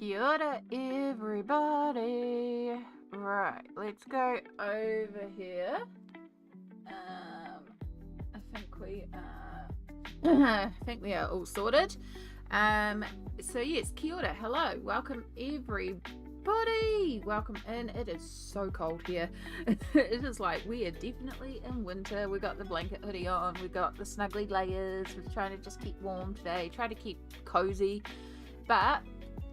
Kia ora, everybody. Right, let's go over here. I think we are all sorted. So yes, kia ora, hello, welcome everybody. Welcome in. It is so cold here. It is like we are definitely in winter. We got the blanket hoodie on. We got the snuggly layers. We're trying to just keep warm today. Try to keep cozy. But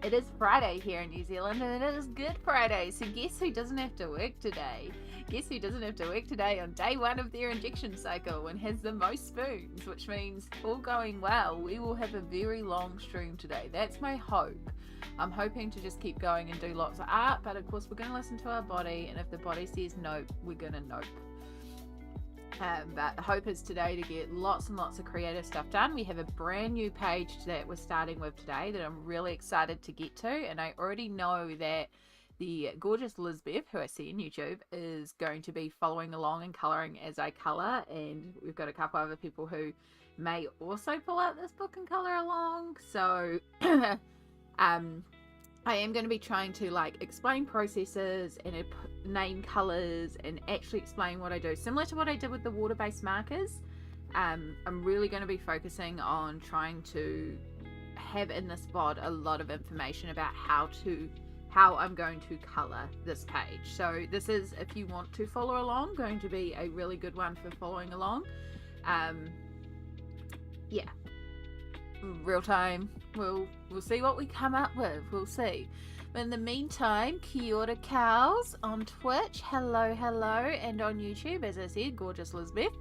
it is Friday here in New Zealand, and it is Good Friday. So guess who doesn't have to work today? Guess who doesn't have to work today on day one of their injection cycle and has the most spoons, which means all going well, we will have a very long stream today. That's my hope. I'm hoping to just keep going and do lots of art, but of course we're going to listen to our body, and if the body says nope, we're going to nope. But the hope is today to get lots and lots of creative stuff done. We have a brand new page that we're starting with today that I'm really excited to get to, and I already know that the gorgeous Lisbeth, who I see on YouTube, is going to be following along and colouring as I colour, and we've got a couple other people who may also pull out this book and colour along. So I am going to be trying to explain processes and name colours and actually explain what I do, similar to what I did with the water-based markers. I'm really going to be focusing on trying to have in this VOD a lot of information about how I'm going to colour this page. So this is, if you want to follow along, going to be a really good one for following along. Yeah, real time. We'll see what we come up with. We'll see. But in the meantime, kia ora cows on Twitch. Hello, and on YouTube, as I said, gorgeous Lisbeth.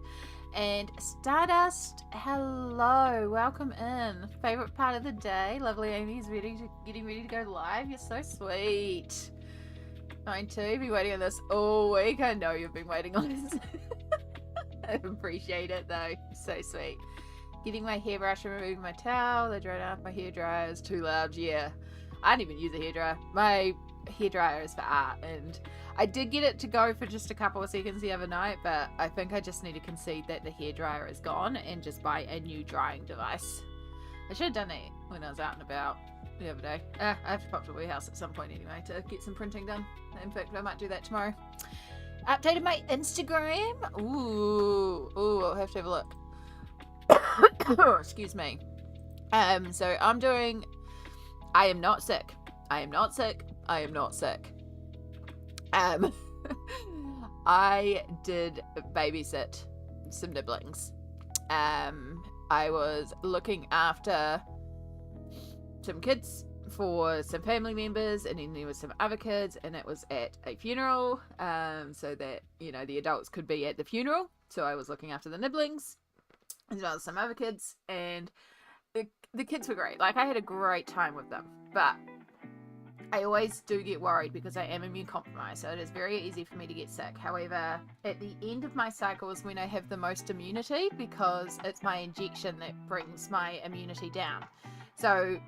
And Stardust, hello, welcome in. Favorite part of the day. Lovely Amy's getting ready to go live. You're so sweet. Mine too. Been waiting on this all week. I know you've been waiting on this. I appreciate it though. So sweet. Getting my hairbrush and removing my towel. They're drying off. My hairdryer is too loud. Yeah, I don't even use a hairdryer. My hairdryer is for art, and I did get it to go for just a couple of seconds the other night, but I think I just need to concede that the hairdryer is gone and just buy a new drying device. I should have done that when I was out and about the other day. I have to pop to the warehouse at some point anyway to get some printing done. In fact, I might do that tomorrow. Updated my Instagram. Ooh, I'll have to have a look. Excuse me. So I am not sick. I did babysit some nibblings. I was looking after some kids for some family members, and then there was some other kids, and it was at a funeral, so that, the adults could be at the funeral. So I was looking after the nibblings as well as some other kids, and the kids were great. I had a great time with them, but I always do get worried because I am immune compromised, so it is very easy for me to get sick. However, at the end of my cycle is when I have the most immunity, because it's my injection that brings my immunity down. So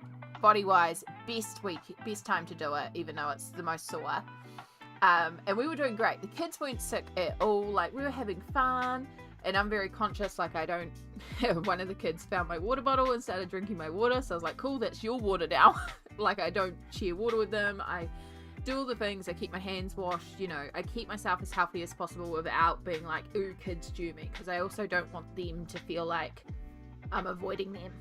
body-wise, best time to do it, even though it's the most sore. And we were doing great. The kids weren't sick at all. We were having fun. And I'm very conscious, I don't, one of the kids found my water bottle and started drinking my water, so I was like, cool, that's your water now. I don't share water with them. I do all the things. I keep my hands washed, I keep myself as healthy as possible without being like, ooh, kids due me, because I also don't want them to feel like I'm avoiding them.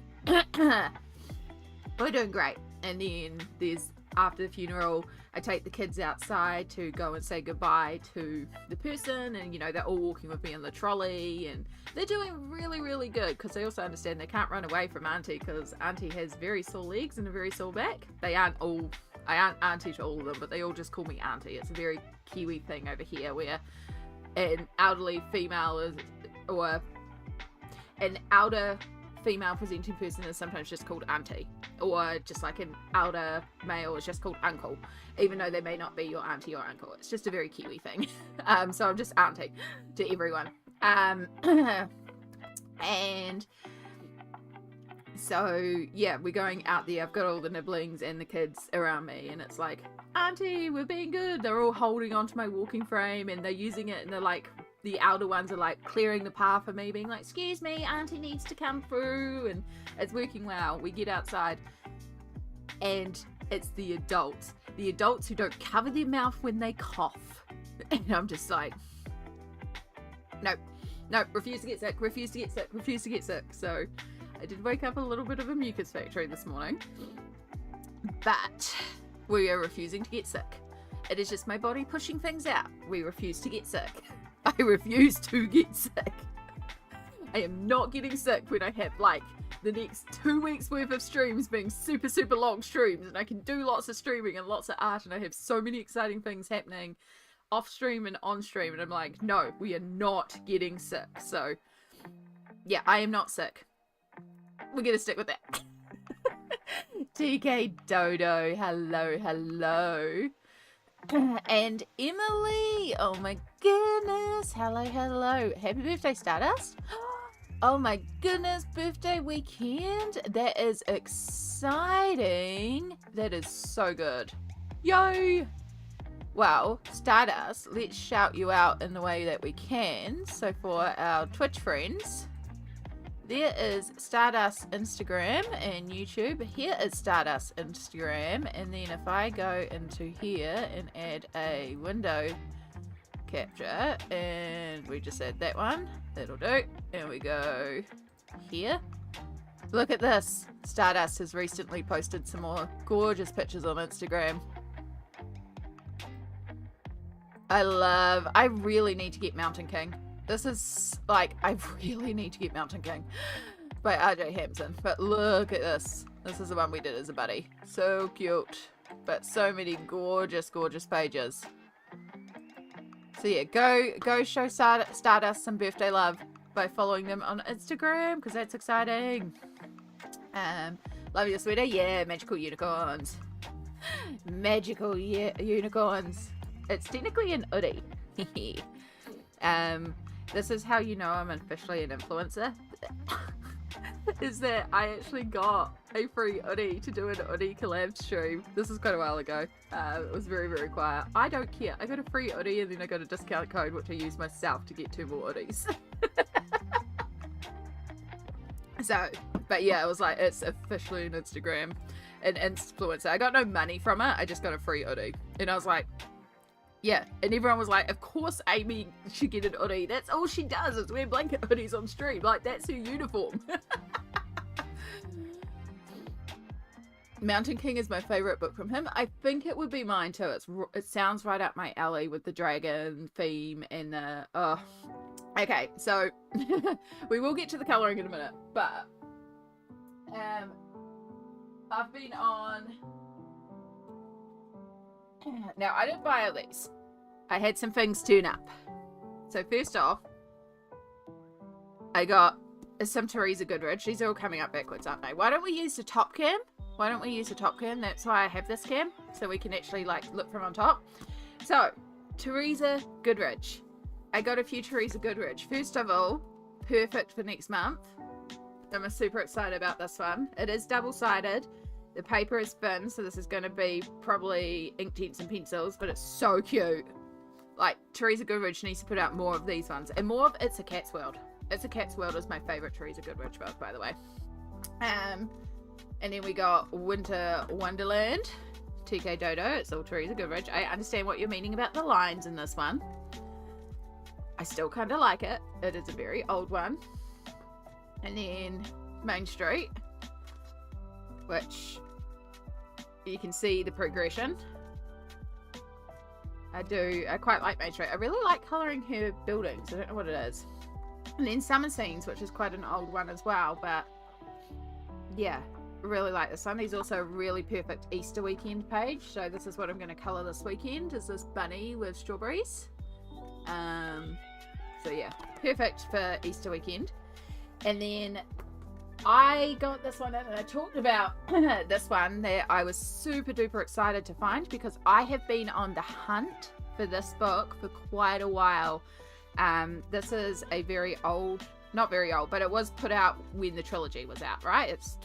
We're doing great. And then after the funeral, I take the kids outside to go and say goodbye to the person, and they're all walking with me in the trolley, and they're doing really, really good, because they also understand they can't run away from Auntie, because Auntie has very sore legs and a very sore back. I aren't Auntie to all of them, but they all just call me Auntie. It's a very Kiwi thing over here, where an elderly female or an elder female presenting person is sometimes just called Auntie, or just an elder male is just called uncle, even though they may not be your auntie or uncle. It's just a very Kiwi thing. So I'm just Auntie to everyone. And so yeah, we're going out there. I've got all the nibblings and the kids around me, and it's like, Auntie, we're being good. They're all holding onto my walking frame, and they're using it, and they're the elder ones are clearing the path for me, being like, excuse me, Auntie needs to come through, and it's working well. We get outside, and It's the adults who don't cover their mouth when they cough. And I'm just like, nope, refuse to get sick. So I did wake up a little bit of a mucus factory this morning, but we are refusing to get sick. It is just my body pushing things out. We refuse to get sick. I refuse to get sick. I am not getting sick when I have like the next 2 weeks worth of streams being super, super long streams, and I can do lots of streaming and lots of art, and I have so many exciting things happening off stream and on stream, and I'm like, no, we are not getting sick. So yeah, I am not sick. We're gonna stick with that. TK Dodo, hello. And Emily, oh my goodness, hello. Happy birthday, Stardust. Oh my goodness, birthday weekend. That is exciting. That is so good. Yo! Well, Stardust, let's shout you out in the way that we can. So for our Twitch friends, there is Stardust Instagram and YouTube. Here is Stardust Instagram. And then if I go into here and add a window capture, and we just add that one, that'll do, and we go here. Look at this. Stardust has recently posted some more gorgeous pictures on Instagram. I really need to get Mountain King. This is like, I really need to get Mountain King by RJ Hampson. But look at this. This is the one we did as a buddy. So cute, but so many gorgeous pages. So yeah, go show Stardust some birthday love by following them on Instagram, because that's exciting. Love your sweater. Yeah, magical unicorns. Unicorns. It's technically an hoodie. This is how you know I'm officially an influencer. Is that I actually got a free hoodie to do an hoodie collab stream. This was quite a while ago. It was very, very quiet. I don't care. I got a free hoodie and then I got a discount code which I used myself to get 2 more hoodies. So, but yeah, it was like, it's officially an Instagram, an influencer. I got no money from it. I just got a free hoodie. And I was like, yeah. And everyone was like, of course Amy should get an hoodie. That's all she does is wear blanket hoodies on stream. Like, that's her uniform. Mountain King is my favorite book from him. I think it would be mine too. It sounds right up my alley with the dragon theme and the okay, so we will get to the coloring in a minute, but I've been on. Now I didn't buy all these. I had some things turn up. So first off, I got some Teresa Goodrich. These are all coming up backwards, aren't they? Why don't we use the top cam? That's why I have this cam, so we can actually like look from on top. So Teresa Goodrich. I got a few Teresa Goodrich. First of all, perfect for next month. I'm super excited about this one. It is double-sided. The paper is thin, so this is going to be probably Inktense and pencils, but it's so cute. Like, Teresa Goodrich needs to put out more of these ones. And more of It's a Cat's World. It's a Cat's World is my favorite Teresa Goodrich book, by the way. And then we got Winter Wonderland. TK Dodo. It's all Teresa Goodrich. I understand what you're meaning about the lines in this one. I still kind of like it. It is a very old one. And then Main Street, which you can see the progression. I quite like Main Street. I really like colouring her buildings. I don't know what it is. And then Summer Scenes, which is quite an old one as well, but yeah, really like this one. There's also a really perfect Easter weekend page. So this is what I'm going to colour this weekend, is this bunny with strawberries. So yeah, perfect for Easter weekend. And then I got this one in, and I talked about this one that I was super duper excited to find, because I have been on the hunt for this book for quite a while. This is a very old, not very old, but it was put out when the trilogy was out, right? It's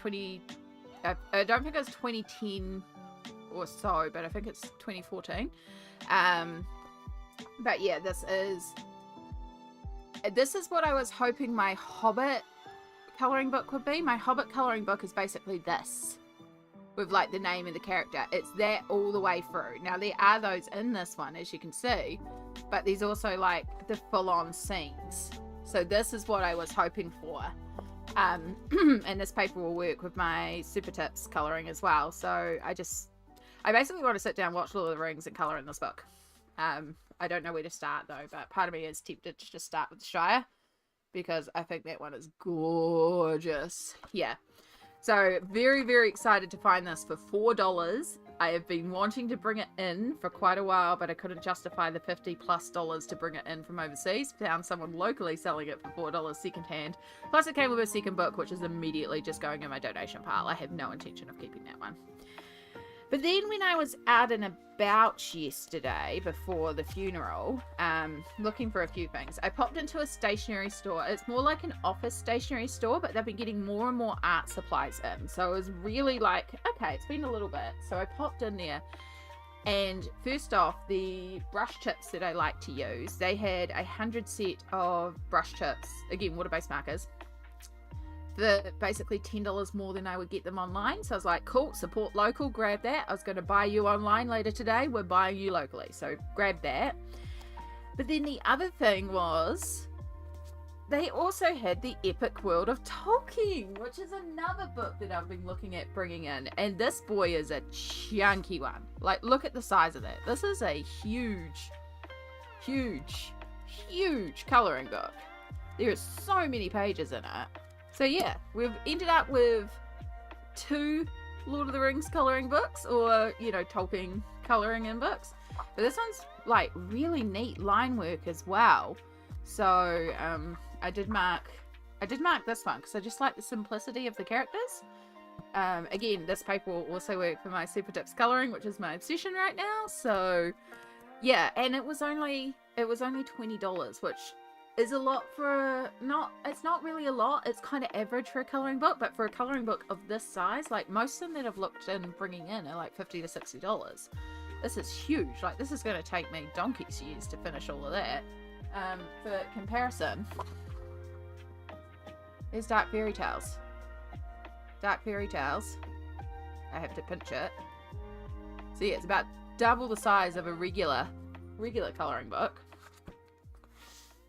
I don't think it's 2010 or so, but I think it's 2014. But yeah, this is what I was hoping my Hobbit colouring book would be. My Hobbit colouring book is basically this. with like the name of the character. It's that all the way through. Now there are those in this one, as you can see, but there's also like the full-on scenes. So this is what I was hoping for. And this paper will work with my Supertips colouring as well. So I basically want to sit down, watch Lord of the Rings and colour in this book. I don't know where to start though, but part of me is tempted to just start with the Shire, because I think that one is gorgeous. Yeah. So very, very excited to find this for $4. I have been wanting to bring it in for quite a while, but I couldn't justify the $50+ to bring it in from overseas. Found someone locally selling it for $4 secondhand. Plus it came with a second book, which is immediately just going in my donation pile. I have no intention of keeping that one. But then when I was out and about yesterday before the funeral, looking for a few things, I popped into a stationery store. It's more like an office stationery store, but they've been getting more and more art supplies in. So I was really like, okay, it's been a little bit. So I popped in there, and first off, the brush tips that I like to use, they had 100 set of brush tips, again, water-based markers, for basically $10 more than I would get them online. So I was like, cool, support local, grab that. I was going to buy you online later today. We're buying you locally, so grab that. But then the other thing was, they also had the Epic World of Tolkien, which is another book that I've been looking at bringing in. And this boy is a chunky one. Like, look at the size of that. This is a huge, huge, huge colouring book. There are so many pages in it. So yeah, we've ended up with 2 Lord of the Rings colouring books, or, you know, Tolkien colouring in books. But this one's like really neat line work as well. So I did mark this one because I just like the simplicity of the characters. Again, this paper will also work for my Supertips colouring, which is my obsession right now. So yeah, and it was only $20, which is a lot for it's not really a lot. It's kind of average for a colouring book, but for a colouring book of this size, like most of them that I've looked in bringing in are like $50 to $60. This is huge. Like, this is going to take me donkey's years to finish all of that. For comparison, there's Dark Fairytales. Dark Fairytales. I have to pinch it. So yeah, it's about double the size of a regular colouring book.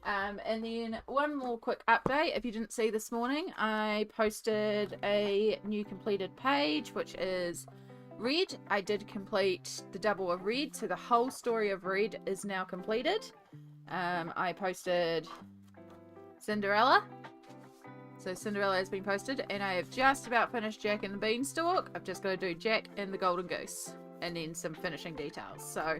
And then one more quick update. If you didn't see this morning, I posted a new completed page, which is Red. I did complete the double of Red, so the whole story of Red is now completed. I posted Cinderella. So Cinderella has been posted, and I have just about finished Jack and the Beanstalk. I've just got to do Jack and the Golden Goose, and then some finishing details. So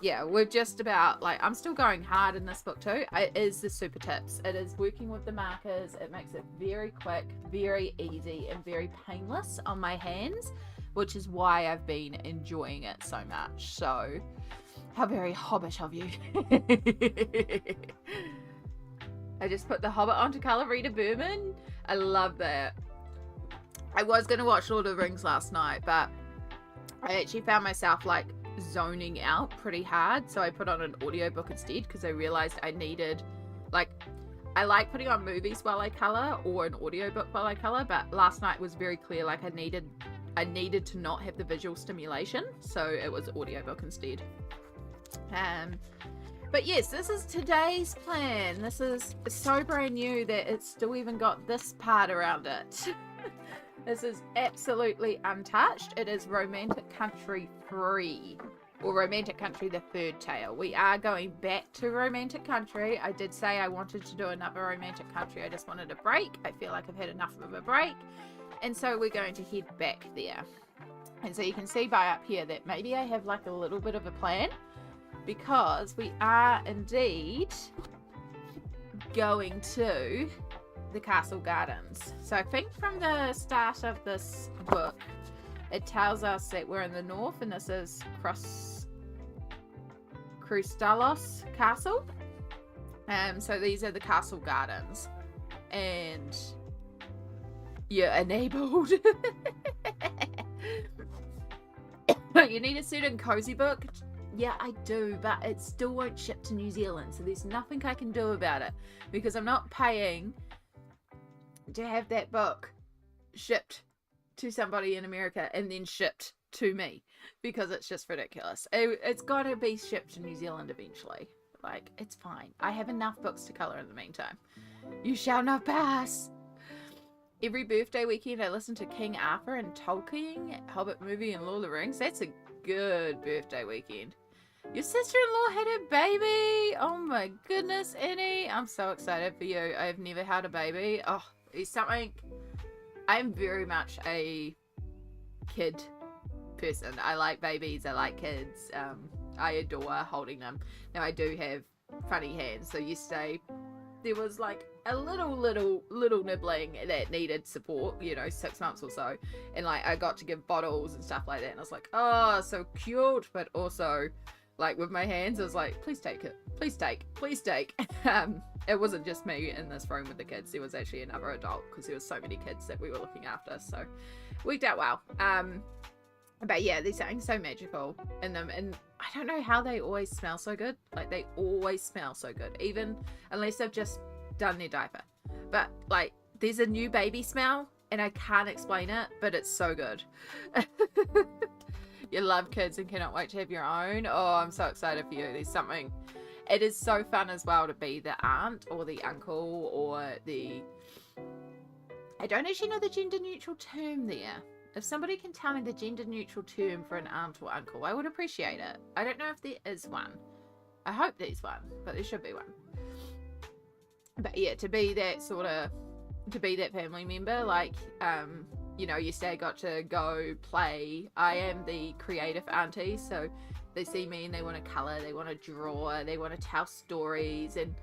yeah, we're just about, like, I'm still going hard in this book too. It is the Supertips. It is working with the markers. It makes it very quick, very easy, and very painless on my hands, which is why I've been enjoying it so much. So, how very Hobbit of you. I just put the Hobbit onto colour, Rita Berman. I love that. I was going to watch Lord of the Rings last night, but I actually found myself, like, zoning out pretty hard, so I put on an audiobook instead, because I realized I needed, like, I like putting on movies while I color or an audiobook while I color, but last night was very clear, like, I needed to not have the visual stimulation, so it was audiobook instead. But yes, this is today's plan. This is so brand new that it's still even got this part around it. This is absolutely untouched. It is Romantic Country 3, or Romantic Country the third tale. We are going back to Romantic Country. I did say I wanted to do another Romantic Country. I just wanted a break. I feel like I've had enough of a break. And so we're going to head back there. And so you can see by up here that maybe I have like a little bit of a plan, because we are indeed going to the castle gardens. So I think from the start of this book, it tells us that we're in the north, and this is Krustalos Castle. So these are the castle gardens, and you're enabled. You need a certain cozy book. Yeah, I do, but it still won't ship to New Zealand, so there's nothing I can do about it, because I'm not paying to have that book shipped to somebody in America and then shipped to me because it's just ridiculous. It's got to be shipped to New Zealand eventually. Like, it's fine. I have enough books to colour in the meantime. You shall not pass. Every birthday weekend I listen to King Arthur and Tolkien, Hobbit movie and Lord of the Rings. That's a good birthday weekend. Your sister-in-law had a baby. Oh my goodness, Annie. I'm so excited for you. I've never had a baby. Oh, it's something. I'm very much a kid person. I like babies. I like kids. I adore holding them. Now, I do have funny hands. So yesterday, there was like a little nibbling that needed support, you know, 6 months or so. And like, I got to give bottles and stuff like that. And I was like, oh, so cute. But also, like, with my hands, I was like, please take it. Please take. Please take. It wasn't just me in this room with the kids. There was actually another adult because there was so many kids that we were looking after. So, worked out well. But yeah, there's something so magical in them. And I don't know how they always smell so good. Like, they always smell so good. Even unless they've just done their diaper. But, like, there's a new baby smell. And I can't explain it. But it's so good. You love kids and cannot wait to have your own. Oh, I'm so excited for you. There's something. It is so fun as well to be the aunt or the uncle or the... I don't actually know the gender neutral term there. If somebody can tell me the gender neutral term for an aunt or uncle, I would appreciate it. I don't know if there is one. I hope there's one, but there should be one. But yeah, to be that sort of, to be that family member, like, you know, yesterday I got to go play. I am the creative auntie, so they see me and they want to colour, they want to draw, they want to tell stories, and,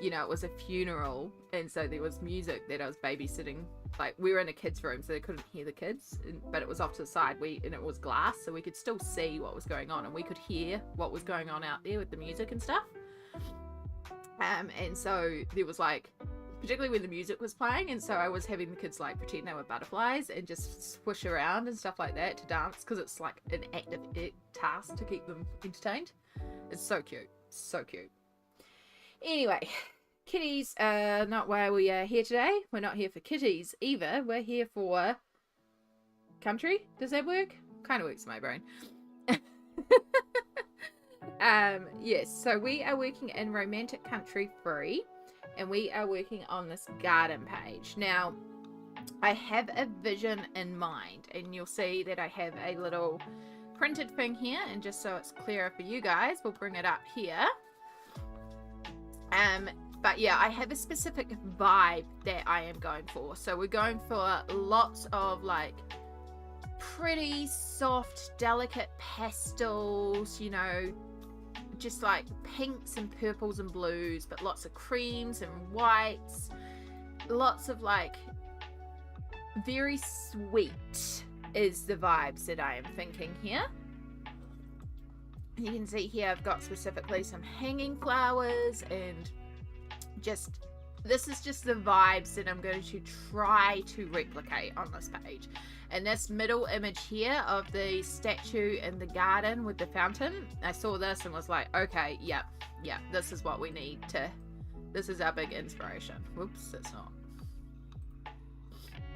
you know, it was a funeral, and so there was music that I was babysitting. Like, we were in a kid's room, so they couldn't hear the kids, but it was off to the side, and it was glass, so we could still see what was going on, and we could hear what was going on out there with the music and stuff. And so there was, like, particularly when the music was playing, and so I was having the kids, like, pretend they were butterflies and just swish around and stuff like that to dance, because it's like an active task to keep them entertained. It's so cute. So cute. Anyway, kitties are not why we are here today. We're not here for kitties either. We're here for country. Does that work? Kind of works in my brain. Yes, so we are working in Romantic Country Free, and we are working on this garden page. Now, I have a vision in mind, and you'll see that I have a little printed thing here, and just so it's clearer for you guys, we'll bring it up here. But yeah, I have a specific vibe that I am going for. So we're going for lots of, like, pretty soft, delicate pastels, you know, just like pinks and purples and blues, but lots of creams and whites, lots of, like, very sweet is the vibes that I am thinking here. You can see here I've got specifically some hanging flowers, and just, this is just the vibes that I'm going to try to replicate on this page. And this middle image here of the statue in the garden with the fountain, I saw this and was like, okay, yep, this is what we need to, this is our big inspiration. Whoops, it's not.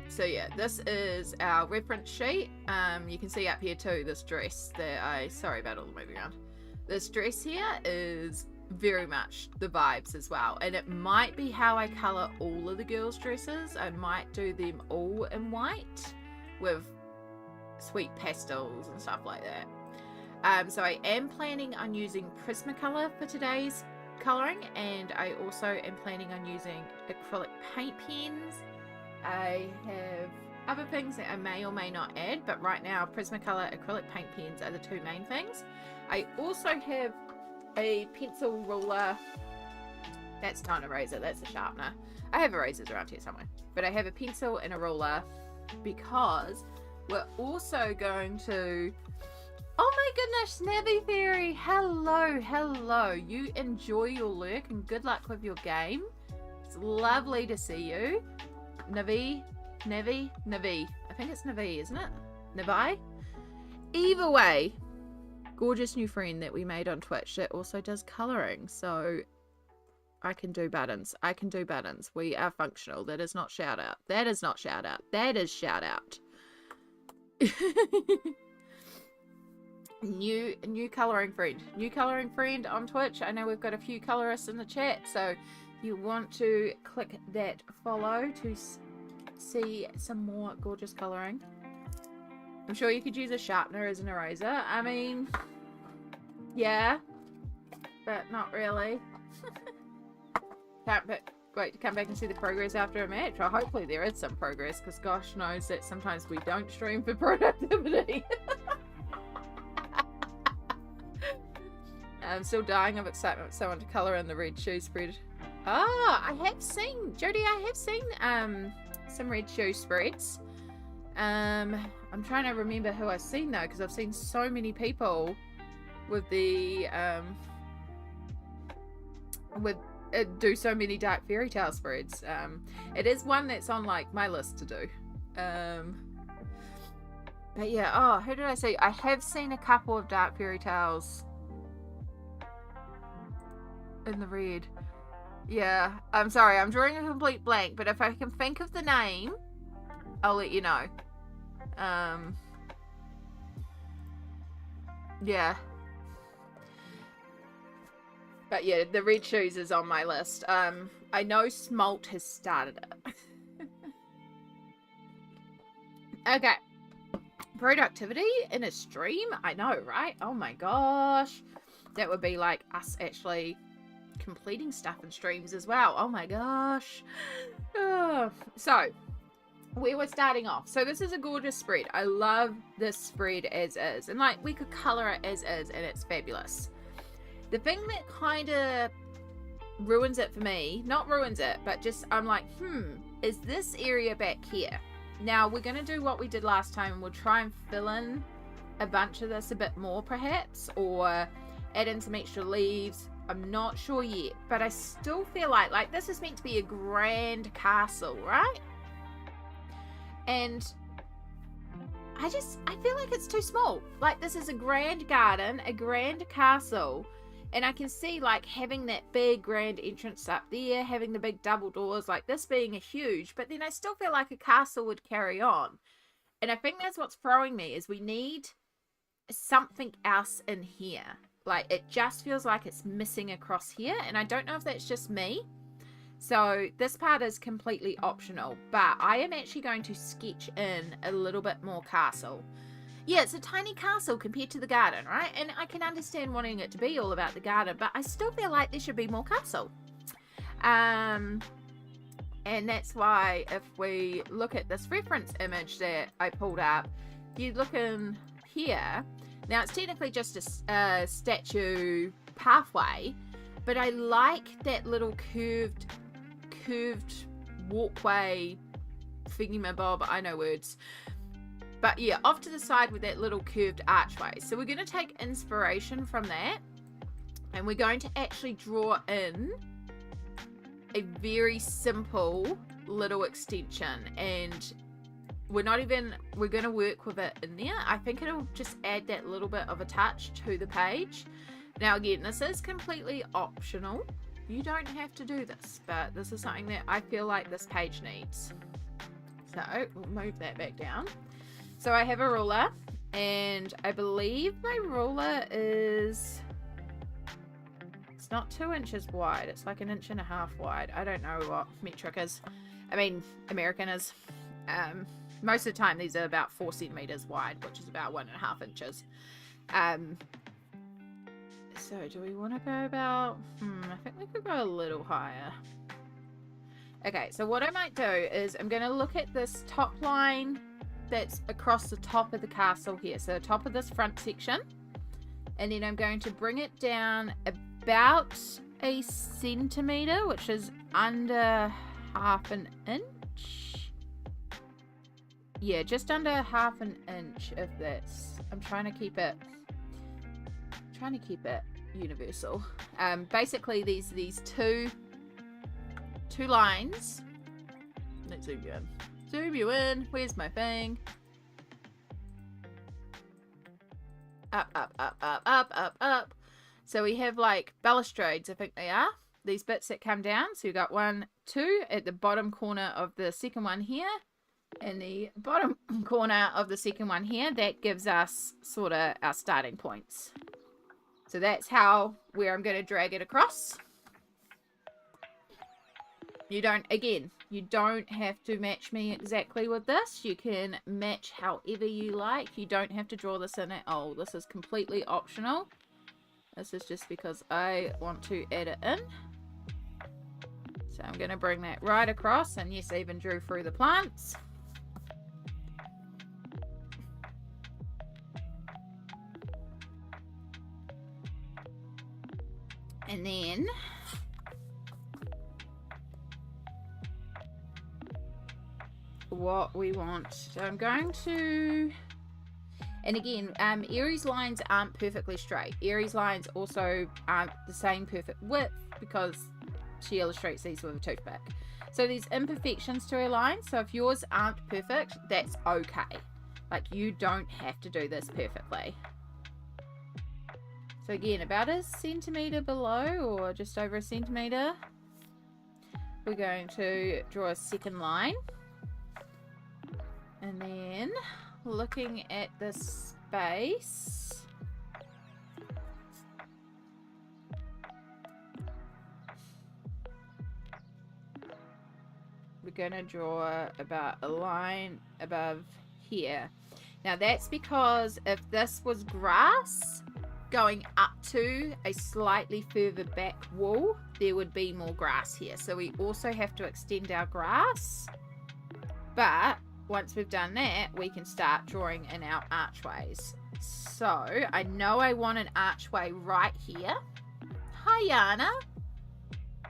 So yeah, this is our reference sheet. You can see up here too, this dress that sorry about all the moving around. This dress here is very much the vibes as well. And it might be how I colour all of the girls' dresses. I might do them all in white with sweet pastels and stuff like that. So I am planning on using Prismacolor for today's colouring, and I also am planning on using acrylic paint pens. I have other things that I may or may not add, but right now Prismacolor acrylic paint pens are the two main things. I also have a pencil ruler. That's not a razor, that's a sharpener. I have erasers around here somewhere, but I have a pencil and a ruler because we're also going to... Oh my goodness, Navi Fairy, hello. You enjoy your lurk and good luck with your game. It's lovely to see you. Navi. I think it's Navi, isn't it? Navi? Either way, gorgeous new friend that we made on Twitch that also does colouring. So I can do buttons. We are functional. That is not shout out. That is shout out. New colouring friend on Twitch. I know we've got a few colorists in the chat, so you want to click that follow to see some more gorgeous colouring. I'm sure you could use a sharpener as an eraser. I mean, yeah, but not really. Wait to come back and see the progress after a match. Well, hopefully there is some progress, because gosh knows that sometimes we don't stream for productivity. I'm still dying of excitement for someone to colour in the red shoe spread. Oh, I have seen, Jodie, I have seen some red shoe spreads. I'm trying to remember who I've seen though, because I've seen so many people with the do so many dark fairy tale spreads. It is one that's on like my list to do. But yeah, oh, who did I see? I have seen a couple of dark fairy tales in the red. Yeah, I'm sorry, I'm drawing a complete blank, but if I can think of the name, I'll let you know. Yeah. But yeah, the red shoes is on my list. I know Smalt has started it. Okay. Productivity in a stream? I know, right? Oh my gosh. That would be like us actually completing stuff in streams as well. Oh my gosh. Oh. So, where we're starting off. So this is a gorgeous spread. I love this spread as is. And like, we could color it as is and it's fabulous. The thing that kind of ruins it for me, not ruins it, but just I'm like, is this area back here? Now we're going to do what we did last time, and we'll try and fill in a bunch of this a bit more perhaps, or add in some extra leaves. I'm not sure yet, but I still feel like this is meant to be a grand castle, right? And I feel like it's too small. Like, this is a grand garden, a grand castle. And I can see like having that big grand entrance up there, having the big double doors, like this being a huge, but then I still feel like a castle would carry on. And I think that's what's throwing me, is we need something else in here. Like, it just feels like it's missing across here. And I don't know if that's just me. So this part is completely optional, but I am actually going to sketch in a little bit more castle. Yeah, it's a tiny castle compared to the garden, right? And I can understand wanting it to be all about the garden, but I still feel like there should be more castle. And that's why if we look at this reference image that I pulled up, you look in here. Now, it's technically just a statue pathway, but I like that little curved walkway thingy-mabob. I know words. But yeah, off to the side with that little curved archway. So we're going to take inspiration from that, and we're going to actually draw in a very simple little extension, and we're going to work with it in there. I think it'll just add that little bit of a touch to the page. Now again, this is completely optional. You don't have to do this, but this is something that I feel like this page needs. So we'll move that back down. So I have a ruler, and I believe my ruler is, it's not 2 inches wide, it's like 1.5 inches wide. I don't know what metric is. I mean, American is. Most of the time these are about 4 centimeters wide, which is about 1.5 inches. So do we want to go about, I think we could go a little higher. Okay, so what I might do is I'm going to look at this top line that's across the top of the castle here, so the top of this front section, and then I'm going to bring it down about 1 centimeter, which is under 1/2 inch. Yeah, just under 1/2 inch, if that's, I'm trying to keep it universal. Basically these two lines. Let's zoom you in. Zoom you in. Where's my thing? Up, up, up, up, up, up, up. So we have like balustrades, I think they are. These bits that come down. So you've got 1, 2 at the bottom corner of the second one here. in the bottom corner of the second one here, that gives us sort of our starting points. So that's where I'm going to drag it across. You don't have to match me exactly with this. You can match however you like. You don't have to draw this in at all. This is completely optional. This is just because I want to add it in. So I'm going to bring that right across, and yes, I even drew through the plants. And then what we want, so I'm going to, and again, Eriy's lines aren't perfectly straight. Eriy's lines also aren't the same perfect width because she illustrates these with a toothpick. So there's imperfections to her lines. So if yours aren't perfect, that's okay. Like, you don't have to do this perfectly. So again, about a centimetre below, or just over a centimetre, we're going to draw a second line. And then, looking at the space, we're going to draw about a line above here. Now that's because if this was grass going up to a slightly further back wall, there would be more grass here. So we also have to extend our grass. But once we've done that, we can start drawing in our archways. So I know I want an archway right here. Hi, Yana.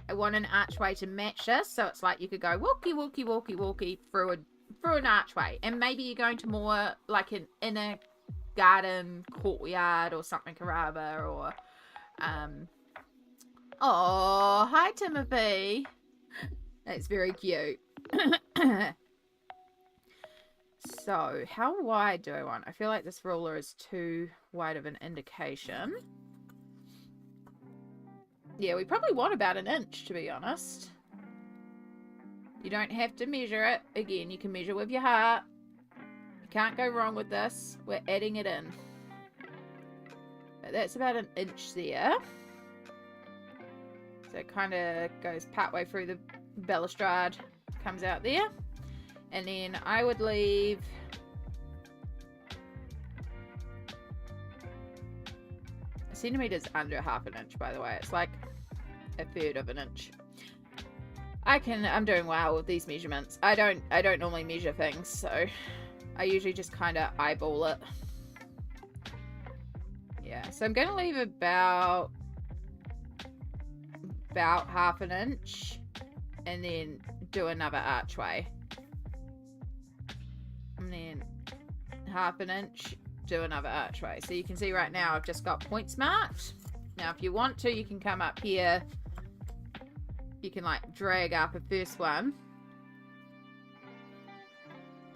I want an archway to match this, so it's like you could go walkie, walkie, walkie, walkie through an archway. And maybe you're going to more like an inner garden courtyard or something, Karaba, or oh, hi Timothy. That's very cute. So how wide do I want? I feel like this ruler is too wide of an indication. Yeah, we probably want about an inch, to be honest. You don't have to measure it. Again, you can measure with your heart. You can't go wrong with this. We're adding it in. But that's about an inch there. So it kind of goes partway through the balustrade, comes out there. And then I would leave a centimetre is under half an inch, by the way. It's like a third of an inch. I'm doing well with these measurements. I don't normally measure things, so I usually just kind of eyeball it. Yeah, so I'm going to leave about half an inch and then do another archway. And then half an inch, do another archway. So you can see right now I've just got points marked. Now if you want to, you can come up here. You can like drag up a first one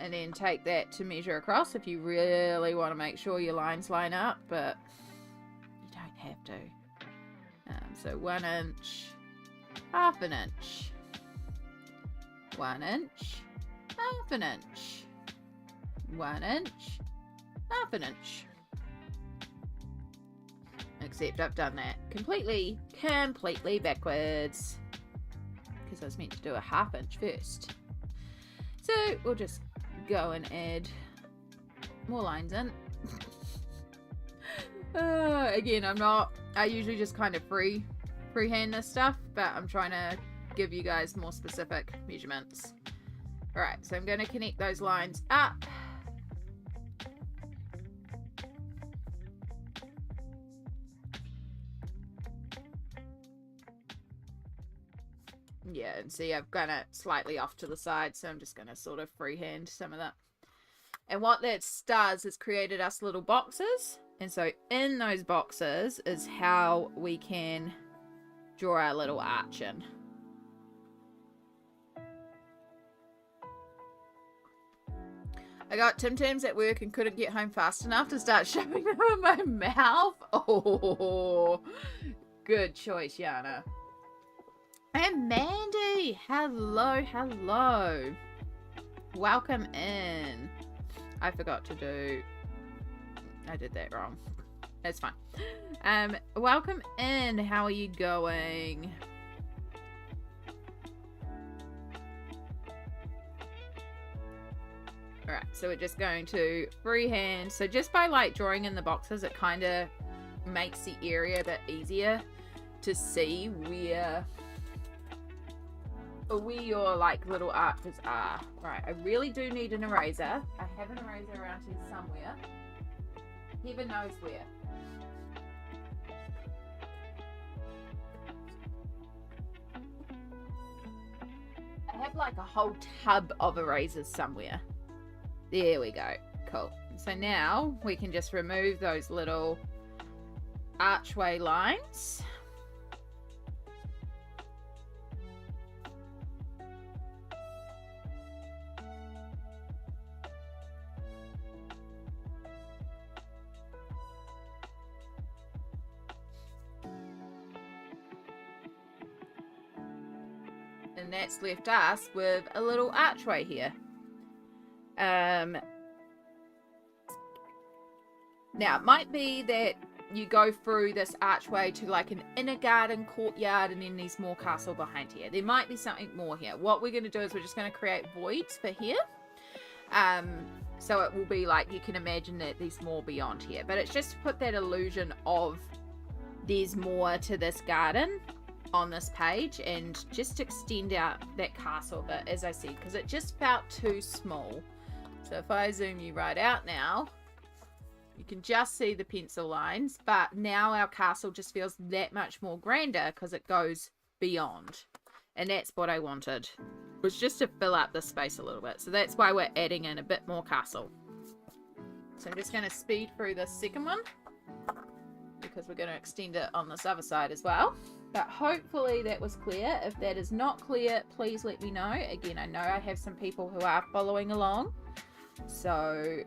and then take that to measure across if you really want to make sure your lines line up, but you don't have to. So 1 inch, half an inch, 1 inch, half an inch, 1 inch, half an inch. Except I've done that completely backwards because I was meant to do a half inch first. So we'll just go and add more lines in. Again, I usually just kind of freehand this stuff, but I'm trying to give you guys more specific measurements. Alright, so I'm going to connect those lines up. Yeah, and see I've got it slightly off to the side, so I'm just going to sort of freehand some of that. And what that does is created us little boxes. And so in those boxes is how we can draw our little arch in. I got Tim Tams at work and couldn't get home fast enough to start shoving them in my mouth. Oh, good choice, Yana. And Mandy, hello. welcome in. I forgot to do, I did that wrong. It's fine. Welcome in. How are you going? Alright, so we're just going to freehand. So just by like drawing in the boxes, it kind of makes the area a bit easier to see where your like little arches are. Right, I really do need an eraser. I have an eraser around here somewhere. Heaven knows where. I have like a whole tub of erasers somewhere. There we go. Cool. So now we can just remove those little archway lines. And that's left us with a little archway here. Now it might be that you go through this archway to like an inner garden courtyard and then there's more castle behind here. There might be something more here. What we're going to do is we're just going to create voids for here. So it will be like you can imagine that there's more beyond here. But it's just to put that illusion of there's more to this garden on this page and just extend out that castle bit, as I said, because it just felt too small. So if I zoom you right out now, you can just see the pencil lines, but now our castle just feels that much more grander because it goes beyond. And that's what I wanted, was just to fill up the space a little bit. So that's why we're adding in a bit more castle. So I'm just going to speed through this second one because we're going to extend it on this other side as well. But hopefully that was clear. If that is not clear, please let me know. Again, I know I have some people who are following along, so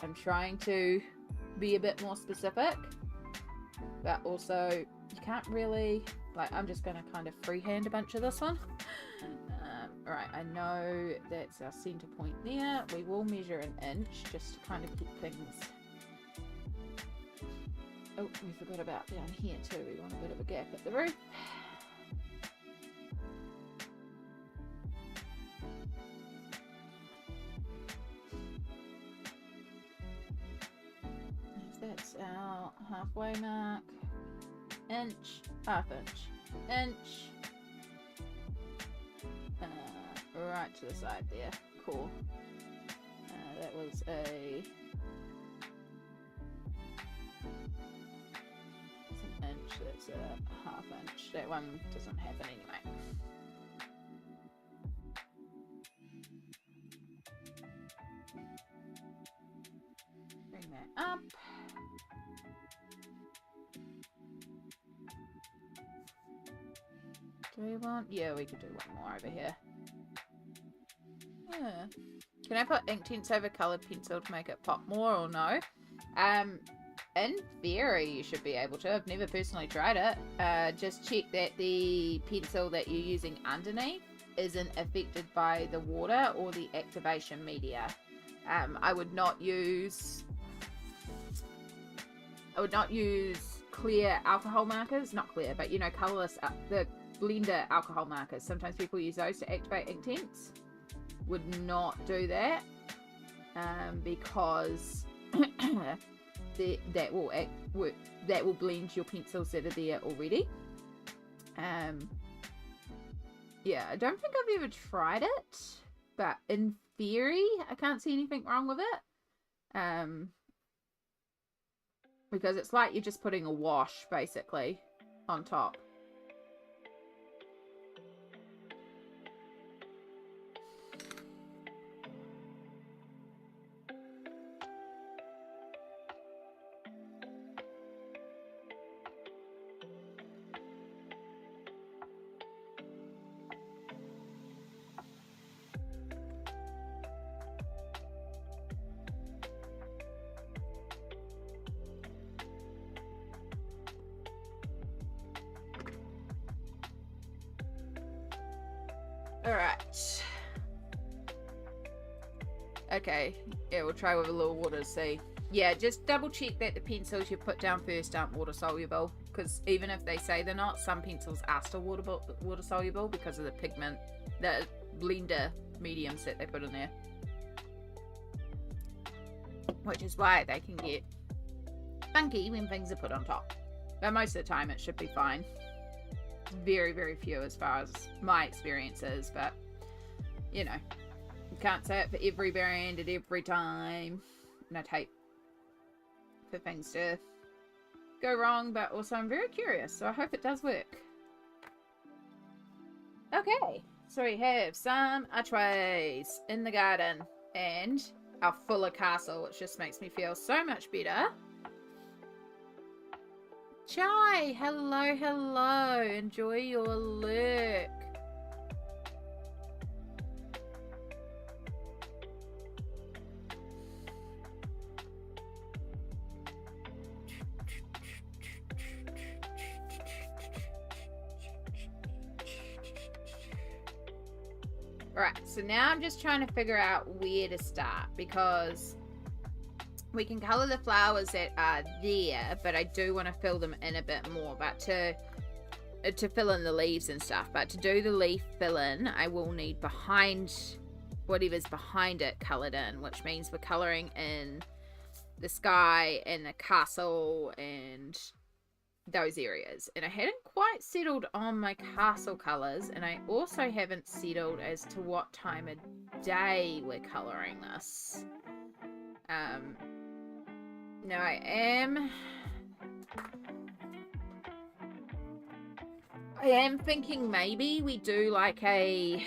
I'm trying to be a bit more specific, but also you can't really, like, I'm just going to kind of freehand a bunch of this one. Alright, I know that's our center point there. We will measure an inch just to kind of keep things. Oh, we forgot about down here too. We want a bit of a gap at the roof. That's our halfway mark. Inch, half inch, inch. Right to the side there. Cool. That was a... That's an inch, that's a half inch. That one doesn't happen anyway. Bring that up. Do we want? Yeah, we could do one more over here. Yeah. Can I put ink tints over coloured pencil to make it pop more or no? In theory, you should be able to. I've never personally tried it. Just check that the pencil that you're using underneath isn't affected by the water or the activation media. I would not use clear alcohol markers. Not clear, but you know, colourless, the blender alcohol markers. Sometimes people use those to activate ink tints. Would not do that because that will blend your pencils that are there already. Yeah, I don't think I've ever tried it, but in theory I can't see anything wrong with it, because it's like you're just putting a wash basically on top. Alright. Okay, yeah, we'll try with a little water to see. Yeah, just double check that the pencils you put down first aren't water soluble, because even if they say they're not, some pencils are still water soluble because of the pigment, the blender mediums that they put in there, which is why they can get funky when things are put on top. But most of the time it should be fine. Very, very few as far as my experience is, but you know, you can't say it for every brand at every time. And I'd hate for things to go wrong, but also I'm very curious, so I hope it does work. Okay, so we have some archways in the garden and our fuller castle, which just makes me feel so much better. Chai, hello, hello. Enjoy your lurk. Alright, so now I'm just trying to figure out where to start, because we can colour the flowers that are there, but I do want to fill them in a bit more, but to fill in the leaves and stuff. But to do the leaf fill in, I will need behind, whatever's behind it coloured in, which means we're colouring in the sky and the castle and those areas. And I hadn't quite settled on my castle colours, and I also haven't settled as to what time of day we're colouring this. Now I am thinking maybe we do like a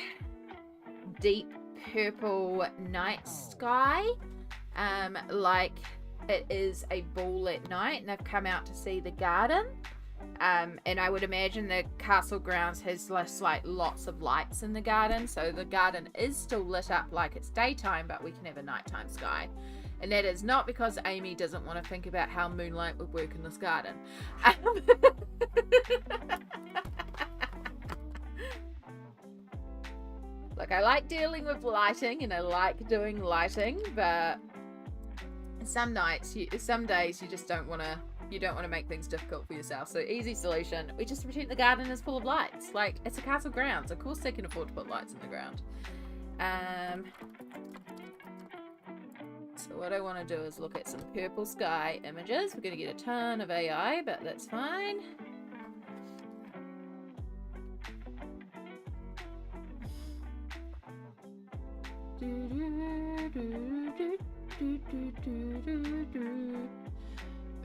deep purple night sky, like it is a ball at night and they've come out to see the garden, and I would imagine the castle grounds has like lots of lights in the garden, so the garden is still lit up like it's daytime, but we can have a nighttime sky. And that is not because Amy doesn't want to think about how moonlight would work in this garden. Look, I like dealing with lighting and I like doing lighting, but some days you just don't want to make things difficult for yourself. So easy solution, we just pretend the garden is full of lights. Like, it's a castle grounds, of course they can afford to put lights in the ground. So what I want to do is look at some purple sky images. We're going to get a ton of AI, but that's fine.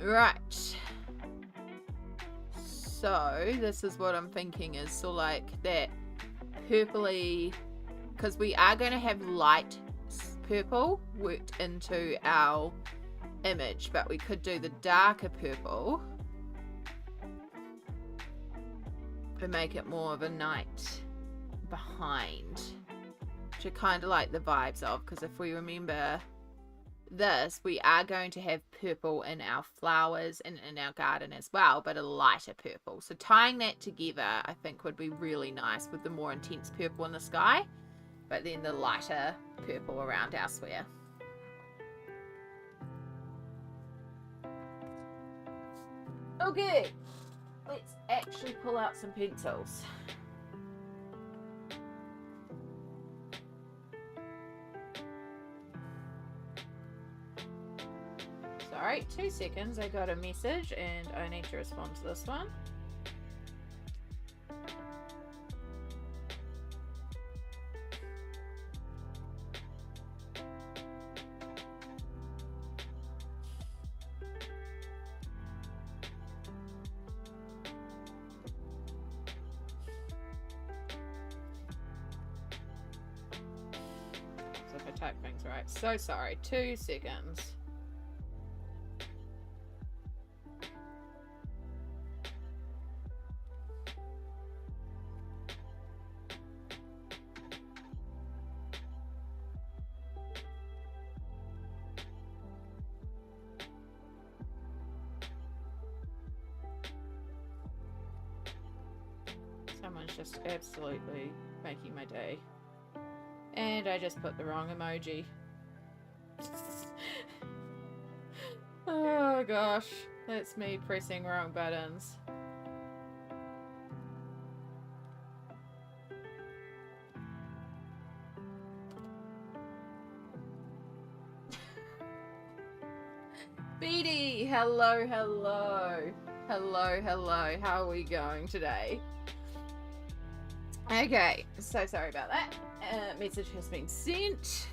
Right. So this is what I'm thinking is, so like that purpley, because we are going to have light purple worked into our image, but we could do the darker purple and make it more of a night behind, which I kind of like the vibes of, because if we remember this, we are going to have purple in our flowers and in our garden as well, but a lighter purple. So tying that together I think would be really nice, with the more intense purple in the sky, but then the lighter purple around our square. Okay, let's actually pull out some pencils. Sorry, 2 seconds, I got a message and I need to respond to this one. So if I type things right, so sorry, 2 seconds. Someone's just absolutely making my day. And I just put the wrong emoji. Oh gosh, that's me pressing wrong buttons. Beatty, hello, hello. Hello, hello. How are we going today? Okay, so sorry about that. Message has been sent.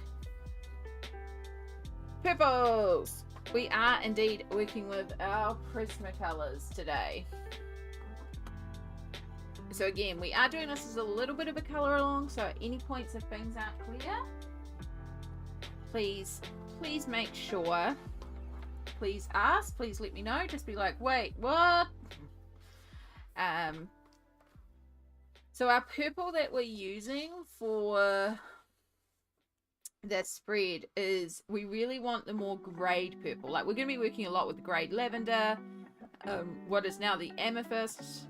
Purples. We are indeed working with our Prismacolors today. So again, we are doing this as a little bit of a colour along, so at any points if things aren't clear, please make sure. Please ask, please let me know. Just be like, wait, what? So our purple that we're using for this spread is, we really want the more grade purple. Like, we're going to be working a lot with the grade lavender, what is now the amethyst,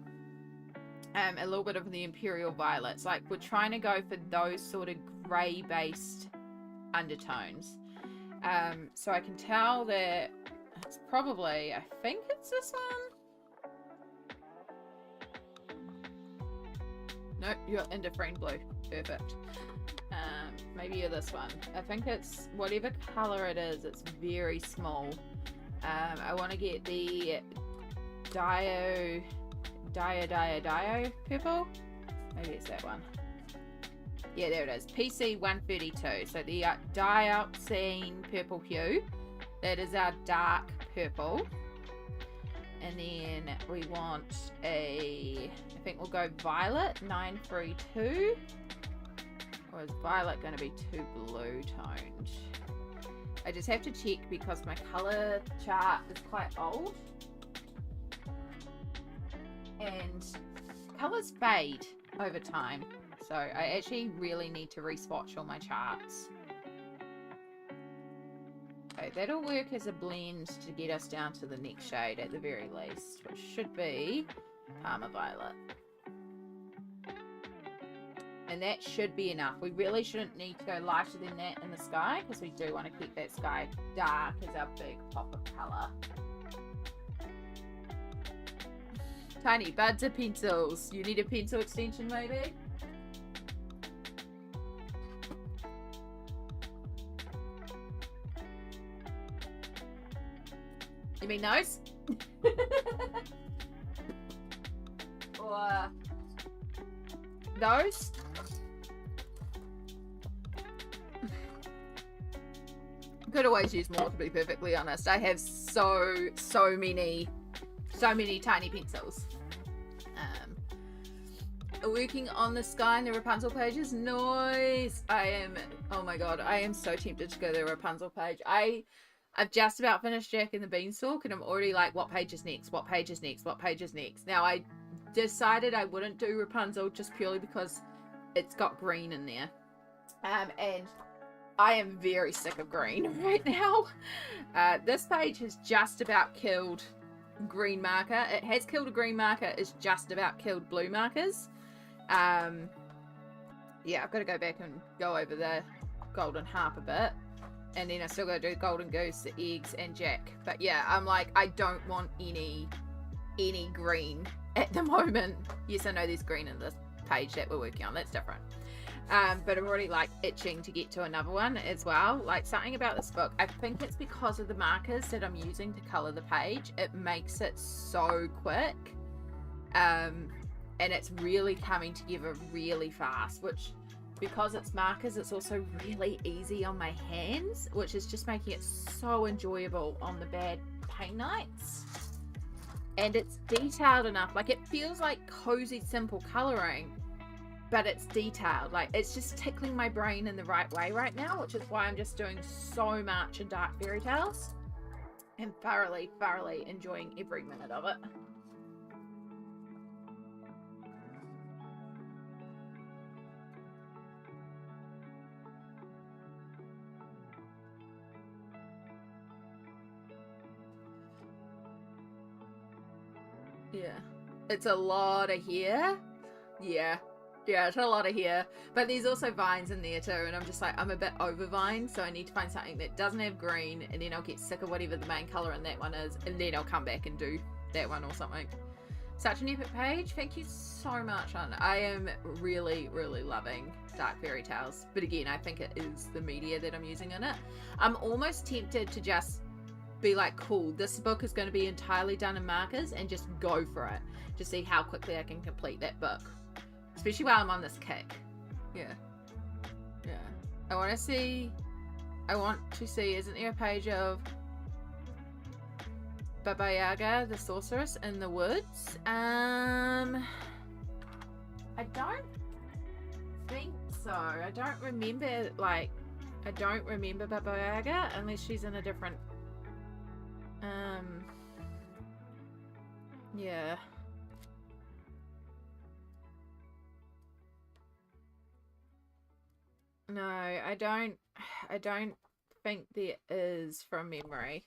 a little bit of the imperial violets. Like, we're trying to go for those sort of grey based undertones. So I can tell that it's probably, I think it's this one. Nope, you're indifferent blue. Perfect. Maybe you're this one. I think it's whatever color it is, it's very small. I want to get the Dio purple. Maybe it's that one. Yeah, there it is. PC 132. So the dioxane purple hue. That is our dark purple. And then we want I think we'll go violet 932. Or is violet going to be too blue toned? I just have to check because my color chart is quite old. And colors fade over time. So I actually really need to re-swatch all my charts. Okay, that'll work as a blend to get us down to the next shade at the very least, which should be Parma Violet. And that should be enough. We really shouldn't need to go lighter than that in the sky, because we do want to keep that sky dark as our big pop of colour. Tiny buds of pencils. You need a pencil extension maybe? You mean those? Or those? Could always use more, to be perfectly honest. I have so many tiny pencils. Working on the sky and the Rapunzel pages. Nice. Oh my god, I am so tempted to go to the Rapunzel page. I've just about finished Jack and the Beanstalk, and I'm already like, what page is next? What page is next? What page is next? Now, I decided I wouldn't do Rapunzel just purely because it's got green in there. And I am very sick of green right now. This page has just about killed green marker. It has killed a green marker. It's just about killed blue markers. Yeah, I've got to go back and go over the golden harp a bit. And then I still got to do golden goose, the eggs, and Jack. But yeah, I'm like, I don't want any green at the moment. Yes, I know there's green in this page that we're working on. That's different. But I'm already like itching to get to another one as well. Like, something about this book, I think it's because of the markers that I'm using to color the page. It makes it so quick. And it's really coming together really fast, which, because it's markers, it's also really easy on my hands, which is just making it so enjoyable on the bad paint nights. And it's detailed enough. Like, it feels like cozy, simple coloring, but it's detailed. Like, it's just tickling my brain in the right way right now, which is why I'm just doing so much in Dark Fairytales and thoroughly enjoying every minute of it. Yeah, it's a lot of hair. Yeah, Yeah, it's a lot of hair. But there's also vines in there too, and I'm just like, I'm a bit over vine, so I need to find something that doesn't have green, and then I'll get sick of whatever the main colour in that one is, and then I'll come back and do that one or something. Such an epic page. Thank you so much, hon. I am really, really loving Dark Fairytales. But again, I think it is the media that I'm using in it. I'm almost tempted to just be like, cool, this book is going to be entirely done in markers, and just go for it to see how quickly I can complete that book. Especially while I'm on this kick. Yeah. Yeah. I want to see, isn't there a page of Baba Yaga, the sorceress in the woods? I don't think so. I don't remember, like, I don't remember Baba Yaga unless she's in a different, yeah. No, I don't think there is from memory.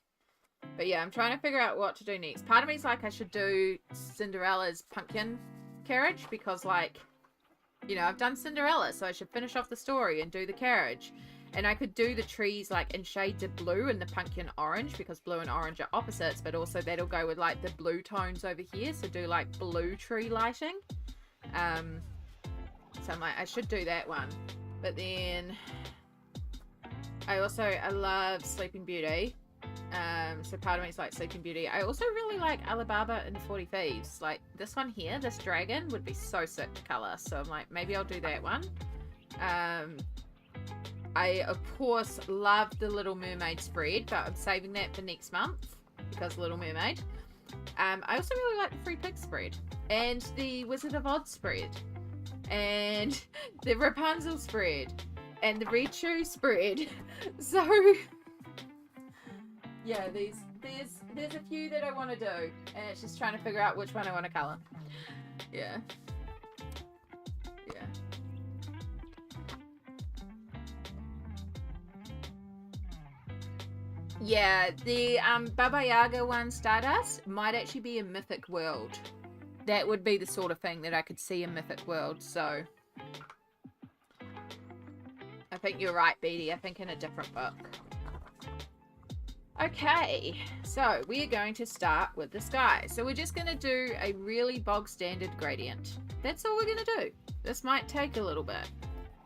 But yeah, I'm trying to figure out what to do next. Part of me is like, I should do Cinderella's pumpkin carriage, because, like, you know, I've done Cinderella, so I should finish off the story and do the carriage. And I could do the trees, like, in shades of blue and the pumpkin orange, because blue and orange are opposites, but also that'll go with, like, the blue tones over here, so do, like, blue tree lighting. So I'm like, I should do that one. But then I love Sleeping Beauty. So part of me is like Sleeping Beauty. I also really like Alibaba and the 40 Thieves. Like this one here, this dragon would be so sick to colour. So I'm like, maybe I'll do that one. I of course love the Little Mermaid spread, but I'm saving that for next month because Little Mermaid. I also really like the Free Pig spread and the Wizard of Oz spread and the Rapunzel spread and the Red Shoe spread. So yeah, there's a few that I want to do, and it's just trying to figure out which one I want to colour. Yeah. Yeah. Yeah, the Baba Yaga one, Stardust, might actually be a mythic world. That would be the sort of thing that I could see a mythic world, so I think you're right, Beatty. I think in a different book. Okay, so we are going to start with the sky. So we're just going to do a really bog standard gradient. That's all we're going to do. This might take a little bit.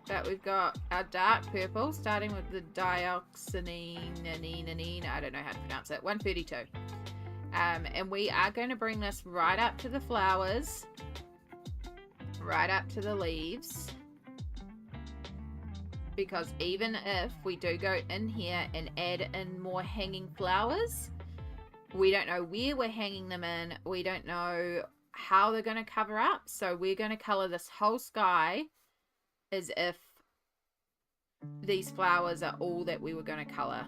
But we've got our dark purple, starting with the dioxanine, I don't know how to pronounce it, 132. And we are going to bring this right up to the flowers, right up to the leaves. Because even if we do go in here and add in more hanging flowers, we don't know where we're hanging them in. We don't know how they're going to cover up. So we're going to colour this whole sky as if these flowers are all that we were going to colour.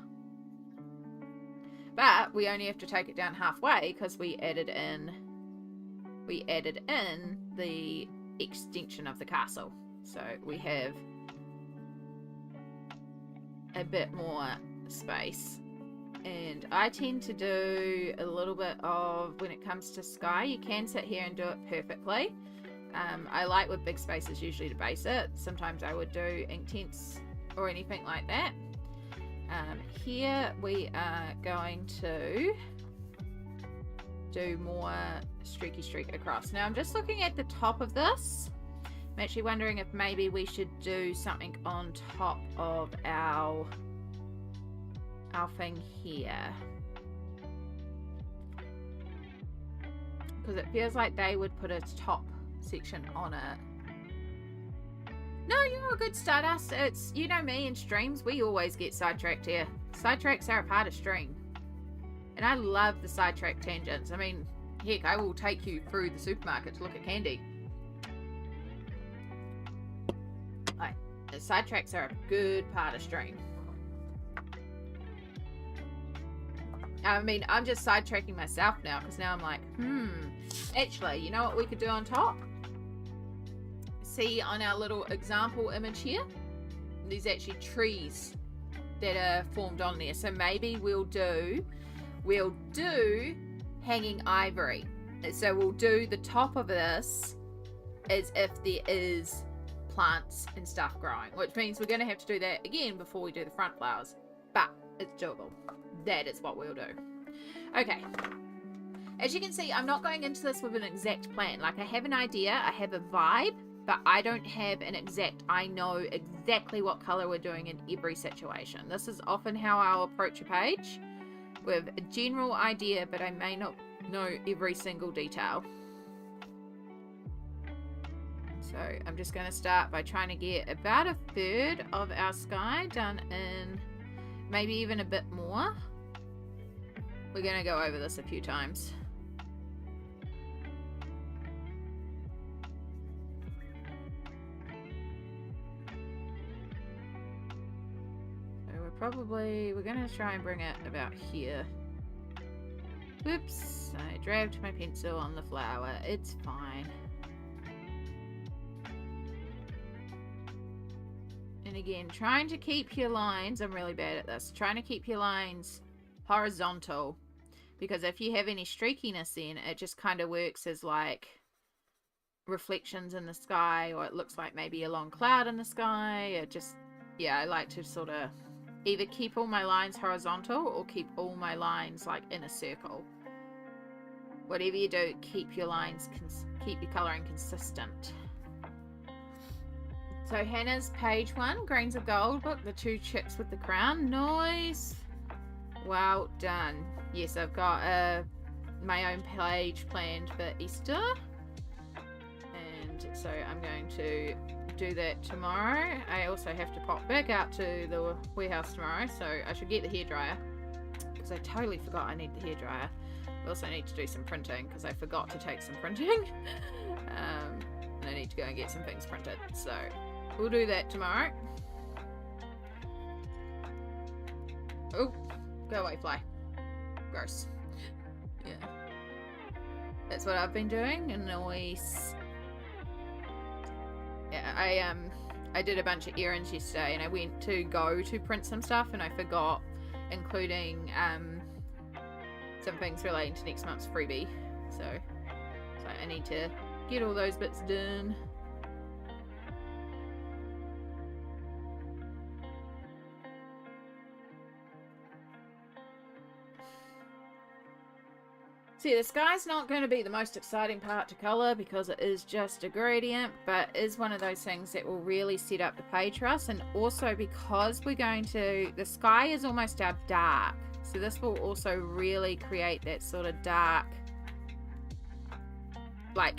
But we only have to take it down halfway because we added in the extension of the castle. So we have a bit more space. And I tend to do a little bit of, when it comes to sky, you can sit here and do it perfectly. I like with big spaces usually to base it. Sometimes I would do Inktense or anything like that. Here we are going to do more streaky streak across. Now I'm just looking at the top of this. I'm actually wondering if maybe we should do something on top of our thing here. Because it feels like they would put a top section on it. No, you're a good Stardust. It's, you know me, in streams, we always get sidetracked here. Sidetracks are a part of stream. And I love the sidetrack tangents. I mean, heck, I will take you through the supermarket to look at candy. Like, the sidetracks are a good part of stream. I mean, I'm just sidetracking myself now, because now I'm like, actually, you know what we could do on top? See on our little example image here, there's actually trees that are formed on there. So maybe we'll do hanging ivory. So we'll do the top of this as if there is plants and stuff growing, which means we're going to have to do that again before we do the front flowers, but it's doable. That is what we'll do. Okay, as you can see, I'm not going into this with an exact plan. Like, I have an idea, I have a vibe, but I don't have an exact, I know exactly what color we're doing in every situation. This is often how I'll approach a page, with a general idea, but I may not know every single detail. So I'm just going to start by trying to get about a third of our sky done in, maybe even a bit more. We're going to go over this a few times. So we're going to try and bring it about here. Whoops, I dragged my pencil on the flower. It's fine. And again, trying to keep your lines, I'm really bad at this, trying to keep your lines horizontal, because if you have any streakiness then it just kind of works as like reflections in the sky, or it looks like maybe a long cloud in the sky. It just, yeah, I like to sort of either keep all my lines horizontal or keep all my lines like in a circle. Whatever you do, keep your lines, keep your colouring consistent. So Hannah's page 1, Grains of Gold book, the 2 chicks with the crown. Nice. Well done. Yes, I've got my own page planned for Easter. And so I'm going to do that tomorrow. I also have to pop back out to the warehouse tomorrow, so I should get the hairdryer, because I totally forgot I need the hairdryer. I also need to do some printing, because I forgot to take some printing. And I need to go and get some things printed. So we'll do that tomorrow. Oh, go away, fly. Gross. Yeah. That's what I've been doing, and always... Yeah, I did a bunch of errands yesterday, and I went to go to print some stuff, and I forgot, including some things relating to next month's freebie. So I need to get all those bits done. See, the sky's not going to be the most exciting part to colour, because it is just a gradient, but it is one of those things that will really set up the page for us. And also because we're going to, the sky is almost our dark, so this will also really create that sort of dark, like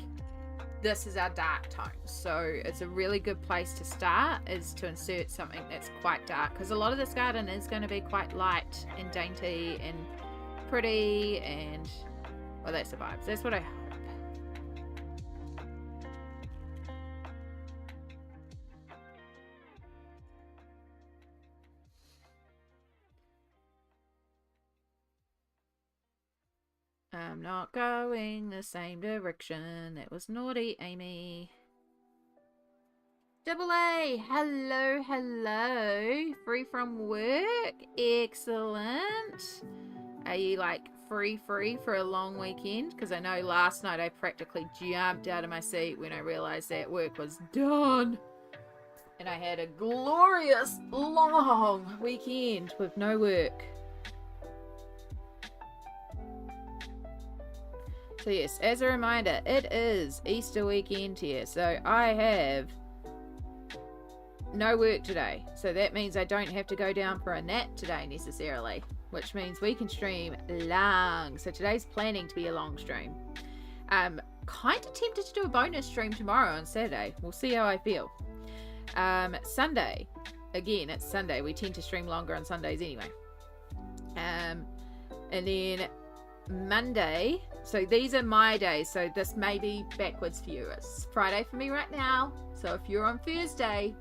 this is our dark tone. So it's a really good place to start, is to insert something that's quite dark, because a lot of this garden is going to be quite light and dainty and pretty, and well, that's the vibes. That's what I hope. I'm not going the same direction. That was naughty, Amy. Double A, hello, hello. Free from work? Excellent. Are you like free for a long weekend? Because I know last night I practically jumped out of my seat when I realized that work was done. And I had a glorious long weekend with no work. So yes, as a reminder, it is Easter weekend here. So I have no work today. So that means I don't have to go down for a nap today necessarily, which means we can stream long. So today's planning to be a long stream. Kind of tempted to do a bonus stream tomorrow on Saturday. We'll see how I feel. Sunday, again, it's Sunday. We tend to stream longer on Sundays anyway. And then Monday, so these are my days, so this may be backwards for you. It's Friday for me right now, so if you're on Thursday,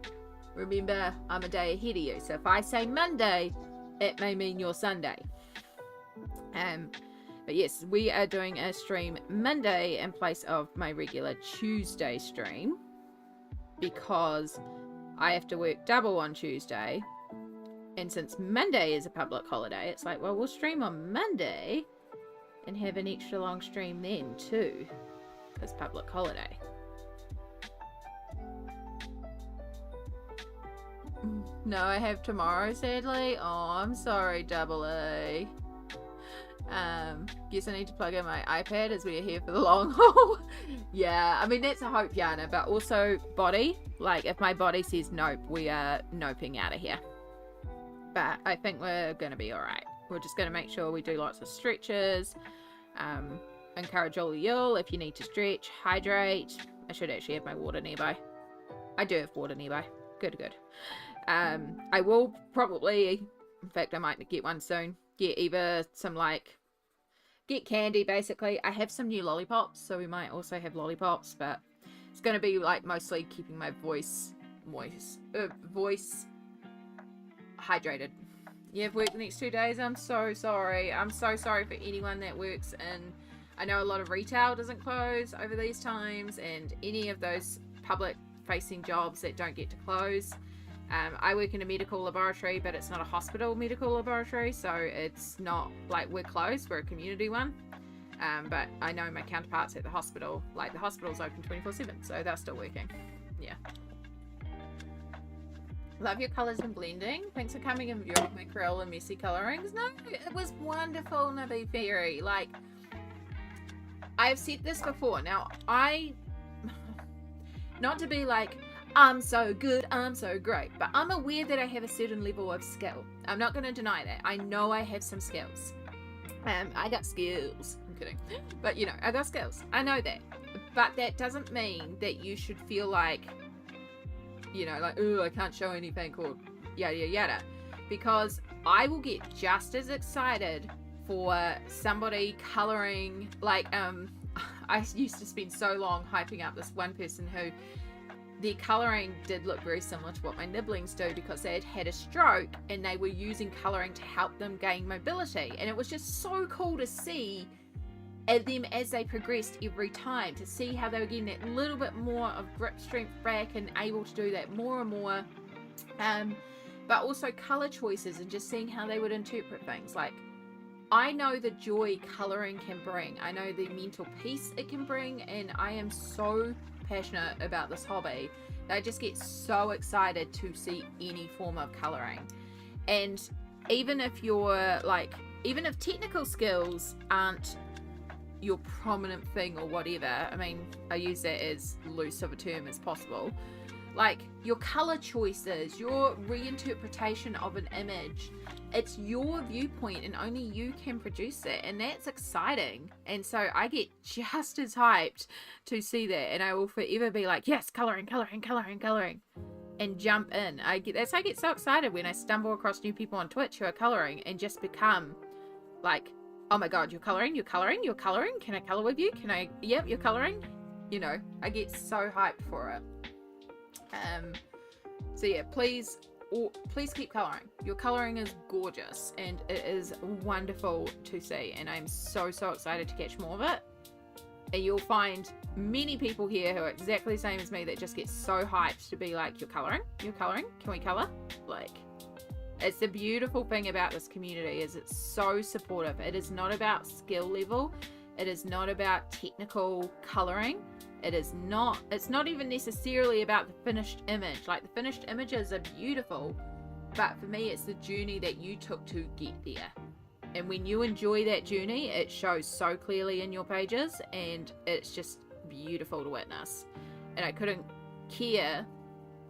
remember I'm a day ahead of you. So if I say Monday, it may mean your Sunday. But yes, we are doing a stream Monday in place of my regular Tuesday stream, because I have to work double on Tuesday, and since Monday is a public holiday, it's like, well, we'll stream on Monday and have an extra long stream then too, because public holiday. No, I have tomorrow, sadly. Oh, I'm sorry, Double A. Guess I need to plug in my iPad as we are here for the long haul. Yeah, I mean, that's a hope, Yana, but also body. Like, if my body says nope, we are noping out of here. But I think we're going to be alright. We're just going to make sure we do lots of stretches. Encourage all of y'all if you need to stretch, hydrate. I should actually have my water nearby. I do have water nearby. Good. I will probably, in fact, I might get one soon. Get either some, like, get candy, basically. I have some new lollipops, so we might also have lollipops, but it's going to be, like, mostly keeping my voice hydrated. You have work the next 2 days? I'm so sorry. I'm so sorry for anyone that works in, I know a lot of retail doesn't close over these times, and any of those public-facing jobs that don't get to close. I work in a medical laboratory, but it's not a hospital medical laboratory, so it's not like we're closed, we're a community one. But I know my counterparts at the hospital, like the hospital's open 24/7, so they're still working. Yeah. Love your colours and blending. Thanks for coming and viewing my Crayola messy colourings. No, it was wonderful, Nabi Fairy. Like, I've said this before. Now, not to be like, I'm so good, I'm so great, but I'm aware that I have a certain level of skill. I'm not going to deny that. I know I have some skills. I got skills. I'm kidding. But, you know, I got skills. I know that. But that doesn't mean that you should feel like, you know, like, oh, I can't show anything or yada, yada, yada. Because I will get just as excited for somebody colouring, like, I used to spend so long hyping up this one person who, their colouring did look very similar to what my nibblings do, because they had had a stroke and they were using colouring to help them gain mobility. And it was just so cool to see them as they progressed every time, to see how they were getting that little bit more of grip strength back and able to do that more and more. But also colour choices and just seeing how they would interpret things. Like, I know the joy colouring can bring. I know the mental peace it can bring, and I am so passionate about this hobby that I just get so excited to see any form of colouring. And even if you're like, even if technical skills aren't your prominent thing or whatever, I mean, I use that as loose of a term as possible, like your colour choices, your reinterpretation of an image, it's your viewpoint and only you can produce it, and that's exciting. And so I get just as hyped to see that, and I will forever be like, yes, colouring, and jump in. That's why I get so excited when I stumble across new people on Twitch who are colouring and just become like, oh my god, you're colouring, can I colour with you? Yep, you're colouring. You know, I get so hyped for it. So yeah, please keep colouring. Your colouring is gorgeous and it is wonderful to see, and I'm so excited to catch more of it. And you'll find many people here who are exactly the same as me that just get so hyped to be like, you're colouring, can we colour? Like, it's the beautiful thing about this community is it's so supportive. It is not about skill level, it is not about technical colouring. It's not even necessarily about the finished image. Like, the finished images are beautiful, but for me it's the journey that you took to get there. And when you enjoy that journey, it shows so clearly in your pages, and it's just beautiful to witness. And I couldn't care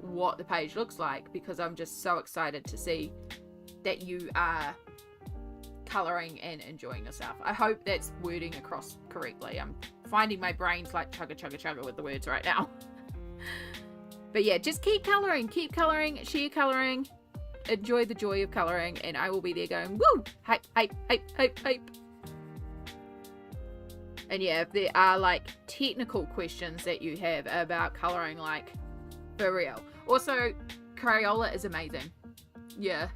what the page looks like, because I'm just so excited to see that you are colouring and enjoying yourself. I hope that's wording across correctly. I'm finding my brain's like chugga with the words right now. But yeah, just keep colouring, share colouring, enjoy the joy of colouring, and I will be there going, woo, hype. And yeah, if there are like technical questions that you have about colouring, like, for real. Also, Crayola is amazing. Yeah.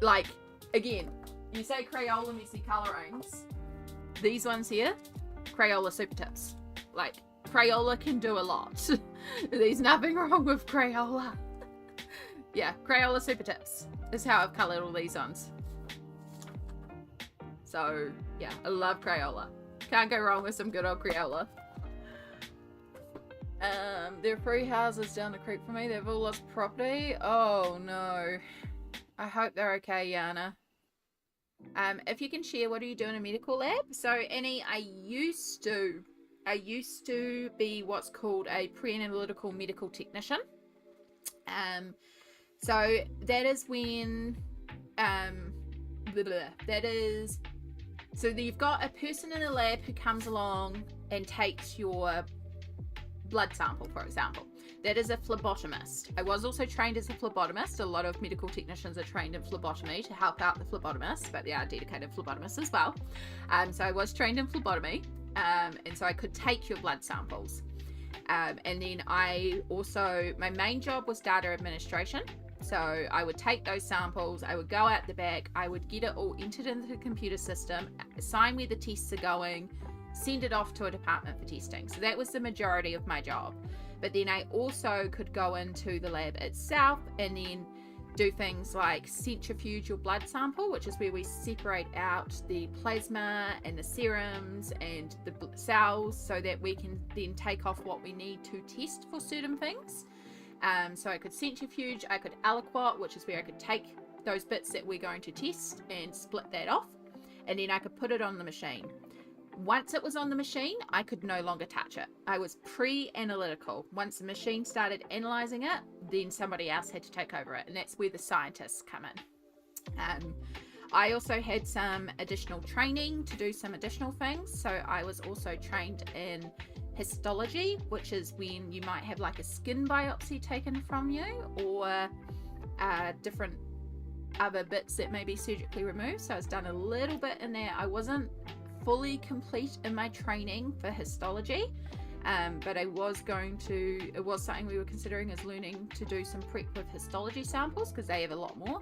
Like, again, you say Crayola messy colourings. These ones here, Crayola Supertips. Like, Crayola can do a lot. There's nothing wrong with Crayola. Yeah, Crayola Supertips is how I've coloured all these ones. So, yeah, I love Crayola. Can't go wrong with some good old Crayola. There are 3 houses down the creek from me. They've all lost property. Oh no. I hope they're okay, Yana. If you can share, what are you doing in medical lab? So Annie, I used to be what's called a pre-analytical medical technician. So that is when so you've got a person in the lab who comes along and takes your blood sample, for example. That is a phlebotomist. I was also trained as a phlebotomist. A lot of medical technicians are trained in phlebotomy to help out the phlebotomist, but there are dedicated phlebotomists as well. So I was trained in phlebotomy, and so I could take your blood samples. And then my main job was data administration. So I would take those samples, I would go out the back, I would get it all entered into the computer system, assign where the tests are going, send it off to a department for testing. So that was the majority of my job. But then I also could go into the lab itself and then do things like centrifuge your blood sample, which is where we separate out the plasma and the serums and the cells so that we can then take off what we need to test for certain things. So I could centrifuge, I could aliquot, which is where I could take those bits that we're going to test and split that off, and then I could put it on the machine. Once it was on the machine, I could no longer touch it. I was pre-analytical. Once the machine started analyzing it, then somebody else had to take over it, and that's where the scientists come in. I also had some additional training to do some additional things. So I was also trained in histology, which is when you might have like a skin biopsy taken from you, or different other bits that may be surgically removed. So I was done a little bit in there. I wasn't fully complete in my training for histology, but it was something we were considering, as learning to do some prep with histology samples, because they have a lot more.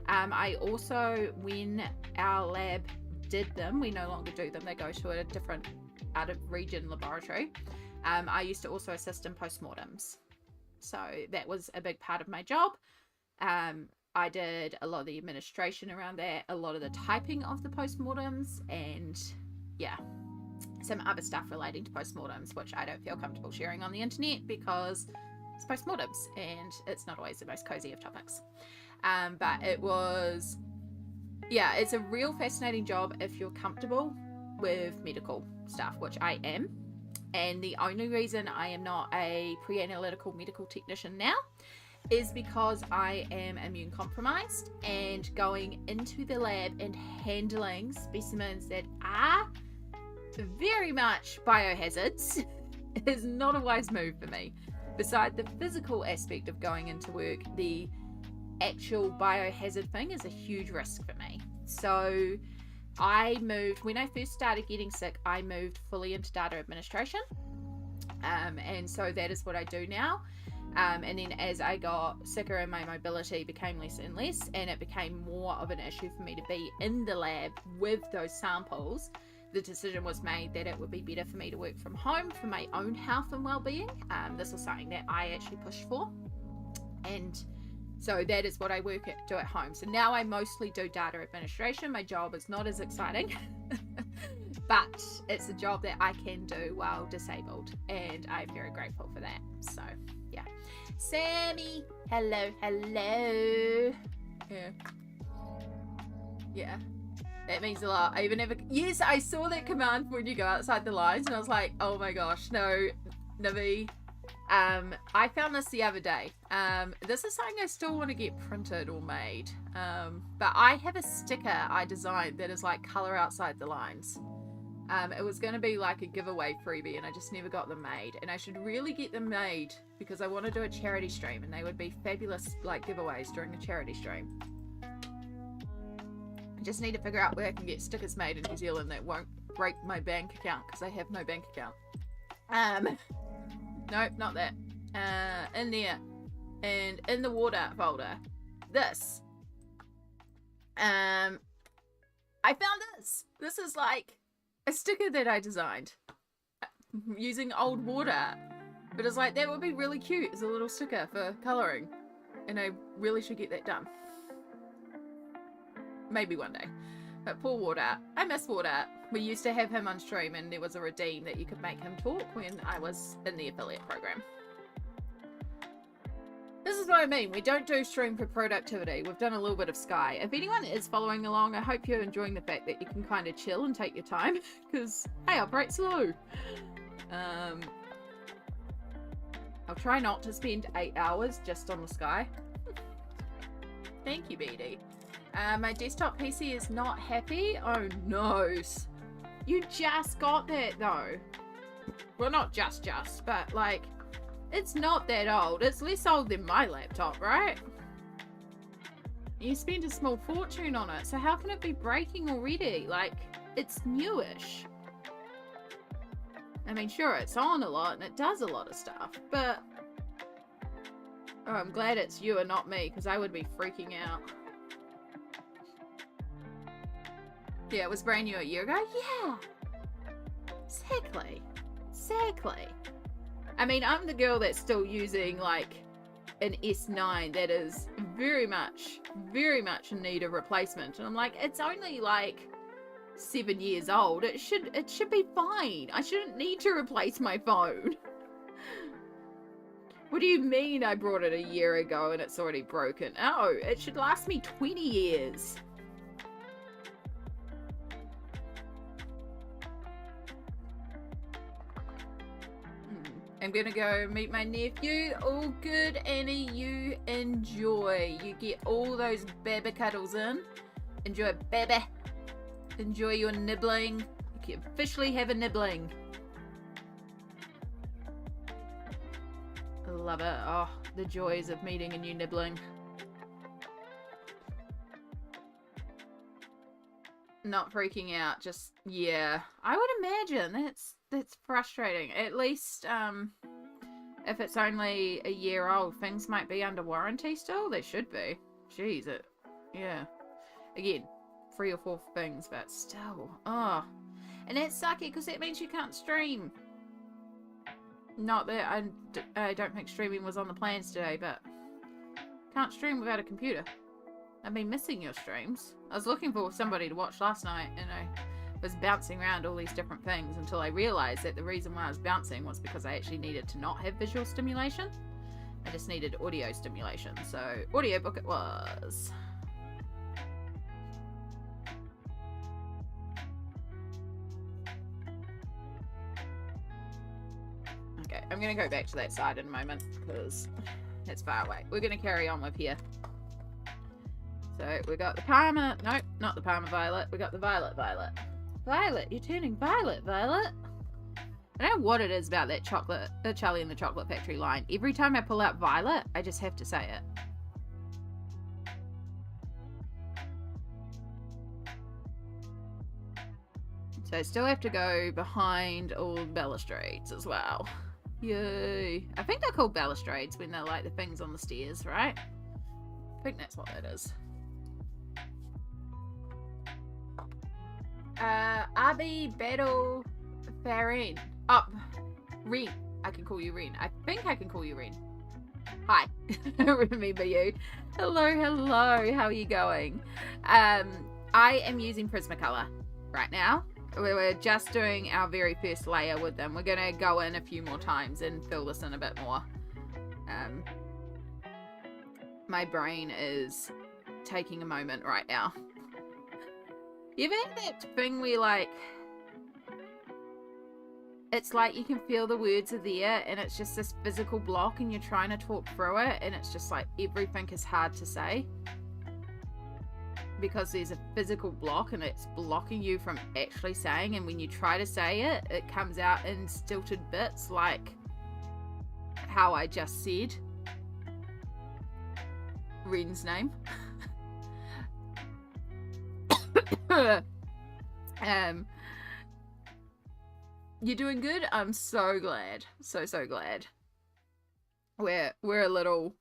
I also, when our lab did them, we no longer do them, they go to a different out of region laboratory. I used to also assist in postmortems, so that was a big part of my job. I did a lot of the administration around that, a lot of the typing of the postmortems, and yeah, some other stuff relating to postmortems, which I don't feel comfortable sharing on the internet because it's postmortems and it's not always the most cozy of topics. But it was, yeah, it's a real fascinating job if you're comfortable with medical stuff, which I am. And the only reason I am not a pre-analytical medical technician now is because I am immune compromised, and going into the lab and handling specimens that are very much biohazards is not a wise move for me. Beside the physical aspect of going into work, the actual biohazard thing is a huge risk for me. So I moved, when I first started getting sick, I moved fully into data administration. And so that is what I do now. And then as I got sicker and my mobility became less and less, and it became more of an issue for me to be in the lab with those samples, the decision was made that it would be better for me to work from home for my own health and well-being. This was something that I actually pushed for, and so that is what I do at home. So now I mostly do data administration. My job is not as exciting, but it's a job that I can do while disabled, and I'm very grateful for that. So yeah. Sammy, hello. Yeah, that means a lot. I even have yes, I saw that command when you go outside the lines, and I was like, oh my gosh, no, Navi. I found this the other day. This is something I still want to get printed or made, but I have a sticker I designed that is like color outside the lines. It was going to be like a giveaway freebie, and I just never got them made, and I should really get them made because I want to do a charity stream, and they would be fabulous like giveaways during the charity stream. I just need to figure out where I can get stickers made in New Zealand that won't break my bank account, because I have no bank account. Nope, not that. In there, and in the water folder, this. I found this. This is like a sticker that I designed using old water, but it's like, that would be really cute as a little sticker for colouring, and I really should get that done. Maybe one day. But poor Water. I miss Water. We used to have him on stream and there was a redeem that you could make him talk when I was in the affiliate program. This is what I mean. We don't do stream for productivity. We've done a little bit of Sky. If anyone is following along, I hope you're enjoying the fact that you can kind of chill and take your time. Because, hey, I operate slow. I'll try not to spend 8 hours just on the Sky. Thank you, BD. My desktop PC is not happy. Oh, no. You just got that, though. Well, not just, but, like, it's not that old. It's less old than my laptop, right? You spent a small fortune on it, so how can it be breaking already? Like, it's newish. I mean, sure, it's on a lot, and it does a lot of stuff, but... Oh, I'm glad it's you and not me, because I would be freaking out. Yeah, it was brand new a year ago? Yeah! Exactly. Exactly. I mean, I'm the girl that's still using, like, an S9 that is very much in need of replacement. And I'm like, it's only, like, 7 years old. It should be fine. I shouldn't need to replace my phone. What do you mean I brought it a year ago and it's already broken? Oh, it should last me 20 years. I'm gonna go meet my nephew. All good, Annie. You enjoy. You get all those baby cuddles in. Enjoy, baby. Enjoy your nibbling. You can officially have a nibbling. I love it. Oh, the joys of meeting a new nibbling. Not freaking out. Just, yeah. I would imagine that's frustrating. At least, if it's only a year old, things might be under warranty still. They should be. Jeez, yeah. Again, 3 or 4 things, but still. Oh. And that's sucky, because that means you can't stream. Not that I don't think streaming was on the plans today, but can't stream without a computer. I've been missing your streams. I was looking for somebody to watch last night, and I was bouncing around all these different things until I realized that the reason why I was bouncing was because I actually needed to not have visual stimulation. I just needed audio stimulation. So, audiobook it was. Okay, I'm going to go back to that side in a moment because it's far away. We're going to carry on with here. So, we got the Parma. Nope, not the Parma Violet. We got the Violet Violet. Violet, you're turning violet, Violet. I don't know what it is about that chocolate, the Charlie and the Chocolate Factory line. Every time I pull out Violet, I just have to say it. So I still have to go behind all balustrades as well. Yay. I think they're called balustrades when they're like the things on the stairs, right? I think that's what that is. Abby Battle Farin. Oh, Ren. I can call you Ren. I think I can call you Ren. Hi. I remember you. Hello, hello. How are you going? I am using Prismacolor right now. We're just doing our very first layer with them. We're going to go in a few more times and fill this in a bit more. My brain is taking a moment right now. You've had that thing where, like, it's like you can feel the words are there and it's just this physical block and you're trying to talk through it and it's just like everything is hard to say because there's a physical block and it's blocking you from actually saying, and when you try to say it, it comes out in stilted bits like how I just said Ren's name. You're doing good. I'm so glad. So glad. We're a little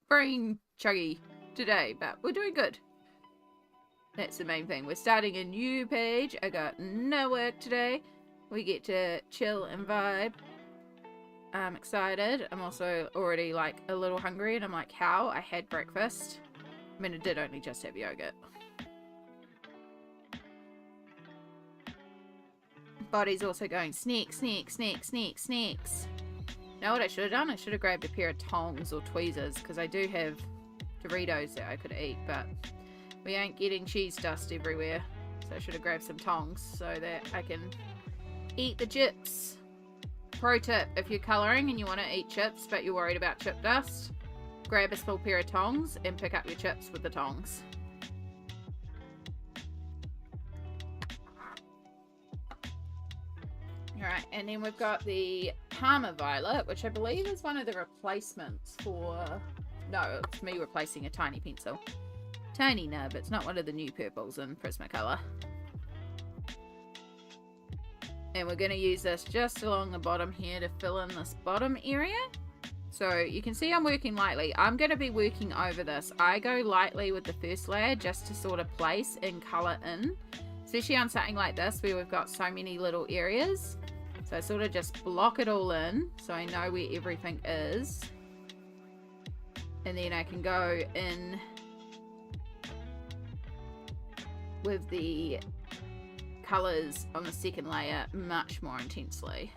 brain chuggy today, but we're doing good. That's the main thing. We're starting a new page. I got no work today. We get to chill and vibe. I'm excited. I'm also already like a little hungry and I'm like, how? I had breakfast. I mean, I did only just have yogurt. body's also going snakes. Know what I should have done? I should have grabbed a pair of tongs or tweezers, because I do have Doritos that I could eat, but we ain't getting cheese dust everywhere. So I should have grabbed some tongs so that I can eat the chips. Pro tip, if you're colouring and you want to eat chips but you're worried about chip dust, grab a small pair of tongs and pick up your chips with the tongs. Alright, and then we've got the Parma Violet, which I believe is one of the replacements for... No, it's me replacing a tiny pencil. Tiny nib, it's not one of the new purples in Prismacolor. And we're going to use this just along the bottom here to fill in this bottom area. So you can see I'm working lightly. I'm going to be working over this. I go lightly with the first layer just to sort of place and colour in. Especially on something like this where we've got so many little areas. So I sort of just block it all in so I know where everything is. And then I can go in with the colours on the second layer much more intensely.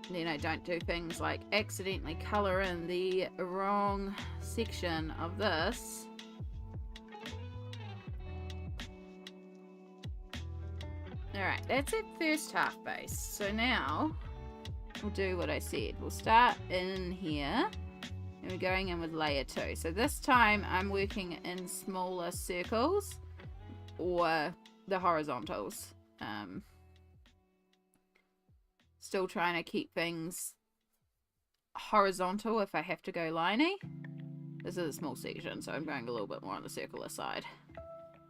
And then I don't do things like accidentally colour in the wrong section of this. Alright, that's it first half base. So now we'll do what I said. We'll start in here and we're going in with layer 2. So this time I'm working in smaller circles or the horizontals. Still trying to keep things horizontal if I have to go liney. This is a small section, so I'm going a little bit more on the circular side.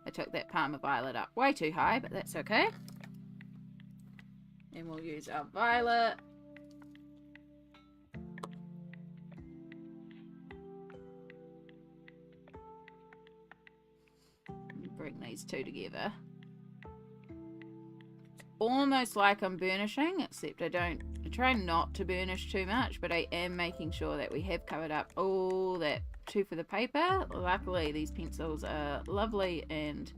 I took that Parma Violet up way too high, but that's okay. And we'll use our violet. Bring these two together. Almost like I'm burnishing, except I try not to burnish too much, but I am making sure that we have covered up all that too for the paper. Luckily these pencils are lovely and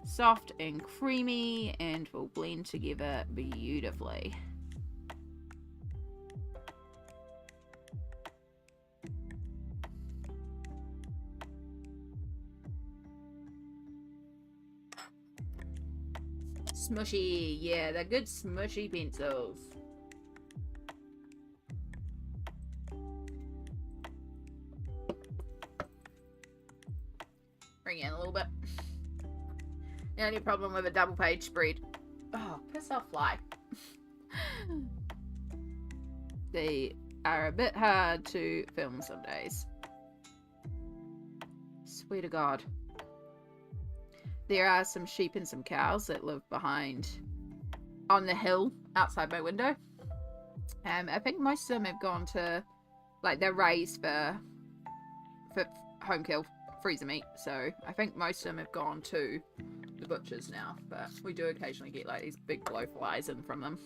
soft and creamy and will blend together beautifully. Smushy, yeah, they're good smushy pencils. Bring in a little bit. The only problem with a double page spread. Oh, piss off, fly. They are a bit hard to film some days. Swear to God. There are some sheep and some cows that live behind on the hill outside my window. I think most of them have gone to, like, they're raised for home kill, freezer meat. So I think most of them have gone to the butchers now. But we do occasionally get like these big blowflies in from them.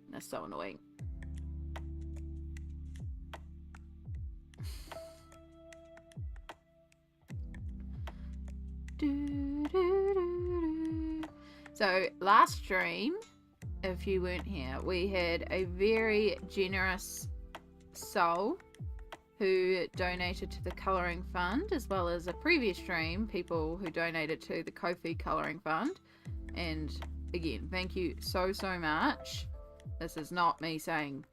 They're so annoying. So last stream, if you weren't here, we had a very generous soul who donated to the colouring fund, as well as a previous stream, people who donated to the Ko-fi colouring fund. And again, thank you so much. This is not me saying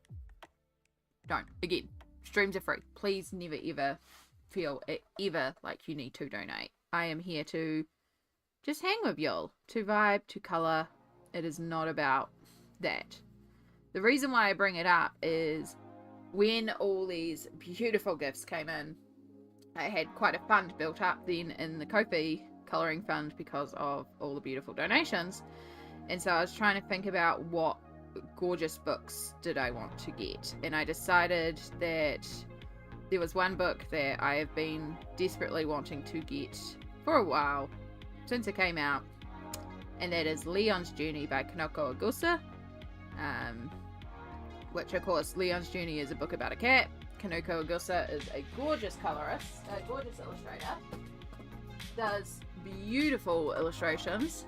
don't. Again, streams are free. Please never ever feel ever like you need to donate. I am here to just hang with y'all, to vibe, to colour. It is not about that. The reason why I bring it up is when all these beautiful gifts came in, I had quite a fund built up then in the Ko-fi colouring fund because of all the beautiful donations. And so I was trying to think about what gorgeous books did I want to get. And I decided that there was one book that I have been desperately wanting to get for a while, since it came out, and that is Leon's Journey by Kanoko Agusa, which of course Leon's Journey is a book about a cat. Kanoko Agusa is a gorgeous colorist, a gorgeous illustrator. does beautiful illustrations.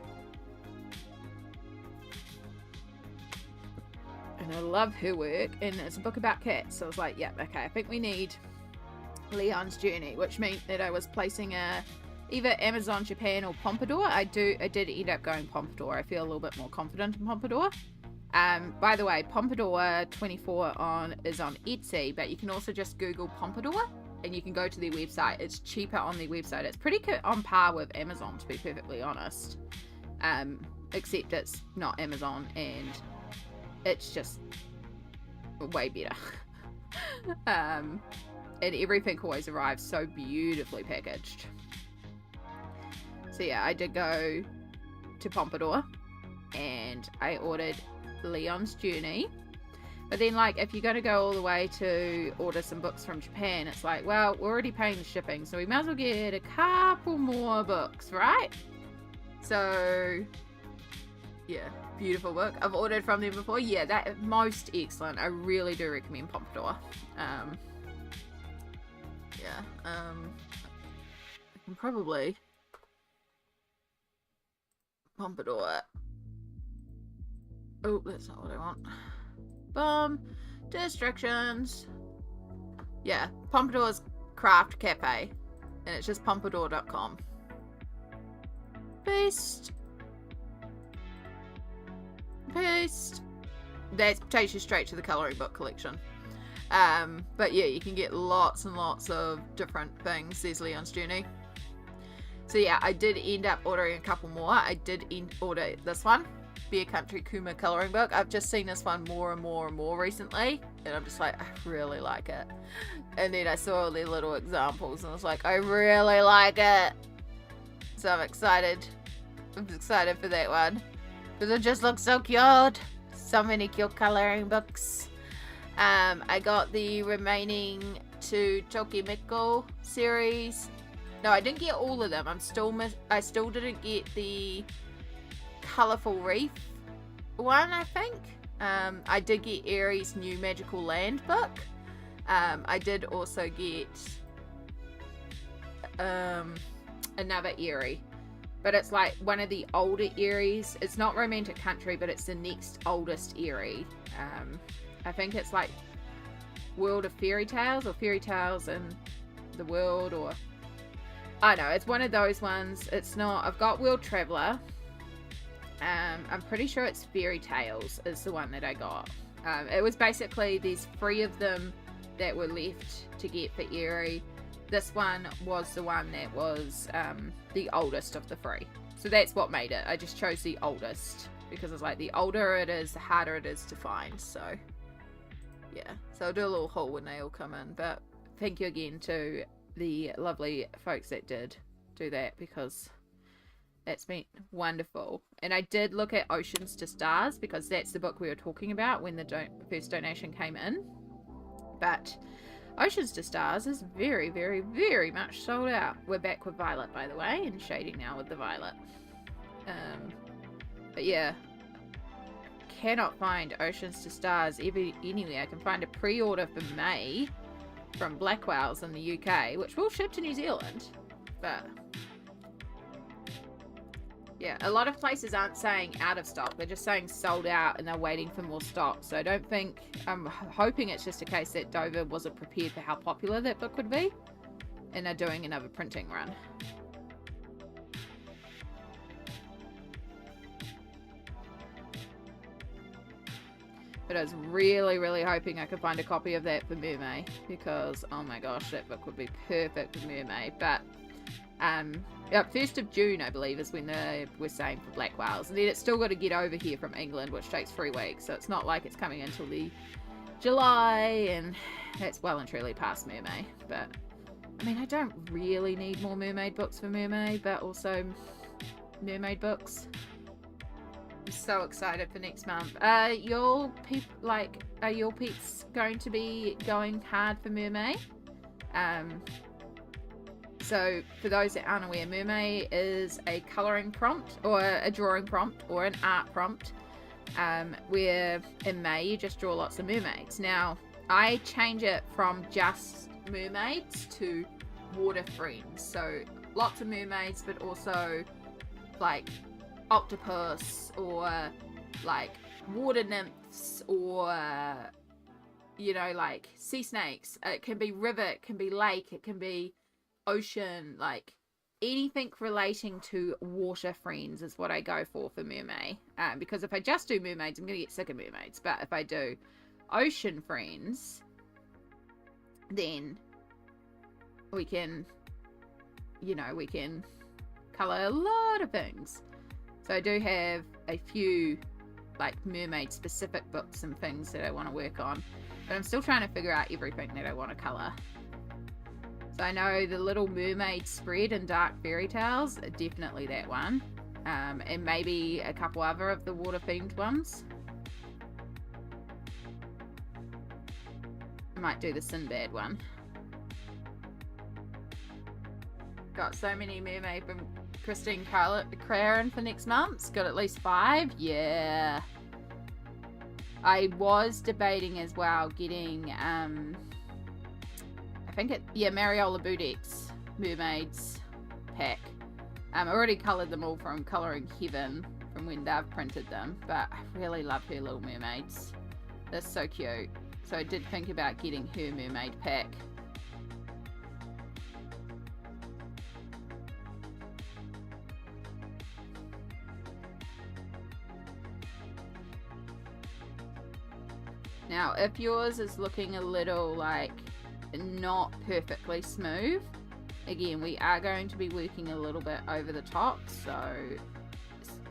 And I love her work, and it's a book about cats, so I was like, yeah, okay, I think we need Leon's Journey, which meant that I was placing either Amazon Japan or Pompadour. I did end up going Pompadour. I feel a little bit more confident in Pompadour. By the way, Pompadour 24 is on Etsy, but you can also just Google Pompadour and you can go to their website. It's cheaper on their website. It's pretty on par with Amazon, to be perfectly honest, except it's not Amazon and it's just way better. And everything always arrives so beautifully packaged. So yeah, I did go to Pompadour and I ordered Leon's Journey. But then, like, if you're going to go all the way to order some books from Japan, it's like, well, we're already paying the shipping, so we might as well get a couple more books, right? So yeah, beautiful book. I've ordered from them before. Yeah, that most excellent. I really do recommend Pompadour. I can probably Pompadour. Oh, that's not what I want. Distractions. Yeah, Pompadour's Craft Cafe, and it's just pompadour.com. Paste. That takes you straight to the colouring book collection. But yeah, you can get lots and lots of different things. There's Leon's Journey. So yeah, I did end up ordering a couple more. I did order this one, Bear Country Kuma colouring book. I've just seen this one more and more and more recently, and I'm just like, I really like it. And then I saw all the little examples, and I was like, I really like it. So I'm excited. I'm excited for that one because it just looks so cute. So many cute colouring books. I got the remaining 2 Tokimiko series. No, I didn't get all of them. I still didn't get the Colourful Reef one, I think. I did get Eriy's new Magical Land book. I did also get another Eriy, but it's like one of the older Eriys. It's not Romantic Country, but it's the next oldest Eriy. I think it's like World of Fairytales or Fairytales in the World, or I don't know, it's one of those ones. It's not, I've got World Traveller. I'm pretty sure it's Fairytales is the one that I got. It was basically, there's 3 of them that were left to get for Eriy. This one was the one that was the oldest of the 3. So that's what made it. I just chose the oldest because it's like the older it is, the harder it is to find. So yeah, so I'll do a little haul when they all come in. But thank you again to the lovely folks that did do that, because it's been wonderful. And I did look at Oceans to Stars because that's the book we were talking about when the first donation came in. But Oceans to Stars is very, very, very much sold out. We're back with Violet, by the way, and shading now with the Violet. But yeah, cannot find Oceans to Stars anywhere. I can find a pre-order for May from Blackwell's in the UK, which will ship to New Zealand. But yeah, a lot of places aren't saying out of stock. They're just saying sold out and they're waiting for more stock. So I don't think, I'm hoping it's just a case that Dover wasn't prepared for how popular that book would be, and they're doing another printing run. But I was really, really hoping I could find a copy of that for Mermaid, because, oh my gosh, that book would be perfect for Mermaid. But, yeah, 1st of June, I believe, is when they were saying for Blackwell's. And then it's still got to get over here from England, which takes 3 weeks. So it's not like it's coming until the July, and that's well and truly past Mermaid. But, I mean, I don't really need more Mermaid books for Mermaid, but also Mermaid books. I'm so excited for next month. Are your peeps going to be going hard for Mermaid? So for those that aren't aware, Mermaid is a colouring prompt or a drawing prompt or an art prompt, where in May you just draw lots of mermaids. Now I change it from just mermaids to water friends. So lots of mermaids, but also like octopus or like water nymphs or you know, like sea snakes. It can be river, it can be lake, it can be ocean, like anything relating to water friends is what I go for mermaid. Because if I just do mermaids, I'm gonna get sick of mermaids. But if I do ocean friends, then we can, you know, we can color a lot of things. So I do have a few like mermaid specific books and things that I want to work on, but I'm still trying to figure out everything that I want to color. So I know the Little Mermaid spread in Dark Fairytales, definitely that one, and maybe a couple other of the water themed ones. I might do the Sinbad one. Got so many mermaid from Christine Crayon for next month. Got at least 5. Yeah. I was debating as well getting I think Mariola Boutique's mermaids pack. I already coloured them all from Colouring Heaven from when they've printed them, but I really love her Little Mermaids. They're so cute. So I did think about getting her mermaid pack. Now, if yours is looking a little like not perfectly smooth, again, we are going to be working a little bit over the top, so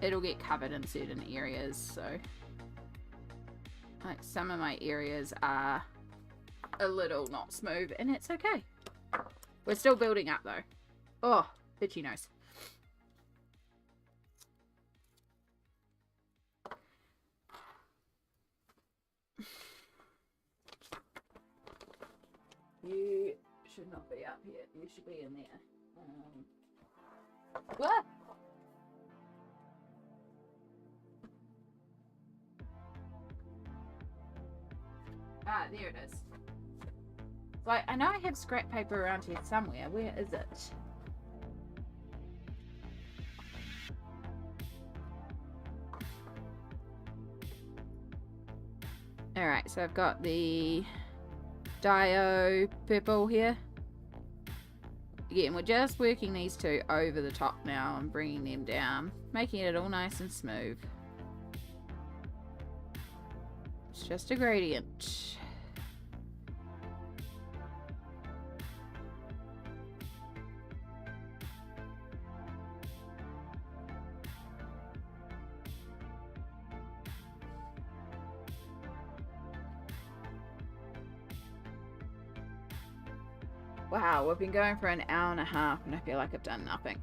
it'll get covered in certain areas. So like some of my areas are a little not smooth, and it's okay. We're still building up though. Oh, itchy nose. You should not be up here. You should be in there. What? Ah, there it is. So I know I have scrap paper around here somewhere. Where is it? Alright, so I've got the Dio purple here. Again, we're just working these two over the top now and bringing them down, making it all nice and smooth. It's just a gradient. Wow, we've been going for an hour and a half and I feel like I've done nothing.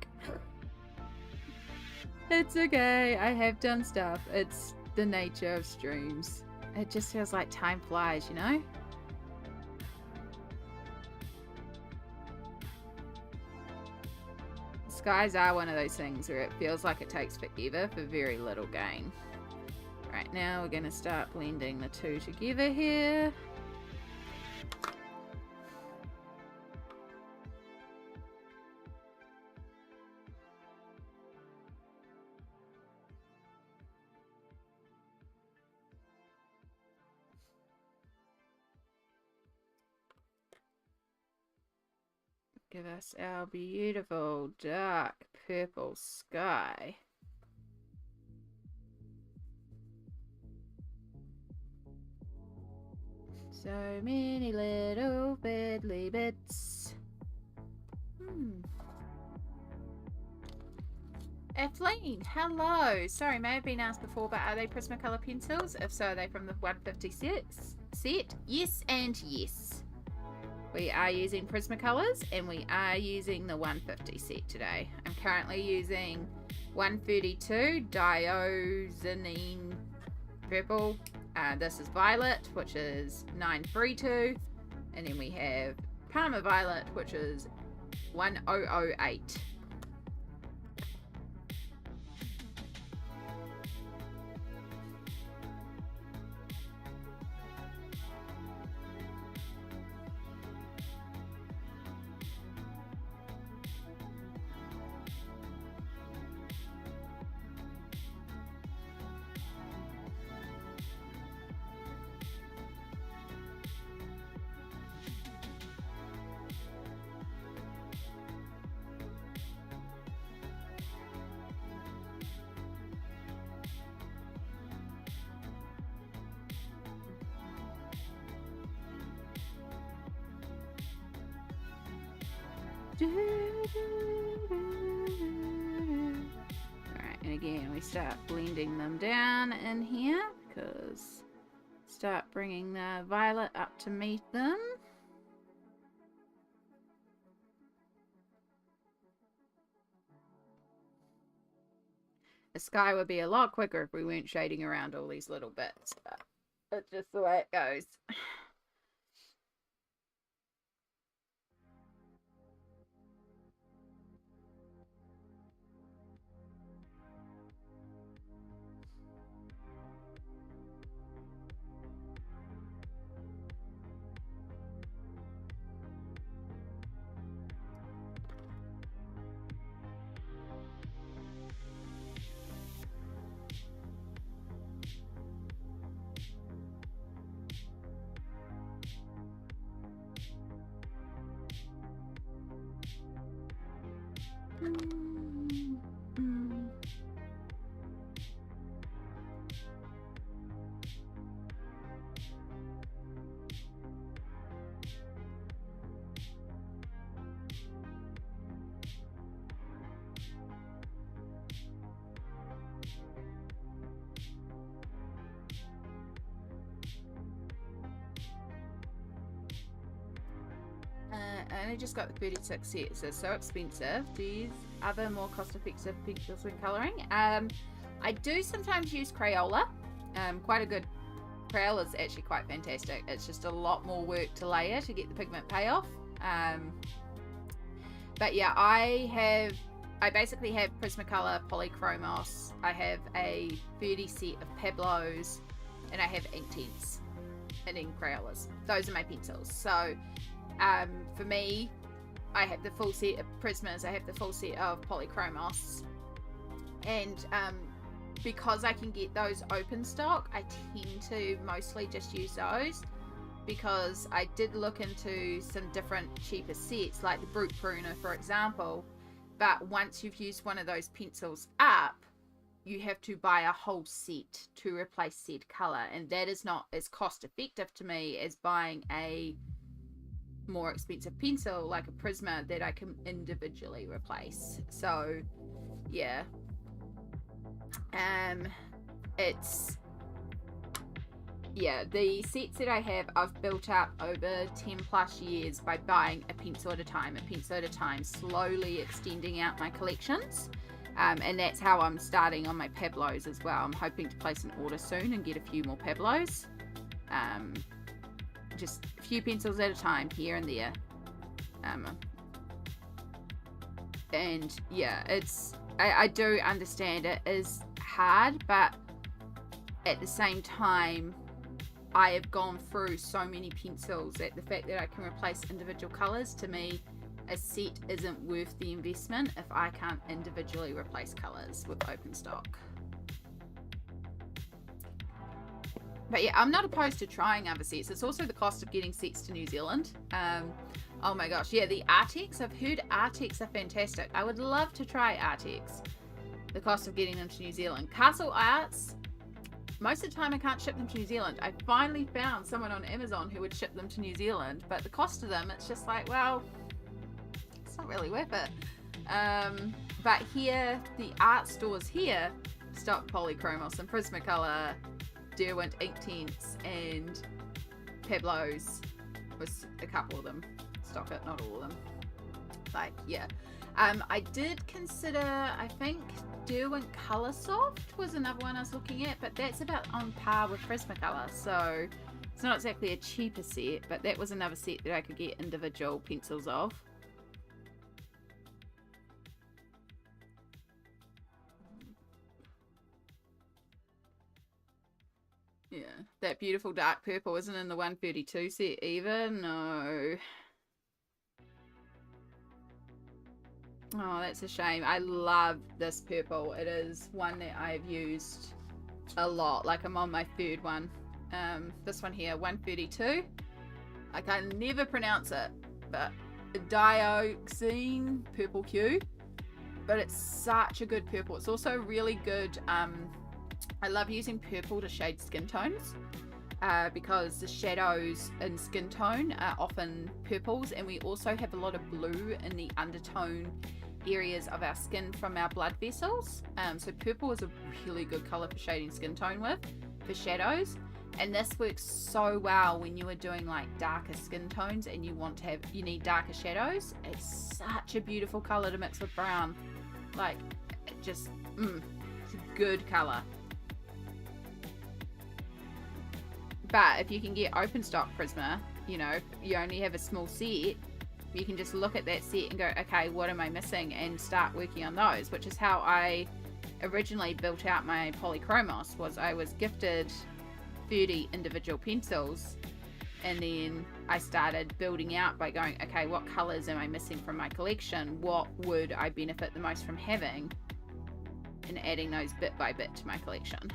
It's okay, I have done stuff. It's the nature of streams. It just feels like time flies, you know? Skies are one of those things where it feels like it takes forever for very little gain. Right, now we're going to start blending the two together here. Give us our beautiful dark purple sky. So many little fiddly bits. Eveline, hello. Sorry, may have been asked before, but are they Prismacolor pencils? If so, are they from the 156 set? Yes and yes. We are using Prismacolors and we are using the 150 set today. I'm currently using 132 Dioxazine purple. This is Violet, which is 932. And then we have Parma Violet, which is 1008. Alright, and again we start blending them down in here, because start bringing the violet up to meet them. The sky would be a lot quicker if we weren't shading around all these little bits, but that's just the way it goes. I only just got the 36 sets. They're so expensive. These other more cost-effective pencils when colouring. I do sometimes use Crayola. Quite a good. Crayola is actually quite fantastic. It's just a lot more work to layer to get the pigment payoff. But yeah, I basically have Prismacolor, Polychromos. I have a 30 set of Pablos, and I have Inktense and ink Crayolas. Those are my pencils. So for me, I have the full set of Prismas, I have the full set of Polychromos, and because I can get those open stock, I tend to mostly just use those, because I did look into some different cheaper sets like the Brute Pruner, for example, but once you've used one of those pencils up, you have to buy a whole set to replace said colour, and that is not as cost effective to me as buying a more expensive pencil like a Prisma that I can individually replace. So yeah, it's, yeah, the sets that I have, I've built up over 10 plus years by buying a pencil at a time, slowly extending out my collections. And that's how I'm starting on my Pablos as well. I'm hoping to place an order soon and get a few more Pablos. Just a few pencils at a time here and there. And yeah, it's, I do understand it is hard, but at the same time, I have gone through so many pencils that the fact that I can replace individual colors, to me, a set isn't worth the investment if I can't individually replace colors with open stock. But yeah, I'm not opposed to trying other sets. It's also the cost of getting sets to New Zealand. Oh my gosh, yeah, the Artex, I've heard Artex are fantastic. I would love to try Artex. The cost of getting them to New Zealand. Castle Arts, most of the time I can't ship them to New Zealand. I finally found someone on Amazon who would ship them to New Zealand, but the cost of them, it's just like, well, it's not really worth it. But here, the art stores here stock Polychromos and Prismacolor, Derwent, Inktense, and Pablos, was a couple of them stock it, not all of them. Like, yeah. I did consider, I think Derwent Coloursoft was another one I was looking at, but that's about on par with Prismacolor, so it's not exactly a cheaper set, but that was another set that I could get individual pencils of. Yeah, that beautiful dark purple isn't in the 132 set either. No. Oh, that's a shame. I love this purple. It is one that I've used a lot. Like, I'm on my third one. This one here, 132. I can never pronounce it, but Dioxine Purple Q. But it's such a good purple. It's also really good. I love using purple to shade skin tones. because the shadows in skin tone are often purples, and we also have a lot of blue in the undertone areas of our skin from our blood vessels. So purple is a really good color for shading skin tone with for shadows, and this works so well when you are doing like darker skin tones and you need darker shadows. It's such a beautiful color to mix with brown. Like, it just it's a good color. But if you can get open stock Prisma, you know, you only have a small set, you can just look at that set and go, okay, what am I missing, and start working on those, which is how I originally built out my polychromos. Was I was gifted 30 individual pencils, and then I started building out by going, okay, what colors am I missing from my collection, what would I benefit the most from having, and adding those bit by bit to my collection.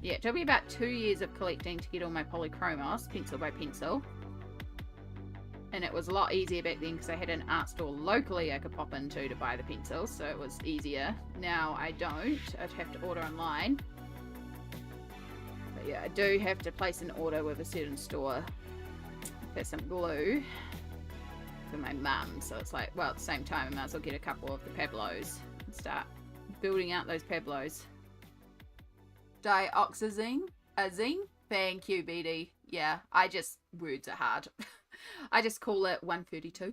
Yeah, it took me about 2 years of collecting to get all my polychromos, pencil by pencil. And it was a lot easier back then because I had an art store locally I could pop into to buy the pencils, so it was easier. Now I don't. I'd have to order online. But yeah, I do have to place an order with a certain store for some glue for my mum. So it's like, well, at the same time, I might as well get a couple of the Pablos and start building out those Pablos. Dioxazine, thank you, BD. Yeah, words are hard. I just call it 132.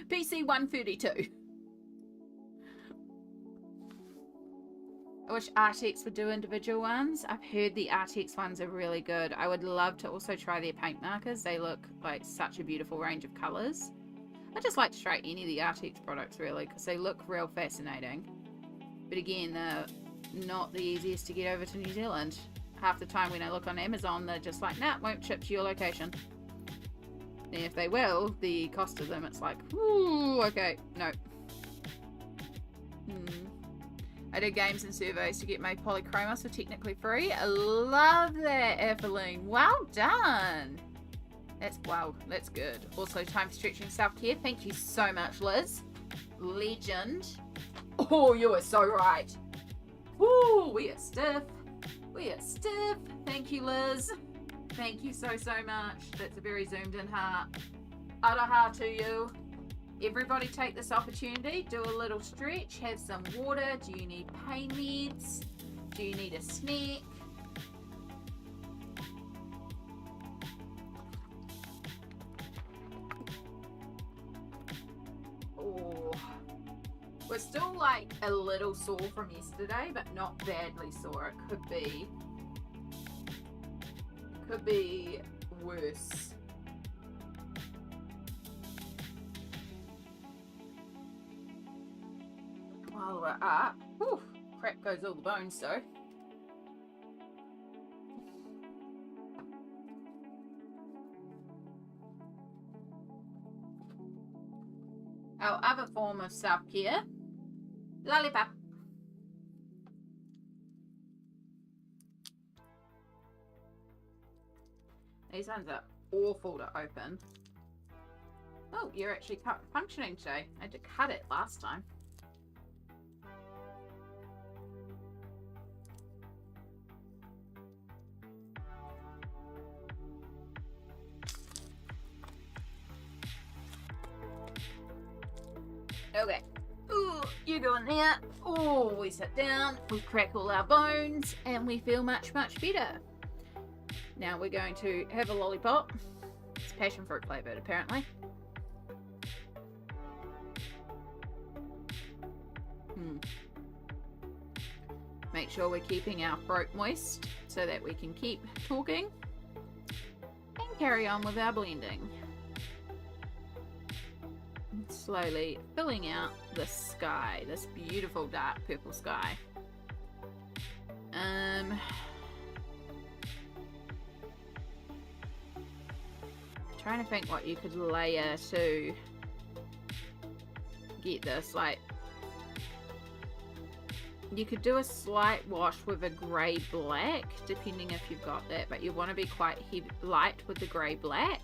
PC 132. I wish Artex would do individual ones. I've heard the Artex ones are really good. I would love to also try their paint markers. They look like such a beautiful range of colours. I just like to try any of the Artex products really because they look real fascinating. But again, they're not the easiest to get over to New Zealand. Half the time when I look on Amazon, they're just like, nah, won't ship to your location. And if they will, the cost of them, it's like, ooh, okay, no. I did games and surveys to get my polychromos for technically free. I love that, Eveline. Well done. That's good. Also, time for stretching self-care. Thank you so much, Liz. Legend. Oh, you are so right. Ooh, we are stiff. We are stiff. Thank you, Liz. Thank you so much. That's a very zoomed in heart. Aloha to you. Everybody take this opportunity. Do a little stretch. Have some water. Do you need pain meds? Do you need a snack? Oh. We're still like a little sore from yesterday, but not badly sore. It could be worse. While we're up, whew, crap goes all the bones though. Our other form of self-care, lollipop. These ones are awful to open. Oh, you're actually functioning today. I had to cut it last time. Okay. Ooh, you go in there. Oh, we sit down, we crack all our bones, and we feel much, much better. Now we're going to have a lollipop. It's passion fruit flavoured, apparently. Make sure we're keeping our throat moist so that we can keep talking and carry on with our blending. Slowly filling out the sky, this beautiful dark purple sky. Trying to think what you could layer to get this. Like, you could do a slight wash with a grey black, depending if you've got that, but you want to be quite light with the grey black.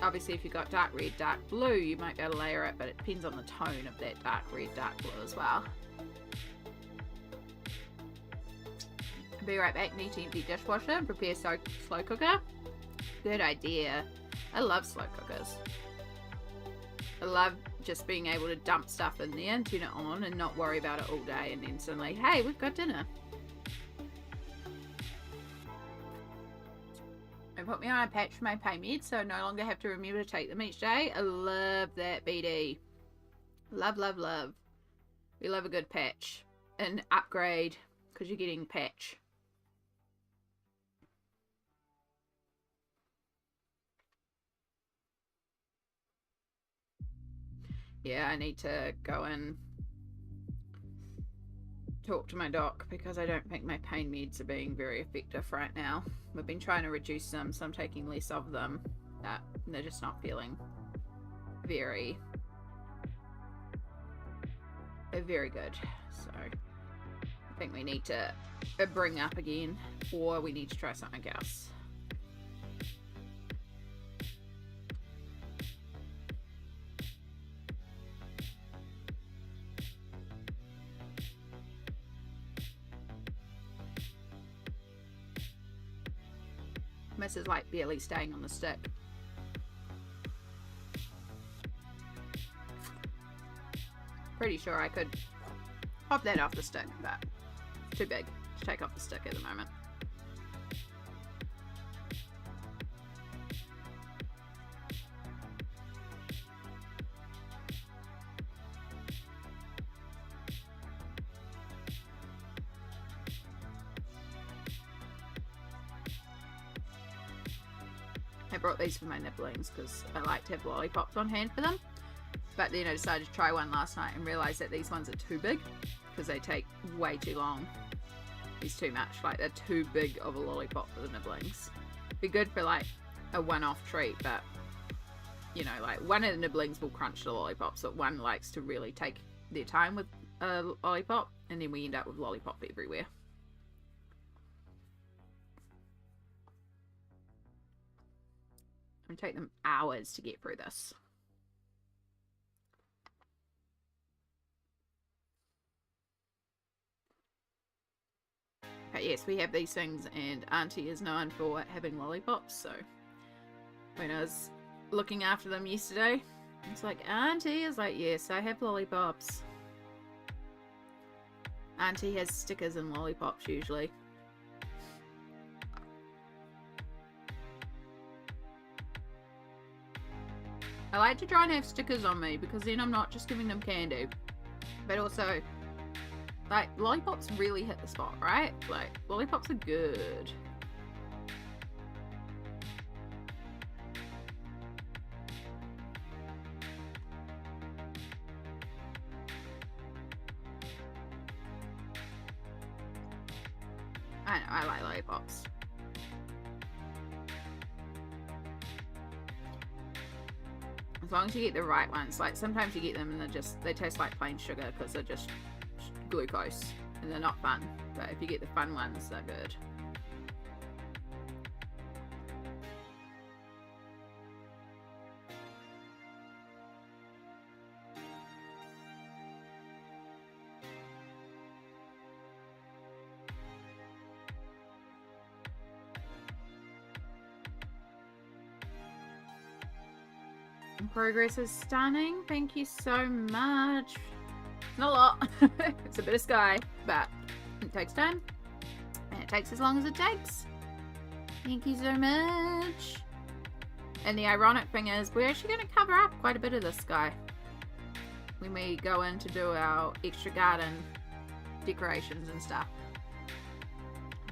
Obviously, if you've got dark red, dark blue, you might be able to layer it, but it depends on the tone of that dark red, dark blue as well. Be right back. Need to empty dishwasher and prepare slow cooker. Good idea. I love slow cookers. I love just being able to dump stuff in there and turn it on and not worry about it all day, and then suddenly, hey, we've got dinner. I put me on a patch for my pain meds, so I no longer have to remember to take them each day. I love that, BD. Love, love, love. We love a good patch. An upgrade, because you're getting patch. Yeah, I need to go and talk to my doc because I don't think my pain meds are being very effective right now. We've been trying to reduce them, so I'm taking less of them. They're just not feeling very good. So I think we need to bring up again, or we need to try something else. This is like barely staying on the stick. Pretty sure I could pop that off the stick, but it's too big to take off the stick at the moment. I brought these for my nibblings because I like to have lollipops on hand for them. But then I decided to try one last night and realised that these ones are too big because they take way too long. It's too much. Like, they're too big of a lollipop for the nibblings. Be good for like a one-off treat, but you know, like one of the nibblings will crunch the lollipop, so one likes to really take their time with a lollipop, and then we end up with lollipop everywhere. It'll take them hours to get through this. But yes, we have these things, and Auntie is known for having lollipops, so when I was looking after them yesterday, it's like, Auntie is like, yes, I have lollipops. Auntie has stickers and lollipops usually. I like to try and have stickers on me because then I'm not just giving them candy, but also, like, lollipops really hit the spot, right? Like, lollipops are good. I know, I like lollipops. As long as you get the right ones. Like, sometimes you get them and they taste like plain sugar because they're just glucose and they're not fun. But if you get the fun ones, they're good. Progress is stunning. Thank you so much. Not a lot. It's a bit of sky, but it takes time. And it takes as long as it takes. Thank you so much. And the ironic thing is, we're actually going to cover up quite a bit of this sky when we go in to do our extra garden decorations and stuff.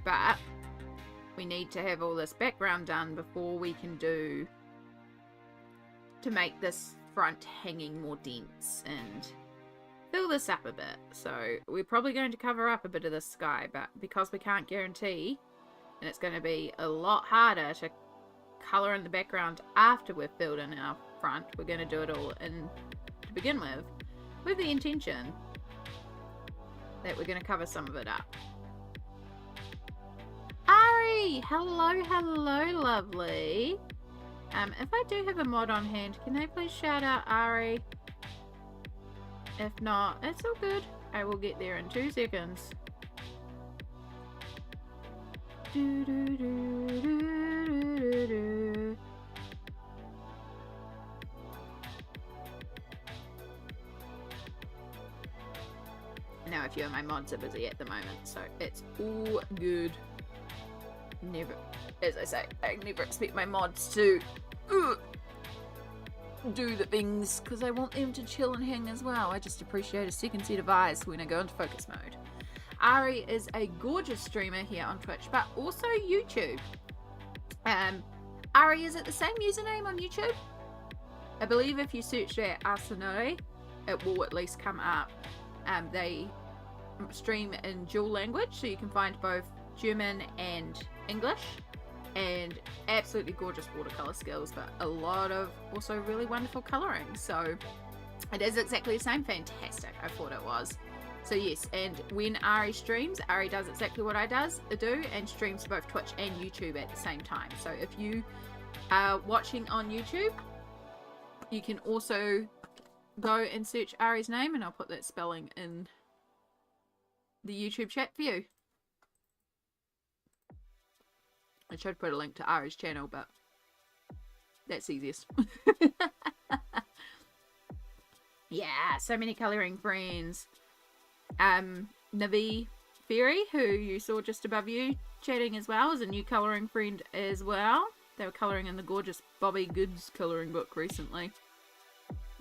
But we need to have all this background done before we can do to make this front hanging more dense and fill this up a bit. So we're probably going to cover up a bit of the sky, but because we can't guarantee, and it's going to be a lot harder to colour in the background after we've filled in our front, we're going to do it all in to begin with the intention that we're going to cover some of it up. Eriy! Hello, hello, lovely. If I do have a mod on hand, can they please shout out Eriy? If not, it's all good. I will get there in 2 seconds. Do, do, do, do, do, do. Now a few of my mods are busy at the moment, so it's all good. Never, as I say, I never expect my mods to do the things because I want them to chill and hang as well. I just appreciate a second set of eyes when I go into focus mode. Eriy is a gorgeous streamer here on Twitch, but also YouTube. Eriy, is it the same username on YouTube? I believe if you search at Arsenal, it will at least come up. They stream in dual language, so you can find both German and English, and absolutely gorgeous watercolor skills, but a lot of also really wonderful coloring. So it is exactly the same. Fantastic. I thought it was. So yes, and when Eriy streams, Eriy does exactly what I do and streams both Twitch and YouTube at the same time. So if you are watching on YouTube, you can also go and search Eriy's name, and I'll put that spelling in the YouTube chat for you. I should put a link to Eriy's channel, but that's easiest. Yeah, so many colouring friends. Navi Fairy, who you saw just above you chatting as well, is a new colouring friend as well. They were colouring in the gorgeous Bobby Goods colouring book recently.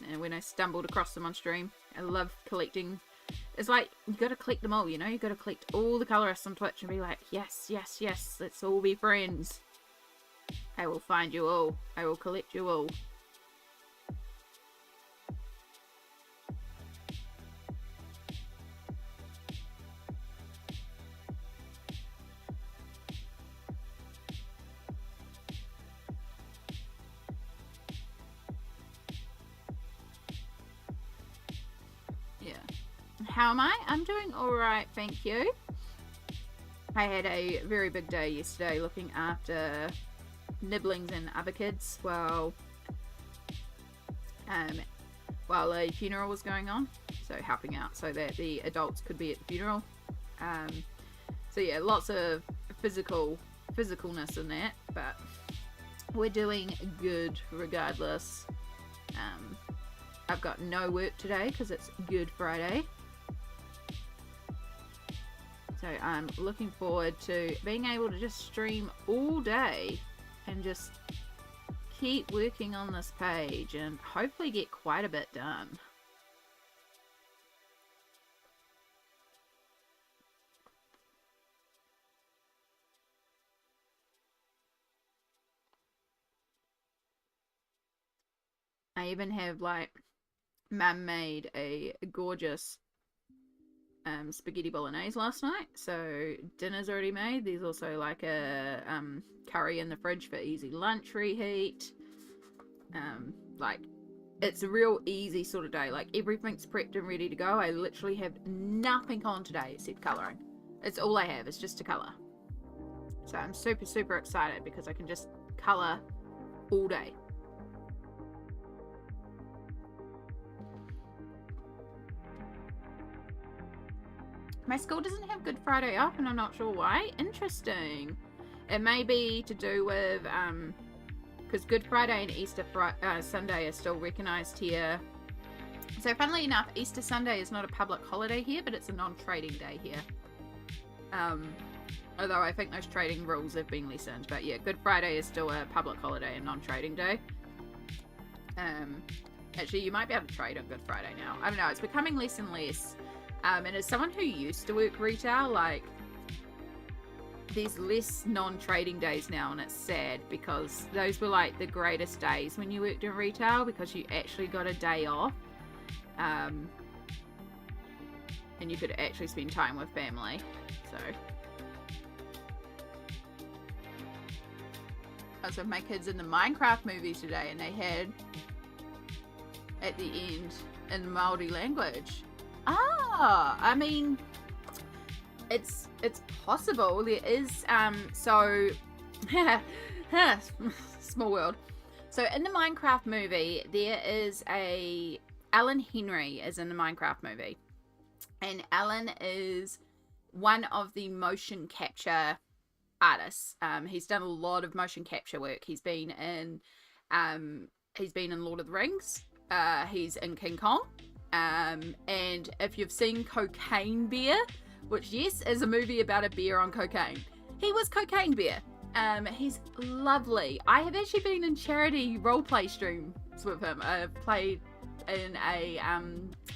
And when I stumbled across them on stream, I love collecting. It's like, you got to collect them all, you know? You got to collect all the colorists on Twitch and be like, yes, yes, yes, let's all be friends. I will find you all. I will collect you all. How am I? I'm doing alright, thank you. I had a very big day yesterday looking after nibblings and other kids while a funeral was going on. So helping out so that the adults could be at the funeral. So yeah, lots of physicalness in that, but we're doing good regardless. I've got no work today because it's Good Friday. So I'm looking forward to being able to just stream all day and just keep working on this page and hopefully get quite a bit done. I even have, like, Mum made a gorgeous spaghetti bolognese last night, so dinner's already made. There's also like a curry in the fridge for easy lunch reheat. Like, it's a real easy sort of day. Like, everything's prepped and ready to go. I literally have nothing on today except colouring. It's all I have, it's just to colour. So I'm super, super excited because I can just colour all day. My school doesn't have Good Friday up, and I'm not sure why. Interesting. It may be to do with, because Good Friday and Easter Sunday are still recognised here. So funnily enough, Easter Sunday is not a public holiday here, but it's a non-trading day here. Although I think those trading rules have been lessened. But yeah, Good Friday is still a public holiday and non-trading day. Actually, you might be able to trade on Good Friday now. I don't know, it's becoming less and less. And as someone who used to work retail, like, there's less non-trading days now, and it's sad because those were like the greatest days when you worked in retail because you actually got a day off, and you could actually spend time with family. So I was with my kids in the Minecraft movie today, and they had at the end in the Māori language. I mean, it's possible. There is so small world. So in the Minecraft movie, there is Alan Henry is in the Minecraft movie, and Alan is one of the motion capture artists. He's done a lot of motion capture work. He's been in Lord of the Rings. He's in King Kong. And if you've seen Cocaine Bear, which yes is a movie about a bear on cocaine, he was Cocaine Bear. He's lovely. I have actually been in charity roleplay streams with him. I've played in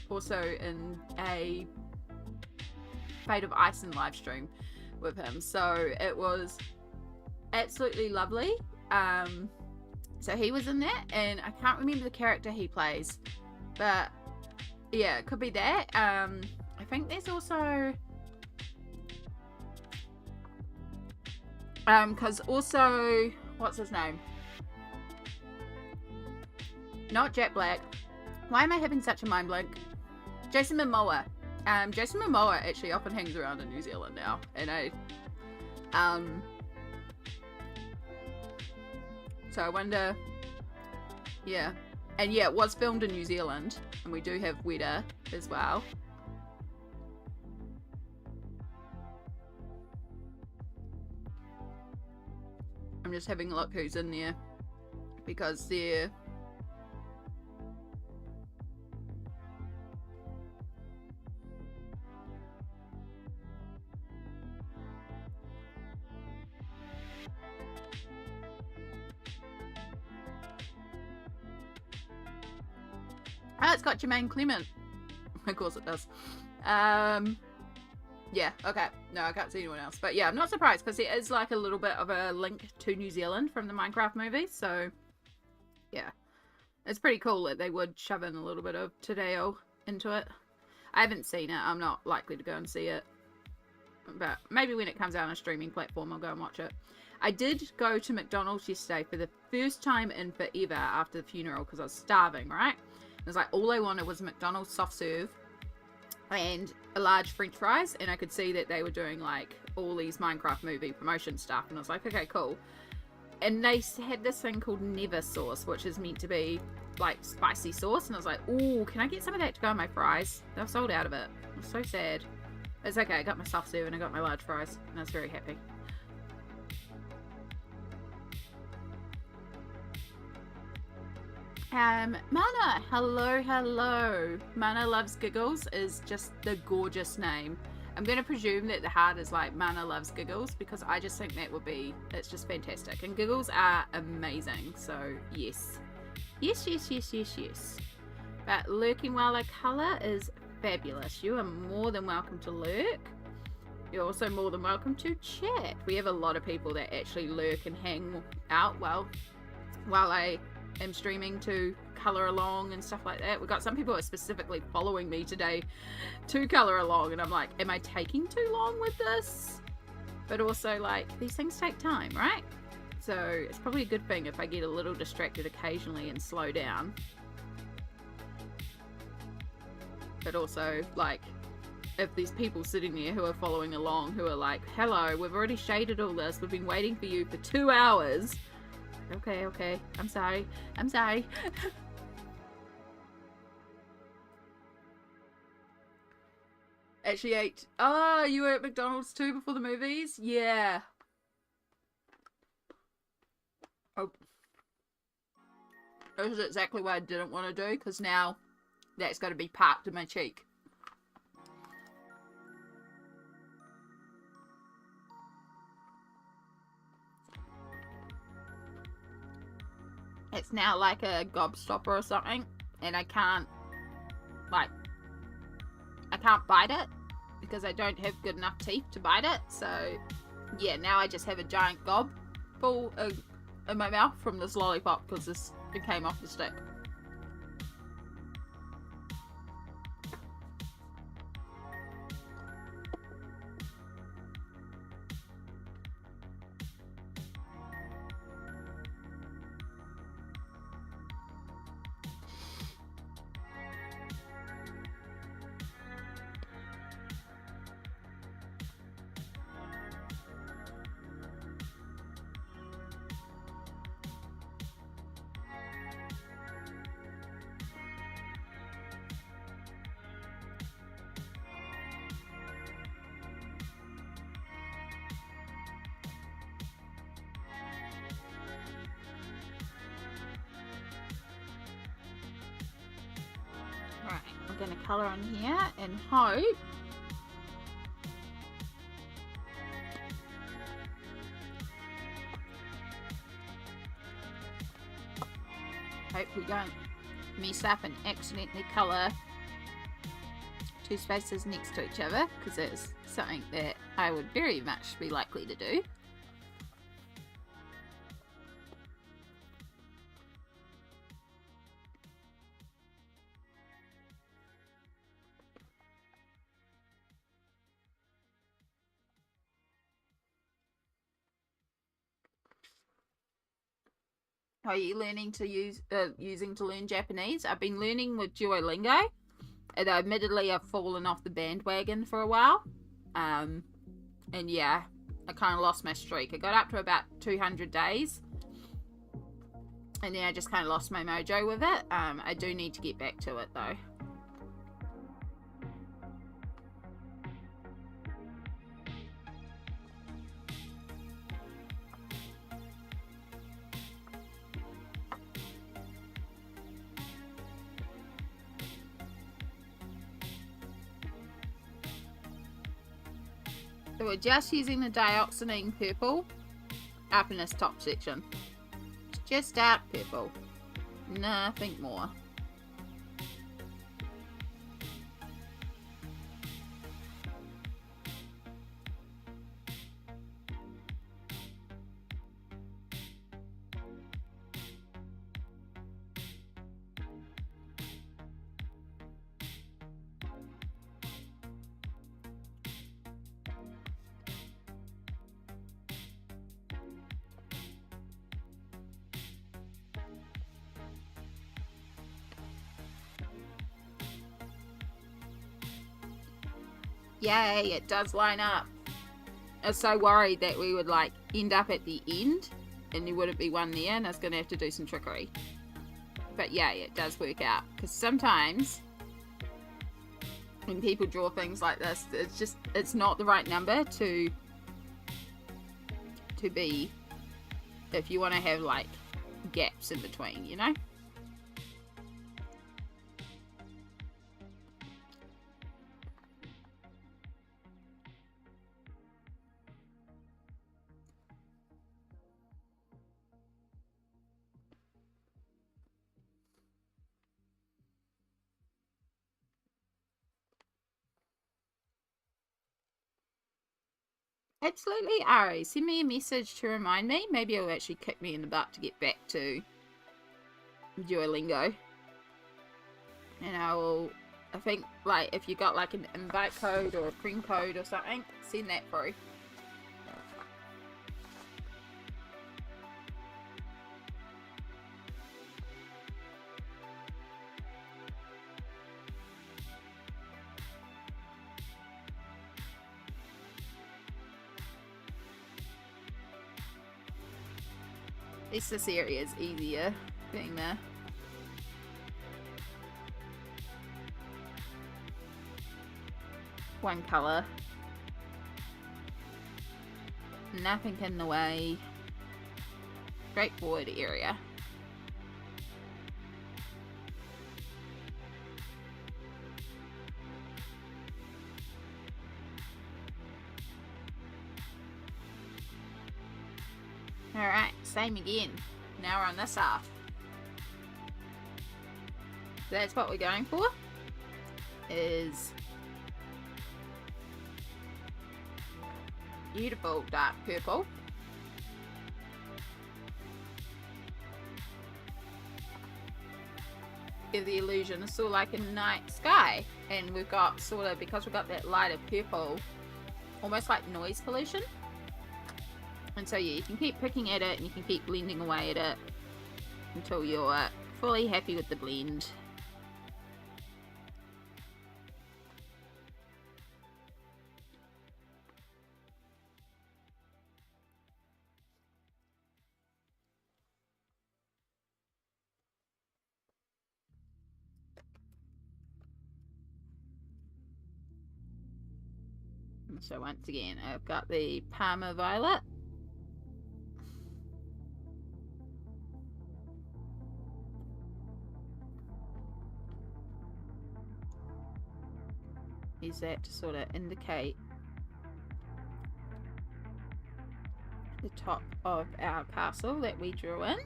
also in a Fate of Iceland live stream with him, so it was absolutely lovely. So he was in that, and I can't remember the character he plays, but yeah, it could be that. I think there's also because also, what's his name? Not Jack Black. Why am I having such a mind blank? Jason Momoa. Jason Momoa actually often hangs around in New Zealand now, and so I wonder, yeah, and yeah, it was filmed in New Zealand, and we do have weather as well. I'm just having a look who's in there, because they're it's got Jermaine Clement. Of course it does. Yeah, okay. No, I can't see anyone else. But yeah, I'm not surprised, because it is like a little bit of a link to New Zealand from the Minecraft movie. So, yeah. It's pretty cool that they would shove in a little bit of Te Reo into it. I haven't seen it. I'm not likely to go and see it. But maybe when it comes out on a streaming platform, I'll go and watch it. I did go to McDonald's yesterday for the first time in forever after the funeral, because I was starving, right? It was like all I wanted was a McDonald's soft serve and a large french fries, and I could see that they were doing like all these Minecraft movie promotion stuff, and I was like, okay, cool. And they had this thing called Never sauce, which is meant to be like spicy sauce, and I was like, ooh, can I get some of that to go on my fries? They've sold out of it. I'm so sad. It's okay, I got my soft serve and I got my large fries, and I was very happy. Mana, hello. Mana Loves Giggles is just the gorgeous name. I'm going to presume that the heart is like Mana Loves Giggles, because I just think that would be, it's just fantastic. And giggles are amazing, so yes. Yes. But lurking watercolor is fabulous. You are more than welcome to lurk. You're also more than welcome to chat. We have a lot of people that actually lurk and hang out while I am streaming to color along and stuff like that. We've got some people who are specifically following me today to color along, and I'm like, am I taking too long with this? But also, like, these things take time, right? So it's probably a good thing if I get a little distracted occasionally and slow down. But also, like, if there's people sitting there who are following along who are like, hello, we've already shaded all this, we've been waiting for you for 2 hours. Okay. I'm sorry. Actually ate. Oh, you were at McDonald's too before the movies? Yeah. Oh. This is exactly what I didn't want to do, because now that's got to be parked in my cheek. It's now like a gobstopper or something, and I can't bite it because I don't have good enough teeth to bite it. So yeah, now I just have a giant gob full in my mouth from this lollipop, because it came off the stick. going to colour on here and hope we don't mess up and accidentally colour two spaces next to each other, because it's something that I would very much be likely to do. Are you learning to using to learn Japanese? I've been learning with Duolingo, and admittedly I've fallen off the bandwagon for a while. And yeah, I kind of lost my streak. I got up to about 200 days, and then I just kind of lost my mojo with it. I do need to get back to it though. So we're just using the dioxazine purple up in this top section. It's just dark purple, nothing more. Yay, it does line up. I was so worried that we would like end up at the end and there wouldn't be one there and I was going to have to do some trickery. But yeah, it does work out. Because sometimes when people draw things like this, it's not the right number to be, if you want to have like gaps in between, you know? Absolutely, Eriy. Send me a message to remind me. Maybe it'll actually kick me in the butt to get back to Duolingo. And I think, like, if you got like an invite code or a friend code or something, send that through. At least this area is easier being there. One colour. Nothing in the way. Straightforward area. Alright, same again. Now we're on this half. So that's what we're going for. Is beautiful dark purple. Give the illusion it's sort of like a night sky. And we've got sort of, because we've got that lighter purple, almost like noise pollution. And so yeah, you can keep picking at it and you can keep blending away at it until you're fully happy with the blend. So once again, I've got the Parma Violet. use that to sort of indicate the top of our castle that we drew in.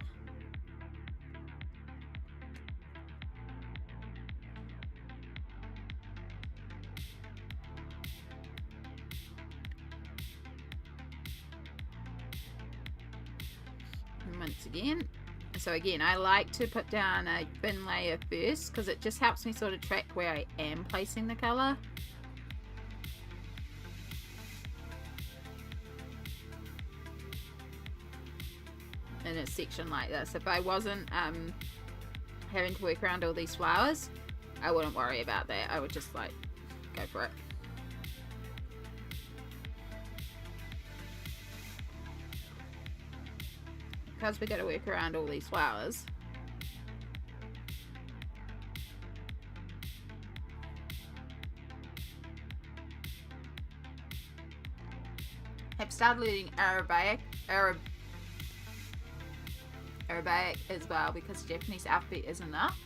And once again, so again, I like to put down a thin layer first because it just helps me sort of track where I am placing the colour. In a section like this, if I wasn't having to work around all these flowers, I wouldn't worry about that. I would just like go for it. Because we got to work around all these flowers, I've started learning Arabic as well because the Japanese alphabet is enough.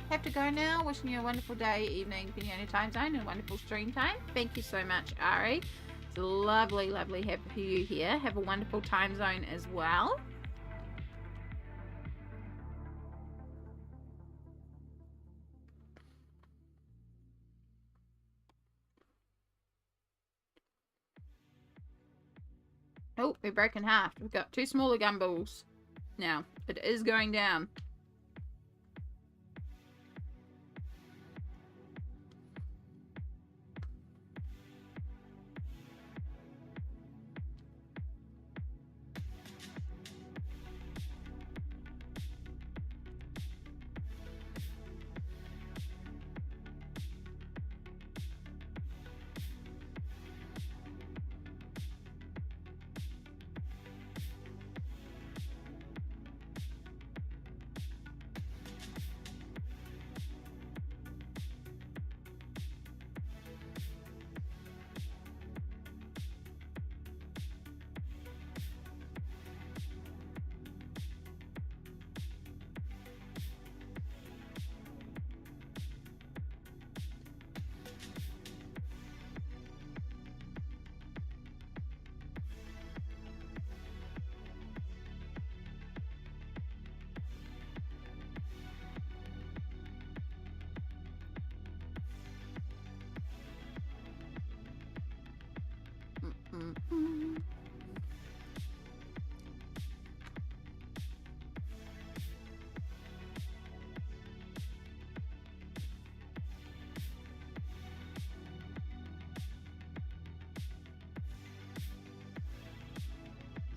Have to go now. Wishing you a wonderful day, evening, depending on your time zone, and a wonderful stream time. Thank you so much, Eriy. It's lovely, lovely having you here. Have a wonderful time zone as well. Oh, we broke in half. We've got 2 smaller gumballs now. It is going down.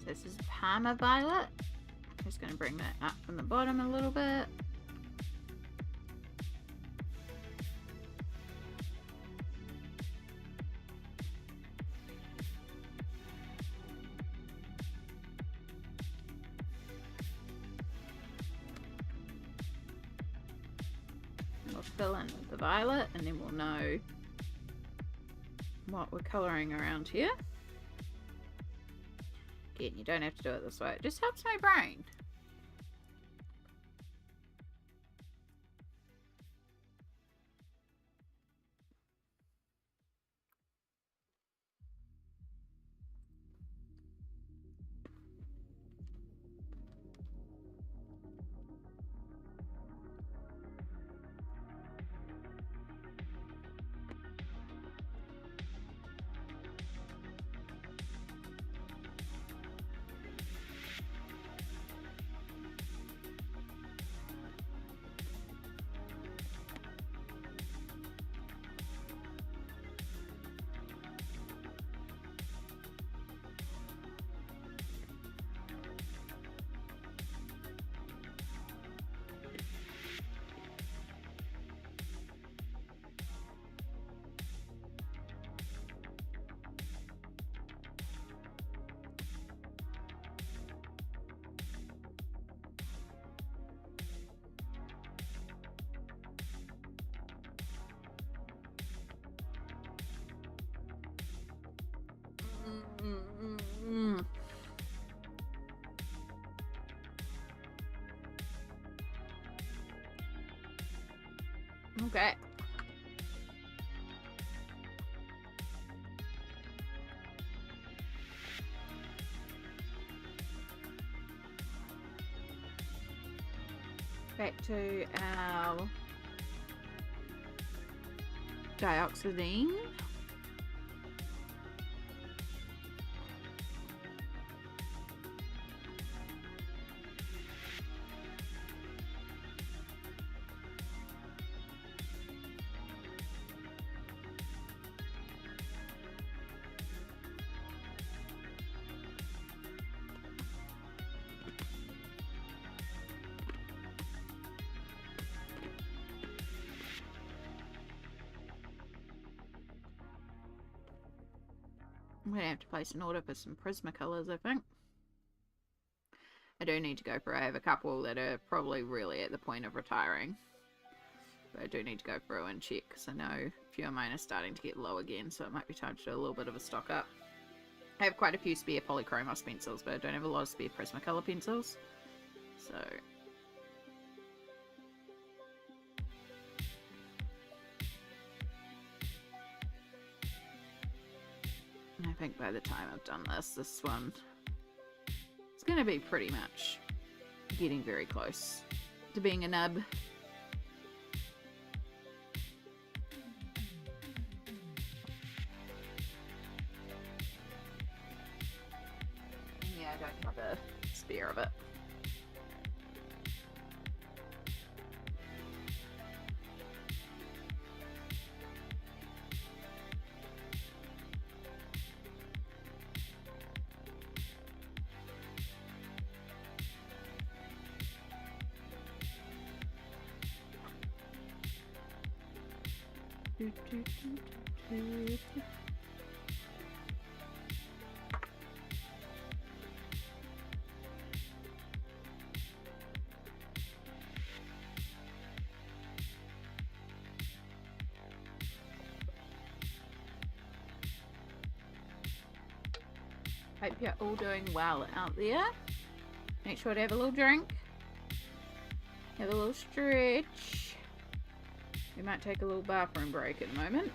This is Parma Violet. I'm just going to bring that up from the bottom a little bit. We'll fill in with the violet and then we'll know what we're colouring around here. Again, you don't have to do it this way. It just helps my brain. Okay. back to our dioxazine. I'm going to have to place an order for some Prismacolors, I think. I do need to go through. I have a couple that are probably really at the point of retiring. But I do need to go through and check, because I know a few of mine are starting to get low again, so it might be time to do a little bit of a stock up. I have quite a few spare Polychromos pencils, but I don't have a lot of spare Prismacolor pencils. So I think by the time I've done this one is going to be pretty much getting very close to being a nub. Yeah, I don't have a spare of it. Hope you're all doing well out there. Make sure to have a little drink. Have a little stretch. We might take a little bathroom break in a moment.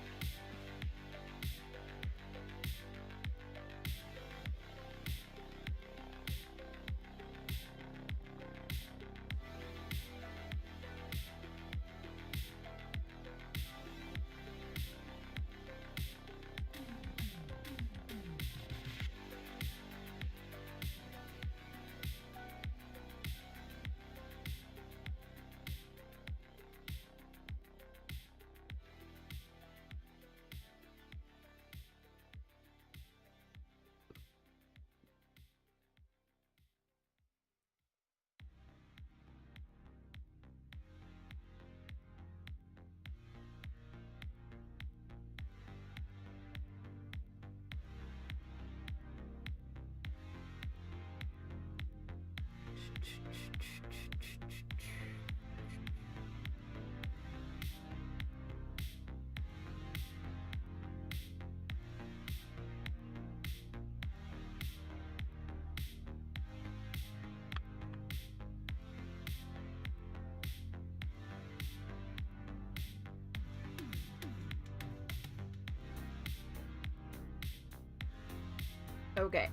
Okay,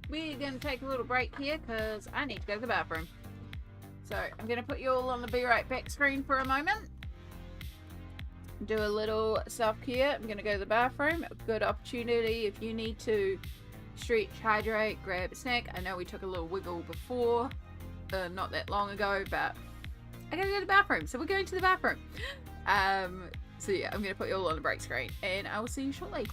we're going to take a little break here because I need to go to the bathroom. So I'm going to put you all on the Be Right Back screen for a moment. Do a little self-care. I'm going to go to the bathroom. A good opportunity if you need to stretch, hydrate, grab a snack. I know we took a little wiggle before, not that long ago, but I got to go to the bathroom. So we're going to the bathroom. So yeah, I'm going to put you all on the break screen and I will see you shortly.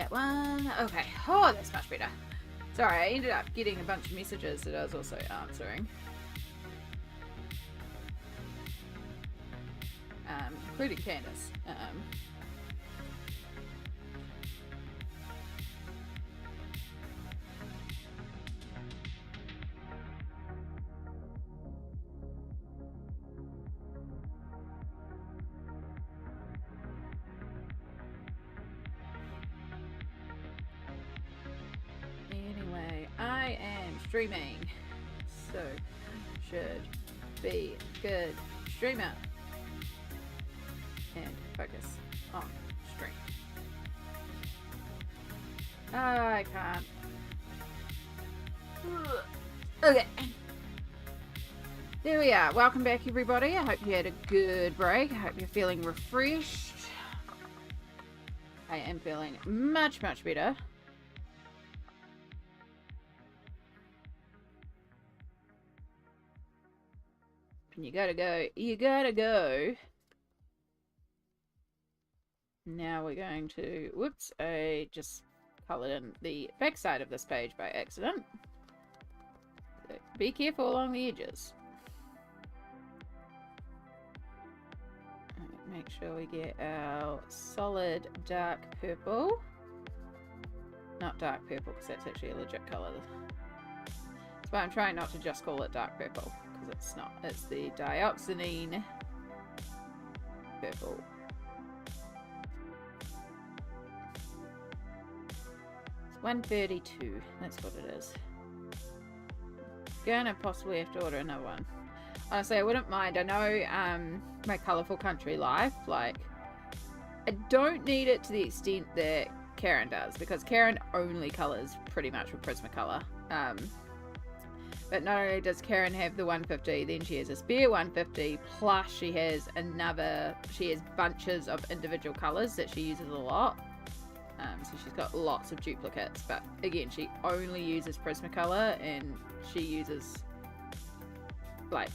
that one. Okay. Oh, that's much better. Sorry, I ended up getting a bunch of messages that I was also answering. Including Candace. Anyway, I am streaming, so should be good streamer. And focus on stream. Oh, I can't. Okay. There we are. Welcome back, everybody. I hope you had a good break. I hope you're feeling refreshed. I am feeling much, much better. And you gotta go. You gotta go. Now we're going to, whoops, I just colored in the back side of this page by accident. So be careful along the edges. Make sure we get our solid dark purple. Not dark purple, because that's actually a legit color. That's why I'm trying not to just call it dark purple, because it's not. It's the dioxazine purple. It's 132. That's what it is. Gonna possibly have to order another one. Honestly, I wouldn't mind. I know my Colourful Country Life, like, I don't need it to the extent that Karen does, because Karen only colours pretty much with Prismacolor. But not only does Karen have the 150, then she has a spare 150, plus she has bunches of individual colours that she uses a lot. So she's got lots of duplicates, but again, she only uses Prismacolor, and she uses like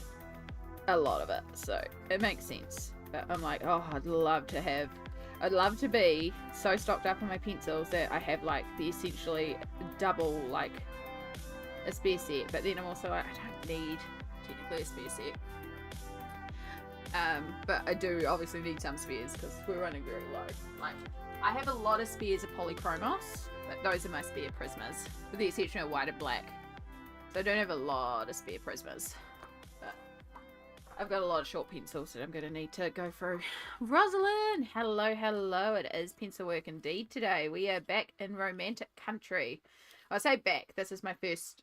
a lot of it, so it makes sense. But I'm like, oh, I'd love to be so stocked up on my pencils that I have like the essentially double, like a spare set. But then I'm also like, I don't need technically a spare set. But I do obviously need some spares because we're running very low. Like, I have a lot of spares of polychromos, but those are my spare Prismas, with the exception of white and black. So I don't have a lot of spare Prismas. But I've got a lot of short pencils that I'm going to need to go through. Rosalind! Hello, hello. It is pencil work indeed today. We are back in romantic country. I say back, this is my first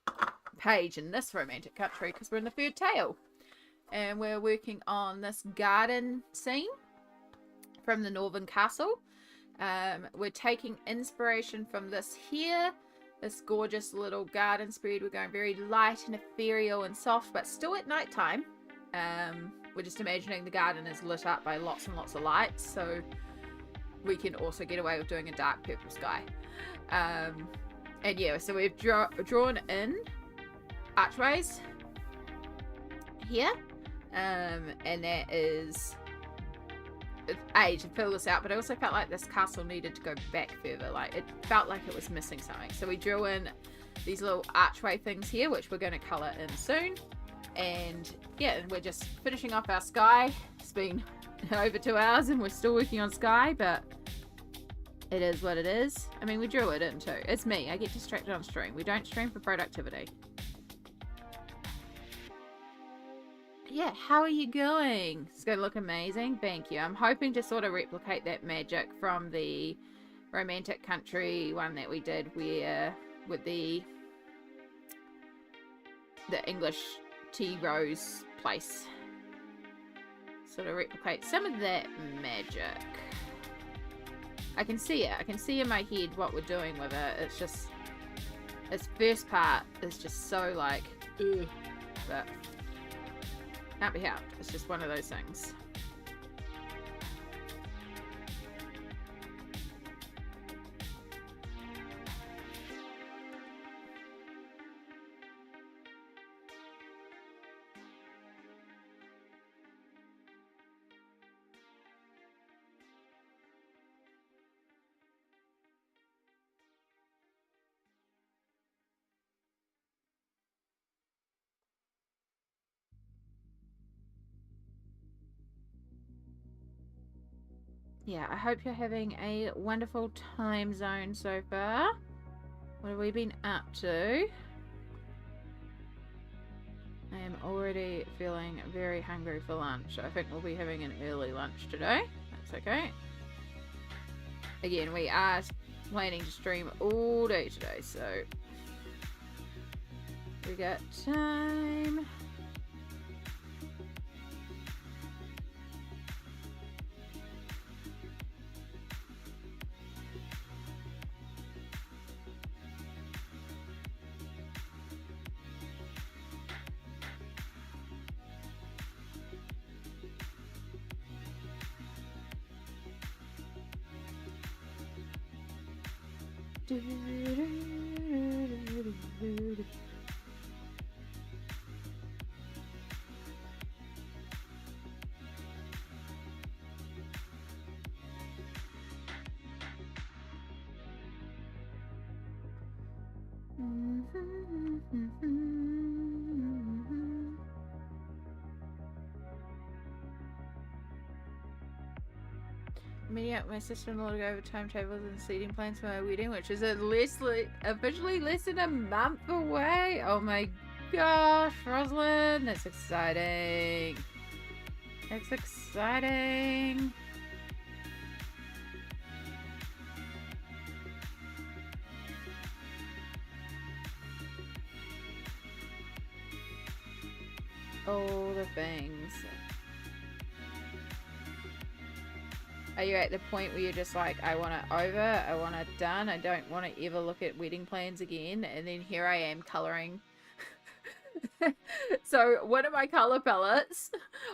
page in this romantic country because we're in the third tale. And we're working on this garden scene from the Northern Castle. We're taking inspiration from this here, this gorgeous little garden spread. We're going very light and ethereal and soft, but still at night time. We're just imagining the garden is lit up by lots and lots of lights, so we can also get away with doing a dark purple sky. And yeah, so we've drawn in archways here, and that is to fill this out, but I also felt like this castle needed to go back further. Like, it felt like it was missing something, so we drew in these little archway things here, which we're going to colour in soon. And yeah, we're just finishing off our sky. It's been over 2 hours and we're still working on sky, but it is what it is. I mean, we drew it in too. It's me, I get distracted on stream. We don't stream for productivity. Yeah, how are you going? It's going to look amazing. Thank you. I'm hoping to sort of replicate that magic from the romantic country one that we did where with the English tea rose place. Sort of replicate some of that magic. I can see it. I can see in my head what we're doing with it. It's just, this first part is just so like, ugh, but can't be helped. It's just one of those things. yeah, I hope you're having a wonderful time zone so far. What have we been up to? I am already feeling very hungry for lunch. I think we'll be having an early lunch today. That's okay. Again, we are planning to stream all day today, so we got time. Meeting up with my sister-in-law to go over timetables and seating plans for my wedding, which is officially less than a month away. Oh my gosh, Rosalind, that's exciting. That's exciting. All the things. Are you at the point where you're just like, I want it over, I want it done, I don't want to ever look at wedding plans again, and then here I am colouring. So one of my colour palettes,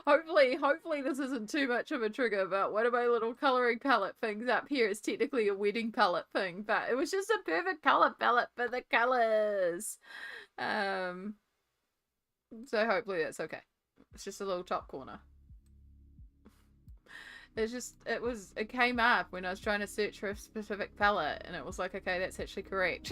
hopefully this isn't too much of a trigger, but one of my little colouring palette things up here is technically a wedding palette thing, but it was just a perfect colour palette for the colours. So hopefully that's okay. It's just a little top corner. It came up when I was trying to search for a specific palette, and it was like, okay, that's actually correct.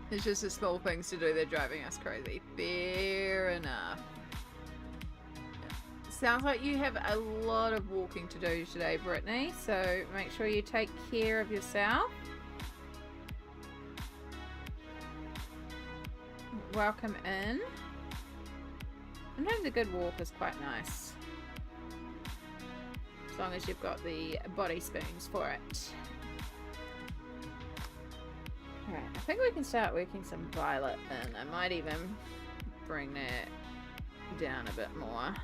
It's just the small things to do, they're driving us crazy. Fair enough. Sounds like you have a lot of walking to do today, Brittany, so make sure you take care of yourself. Welcome in. Sometimes a good walk is quite nice. As long as you've got the body spoons for it. Alright, I think we can start working some violet in. I might even bring that down a bit more.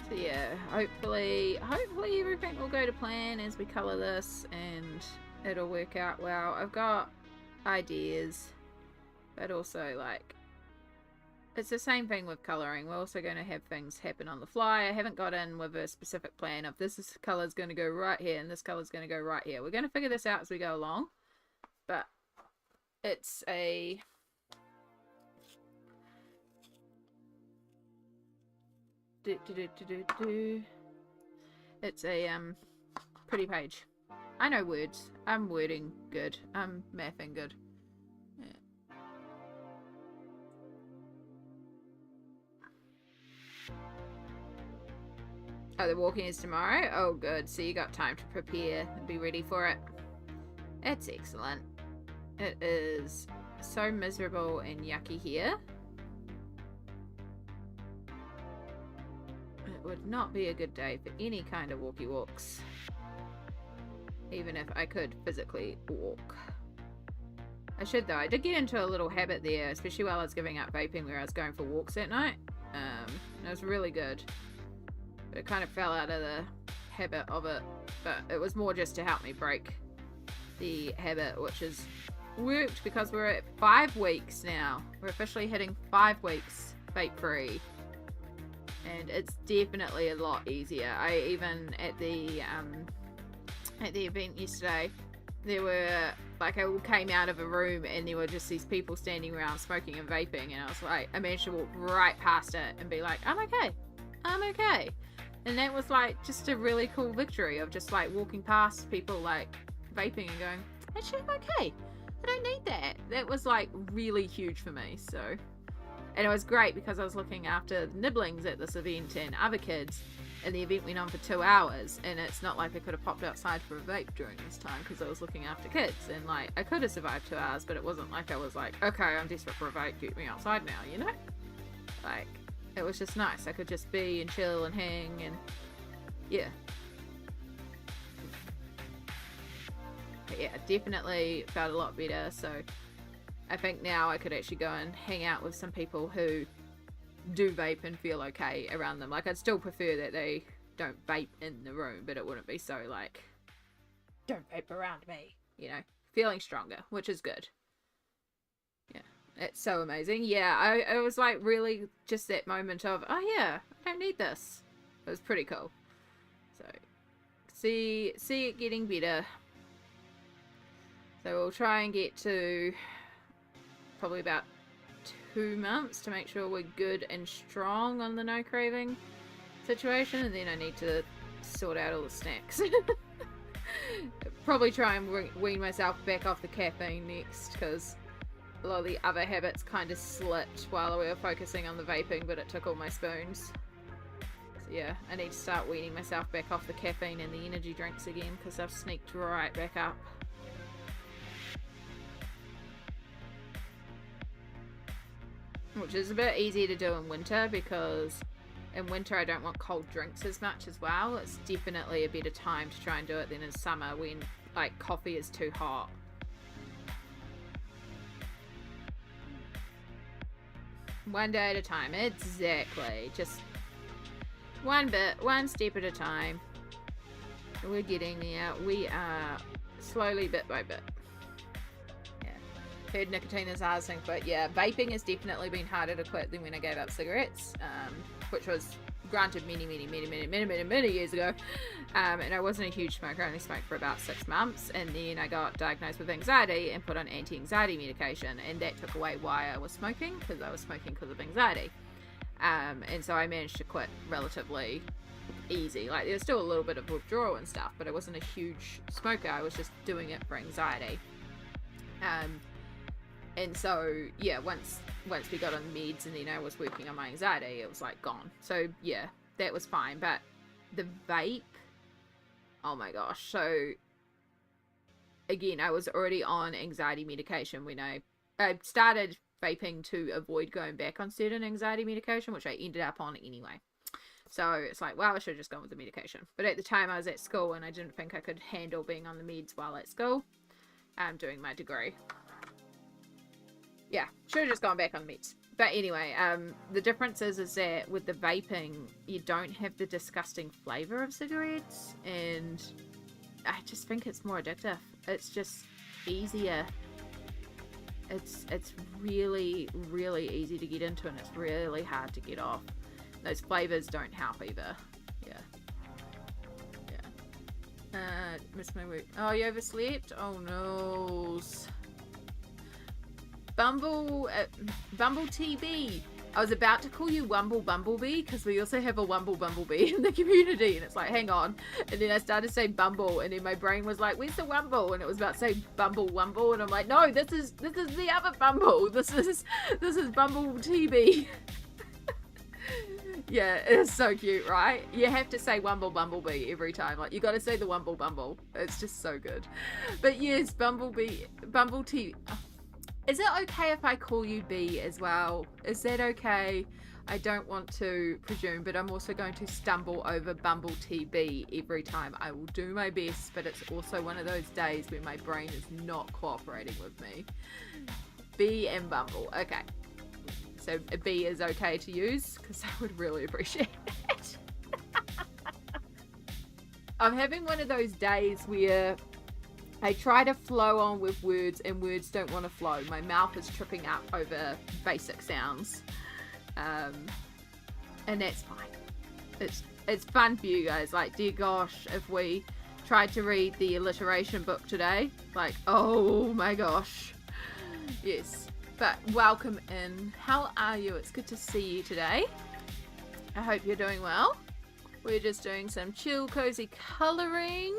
So yeah, hopefully everything will go to plan as we colour this and it'll work out well. I've got ideas, but also like, it's the same thing with colouring. We're also going to have things happen on the fly. I haven't got in with a specific plan of this colour's going to go right here and this colour's going to go right here. We're going to figure this out as we go along. But it's a... It's a pretty page. I know words. I'm wording good. I'm mathing good. Oh, the walking is tomorrow? Oh, good. So you got time to prepare and be ready for it. That's excellent. It is so miserable and yucky here. It would not be a good day for any kind of walkie walks. Even if I could physically walk. I should though. I did get into a little habit there, especially while I was giving up vaping, where I was going for walks at night. It was really good. But it kind of fell out of the habit of it. But it was more just to help me break the habit, which is worked because we're at 5 weeks now. We're officially hitting 5 weeks vape free. And it's definitely a lot easier. I even at the event yesterday, there were like, I came out of a room and there were just these people standing around smoking and vaping, and I was like, I managed to walk right past it and be like, I'm okay. And that was like just a really cool victory of just like walking past people like vaping and going, actually I'm okay, I don't need that. That was like really huge for me. So, and it was great because I was looking after nibblings at this event and other kids, and the event went on for 2 hours, and it's not like I could have popped outside for a vape during this time because I was looking after kids, and like I could have survived 2 hours, but it wasn't like I was like, okay, I'm desperate for a vape, get me outside now, you know? Like, it was just nice. I could just be and chill and hang, and yeah. But yeah, definitely felt a lot better. So I think now I could actually go and hang out with some people who do vape and feel okay around them. Like, I'd still prefer that they don't vape in the room, but it wouldn't be so like, don't vape around me, you know? Feeling stronger, which is good. Yeah, it's so amazing. Yeah, I was like really just that moment of, oh yeah, I don't need this. It was pretty cool. So see it getting better. So we'll try and get to probably about 2 months to make sure we're good and strong on the no craving situation, and then I need to sort out all the snacks. Probably try and wean myself back off the caffeine next, because a lot of the other habits kind of slipped while we were focusing on the vaping, but it took all my spoons. So yeah, I need to start weaning myself back off the caffeine and the energy drinks again, because I've sneaked right back up. Which is a bit easier to do in winter, because in winter I don't want cold drinks as much as well. It's definitely a better time to try and do it than in summer when like coffee is too hot. One day at a time, exactly. Just one step at a time. We're getting there. We are slowly, bit by bit. Heard nicotine is asking, but yeah, vaping has definitely been harder to quit than when I gave up cigarettes, which was granted many years ago, and I wasn't a huge smoker. I only smoked for about 6 months, and then I got diagnosed with anxiety and put on anti-anxiety medication, and that took away why I was smoking, because I was smoking because of anxiety, and so I managed to quit relatively easy. Like, there's still a little bit of withdrawal and stuff, but I wasn't a huge smoker. I was just doing it for anxiety. And so, yeah, once we got on meds and then I was working on my anxiety, it was like gone. So, yeah, that was fine. But the vape, oh my gosh. So, again, I was already on anxiety medication when I started vaping to avoid going back on certain anxiety medication, which I ended up on anyway. So, it's like, well, I should have just gone with the medication. But at the time, I was at school and I didn't think I could handle being on the meds while at school, doing my degree. Yeah, should have just gone back on meds. But anyway, the difference is that with the vaping, you don't have the disgusting flavour of cigarettes, and I just think it's more addictive. It's just easier. It's really, really easy to get into, and it's really hard to get off. Those flavours don't help either. Yeah. Missed my work. Oh, you overslept? Oh no. Bumble TB. I was about to call you Wumble Bumblebee, because we also have a Wumble Bumblebee in the community, and it's like, hang on. And then I started to say Bumble, and then my brain was like, where's the Wumble? And it was about to say Bumble Wumble, and I'm like, no, this is the other Bumble. This is Bumble TB. Yeah, it's so cute, right? You have to say Wumble Bumblebee every time. Like, you got to say the Wumble Bumble. It's just so good. But yes, Bumble TB. Is it okay if I call you B as well? Is that okay? I don't want to presume, but I'm also going to stumble over Bumble TB every time. I will do my best, but it's also one of those days where my brain is not cooperating with me. B and Bumble. Okay. So a B is okay to use, because I would really appreciate it. I'm having one of those days where I try to flow on with words and words don't want to flow. My mouth is tripping up over basic sounds. And that's fine. It's fun for you guys. Like, dear gosh, if we tried to read the alliteration book today, like, oh my gosh. Yes. But welcome in. How are you? It's good to see you today. I hope you're doing well. We're just doing some chill, cozy colouring.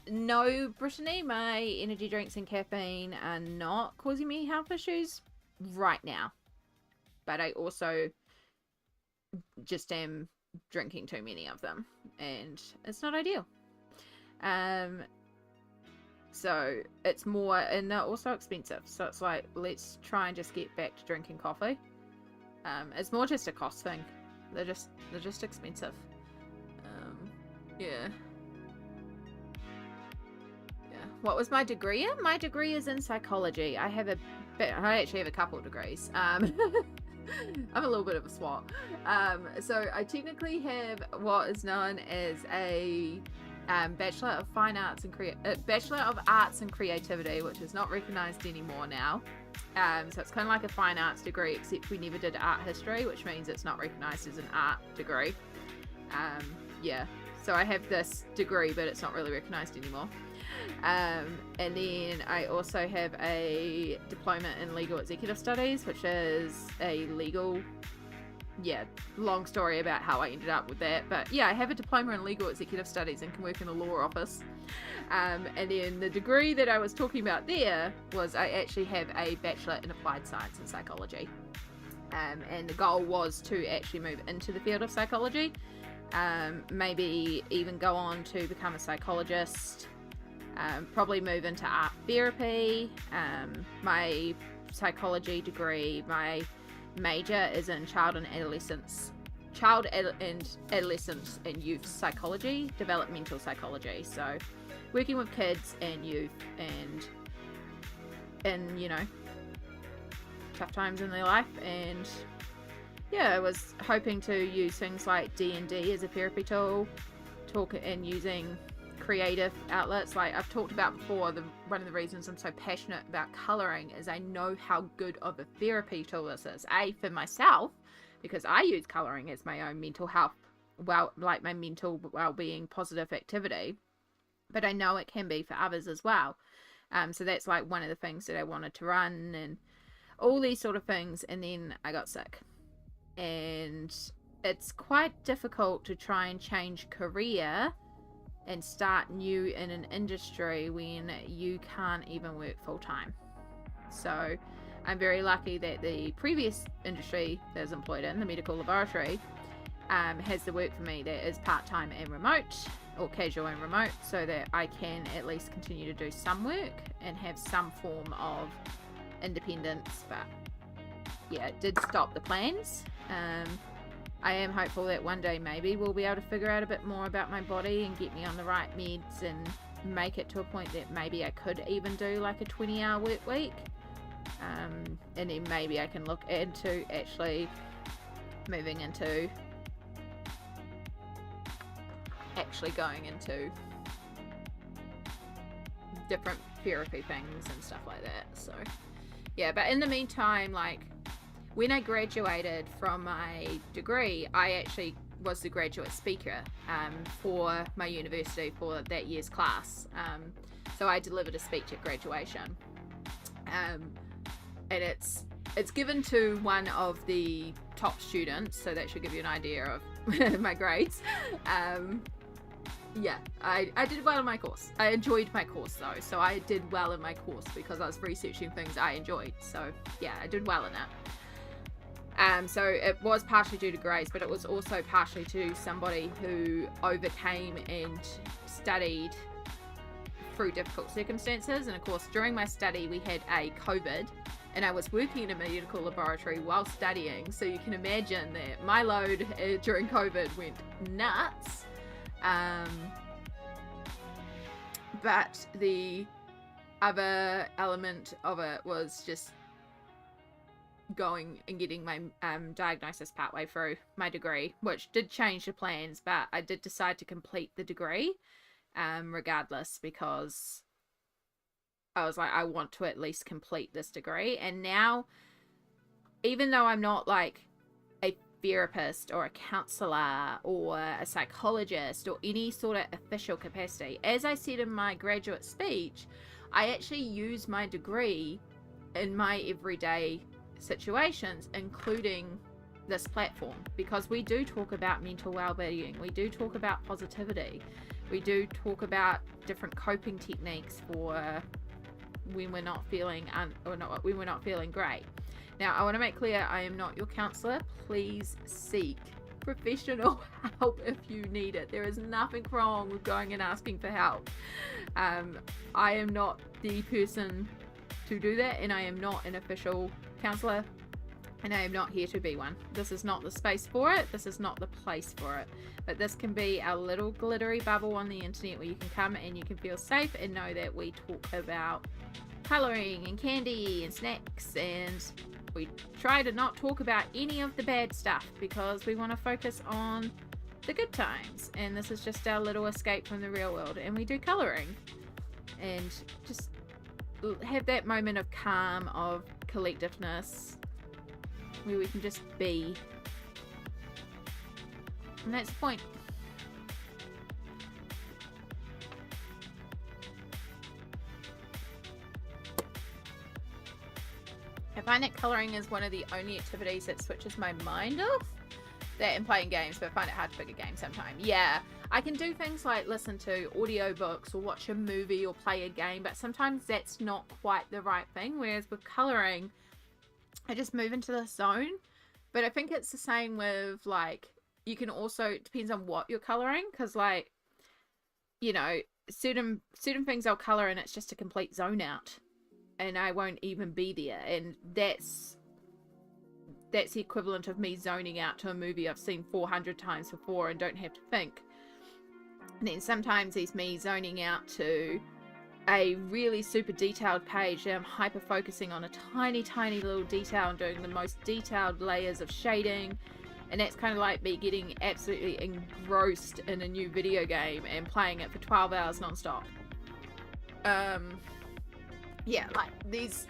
No, Brittany, my energy drinks and caffeine are not causing me health issues right now. But I also just am drinking too many of them, and it's not ideal. So it's more, and they're also expensive. So it's like, let's try and just get back to drinking coffee. It's more just a cost thing. They're just expensive. Yeah. What was my degree in? My degree is in psychology. I actually have a couple of degrees. I'm a little bit of a swot. So I technically have what is known as a Bachelor of Bachelor of Arts and Creativity, which is not recognised anymore now. So it's kind of like a fine arts degree, except we never did art history, which means it's not recognised as an art degree. Yeah. So I have this degree, but it's not really recognised anymore. And then I also have a diploma in legal executive studies, which is a legal, long story about how I ended up with that. But yeah, I have a diploma in legal executive studies and can work in a law office. And then the degree that I was talking about there was I actually have a bachelor in applied science and psychology. And the goal was to actually move into the field of psychology. Maybe even go on to become a psychologist. Probably move into art therapy. My psychology degree, my major is in child and adolescent and youth psychology, developmental psychology. So working with kids and youth and tough times in their life. And I was hoping to use things like D&D as a therapy tool, and using creative outlets. Like I've talked about before, one of the reasons I'm so passionate about colouring is I know how good of a therapy tool this is. For myself, because I use colouring as my own mental health, my mental well-being, positive activity, but I know it can be for others as well. So that's like one of the things that I wanted to run and all these sort of things. And then I got sick, and it's quite difficult to try and change career and start new in an industry when you can't even work full-time. So I'm very lucky that the previous industry that I was employed in, the medical laboratory, has the work for me that is part-time and remote, or casual and remote, so that I can at least continue to do some work and have some form of independence. But yeah, it did stop the plans. I am hopeful that one day maybe we'll be able to figure out a bit more about my body and get me on the right meds and make it to a point that maybe I could even do like a 20-hour work week. And then maybe I can look into actually moving into going into different therapy things and stuff like that. So yeah, but in the meantime, like, when I graduated from my degree, I actually was the graduate speaker for my university for that year's class. So I delivered a speech at graduation. And it's given to one of the top students, so that should give you an idea of my grades. Yeah, I did well in my course. I enjoyed my course though, so I did well in my course because I was researching things I enjoyed. So yeah, I did well in it. So it was partially due to grace, but it was also partially to somebody who overcame and studied through difficult circumstances. And of course, during my study, we had a COVID, and I was working in a medical laboratory while studying. So you can imagine that my load during COVID went nuts. But the other element of it was just going and getting my diagnosis partway through my degree, which did change the plans, but I did decide to complete the degree regardless, because I was like, I want to at least complete this degree. And now, even though I'm not like a therapist or a counselor or a psychologist or any sort of official capacity, as I said in my graduate speech, I actually use my degree in my everyday situations, including this platform, because we do talk about mental well-being, we do talk about positivity, we do talk about different coping techniques for when we're not feeling when we're not feeling great. Now, I want to make clear, I am not your counselor. Please seek professional help if you need it. There is nothing wrong with going and asking for help. I am not the person to do that, and I am not an official counselor, and I am not here to be one. This is not the space for it. This is not the place for it. But this can be our little glittery bubble on the internet where you can come and you can feel safe and know that we talk about colouring and candy and snacks, and we try to not talk about any of the bad stuff because we want to focus on the good times. And this is just our little escape from the real world. And we do colouring and just have that moment of calm, of collectiveness, where we can just be. And that's the point. I find that colouring is one of the only activities that switches my mind off. That and playing games, but I find it hard to pick a game sometimes. Yeah, I can do things like listen to audiobooks or watch a movie or play a game, but sometimes that's not quite the right thing. Whereas with colouring, I just move into the zone. But I think it's the same with, like, you can also, it depends on what you're colouring, because, like, you know, certain things I'll colour and it's just a complete zone out, and I won't even be there, and that's the equivalent of me zoning out to a movie I've seen 400 times before and don't have to think. And then sometimes it's me zoning out to a really super detailed page and I'm hyper focusing on a tiny little detail and doing the most detailed layers of shading, and that's kind of like me getting absolutely engrossed in a new video game and playing it for 12 hours non-stop. Yeah, like these,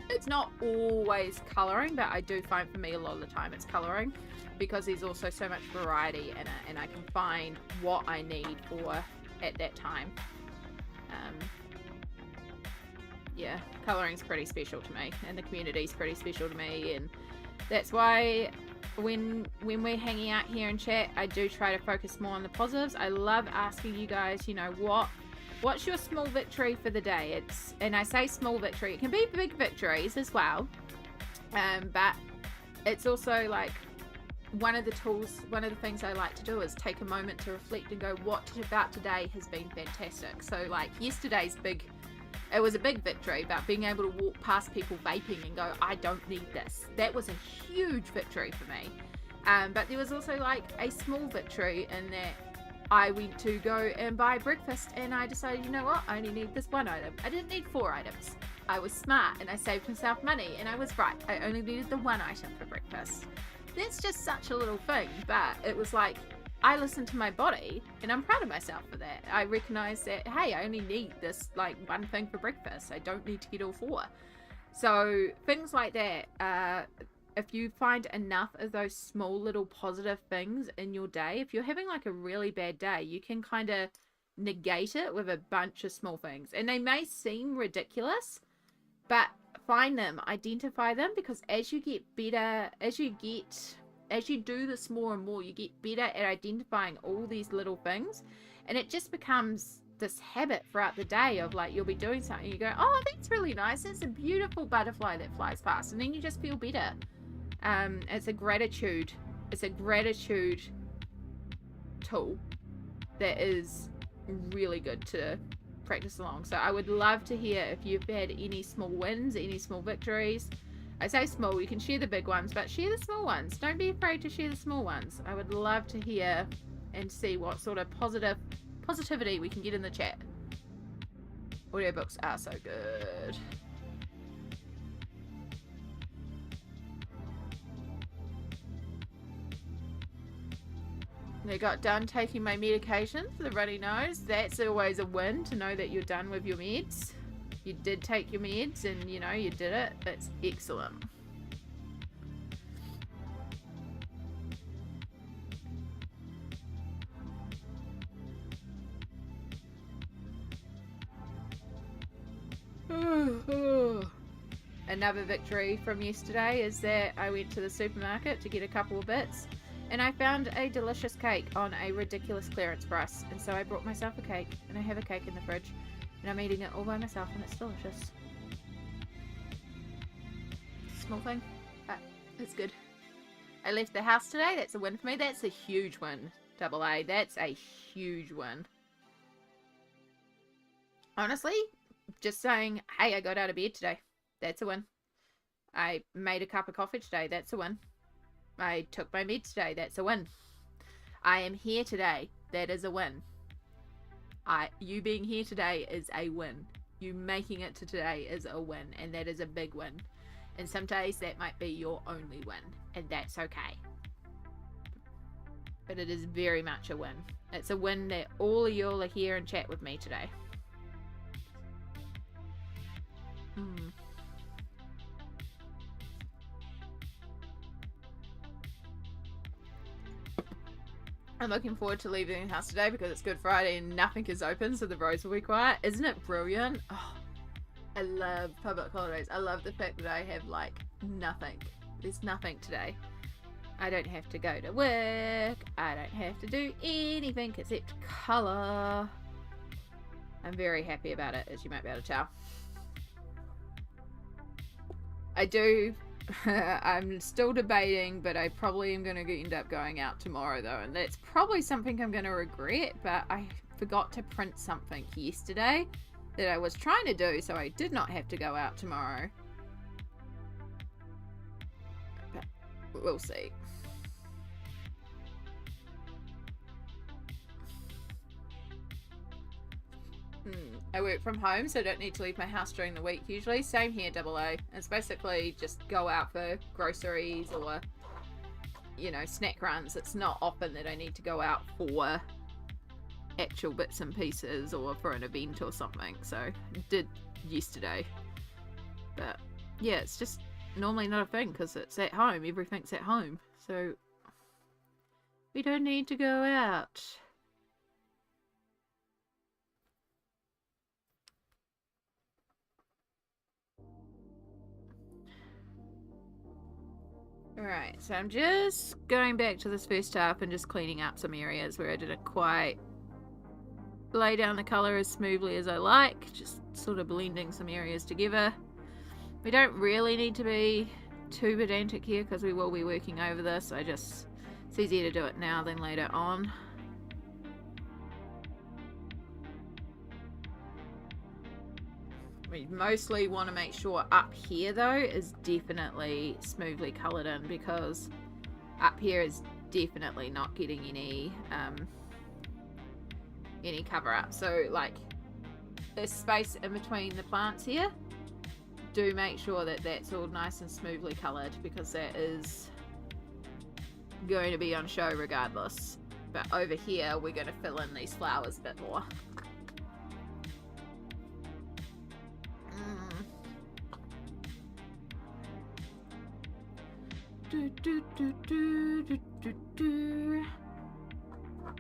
it's not always colouring, but I do find for me a lot of the time it's colouring, because there's also so much variety in it and I can find what I need for at that time. Yeah, colouring's pretty special to me, and the community's pretty special to me, and that's why when we're hanging out here and chat, I do try to focus more on the positives. I love asking you guys, you know, what's your small victory for the day? And I say small victory, it can be big victories as well, but it's also like one of the things I like to do is take a moment to reflect and go, what about today has been fantastic. So like yesterday's it was a big victory about being able to walk past people vaping and go, I don't need this. That was a huge victory for me. But there was also like a small victory in that I went to go and buy breakfast and I decided, you know what, I only need this one item. I didn't need 4 items. I was smart and I saved myself money, and I was right. I only needed the one item for breakfast. That's just such a little thing, but it was like, I listened to my body and I'm proud of myself for that. I recognize that, hey, I only need this like one thing for breakfast. I don't need to get all 4. So things like that, if you find enough of those small little positive things in your day, if you're having like a really bad day, you can kind of negate it with a bunch of small things. And they may seem ridiculous, but find them, identify them, because as you get better, as you do this more and more, you get better at identifying all these little things, and it just becomes this habit throughout the day of like, you'll be doing something, you go, oh, that's really nice, it's a beautiful butterfly that flies past, and then you just feel better. It's a gratitude tool that is really good to practice along. So I would love to hear if you've had any small wins, any small victories. I say small, you can share the big ones, but share the small ones. Don't be afraid to share the small ones. I would love to hear and see what sort of positivity we can get in the chat. Audiobooks are so good. I got done taking my medication for the runny nose. That's always a win, to know that you're done with your meds. You did take your meds and, you know, you did it. That's excellent. Another victory from yesterday is that I went to the supermarket to get a couple of bits and I found a delicious cake on a ridiculous clearance price, and so I brought myself a cake, and I have a cake in the fridge and I'm eating it all by myself and it's delicious. Small thing, but it's good. I left the house today. That's a win for me. That's a huge win, double A. That's a huge win. Honestly, just saying, hey, I got out of bed today. That's a win. I made a cup of coffee today. That's a win. I took my meds today. That's a win. I am here today. That is a win. You being here today is a win. You making it to today is a win, and that is a big win. And some days that might be your only win, and that's okay. But it is very much a win. It's a win that all of y'all are here and chat with me today. I'm looking forward to leaving the house today because it's Good Friday and nothing is open, so the roads will be quiet. Isn't it brilliant? Oh, I love public holidays. I love the fact that I have, like, nothing. There's nothing today. I don't have to go to work. I don't have to do anything except colour. I'm very happy about it, as you might be able to tell. I do... I'm still debating, but I probably am going to end up going out tomorrow though, and that's probably something I'm going to regret, but I forgot to print something yesterday that I was trying to do, so I did not have to go out tomorrow. But we'll see. I work from home, so I don't need to leave my house during the week usually. Same here, double A. It's basically just go out for groceries or, you know, snack runs. It's not often that I need to go out for actual bits and pieces or for an event or something. So I did yesterday. But yeah, it's just normally not a thing because it's at home. Everything's at home. So we don't need to go out. Alright, so I'm just going back to this first half and just cleaning up some areas where I didn't quite lay down the colour as smoothly as I like. Just sort of blending some areas together. We don't really need to be too pedantic here because we will be working over this. It's easier to do it now than later on. We mostly want to make sure up here though is definitely smoothly coloured in, because up here is definitely not getting any cover up. So like this space in between the plants here, do make sure that that's all nice and smoothly coloured, because that is going to be on show regardless. But over here we're going to fill in these flowers a bit more.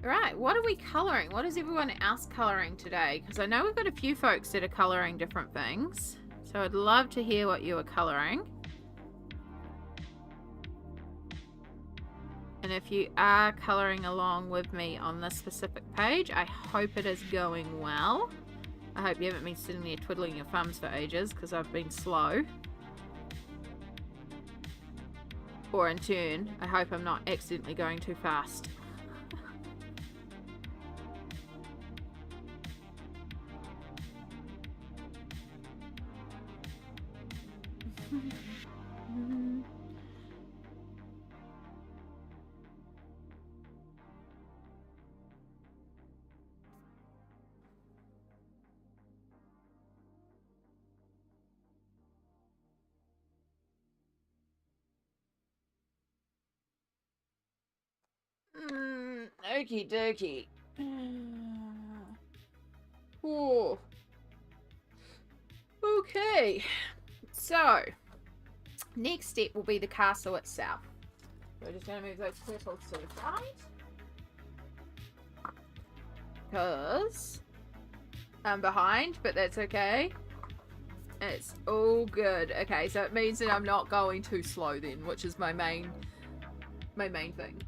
Right, what are we colouring? What is everyone else colouring today? Because I know we've got a few folks that are colouring different things. So I'd love to hear what you are colouring. And if you are colouring along with me on this specific page, I hope it is going well. I hope you haven't been sitting there twiddling your thumbs for ages, because I've been slow. Or in turn, I hope I'm not accidentally going too fast. Okie dokie. Oh. Okay. So, next step will be the castle itself. We're just going to move those purples to the side. Because I'm behind, but that's okay. It's all good. Okay, so it means that I'm not going too slow then, which is my main thing.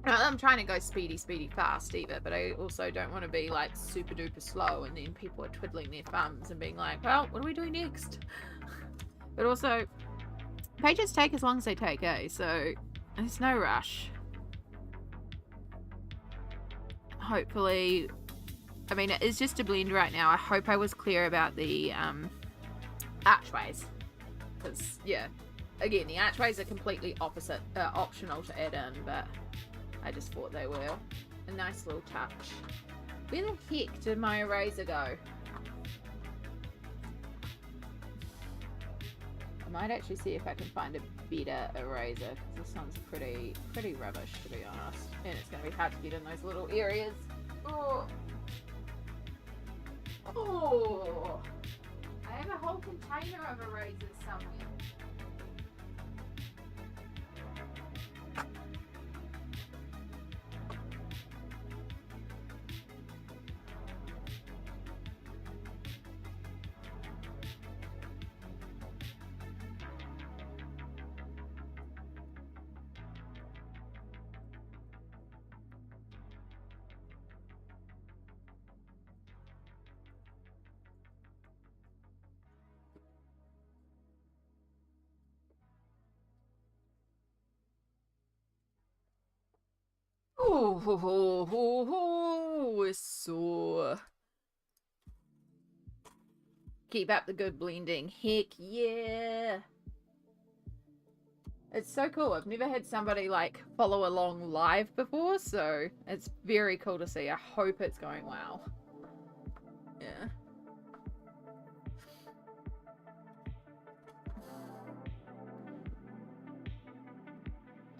I'm trying to go speedy fast either, but I also don't want to be like super duper slow and then people are twiddling their thumbs and being like, well, what do we do next? But also, pages take as long as they take, eh? So there's no rush. Hopefully, I mean, it is just a blend right now. I hope I was clear about the archways. Because, yeah, again, the archways are completely opposite, optional to add in, but I just thought they were a nice little touch. Where the heck did my eraser go? I might actually see if I can find a better eraser, because this one's pretty rubbish, to be honest. And it's going to be hard to get in those little areas. Oh! Oh! I have a whole container of erasers somewhere. Oh, so keep up the good blending. Heck yeah. It's so cool. I've never had somebody like follow along live before, so it's very cool to see. I hope it's going well. Yeah.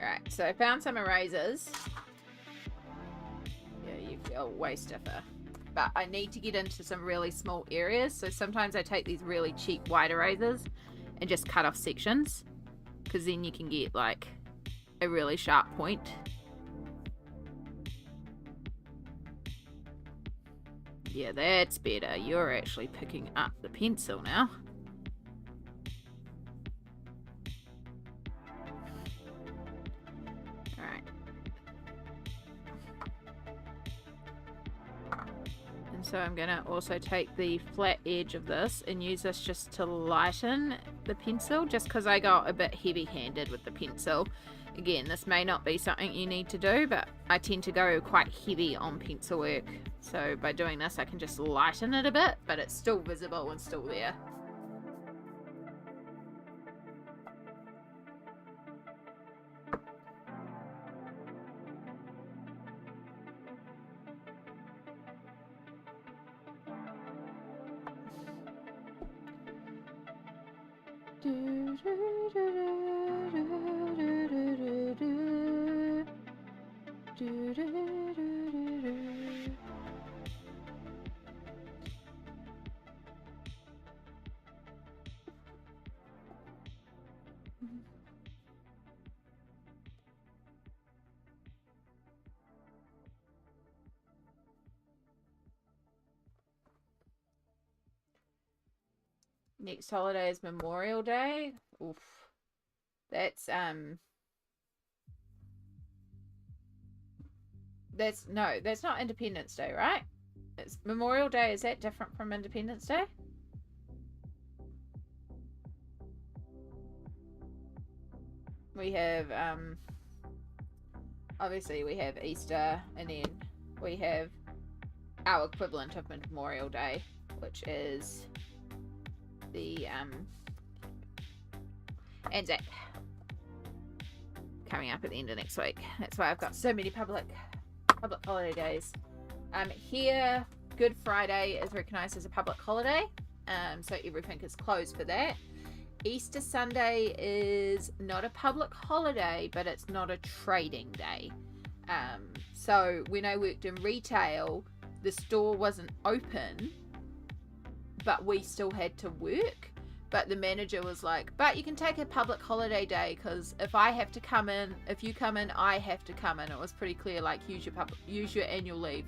Alright, so I found some erasers. Yeah, you feel way stiffer. But I need to get into some really small areas, so sometimes I take these really cheap wide erasers and just cut off sections, because then you can get like a really sharp point. Yeah, that's better. You're actually picking up the pencil now. Alright. And so I'm going to also take the flat edge of this and use this just to lighten the pencil, just because I got a bit heavy-handed with the pencil. Again, this may not be something you need to do, but I tend to go quite heavy on pencil work. So by doing this, I can just lighten it a bit, but it's still visible and still there. Next holiday is Memorial Day. Oof. That's not Independence Day, right? It's Memorial Day. Is that different from Independence Day? We have obviously we have Easter, and then we have our equivalent of Memorial Day, which is the Anzac, coming up at the end of next week. That's why I've got so many public holiday days. Here, Good Friday is recognised as a public holiday, so everything is closed for that. Easter Sunday is not a public holiday, but it's not a trading day. So when I worked in retail, the store wasn't open, but we still had to work. But the manager was like, but you can take a public holiday day, because if you come in, I have to come in. It was pretty clear, like, use your annual leave.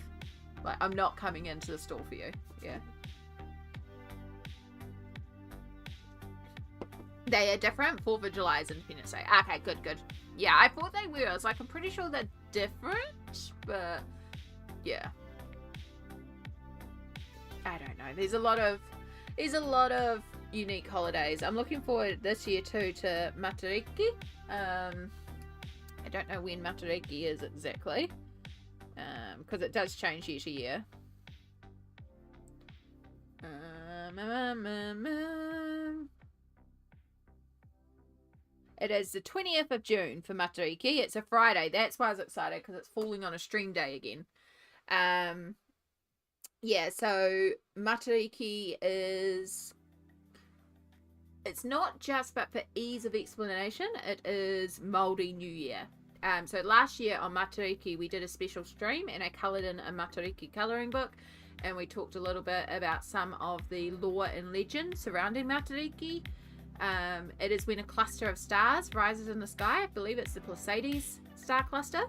Like, I'm not coming into the store for you. Yeah. They are different. 4th of July is Independence Day. Okay, good. Yeah, I thought they were. I was like, I'm pretty sure they're different, but yeah. I don't know. There's a lot of unique holidays. I'm looking forward this year too to Matariki. I don't know when Matariki is exactly, because it does change year to year. It is the 20th of June for Matariki. It's a Friday. That's why I was excited, because it's falling on a stream day again. Yeah, so Matariki is... It's not just, but for ease of explanation, it is Māori New Year. So last year on Matariki, we did a special stream, and I coloured in a Matariki colouring book, and we talked a little bit about some of the lore and legend surrounding Matariki. It is when a cluster of stars rises in the sky. I believe it's the Pleiades star cluster,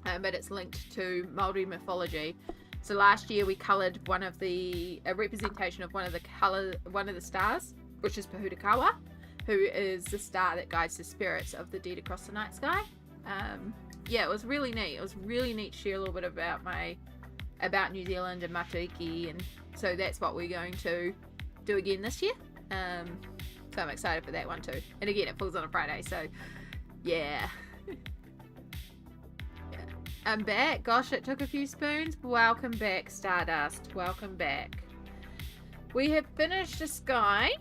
but it's linked to Māori mythology. So last year we coloured a representation of one of the stars, which is Pahutakawa, who is the star that guides the spirits of the dead across the night sky. Yeah, it was really neat. It was really neat to share a little bit about New Zealand and Matariki, and so that's what we're going to do again this year. So I'm excited for that one too. And again, it falls on a Friday, so yeah. Yeah. I'm back. Gosh, it took a few spoons. Welcome back, Stardust. Welcome back. We have finished the sky,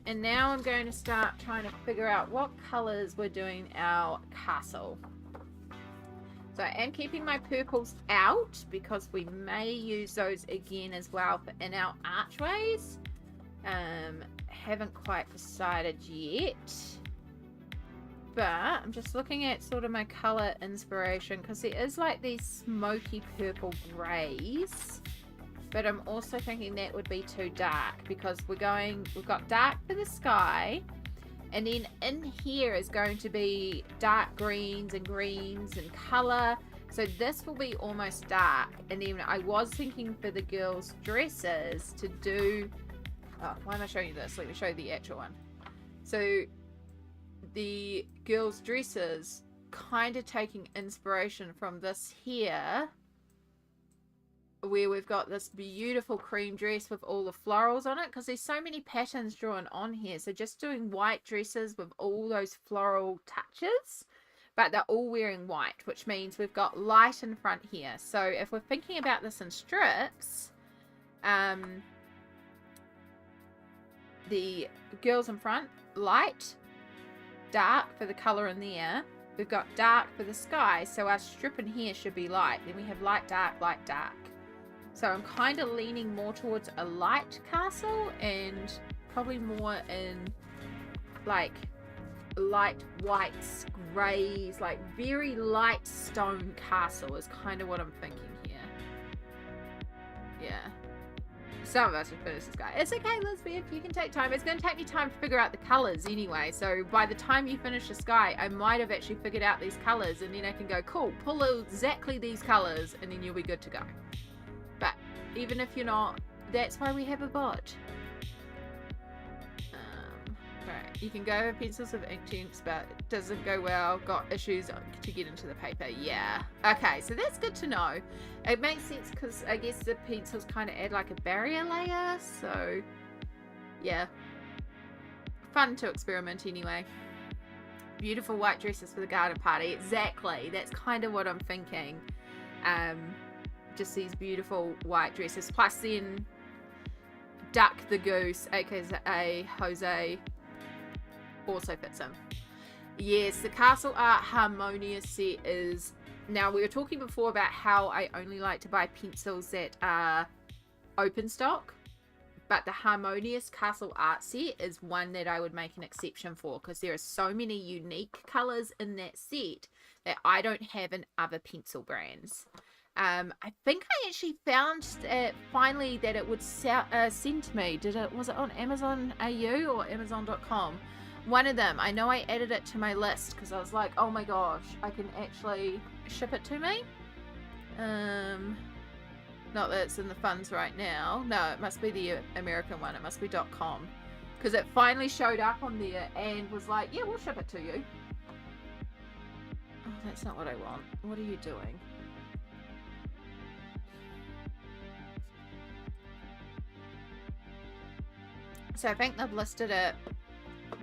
and now I'm going to start trying to figure out what colours we're doing our castle. So I am keeping my purples out, because we may use those again as well in our archways. Haven't quite decided yet, but I'm just looking at sort of my colour inspiration, because there is like these smoky purple greys, but I'm also thinking that would be too dark, because we've got dark for the sky, and then in here is going to be dark greens and colour, so this will be almost dark. And then I was thinking for the girls' dresses to do... Oh, why am I showing you this? Let me show you the actual one. So the girls' dresses, kind of taking inspiration from this here, where we've got this beautiful cream dress with all the florals on it, because there's so many patterns drawn on here. So just doing white dresses with all those floral touches, but they're all wearing white, which means we've got light in front here. So if we're thinking about this in strips, the girls in front, light, dark for the colour in the air. We've got dark for the sky, so our strip in here should be light. Then we have light, dark, light, dark. So I'm kind of leaning more towards a light castle, and probably more in like light whites, greys, like very light stone castle is kind of what I'm thinking here. Yeah. Some of us will finish this guy. It's okay, Lisbeth, you can take time. It's going to take me time to figure out the colours anyway. So by the time you finish the sky, I might have actually figured out these colours, and then I can go, cool, pull exactly these colours, and then you'll be good to go. But even if you're not, that's why we have a bot. Right, you can go with pencils with ink tints, but it doesn't go well. Got issues to get into the paper. Yeah. Okay, so that's good to know. It makes sense, because I guess the pencils kind of add like a barrier layer. So, yeah. Fun to experiment anyway. Beautiful white dresses for the garden party. Exactly. That's kind of what I'm thinking. Just these beautiful white dresses. Plus then Duck the Goose, aka Jose, also fits in. Yes, the Castle Art Harmonia set is... Now, we were talking before about how I only like to buy pencils that are open stock, But the Harmonious Castle art set is one that I would make an exception for, because there are so many unique colors in that set that I don't have in other pencil brands. I think I actually found finally that it would send to me. Was it on Amazon AU or Amazon.com? One of them. I know I added it to my list because I was like, oh my gosh, I can actually ship it to me. Not that it's in the funds right now. No, it must be the American one. It must be .com, because it finally showed up on there and was like, yeah, we'll ship it to you. Oh, that's not what I want. What are you doing? So I think they've listed it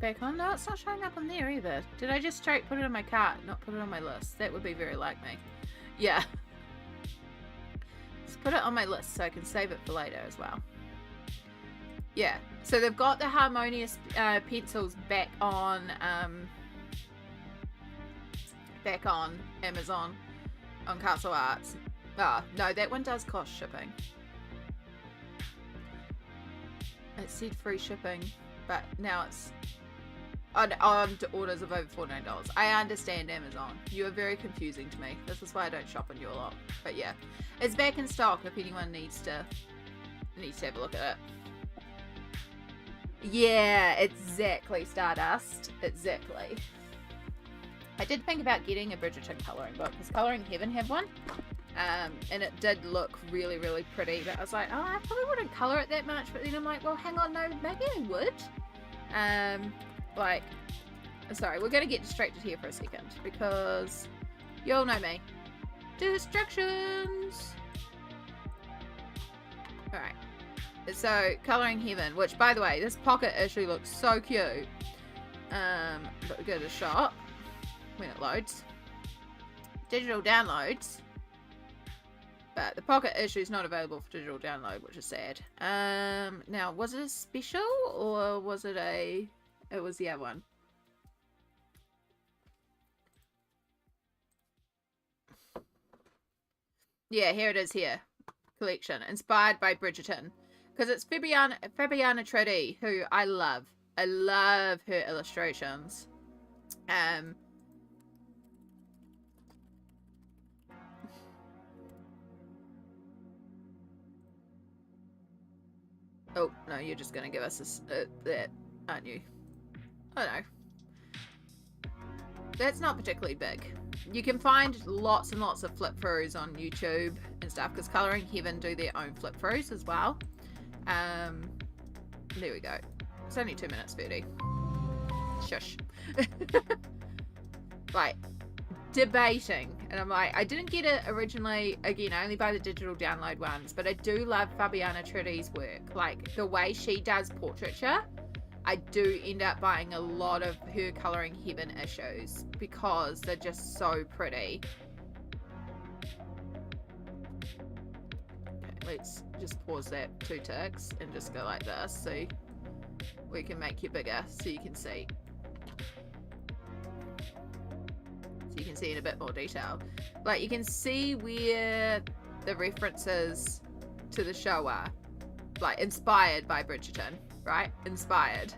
back on. No, it's not showing up on there either. Did I just straight put it in my cart, not put it on my list? That would be very like me. Yeah. Let's put it on my list so I can save it for later as well. Yeah. So they've got the Harmonious pencils back on Amazon on Castle Arts. Ah, no, that one does cost shipping. It said free shipping, but now it's on orders of over $49. I understand Amazon. You are very confusing to me. This is why I don't shop on you a lot. But yeah, it's back in stock if anyone needs to have a look at it. Yeah, exactly, Stardust. Exactly. I did think about getting a Bridgerton colouring book, because Colouring Heaven have one. And it did look really, really pretty, but I was like, oh, I probably wouldn't colour it that much. But then I'm like, well, hang on, no, maybe I would. Like, sorry, we're going to get distracted here for a second, because you all know me. Distractions! Alright. So, Colouring Heaven, which, by the way, this pocket issue looks so cute. But we go to shop when it loads. Digital downloads. But the pocket issue is not available for digital download, which is sad. Now, was it a special, or was it a... It was the other one. Yeah, here it is here. Collection. Inspired by Bridgerton. Because it's Fabiana Tridi, who I love. I love her illustrations. Oh, no, you're just going to give us this, that, aren't you? I don't know. That's not particularly big. You can find lots and lots of flip-throughs on YouTube and stuff, because Colouring Heaven do their own flip-throughs as well. There we go. It's only 2 minutes 30. Shush. Like, debating, and I'm like, I didn't get it originally, again, I only buy the digital download ones, but I do love Fabiana Tridi's work. Like, the way she does portraiture, I do end up buying a lot of her Colouring Heaven issues, because they're just so pretty. Okay, let's just pause that 2 ticks and just go like this, so we can make you bigger so you can see. So you can see in a bit more detail. Like, you can see where the references to the show are. Like, inspired by Bridgerton, right? Inspired.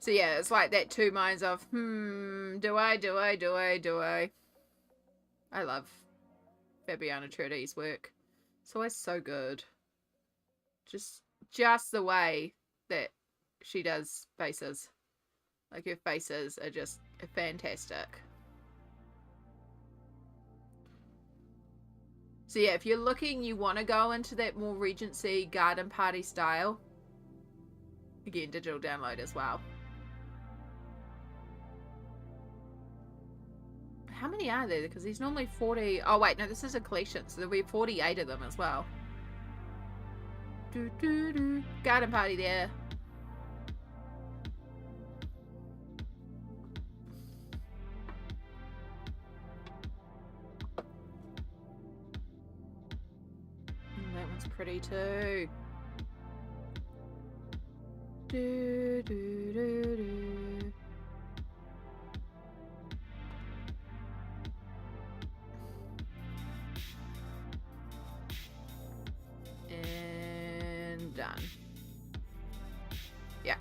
So yeah, it's like that 2 minds of, do I? I love Fabiana Trudi's work. It's always so good. Just the way that she does faces. Like, her faces are just fantastic. So yeah, if you're looking, you want to go into that more Regency garden party style. Again, digital download as well. How many are there? Because there's normally 40. Oh wait, no, this is a collection, so there'll be 48 of them as well. Garden party there. That one's pretty too. Do, do, do, do. And done. Yeah.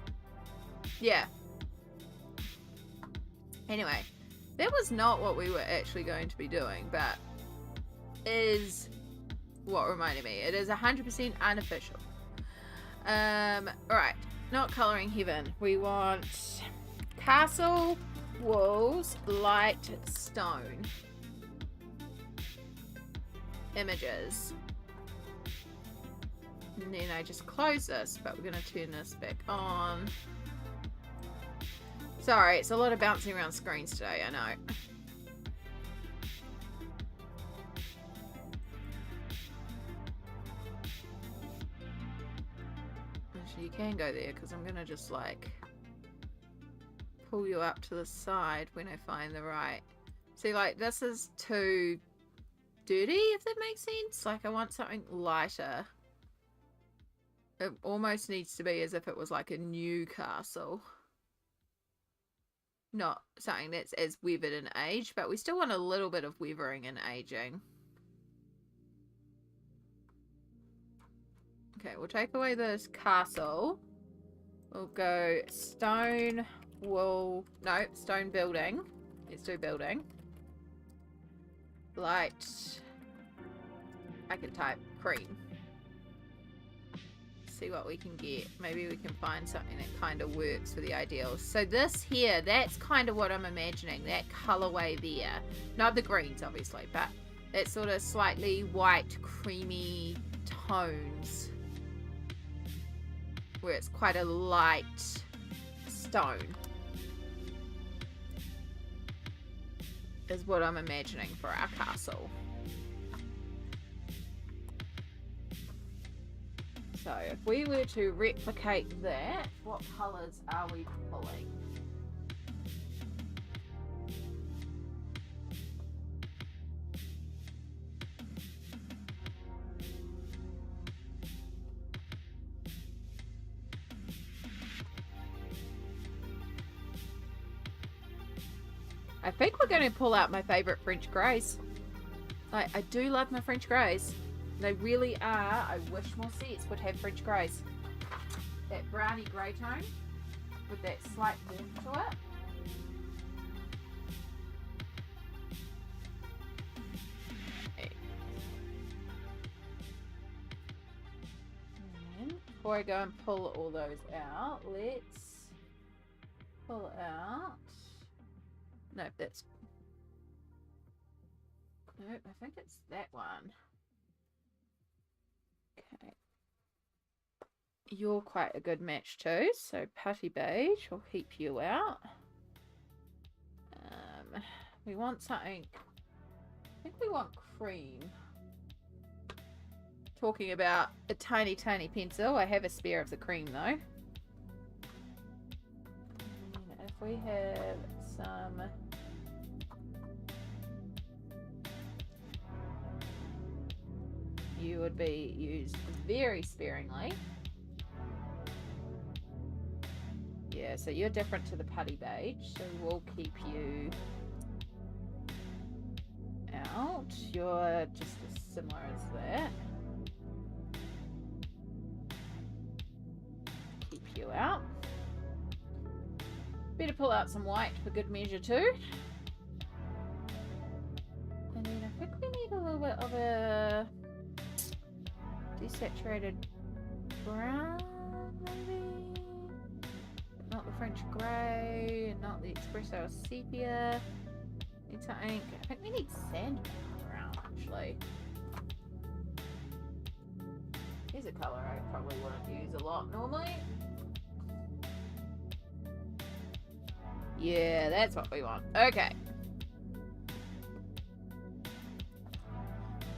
Yeah. Anyway, that was not what we were actually going to be doing, but is what reminded me. It is 100% unofficial. Alright. Not colouring heaven. We want castle, walls, light, stone. Images. And then I just close this, but we're going to turn this back on. Sorry, it's a lot of bouncing around screens today, I know. Actually, you can go there because I'm going to just like pull you up to the side when I find the right. See, like this is too dirty, if that makes sense. Like I want something lighter. It almost needs to be as if it was like a new castle. Not something that's as weathered in age, but we still want a little bit of weathering and aging. Okay, we'll take away this castle. We'll go stone, wool, no, stone building. Let's do building. Light, I can type cream. See what we can get. Maybe we can find something that kind of works for the ideals. So this here, that's kind of what I'm imagining, that colorway there. Not the greens obviously, but that sort of slightly white creamy tones where it's quite a light stone is what I'm imagining for our castle. So if we were to replicate that, what colours are we pulling? I think we're going to pull out my favourite French greys. I do love my French greys. They really are. I wish more sets would have French greys. That browny grey tone with that slight warmth to it. And before I go and pull all those out, let's pull out. No, that's. No, I think it's that one. Okay. You're quite a good match too, so putty beige will keep you out. We want something, I think we want cream. Talking about a tiny pencil, I have a spare of the cream though. And if we have some you would be used very sparingly. Yeah, so you're different to the putty beige, so we'll keep you out. You're just as similar as that. Keep you out. Better pull out some white for good measure too. And then I think we need a little bit of a desaturated brown, maybe? But not the French grey, and not the espresso sepia. Need something. I think we need sand brown actually. Here's a colour I probably wouldn't use a lot normally. Yeah, that's what we want. Okay.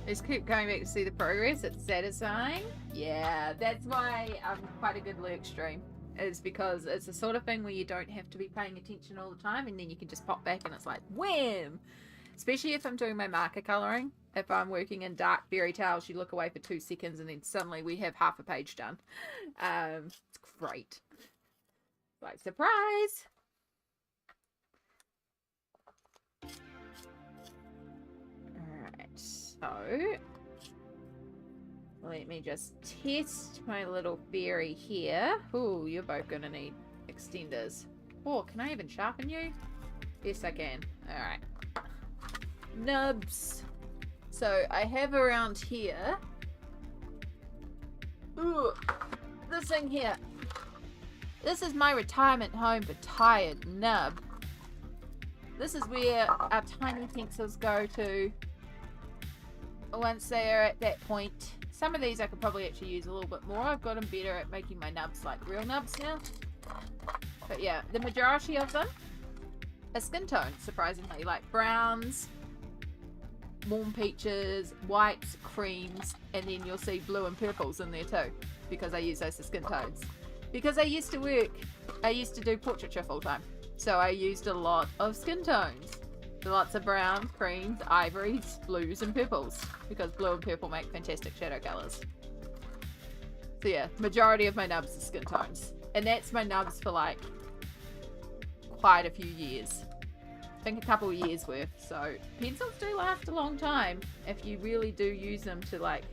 Let's keep going back to see the progress. It's satisfying. Yeah, that's why I'm quite a good lurk stream. Is because it's the sort of thing where you don't have to be paying attention all the time, and then you can just pop back and it's like wham. Especially if I'm doing my marker colouring. If I'm working in dark Fairytales, you look away for 2 seconds and then suddenly we have half a page done. It's great. Like, surprise! Alright, so let me just test my little fairy here. Ooh, you're both gonna need extenders. Oh, can I even sharpen you? Yes, I can. Alright. Nubs. So, I have around here... Ooh, this thing here. This is my retirement home for tired nub. This is where our tiny pencils go to once they are at that point. Some of these I could probably actually use a little bit more. I've gotten better at making my nubs like real nubs now. But yeah, the majority of them are skin tones, surprisingly. Like browns, warm peaches, whites, creams, and then you'll see blue and purples in there too. Because I use those as skin tones. Because I used to do portraiture full time. So I used a lot of skin tones. Lots of browns, creams, ivories, blues, and purples. Because blue and purple make fantastic shadow colours. So yeah, majority of my nubs are skin tones. And that's my nubs for like quite a few years. I think a couple of years worth. So pencils do last a long time if you really do use them to like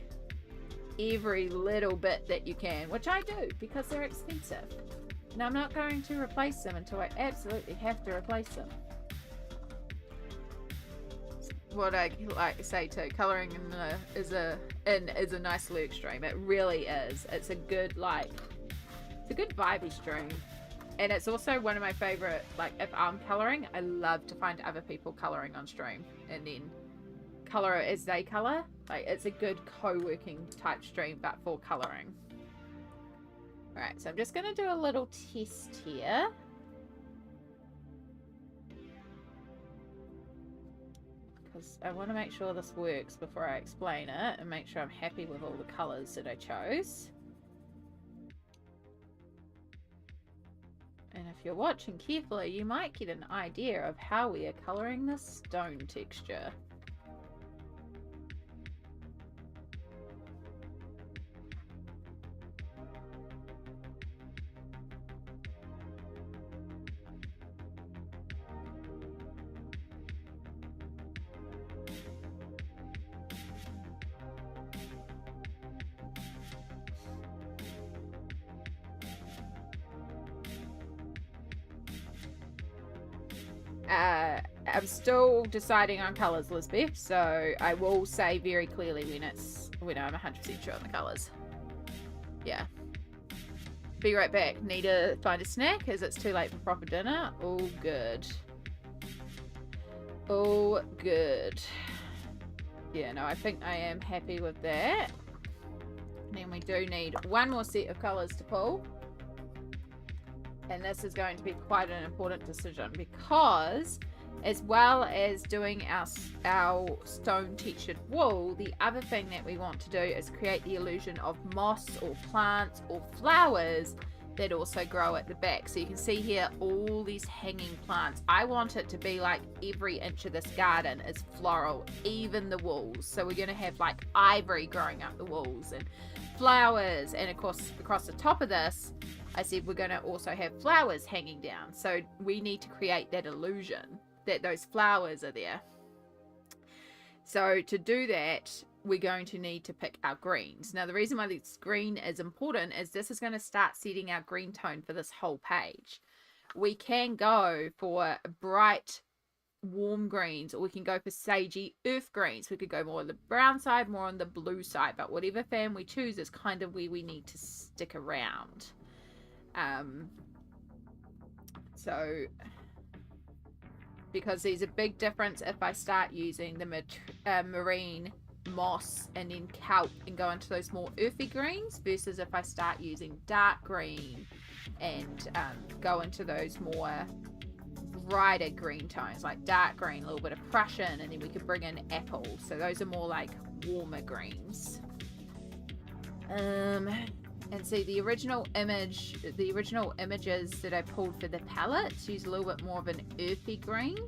every little bit that you can, which I do because they're expensive. And I'm not going to replace them until I absolutely have to replace them. What I like to say too, colouring is a nice lyric stream. It really is. It's a good vibey stream. And it's also one of my favourite, like if I'm colouring, I love to find other people colouring on stream and then colour it as they colour. Like it's a good co-working type stream but for colouring. Alright, so I'm just going to do a little test here. Because I want to make sure this works before I explain it and make sure I'm happy with all the colours that I chose. And if you're watching carefully, you might get an idea of how we are colouring this stone texture. I'm still deciding on colours, Lisbeth, so I will say very clearly when I'm 100% sure on the colours. Yeah. Be right back. Need to find a snack as it's too late for proper dinner. Oh, good. Oh, good. Yeah, no, I think I am happy with that. And then we do need one more set of colours to pull. And this is going to be quite an important decision because as well as doing our stone textured wool, the other thing that we want to do is create the illusion of moss or plants or flowers that also grow at the back. So you can see here all these hanging plants. I want it to be like every inch of this garden is floral, even the walls. So we're going to have like ivory growing up the walls and flowers, and of course across the top of this I said we're going to also have flowers hanging down. So we need to create that illusion that those flowers are there. So to do that, we're going to need to pick our greens. Now the reason why this green is important is this is going to start setting our green tone for this whole page. We can go for bright warm greens, or we can go for sagey earth greens. We could go more on the brown side, more on the blue side, but whatever fan we choose is kind of where we need to stick around. So because there's a big difference if I start using the marine moss and then kelp and go into those more earthy greens versus if I start using dark green and go into those more brighter green tones like dark green, a little bit of Prussian, and then we could bring in apple. So those are more like warmer greens. And see the original images that I pulled for the palettes use a little bit more of an earthy green,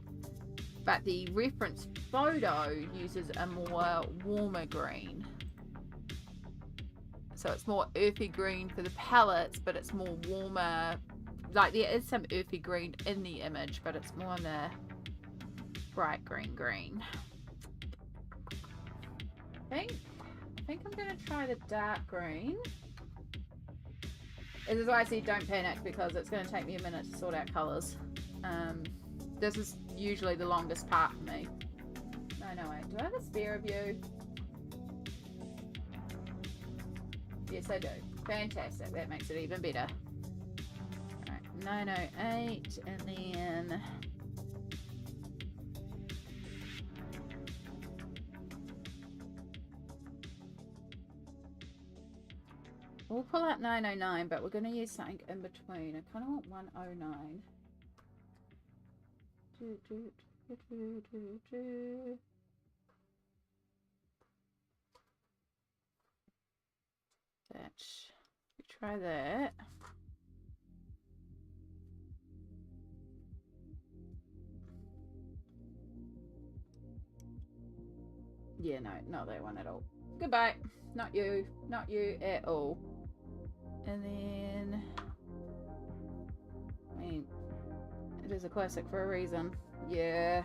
but the reference photo uses a more warmer green. So it's more earthy green for the palettes, but it's more warmer like there is some earthy green in the image, but it's more in the bright green. I think I'm going to try the dark green. This is why I say don't panic, because it's going to take me a minute to sort out colours. This is usually the longest part for me. No, wait. Do I have a spare of you? Yes, I do. Fantastic. That makes it even better. Alright, 908, and then... we'll pull out 909, but we're going to use something in between. I kind of want 109. Try that. Yeah, no, not that one at all. Goodbye. Not you. Not you at all. And then... I mean, it is a classic for a reason. Yeah.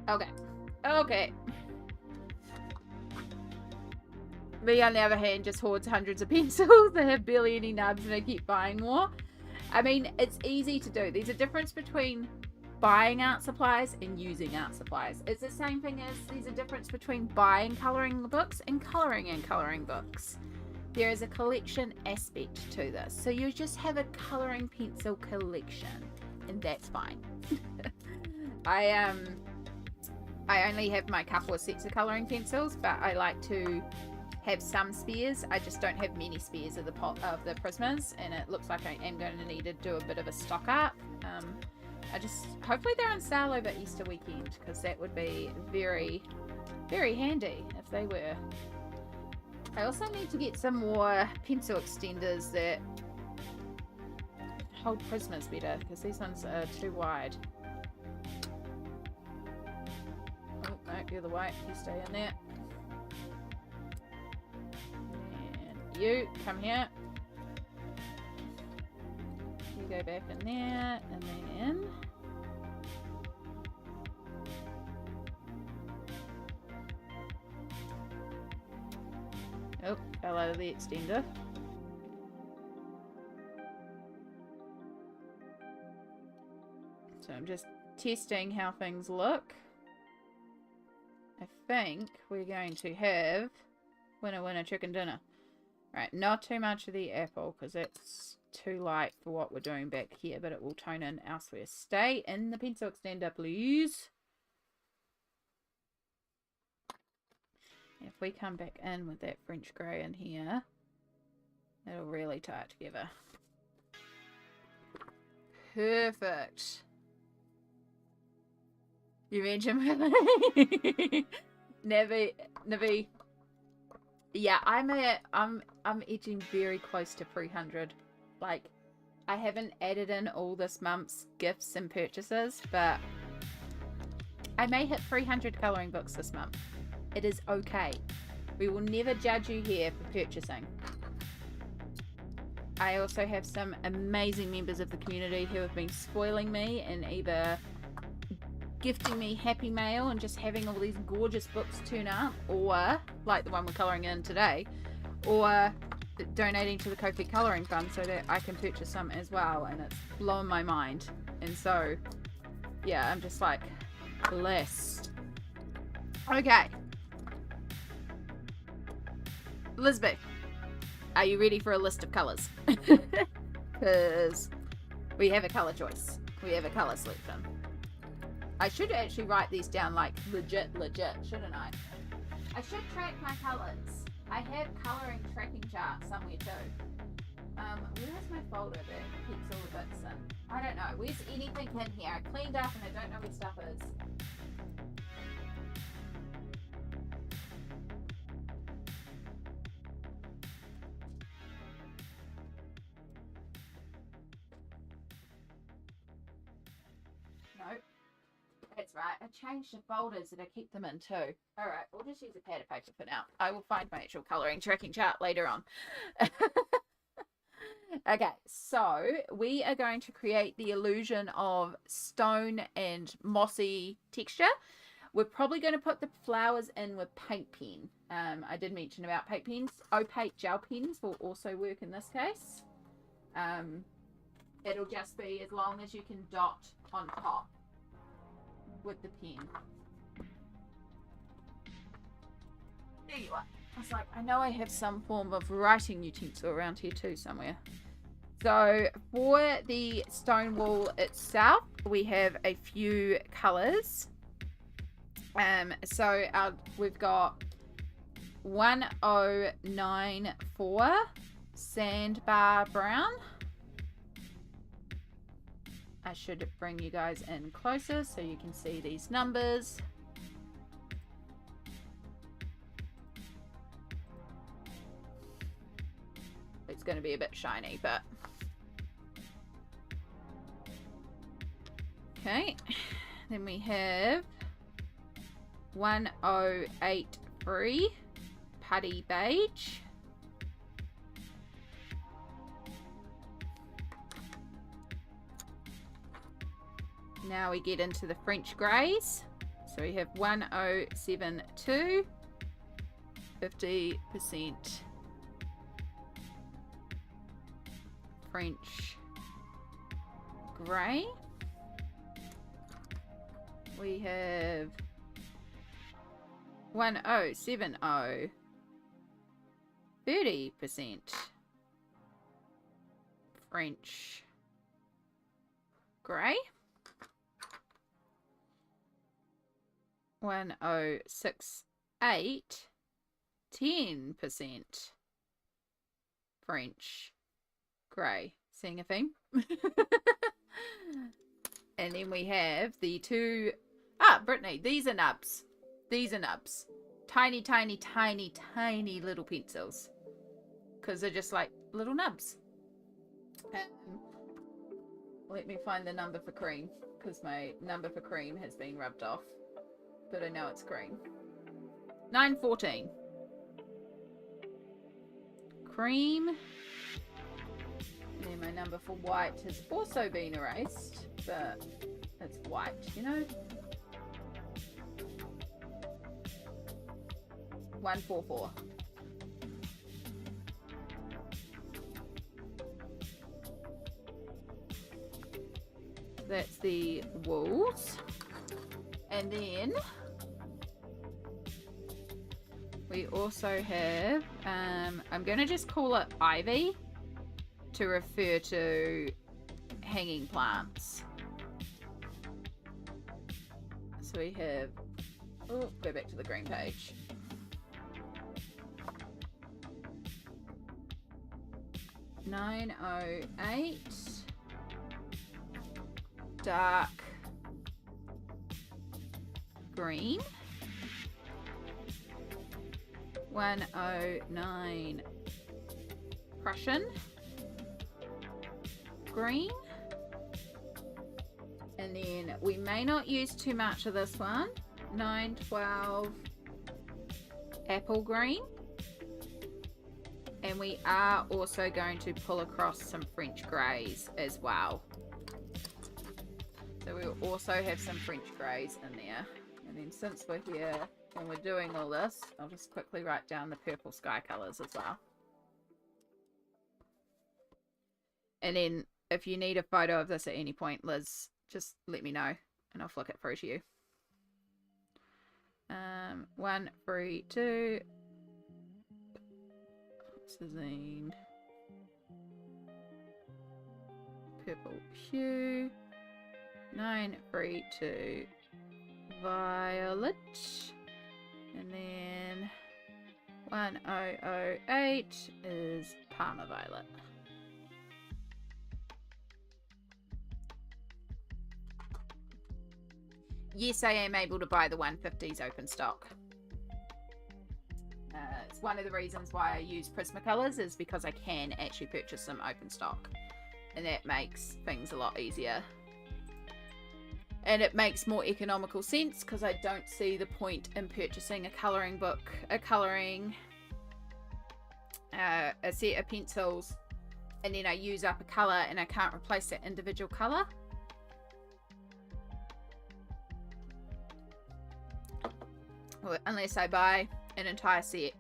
Okay. Okay. Me, on the other hand, just hoards hundreds of pencils. They have barely any nubs and I keep buying more. I mean, it's easy to do. There's a difference between buying art supplies and using art supplies. It's the same thing as there's a difference between buying colouring books and colouring in colouring books. There is a collection aspect to this. So you just have a colouring pencil collection and that's fine. I only have my couple of sets of colouring pencils, but I like to have some spares. I just don't have many spares of the Prismas, and it looks like I am going to need to do a bit of a stock up. Hopefully they're on sale over Easter weekend, because that would be very, very handy if they were. I also need to get some more pencil extenders that hold Prismas better, because these ones are too wide. Oh, no, you're the white. You stay in there. And you, come here. You go back in there, and then... oh, fell out of the extender. So I'm just testing how things look. I think we're going to have winner winner chicken dinner. Right, not too much of the apple because it's too light for what we're doing back here, but it will tone in elsewhere. Stay in the pencil extender, please. If we come back in with that French grey in here, it'll really tie it together. Perfect. You mentioned Navi. Yeah, I'm edging very close to 300. Like, I haven't added in all this month's gifts and purchases, but I may hit 300 colouring books this month. It is okay. We will never judge you here for purchasing. I also have some amazing members of the community who have been spoiling me and either gifting me happy mail and just having all these gorgeous books turn up, or like the one we're colouring in today, or donating to the Ko-fi Colouring Fund so that I can purchase some as well, and it's blowing my mind. And so yeah, I'm just like blessed. Okay, Lisbeth, are you ready for a list of colours? Because we have a colour choice. We have a colour selection. I should actually write these down like legit, shouldn't I? I should track my colours. I have colouring tracking charts somewhere too. Where's my folder that keeps all the bits in? I don't know. Where's anything in here? I cleaned up and I don't know where stuff is. Nope. That's right. I changed the folders that I keep them in too. Alright, we'll just use a pad of paper for now. I will find my actual colouring tracking chart later on. Okay, so we are going to create the illusion of stone and mossy texture. We're probably going to put the flowers in with paint pen. I did mention about paint pens. Opaque gel pens will also work in this case. It'll just be as long as you can dot on top with the pen. There you are. I was like, I know I have some form of writing utensil around here too somewhere. So for the stone wall itself, we have a few colours. So we've got 1094 Sandbar Brown. I should bring you guys in closer so you can see these numbers. It's going to be a bit shiny, but okay. Then we have 1083 Putty Beige. Now we get into the French greys. So we have 1072, 50% French grey. We have 1070, 30% French grey. 1068, 10% French grey. Seeing a theme? And then we have the two... Brittany, these are nubs. These are nubs. Tiny, tiny, tiny, tiny little pencils. Because they're just like little nubs. Let me find the number for cream. Because my number for cream has been rubbed off. But I know it's green. 914. Cream. And then my number for white has also been erased. But it's white, you know? 144. That's the walls. And then we also have, I'm going to just call it ivy to refer to hanging plants. So we have, oh, go back to the green page. $908 dark green. 109 Prussian green. And then we may not use too much of this one. 912 apple green. And we are also going to pull across some French greys as well. So we'll also have some French greys in there. And then since we're here and we're doing all this, I'll just quickly write down the purple sky colours as well. And then if you need a photo of this at any point, Liz, just let me know and I'll flick it through to you. 132 Oxazine purple hue. 932 violet, and then 1008 is Parma violet. Yes, I am able to buy the 150s open stock. It's one of the reasons why I use Prismacolors is because I can actually purchase them open stock, and that makes things a lot easier. And it makes more economical sense because I don't see the point in purchasing a colouring book, a set of pencils and then I use up a color and I can't replace that individual color, unless I buy an entire set,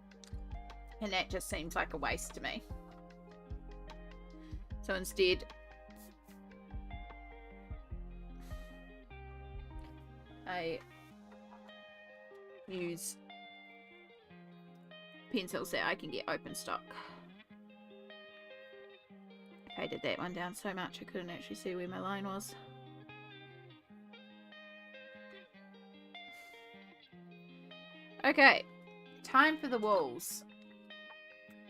and that just seems like a waste to me. So instead, I use pencils that I can get open stock. I faded that one down so much I couldn't actually see where my line was. Okay, time for the walls.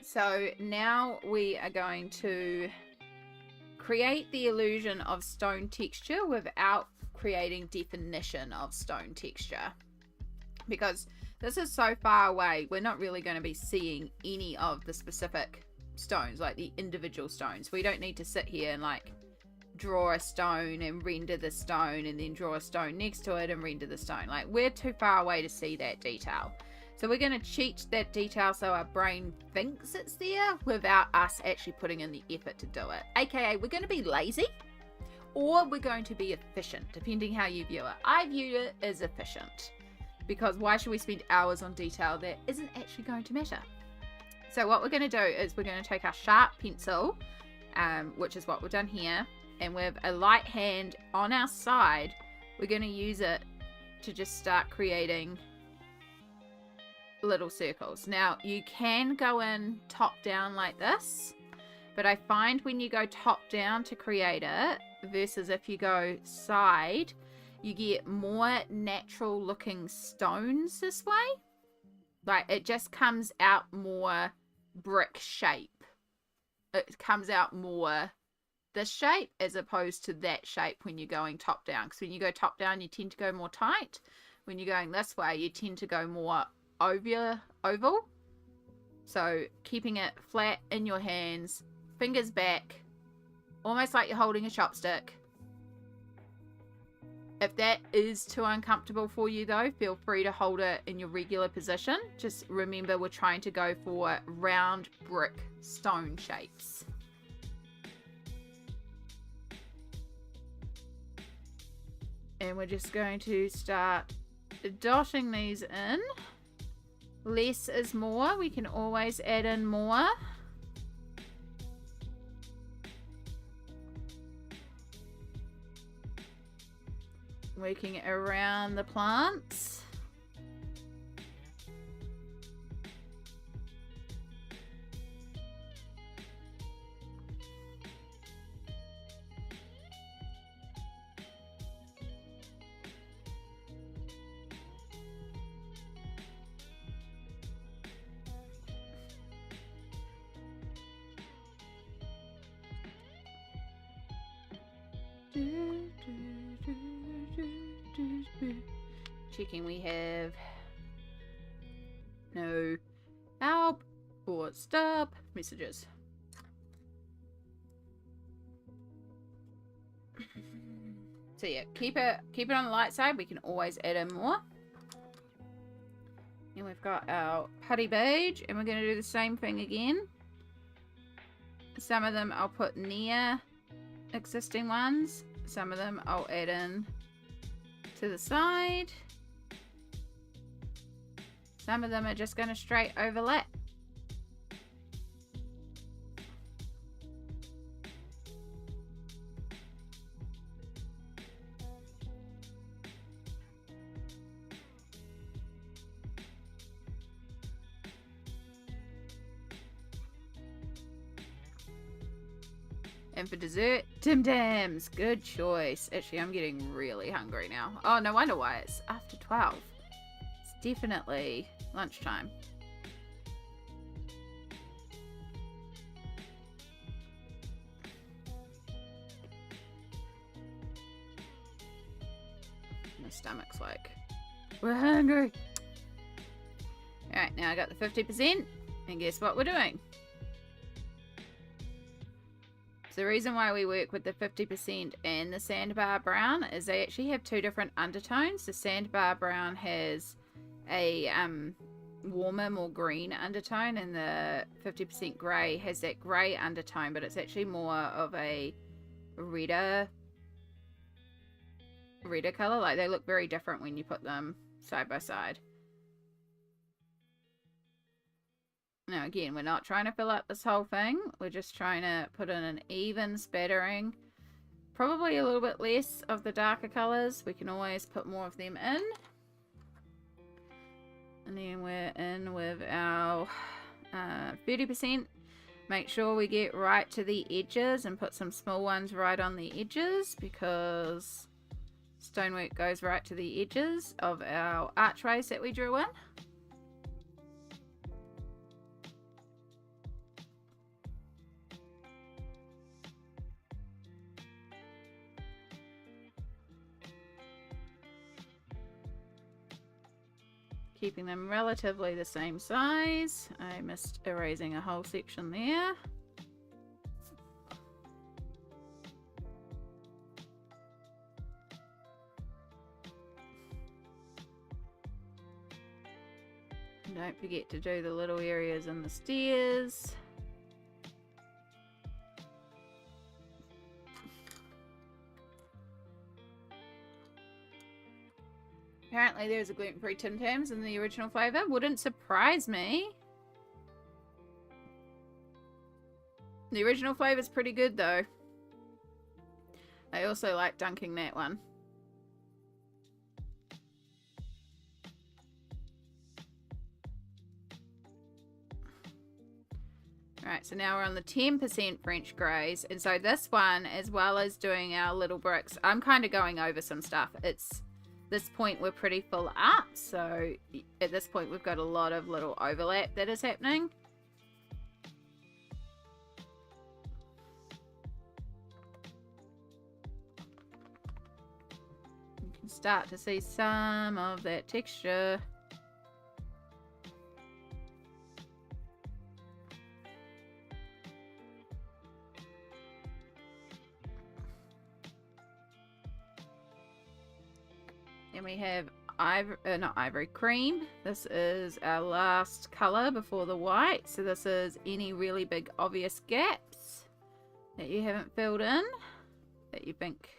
So now we are going to create the illusion of stone texture without creating definition of stone texture, because this is so far away, we're not really going to be seeing any of the specific stones, like the individual stones. We don't need to sit here and like draw a stone and render the stone and then draw a stone next to it and render the stone. Like, we're too far away to see that detail. So we're going to cheat that detail so our brain thinks it's there without us actually putting in the effort to do it. AKA, we're going to be lazy, or we're going to be efficient, depending how you view it. I view it as efficient, because why should we spend hours on detail that isn't actually going to matter? So what we're going to do is we're going to take our sharp pencil, which is what we've done here, and with a light hand on our side, we're going to use it to just start creating little circles. Now, you can go in top down like this, but I find when you go top down to create it versus if you go side, you get more natural looking stones this way. Like, it just comes out more brick shape. It comes out more this shape as opposed to that shape when you're going top down. Because when you go top down, you tend to go more tight. When you're going this way, you tend to go more oval. So keeping it flat in your hands, fingers back, almost like you're holding a chopstick. If that is too uncomfortable for you though, feel free to hold it in your regular position. Just remember, we're trying to go for round brick stone shapes. And we're just going to start dotting these in. Less is more. We can always add in more. Working around the plants. Checking we have no help or stop messages. So yeah, keep it on the light side. We can always add in more. And we've got our putty beige, and we're going to do the same thing again. Some of them I'll put near existing ones. Some of them I'll add in to the side. Some of them are just going to straight overlap. And for dessert, Tim Tams. Good choice. Actually, I'm getting really hungry now. Oh, no wonder why. It's after 12. It's definitely lunchtime. My stomach's like, we're hungry. Alright, now I got the 50%. And guess what we're doing? The reason why we work with the 50% and the sandbar brown is they actually have two different undertones. The sandbar brown has a warmer, more green undertone, and the 50% grey has that grey undertone, but it's actually more of a redder colour. Like, they look very different when you put them side by side. Now again, we're not trying to fill up this whole thing, we're just trying to put in an even spattering. Probably a little bit less of the darker colours. We can always put more of them in. And then we're in with our 30%. Make sure we get right to the edges and put some small ones right on the edges, because stonework goes right to the edges of our archways that we drew in. Keeping them relatively the same size. I missed erasing a whole section there. Don't forget to do the little areas in the stairs. Apparently there's a gluten-free Tim Tams in the original flavour. Wouldn't surprise me. The original flavour's pretty good though. I also like dunking that one. Alright, so now we're on the 10% French greys. And so this one, as well as doing our little bricks, I'm kind of going over some stuff. It's this point we're pretty full up, so at this point we've got a lot of little overlap that is happening. You can start to see some of that texture. And we have ivory cream. This is our last color before the white. So this is any really big obvious gaps that you haven't filled in, that you think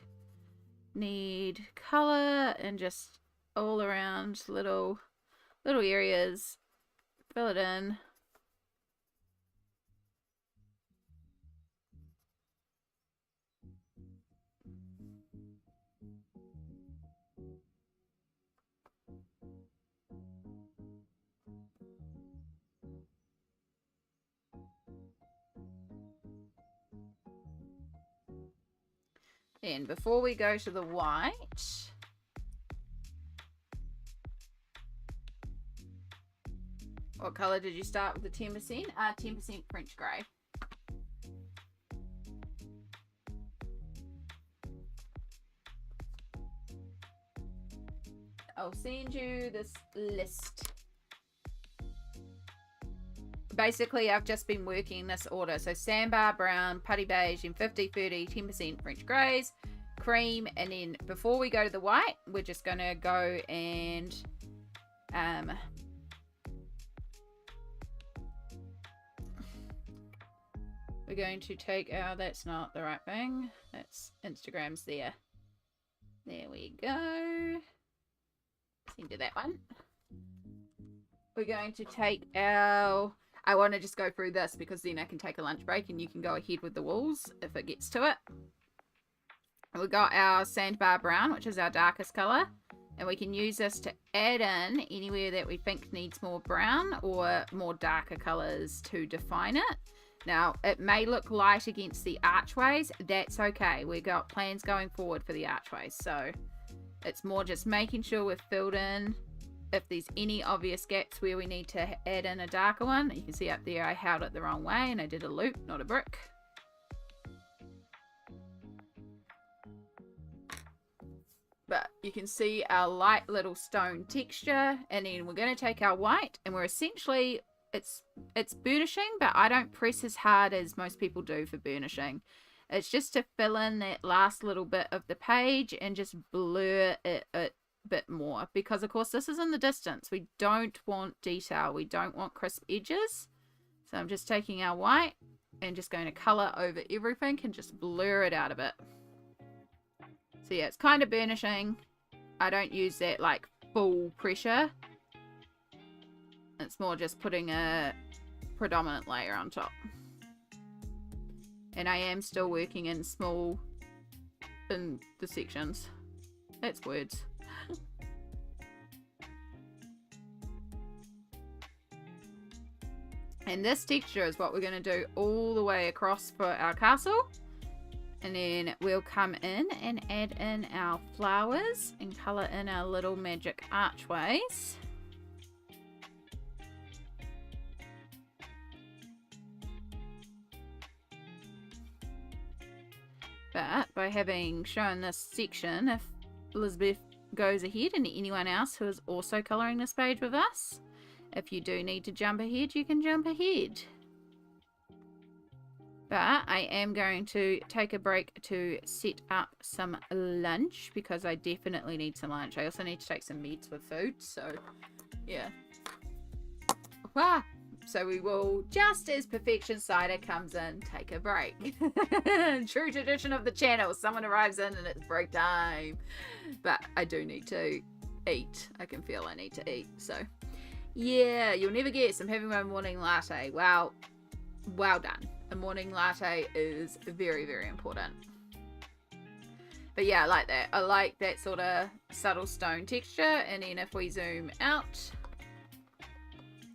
need color, and just all around little areas, fill it in. Then before we go to the white, what color did you start with? The 10%? 10% French grey. I'll send you this list. Basically, I've just been working this order. So sandbar brown, putty beige, and 50-30, 10% French greys, cream, and then before we go to the white, we're just going to go and we're going to take our, that's not the right thing, that's Instagram's there. There we go. Send to that one. We're going to take our, I want to just go through this because then I can take a lunch break and you can go ahead with the walls if it gets to it. We've got our sandbar brown, which is our darkest color, and we can use this to add in anywhere that we think needs more brown or more darker colors to define it. Now, it may look light against the archways. That's okay. We've got plans going forward for the archways, so it's more just making sure we've filled in if there's any obvious gaps where we need to add in a darker one. You can see up there I held it the wrong way and I did a loop, not a brick. But you can see our light little stone texture, and then we're going to take our white and we're essentially, it's burnishing, but I don't press as hard as most people do for burnishing. It's just to fill in that last little bit of the page and just blur it bit more, because of course this is in the distance. We don't want detail. We don't want crisp edges. So I'm just taking our white and just going to color over everything and just blur it out a bit. So yeah, it's kind of burnishing. I don't use that like full pressure. It's more just putting a predominant layer on top. And I am still working in the sections. That's words. And this texture is what we're going to do all the way across for our castle. And then we'll come in and add in our flowers and colour in our little magic archways. But by having shown this section, if Elizabeth goes ahead and anyone else who is also colouring this page with us, if you do need to jump ahead, you can jump ahead. But I am going to take a break to set up some lunch, because I definitely need some lunch. I also need to take some meds with food, so yeah. Wow. So we will, just as Perfection Cider comes in, take a break. True tradition of the channel. Someone arrives in and it's break time. But I do need to eat. I can feel I need to eat. So yeah, you'll never guess I'm having my morning latte. Wow. Well done. A morning latte is very, very important. But yeah, I like that. I like that sort of subtle stone texture. And then if we zoom out,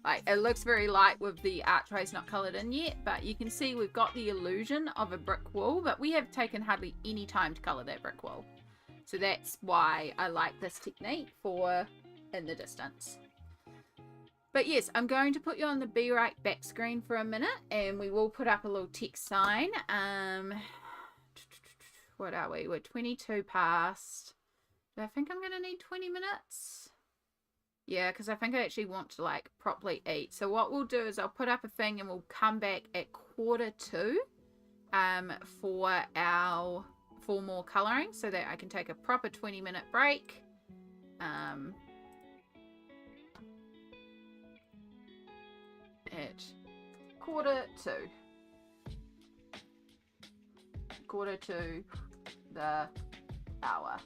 like, it looks very light with the archways not coloured in yet, but you can see we've got the illusion of a brick wall, but we have taken hardly any time to colour that brick wall. So that's why I like this technique for in the distance. But yes, I'm going to put you on the Be Right back screen for a minute, and we will put up a little text sign. What are we? We're 22 past. Do I think I'm going to need 20 minutes? Yeah, because I think I actually want to like properly eat. So what we'll do is I'll put up a thing and we'll come back at 1:45 for more colouring, so that I can take a proper 20-minute break. At 1:45. 1:45 the hour.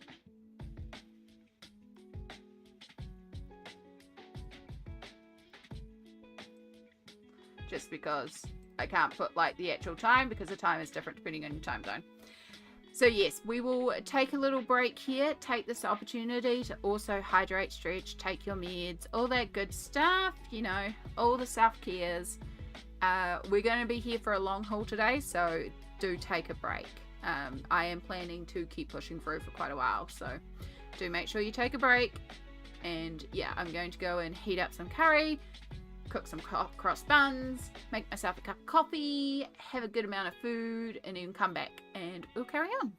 Just because I can't put like the actual time, because the time is different depending on your time zone. So yes, we will take a little break here. Take this opportunity to also hydrate, stretch, take your meds, all that good stuff, you know, all the self-cares. We're going to be here for a long haul today, so do take a break. I am planning to keep pushing through for quite a while, so do make sure you take a break. And yeah, I'm going to go and heat up some curry, cook some cross buns, make myself a cup of coffee, have a good amount of food, and then come back and we'll carry on.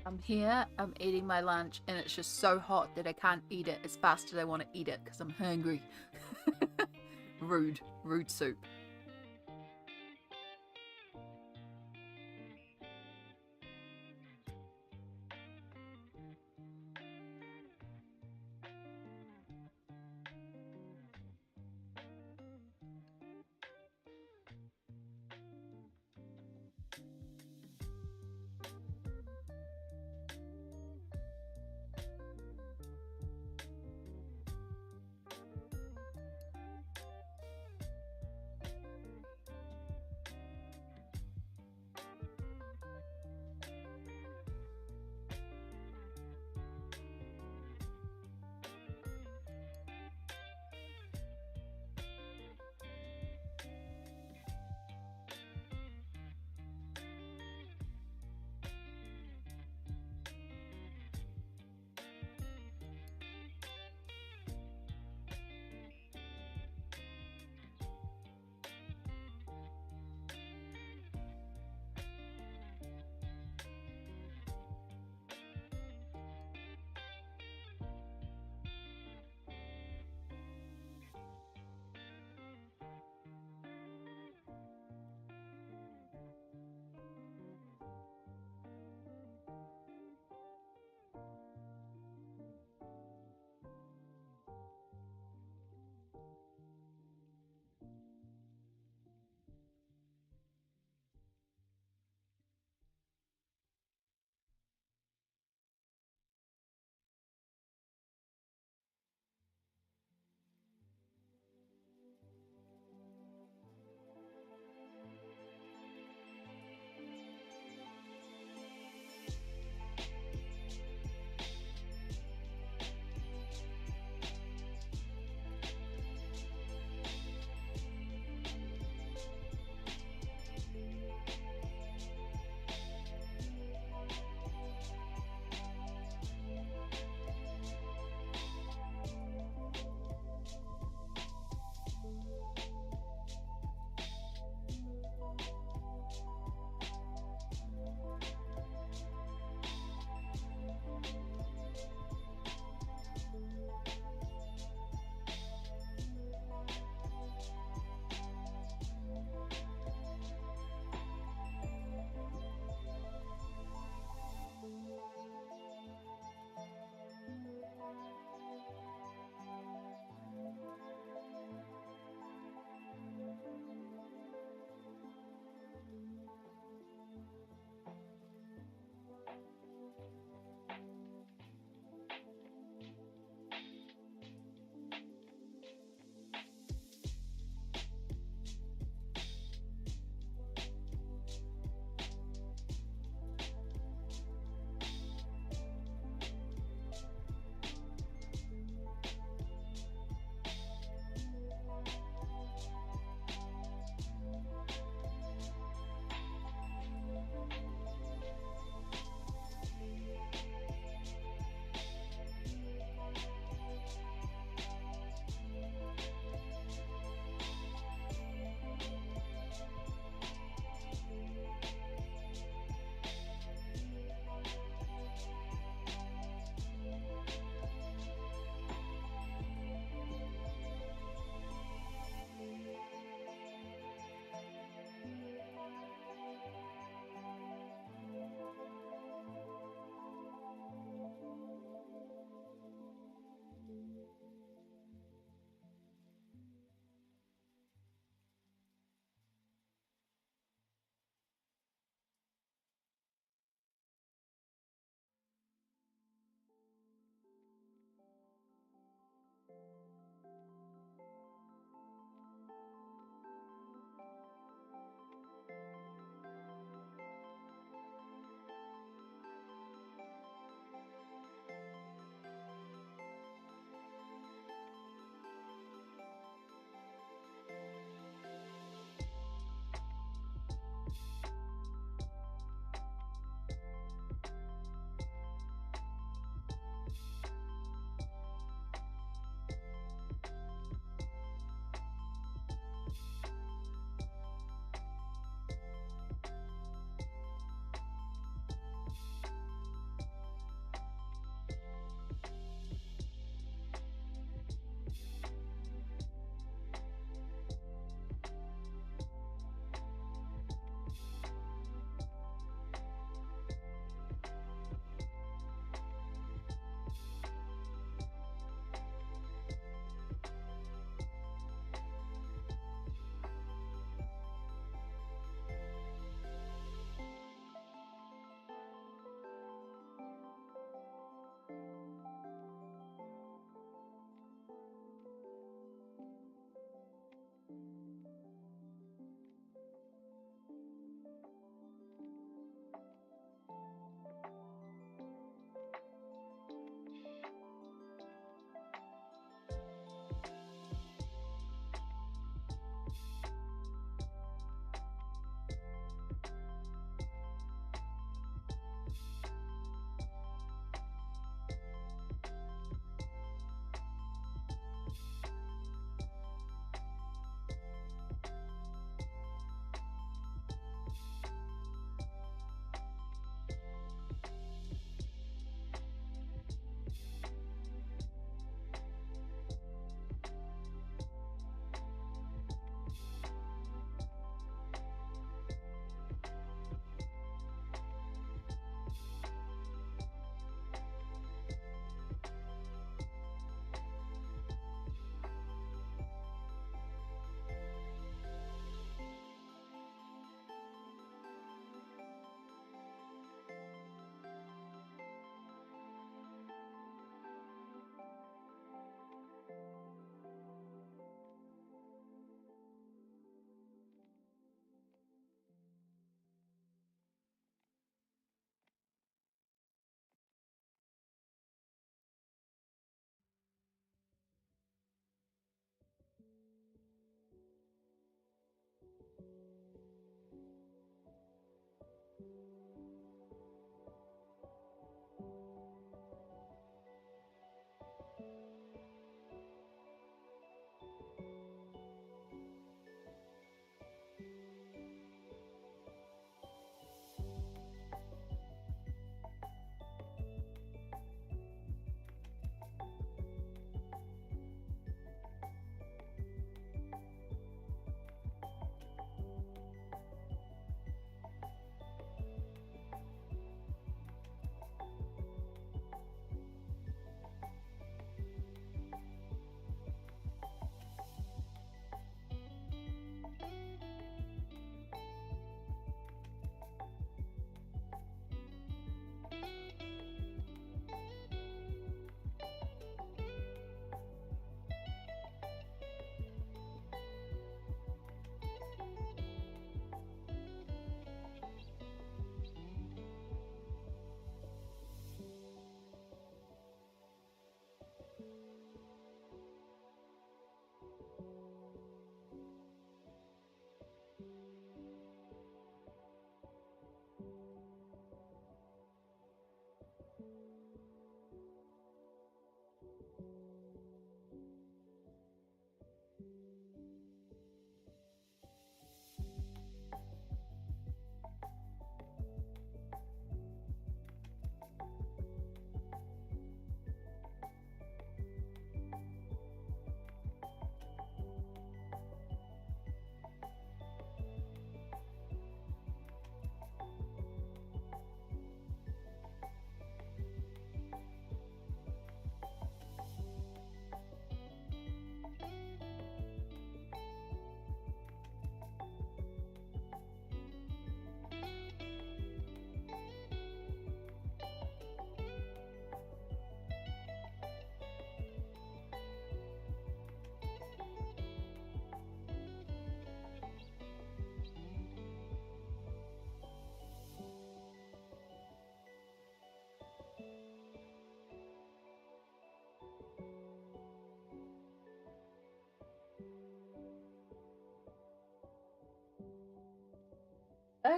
I'm here, I'm eating my lunch, and it's just so hot that I can't eat it as fast as I want to eat it because I'm hungry. Rude soup.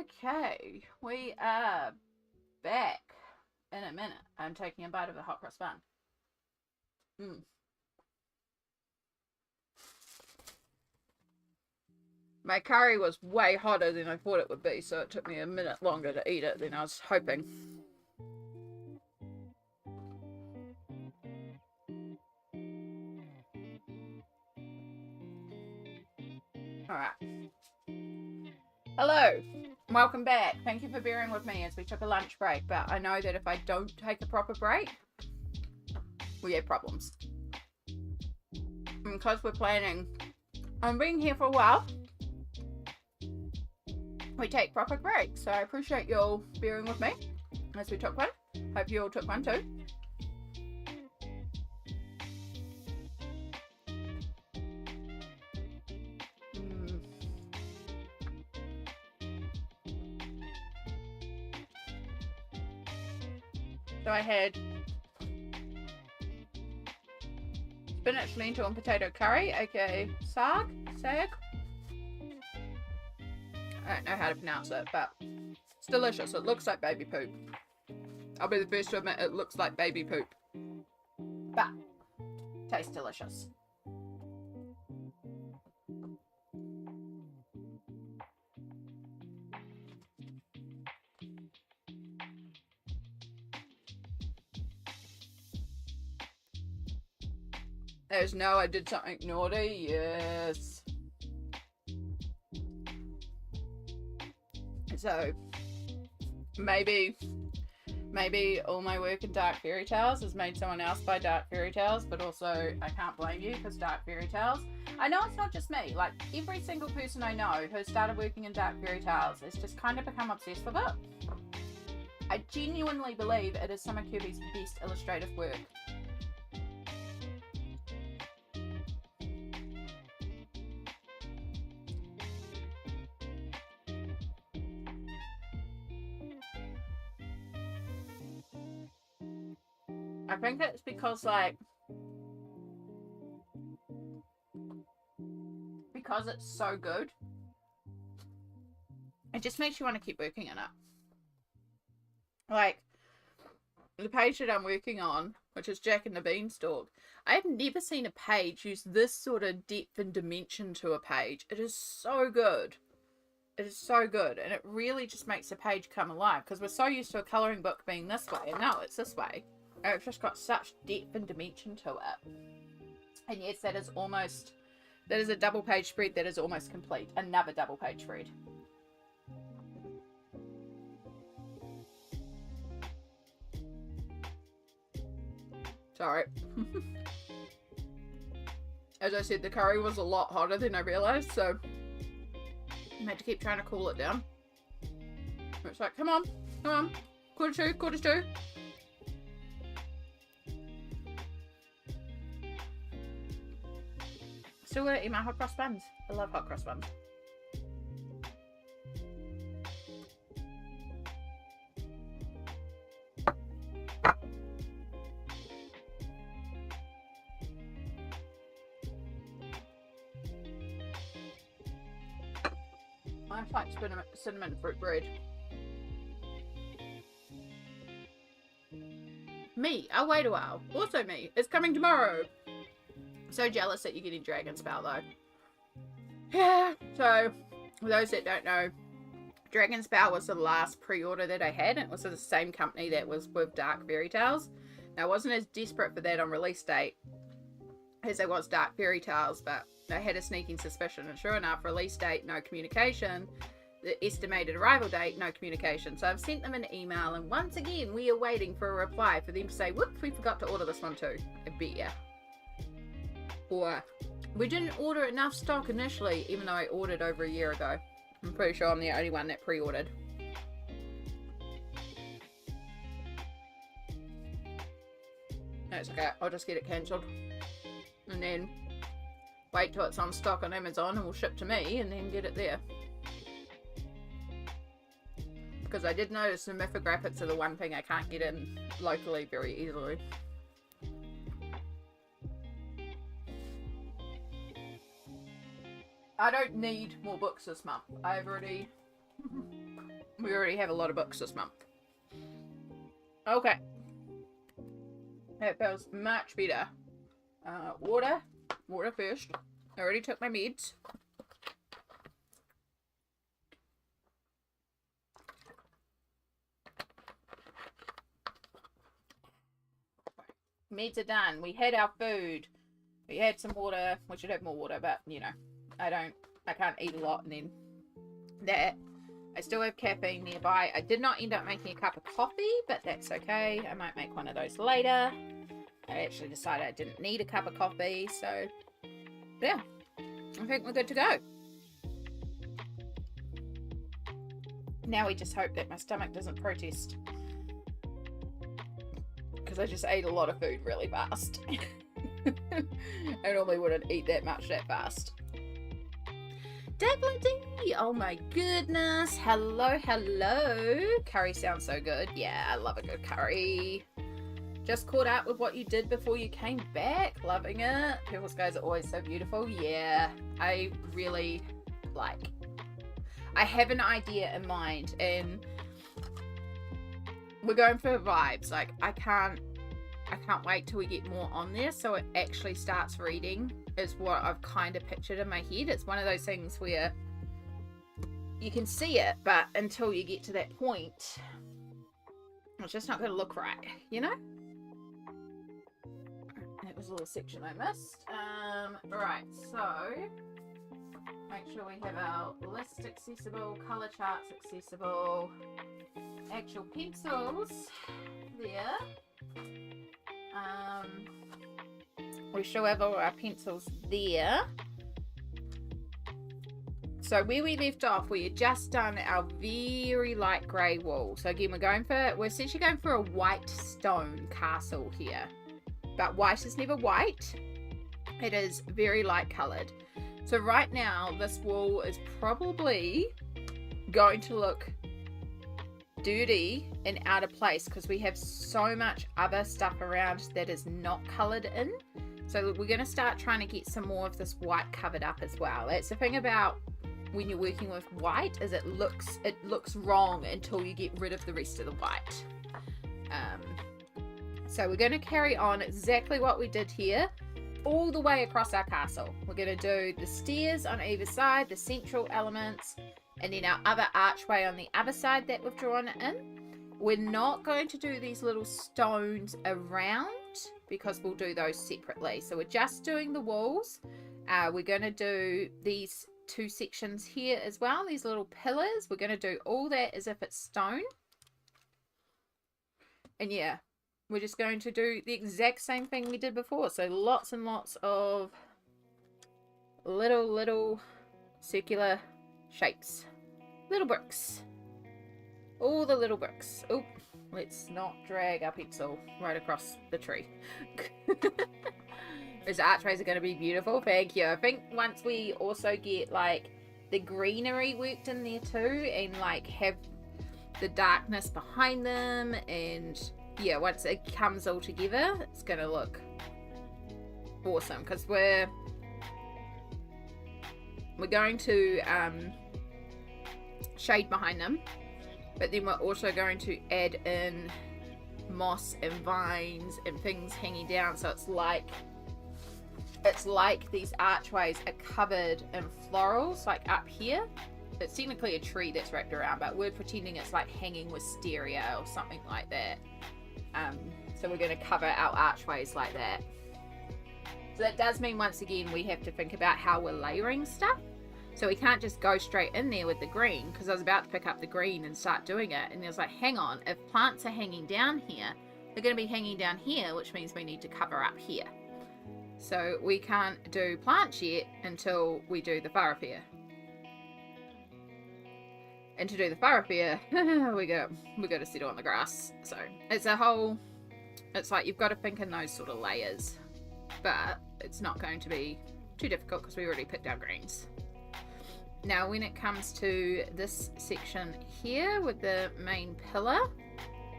Okay, we are back in a minute. I'm taking a bite of the hot cross bun. My curry was way hotter than I thought it would be, so it took me a minute longer to eat it than I was hoping. Alright. Hello, welcome back. Thank you for bearing with me as we took a lunch break, but I know that if I don't take a proper break, we have problems. And because we're planning on being here for a while, we take proper breaks. So I appreciate you all bearing with me as we took one. Hope you all took one too. So I had spinach, lentil and potato curry, aka sag. I don't know how to pronounce it, but it's delicious. It looks like baby poop. I'll be the first to admit it looks like baby poop, but tastes delicious. There's no, I did something naughty. Yes. So maybe all my work in Dark Fairytales has made someone else buy Dark Fairytales, but also I can't blame you because Dark Fairytales, I know it's not just me, like every single person I know who started working in Dark Fairytales has just kind of become obsessed with it. I genuinely believe it is some of Kerby's best illustrative work. I think it's because it's so good, it just makes you want to keep working in it. Like the page that I'm working on, which is Jack and the Beanstalk, I've never seen a page use this sort of depth and dimension to a page. It is so good. It is so good, and it really just makes the page come alive because we're so used to a colouring book being this way, and no, it's this way. And it's just got such depth and dimension to it. And yes, that is a double page spread that is almost complete. Another double page spread. Sorry. As I said, the curry was a lot hotter than I realised, so I had to keep trying to cool it down. It's like, come on, 2:45. Still gonna eat my hot cross buns. I love hot cross buns. I like cinnamon fruit bread. Me, I'll wait a while. Also me, it's coming tomorrow. So jealous that you're getting Dragon Spell though. Yeah, so for those that don't know, Dragon Spell was the last pre-order that I had, and it was the same company that was with Dark Fairytales. Now I wasn't as desperate for that on release date as I was Dark Fairytales, but I had a sneaking suspicion, and sure enough, release date, no communication. The estimated arrival date, no communication. So I've sent them an email, and once again we are waiting for a reply for them to say, whoops, we forgot to order this one too. I bet ya. Or we didn't order enough stock initially, even though I ordered over a year ago. I'm pretty sure I'm the only one that pre-ordered. That's okay, I'll just get it cancelled. And then wait till it's on stock on Amazon and will ship to me and then get it there. Because I did notice the mythographics are the one thing I can't get in locally very easily. I don't need more books this month. I've already We already have a lot of books this month. Okay. That feels much better. Water first. I already took my meds. Meds are done. We had our food. We had some water. We should have more water, but you know, I can't eat a lot and then that. I still have caffeine nearby. I did not end up making a cup of coffee, but that's okay. I might make one of those later. I actually decided I didn't need a cup of coffee, so yeah, I think we're good to go. Now we just hope that my stomach doesn't protest, because I just ate a lot of food really fast. I normally wouldn't eat that much that fast. Definitely. Oh my goodness. Hello. Curry sounds so good. Yeah, I love a good curry. Just caught up with what you did before you came back. Loving it. People's guys are always so beautiful. Yeah, I really like. I have an idea in mind and we're going for vibes. Like I can't wait till we get more on there so it actually starts reading is what I've kind of pictured in my head. It's one of those things where you can see it, but until you get to that point, it's just not going to look right, you know? That was a little section I missed. Right, so make sure we have our list accessible, color charts accessible, actual pencils there. We should have all our pencils there. So where we left off, we had just done our very light grey wall. So again, we're essentially going for a white stone castle here. But white is never white. It is very light coloured. So right now, this wall is probably going to look dirty and out of place because we have so much other stuff around that is not coloured in. So we're going to start trying to get some more of this white covered up as well. That's the thing about when you're working with white, is it looks wrong until you get rid of the rest of the white. So we're going to carry on exactly what we did here all the way across our castle. We're going to do the stairs on either side, the central elements, and then our other archway on the other side that we've drawn in. We're not going to do these little stones around because we'll do those separately. So we're just doing the walls. We're going to do these two sections here as well, these little pillars. We're going to do all that as if it's stone. And yeah, we're just going to do the exact same thing we did before. So lots and lots of little circular shapes. Little bricks. All the little bricks. Oh, let's not drag our pencil right across the tree. Those archways are going to be beautiful. Thank you. I think once we also get like the greenery worked in there too, and like have the darkness behind them, and yeah, once it comes all together, it's going to look awesome because we're going to shade behind them, but then we're also going to add in moss and vines and things hanging down, so it's like these archways are covered in florals. Like up here, it's technically a tree that's wrapped around, but we're pretending it's like hanging wisteria or something like that. So we're going to cover our archways like that. So that does mean, once again, we have to think about how we're layering stuff. So we can't just go straight in there with the green, because I was about to pick up the green and start doing it, and it was like, hang on, if plants are hanging down here, they're going to be hanging down here, which means we need to cover up here. So we can't do plants yet until we do the thoroughfare. And to do the thoroughfare, we got to settle on the grass. So it's it's like you've got to think in those sort of layers, but it's not going to be too difficult because we already picked our greens. Now when it comes to this section here with the main pillar,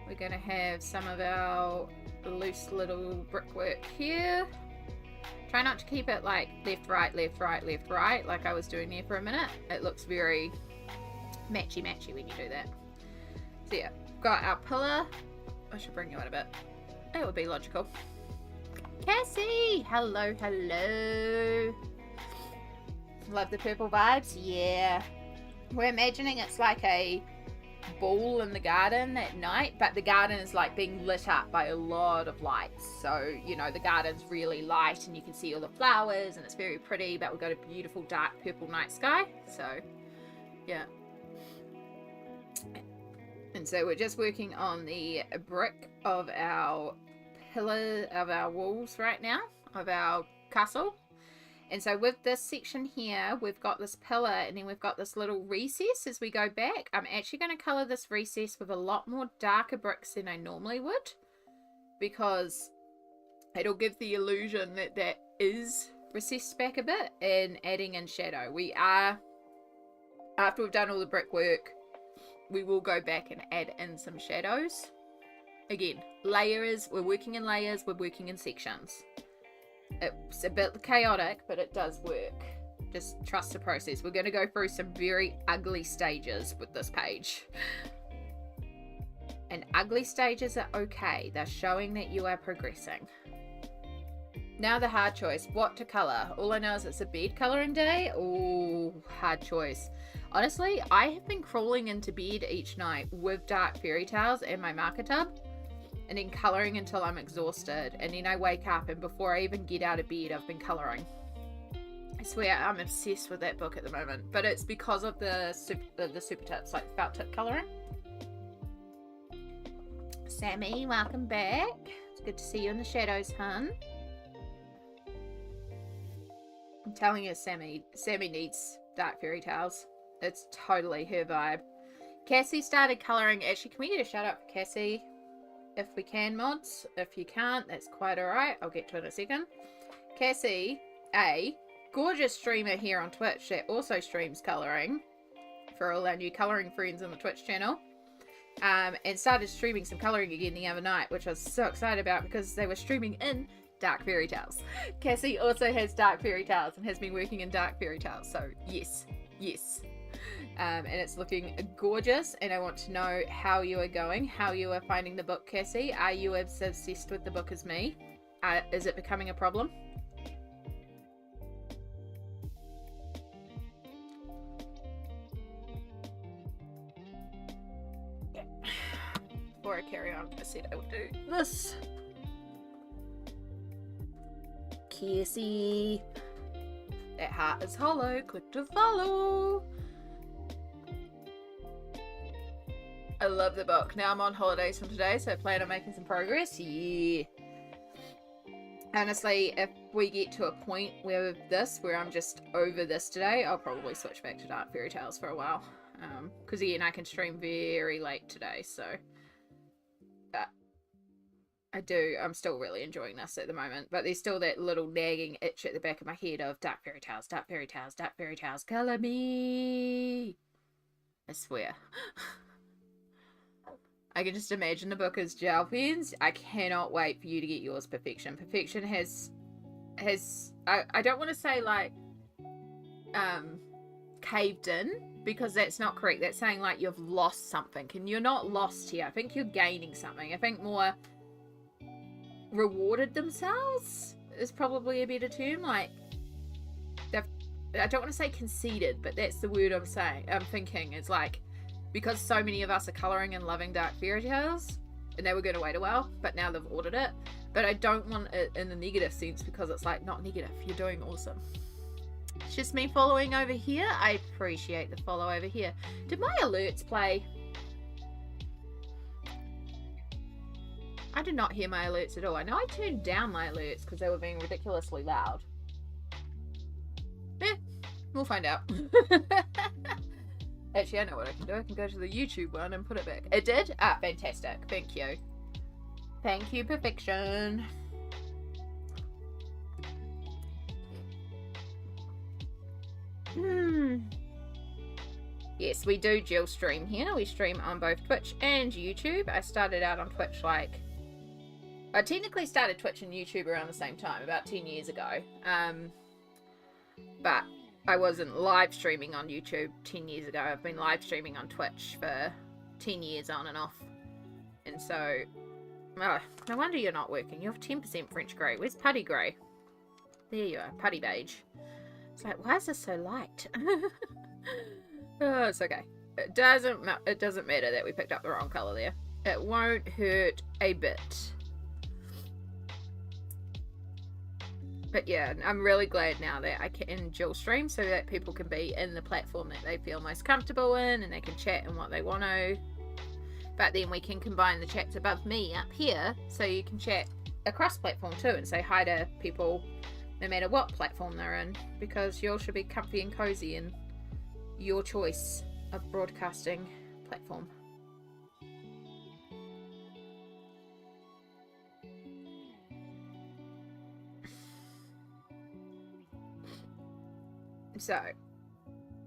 we're going to have some of our loose little brickwork here. Try not to keep it like left, right, left, right, left, right, like I was doing there for a minute. It looks very matchy when you do that. So yeah, got our pillar. I should bring you out a bit. That would be logical. Cassie! Hello, hello. Love the purple vibes? Yeah. We're imagining it's like a ball in the garden at night, but the garden is like being lit up by a lot of lights. So, you know, the garden's really light and you can see all the flowers and it's very pretty, but we've got a beautiful dark purple night sky. So, yeah. And so we're just working on the brick of our pillar, of our walls right now, of our castle. And so with this section here, we've got this pillar and then we've got this little recess as we go back. I'm actually going to colour this recess with a lot more darker bricks than I normally would, because it'll give the illusion that that is recessed back a bit and adding in shadow. We are, after we've done all the brickwork, we will go back and add in some shadows. Again, layers, we're working in layers, we're working in sections. It's a bit chaotic, but it does work. Just trust the process. We're going to go through some very ugly stages with this page. And ugly stages are okay. They're showing that you are progressing. Now the hard choice. What to colour? All I know is it's a bed colouring day. Oh, hard choice. Honestly, I have been crawling into bed each night with dark Fairytales and my marker tub, and then colouring until I'm exhausted, and then I wake up and before I even get out of bed I've been colouring. I swear I'm obsessed with that book at the moment, but it's because of the super tips, like felt tip colouring. Sammy, welcome back. It's good to see you in the shadows, hun. I'm telling you, Sammy needs dark Fairytales. It's totally her vibe. Cassie started colouring. Actually, can we get a shout out for Cassie? If we can, mods. If you can't, that's quite alright. I'll get to it in a second. Cassie, a gorgeous streamer here on Twitch that also streams colouring for all our new colouring friends on the Twitch channel. And started streaming some colouring again the other night, which I was so excited about because they were streaming in dark Fairytales. Cassie also has dark Fairytales and has been working in dark Fairytales. So yes, yes. And it's looking gorgeous, and I want to know how you are going, how you are finding the book, Cassie. Are you as obsessed with the book as me? Is it becoming a problem? Yeah. Before I carry on, I said I would do this. Cassie. That heart is hollow. Click to follow. I love the book. Now I'm on holidays from today, so I plan on making some progress. Yeah. Honestly, if we get to a point where I'm just over this today, I'll probably switch back to dark Fairytales for a while. Because again, I can stream very late today, so I'm still really enjoying this at the moment, but there's still that little nagging itch at the back of my head of dark Fairytales, dark Fairytales, dark Fairytales, colour me. I swear. I can just imagine the book as gel pens. I cannot wait for you to get yours, Perfection. Perfection has I don't want to say like caved in, because that's not correct. That's saying like you've lost something, and you're not lost here. I think you're gaining something. I think more rewarded themselves is probably a better term. Like I don't want to say conceded, but that's the word I'm thinking. It's like, because so many of us are colouring and loving dark Fairytales, and they were going to wait a while, but now they've ordered it. But I don't want it in the negative sense, because it's like, not negative, you're doing awesome. It's just me following over here. I appreciate the follow over here. Did my alerts play? I did not hear my alerts at all. I know I turned down my alerts because they were being ridiculously loud. We'll find out. Actually, I know what I can do. I can go to the YouTube one and put it back. It did? Ah, fantastic. Thank you. Thank you, Perfection. Yes, we do dual stream here. We stream on both Twitch and YouTube. I started out on Twitch I technically started Twitch and YouTube around the same time, about 10 years ago. But I wasn't live streaming on YouTube 10 years ago. I've been live streaming on Twitch for 10 years on and off. And so, oh, no wonder you're not working. You have 10% French grey. Where's putty grey? There you are, putty beige. It's like, why is this so light? Oh, it's okay. It doesn't matter that we picked up the wrong colour there. It won't hurt a bit. But yeah, I'm really glad now that I can dual stream so that people can be in the platform that they feel most comfortable in, and they can chat in what they want to. But then we can combine the chats above me up here, so you can chat across platform too and say hi to people no matter what platform they're in, because you all should be comfy and cozy in your choice of broadcasting platform. So,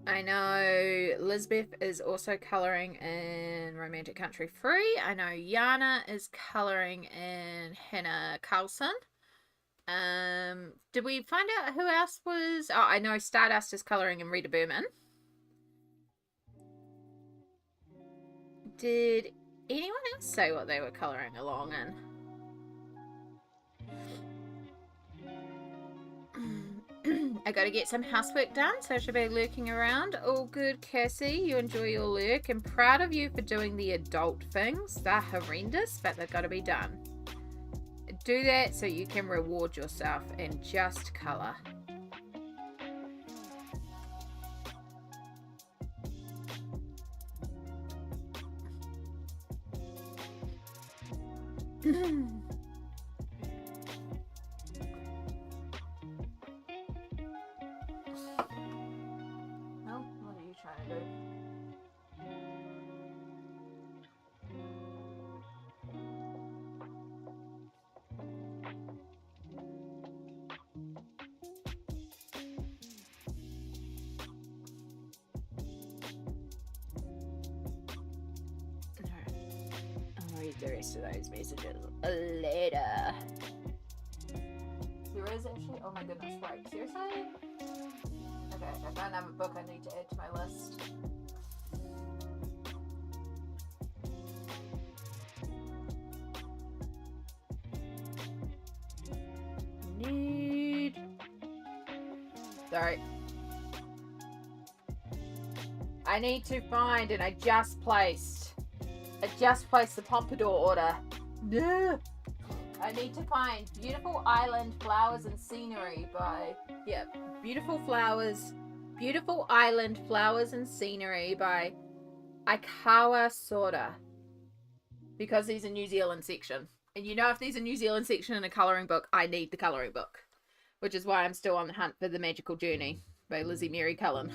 I know Lisbeth is also colouring in Romantic Country Free. I know Yana is colouring in Hannah Carlson. Did we find out who else was? Oh, I know Stardust is colouring in Rita Berman. Did anyone else say what they were colouring along in? I gotta get some housework done, so I should be lurking around. All good, Cassie. You enjoy your lurk. I'm proud of you for doing the adult things. They're horrendous, but they've got to be done. Do that so you can reward yourself and just colour. The rest of those messages later. There is actually, oh my goodness, wait, seriously? Okay, I found another book I need to add to my list. Sorry. I need to find, and I just placed the Pompadour order. No. I need to find Beautiful Island Flowers and Scenery by, Beautiful Island Flowers and Scenery by Aikawa Soda. Because there's a New Zealand section. And you know, if there's a New Zealand section in a colouring book, I need the colouring book. Which is why I'm still on the hunt for The Magical Journey by Lizzie Mary Cullen.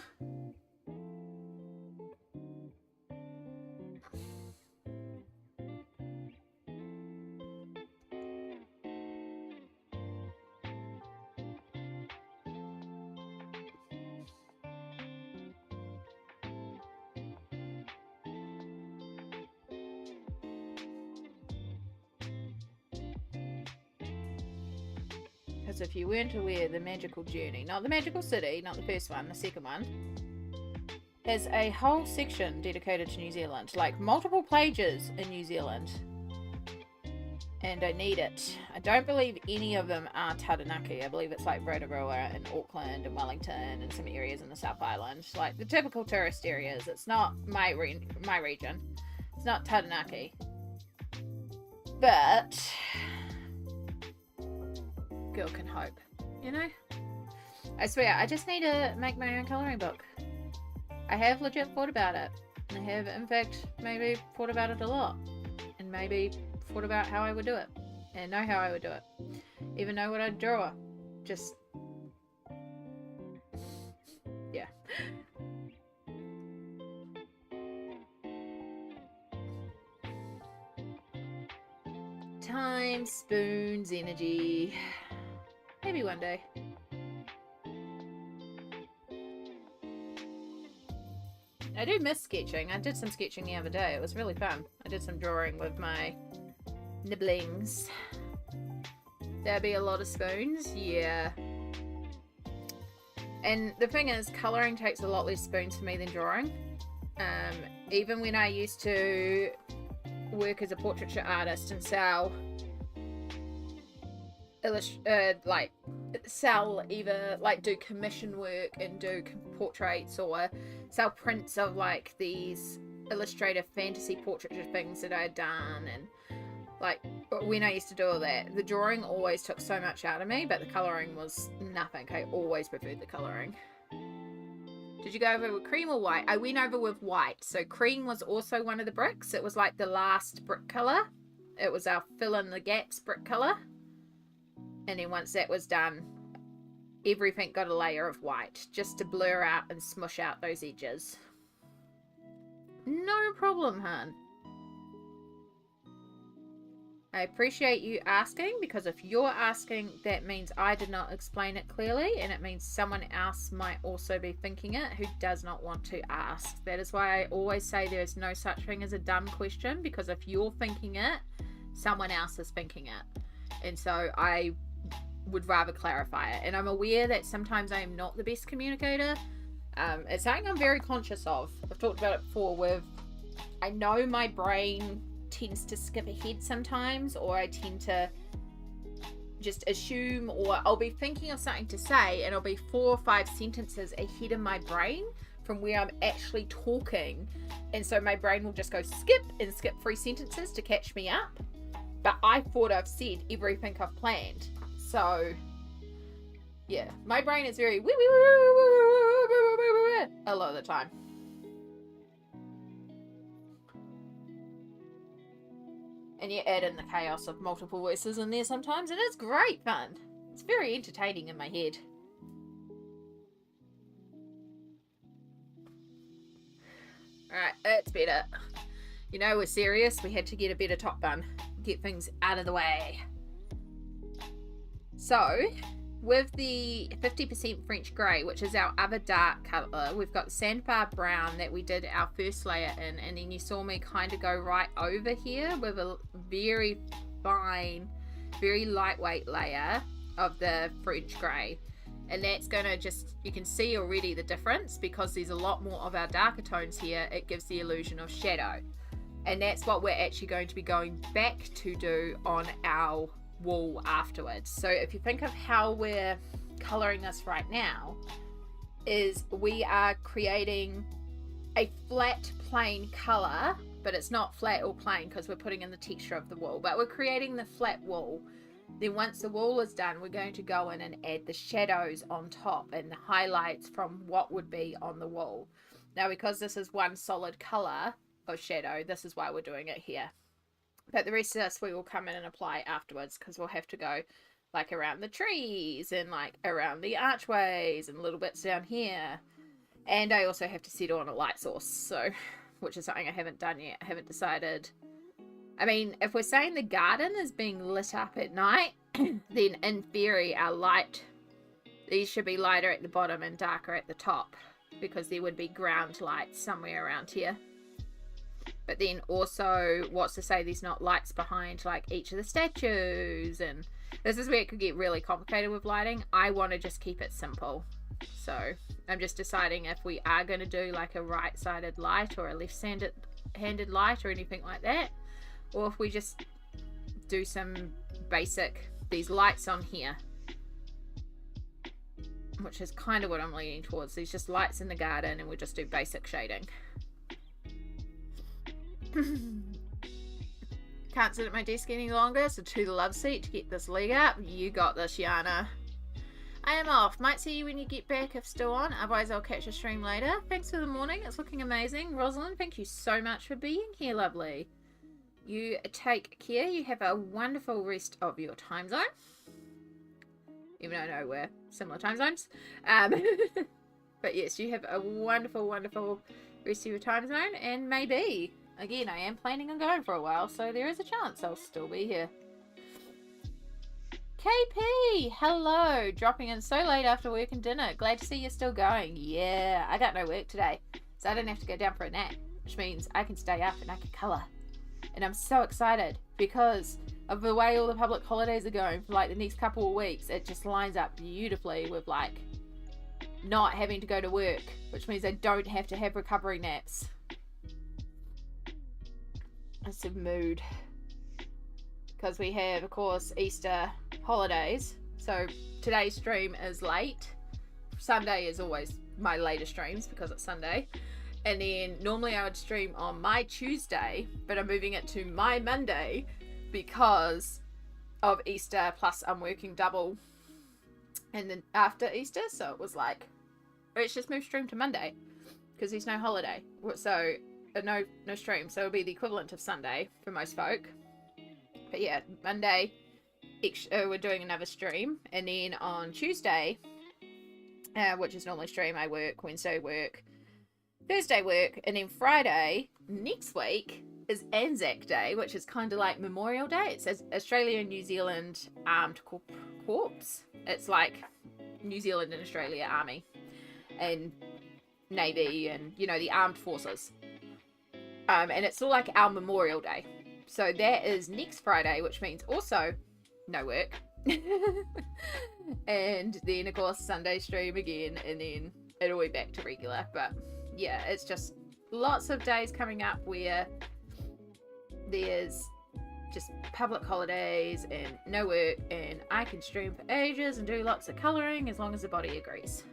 Because if you weren't aware, The Magical Journey, not The Magical City, not the first one, the second one, has a whole section dedicated to New Zealand, like multiple pages in New Zealand. And I need it. I don't believe any of them are Taranaki. I believe it's like Rotorua and Auckland and Wellington and some areas in the South Island, like the typical tourist areas. It's not my region. It's not Taranaki. But girl can hope, you know? I swear, I just need to make my own colouring book. I have legit thought about it. I have, in fact, maybe thought about it a lot. And maybe thought about how I would do it. And know how I would do it. Even know what I'd draw. Just, yeah. Time, spoons, energy. Maybe one day. I do miss sketching. I did some sketching the other day. It was really fun. I did some drawing with my nibblings. There'd be a lot of spoons. Yeah. And the thing is, colouring takes a lot less spoons for me than drawing. Even when I used to work as a portraiture artist and sell either like do commission work and do portraits, or sell prints of like these illustrative fantasy portraiture things that I had done. And like when I used to do all that, the drawing always took so much out of me, but the colouring was nothing. I always preferred the colouring. Did you go over with cream or white? I went over with white. So cream was also one of the bricks. It was like the last brick colour. It was our fill in the gaps brick colour. And then once that was done, everything got a layer of white just to blur out and smush out those edges. No problem, hun. I appreciate you asking, because if you're asking, that means I did not explain it clearly, and it means someone else might also be thinking it who does not want to ask. That is why I always say there is no such thing as a dumb question, because if you're thinking it, someone else is thinking it. And so I would rather clarify it. And I'm aware that sometimes I am not the best communicator. It's something I'm very conscious of. I've talked about it before I know my brain tends to skip ahead sometimes, or I tend to just assume, or I'll be thinking of something to say and I'll be 4 or 5 sentences ahead in my brain from where I'm actually talking, and so my brain will just go skip 3 sentences to catch me up, but I thought I've said everything I've planned. So yeah, my brain is very a lot of the time. And you add in the chaos of multiple voices in there sometimes, and it's great fun. It's very entertaining in my head. Alright, that's better. You know, we're serious. We had to get a better top bun. Get things out of the way. So, with the 50% French grey, which is our other dark colour, we've got sandbar brown that we did our first layer in, and then you saw me kind of go right over here with a very fine, very lightweight layer of the French grey. And that's going to just, you can see already the difference, because there's a lot more of our darker tones here. It gives the illusion of shadow. And that's what we're actually going to be going back to do on our wall afterwards. So if you think of how we're colouring this right now, is we are creating a flat plain colour, but it's not flat or plain because we're putting in the texture of the wool, but we're creating the flat wool. Then once the wool is done, we're going to go in and add the shadows on top and the highlights from what would be on the wool. Now, because this is one solid colour of shadow, this is why we're doing it here. But the rest of this we will come in and apply afterwards, because we'll have to go like around the trees and like around the archways and little bits down here. And I also have to set on a light source, so, which is something I haven't done yet. I haven't decided. I mean, if we're saying the garden is being lit up at night, then in theory our light, these should be lighter at the bottom and darker at the top, because there would be ground lights somewhere around here. But then also, what's to say there's not lights behind like each of the statues? And this is where it could get really complicated with lighting. I want to just keep it simple. So I'm just deciding if we are going to do like a right-sided light or a left-handed light or anything like that. Or if we just do some basic, these lights on here. Which is kind of what I'm leaning towards. These just lights in the garden, and we'll just do basic shading. Can't sit at my desk any longer, so to the love seat to get this leg up. You got this, Yana. I am off. Might see you when you get back if still on. Otherwise, I'll catch a stream later. Thanks for the morning. It's looking amazing. Rosalind, thank you so much for being here, lovely. You take care. You have a wonderful rest of your time zone. Even though I know we're similar time zones. But yes, you have a wonderful, wonderful rest of your time zone. And maybe, again, I am planning on going for a while, so there is a chance I'll still be here. KP, hello. Dropping in so late after work and dinner. Glad to see you're still going. Yeah, I got no work today, so I don't have to go down for a nap, which means I can stay up and I can colour. And I'm so excited because of the way all the public holidays are going for like the next couple of weeks. It just lines up beautifully with like not having to go to work, which means I don't have to have recovery naps. some mood, because we have, of course, Easter holidays. So today's stream is late. Sunday is always my latest streams because it's Sunday. And then normally I would stream on my Tuesday, but I'm moving it to my Monday because of Easter, plus I'm working double and then after Easter. So it was like, let's just move stream to Monday because there's no holiday. So no stream. So it'll be the equivalent of Sunday for most folk. But yeah, Monday we're doing another stream, and then on Tuesday, which is normally stream, I work, Wednesday work, Thursday work, and then Friday next week is Anzac Day, which is kind of like Memorial Day. It says Australia and New Zealand Armed Corps. It's like New Zealand and Australia Army and Navy and, you know, the armed forces. And it's all like our Memorial Day. So that is next Friday, which means also no work. And then, of course, Sunday stream again, and then it'll be back to regular. But yeah, it's just lots of days coming up where there's just public holidays and no work, and I can stream for ages and do lots of colouring as long as the body agrees.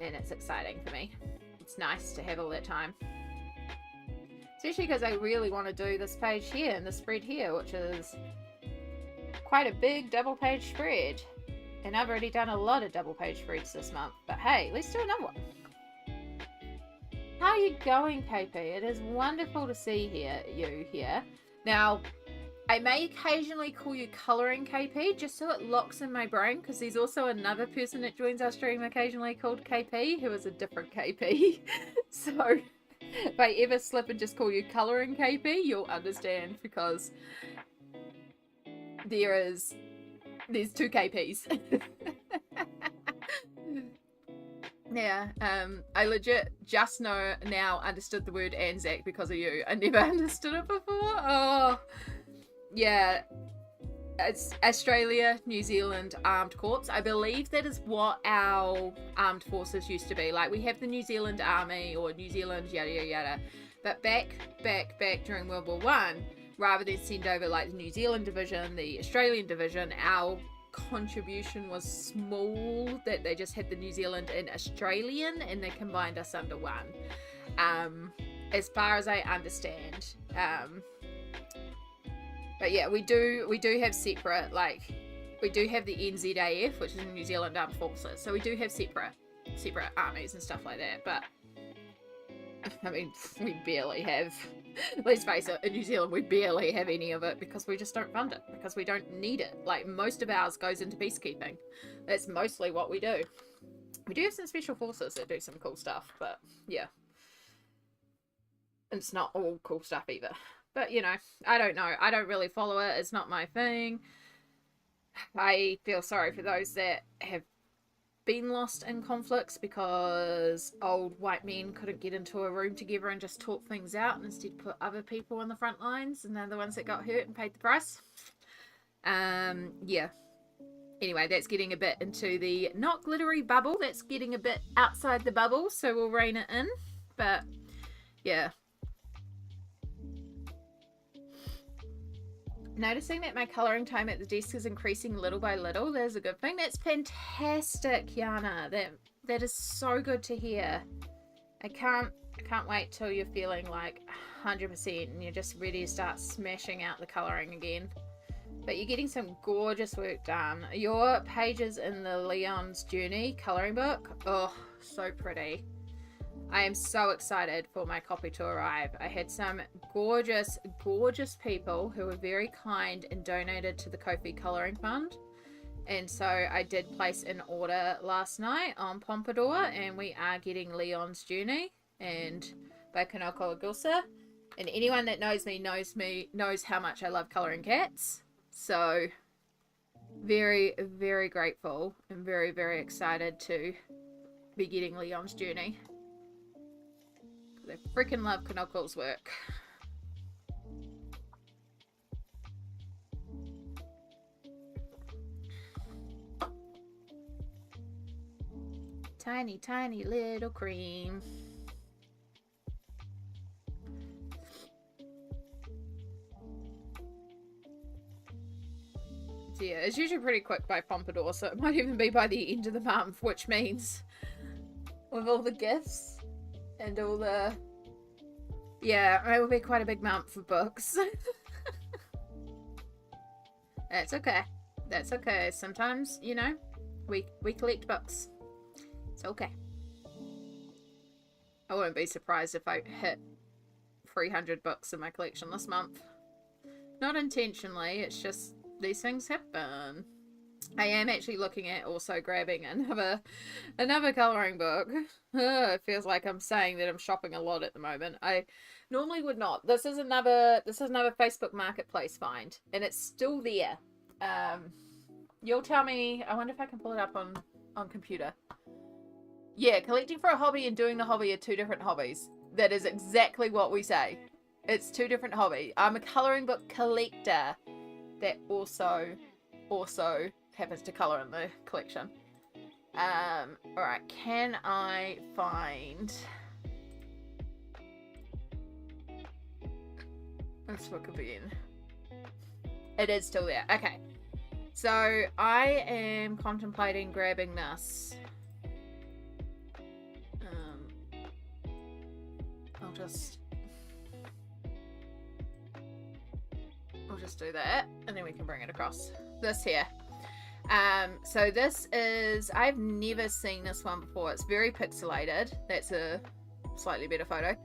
And it's exciting for me. It's nice to have all that time. Especially because I really want to do this page here and the spread here, which is quite a big double page spread. And I've already done a lot of double page spreads this month. But hey, let's do another one. How are you going, KP? It is wonderful to see you here. Now, I may occasionally call you colouring KP, just so it locks in my brain, because there's also another person that joins our stream occasionally called KP, who is a different KP. So if I ever slip and just call you colouring KP, you'll understand, because there's two KPs. Yeah, I legit just now understood the word Anzac because of you. I never understood it before. Oh, yeah. It's Australia, New Zealand Armed Corps. I believe that is what our armed forces used to be. Like, we have the New Zealand Army or New Zealand yada yada yada. But back during World War One, rather than send over like the New Zealand division, the Australian division, our contribution was small, that they just had the New Zealand and Australian, and they combined us under one, as far as I understand. But yeah, we do have separate, like, we do have the NZAF, which is the New Zealand Armed Forces, so we do have separate armies and stuff like that. But I mean, we barely have, let's face it, in New Zealand we barely have any of it because we just don't fund it, because we don't need it. Like, most of ours goes into peacekeeping. That's mostly what we do. We do have some special forces that do some cool stuff, but yeah. It's not all cool stuff either. But, you know, I don't know. I don't really follow it. It's not my thing. I feel sorry for those that have been lost in conflicts because old white men couldn't get into a room together and just talk things out, and instead put other people on the front lines, and they're the ones that got hurt and paid the price. Yeah. Anyway, that's getting a bit into the not glittery bubble. That's getting a bit outside the bubble, so we'll rein it in. But, yeah. Noticing that my colouring time at the desk is increasing little by little. There's a good thing. That's fantastic, Yana. That is so good to hear. I can't wait till you're feeling like 100% and you're just ready to start smashing out the colouring again. But you're getting some gorgeous work done. Your pages in the Leon's Journey colouring book, oh, so pretty. I am so excited for my copy to arrive. I had some gorgeous, gorgeous people who were very kind and donated to the Ko-fi Colouring Fund. And so I did place an order last night on Pompadour, and we are getting Leon's Journey and by Kanoko Agusa. And anyone that knows me knows how much I love colouring cats. So very, very grateful and very, very excited to be getting Leon's Journey. I freaking love Kanoko's work. Tiny, tiny little cream. it's usually pretty quick by Pompadour, so it might even be by the end of the month, which means with all the gifts and all the... Yeah, it will be quite a big month for books. That's okay. That's okay. Sometimes, you know, we collect books. It's okay. I wouldn't be surprised if I hit 300 books in my collection this month. Not intentionally, it's just these things happen. I am actually looking at also grabbing another colouring book. It feels like I'm saying that I'm shopping a lot at the moment. I normally would not. This is another Facebook Marketplace find, and it's still there. You'll tell me. I wonder if I can pull it up on computer. Yeah, collecting for a hobby and doing the hobby are two different hobbies. That is exactly what we say. It's two different hobbies. I'm a colouring book collector that also happens to colour in the collection. Alright, can I find this book again? It is still there. Okay. So I am contemplating grabbing this. I'll just do that, and then we can bring it across. This here. So this is, I've never seen this one before. It's very pixelated. That's a slightly better photo.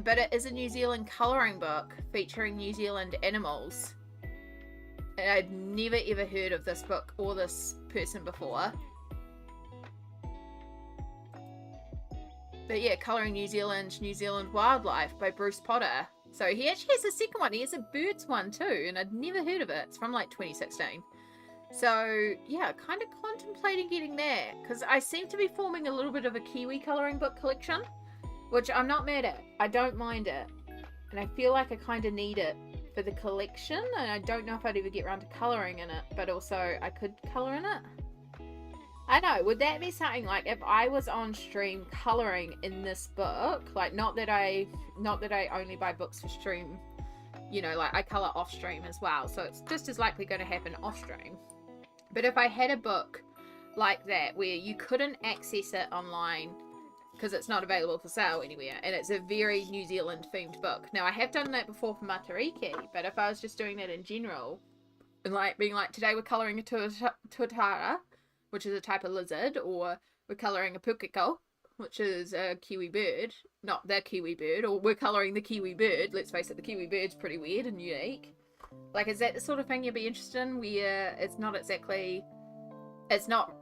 But it is a New Zealand colouring book featuring New Zealand animals. And I'd never ever heard of this book or this person before. But yeah, Colouring New Zealand Wildlife by Bruce Potter. So he actually has a second one. He has a birds one too, and I'd never heard of it. It's from like 2016. So yeah, kind of contemplating getting that, because I seem to be forming a little bit of a Kiwi colouring book collection, which I'm not mad at. I don't mind it. And I feel like I kind of need it for the collection, and I don't know if I'd ever get around to colouring in it, but also I could colour in it. I know, would that be something like if I was on stream colouring in this book, like not that I only buy books for stream, you know, like I colour off stream as well, so it's just as likely going to happen off stream. But if I had a book like that where you couldn't access it online because it's not available for sale anywhere, and it's a very New Zealand themed book. Now I have done that before for Matariki, but if I was just doing that in general, and like being like, today we're colouring a tuatara, which is a type of lizard, or we're colouring a pukeko, which is a kiwi bird, not the kiwi bird, or we're colouring the kiwi bird. Let's face it, the kiwi bird's pretty weird and unique. Like, is that the sort of thing you'd be interested in, where it's not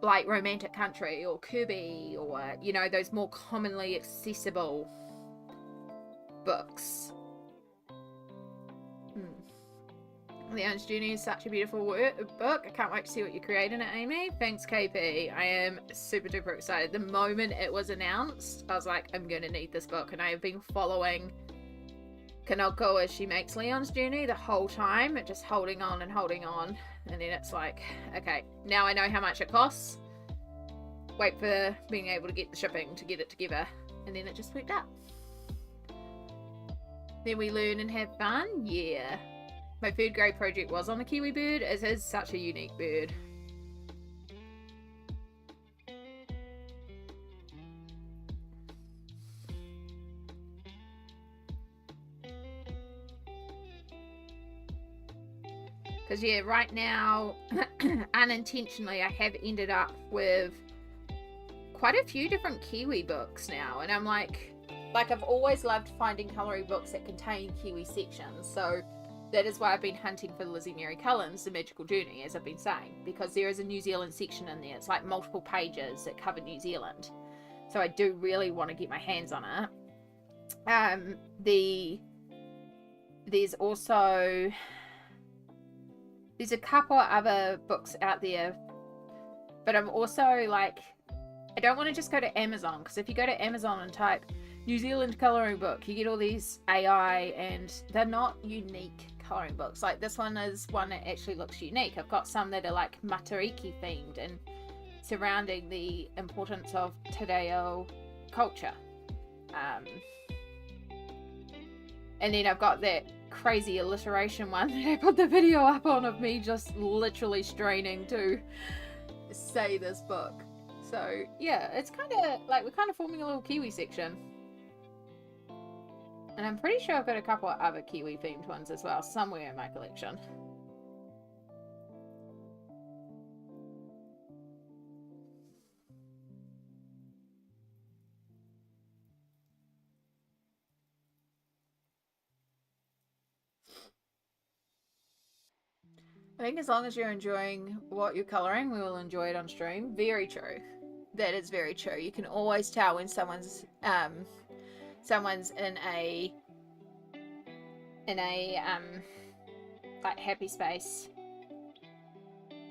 like Romantic Country or Kerby, or, you know, those more commonly accessible books? The Orange Journey is such a beautiful book. I can't wait to see what you create in it, Amy. Thanks, KP. I am super duper excited. The moment it was announced, I was like, I'm going to need this book. And I have been following Kanoko as she makes Leon's Journey the whole time, just holding on and holding on. And then it's like, okay, now I know how much it costs. Wait for being able to get the shipping to get it together. And then it just worked out. Then we learn and have fun. Yeah. My third grade project was on a kiwi bird. It is such a unique bird. Because yeah, right now, unintentionally, I have ended up with quite a few different Kiwi books now. And I'm like I've always loved finding colouring books that contain Kiwi sections. So that is why I've been hunting for Lizzie Mary Cullen's The Magical Journey, as I've been saying, because there is a New Zealand section in there. It's like multiple pages that cover New Zealand. So I do really want to get my hands on it. There's a couple of other books out there, but I'm also like, I don't want to just go to Amazon, because if you go to Amazon and type New Zealand colouring book, you get all these AI, and they're not unique colouring books. Like this one is one that actually looks unique. I've got some that are like Matariki themed and surrounding the importance of Te Reo culture. And then I've got that crazy alliteration one that I put the video up on of me just literally straining to say this book. So yeah, it's kind of like we're kind of forming a little Kiwi section. And I'm pretty sure I've got a couple of other Kiwi themed ones as well somewhere in my collection. I think as long as you're enjoying what you're colouring, we will enjoy it on stream. Very true. That is very true. You can always tell when someone's in a like happy space.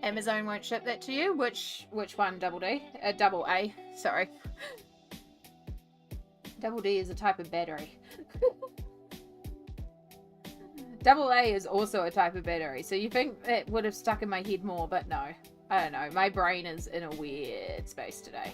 Amazon won't ship that to you. Which one? Double D? Double A. Sorry. Double D is a type of battery. Double A is also a type of battery, so you think it would have stuck in my head more, but no. I don't know. My brain is in a weird space today.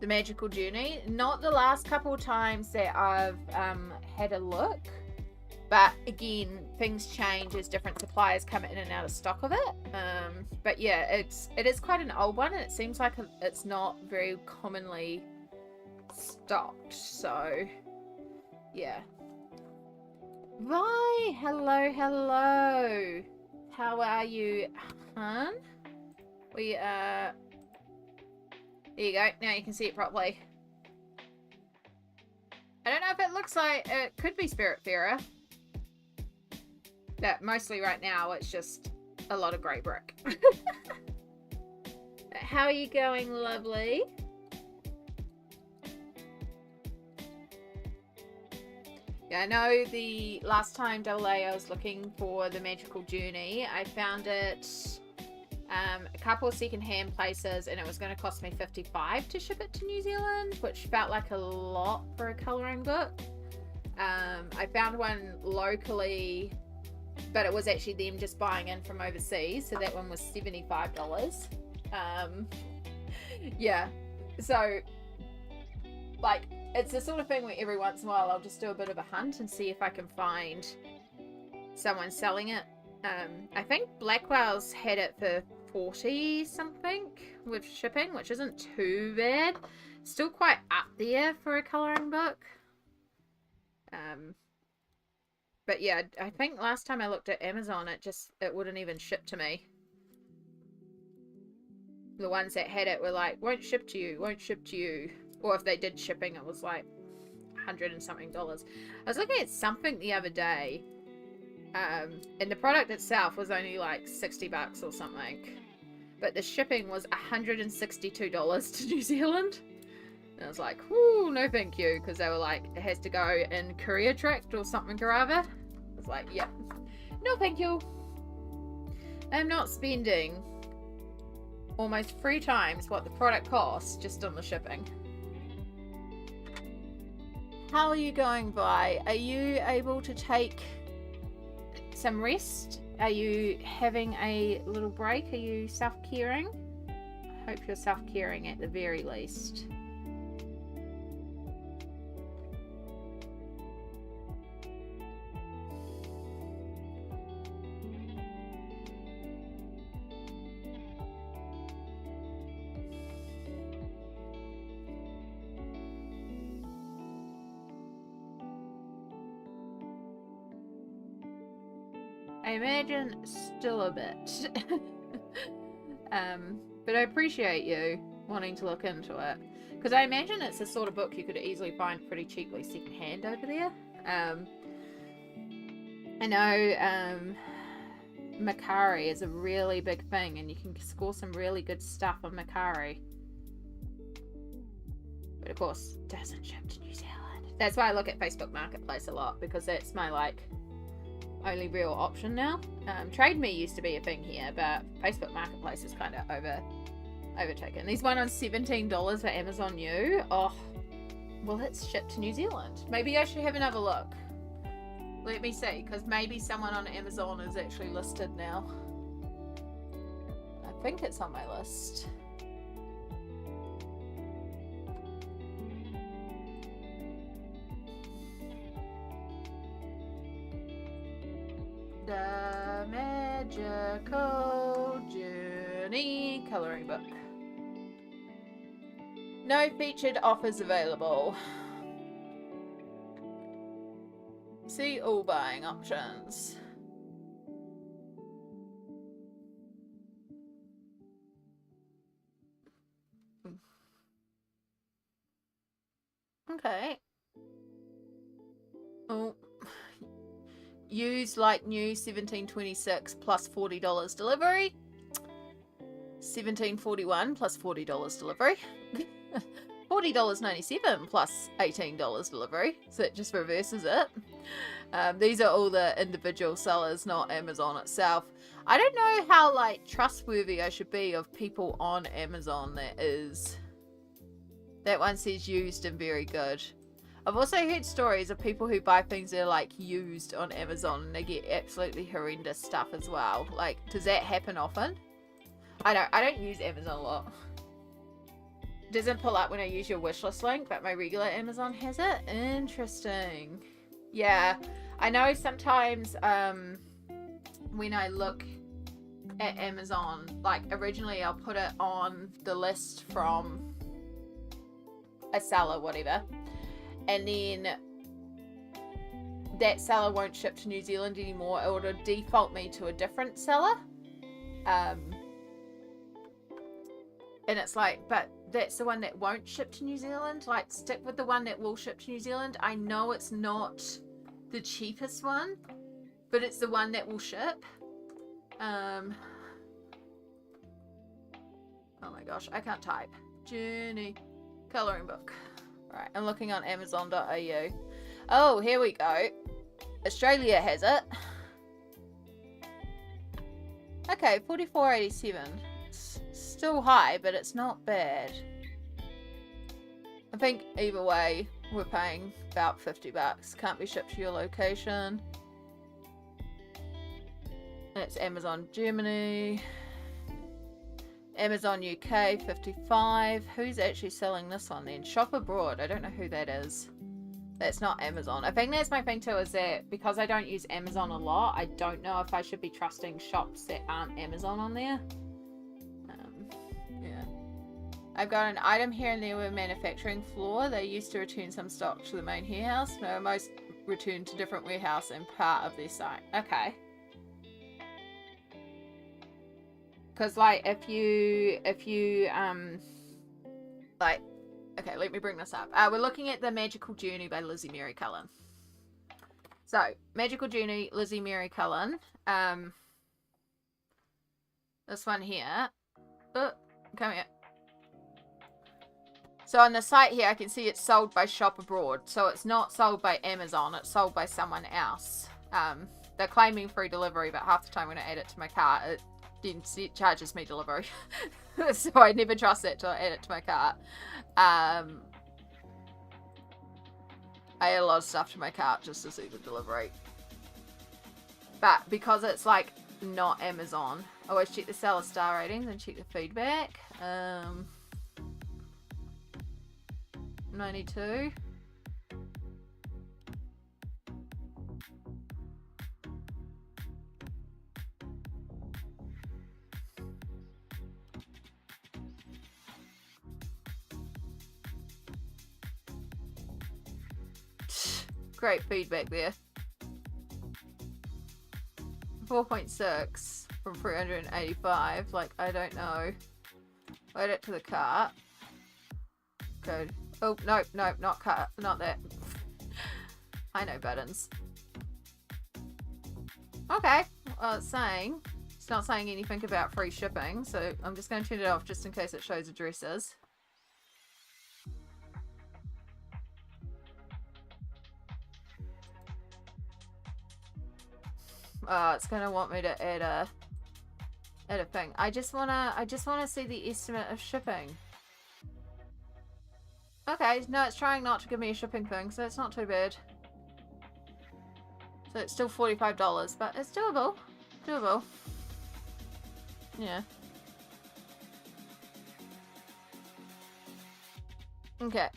The Magical Journey. Not the last couple of times that I've had a look. But again, things change as different suppliers come in and out of stock of it. But yeah, it is quite an old one, and it seems like it's not very commonly stocked. So yeah. Right, hello. How are you, hon? We there you go. Now you can see it properly. I don't know if it looks like it could be Spiritfarer. That mostly right now it's just a lot of grey brick. How are you going, lovely? Yeah, I know the last time Double A I was looking for the Magical Journey, I found it a couple of second-hand places, and it was going to cost me $55 to ship it to New Zealand, which felt like a lot for a colouring book. I found one locally, but it was actually them just buying in from overseas, so that one was $75. Yeah, so like it's the sort of thing where every once in a while I'll just do a bit of a hunt and see if I can find someone selling it. I think Blackwell's had it for 40 something with shipping, which isn't too bad. Still quite up there for a colouring book. But yeah, I think last time I looked at Amazon, it wouldn't even ship to me. The ones that had it were like, won't ship to you, won't ship to you. Or if they did shipping, it was like $100 and something. I was looking at something the other day, and the product itself was only like $60 or something. But the shipping was $162 to New Zealand. And I was like, whoo, no thank you. Because they were like, it has to go in courier tracked or something or other. I was like, yep. No thank you. I'm not spending almost 3 times what the product costs just on the shipping. How are you going, Vi? Are you able to take some rest? Are you having a little break? Are you self-caring? I hope you're self-caring at the very least. I imagine still a bit. But I appreciate you wanting to look into it. Because I imagine it's the sort of book you could easily find pretty cheaply secondhand over there. I know Mercari is a really big thing, and you can score some really good stuff on Mercari. But of course, it doesn't ship to New Zealand. That's why I look at Facebook Marketplace a lot, because that's my only real option now. Trade Me used to be a thing here, but Facebook Marketplace is kind of overtaken. These one on $17 for Amazon New. Oh, well, it's shipped to New Zealand. Maybe I should have another look. Let me see, because maybe someone on Amazon is actually listed now. I think it's on my list. The Magical Journey coloring book. No featured offers available. See all buying options. Okay. Oh. Use like new $17.26 plus $40 delivery. $17.41 plus $40 delivery. $40.97 plus $18 delivery. So it just reverses it. These are all the individual sellers, not Amazon itself. I don't know how like trustworthy I should be of people on Amazon that is. That one says used and very good. I've also heard stories of people who buy things that are like used on Amazon and they get absolutely horrendous stuff as well. Like, does that happen often? I don't use Amazon a lot. It doesn't pull up when I use your wishlist link, but my regular Amazon has it. Interesting. Yeah, I know sometimes when I look at Amazon, like originally I'll put it on the list from a seller, whatever. And then that seller won't ship to New Zealand anymore. It will default me to a different seller. And it's like, but that's the one that won't ship to New Zealand. Like, stick with the one that will ship to New Zealand. I know it's not the cheapest one, but it's the one that will ship. Oh my gosh, I can't type. Journey coloring book. Right, I'm looking on Amazon.au. Oh, here we go. Australia has it. Okay, $44.87. Still high, but it's not bad. I think either way, we're paying about $50. Can't be shipped to your location. And it's Amazon Germany. Amazon UK, 55. Who's actually selling this one then? Shop Abroad. I don't know who that is. That's not Amazon. I think that's my thing too, is that because I don't use Amazon a lot, I don't know if I should be trusting shops that aren't Amazon on there. Yeah. I've got an item here and there with manufacturing floor. They used to return some stock to the main warehouse. No, most returned to different warehouse and part of their site. Okay. Because, like, if you, like, okay, let me bring this up. We're looking at The Magical Journey by Lizzie Mary Cullen. So, Magical Journey, Lizzie Mary Cullen. This one here. Oh, come here. So, on the site here, I can see it's sold by Shop Abroad. So, it's not sold by Amazon. It's sold by someone else. They're claiming free delivery, but half the time when I add it to my cart, it charges me delivery. So I never trust it till I add it to my cart. I add a lot of stuff to my cart just to see the delivery. But because it's like not Amazon, I always check the seller star ratings and check the feedback. 92. Great feedback there. 4.6 from 385. Like, I don't know. Add it to the cart. Go. Oh, nope, nope, not cart. Not that. I know buttons. Okay. Well, it's not saying anything about free shipping, so I'm just going to turn it off just in case it shows addresses. It's gonna want me to add a thing. I just wanna see the estimate of shipping. Okay, no, it's trying not to give me a shipping thing, so it's not too bad. So it's still $45, but it's doable. Doable. Yeah. Okay.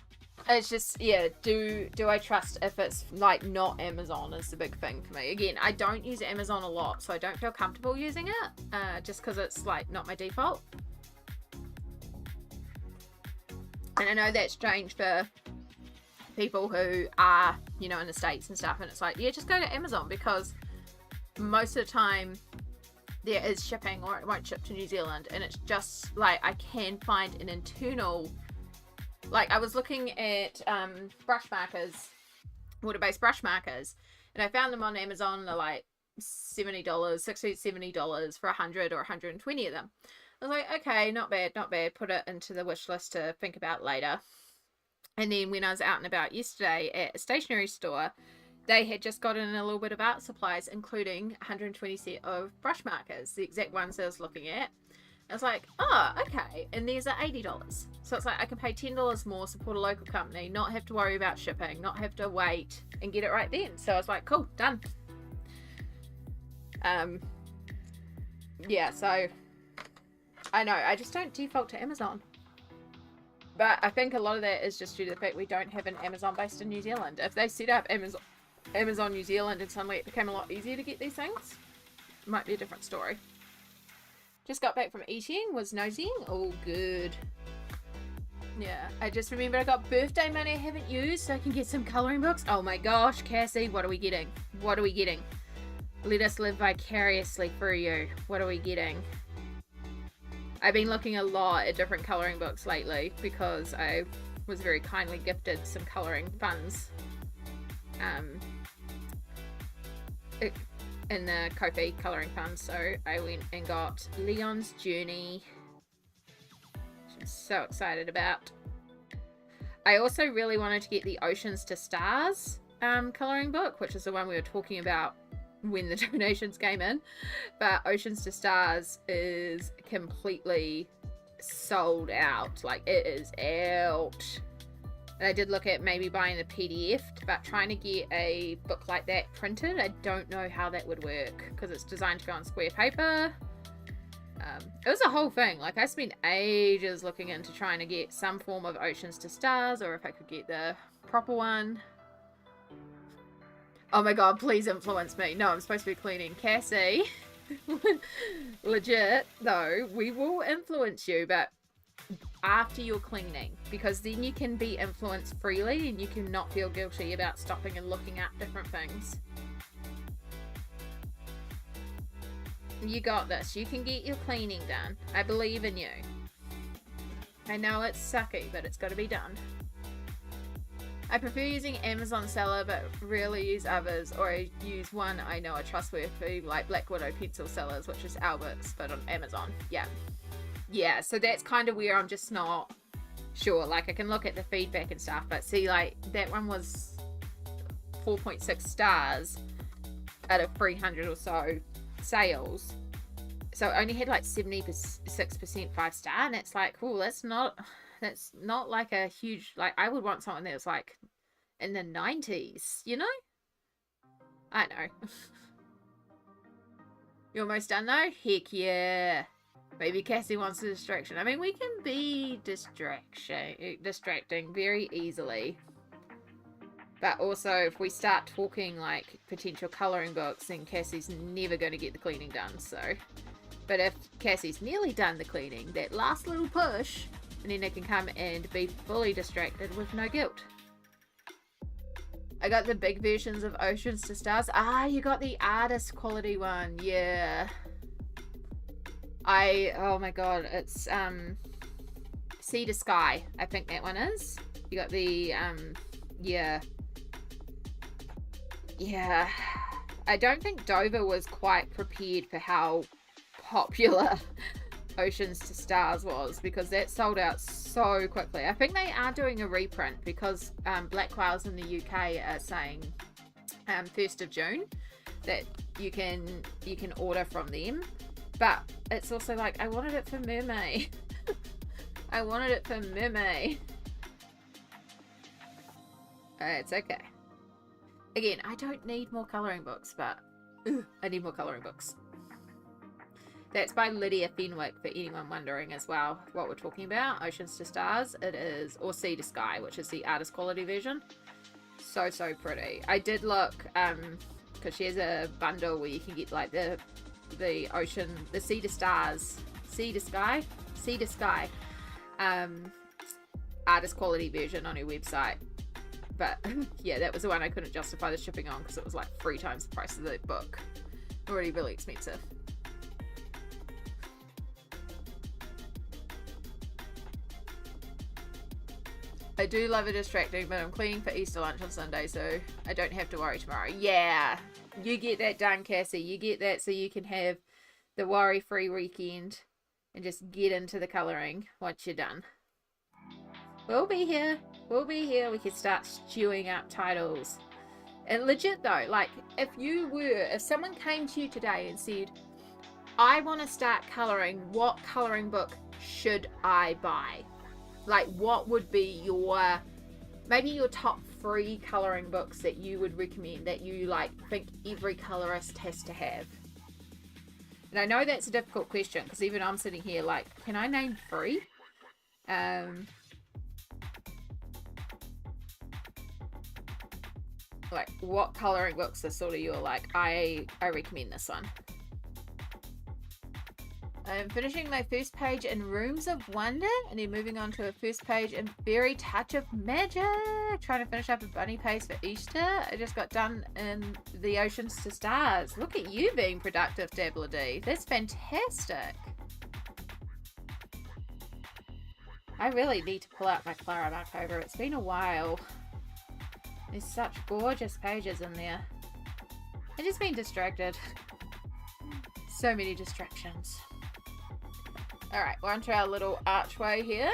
It's just, yeah, do I trust if it's like not Amazon is the big thing for me. Again, I don't use Amazon a lot, so I don't feel comfortable using it, just because it's like not my default. And I know that's strange for people who are, you know, in the States and stuff, and it's like, yeah, just go to Amazon, because most of the time there is shipping, or it won't ship to New Zealand, and it's just like I can find an internal. Like, I was looking at brush markers, water-based brush markers, and I found them on Amazon. They're like $70, $60, $70 for 100 or 120 of them. I was like, okay, not bad, not bad. Put it into the wish list to think about later. And then when I was out and about yesterday at a stationery store, they had just gotten a little bit of art supplies, including 120 set of brush markers, the exact ones I was looking at. I was like, oh, okay, and these are $80. So it's like I can pay $10 more, support a local company, not have to worry about shipping, not have to wait, and get it right then. So I was like, cool, done. Yeah, so I know, I just don't default to Amazon. But I think a lot of that is just due to the fact we don't have an Amazon based in New Zealand. If they set up Amazon New Zealand and suddenly it became a lot easier to get these things, it might be a different story. Just got back from eating, was nosing. All good. Yeah, I just remembered I got birthday money I haven't used, so I can get some colouring books. Oh my gosh, Cassie, what are we getting? What are we getting? Let us live vicariously through you. What are we getting? I've been looking a lot at different colouring books lately, because I was very kindly gifted some colouring funds. In the Ko-fi colouring fund, so I went and got Leon's Journey, which I'm so excited about. I also really wanted to get the Oceans to Stars colouring book, which is the one we were talking about when the donations came in, but Oceans to Stars is completely sold out. Like, it is out. And I did look at maybe buying the PDF, but trying to get a book like that printed, I don't know how that would work, because it's designed to go on square paper. It was a whole thing. Like, I spent ages looking into trying to get some form of Oceans to Stars, or if I could get the proper one. Oh my god, please influence me. No, I'm supposed to be cleaning. Cassie, legit, though, we will influence you, but after you're cleaning, because then you can be influenced freely and you can not feel guilty about stopping and looking at different things. You got this. You can get your cleaning done. I believe in you. I know it's sucky, but it's got to be done. I prefer using Amazon seller, but rarely use others, or I use one I know are trustworthy, like Black Widow pencil sellers, which is Albert's, but on Amazon. Yeah, so that's kind of where I'm just not sure. Like, I can look at the feedback and stuff, but see, like, that one was 4.6 stars out of 300 or so sales. So it only had like 76% 5-star, and it's like, oh, that's not like a huge, like, I would want something that was like in the 90s, you know? I know. You almost done though? Heck yeah. Maybe Cassie wants a distraction. I mean, we can be distracting very easily. But also, if we start talking like potential colouring books, then Cassie's never going to get the cleaning done. So, but if Cassie's nearly done the cleaning, that last little push, and then they can come and be fully distracted with no guilt. I got the big versions of Oceans to Stars. Ah, you got the artist quality one. Yeah. Oh my god, it's Sea to Sky, I think that one is. You got the yeah, I don't think Dover was quite prepared for how popular Oceans to Stars was, because that sold out so quickly. I think they are doing a reprint, because Black Whales in the UK are saying 1st of June that you can order from them. But it's also like, I wanted it for Mermaid. I wanted it for Mermaid. It's okay. Again, I don't need more colouring books, but I need more colouring books. That's by Lydia Fenwick, for anyone wondering as well what we're talking about. Oceans to Stars. It is, or Sea to Sky, which is the artist quality version. So, so pretty. I did look, because she has a bundle where you can get like the ocean, the Sea to Stars, Sea to Sky, artist quality version on her website. But yeah, that was the one I couldn't justify the shipping on because it was like 3 times the price of the book. Already really expensive. I do love it distracting, but I'm cleaning for Easter lunch on Sunday, so I don't have to worry tomorrow. Yeah, you get that done, Cassie. You get that so you can have the worry-free weekend and just get into the colouring once you're done. We'll be here. We'll be here. We can start stewing up titles. And legit though, like if someone came to you today and said, I want to start colouring, what colouring book should I buy? Like, what would be maybe your top 3 colouring books that you would recommend, that you like think every colourist has to have? And I know that's a difficult question because even I'm sitting here like, can I name 3? Like, what colouring books are sort of you're like, I recommend this one. I'm finishing my first page in Rooms of Wonder and then moving on to a first page in Fairy Touch of Magic. Trying to finish up a bunny page for Easter. I just got done in The Oceans to Stars. Look at you being productive, Dabbler D. That's fantastic. I really need to pull out my Clara Markover. It's been a while. There's such gorgeous pages in there. I've just been distracted. So many distractions. Alright, we're onto our little archway here.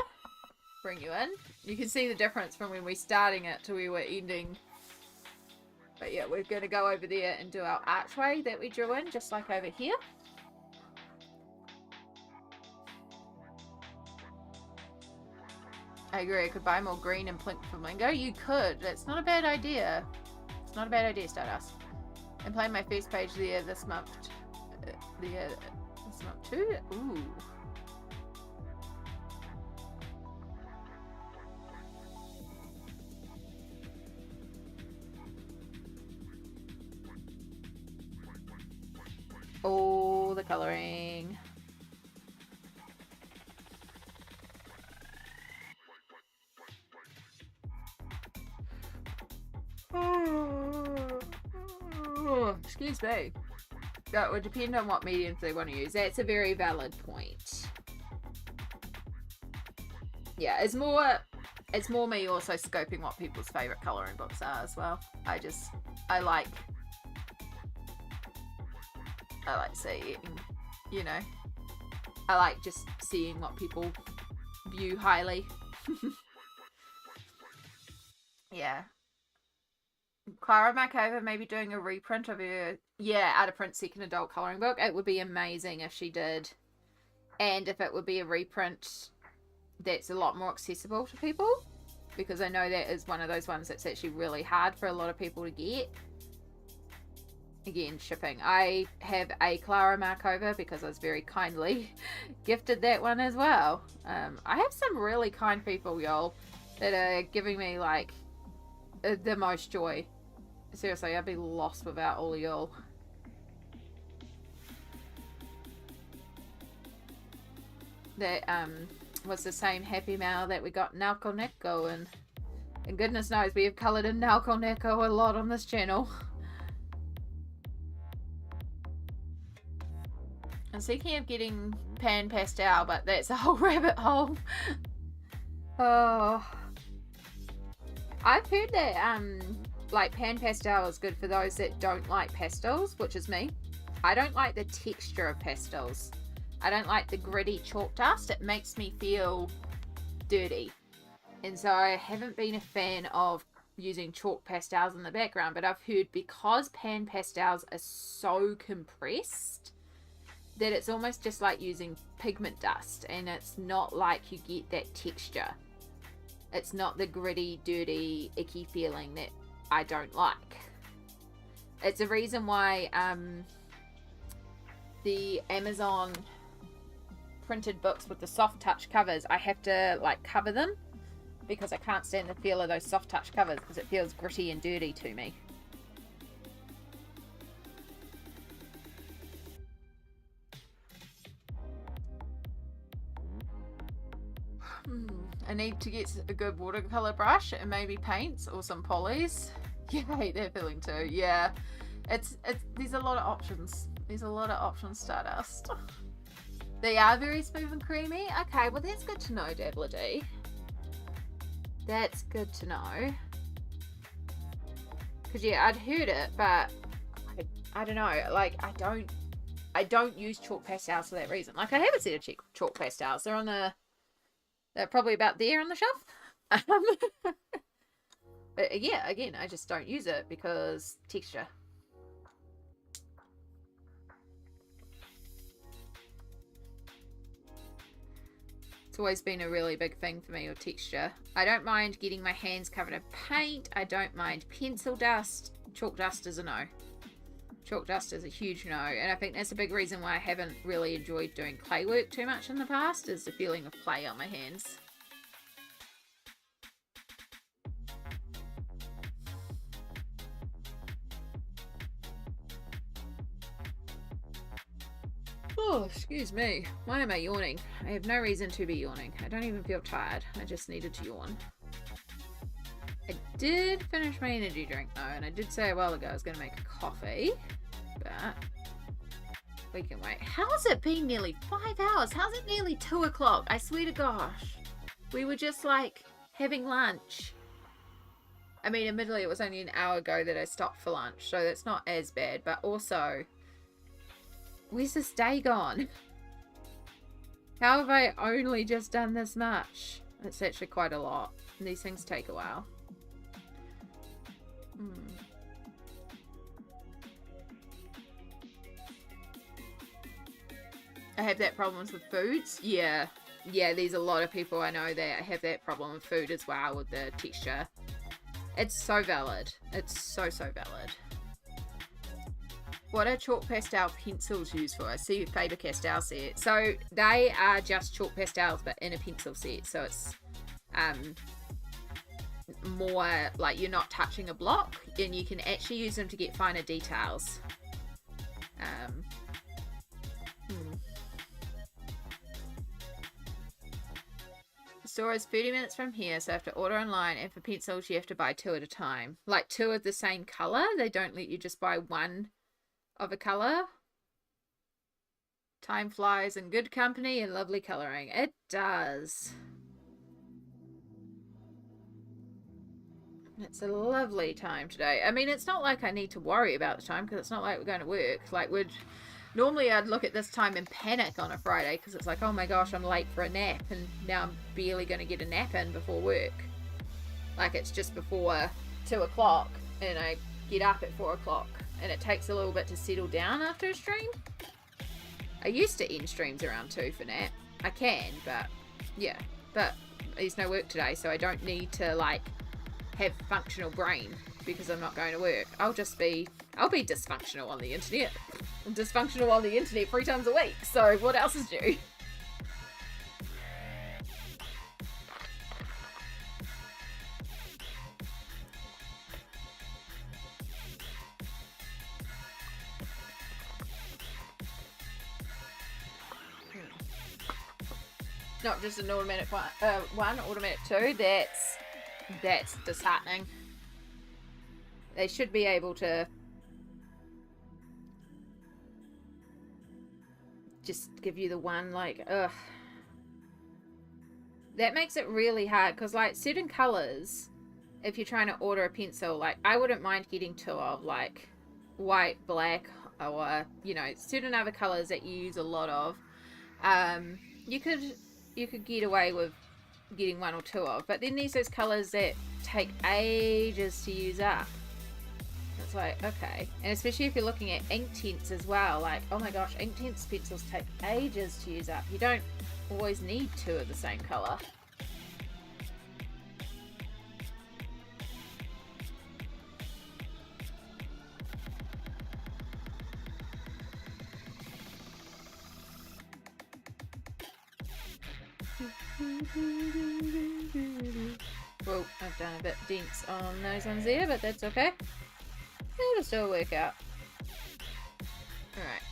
Bring you in. You can see the difference from when we're starting it to where we're ending. But yeah, we're going to go over there and do our archway that we drew in, just like over here. I agree, I could buy more green and pink flamingo. You could. That's not a bad idea. It's not a bad idea, Stardust. I'm playing my first page there this month. This month too? Ooh. Oh, the colouring. Oh, excuse me. That would depend on what mediums they want to use. That's a very valid point. Yeah, it's more me also scoping what people's favourite colouring books are as well. I like seeing, you know, I like just seeing what people view highly. Yeah. Clara Markova maybe doing a reprint of her, out of print second adult colouring book. It would be amazing if she did. And if it would be a reprint that's a lot more accessible to people. Because I know that is one of those ones that's actually really hard for a lot of people to get. Again, shipping. I have a Clara Markova because I was very kindly gifted that one as well. I have some really kind people, y'all, that are giving me like the most joy. Seriously, I'd be lost without all y'all. That was the same Happy Mail that we got Nalco Neko, and goodness knows we have coloured in Nalco Neko a lot on this channel. I'm thinking of getting Pan Pastel, but that's a whole rabbit hole. Oh, I've heard that like Pan Pastel is good for those that don't like pastels, which is me. I don't like the texture of pastels. I don't like the gritty chalk dust. It makes me feel dirty. And so I haven't been a fan of using chalk pastels in the background, but I've heard because Pan Pastels are so compressed that it's almost just like using pigment dust, and it's not like you get that texture. It's not the gritty, dirty, icky feeling that I don't like. It's a reason why the Amazon printed books with the soft touch covers, I have to like cover them because I can't stand the feel of those soft touch covers because it feels gritty and dirty to me. I need to get a good watercolor brush and maybe paints or some polys. Yeah, I hate that feeling too. Yeah, it's there's a lot of options. There's a lot of options, Stardust. They are very smooth and creamy. Okay, well that's good to know, Dabbler D. That's good to know. Because yeah, I'd heard it, but I don't know. Like I don't use chalk pastels for that reason. Like I have a set of chalk pastels. They're probably about there on the shelf. But yeah, again, I just don't use it because texture. It's always been a really big thing for me with texture. I don't mind getting my hands covered in paint. I don't mind pencil dust. Chalk dust is a no. Chalk dust is a huge no. And I think that's a big reason why I haven't really enjoyed doing clay work too much in the past, is the feeling of clay on my hands. Oh, excuse me. Why am I yawning? I have no reason to be yawning. I don't even feel tired. I just needed to yawn. I did finish my energy drink though, and I did say a while ago I was going to make a coffee, but we can wait. How's it been nearly 5 hours? How's it nearly 2 o'clock? I swear to gosh. We were just like having lunch. I mean, admittedly it was only an hour ago that I stopped for lunch, so that's not as bad, but also, where's this day gone? How have I only just done this much? It's actually quite a lot. These things take a while. I have that problems with foods. Yeah, there's a lot of people I know that have that problem with food as well, with the texture. It's so valid. It's so valid. What are chalk pastel pencils used for? I see Faber-Castell set. So they are just chalk pastels but in a pencil set. So it's more like you're not touching a block, and you can actually use them to get finer details. The store is 30 minutes from here, so I have to order online, and for pencils you have to buy 2 at a time. Like 2 of the same colour. They don't let you just buy 1 of a colour. Time flies in good company and lovely colouring. It does. It's a lovely time today. I mean, it's not like I need to worry about the time, because it's not like we're going to work. Like, normally I'd look at this time and panic on a Friday, because it's like, oh my gosh, I'm late for a nap, and now I'm barely going to get a nap in before work. Like, it's just before 2 o'clock, and I get up at 4 o'clock, and it takes a little bit to settle down after a stream. I used to end streams around 2 for nap. I can, but yeah. But there's no work today, so I don't need to, like, have functional brain because I'm not going to work. I'll be dysfunctional on the internet. I'm dysfunctional on the internet 3 times a week, so what else is due? Not just an automatic one, automatic 2. That's disheartening. They should be able to just give you the one, like, ugh. That makes it really hard, because, like, certain colours, if you're trying to order a pencil, like, I wouldn't mind getting 2 of, like, white, black, or, you know, certain other colours that you use a lot of. You could get away with getting 1 or 2 of, but then there's those colours that take ages to use up. It's like, okay. And especially if you're looking at ink tints as well, like, oh my gosh, ink tints pencils take ages to use up. You don't always need 2 of the same colour. Well, I've done a bit dense on those ones there, but that's okay. It'll still work out. Alright.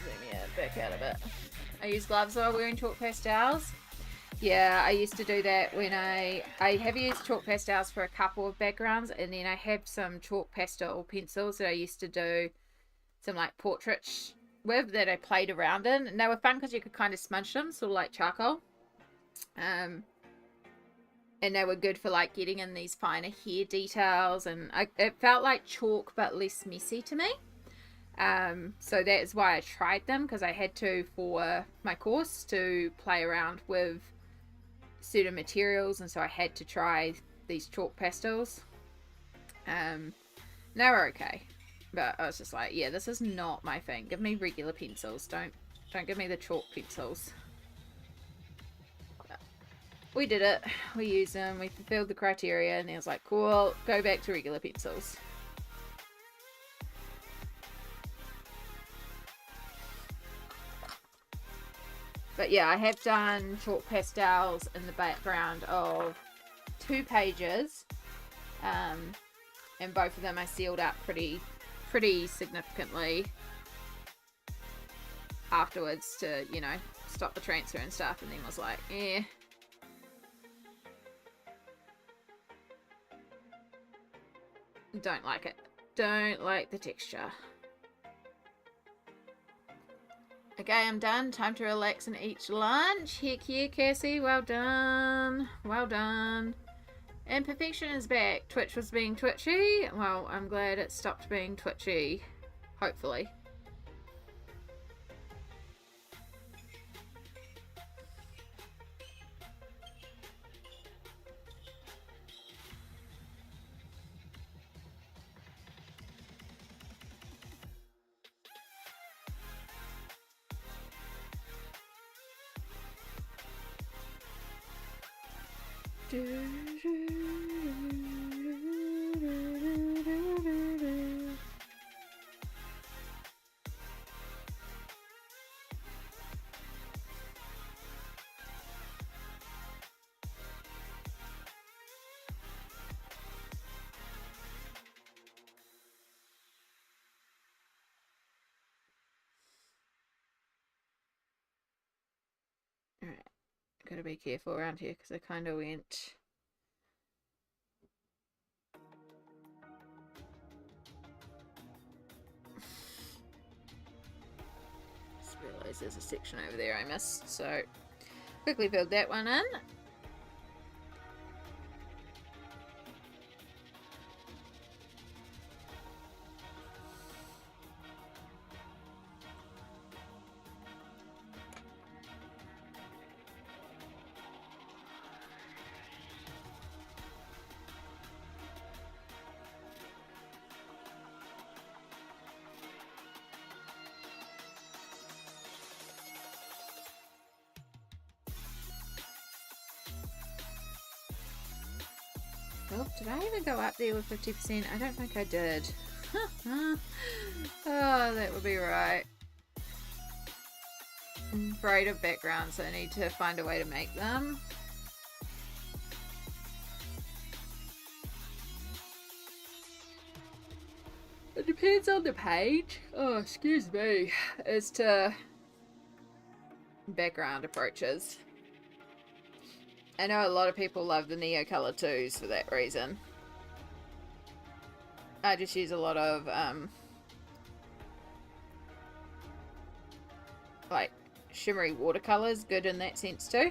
Zoom you back out a bit. I use gloves while wearing chalk pastels. Yeah, I used to do that when I have used chalk pastels for a couple of backgrounds, and then I have some chalk pastel pencils that I used to do some like portraits with that I played around in, and they were fun because you could kind of smudge them, sort of like charcoal. And they were good for like getting in these finer hair details, and it felt like chalk but less messy to me. So that is why I tried them, because I had to for my course to play around with certain materials, and so I had to try these chalk pastels. They were okay, but I was just like, yeah, this is not my thing. Give me regular pencils. Don't give me the chalk pencils. But we did it. We used them. We fulfilled the criteria, and it was like, cool. Go back to regular pencils. But yeah, I have done chalk pastels in the background of 2 pages, and both of them I sealed up pretty significantly afterwards to, you know, stop the transfer and stuff, and then was like, eh. Don't like it. Don't like the texture. Okay, I'm done. Time to relax and eat lunch. Heck yeah, Cassie. Well done. Well done. And perfection is back. Twitch was being twitchy. Well, I'm glad it stopped being twitchy. Hopefully. Alright, gotta be careful around here because I kind of went... Just realised there's a section over there I missed, so quickly filled that one in. Oh, did I even go up there with 50%? I don't think I did. Oh, that would be right. I'm afraid of backgrounds, so I need to find a way to make them. It depends on the page. Oh, excuse me. As to background approaches. I know a lot of people love the Neo Color 2s for that reason. I just use a lot of, like, shimmery watercolors, good in that sense too.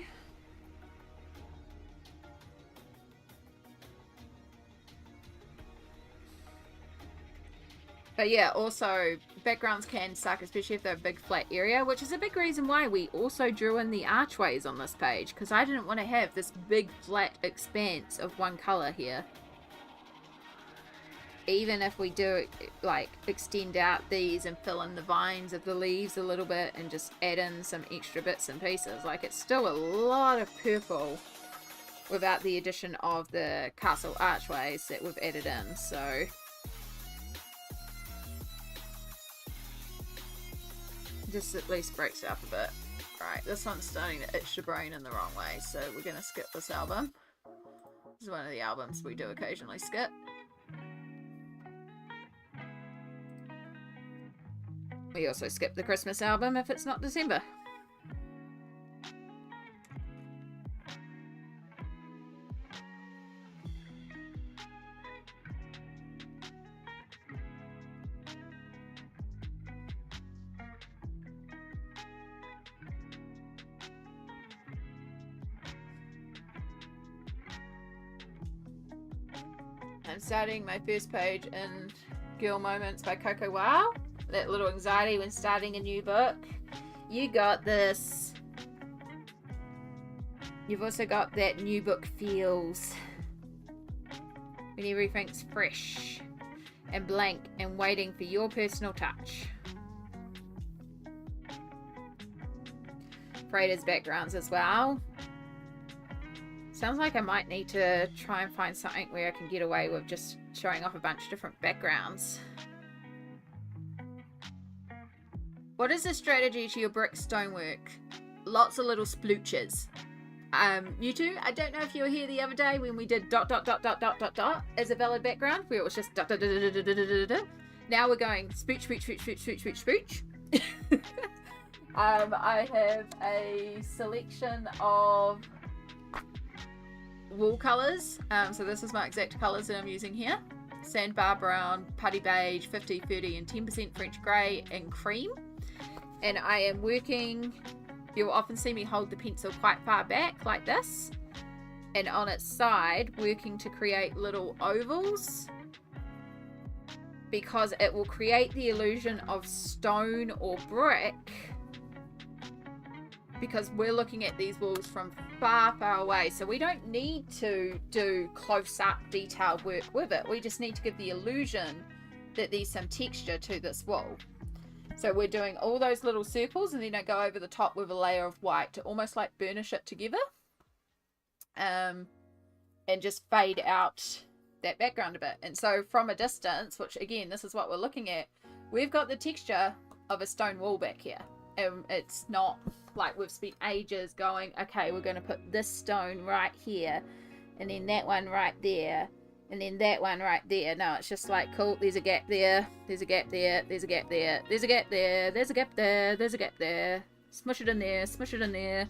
But yeah, also, backgrounds can suck, especially if they're a big flat area, which is a big reason why we also drew in the archways on this page, because I didn't want to have this big flat expanse of one colour here. Even if we do, like, extend out these and fill in the vines of the leaves a little bit and just add in some extra bits and pieces, like, it's still a lot of purple without the addition of the castle archways that we've added in, so... just at least breaks it up a bit. Right, this one's starting to itch the brain in the wrong way, so we're going to skip this album. This is one of the albums we do occasionally skip. We also skip the Christmas album if it's not December. I'm starting my first page in Girl Moments by Coco Wow. That little anxiety when starting a new book. You got this. You've also got that new book feels. When everything's fresh and blank and waiting for your personal touch. Freda's backgrounds as well. Sounds like I might need to try and find something where I can get away with just showing off a bunch of different backgrounds. What is the strategy to your brick stonework? Lots of little splooches. You two, I don't know if you were here the other day when we did ... as a valid background, where it was just ... Now we're going spooch. I have a selection of wool colours, so this is my exact colours that I'm using here: sandbar brown, putty beige, 50, 30 and 10% French grey and cream. And I am working, you'll often see me hold the pencil quite far back like this, and on its side working to create little ovals, because it will create the illusion of stone or brick, because we're looking at these walls from far away, so we don't need to do close-up detailed work with it. We just need to give the illusion that there's some texture to this wall. So we're doing all those little circles, and then I go over the top with a layer of white to almost like burnish it together, and just fade out that background a bit. And so from a distance, which again, this is what we're looking at, we've got the texture of a stone wall back here. It's not like we've spent ages going, okay, we're going to put this stone right here, and then that one right there, and then that one right there. No, it's just like, cool, there's a gap there, there's a gap there, there's a gap there, there's a gap there, there's a gap there, there's a gap there. Smush it in there, smush it in there,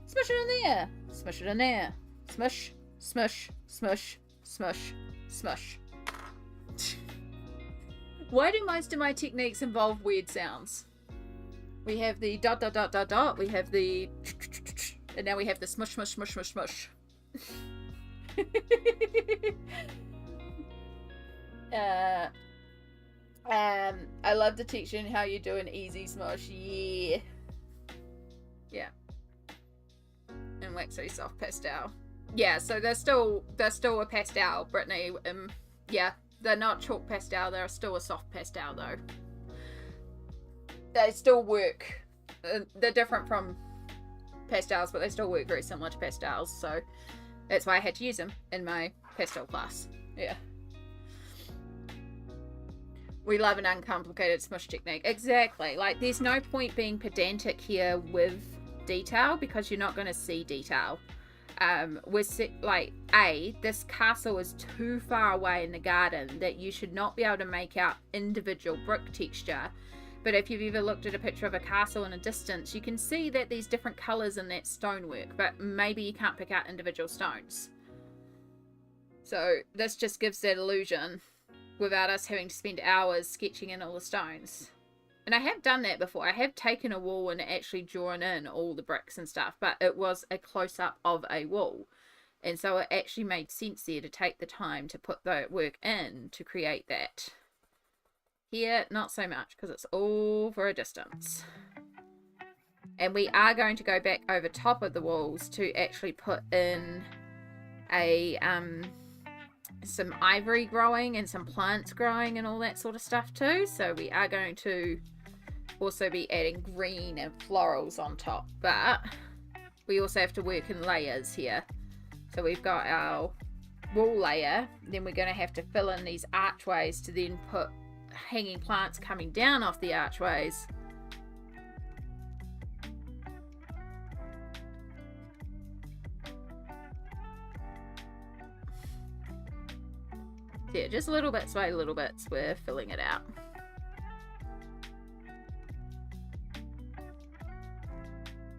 smush it in there, smush it in there. Smush, smush, smush, smush, smush. Why do most of my techniques involve weird sounds? We have the ... we have the ... and now we have the smush, smush, smush, smush, smush. I love the texture and how you do an easy smush. Yeah. And waxy soft pastel. Yeah, so they're still a pastel, Brittany. Yeah, they're not chalk pastel, they're still a soft pastel though. They still work. They're different from pastels, but they still work very similar to pastels, so that's why I had to use them in my pastel class. Yeah. We love an uncomplicated smush technique. Exactly. Like, there's no point being pedantic here with detail, because you're not going to see detail. This castle is too far away in the garden that you should not be able to make out individual brick texture. But if you've ever looked at a picture of a castle in a distance, you can see that there's different colours in that stonework, but maybe you can't pick out individual stones. So this just gives that illusion without us having to spend hours sketching in all the stones. And I have done that before. I have taken a wall and actually drawn in all the bricks and stuff, but it was a close-up of a wall. And so it actually made sense there to take the time to put the work in to create that. Here, not so much, because it's all for a distance. And we are going to go back over top of the walls to actually put in a some ivory growing and some plants growing and all that sort of stuff too. So we are going to also be adding green and florals on top, but we also have to work in layers here. So we've got our wall layer, then we're going to have to fill in these archways to then put hanging plants coming down off the archways, So yeah, just little bits by little bits, we're filling it out.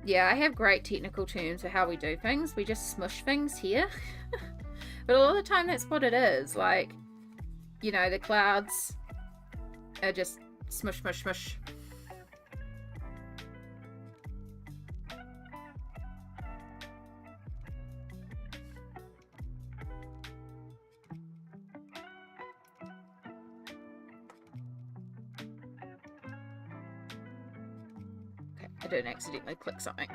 Yeah, I have great technical terms for how we do things. We just smush things here. But a lot of the time that's what it is. Like, you know, the clouds are just smush, smush, smush. I didn't accidentally click something.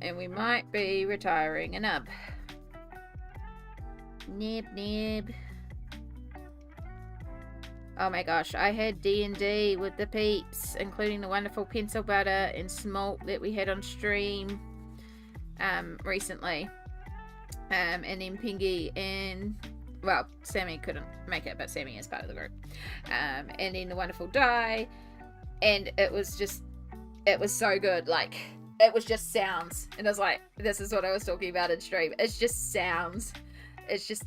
And we might be retiring a nub. Nib, nib. Oh my gosh, I had D&D with the peeps, including the wonderful pencil butter and smoke that we had on stream recently. And then Pingy and, well, Sammy couldn't make it, but Sammy is part of the group. And then the wonderful Di. And it was so good. Like, it was just sounds. And I was like, this is what I was talking about in stream. It's just sounds. It's just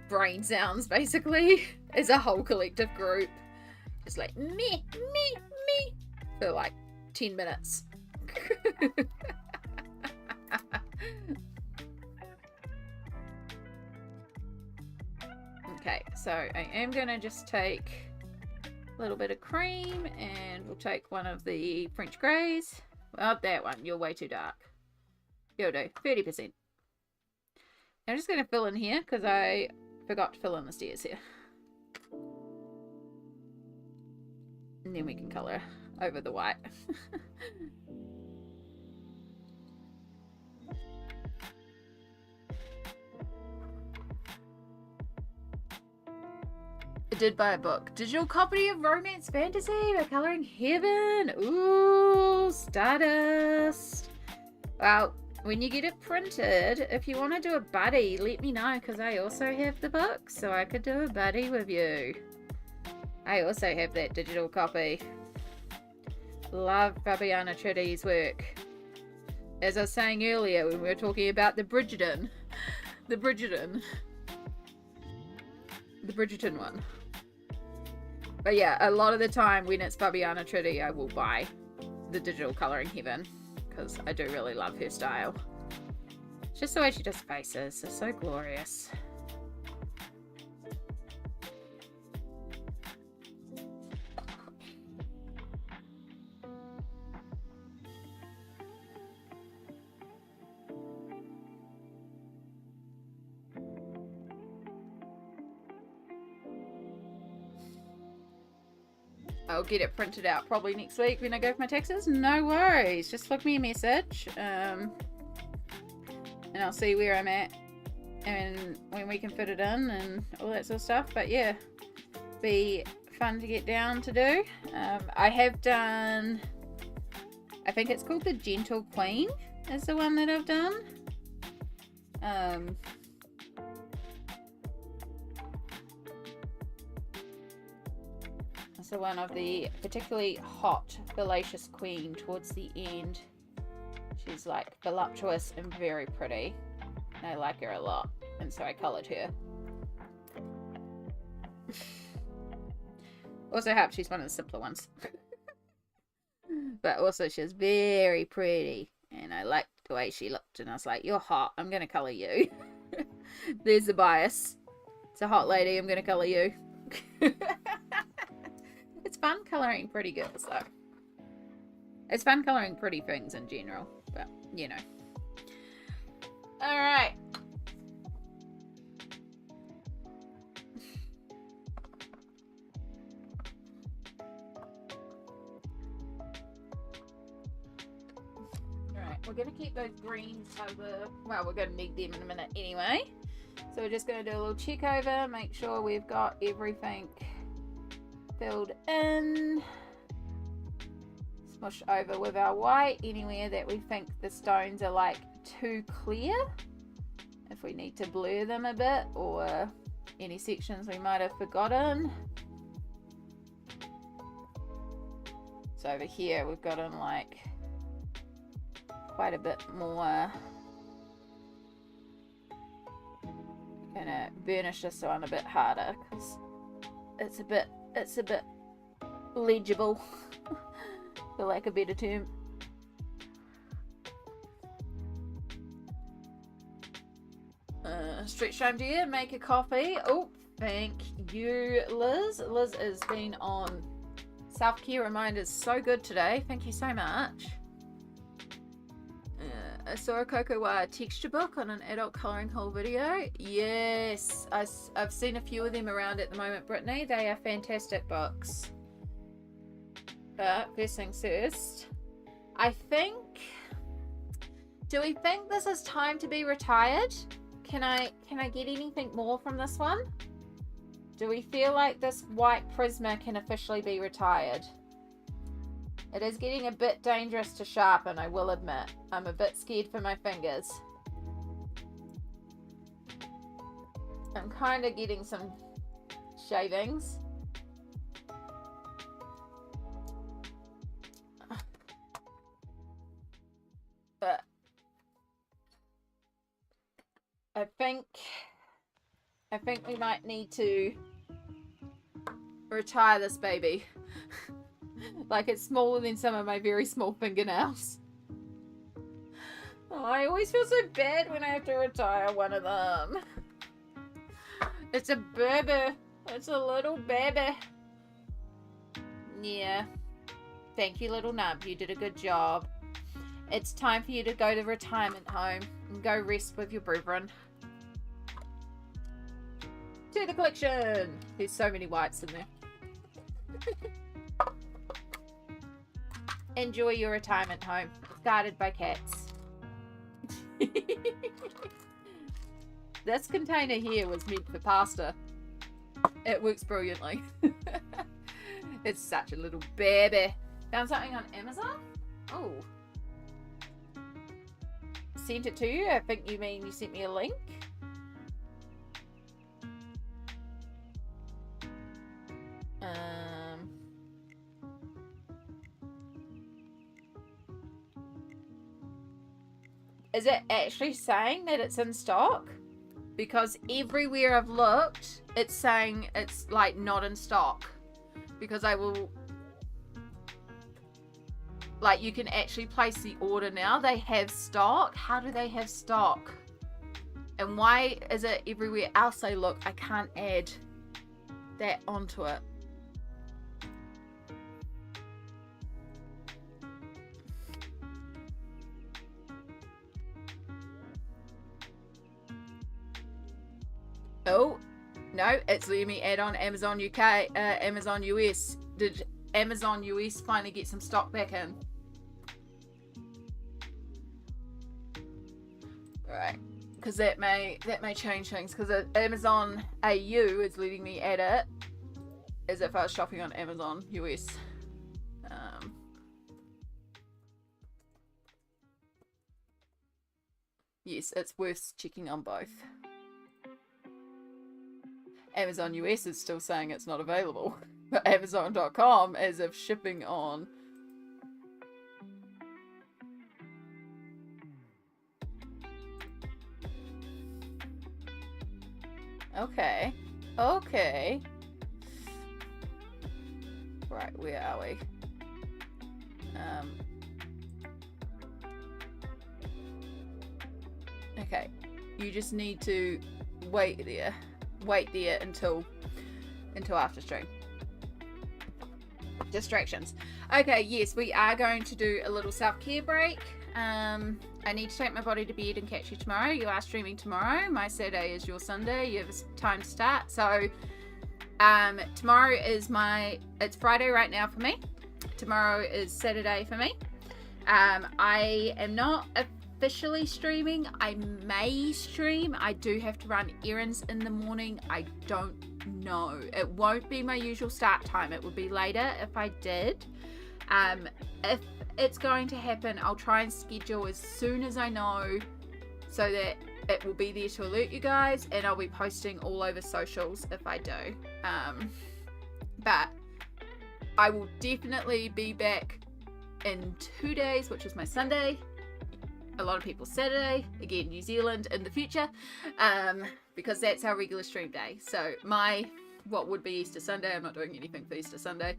brain sounds, basically. As a whole collective group. Just like, me, for like 10 minutes. Okay, so I am going to just take a little bit of cream, and we'll take one of the French greys. Well, that one, you're way too dark. You'll do, 30%. I'm just going to fill in here because I forgot to fill in the stairs here. And then we can colour over the white. I did buy a book. Digital copy of Romance Fantasy by Colouring Heaven. Ooh, Stardust. Well, when you get it printed, if you want to do a buddy, let me know, because I also have the book, so I could do a buddy with you. I also have that digital copy. Love Fabiana Triti's work. As I was saying earlier when we were talking about the Bridgerton one. But yeah, a lot of the time when it's Fabiana Triti, I will buy the digital Colouring Heaven, because I do really love her style. It's just the way she does faces. They're so glorious. I'll get it printed out probably next week when I go for my taxes. No worries. Just flick me a message. And I'll see where I'm at and when we can fit it in and all that sort of stuff. But yeah, be fun to get down to do. I have done, I think it's called the Gentle Queen is the one that I've done. So one of the particularly hot, fallacious queen towards the end. She's like voluptuous and very pretty. And I like her a lot. And so I coloured her. Also hope she's one of the simpler ones. But also she's very pretty. And I liked the way she looked. And I was like, you're hot. I'm going to colour you. There's the bias. It's a hot lady. I'm going to colour you. It's fun colouring pretty girls though. It's fun colouring pretty things in general, but you know. Alright. Alright, we're going to keep those greens over, well, we're going to need them in a minute anyway. So we're just going to do a little check over, make sure we've got everything filled in. Smush over with our white anywhere that we think the stones are like too clear, if we need to blur them a bit, or any sections we might have forgotten. So over here we've gotten like quite a bit more burnish this one a bit harder because it's a bit legible, for lack of a better term. Stretch time, dear. Make a coffee. Oh, thank you, Liz. Liz has been on self-care reminders so good today. Thank you so much. I saw a Cocoa Wire texture book on an adult colouring haul video. Yes, I've seen a few of them around at the moment, Brittany. They are fantastic books. But first things first, I think... Do we think this is time to be retired? Can I get anything more from this one? Do we feel like this white Prisma can officially be retired? It is getting a bit dangerous to sharpen, I will admit. I'm a bit scared for my fingers. I'm kind of getting some shavings. But I think we might need to retire this baby. Like, it's smaller than some of my very small fingernails. Oh, I always feel so bad when I have to retire one of them. It's a baby. It's a little baby. Yeah. Thank you, little nub. You did a good job. It's time for you to go to retirement home and go rest with your brethren. To the collection. There's so many whites in there. Enjoy your retirement home. Guarded by cats. This container here was meant for pasta. It works brilliantly. It's such a little baby. Found something on Amazon? Oh. Sent it to you? I think you mean you sent me a link? Is it actually saying that it's in stock? Because everywhere I've looked, it's saying it's like not in stock. Because I will... Like, you can actually place the order now. They have stock. How do they have stock? And why is it everywhere else I look, I can't add that onto it? Oh, no, it's letting me add on Amazon UK, Amazon US. Did Amazon US finally get some stock back in? Right, because that may change things, because Amazon AU is letting me add it as if I was shopping on Amazon US. Yes, it's worth checking on both. Amazon US is still saying it's not available, but Amazon.com as of shipping on. Okay. Okay. Right, where are we? Okay. You just need to wait there until after stream. Distractions. Okay, yes, we are going to do a little self-care break. I need to take my body to bed and catch you tomorrow. You are streaming tomorrow. My Saturday is your Sunday. You have time to start. So tomorrow is it's Friday right now for me. Tomorrow is Saturday for me. I am not officially streaming. I may stream. I do have to run errands in the morning. I don't know. It won't be my usual start time. It would be later if I did. If it's going to happen, I'll try and schedule as soon as I know so that it will be there to alert you guys, and I'll be posting all over socials if I do. But I will definitely be back in 2 days, which is my Sunday. a lot of people Saturday, again New Zealand in the future, because that's our regular stream day. So my what would be Easter Sunday, I'm not doing anything for Easter Sunday.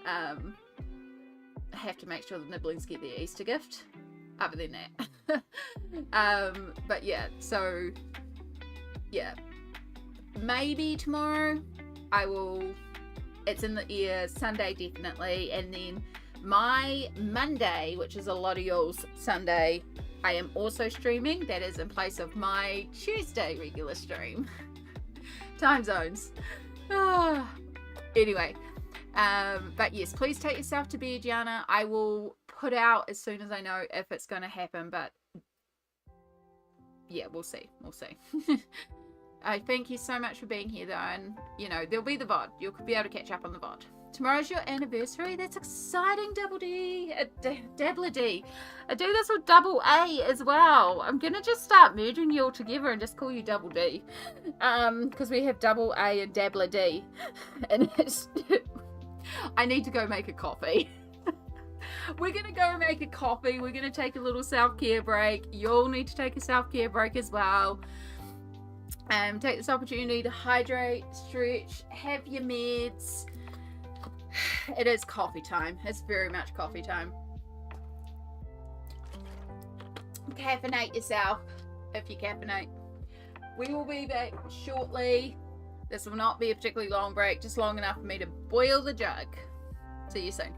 I have to make sure the nibblings get their Easter gift. Other than that, but yeah, so yeah, maybe tomorrow I will. It's in the air. Sunday definitely, and then my Monday, which is a lot of y'all's Sunday, I am also streaming. That is in place of my Tuesday regular stream. Time zones. Anyway, but yes, please take yourself to bed, Gianna. I will put out as soon as I know if it's going to happen, but yeah, we'll see. I thank you so much for being here though, and you know, there'll be the VOD. You'll be able to catch up on the VOD. Tomorrow's your anniversary. That's exciting, Double D. Dabbler D. I do this with Double A as well. I'm gonna just start merging you all together and just call you Double D, because we have Double A and Dabbler D, and it's I need to go make a coffee. We're gonna go make a coffee. We're gonna take a little self-care break. You'll need to take a self-care break as well. Take this opportunity to hydrate, stretch, have your meds. It is coffee time. It's very much coffee time. Caffeinate yourself if you caffeinate. We will be back shortly. This will not be a particularly long break, just long enough for me to boil the jug. See you soon.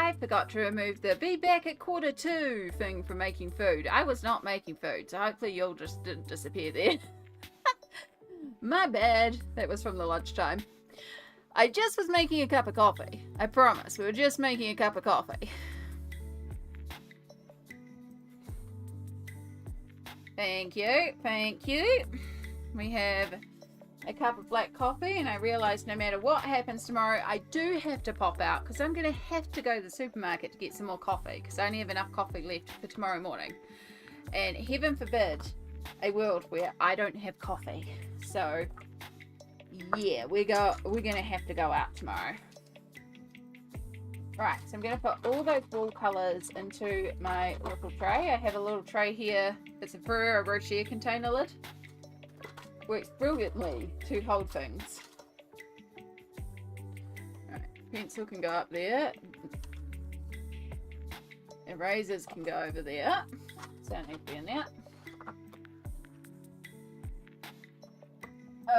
I forgot to remove the be back at 1:45 thing for making food. I was not making food, so hopefully you'll just didn't disappear there. My bad. That was from the lunchtime. I just was making a cup of coffee. I promise. We were just making a cup of coffee. Thank you. Thank you. We have a cup of black coffee, and I realized no matter what happens tomorrow, I do have to pop out because I'm going to have to go to the supermarket to get some more coffee because I only have enough coffee left for tomorrow morning. And heaven forbid a world where I don't have coffee. So yeah, we're gonna have to go out tomorrow. Right, so I'm gonna put all those wool colors into my little tray. I have a little tray here. It's a Ferrero Rocher container lid. Works brilliantly to hold things. Right, pencil can go up there. Erasers can go over there. So I don't need to be in there.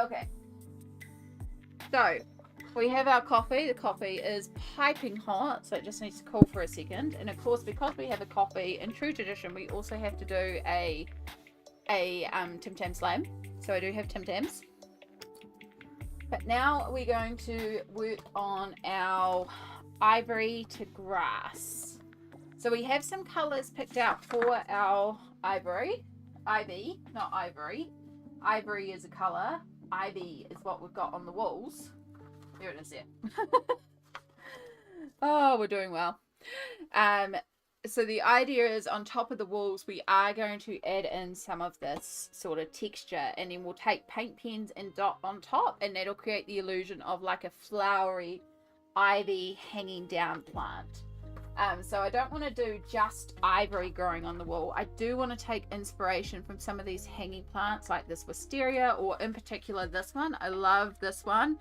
Okay. So, we have our coffee. The coffee is piping hot, so it just needs to cool for a second. And of course, because we have a coffee, in true tradition, we also have to do a Tim Tam Slam. So I do have Tim Tams. But now we're going to work on our ivory to grass. So we have some colours picked out for our ivory. Ivy, not ivory. Ivory is a colour. Ivy is what we've got on the walls. Here it is there. Oh, we're doing well. So the idea is on top of the walls, we are going to add in some of this sort of texture, and then we'll take paint pens and dot on top, and that'll create the illusion of like a flowery ivy hanging down plant. So I don't want to do just ivory growing on the wall. I do want to take inspiration from some of these hanging plants like this wisteria, or in particular this one. I love this one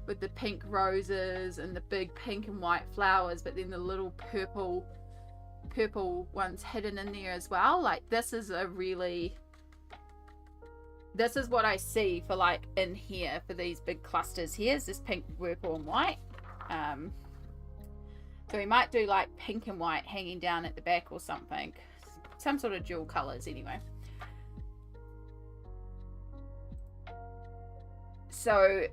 with the pink roses and the big pink and white flowers, but then the little purple ones hidden in there as well. Like this is what I see for like in here for these big clusters here, is this pink, purple and white. So we might do like pink and white hanging down at the back or something. Some sort of dual colours anyway. So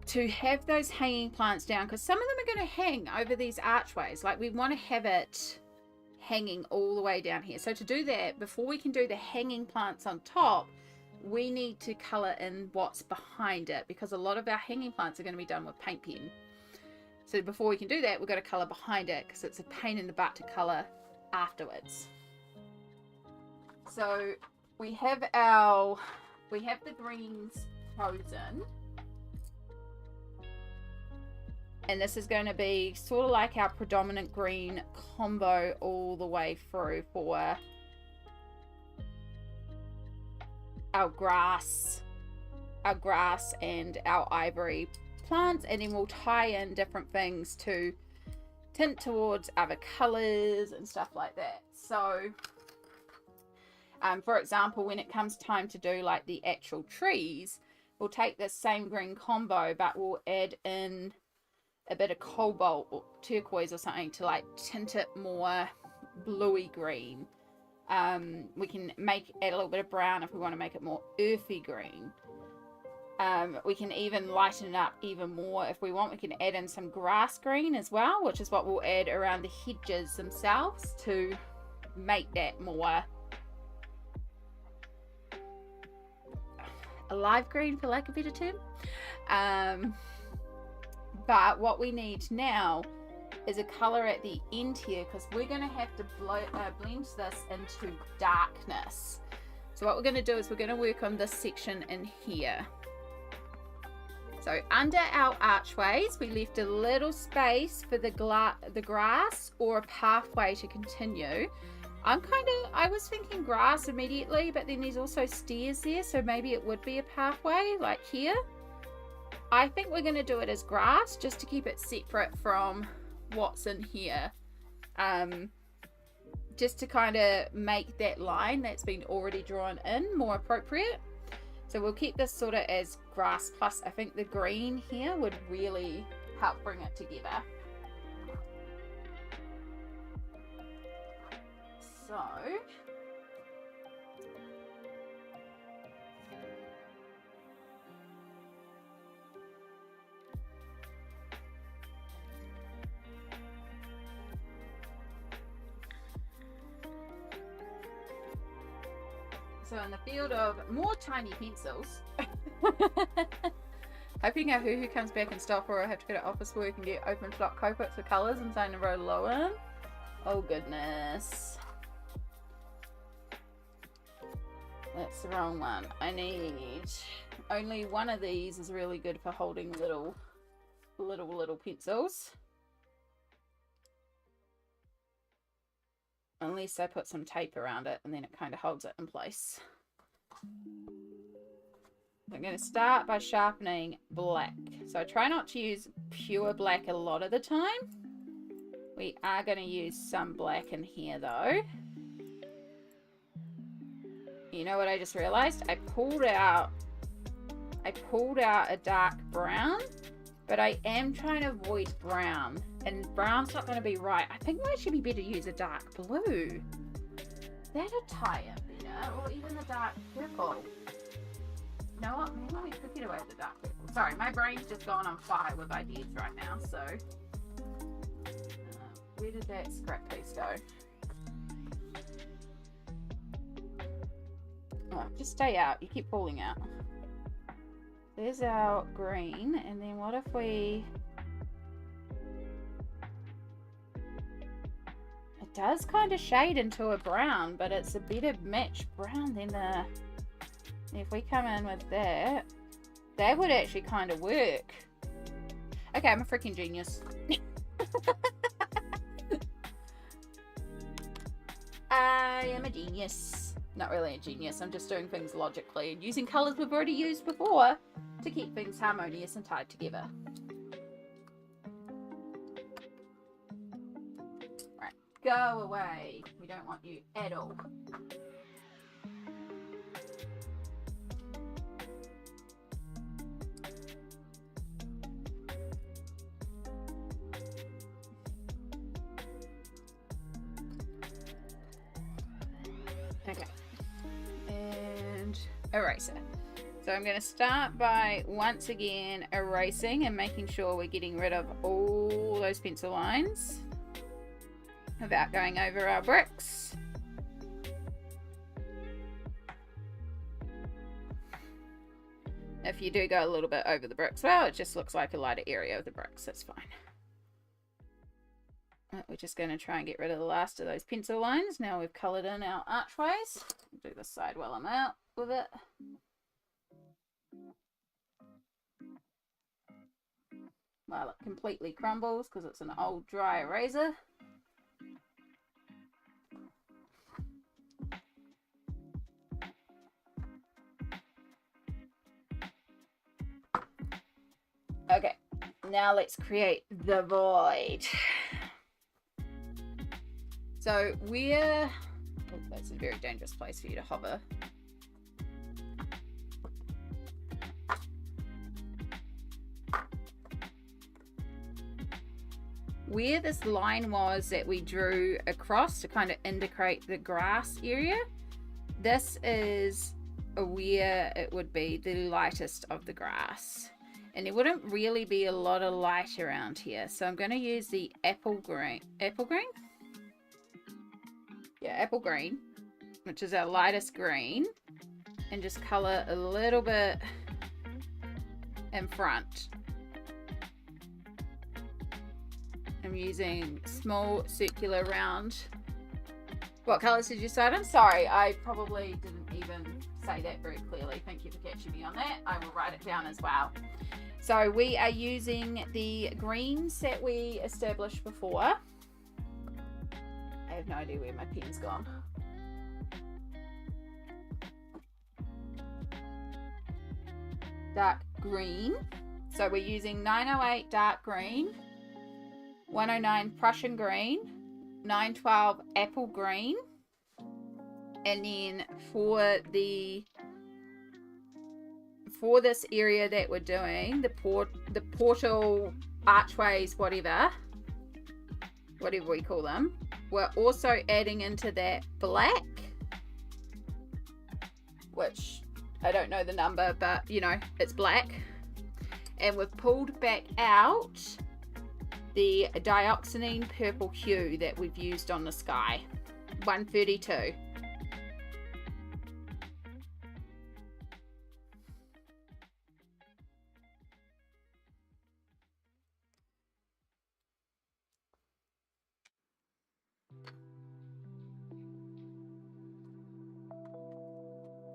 to have those hanging plants down, because some of them are going to hang over these archways. Like we want to have it hanging all the way down here. So to do that, before we can do the hanging plants on top, we need to colour in what's behind it, because a lot of our hanging plants are going to be done with paint pen. So before we can do that, we've got to colour behind it, because it's a pain in the butt to colour afterwards. So we have the greens chosen. And this is going to be sort of like our predominant green combo all the way through for our grass and our ivory plants, and then we'll tie in different things to tint towards other colors and stuff like that. So for example, when it comes time to do like the actual trees, we'll take this same green combo, but we'll add in a bit of cobalt or turquoise or something to like tint it more bluey green. We can add a little bit of brown if we want to make it more earthy green. We can even lighten it up even more if we want. We can add in some grass green as well, which is what we'll add around the hedges themselves to make that more a live green, for lack of a better term. But what we need now is a color at the end here, because we're going to have to blend this into darkness. So what we're going to do is we're going to work on this section in here. So under our archways, we left a little space for the grass or a pathway to continue. I was thinking grass immediately, but then there's also stairs there, so maybe it would be a pathway like here. I think we're going to do it as grass just to keep it separate from what's in here. Just to kind of make that line that's been already drawn in more appropriate. So we'll keep this sort of as grass, plus I think the green here would really help bring it together. So in the field of more tiny pencils, hoping our hoo-hoo comes back in stock, or I have to go to office work and get open flock copics for colours and sign a row low in. Oh goodness. That's the wrong one. I need only one of these is really good for holding little pencils. Unless I put some tape around it and then it kind of holds it in place. I'm going to start by sharpening black. So I try not to use pure black a lot of the time. We are going to use some black in here though. You know what I just realized? I pulled out a dark brown, but I am trying to avoid brown, and brown's not going to be right. I think it might actually be better to use a dark blue. That'll tie it better, or even a dark purple. You know what? Maybe we could get away with the dark purple. Sorry, my brain's just gone on fire with ideas right now. So, where did that scrap piece go? Oh, just stay out. You keep falling out. There's our green, and then what if we... It does kind of shade into a brown, but it's a better match brown than the... If we come in with that, that would actually kind of work. Okay, I'm a freaking genius. I am a genius. Not really a genius, I'm just doing things logically and using colours we've already used before to keep things harmonious and tied together. Right, go away. We don't want you at all. Okay. And eraser. So I'm going to start by once again erasing and making sure we're getting rid of all those pencil lines without going over our bricks. If you do go a little bit over the bricks, well, it just looks like a lighter area of the bricks. That's fine. We're just going to try and get rid of the last of those pencil lines. Now we've coloured in our archways. Do this side while I'm out with it. While it completely crumbles because it's an old dry eraser. Okay, now let's create the void. So we're, oh, that's a very dangerous place for you to hover. Where this line was that we drew across to kind of indicate the grass area, this is where it would be the lightest of the grass. And there wouldn't really be a lot of light around here. So I'm going to use the apple green, apple green, which is our lightest green, and just color a little bit in front. I'm using small circular round. What colors did you start in? Sorry, I probably didn't even say that very clearly. Thank you for catching me on that. I will write it down as well. So we are using the greens that we established before. I have no idea where my pen's gone. Dark green. So we're using 908 dark green, 109 Prussian green, 912 apple green, and then for this area that we're doing, the portal, archways, whatever we call them, we're also adding into that black, which I don't know the number, but you know, it's black. And we've pulled back out the dioxazine purple hue that we've used on the sky, 132.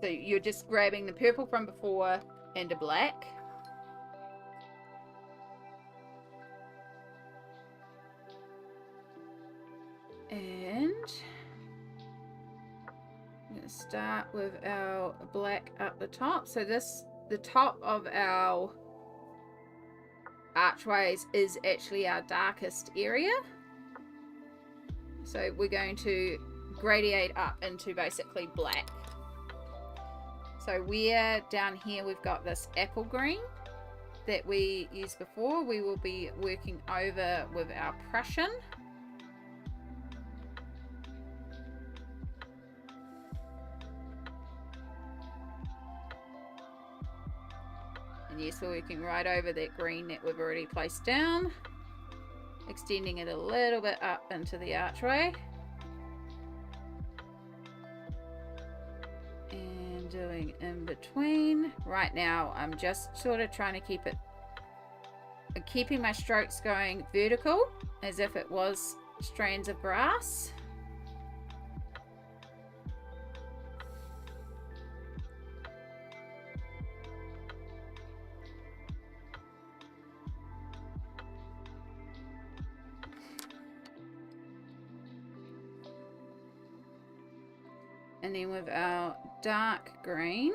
So you're just grabbing the purple from before and a black. And I'm going to start with our black up the top. So the top of our archways is actually our darkest area. So we're going to gradiate up into basically black. So we're down here, we've got this apple green that we used before. We will be working over with our Prussian. And yes, we're working right over that green that we've already placed down, extending it a little bit up into the archway. Doing in between. Right now I'm just sort of trying to keep it, keeping my strokes going vertical as if it was strands of grass. And then with our dark green,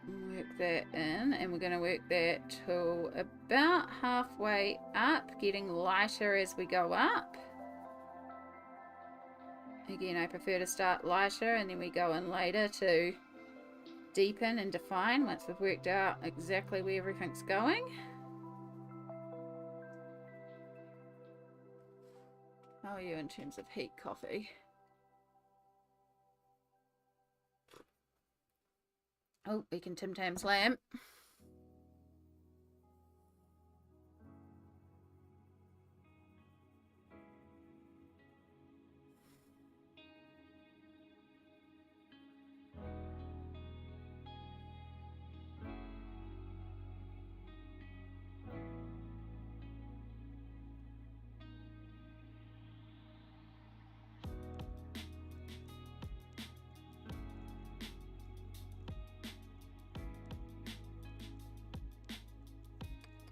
work that in, and we're going to work that till about halfway up, getting lighter as we go up. Again, I prefer to start lighter and then we go in later to deepen and define once we've worked out exactly where everything's going. How are you in terms of heat, coffee? Oh, we can Tim Tam Slam.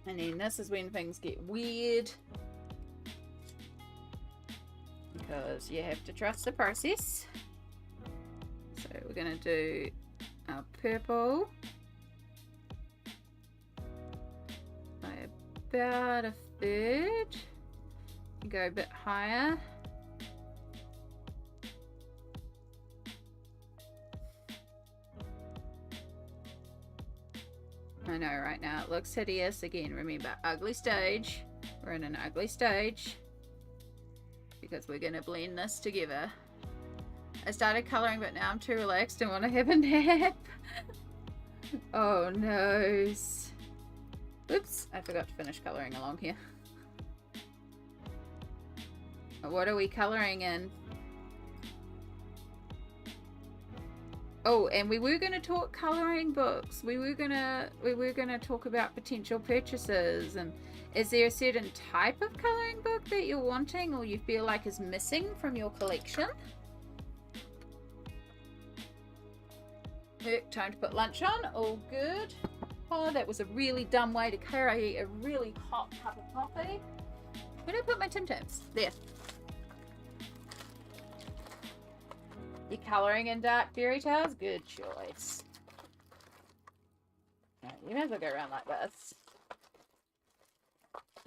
And then this is when things get weird, because you have to trust the process. So we're going to do our purple by about a third, go a bit higher. I know right now it looks hideous. Again, remember, ugly stage. We're in an ugly stage because we're going to blend this together. I started colouring, but now I'm too relaxed and want to have a nap. Oh no. Oops, I forgot to finish colouring along here. What are we colouring in? Oh, and we were going to talk colouring books. We were gonna talk about potential purchases. And is there a certain type of colouring book that you're wanting or you feel like is missing from your collection? Time to put lunch on. All good. Oh, that was a really dumb way to carry a really hot cup of coffee. Where did I put my Tim Tams? There. You're colouring in dark Fairytales? Good choice. Right, you might as well go around like this.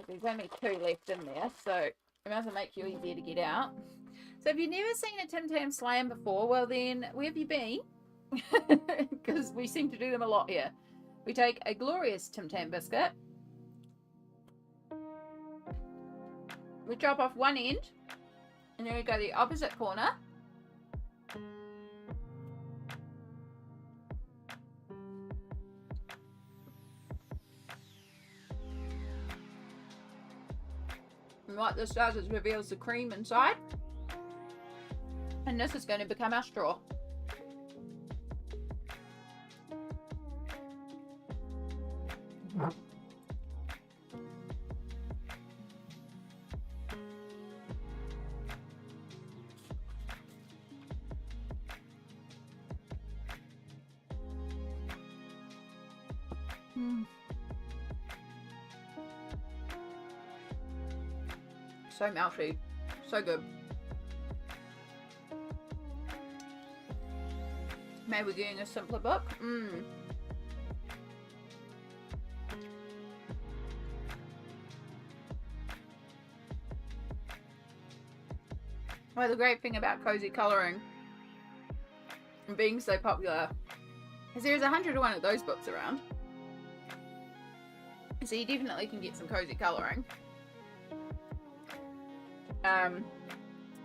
There's only 2 left in there, so it might as well make you easier to get out. So if you've never seen a Tim Tam Slam before, well then, where have you been? Because we seem to do them a lot here. We take a glorious Tim Tam biscuit. We chop off one end, and then we go the opposite corner. And what this does is reveals the cream inside. And this is going to become our straw. So melty, so good. Maybe we're getting a simpler book. Well, the great thing about cozy colouring and being so popular is there's 101 of those books around. So you definitely can get some cozy colouring.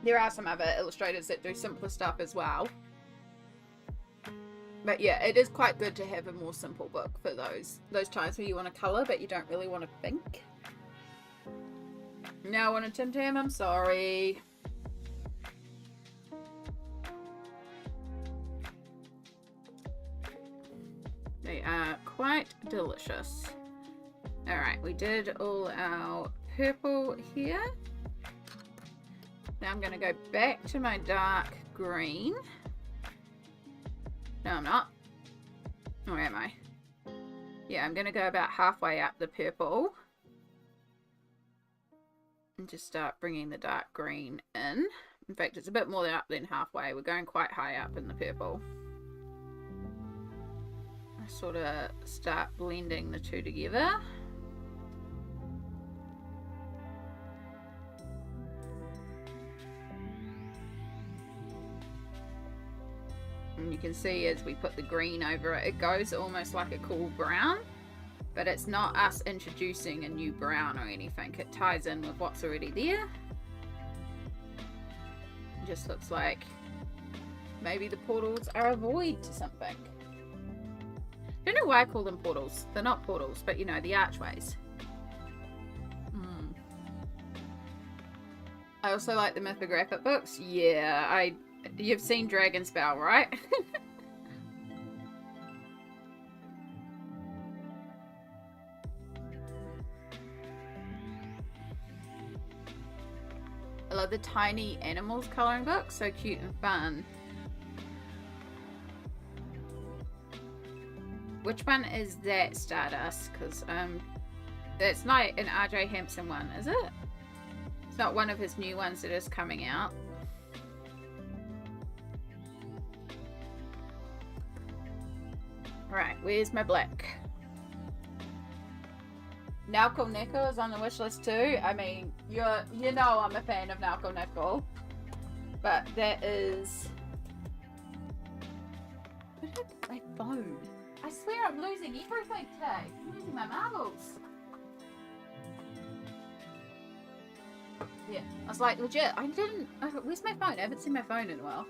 There are some other illustrators that do simpler stuff as well. But yeah, it is quite good to have a more simple book for those times where you want to colour but you don't really want to think. Now I want a Tim Tam, I'm sorry. They are quite delicious. Alright, we did all our purple here. Now I'm going to go back to my dark green. No, I'm not. Where am I? Yeah, I'm going to go about halfway up the purple. And just start bringing the dark green in. In fact, it's a bit more up than halfway. We're going quite high up in the purple. I sort of start blending the two together. And you can see as we put the green over it, it goes almost like a cool brown, but it's not us introducing a new brown or anything. It ties in with what's already there. It just looks like maybe the portals are a void to something. I don't know why I call them portals. They're not portals, but you know, the archways. I also like the mythographic books. Yeah, you've seen Dragon Spell, right? I love the tiny animals colouring books. So cute and fun. Which one is that, Stardust? Because that's not an RJ Hampson one, is it? It's not one of his new ones that is coming out. Right, where's my black? Naoko Neko is on the wish list too. I mean, you know I'm a fan of Naoko Neko. But that is... Where did I put my phone? I swear I'm losing everything today. I'm losing my marbles. Yeah, I was like, legit, I didn't... where's my phone? I haven't seen my phone in a while.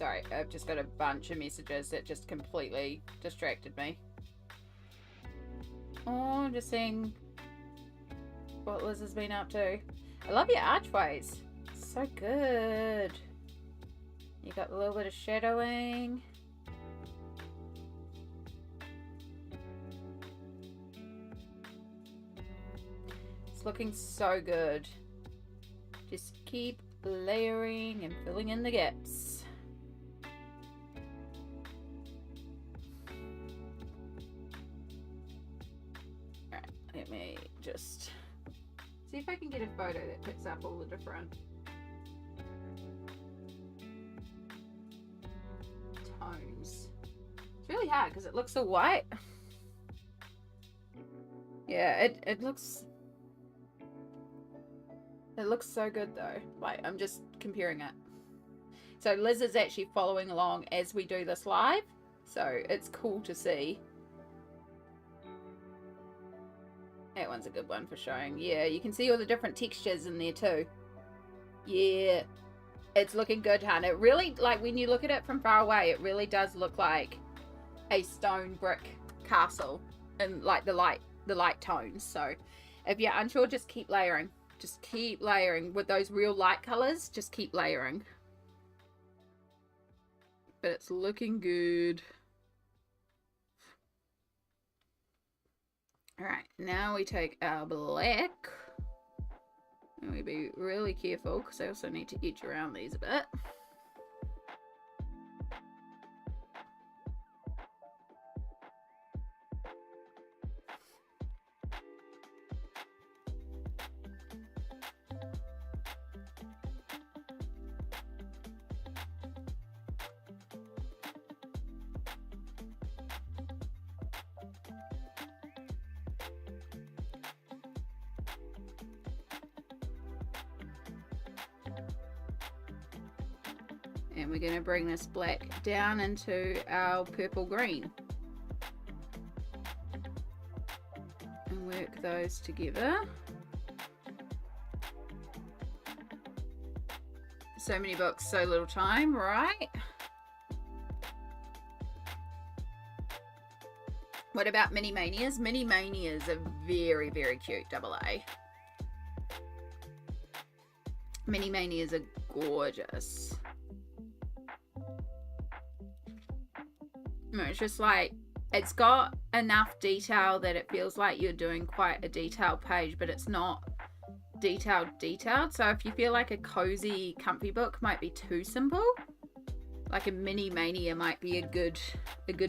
Sorry, I've just got a bunch of messages that just completely distracted me. Oh, I'm just seeing what Liz has been up to. I love your archways. So good. You got a little bit of shadowing. It's looking so good. Just keep layering and filling in the gaps. Alright, let me just see if I can get a photo that picks up all the different tones. It's really hard because it looks so white. Yeah, it looks so good though. Like, I'm just comparing it. So Liz is actually following along as we do this live, so it's cool to see. That one's a good one for showing. Yeah, you can see all the different textures in there too. Yeah, it's looking good, hon. It really, like, when you look at it from far away, it really does look like a stone brick castle and like the light tones. So if you're unsure, just keep layering. Just keep layering with those real light colors. Just keep layering. But it's looking good. Alright, now we take our black. And we be really careful because I also need to edge around these a bit. And we're going to bring this black down into our purple green. And work those together. So many books, so little time, right? What about Mini Manias? Mini Manias are very, very cute, AA. Mini Manias are gorgeous. No, it's just like, it's got enough detail that it feels like you're doing quite a detailed page, but it's not detailed. So if you feel like a cozy, comfy book might be too simple, like a Mini Mania might be a good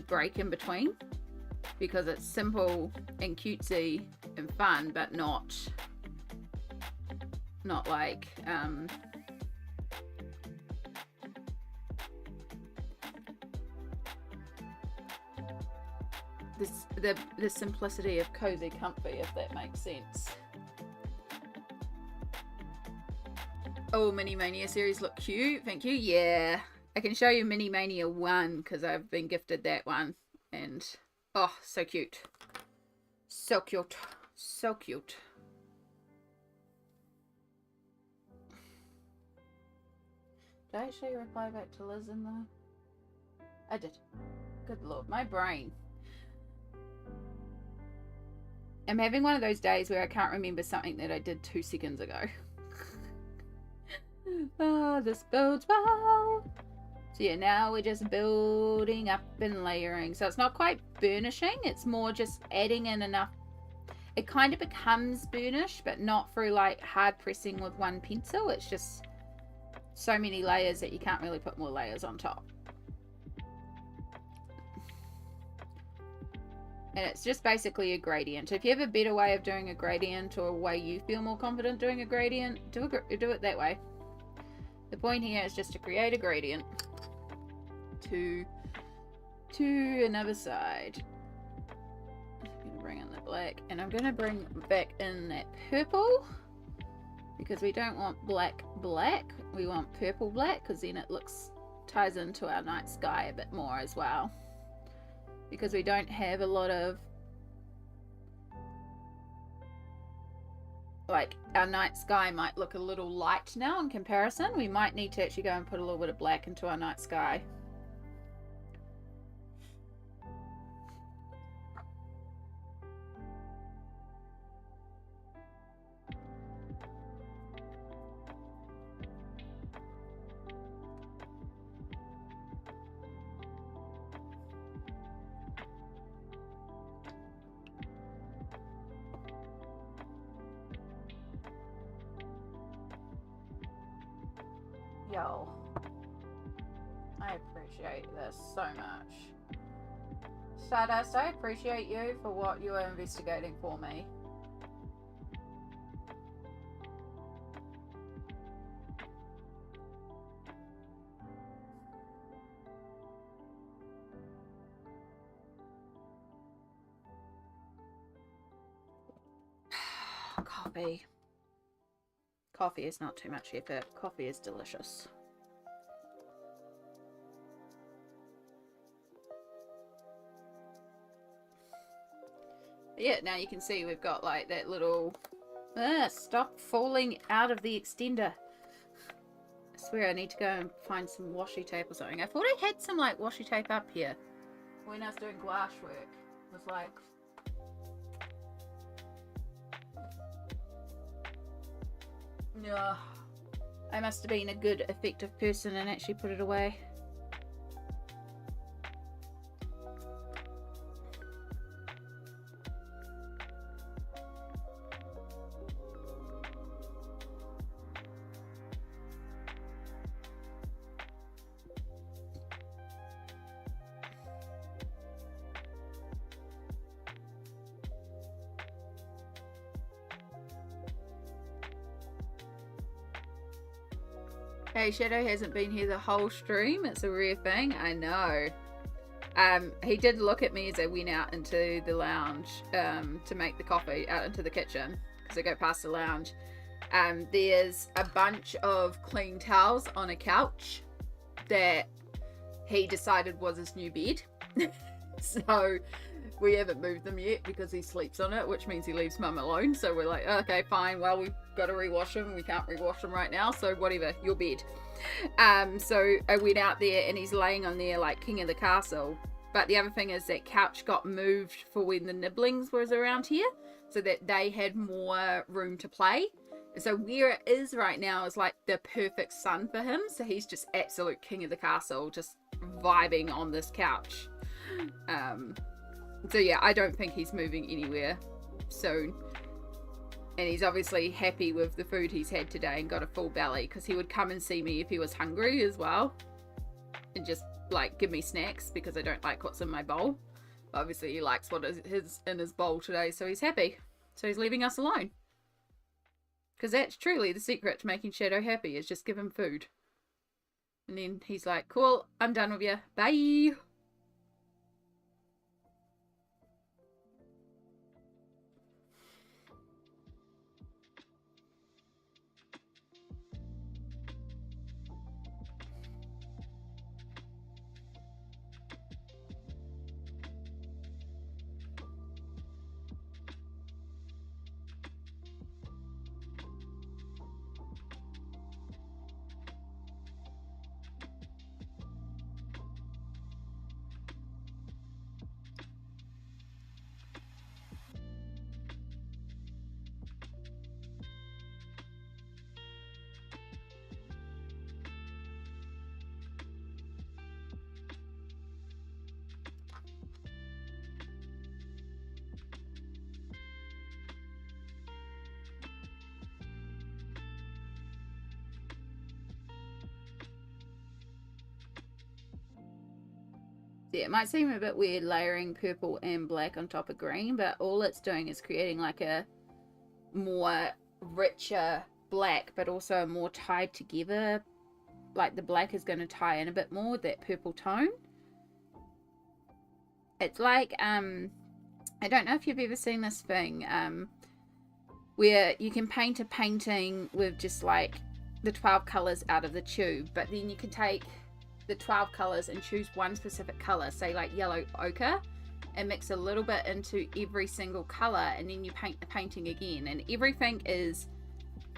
break in between, because it's simple and cutesy and fun, but not like the simplicity of cozy comfy, if that makes sense. Oh, Mini Mania series look cute. Thank you. Yeah, I can show you Mini Mania 1 because I've been gifted that one, and oh, so cute. So cute. So cute. Did I actually reply back to Liz in the... I did. Good lord, my brain. I'm having one of those days where I can't remember something that I did 2 seconds ago. Oh, this bodes well. So yeah, now we're just building up and layering. So it's not quite burnishing, it's more just adding in enough. It kind of becomes burnish, but not through like hard pressing with one pencil. It's just so many layers that you can't really put more layers on top. And it's just basically a gradient. If you have a better way of doing a gradient, or a way you feel more confident doing a gradient, do it that way. The point here is just to create a gradient to another side. I'm going to bring in the black, and I'm going to bring back in that purple, because we don't want black, we want purple black, because then it ties into our night sky a bit more as well. Because we don't have a lot of like our night sky might look a little light now in comparison. We might need to actually go and put a little bit of black into our night sky. Yo, I appreciate this so much. Stardust, I appreciate you for what you are investigating for me. Coffee. Coffee is not too much effort. Coffee is delicious. But yeah, now you can see we've got like that little... stop falling out of the extender. I swear I need to go and find some washi tape or something. I thought I had some like washi tape up here when I was doing gouache work. It was like... No, I must have been a good, effective person and actually put it away. Hey, Shadow hasn't been here the whole stream. It's a rare thing. I know. He did look at me as I went out into the lounge to make the coffee, out into the kitchen, because I go past the lounge. There's a bunch of clean towels on a couch that he decided was his new bed. So we haven't moved them yet because he sleeps on it, which means he leaves Mum alone. So we're like, okay, fine. Well, we've got to rewash them. We can't rewash them right now. So whatever, your bed. So I went out there and he's laying on there like king of the castle. But the other thing is that couch got moved for when the nibblings was around here, so that they had more room to play. So where it is right now is like the perfect sun for him. So he's just absolute king of the castle, just vibing on this couch. So yeah, I don't think he's moving anywhere soon. And he's obviously happy with the food he's had today and got a full belly, because he would come and see me if he was hungry as well. And just like give me snacks because I don't like what's in my bowl. But obviously he likes what is in his bowl today, so he's happy. So he's leaving us alone. Because that's truly the secret to making Shadow happy, is just give him food. And then he's like, cool, I'm done with you. Bye. Yeah, it might seem a bit weird layering purple and black on top of green, but all it's doing is creating like a more richer black, but also a more tied together. Like the black is going to tie in a bit more with that purple tone. It's like, I don't know if you've ever seen this thing, where you can paint a painting with just like the 12 colours out of the tube, but then you can take the 12 colours and choose one specific colour, say like yellow ochre, and mix a little bit into every single color, and then you paint the painting again. And everything is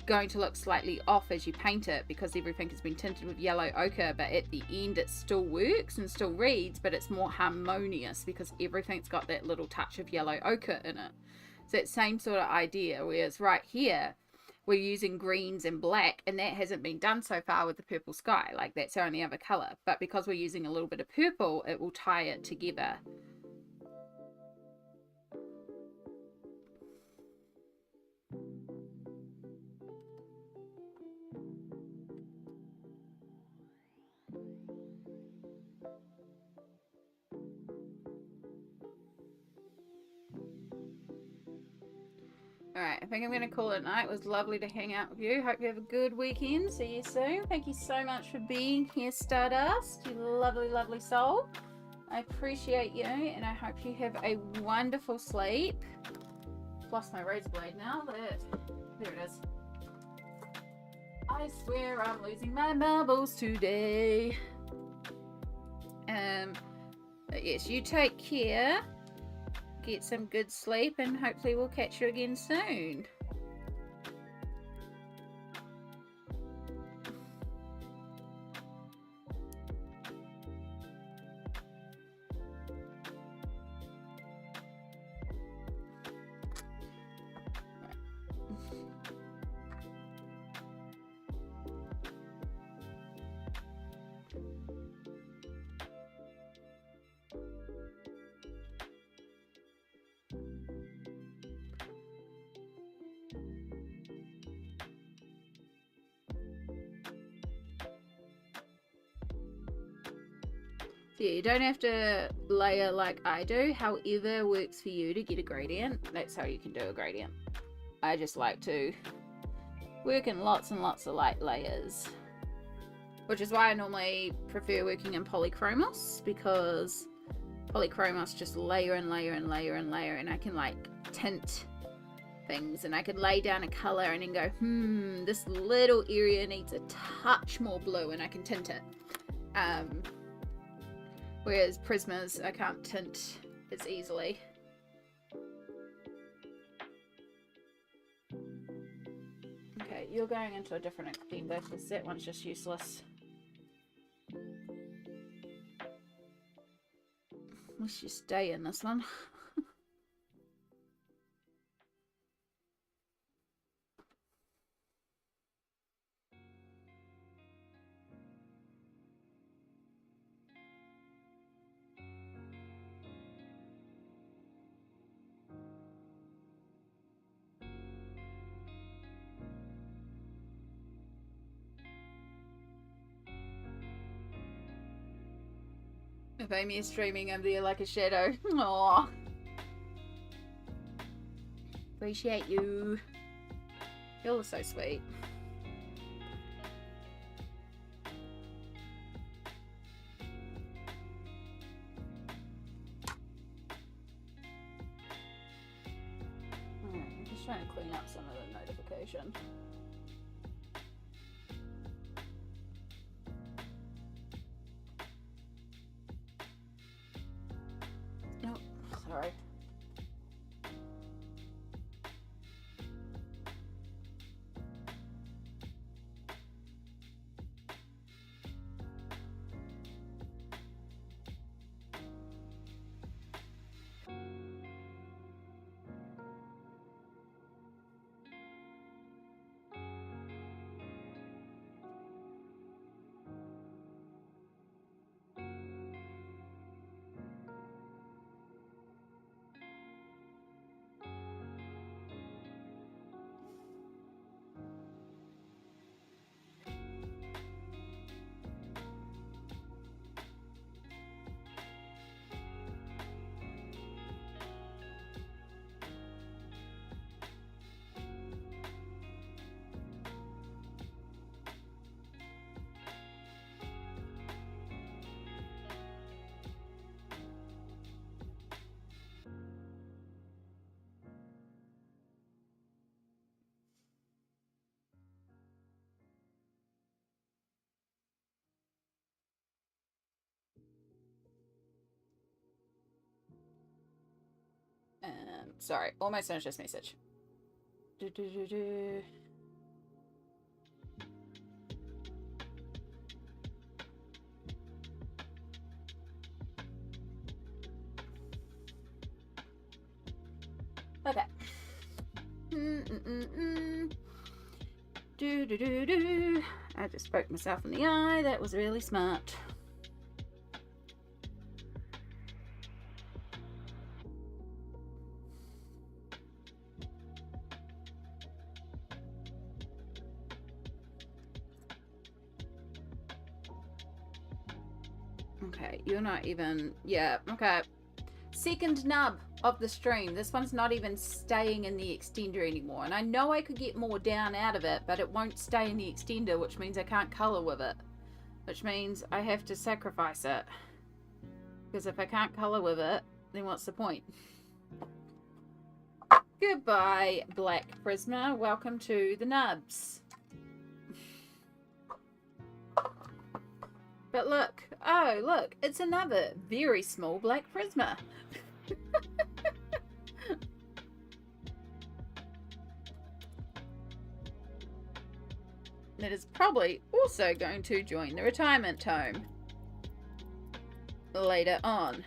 going to look slightly off as you paint it because everything has been tinted with yellow ochre, but at the end it still works and still reads, but it's more harmonious because everything's got that little touch of yellow ochre in it. So that same sort of idea, whereas right here we're using greens and black, and that hasn't been done so far with the purple sky. Like, that's our only other color, but because we're using a little bit of purple, it will tie it together. Alright, I think I'm going to call it night. It was lovely to hang out with you. Hope you have a good weekend. See you soon. Thank you so much for being here, Stardust. You lovely, lovely soul. I appreciate you, and I hope you have a wonderful sleep. I've lost my razor blade now. There it is. I swear I'm losing my marbles today. But yes, you take care. Get some good sleep, and hopefully we'll catch you again soon. Yeah, you don't have to layer like I do. However works for you to get a gradient. That's how you can do a gradient. I just like to work in lots and lots of light layers, which is why I normally prefer working in polychromos, because polychromos just layer and layer and layer and layer, and I can like tint things, and I could lay down a color and then go, this little area needs a touch more blue, and I can tint it. Whereas Prismas, I can't tint as easily. Okay, you're going into a different extender because that one's just useless. Let's just stay in this one. If Amy is streaming, I'm there like a shadow. Aww. Appreciate you. You're so sweet. I'm just trying to clean up some of the notification. Oh, sorry. Sorry, almost finished this message. Okay. I just poked myself in the eye. That was really smart. Okay, you're not even... Yeah, okay. Second nub of the stream. This one's not even staying in the extender anymore. And I know I could get more down out of it, but it won't stay in the extender, which means I can't color with it. Which means I have to sacrifice it. Because if I can't color with it, then what's the point? Goodbye, Black Prisma. Welcome to the nubs. But look, oh look, it's another very small Black Prisma. That is probably also going to join the retirement home later on,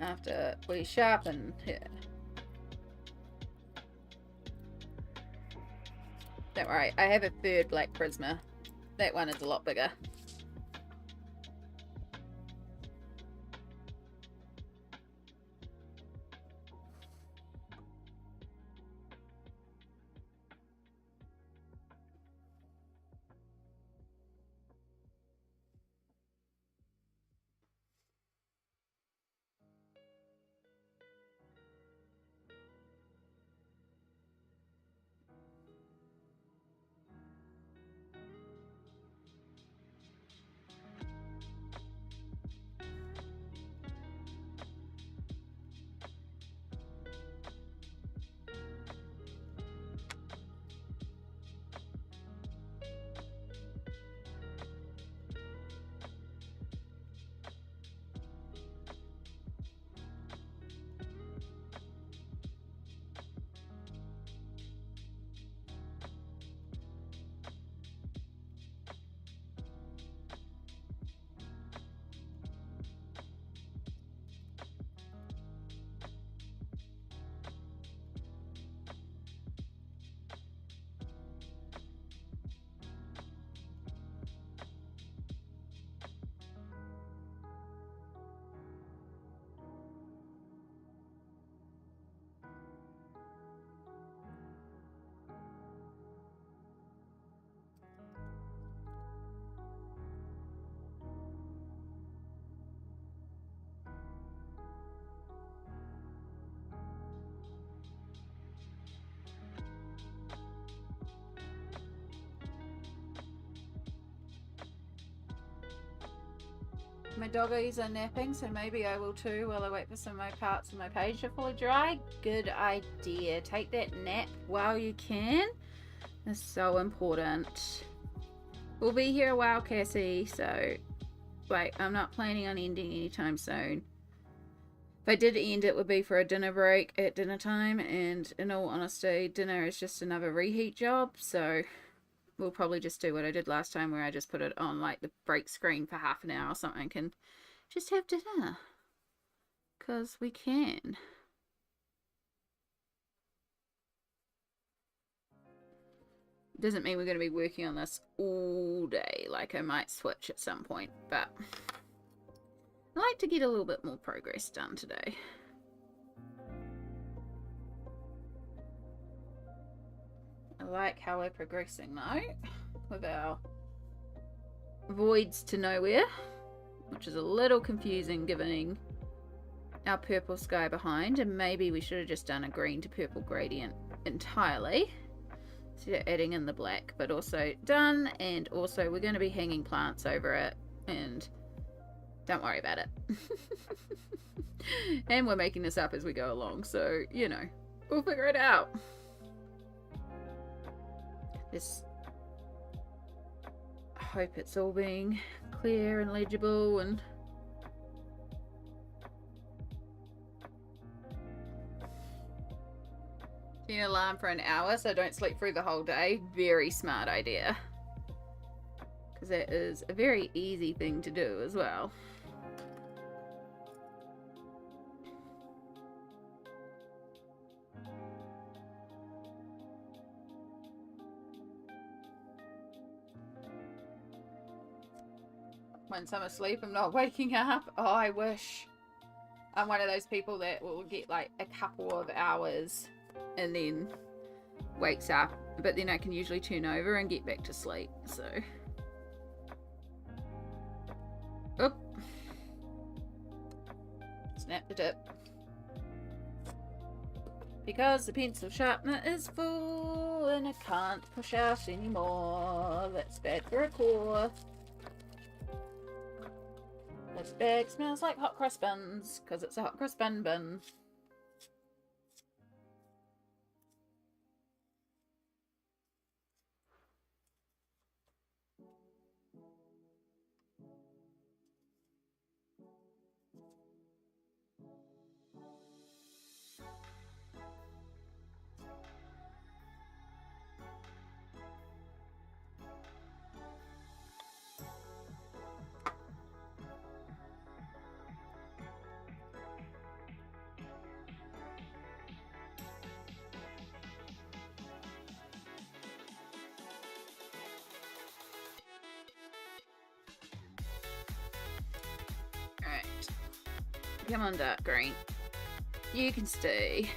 after we sharpen her. Don't worry, I have a third Black Prisma. That one is a lot bigger. My doggies are napping, so maybe I will too while I wait for some of my parts of my page to fully dry. Good idea. Take that nap while you can. It's so important. We'll be here a while, Cassie, so like I'm not planning on ending anytime soon. If I did end, it would be for a dinner break at dinner time, and in all honesty, dinner is just another reheat job, so we'll probably just do what I did last time, where I just put it on like the break screen for half an hour or something and just have dinner. Because we can. Doesn't mean we're going to be working on this all day. Like I might switch at some point, but I like to get a little bit more progress done today. I like how we're progressing now with our voids to nowhere, which is a little confusing given our purple sky behind, and maybe we should have just done a green to purple gradient entirely instead of adding in the black, but also done. And also we're going to be hanging plants over it, and don't worry about it. And we're making this up as we go along, so you know, we'll figure it out. Just hope it's all being clear and legible, and an alarm for an hour so I don't sleep through the whole day. Very smart idea. Because that is a very easy thing to do as well. Once I'm asleep, I'm not waking up. Oh, I wish. I'm one of those people that will get like a couple of hours and then wakes up. But then I can usually turn over and get back to sleep. So. Oop. Snap the tip. Because the pencil sharpener is full and I can't push out anymore. That's bad for a core. This bag smells like hot cross buns because it's a hot cross bun bin. Alright. Come on, dark green. You can stay.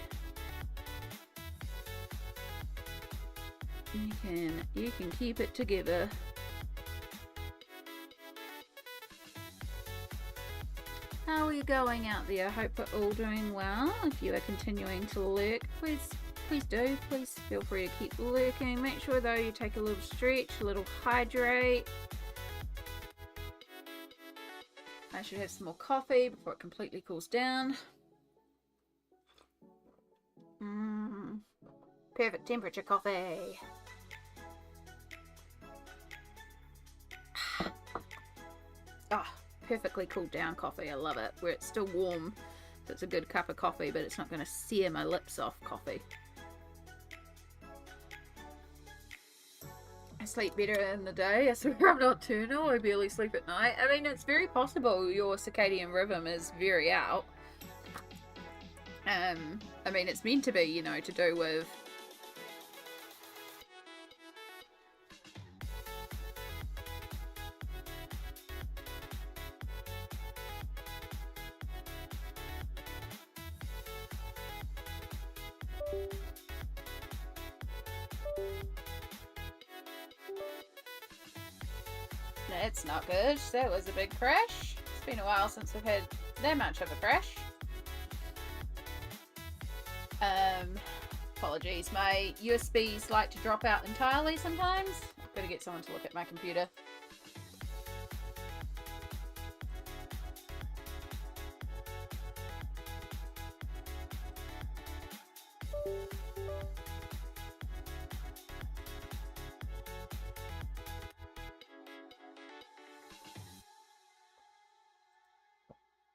You can keep it together. How are you going out there? I hope we're all doing well. If you are continuing to lurk, please do. Please feel free to keep lurking. Make sure though you take a little stretch, a little hydrate. I should have some more coffee before it completely cools down. Perfect temperature coffee. Ah, perfectly cooled down coffee. I love it. Where it's still warm. So it's a good cup of coffee, but it's not going to sear my lips off coffee. I sleep better in the day. I swear I'm nocturnal. I barely sleep at night. I mean, it's very possible your circadian rhythm is very out. I mean, it's meant to be, you know, to do with It's not good. That was a big crash. It's been a while since we've had that much of a crash. Apologies. My USBs like to drop out entirely sometimes. I've got to get someone to look at my computer.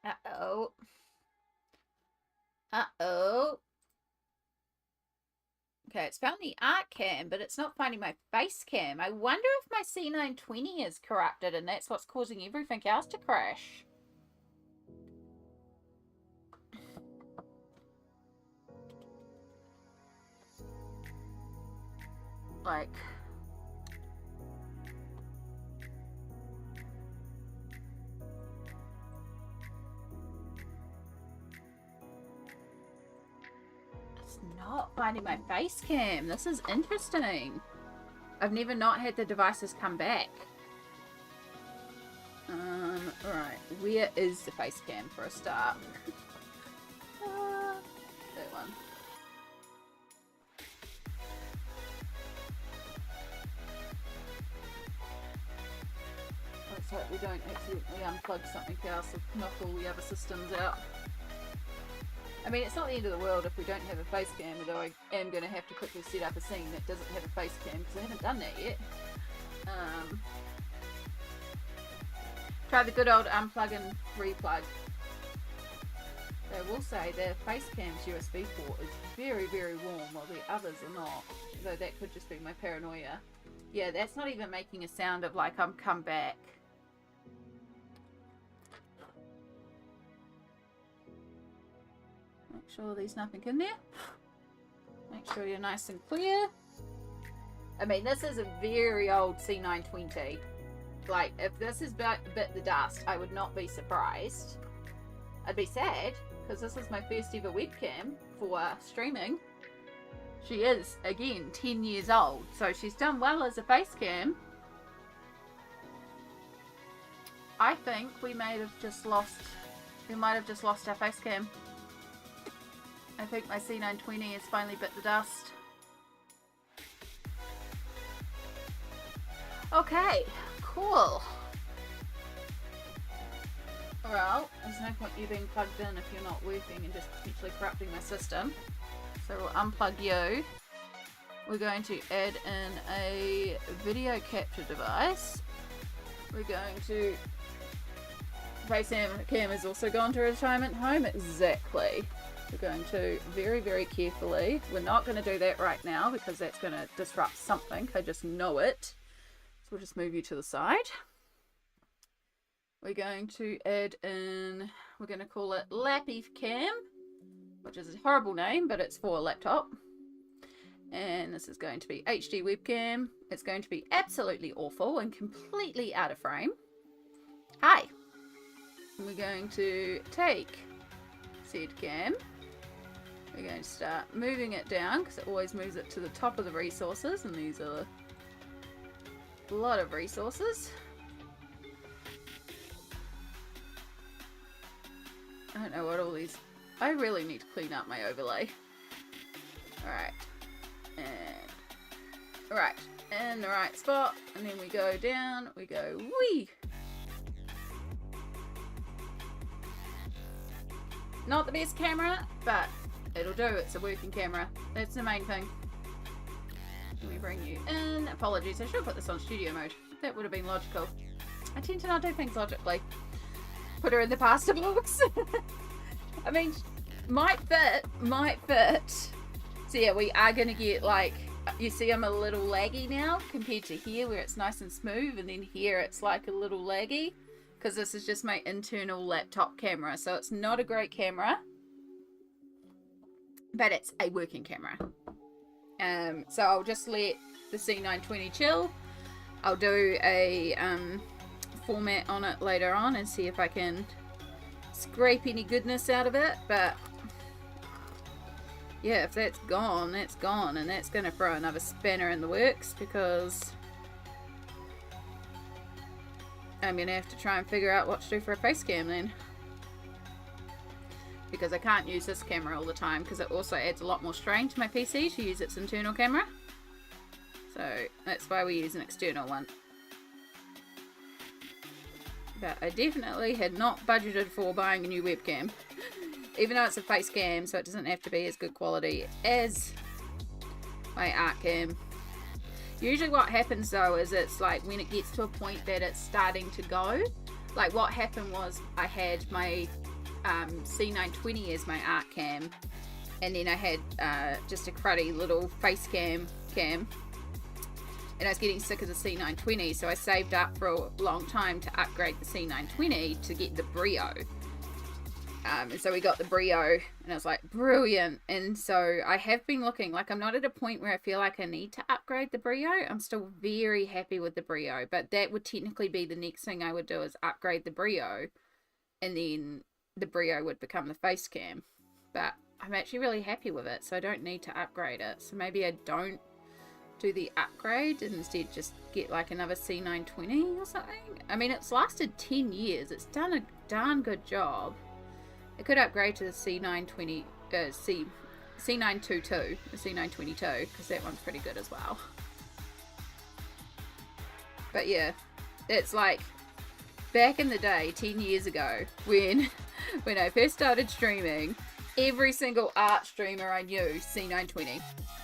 Uh-oh. Uh-oh. Okay, it's found the art cam, but it's not finding my face cam. I wonder if my C920 is corrupted and that's what's causing everything else to crash. Like... not finding my face cam. This is interesting. I've never not had the devices come back. Alright, where is the face cam for a start? That one. Let's hope we don't accidentally unplug something else and knock all the other systems out. I mean, it's not the end of the world if we don't have a face cam, although I am going to have to quickly set up a scene that doesn't have a face cam, because I haven't done that yet. Try the good old unplug and replug. That will say the face cam's USB port is very, very warm while the others are not. So that could just be my paranoia. Yeah, that's not even making a sound of like I'm come back. Make sure there's nothing in there. Make sure you're nice and clear. I mean, this is a very old C920. Like, if this is bit the dust, I would not be surprised. I'd be sad, because this is my first ever webcam for streaming. She is, again, 10 years old, so she's done well as a face cam. I think we might have just lost our face cam. I think my C920 has finally bit the dust. Okay, cool. Well, there's no point you being plugged in if you're not working and just potentially corrupting my system. So we'll unplug you. We're going to add in a video capture device. We're going to... Facecam has also gone to a retirement home. Exactly. We're going to very, very carefully. We're not going to do that right now because that's going to disrupt something. I just know it. So we'll just move you to the side. We're going to add in, we're going to call it Lappy Cam, which is a horrible name, but it's for a laptop. And this is going to be HD webcam. It's going to be absolutely awful and completely out of frame. Hi. And we're going to take said cam. We're going to start moving it down because it always moves it to the top of the resources, and these are a lot of resources. I don't know what all these... I really need to clean up my overlay. Alright. And... Right. In the right spot. And then we go down. We go wee! Not the best camera, but it'll do. It's a working camera. That's the main thing. Let me bring you in. Apologies, I should have put this on studio mode. That would have been logical. I tend to not do things logically. Put her in the pasta box. I mean, might fit. So yeah, we are going to get like, you see I'm a little laggy now compared to here where it's nice and smooth, and then here it's like a little laggy because this is just my internal laptop camera. So it's not a great camera, but it's a working camera. So I'll just let the C920 chill. I'll do a format on it later on and see if I can scrape any goodness out of it. But yeah, if that's gone, that's gone, and that's going to throw another spanner in the works because I'm going to have to try and figure out what to do for a face cam then. Because I can't use this camera all the time because it also adds a lot more strain to my PC to use its internal camera. So that's why we use an external one. But I definitely had not budgeted for buying a new webcam. Even though it's a face cam, so it doesn't have to be as good quality as my art cam. Usually what happens though is it's like when it gets to a point that it's starting to go. Like what happened was I had my C920 as my art cam, and then I had just a cruddy little face cam, and I was getting sick of the C920, so I saved up for a long time to upgrade the C920 to get the Brio. And so we got the Brio, and I was like, brilliant. And so I have been looking, like I'm not at a point where I feel like I need to upgrade the Brio. I'm still very happy with the Brio, but that would technically be the next thing I would do is upgrade the Brio, and then the Brio would become the face cam. But I'm actually really happy with it, so I don't need to upgrade it. So maybe I don't do the upgrade and instead just get like another C920 or something. I mean, it's lasted 10 years. It's done a darn good job. I could upgrade to the C920, C922, the C922, because that one's pretty good as well. But yeah, it's like back in the day, 10 years ago, when I first started streaming, every single art streamer I knew, C920.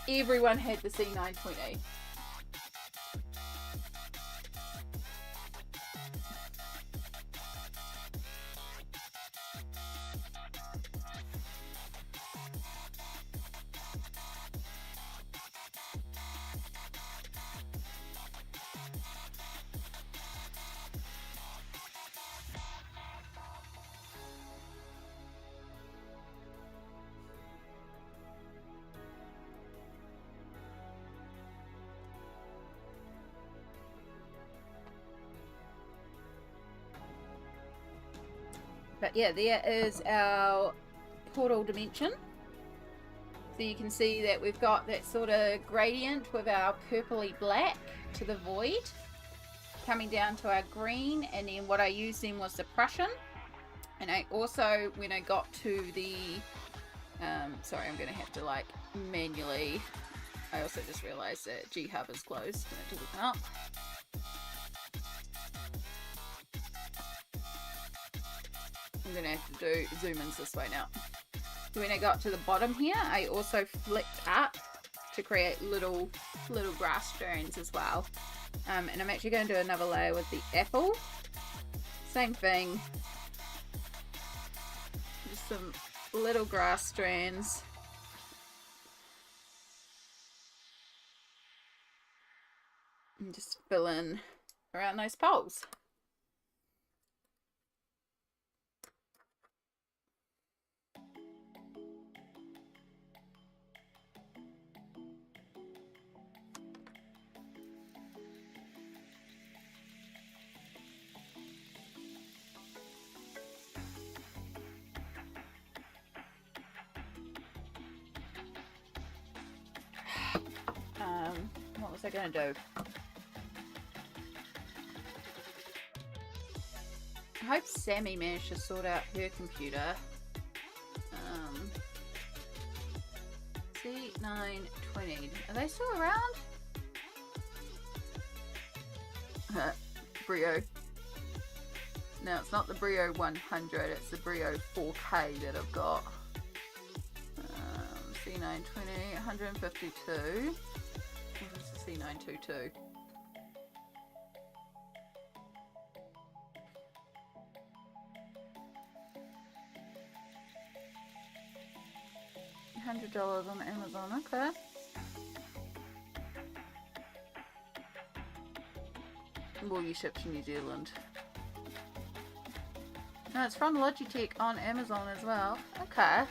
Everyone had the C920. But yeah, there is our portal dimension. So you can see that we've got that sort of gradient with our purpley black to the void coming down to our green, and then what I used then was the Prussian. And I also, when I got to the sorry, I'm gonna have to like manually, I also just realized that G-Hub is closed. I'm going to look it up. I'm gonna have to do zoom ins this way now. So when I got to the bottom here, I also flicked up to create little grass strands as well. And I'm actually going to do another layer with the apple. Same thing. Just some little grass strands. And just fill in around those poles. What was I going to do? I hope Sammy managed to sort out her computer. C920. Are they still around? Brio. No, it's not the Brio 100, it's the Brio 4K that I've got. C920, 152. What is the C922? $100 on Amazon, okay. Will you ship to New Zealand? No, it's from Logitech on Amazon as well. Okay.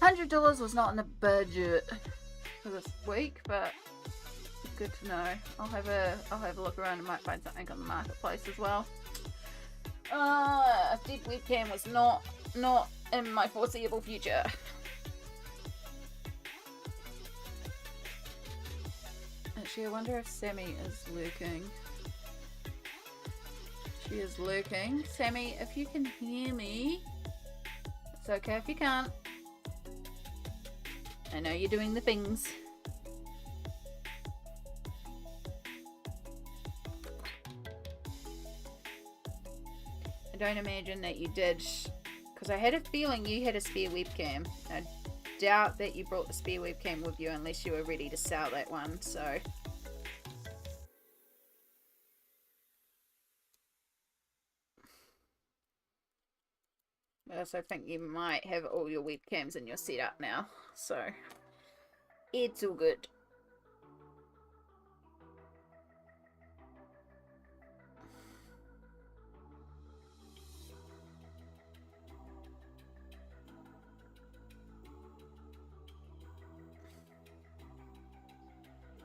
$100 was not in the budget for this week, but good to know. I'll have a look around and might find something on the marketplace as well. A dead webcam was not in my foreseeable future. Actually, I wonder if Sammy is lurking. She is lurking. Sammy, if you can hear me, it's okay if you can't. I know you're doing the things. I don't imagine that you did, because I had a feeling you had a spare webcam. I doubt that you brought the spare webcam with you unless you were ready to sell that one, so. I also think you might have all your webcams in your setup now, so it's all good.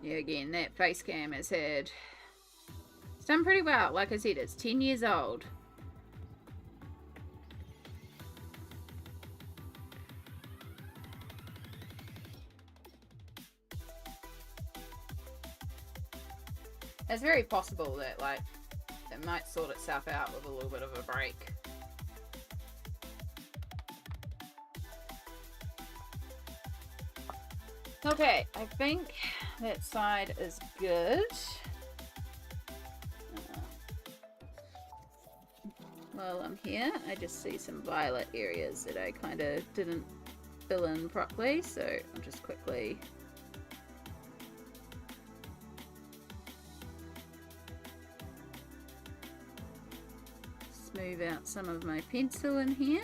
Yeah, again, that face cam has had, it's done pretty well. Like I said, it's 10 years old. It's very possible that, like, it might sort itself out with a little bit of a break. Okay, I think that side is good. While I'm here, I just see some violet areas that I kind of didn't fill in properly, so I'll just quickly smooth out some of my pencil in here.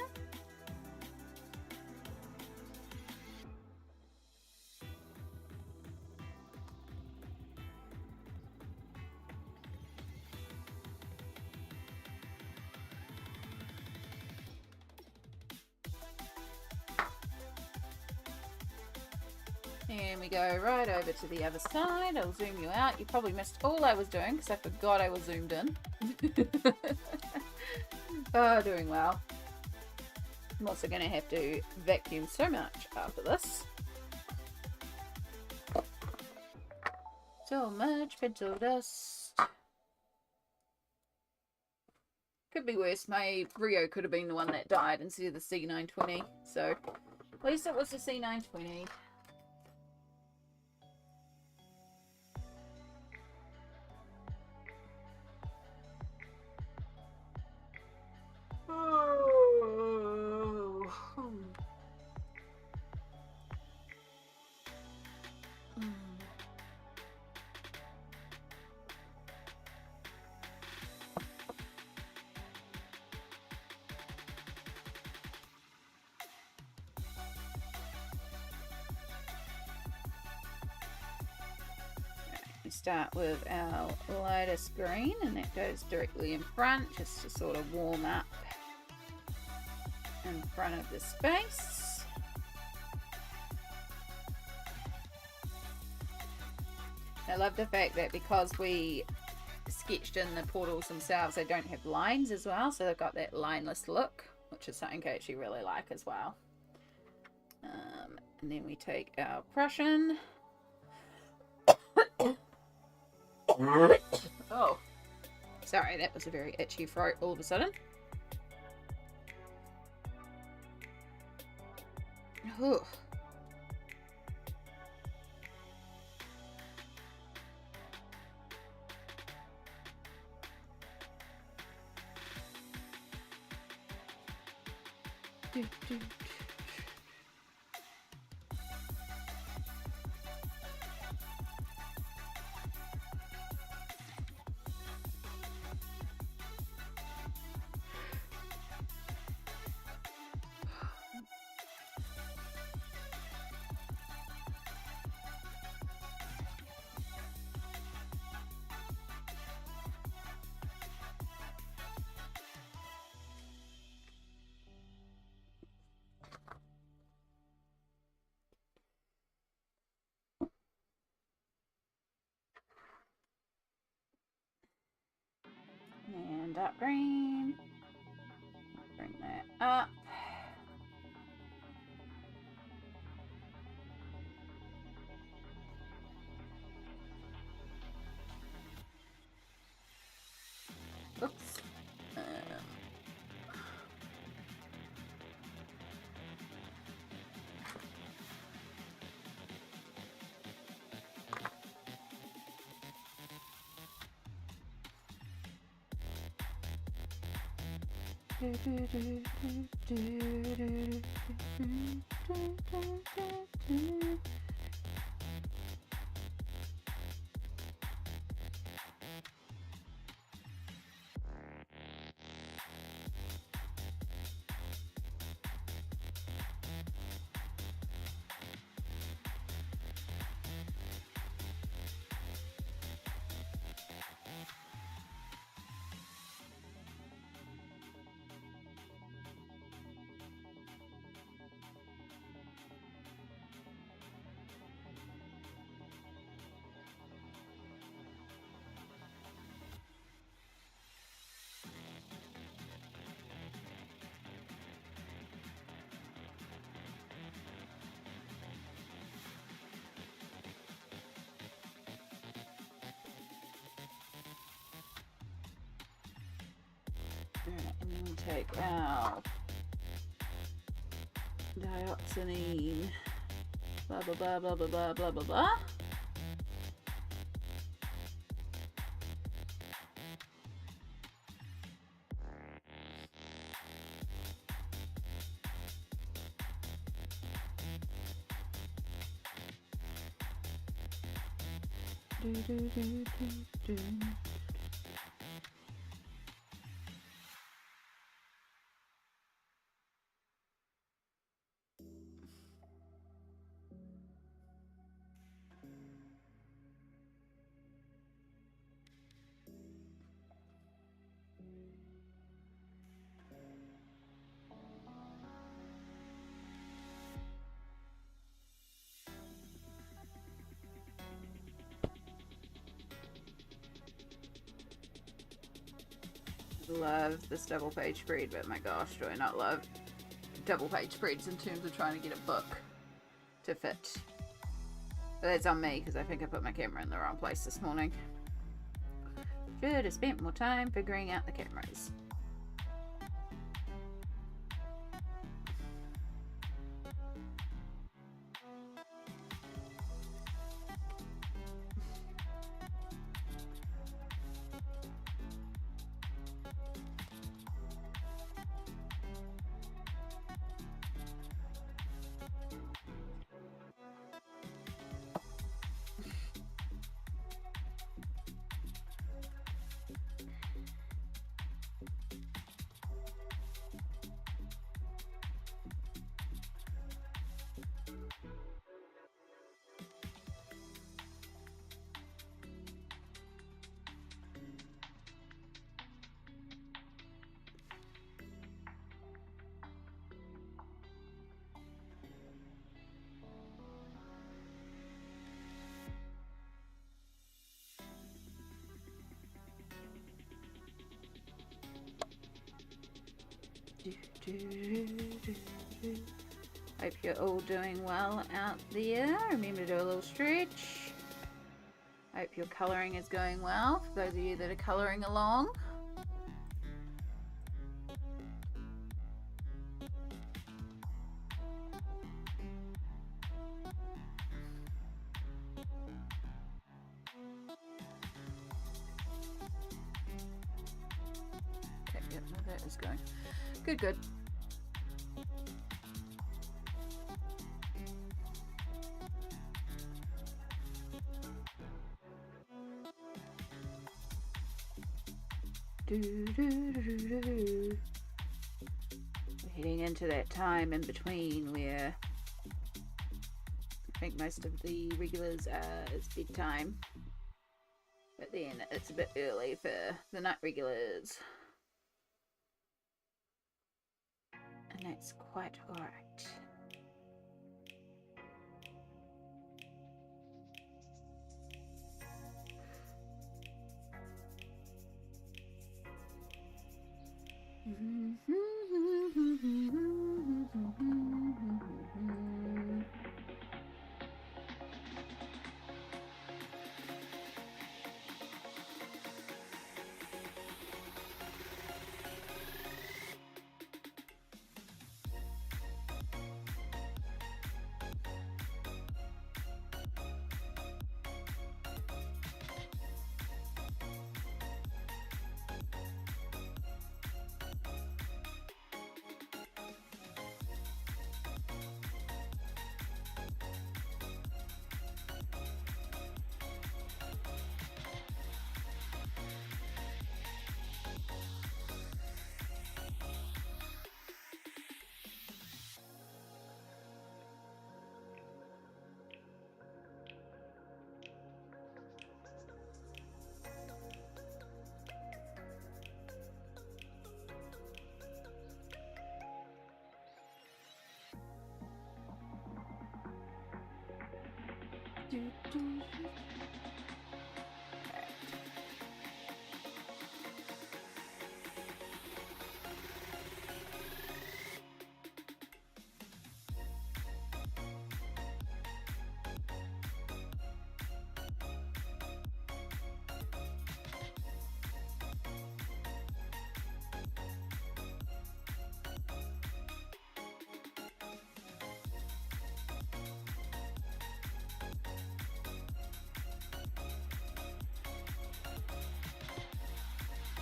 And we go right over to the other side. I'll zoom you out. You probably missed all I was doing because I forgot I was zoomed in. Oh, doing well. I'm also going to have to vacuum so much after this. So much pencil dust. Could be worse. My Rio could have been the one that died instead of the C920. So, at least it was the C920. We start with our lightest green, and that goes directly in front just to sort of warm up in front of the space. I love the fact that because we sketched in the portals themselves, they don't have lines as well, so they've got that lineless look, which is something I actually really like as well. And then we take our Prussian. Oh, sorry, that was a very itchy throat all of a sudden. Ooh. And dark green. Bring that up. Oops. And then we'll take our dioxanine, blah blah blah blah blah blah blah blah blah. Do, do, do, do, do. love this double page spread, but my gosh, do I not love double page spreads in terms of trying to get a book to fit. But that's on me because I think I put my camera in the wrong place this morning. Should have spent more time figuring out the cameras. Hope you're all doing well out there. Remember to do a little stretch. Hope your colouring is going well for those of you that are colouring along. Okay, yep, no, that is going. Good, good. We're heading into that time in between where I think most of the regulars it's bedtime, but then it's a bit early for the night regulars, and that's quite alright.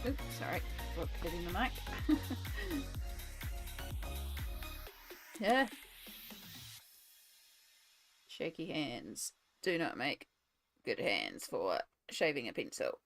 Oops, sorry, forgot hitting the mic. Yeah. Shaky hands do not make good hands for shaving a pencil.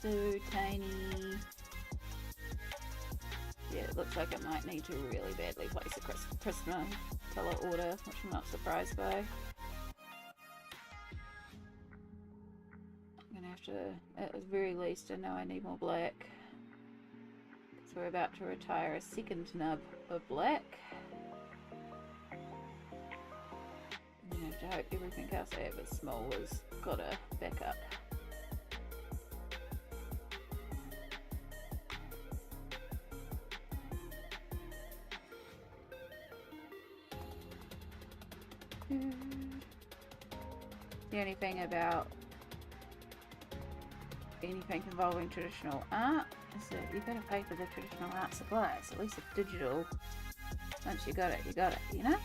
So tiny. Yeah, it looks like it might need to really badly place a Prismacolor order, which I'm not surprised by. I'm gonna have to, at the very least, I know I need more black. So we're about to retire a second nub of black. And I have to hope everything else I have is small has got a backup. The only thing about anything involving traditional art is that you've got to pay for the traditional art supplies. At least with digital, once you got it, you know?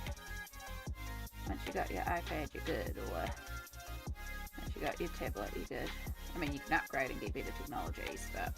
Once you got your iPad, you're good, or once you got your tablet, you're good. I mean, you can upgrade and get better technologies, but...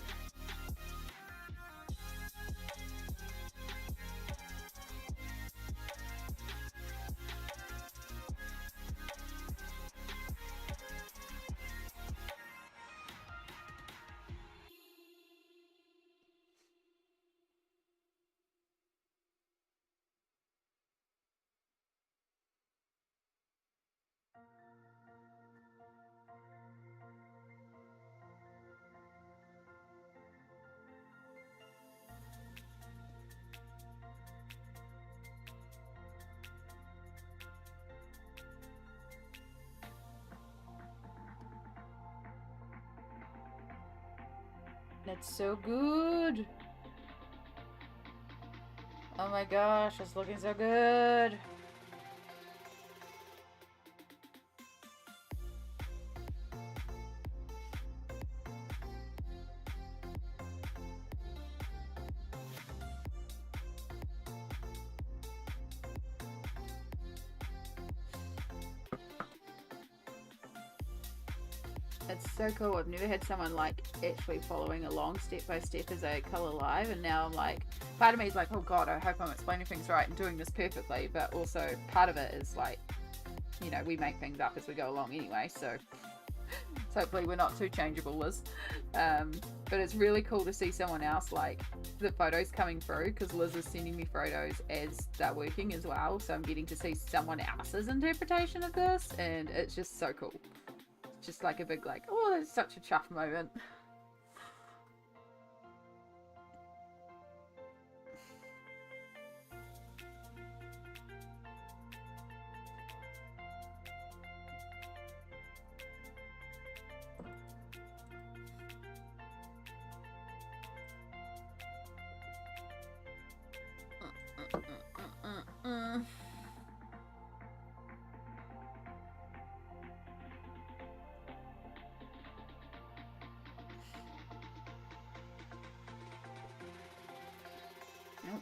It's so good. Oh my gosh, it's looking so good. It's so cool. I've never had someone like actually following along step by step as I color live, and now I'm like, part of me is like, oh god, I hope I'm explaining things right and doing this perfectly, but also part of it is like, you know, we make things up as we go along anyway, so hopefully we're not too changeable, Liz. But it's really cool to see someone else, like the photos coming through, because Liz is sending me photos as they're working as well, so I'm getting to see someone else's interpretation of this, and it's just so cool. Just like a big like, oh, that's such a chuff moment.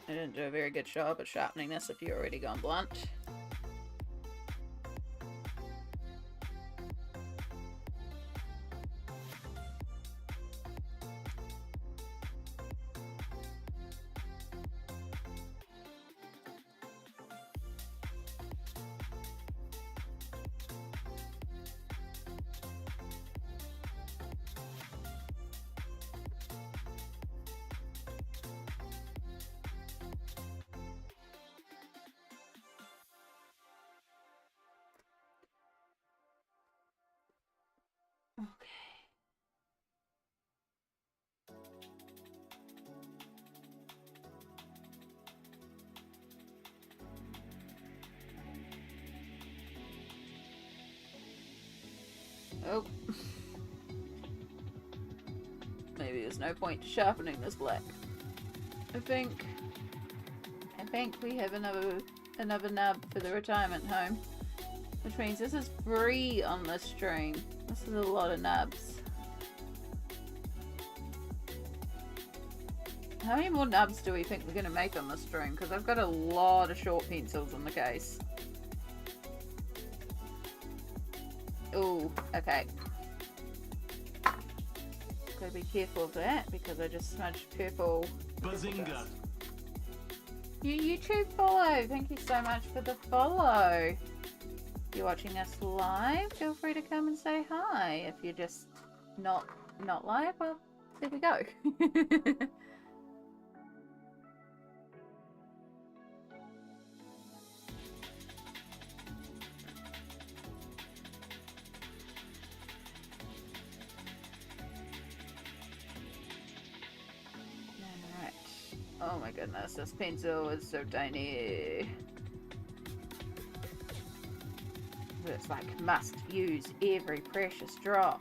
I didn't do a very good job at sharpening this if you've already gone blunt. Oh. Maybe there's no point to sharpening this black. I think we have another nub for the retirement home. Which means this is free on this stream. This is a lot of nubs. How many more nubs do we think we're going to make on this stream? Because I've got a lot of short pencils in the case. Oh, okay. Gotta be careful of that because I just smudged purple. Bazinga! You YouTube follow! Thank you so much for the follow. If you're watching us live, feel free to come and say hi. If you're just not not live, well, there we go. Alright. Oh my goodness, this pencil is so tiny. It's like must use every precious drop.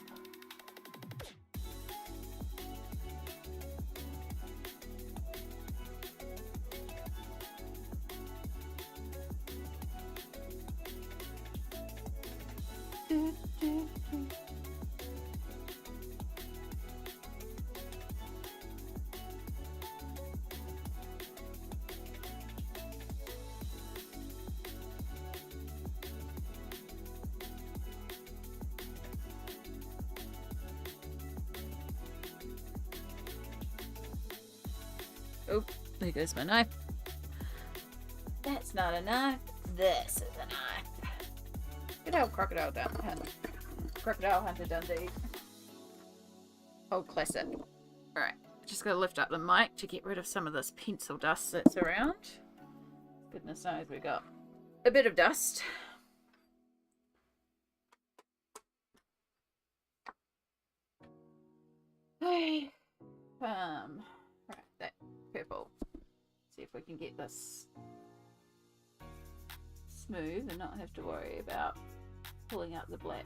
Oh, there goes my knife. That's not a knife. This is a knife. Good old Crocodile Hunter Dundee. Old classic. Alright, just gotta lift up the mic to get rid of some of this pencil dust that's around. Goodness knows we got a bit of dust. Hey. Right, that purple. See if we can get this smooth and not have to worry about pulling out the black.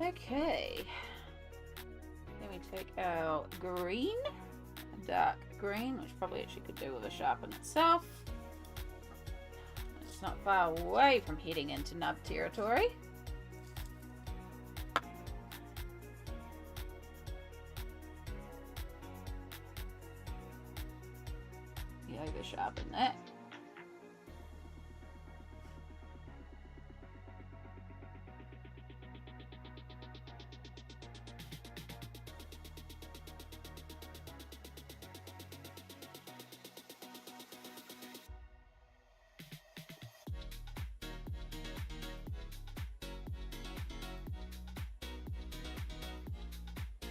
Okay, then we take our green, dark green, which probably actually could do with a sharpen itself. It's not far away from heading into nub territory. You over sharpen that.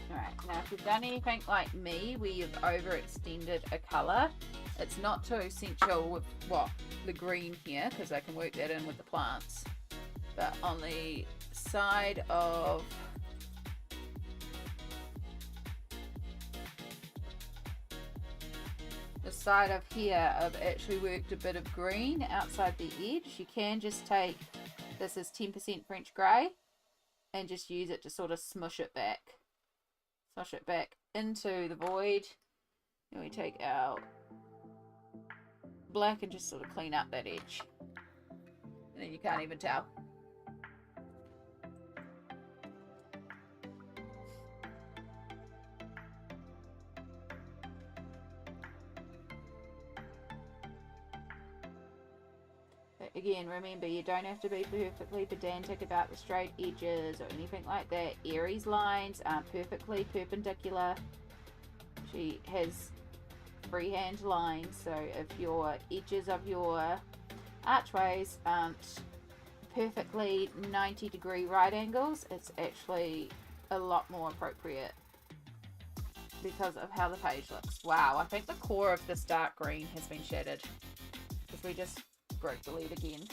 Alright, now if you've done anything like me where you've overextended a colour, it's not too essential with the green here, because I can work that in with the plants. But on the side of here, I've actually worked a bit of green outside the edge. You can just take, this is 10% French grey, and just use it to sort of smush it back into the void. Then we take our black and just sort of clean up that edge, and then you can't even tell. Again, remember, you don't have to be perfectly pedantic about the straight edges or anything like that. Eriy's lines aren't perfectly perpendicular. She has freehand lines, so if your edges of your archways aren't perfectly 90-degree right angles, it's actually a lot more appropriate because of how the page looks. Wow, I think the core of this dark green has been shattered because we just broke the lead again.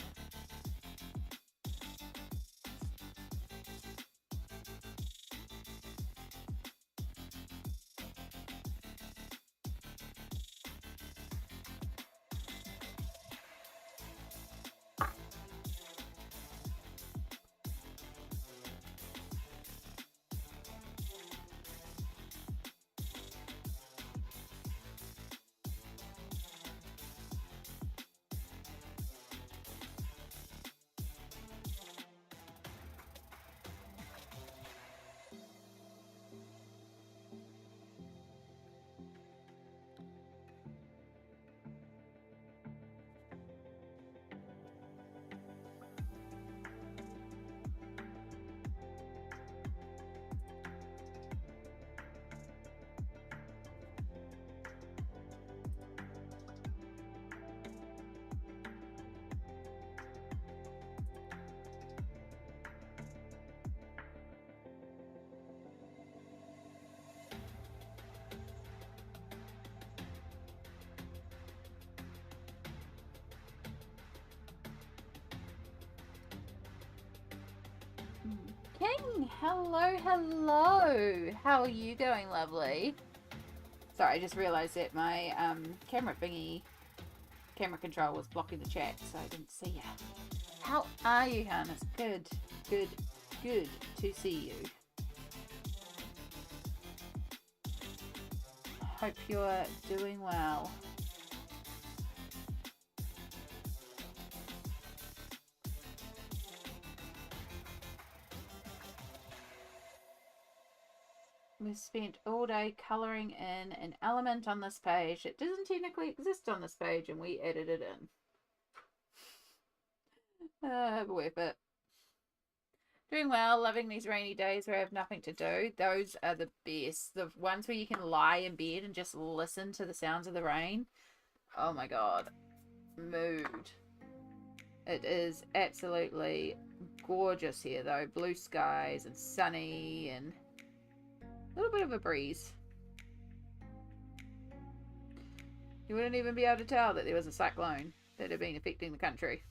morning. Hello, hello. How are you doing, lovely? Sorry, I just realised that my camera control was blocking the chat, so I didn't see you. How are you, Hannes? Good, good, good to see you. Hope you're doing well. We've spent all day colouring in an element on this page. It doesn't technically exist on this page and we added it in. Worth it. Doing well, loving these rainy days where I have nothing to do. Those are the best. The ones where you can lie in bed and just listen to the sounds of the rain. Oh my god. Mood. It is absolutely gorgeous here though. Blue skies and sunny and a little bit of a breeze. You wouldn't even be able to tell that there was a cyclone that had been affecting the country.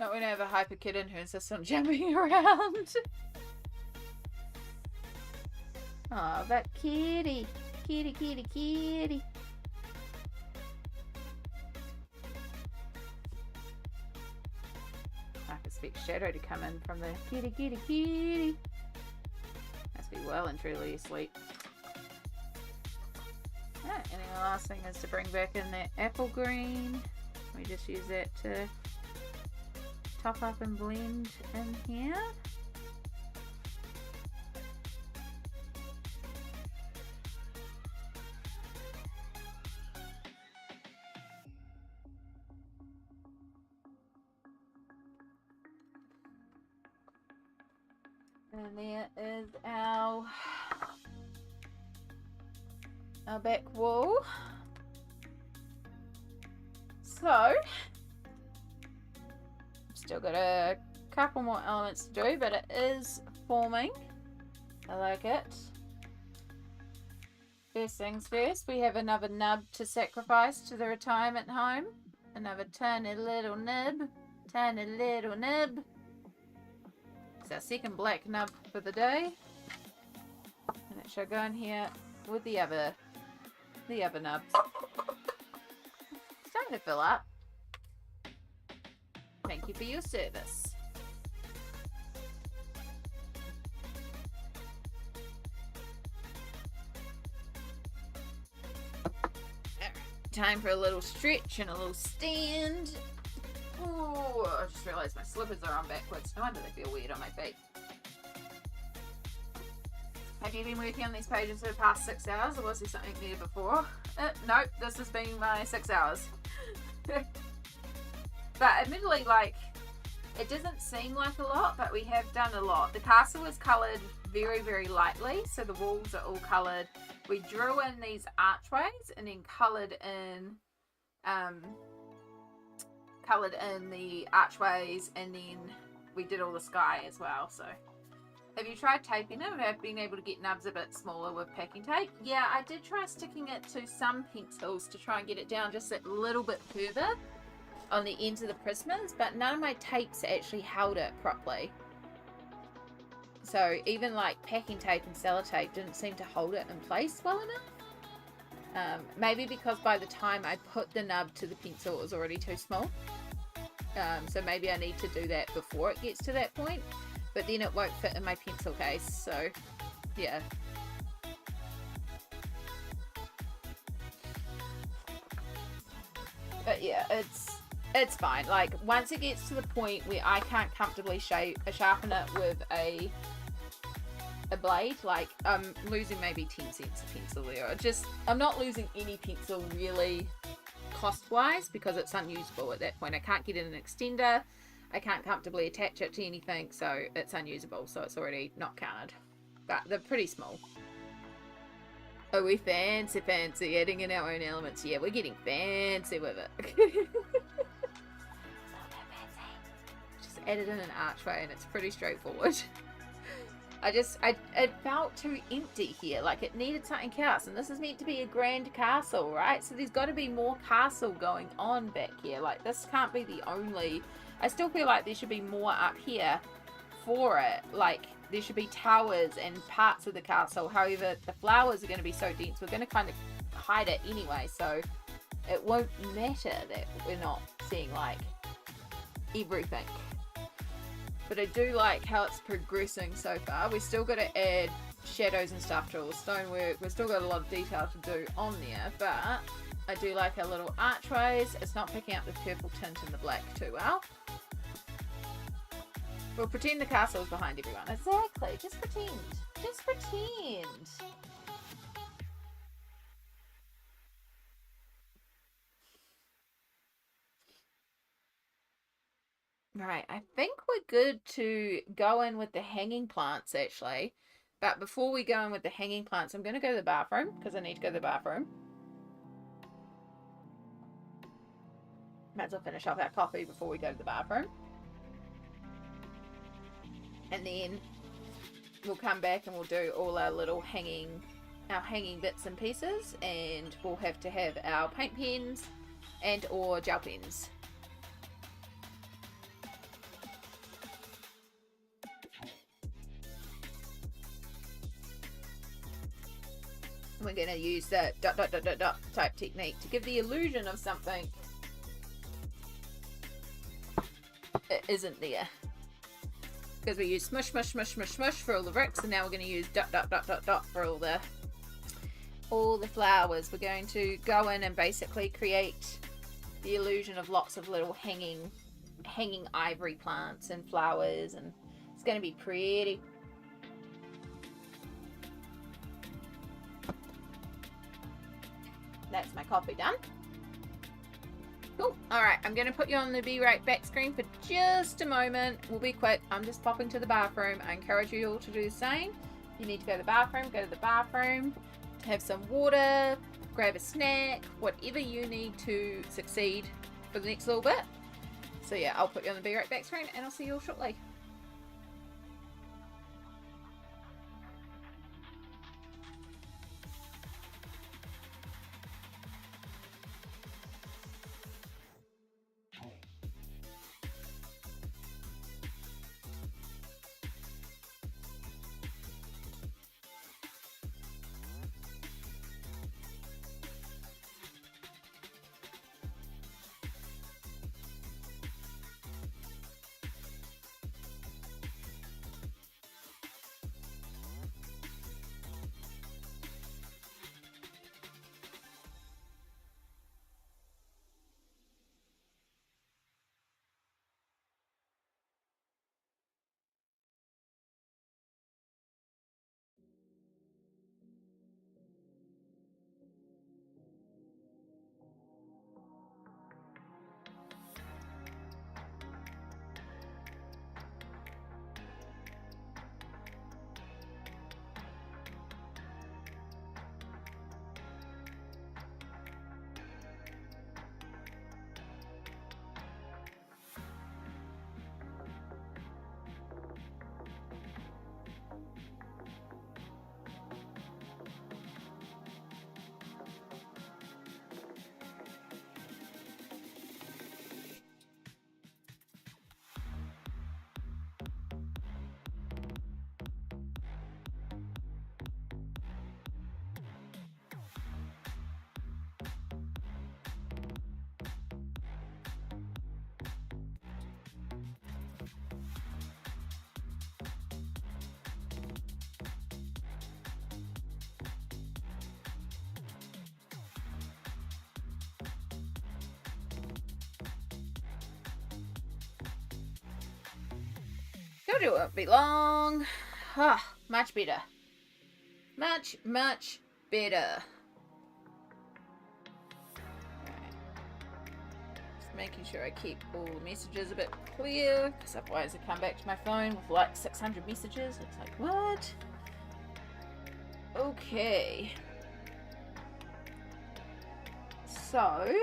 Not when I have a hyper kitten who insists on jumping around. Oh, that kitty. Kitty, kitty, kitty. I expect Shadow to come in from the kitty, kitty, kitty. Must be well and truly asleep. And the last thing is to bring back in that apple green. We just use that to top up and blend in here. And there is our back wall. So still got a couple more elements to do, but it is forming. I like it. First things first, we have another nub to sacrifice to the retirement home. Another tiny little nib. Tiny little nib. It's our second black nub for the day. And it shall go in here with the other nubs. It's starting to fill up. Thank you for your service. Time for a little stretch and a little stand. Oh, I just realised my slippers are on backwards. No wonder they feel weird on my feet. Have you been working on these pages for the past 6 hours, or was there something there before? Nope, this has been my 6 hours. But admittedly, like, it doesn't seem like a lot, but we have done a lot. The castle is coloured very, very lightly, so the walls are all coloured. We drew in these archways and then coloured in the archways, and then we did all the sky as well. So have you tried taping it, or have been able to get nubs a bit smaller with packing tape? Yeah, I did try sticking it to some pencils to try and get it down just a little bit further on the ends of the prismas, but none of my tapes actually held it properly. So even like packing tape and sellotape didn't seem to hold it in place well enough. Maybe because by the time I put the nub to the pencil it was already too small. So maybe I need to do that before it gets to that point, but then it won't fit in my pencil case, so yeah. But yeah, it's fine. Like, once it gets to the point where I can't comfortably sharpen it with a blade, like, I'm losing maybe 10 cents a pencil there. I'm not losing any pencil really cost-wise, because it's unusable at that point. I can't get in an extender, I can't comfortably attach it to anything, so it's unusable, so it's already not counted. But they're pretty small. Oh, we fancy adding in our own elements. Yeah, we're getting fancy with it. Just just added in an archway and it's pretty straightforward. It felt too empty here. Like, it needed something else. And this is meant to be a grand castle, right? So there's got to be more castle going on back here. Like, this can't be the only... I still feel like there should be more up here for it. Like, there should be towers and parts of the castle. However, the flowers are going to be so dense. We're going to kind of hide it anyway. So it won't matter that we're not seeing, like, everything. But I do like how it's progressing so far. We still got to add shadows and stuff to all the stonework. We've still got a lot of detail to do on there, but I do like our little archways. It's not picking up the purple tint and the black too well. We'll pretend the castle is behind everyone. Exactly. Just pretend. Just pretend. Right, I think we're good to go in with the hanging plants, actually. But before we go in with the hanging plants, I'm going to go to the bathroom, because I need to go to the bathroom. Might as well finish off our coffee before we go to the bathroom. And then we'll come back and we'll do all our little hanging bits and pieces. And we'll have to have our paint pens and or gel pens. We're going to use the dot dot dot dot dot type technique to give the illusion of something it isn't there. Because we use smush, smush, smush, smush, smush for all the bricks, and now we're going to use dot dot dot dot dot for all the flowers. We're going to go in and basically create the illusion of lots of little hanging ivory plants and flowers, and it's going to be pretty. That's my coffee done. Cool. Alright, I'm going to put you on the be right back screen for just a moment. We'll be quick. I'm just popping to the bathroom. I encourage you all to do the same. If you need to go to the bathroom, go to the bathroom. Have some water, grab a snack, whatever you need to succeed for the next little bit. So yeah, I'll put you on the be right back screen and I'll see you all shortly. It won't be long. Ah, much better. Much, much better. Right. Just making sure I keep all the messages a bit clear, because otherwise I come back to my phone with like 600 messages. It's like, what? Okay. So,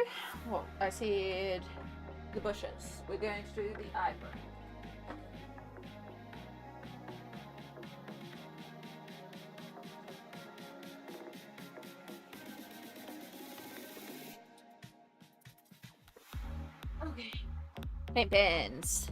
well, I said the bushes. We're going to do the ivory. Paint pens.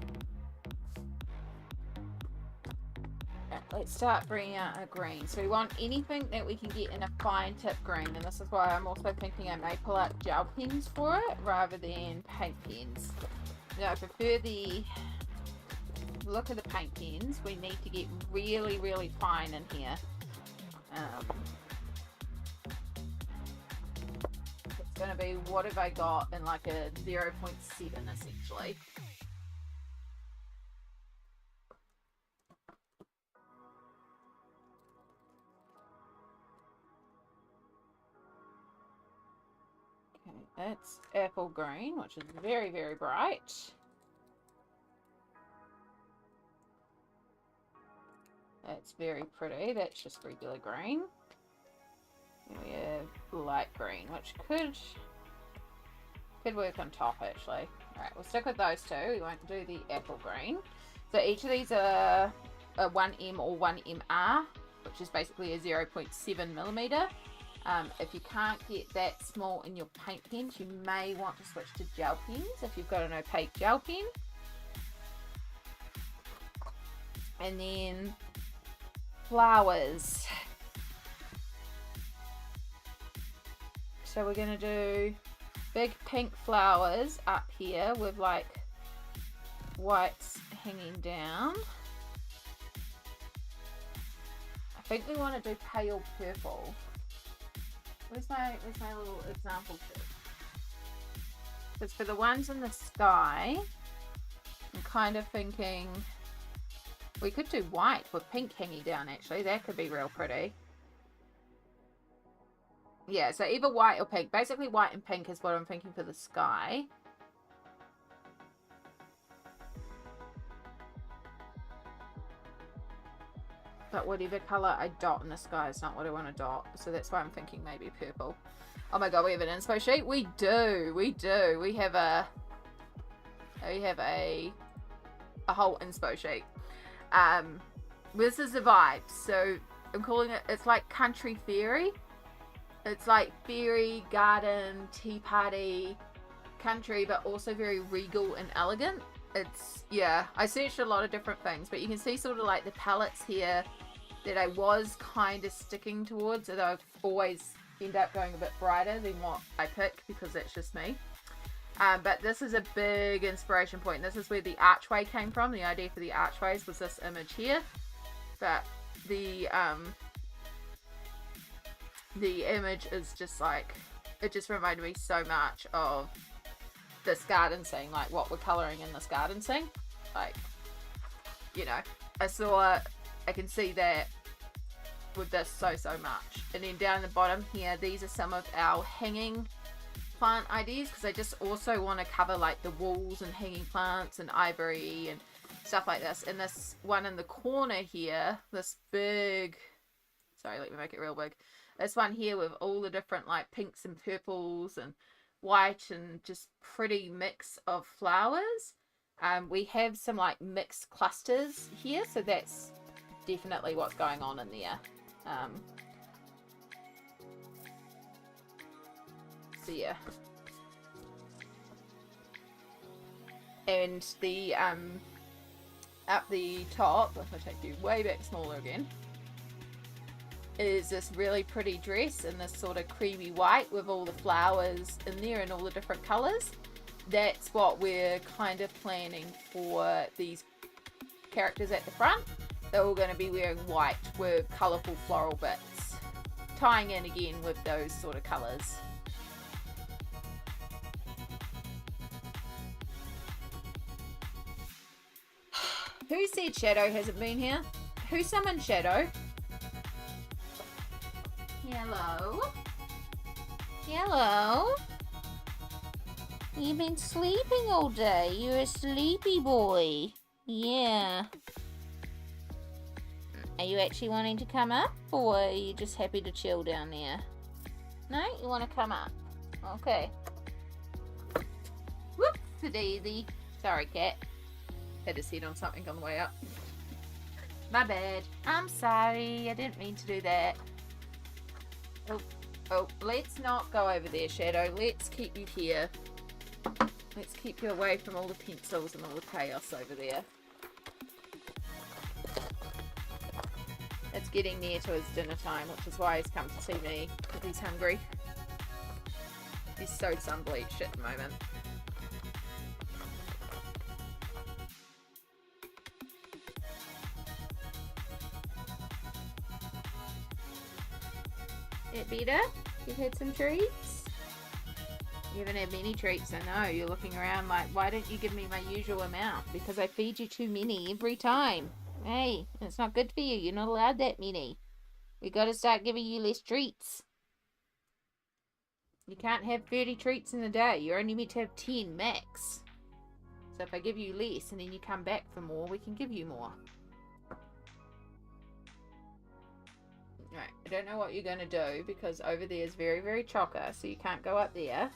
Let's start bringing out a green. So we want anything that we can get in a fine tip green, and this is why I'm also thinking I may pull out gel pens for it rather than paint pens. Now I prefer the look of the paint pens. We need to get really, really fine in here. It's going to be, what have I got in like a 0.7 essentially. That's apple green, which is very, very bright. That's very pretty. That's just regular green. And we have light green, which could work on top actually. Alright, we'll stick with those two. We won't do the apple green. So each of these are a 1M or 1MR, which is basically a 0.7 millimeter. If you can't get that small in your paint pens, you may want to switch to gel pens if you've got an opaque gel pen. And then flowers. So we're going to do big pink flowers up here with like whites hanging down. I think we want to do pale purple. Where's my little example tip? Because for the ones in the sky, I'm kind of thinking we could do white with pink hanging down actually. That could be real pretty. Yeah, so either white or pink. Basically white and pink is what I'm thinking for the sky. But whatever colour I dot in the sky is not what I want to dot. So that's why I'm thinking maybe purple. Oh my god, we have an inspo sheet? We do. We do. We have a whole inspo sheet. This is the vibe. So I'm calling it, it's like country fairy. It's like fairy, garden, tea party, country, but also very regal and elegant. It's, yeah, I searched a lot of different things, but you can see sort of like the palettes here that I was kind of sticking towards, although I've always end up going a bit brighter than what I pick because that's just me. But this is a big inspiration point. This is where the archway came from. The idea for the archways was this image here. But the image is just like, it just reminded me so much of this garden scene, like what we're colouring in this garden scene. Like, you know, I can see that with this so much. And then down the bottom here, these are some of our hanging plant ideas, because I just also want to cover like the walls and hanging plants and ivory and stuff like this. And this one in the corner here, this big, sorry, let me make it real big. This one here with all the different like pinks and purples and white and just pretty mix of flowers. We have some like mixed clusters here, so that's definitely what's going on in there. So yeah. And the up the top, if I take you way back smaller again, is this really pretty dress in this sort of creamy white with all the flowers in there and all the different colours. That's what we're kind of planning for these characters at the front. They're all going to be wearing white with colourful floral bits, tying in again with those sort of colours. Who said Shadow hasn't been here? Who summoned Shadow? Hello? Hello? You've been sleeping all day. You're a sleepy boy. Yeah. Are you actually wanting to come up, or are you just happy to chill down there? No? You want to come up? Okay. Whoop-a-daisy. Sorry, cat. Had his head on something on the way up. My bad. I'm sorry. I didn't mean to do that. Oh, let's not go over there, Shadow. Let's keep you here. Let's keep you away from all the pencils and all the chaos over there. It's getting near to his dinner time, which is why he's come to see me, because he's hungry. He's so sun-bleached at the moment. It better? You've had some treats? You haven't had many treats, I know. You're looking around like, why don't you give me my usual amount? Because I feed you too many every time. Hey, it's not good for you. You're not allowed that many. We got to start giving you less treats. You can't have 30 treats in a day. You're only meant to have 10 max. So if I give you less and then you come back for more, we can give you more. Right, I don't know what you're going to do because over there is very, very chocker, so you can't go up there.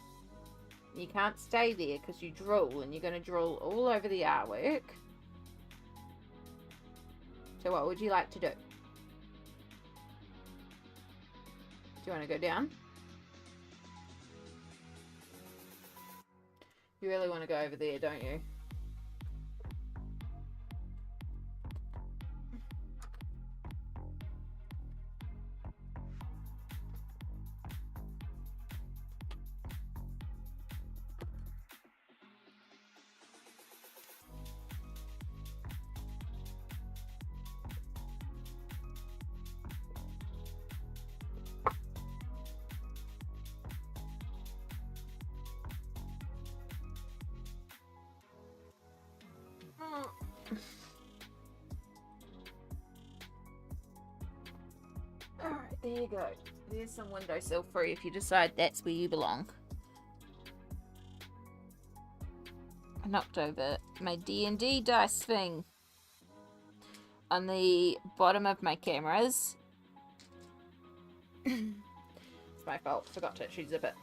You can't stay there because you drool, and you're going to drool all over the artwork. So what would you like to do? Do you want to go down? You really want to go over there, don't you? Alright, there you go. There's some windowsill free if you decide that's where you belong. I knocked over my D&D dice thing on the bottom of my cameras. It's my fault. Forgot to actually zip it.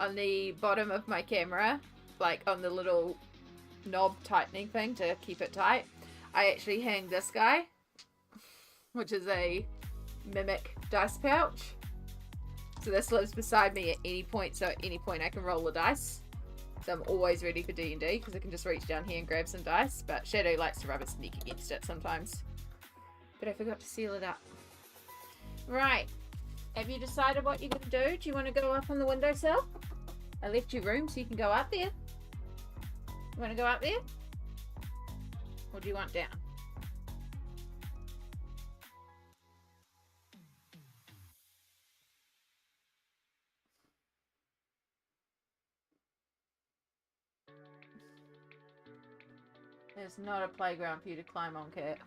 On the bottom of my camera, like on the little knob tightening thing to keep it tight, I actually hang this guy, which is a mimic dice pouch. So this lives beside me at any point, so at any point I can roll the dice. So I'm always ready for D&D because I can just reach down here and grab some dice. But Shadow likes to rub his sneak against it sometimes. But I forgot to seal it up. Right. Have you decided what you're going to do? Do you want to go up on the windowsill? I left you room so you can go up there. You want to go up there? Or do you want down? There's not a playground for you to climb on, Cat.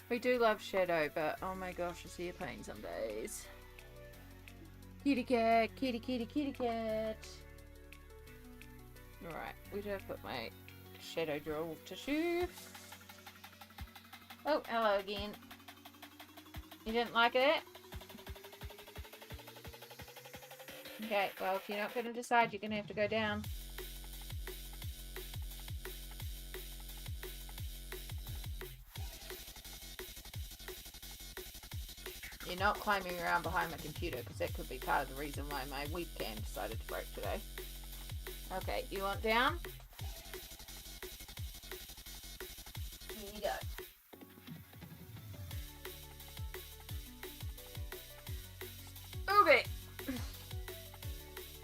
We do love Shadow, but oh my gosh, I see a pain some days. Kitty cat, kitty kitty kitty cat. Alright, where did I put my shadow drill tissue? Oh, hello again. You didn't like it? Okay, well, if you're not going to decide, you're going to have to go down. You're not climbing around behind my computer, because that could be part of the reason why my webcam decided to break today. Okay, you want down? Here you go. Okay.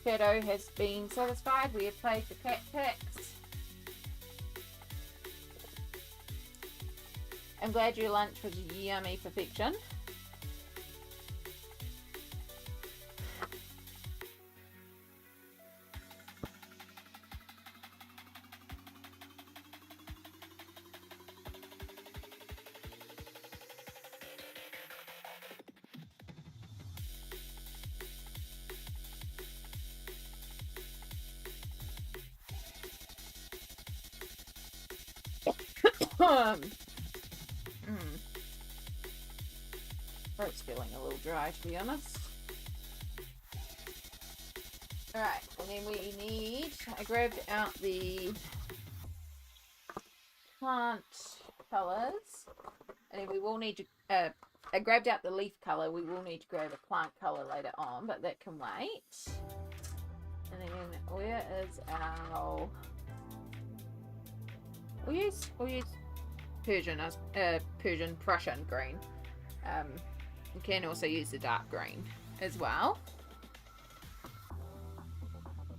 Shadow has been satisfied. We have played the cat picks. I'm glad your lunch was yummy perfection. Throat's feeling a little dry, to be honest. Alright, and then we need... I grabbed out the plant colours. And then we will need to, I grabbed out the leaf colour. We will need to grab a plant colour later on, but that can wait. And then where is our... We'll use Persian Prussian green. You can also use the dark green as well.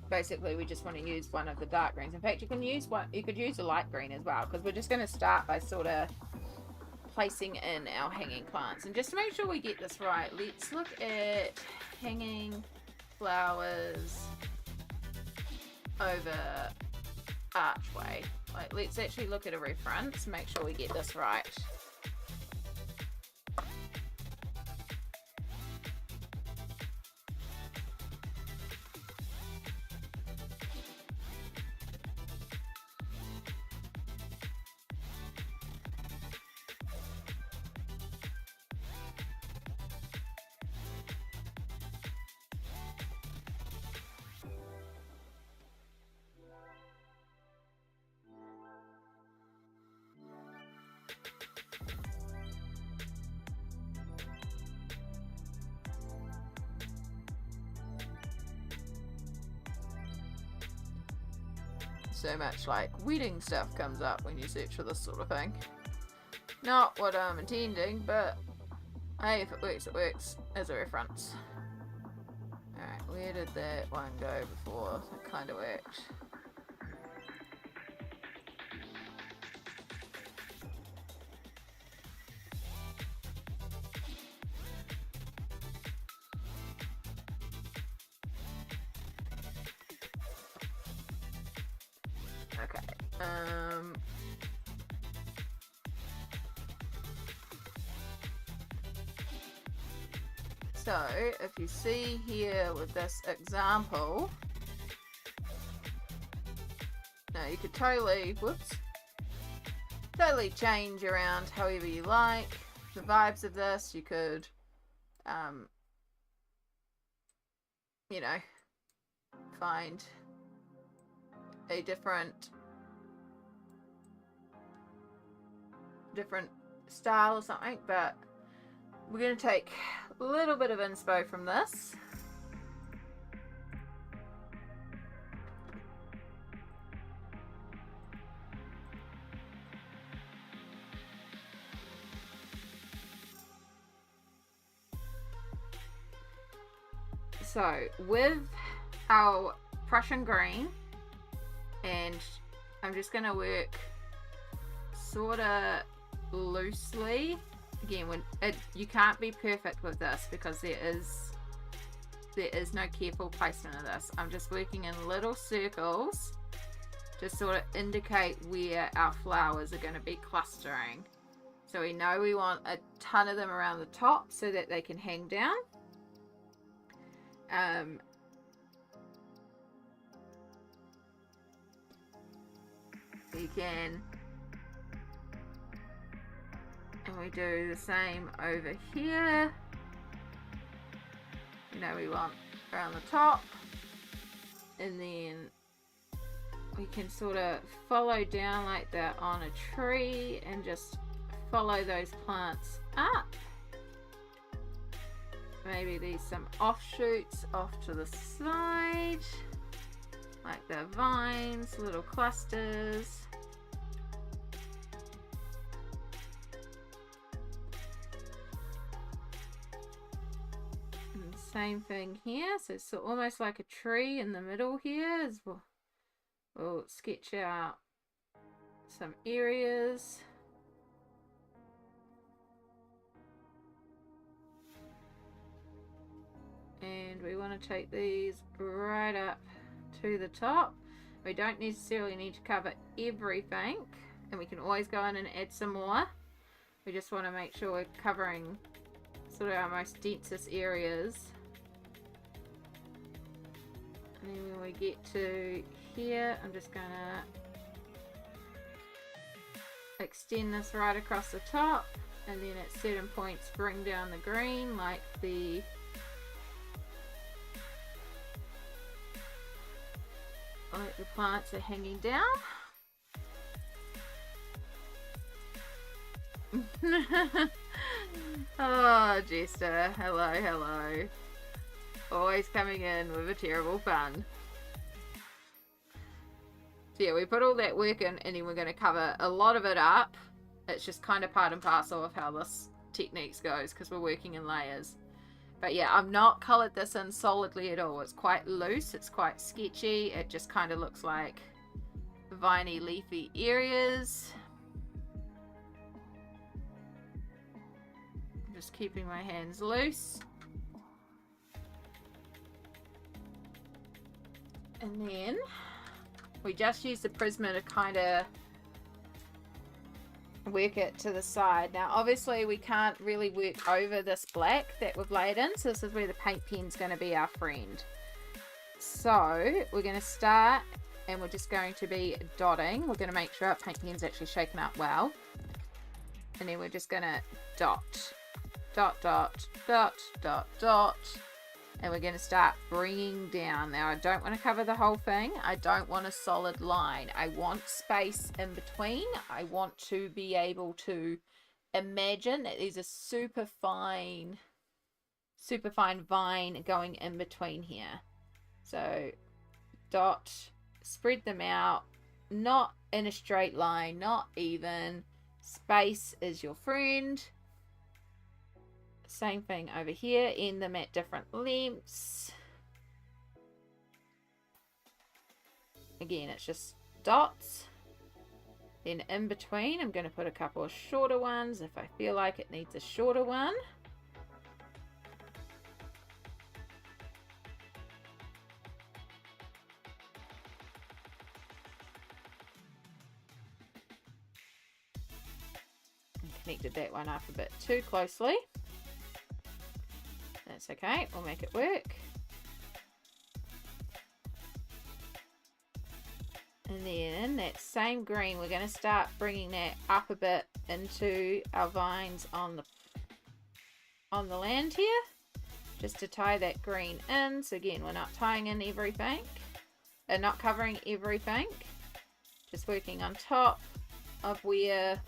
Basically, we just want to use one of the dark greens. In fact, you could use a light green as well, because we're just going to start by sort of placing in our hanging plants. And just to make sure we get this right, let's look at hanging flowers over archway. Like, let's actually look at a reference, make sure we get this right. So much like wedding stuff comes up when you search for this sort of thing. Not what I'm intending, but hey, if it works as a reference. Alright, where did that one go before? It kind of worked. So, if you see here with this example, now you could totally change around however you like the vibes of this. You could, you know, find a different style or something, but we're going to take a little bit of inspo from this. So with our Prussian green, and I'm just going to work sort of loosely. Again, you can't be perfect with this because there is no careful placement of this. I'm just working in little circles to sort of indicate where our flowers are going to be clustering. So we know we want a ton of them around the top so that they can hang down. You can, and we do the same over here. You know, we want around the top, and then we can sort of follow down like that on a tree and just follow those plants up. Maybe there's some offshoots off to the side, like the vines, little clusters. And same thing here, so it's almost like a tree in the middle here. As we'll sketch out some areas. And we want to take these right up to the top. We don't necessarily need to cover everything, and we can always go in and add some more. We just want to make sure we're covering sort of our most densest areas. And then when we get to here, I'm just going to extend this right across the top, and then at certain points bring down the green like the plants are hanging down. Oh, Jester. Hello, hello. Always coming in with a terrible pun. So yeah, we put all that work in and then we're going to cover a lot of it up. It's just kind of part and parcel of how this techniques goes because we're working in layers. But yeah, I've not coloured this in solidly at all. It's quite loose. It's quite sketchy. It just kind of looks like viney, leafy areas. I'm just keeping my hands loose. And then we just use the Prisma to kind of work it to the side. Now obviously we can't really work over this black that we've laid in, so this is where the paint pen's going to be our friend. So we're going to start and we're just going to be dotting. We're going to make sure our paint pen's actually shaken up well, and then we're just going to dot, dot, dot, dot, dot, dot, and we're going to start bringing down. Now I don't want to cover the whole thing. I don't want a solid line. I want space in between. I want to be able to imagine that there's a super fine vine going in between here. So dot, spread them out, not in a straight line, not even. Space is your friend. Same thing over here, end them at different lengths. Again, it's just dots. Then in between, I'm going to put a couple of shorter ones if I feel like it needs a shorter one. And connected that one up a bit too closely. That's okay, we'll make it work. And then that same green, we're going to start bringing that up a bit into our vines on the land here, just to tie that green in. So again, we're not tying in everything and not covering everything, just working on top of where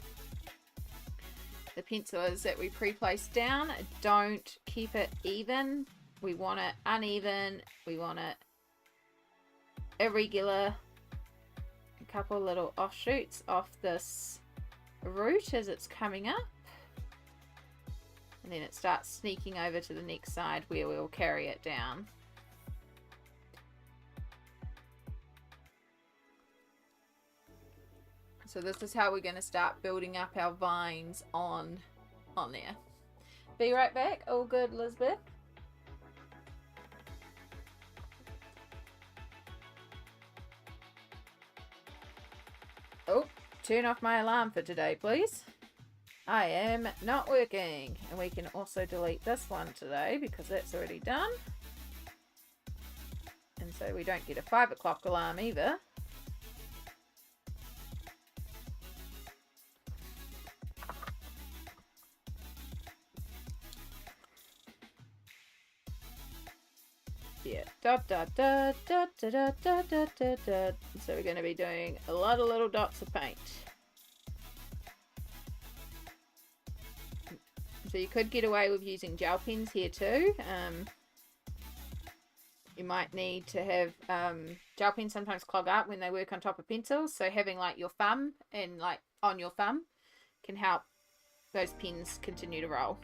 the pencil is that we pre-placed down. Don't keep it even. We want it uneven. We want it irregular. A couple little offshoots off this root as it's coming up. And then it starts sneaking over to the next side where we'll carry it down. So this is how we're going to start building up our vines on there. Be right back. All good, Lisbeth? Oh, turn off my alarm for today, please. I am not working. And we can also delete this one today because that's already done. And so we don't get a 5 o'clock alarm either. Yeah, dot dot dot dot dot dot dot dot dot dot. So we're going to be doing a lot of little dots of paint. So you could get away with using gel pens here too. You might need to have gel pens sometimes clog up when they work on top of pencils. So having like your thumb and like on your thumb can help those pens continue to roll.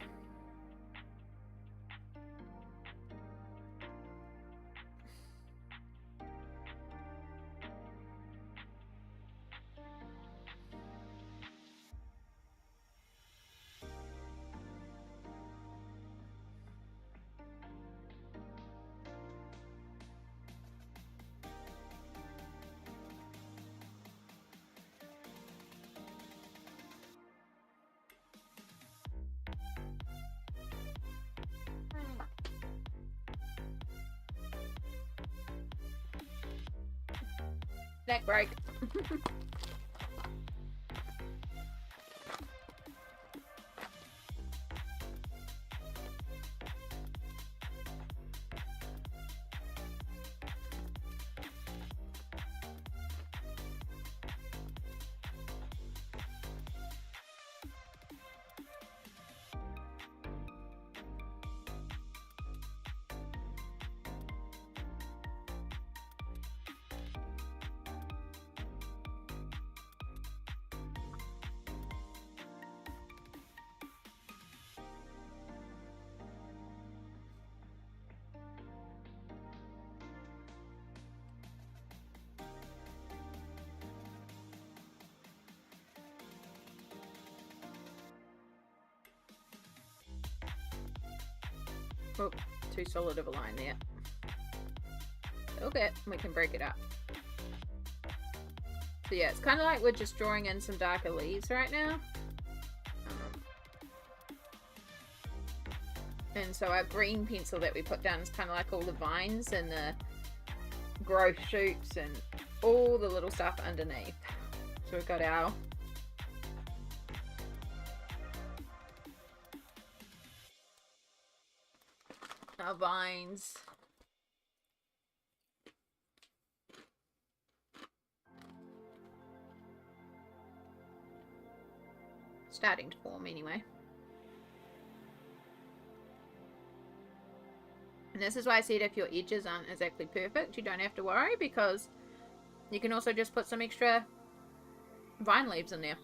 Neck break. Oh, too solid of a line there. Okay, we can break it up. So yeah, it's kind of like we're just drawing in some darker leaves right now. And so our green pencil that we put down is kind of like all the vines and the growth shoots and all the little stuff underneath. So we've got our vines. Starting to form anyway. And this is why I said if your edges aren't exactly perfect, you don't have to worry, because you can also just put some extra vine leaves in there.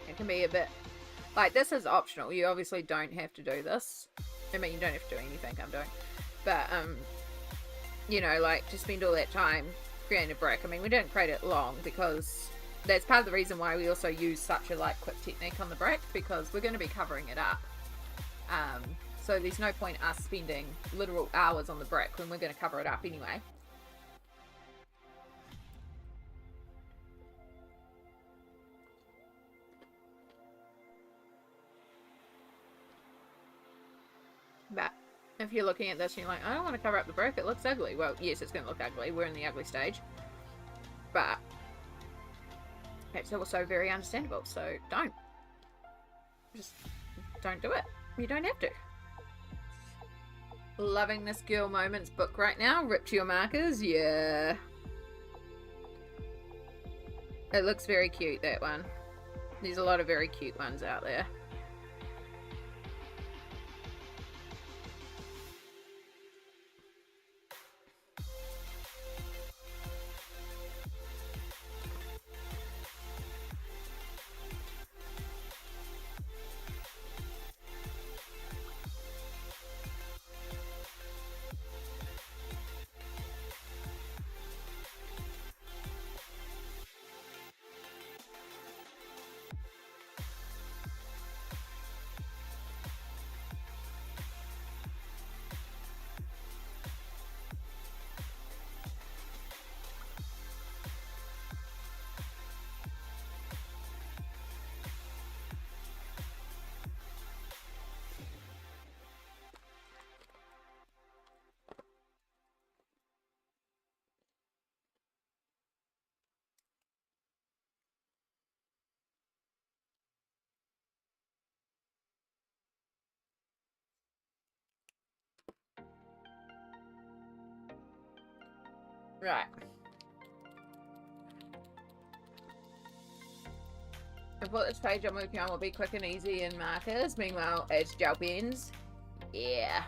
It can be a bit, like, this is optional. You obviously don't have to do this. I mean, you don't have to do anything I'm doing. But, you know, like, to spend all that time creating a brick. I mean, we didn't create it long because that's part of the reason why we also use such a, like, quick technique on the brick, because we're going to be covering it up. So there's no point us spending literal hours on the brick when we're going to cover it up anyway. But if you're looking at this and you're like, I don't want to cover up the brick, it looks ugly. Well, yes, it's going to look ugly. We're in the ugly stage. But it's also very understandable. So don't. Just don't do it. You don't have to. Loving this Girl Moments book right now. Rip to your markers. Yeah. It looks very cute, that one. There's a lot of very cute ones out there. Right. And for this page I'm working on will be quick and easy in markers. Meanwhile, it's gel pens. Yeah.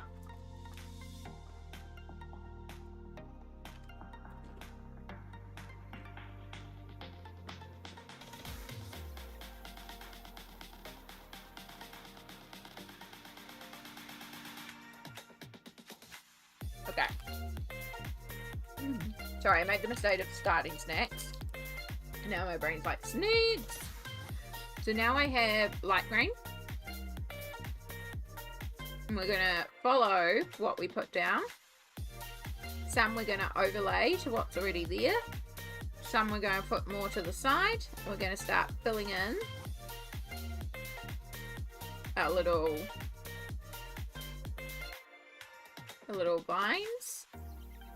Okay. Sorry, I made the mistake of starting snacks. Now my brain's like, snacks! So now I have light green. And we're going to follow what we put down. Some we're going to overlay to what's already there. Some we're going to put more to the side. We're going to start filling in our little vines.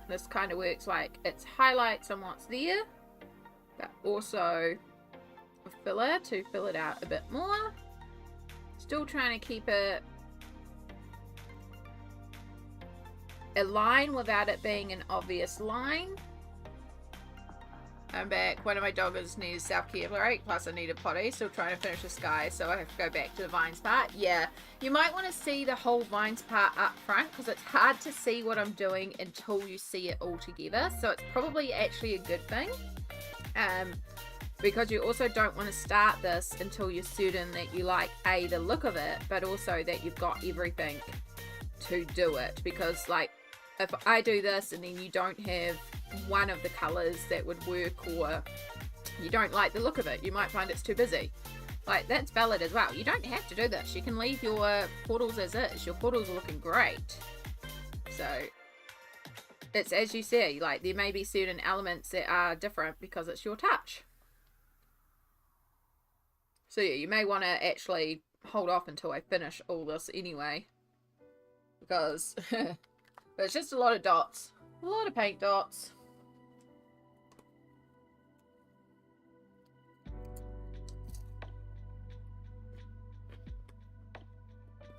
This kind of works like it's highlights on what's there, but also a filler to fill it out a bit more. Still trying to keep it a line without it being an obvious line. I'm back. One of my doggers needs self-care break, plus I need a potty. Still trying to finish the sky, so I have to go back to the vines part. Yeah, you might want to see the whole vines part up front, because it's hard to see what I'm doing until you see it all together. So it's probably actually a good thing. because you also don't want to start this until you're certain that you like the look of it, but also that you've got everything to do it. Because like if I do this and then you don't have one of the colors that would work, or you don't like the look of it, you might find it's too busy. Like, that's valid as well. You don't have to do this. You can leave your portals as is. Your portals are looking great. So it's as you say, like there may be certain elements that are different because it's your touch. So yeah, you may want to actually hold off until I finish all this anyway, because it's just a lot of dots, a lot of paint dots.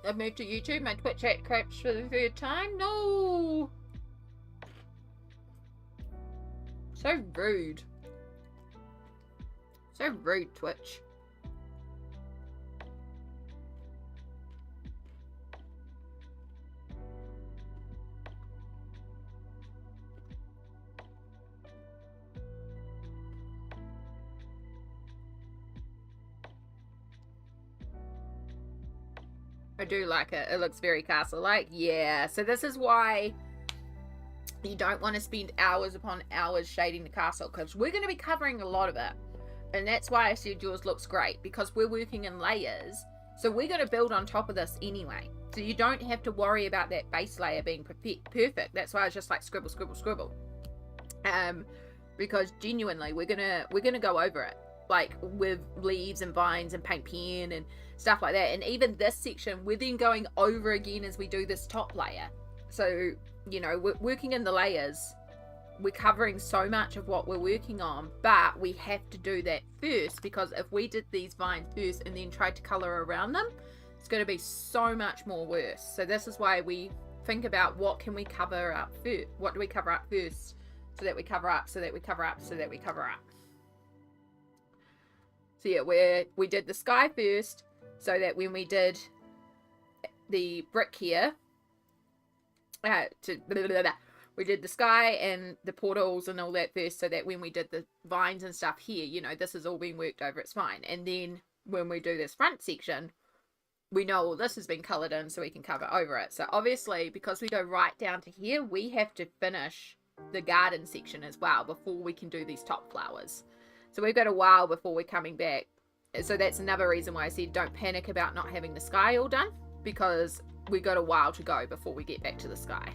I've moved to YouTube. My Twitch chat crashed for the third time. No! So rude. So rude, Twitch. I do like it. It looks very castle-like. Yeah, so this is why you don't want to spend hours upon hours shading the castle, because we're going to be covering a lot of it. And that's why I said yours looks great, because we're working in layers. So we're going to build on top of this anyway. So you don't have to worry about that base layer being perfect. That's why I was just like scribble, scribble, scribble. Because genuinely, we're gonna go over it, like with leaves and vines and paint pen and stuff like that. And even this section, we're then going over again as we do this top layer. So, you know, we're working in the layers. We're covering so much of what we're working on, but we have to do that first, because if we did these vines first and then tried to color around them, it's going to be so much more worse. So this is why we think about what can we cover up first. What do we cover up first, so that we cover up, so that we cover up, so that we cover up. So yeah, we did the sky first, so that when we did the brick here, we did the sky and the portals and all that first, so that when we did the vines and stuff here, you know, this is all being worked over, it's fine. And then when we do this front section, we know all this has been coloured in, so we can cover over it. So obviously, because we go right down to here, we have to finish the garden section as well before we can do these top flowers. So we've got a while before we're coming back. So that's another reason why I said don't panic about not having the sky all done, because we've got a while to go before we get back to the sky,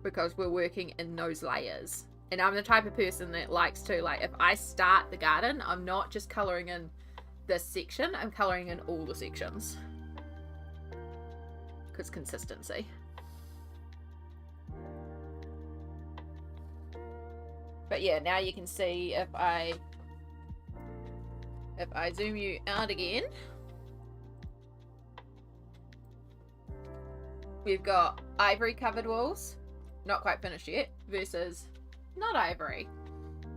because we're working in those layers. And I'm the type of person that likes to, like, if I start the garden, I'm not just colouring in this section, I'm colouring in all the sections, because consistency. But yeah, now you can see if I zoom you out again, we've got ivory covered walls, not quite finished yet, versus not ivory.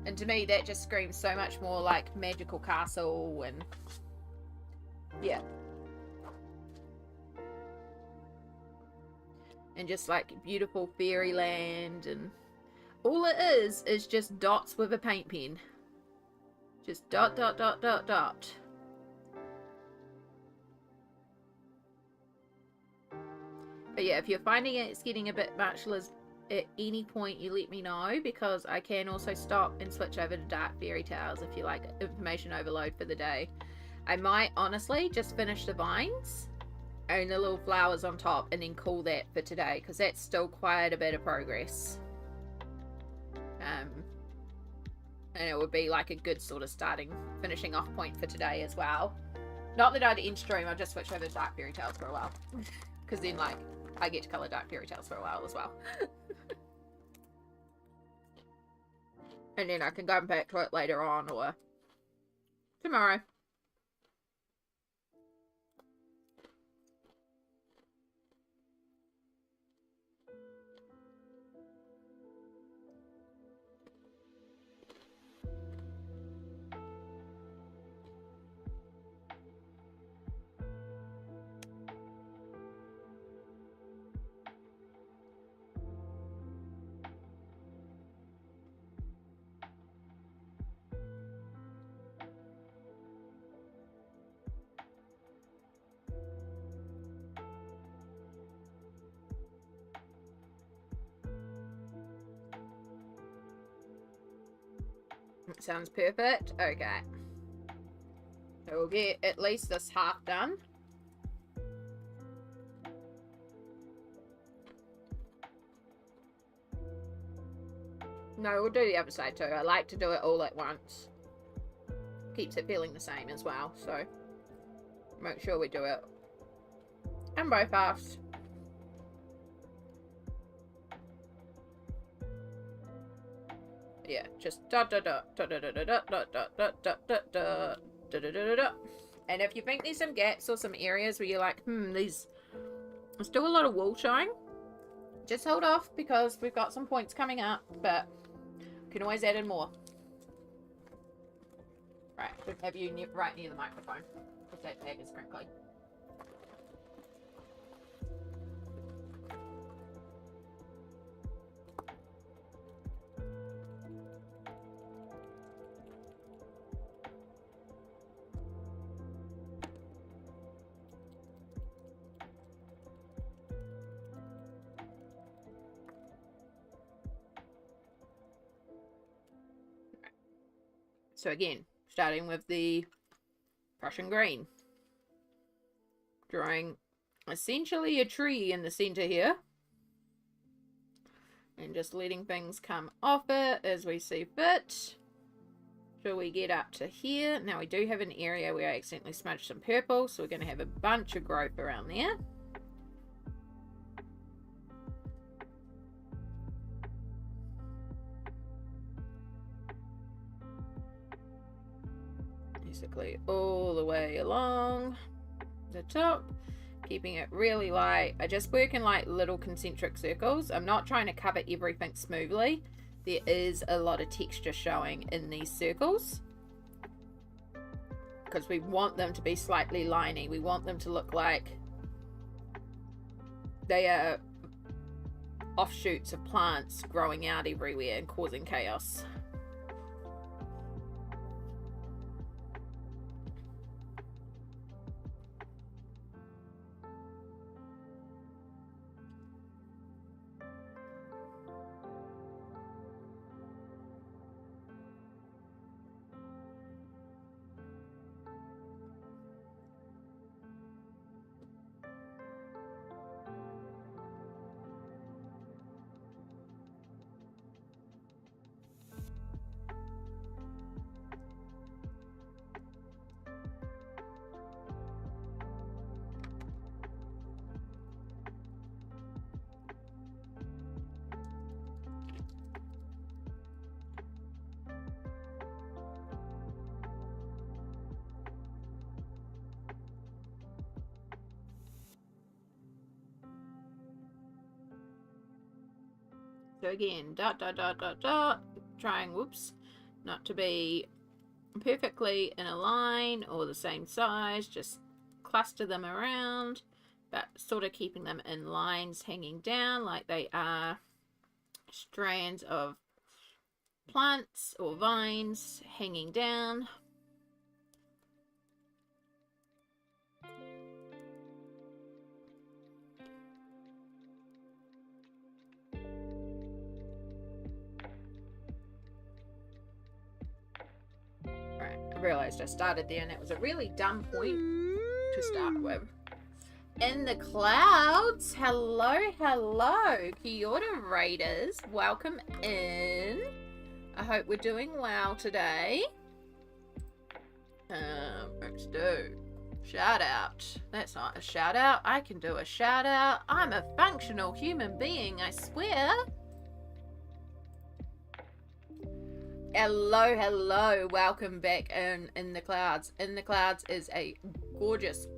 And to me, that just screams so much more like magical castle, and yeah. And just like beautiful fairyland, and all it is just dots with a paint pen. Just dot, dot, dot, dot, dot. But yeah, if you're finding it's getting a bit much, Liz, at any point you let me know, because I can also stop and switch over to dark Fairytales if you like information overload for the day. I might honestly just finish the vines and the little flowers on top and then call that for today, because that's still quite a bit of progress. And it would be like a good sort of finishing off point for today as well. Not that I'd end stream, I'll just switch over to dark Fairytales for a while, because then like I get to colour dark Fairytales for a while as well. And then I can go back to it later on or tomorrow. Sounds perfect. Okay. So we'll get at least this half done. No, we'll do the other side too. I like to do it all at once. Keeps it feeling the same as well, so make sure we do it on both halves. Yeah, just dot dot dot dot dot dot dot dot dot dot dot dot dot dot. And if you think there's some gaps or some areas where you're like, there's still a lot of wool showing, just hold off because we've got some points coming up, but you can always add in more. Right, should have you right near the microphone if that bag is crinkly. So again, starting with the Prussian green. Drawing essentially a tree in the center here. And just letting things come off it as we see fit. Till we get up to here. Now we do have an area where I accidentally smudged some purple, so we're going to have a bunch of growth around there. Basically all the way along the top, keeping it really light. I just work in like little concentric circles. I'm not trying to cover everything smoothly. There is a lot of texture showing in these circles because we want them to be slightly liney. We want them to look like they are offshoots of plants growing out everywhere and causing chaos. So again, dot, dot, dot, dot, dot, trying, whoops, not to be perfectly in a line or the same size, just cluster them around, but sort of keeping them in lines hanging down like they are strands of plants or vines hanging down. I realized I started there and it was a really dumb point to start with. In the clouds, hello, hello, kia ora raiders, welcome in. I hope we're doing well today. Let's do shout out. That's not a shout out. I can do a shout out. I'm a functional human being, I swear. Hello, hello, welcome back in the clouds. In the clouds is a gorgeous,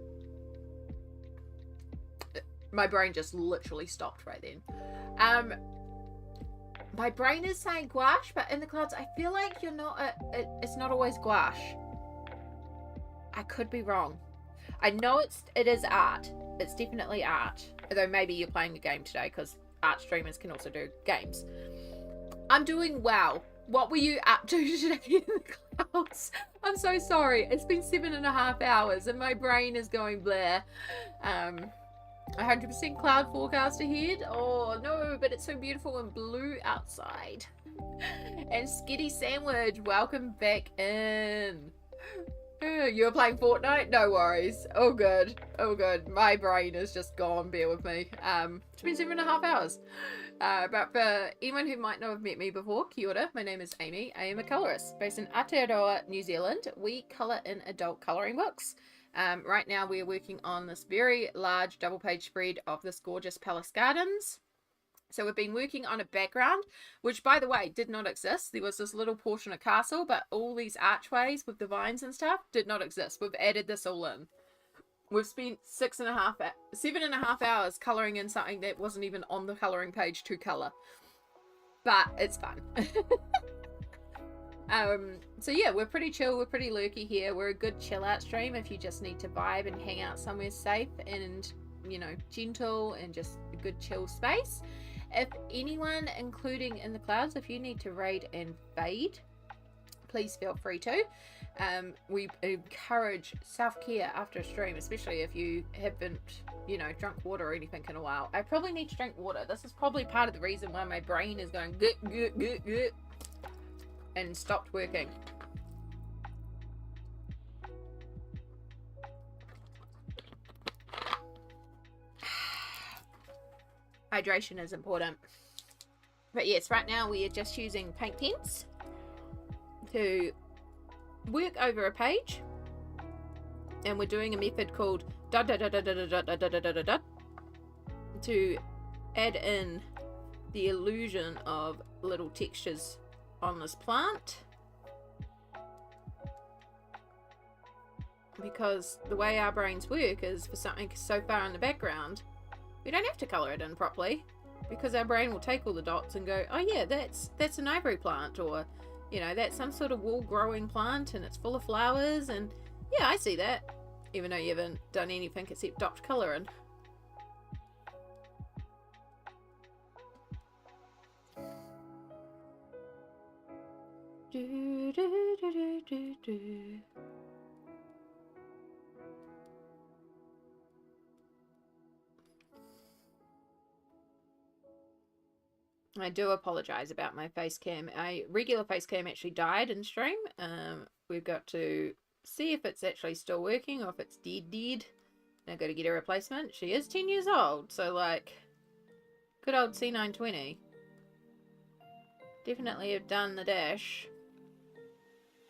my brain just literally stopped right then. My brain is saying gouache, but in the clouds I feel like you're not it's not always gouache. I could be wrong. I know it is art. It's definitely art, although maybe you're playing a game today because art streamers can also do games. I'm doing well. What were you up to today in the clouds? I'm so sorry. It's been 7.5 hours and my brain is going blare. 100% cloud forecast ahead. Oh no, but it's so beautiful and blue outside. And Skitty Sandwich, welcome back in. You were playing Fortnite? No worries. Oh good. Oh good. My brain is just gone, bear with me. It's been 7.5 hours. But for anyone who might not have met me before, kia ora, my name is Amy. I am a colorist based in Aotearoa, New Zealand. We colour in adult colouring books. Right now we're working on this very large double page spread of this gorgeous Palace Gardens. So we've been working on a background, which by the way did not exist. There was this little portion of castle, but all these archways with the vines and stuff did not exist. We've added this all in. We've spent 7.5 hours colouring in something that wasn't even on the colouring page to colour. But it's fun. So yeah, we're pretty chill, we're pretty lurky here. We're a good chill out stream if you just need to vibe and hang out somewhere safe and, you know, gentle and just a good chill space. If anyone, including in the clouds, if you need to raid and fade, please feel free to. We encourage self-care after a stream, especially if you haven't, you know, drunk water or anything in a while. I probably need to drink water. This is probably part of the reason why my brain is going gut and stopped working. Hydration is important. But yes, right now we are just using paint pens to work over a page, and we're doing a method called dot dot dot dot dot dot dot dot dot dot to add in the illusion of little textures on this plant, because the way our brains work is for something so far in the background we don't have to colour it in properly, because our brain will take all the dots and go, oh yeah, that's an ivory plant, or you know, that's some sort of wall growing plant and it's full of flowers, and yeah, I see that, even though you haven't done anything except dot colour in. Do, do, do, do, do, do. I do apologise about my face cam. My regular face cam actually died in stream. We've got to see if it's actually still working or if it's dead. I've got to get a replacement. She is 10 years old, so like, good old C920. Definitely have done the dash.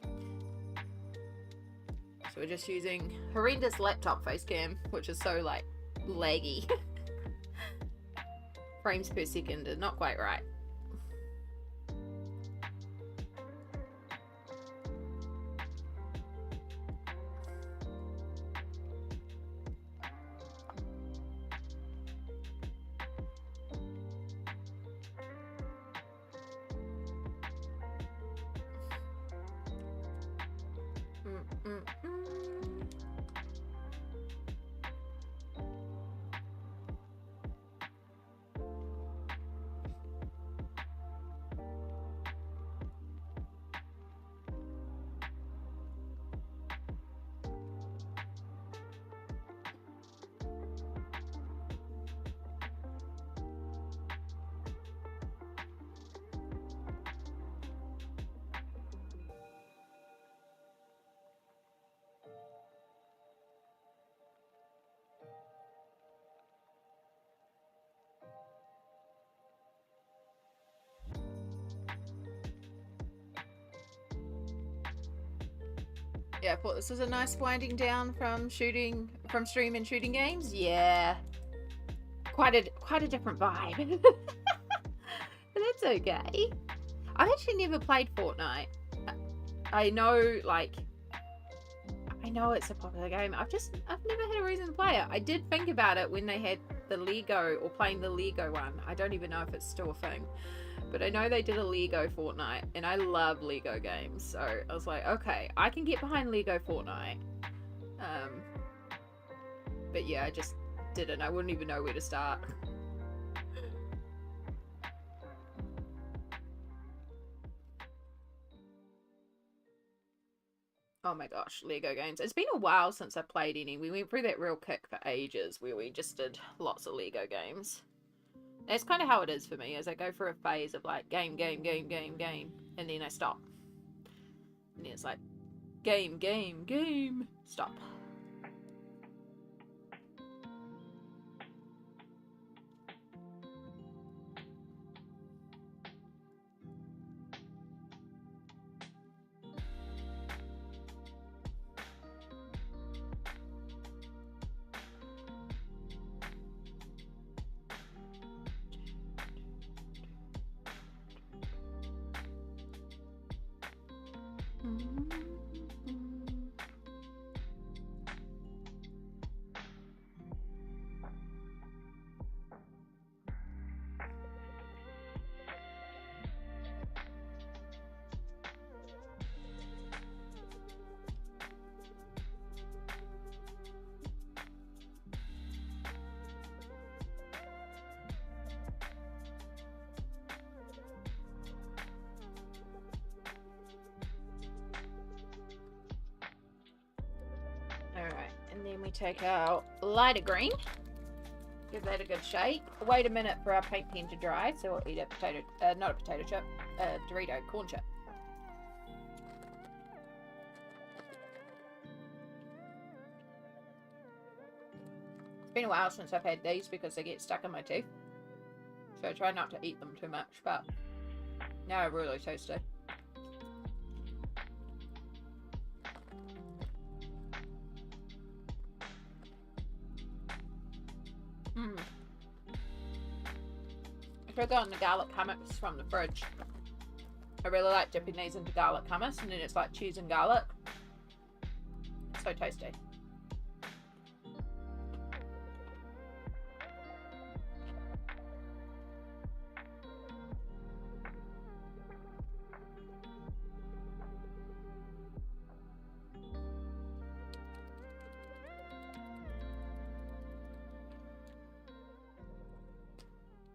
So we're just using horrendous laptop face cam, which is so like laggy. Frames per second are not quite right. Yeah, I thought this was a nice winding down from stream and shooting games. Yeah, quite a different vibe. But that's okay. I've actually never played Fortnite. I know, like, I know it's a popular game. I've never had a reason to play it. I did think about it when they had the Lego, or playing the Lego one. I don't even know if it's still a thing. But I know they did a Lego Fortnite, and I love Lego games, so I was like, okay, I can get behind Lego Fortnite. But yeah, I just didn't. I wouldn't even know where to start. Oh my gosh, Lego games. It's been a while since I played any. We went through that real kick for ages where we just did lots of Lego games. That's kind of how it is for me, as I go through a phase of like game, game, game, game, game, and then I stop. And then it's like game, game, game, stop. Alright, and then we take our lighter green. Give that a good shake. Wait a minute for our paint pen to dry, so we'll eat a potato, not a potato chip, a Dorito corn chip. It's been a while since I've had these because they get stuck in my teeth. So I try not to eat them too much, but now they're really tasty. I could have gotten the garlic hummus from the fridge. I really like dipping these into garlic hummus, and then it's like cheese and garlic. It's so tasty.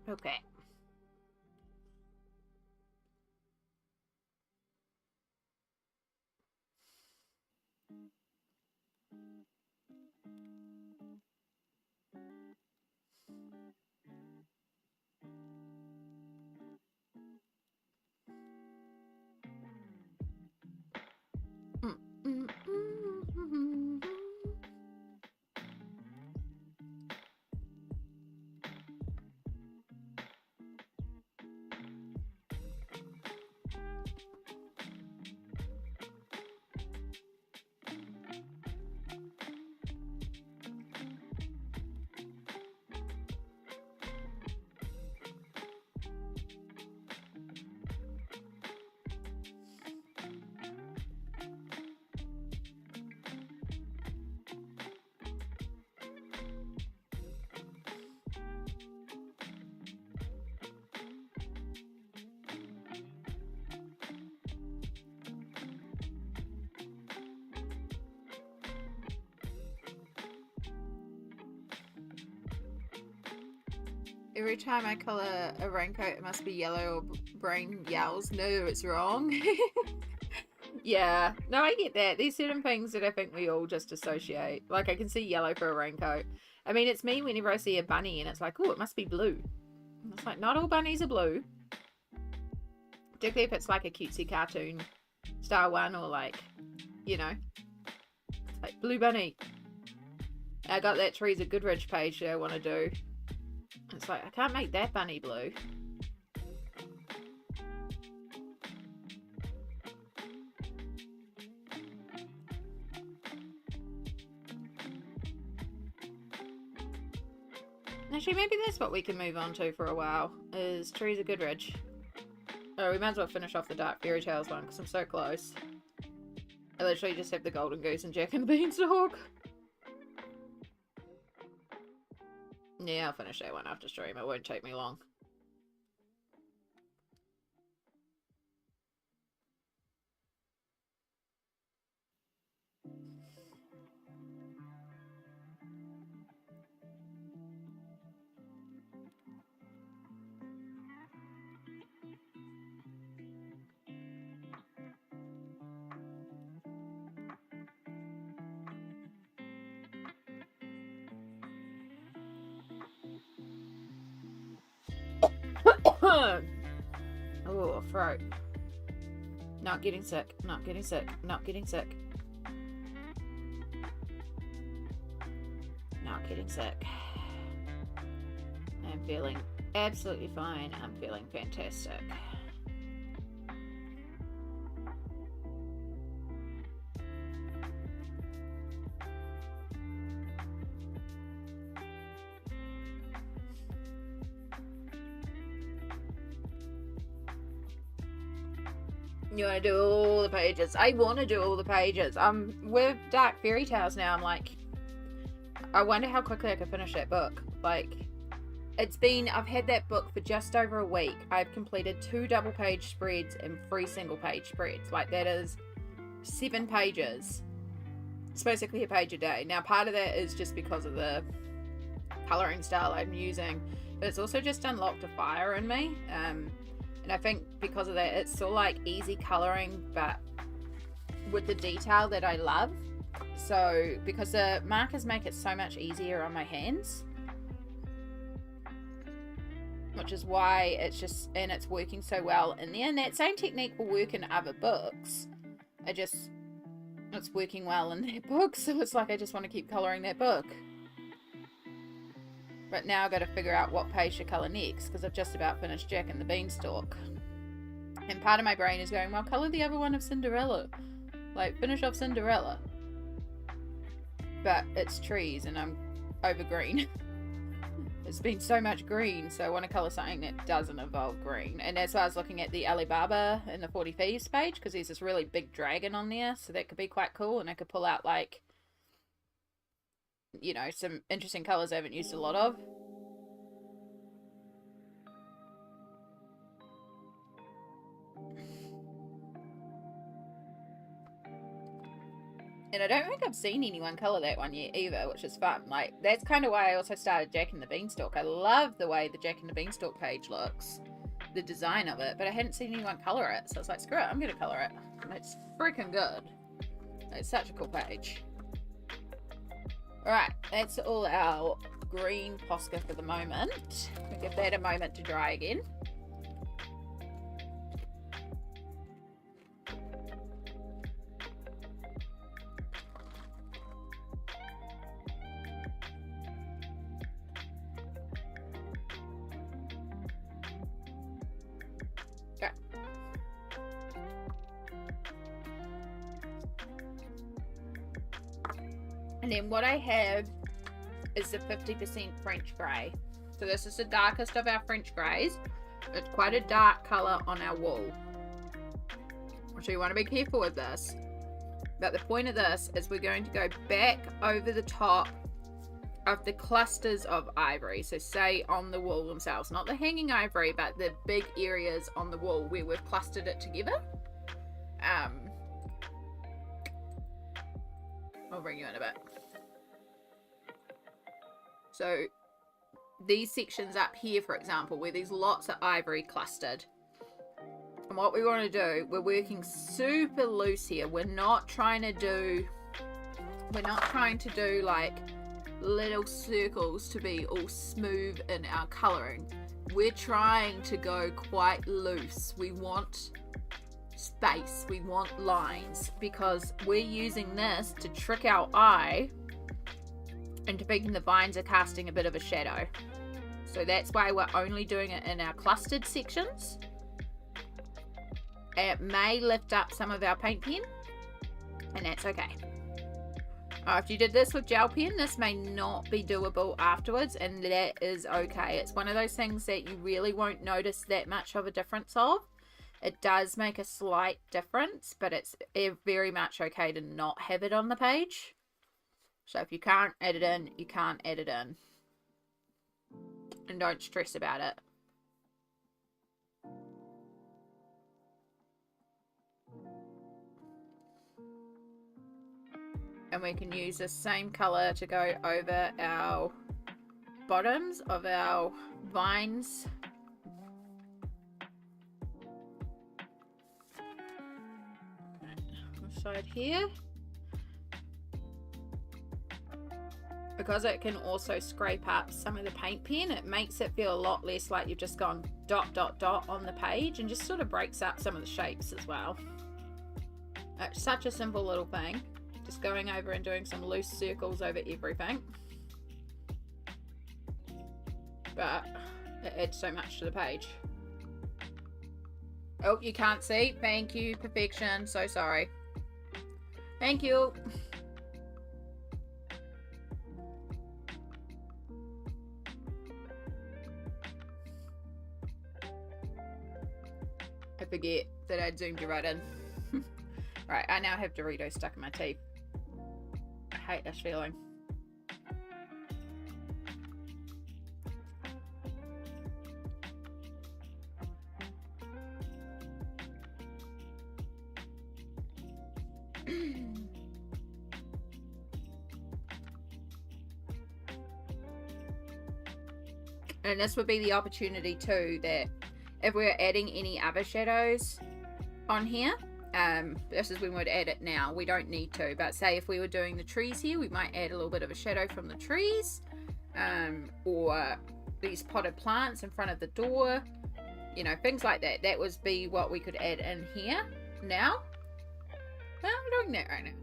Okay. Every time I colour a raincoat, it must be yellow, or brain yells, no, it's wrong. Yeah, no, I get that. There's certain things that I think we all just associate. Like, I can see yellow for a raincoat. I mean, it's me whenever I see a bunny and it's like, oh, it must be blue. And it's like, not all bunnies are blue. Particularly if it's like a cutesy cartoon style one, or like, you know, it's like blue bunny. I got that Teresa Goodrich page that I want to do. It's like, I can't make that bunny blue. Actually, maybe that's what we can move on to for a while, is Teresa Goodrich. Oh, we might as well finish off the Dark Fairytales one, because I'm so close. I literally just have the Golden Goose and Jack and the Beanstalk. Yeah, I'll finish that one after stream. It won't take me long. Oh, throat. Not getting sick, not getting sick, not getting sick. Not getting sick. I'm feeling absolutely fine. I'm feeling fantastic. You want to do all the pages? I want to do all the pages. With Dark Fairytales now, I'm like, I wonder how quickly I could finish that book. Like, I've had that book for just over a week. I've completed 2 double page spreads and 3 single page spreads. Like, that is 7 pages. It's basically a page a day. Now, part of that is just because of the colouring style I'm using, but it's also just unlocked a fire in me. And I think because of that, it's still like easy colouring, but with the detail that I love. So, because the markers make it so much easier on my hands, which is why it's working so well in there. And that same technique will work in other books. It's working well in that book, so it's like I just want to keep colouring that book. But now I've got to figure out what page to colour next, because I've just about finished Jack and the Beanstalk. And part of my brain is going, well, colour the other one of Cinderella. Like, finish off Cinderella. But it's trees, and I'm over green. There's been so much green, so I want to colour something that doesn't involve green. And that's why I was looking at the Alibaba and the 40 Thieves page, because there's this really big dragon on there, so that could be quite cool. And I could pull out, like, you know, some interesting colours I haven't used a lot of. And I don't think I've seen anyone colour that one yet either, which is fun. Like, that's kind of why I also started Jack and the Beanstalk. I love the way the Jack and the Beanstalk page looks, the design of it, but I hadn't seen anyone colour it, so I was like, screw it, I'm going to colour it. And it's freaking good. It's such a cool page. Alright, that's all our green Posca for the moment. We'll give that a moment to dry again. Okay. And then what I have is the 50% French grey. So this is the darkest of our French greys. It's quite a dark colour on our wool. So you want to be careful with this. But the point of this is we're going to go back over the top of the clusters of ivory. So say on the wool themselves, not the hanging ivory, but the big areas on the wool where we've clustered it together. I'll bring you in a bit. So these sections up here, for example, where there's lots of ivory clustered. And what we want to do, we're working super loose here. We're not trying to do like little circles to be all smooth in our colouring. We're trying to go quite loose. We want space, we want lines, because we're using this to trick our eye into thinking the vines are casting a bit of a shadow. So that's why we're only doing it in our clustered sections. It may lift up some of our paint pen, and that's okay. If you did this with gel pen, this may not be doable afterwards, and that is okay. It's one of those things that you really won't notice that much of a difference of. It does make a slight difference, but it's very much okay to not have it on the page. So if you can't add it in, you can't add it in. And don't stress about it. And we can use the same colour to go over our bottoms of our vines. Side here. because it can also scrape up some of the paint pen, it makes it feel a lot less like you've just gone dot dot dot on the page, and just sort of breaks up some of the shapes as well. It's such a simple little thing, just going over and doing some loose circles over everything, but it adds so much to the page. Oh, you can't see. Thank you, perfection. So sorry. Thank you. I forget that I zoomed you right in. Right, I now have Doritos stuck in my teeth. I hate this feeling. And this would be the opportunity too, that if we're adding any other shadows on here, this is when we'd add it now. We don't need to, but say if we were doing the trees here, we might add a little bit of a shadow from the trees, or these potted plants in front of the door, you know, things like that. That would be what we could add in here now. Well, we're doing that right now.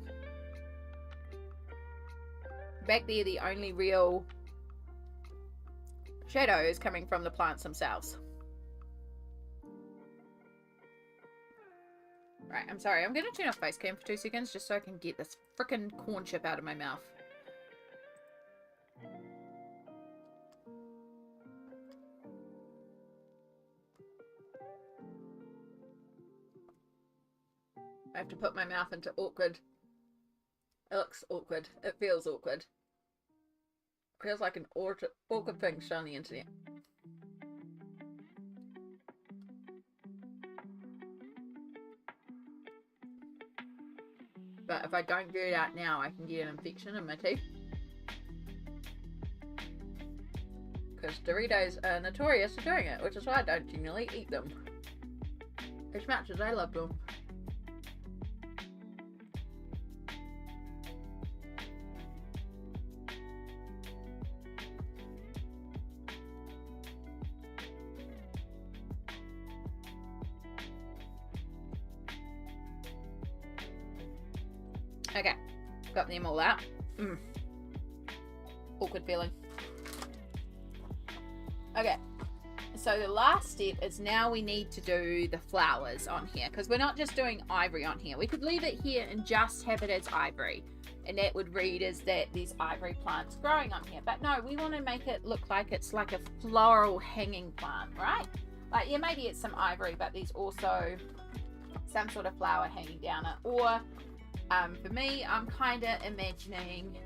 Back there, the only real shadow is coming from the plants themselves. Right, I'm sorry. I'm going to turn off face cam for 2 seconds just so I can get this frickin' corn chip out of my mouth. I have to put my mouth into awkward. It looks awkward. It feels awkward. It feels like an awkward thing shown on the internet. But if I don't get it out now, I can get an infection in my teeth. Because Doritos are notorious for doing it, which is why I don't generally eat them. As much as I love them. Okay, got them all out. Awkward feeling. Okay, so the last step is now we need to do the flowers on here, because we're not just doing ivory on here. We could leave it here and just have it as ivory, and that would read as that there's ivory plants growing on here. But no, we want to make it look like it's like a floral hanging plant, right? Like, yeah, maybe it's some ivory, but there's also some sort of flower hanging down it. Or for me, I'm kind of imagining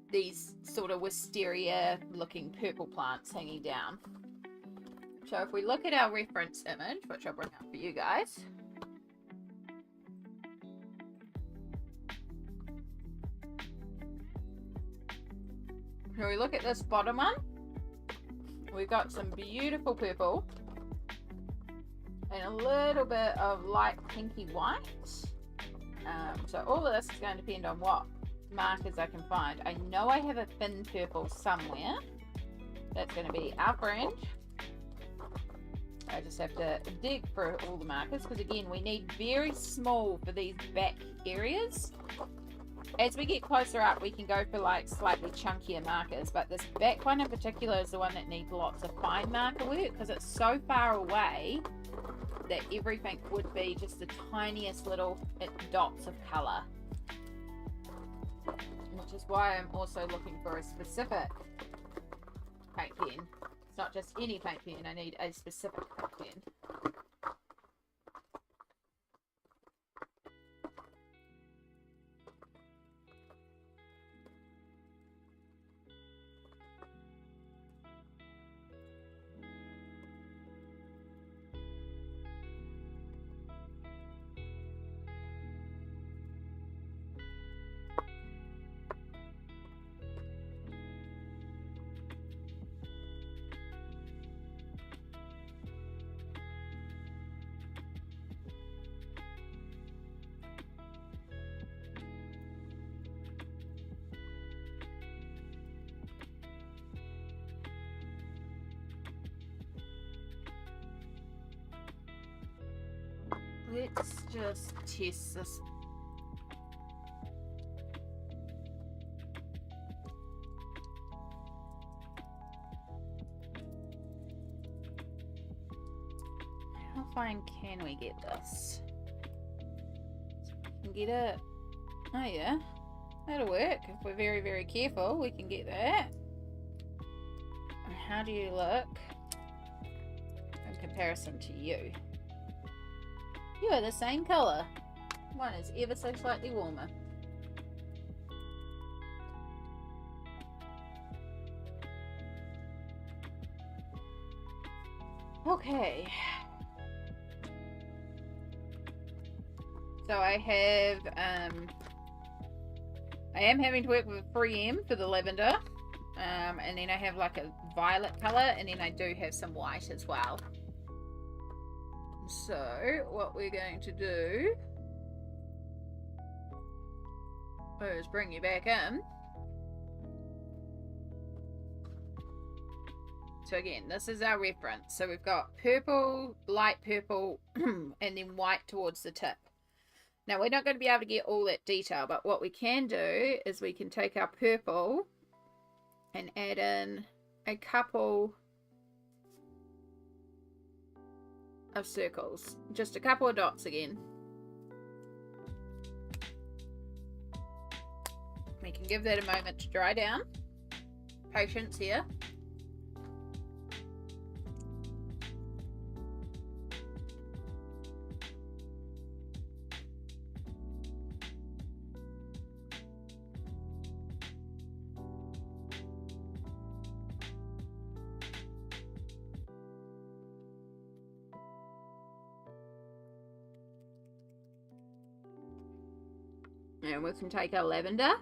these sort of wisteria looking purple plants hanging down. So if we look at our reference image, which I'll bring up for you guys, so we look at this bottom one, we've got some beautiful purple and a little bit of light pinky white. So all of this is going to depend on what markers I can find. I know I have a thin purple somewhere. That's going to be our friend. I just have to dig for all the markers, because again, we need very small for these back areas. As we get closer up, we can go for like slightly chunkier markers, but this back one in particular is the one that needs lots of fine marker work, because it's so far away that everything would be just the tiniest little dots of color, which is why I'm also looking for a specific paint pen. It's not just any paint pen, I need a specific paint pen. let's just test this. How fine can we get this? We can get it. Oh yeah, that'll work. If we're very, very careful, we can get that. And how do you look in comparison to you? You are the same colour. One is ever so slightly warmer. Okay. So I have, I am having to work with 3M for the lavender. And then I have like a violet colour, and then I do have some white as well. So what we're going to do is bring you back in. So again, this is our reference. So we've got purple, light purple, and then white towards the tip. Now we're not going to be able to get all that detail, but what we can do is we can take our purple and add in a couple of circles. Just a couple of dots again. We can give that a moment to dry down. Patience here. And we can take our lavender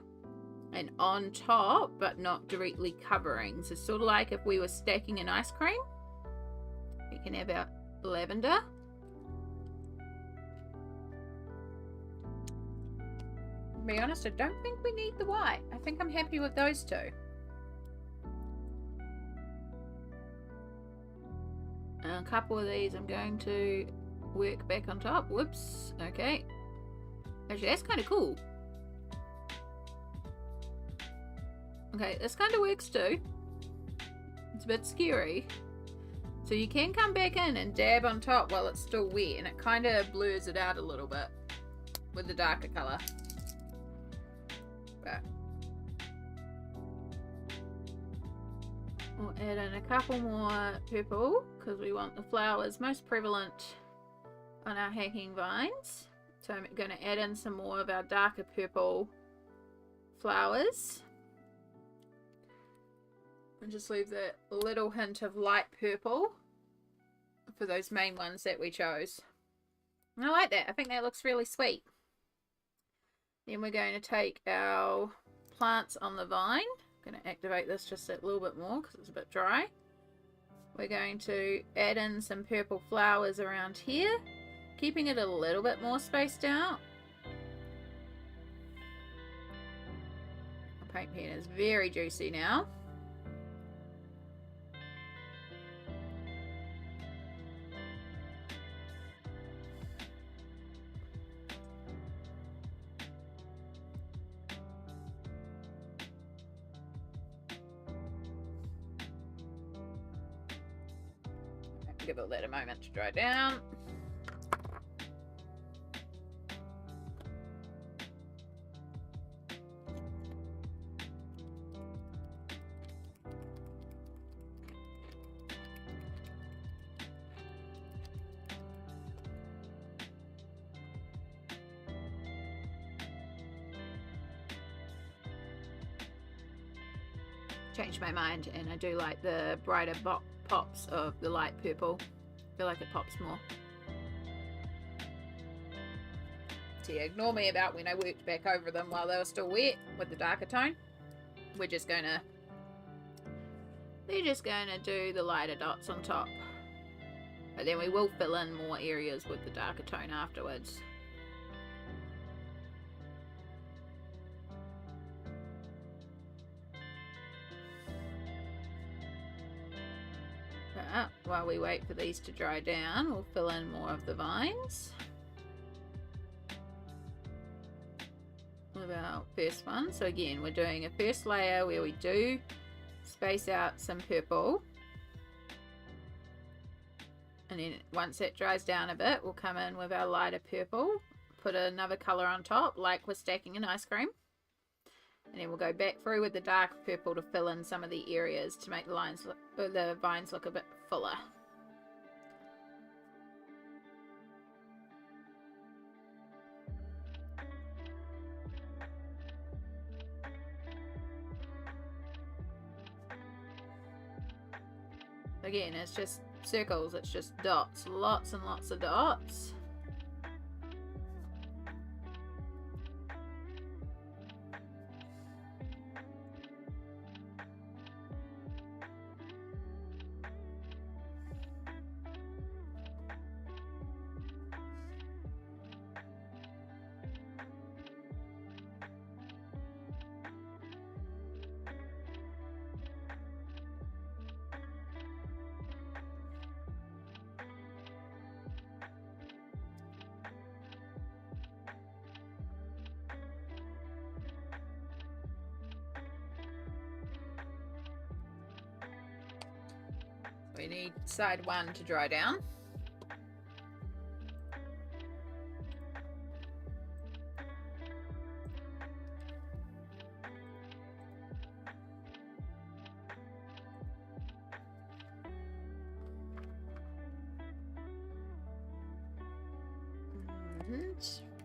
and on top, but not directly covering. So sort of like if we were stacking an ice cream, we can have our lavender. To be honest, I don't think we need the white. I think I'm happy with those two. And a couple of these I'm going to work back on top. Whoops. Okay. Actually, that's kind of cool. Okay, this kind of works too. It's a bit scary. So you can come back in and dab on top while it's still wet, and it kind of blurs it out a little bit with the darker colour. But we'll add in a couple more purple because we want the flowers most prevalent on our hanging vines. So I'm going to add in some more of our darker purple flowers. And just leave that little hint of light purple for those main ones that we chose. And I like that. I think that looks really sweet. Then we're going to take our plants on the vine. I'm going to activate this just a little bit more because it's a bit dry. We're going to add in some purple flowers around here, keeping it a little bit more spaced out. The paint pen is very juicy now. Give all that a moment to dry down. Changed my mind, and I do like the brighter pops of the light purple. I feel like it pops more. So yeah, ignore me about when I worked back over them while they were still wet with the darker tone. We're just gonna do the lighter dots on top, but then we will fill in more areas with the darker tone afterwards. But while we wait for these to dry down, we'll fill in more of the vines. of our first one. So again, we're doing a first layer where we do space out some purple. And then once that dries down a bit, we'll come in with our lighter purple, put another colour on top, like we're stacking an ice cream. And then we'll go back through with the dark purple to fill in some of the areas to make the lines look, or the vines look a bit fuller. Again, it's just circles, it's just dots, lots and lots of dots. We need side one to dry down. And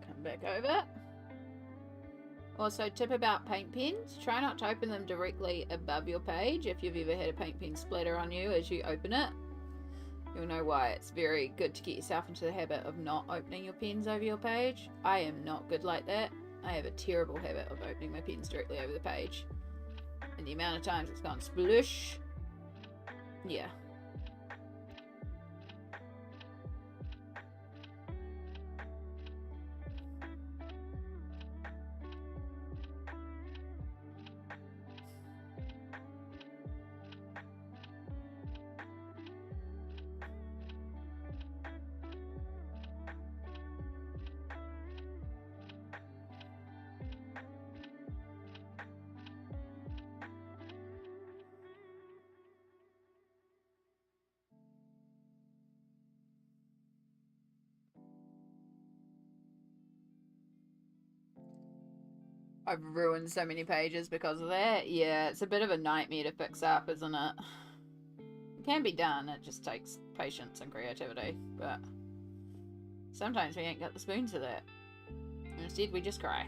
come back over. Also, tip about paint pens, try not to open them directly above your page. If you've ever had a paint pen splatter on you as you open it, you'll know why. It's very good to get yourself into the habit of not opening your pens over your page. I am not good like that. I have a terrible habit of opening my pens directly over the page. And the amount of times it's gone sploosh. Yeah. I've ruined so many pages because of that. Yeah, it's a bit of a nightmare to fix up, isn't it? It can be done, it just takes patience and creativity, but sometimes we ain't got the spoons for that. Instead, we just cry.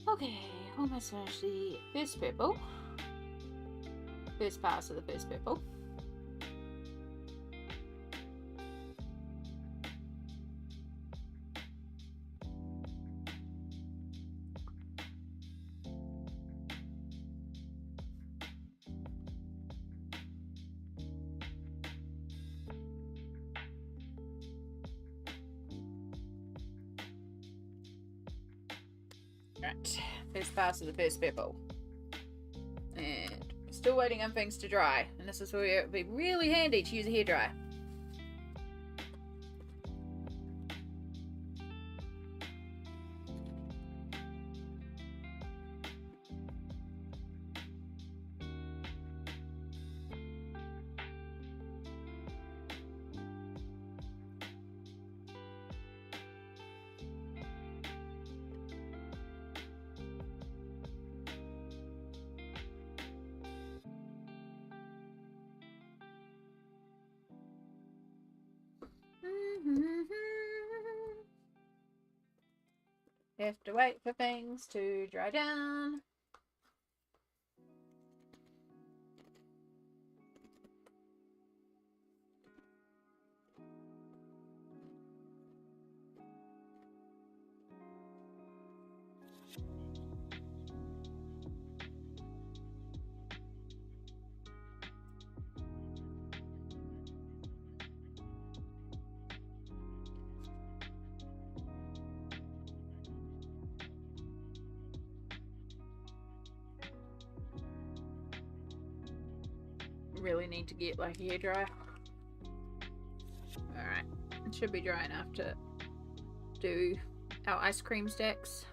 Okay, almost finished the first purple. First pass of the first purple. Right, first pass of the first purple. And we're still waiting on things to dry. And this is where it would be really handy to use a hairdryer. Have to wait for things to dry down. really need to get like a hairdryer. Alright, it should be dry enough to do our ice cream stacks.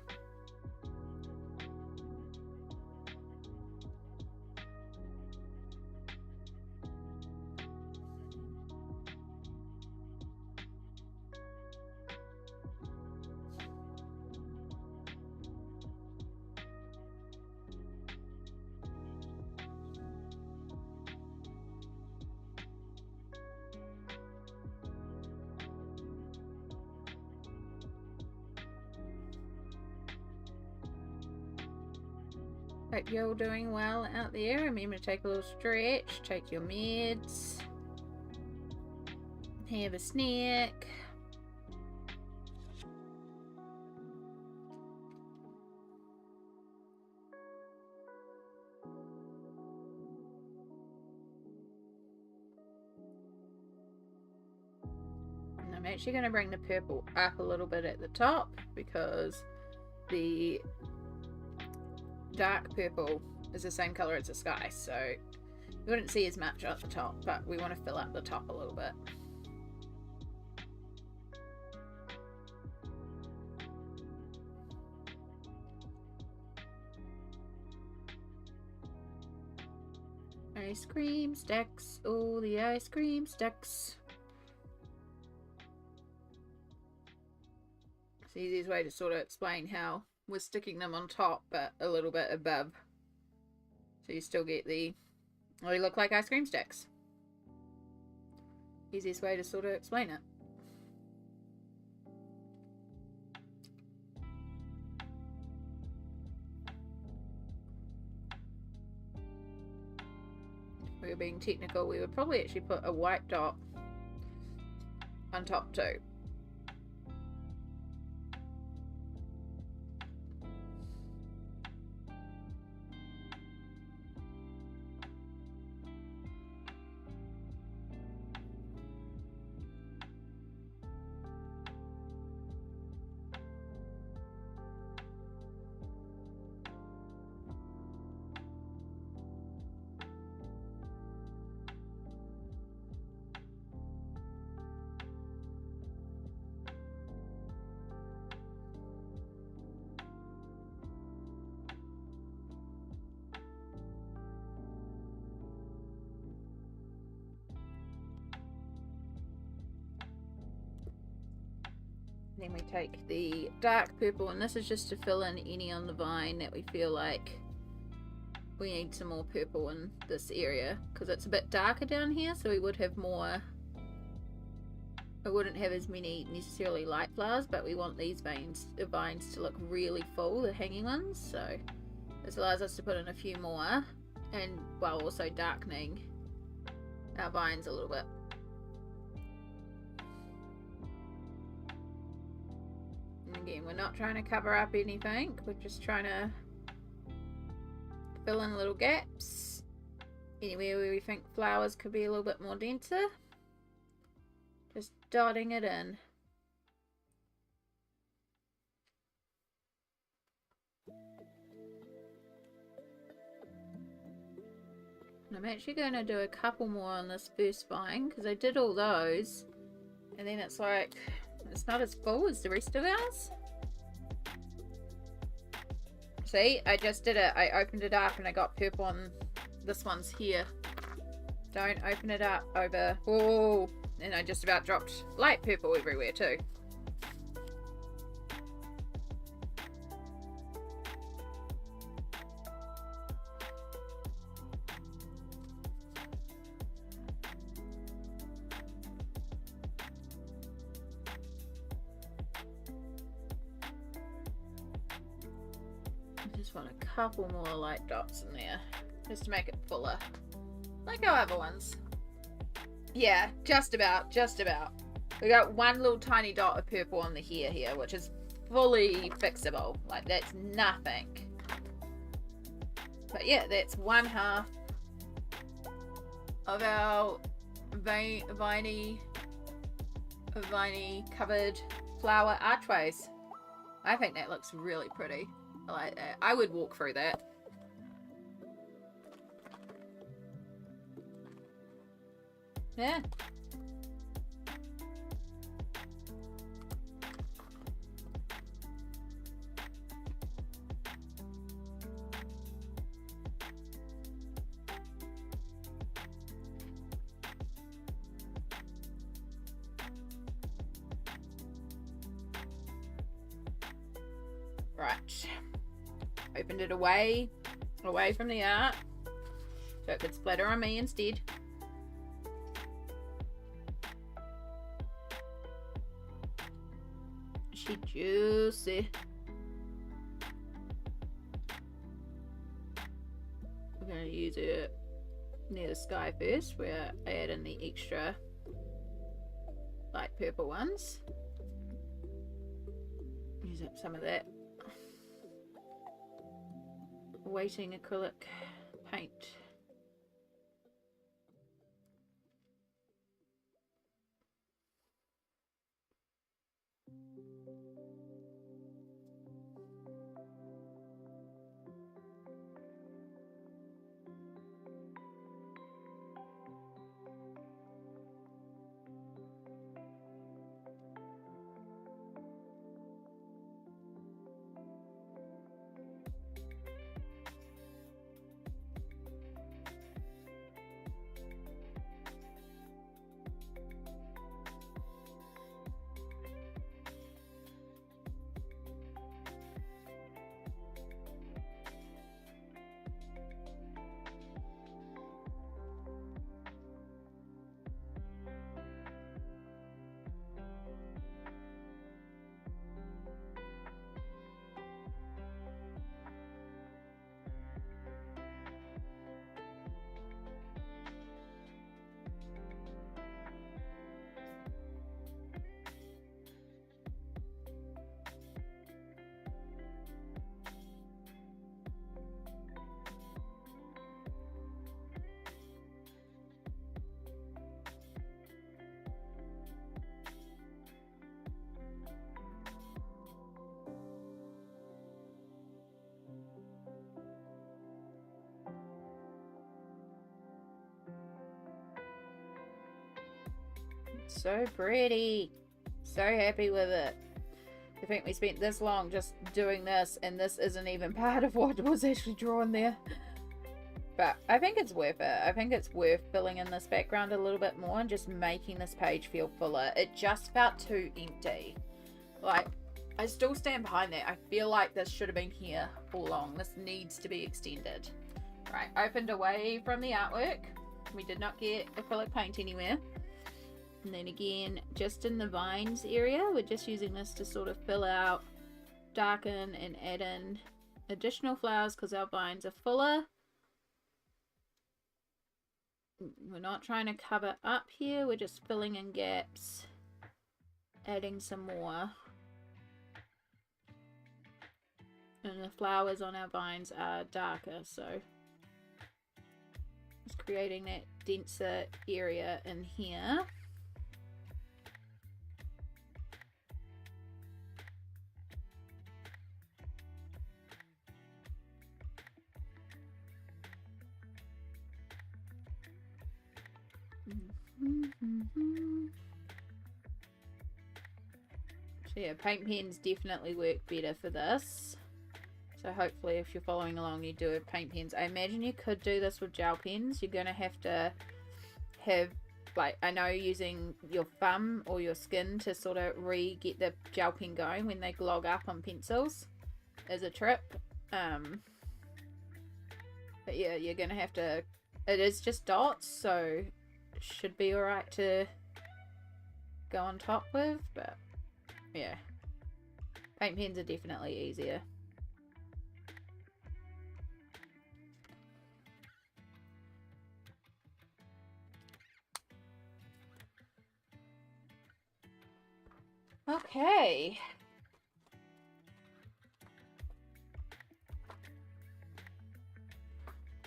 Hope you're all doing well out there. Remember to take a little stretch, take your meds, have a snack. And I'm actually going to bring the purple up a little bit at the top because the dark purple is the same color as the sky, so you wouldn't see as much at the top, but we want to fill up the top a little bit. Ice cream stacks, all the ice cream stacks. It's the easiest way to sort of explain how we're sticking them on top but a little bit above, so you still get the, well, they look like ice cream sticks. Easiest way to sort of explain it. If we were being technical, we would probably actually put a white dot on top too. Then we take the dark purple, and this is just to fill in any on the vine that we feel like we need some more purple in this area, because it's a bit darker down here, so we would have more, we wouldn't have as many necessarily light flowers, but we want these vines to look really full, the hanging ones, so this allows us to put in a few more, and while also darkening our vines a little bit. Again, we're not trying to cover up anything, we're just trying to fill in little gaps anywhere where we think flowers could be a little bit more denser, just dotting it in. And I'm actually going to do a couple more on this first vine because I did all those, and then it's like it's not as full as the rest of ours. See, I just did it. I opened it up and I got purple on this one's here. Don't open it up over. Oh, and I just about dropped light purple everywhere too. Just want a couple more light dots in there just to make it fuller, like our other ones. Yeah, just about. We got one little tiny dot of purple on the hair here, which is fully fixable. Like, that's nothing. But yeah, that's one half of our viney covered flower archways. I think that looks really pretty. I like that. I would walk through that. Yeah. Right. Opened it away from the art, so it could splatter on me instead. She juicy. We're going to use it near the sky first, where I add in the extra light purple ones. Use up some of that waiting acrylic paint. So pretty. So happy with it. I think we spent this long just doing this, and this isn't even part of what was actually drawn there. But I think it's worth it. I think it's worth filling in this background a little bit more and just making this page feel fuller. It just felt too empty. Like, I still stand behind that. I feel like this should have been here all along. This needs to be extended. Right, opened away from the artwork. We did not get acrylic paint anywhere. And then again, just in the vines area, we're just using this to sort of fill out, darken, and add in additional flowers because our vines are fuller. We're not trying to cover up here, we're just filling in gaps, adding some more. And the flowers on our vines are darker, so just creating that denser area in here. So yeah, paint pens definitely work better for this. So hopefully if you're following along you do have paint pens. I imagine you could do this with gel pens. You're going to have, like, I know using your thumb or your skin to sort of get the gel pen going when they glog up on pencils is a trip. But yeah, you're going to have to, it is just dots, so it should be alright to go on top with, but yeah, paint pens are definitely easier. Okay.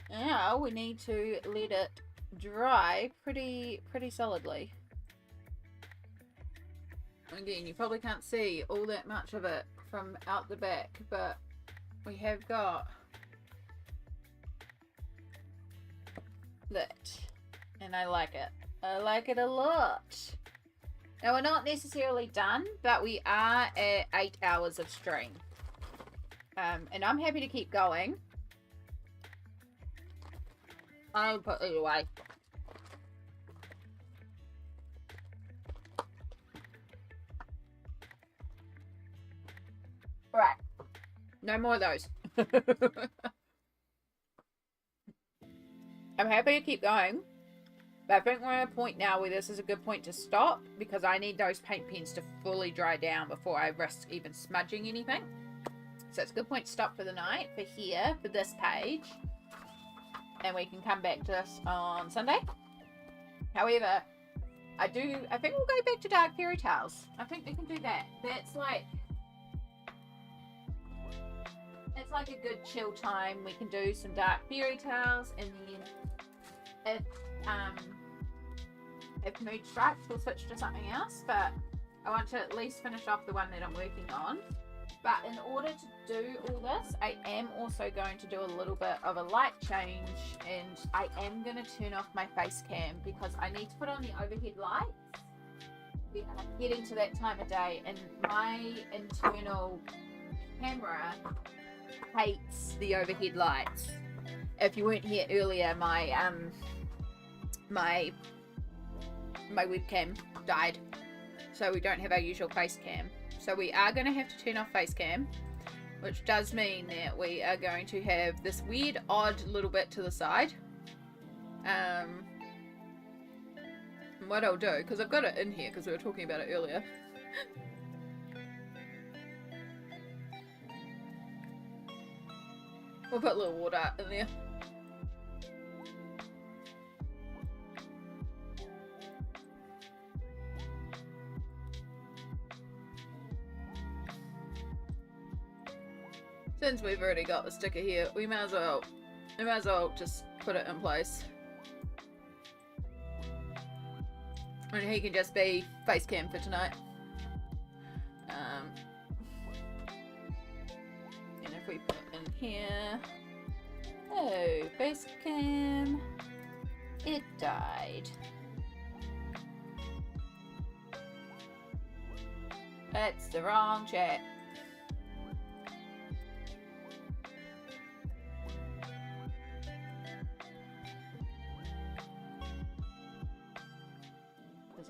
Now we need to let it dry pretty solidly. Again, you probably can't see all that much of it from out the back, but we have got that, and I like it. I like it a lot. Now, we're not necessarily done, but we are at 8 hours of stream. And I'm happy to keep going. I'll put it away. Right. No more of those. I'm happy to keep going. But I think we're at a point now where this is a good point to stop, because I need those paint pens to fully dry down before I risk even smudging anything. So it's a good point to stop for the night for here, for this page. And we can come back to this on Sunday. However, I think we'll go back to Dark Fairytales. I think we can do that. That's like... it's like a good chill time. We can do some Dark Fairytales, and then if mood strikes, we'll switch to something else. But I want to at least finish off the one that I'm working on. But in order to do all this, I am also going to do a little bit of a light change, and I am going to turn off my face cam because I need to put on the overhead lights. We are getting to that time of day, and my internal camera hates the overhead lights. If you weren't here earlier, my webcam died, so we don't have our usual face cam. So we are going to have to turn off face cam, which does mean that we are going to have this weird, odd little bit to the side. What I'll do, because I've got it in here because we were talking about it earlier. We'll put a little water in there. Since we've already got the sticker here, we might as well just put it in place. And he can just be face cam for tonight. And if we put it in here, oh, face cam, it died. That's the wrong chat.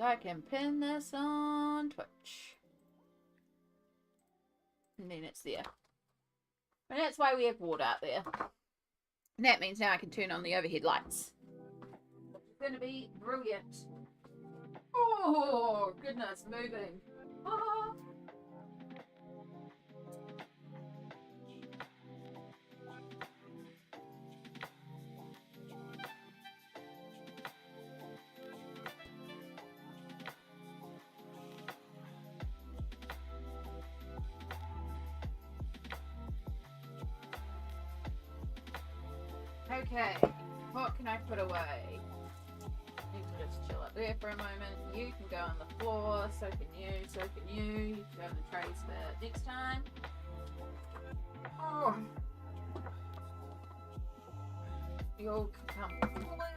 I can pin this on Twitch. And then it's there. And that's why we have water out there. And that means now I can turn on the overhead lights. It's going to be brilliant. Oh, goodness, moving. Oh. Okay, what can I put away? You can just chill up there for a moment. You can go on the floor, so can you, so can you. You can go in the trays for next time. Oh. You all can come forward.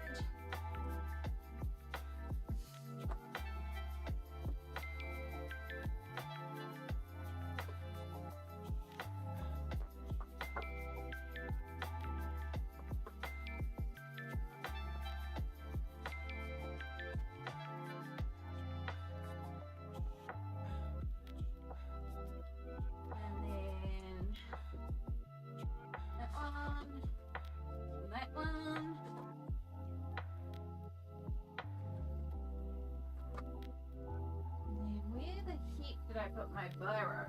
Did I put my biro?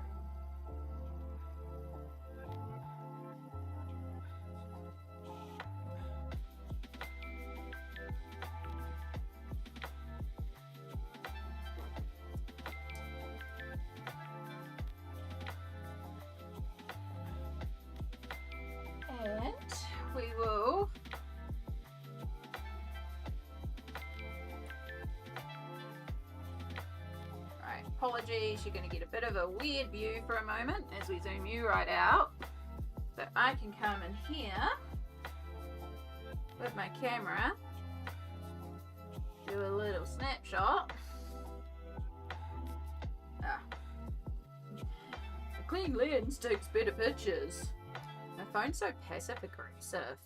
And we will apologies, you're going to get a bit of a weird view for a moment as we zoom you right out. So I can come in here with my camera, do a little clean lens takes better pictures. My phone's so passive aggressive.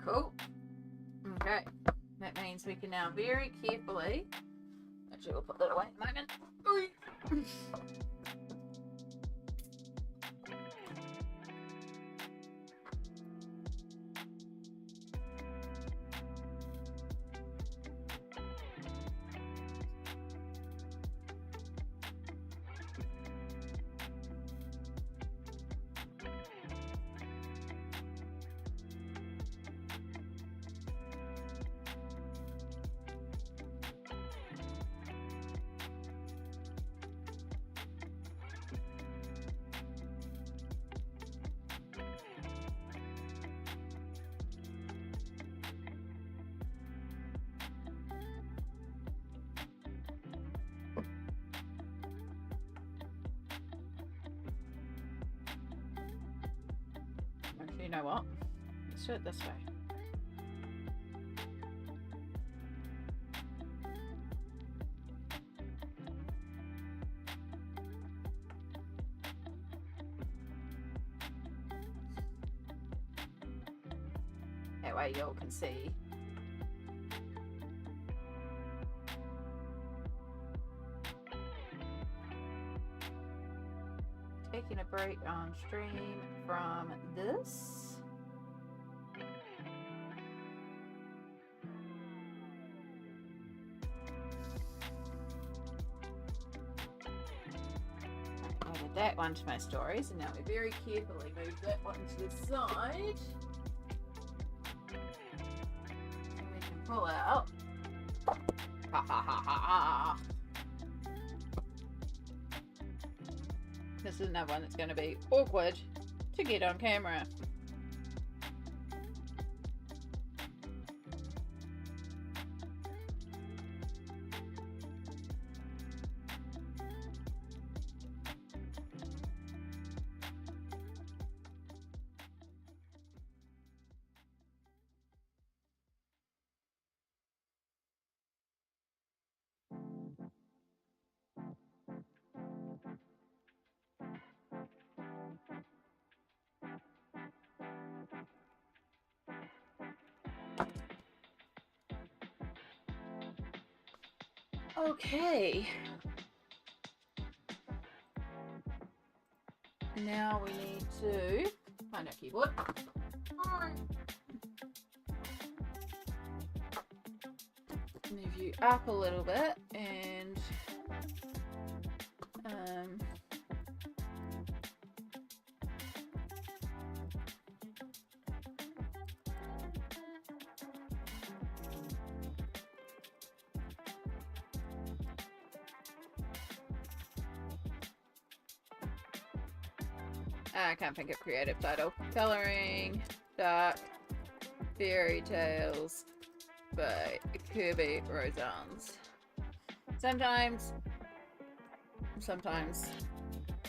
Cool. Okay. That means we can now very carefully. Actually, we'll put that away in a moment. Actually, you know what? Let's do it this way. That way y'all can see. Taking a break on stream from this. I added that one to my stories, and now we very carefully move that one to the side. And we can pull out. Ha ha ha ha ha. This is another one that's going to be awkward to get on camera. Okay. Now we need to find our keyboard. Move you up a little bit and I can't think of creative title. Coloring Dark Fairytales by Kerby Rosanes. Sometimes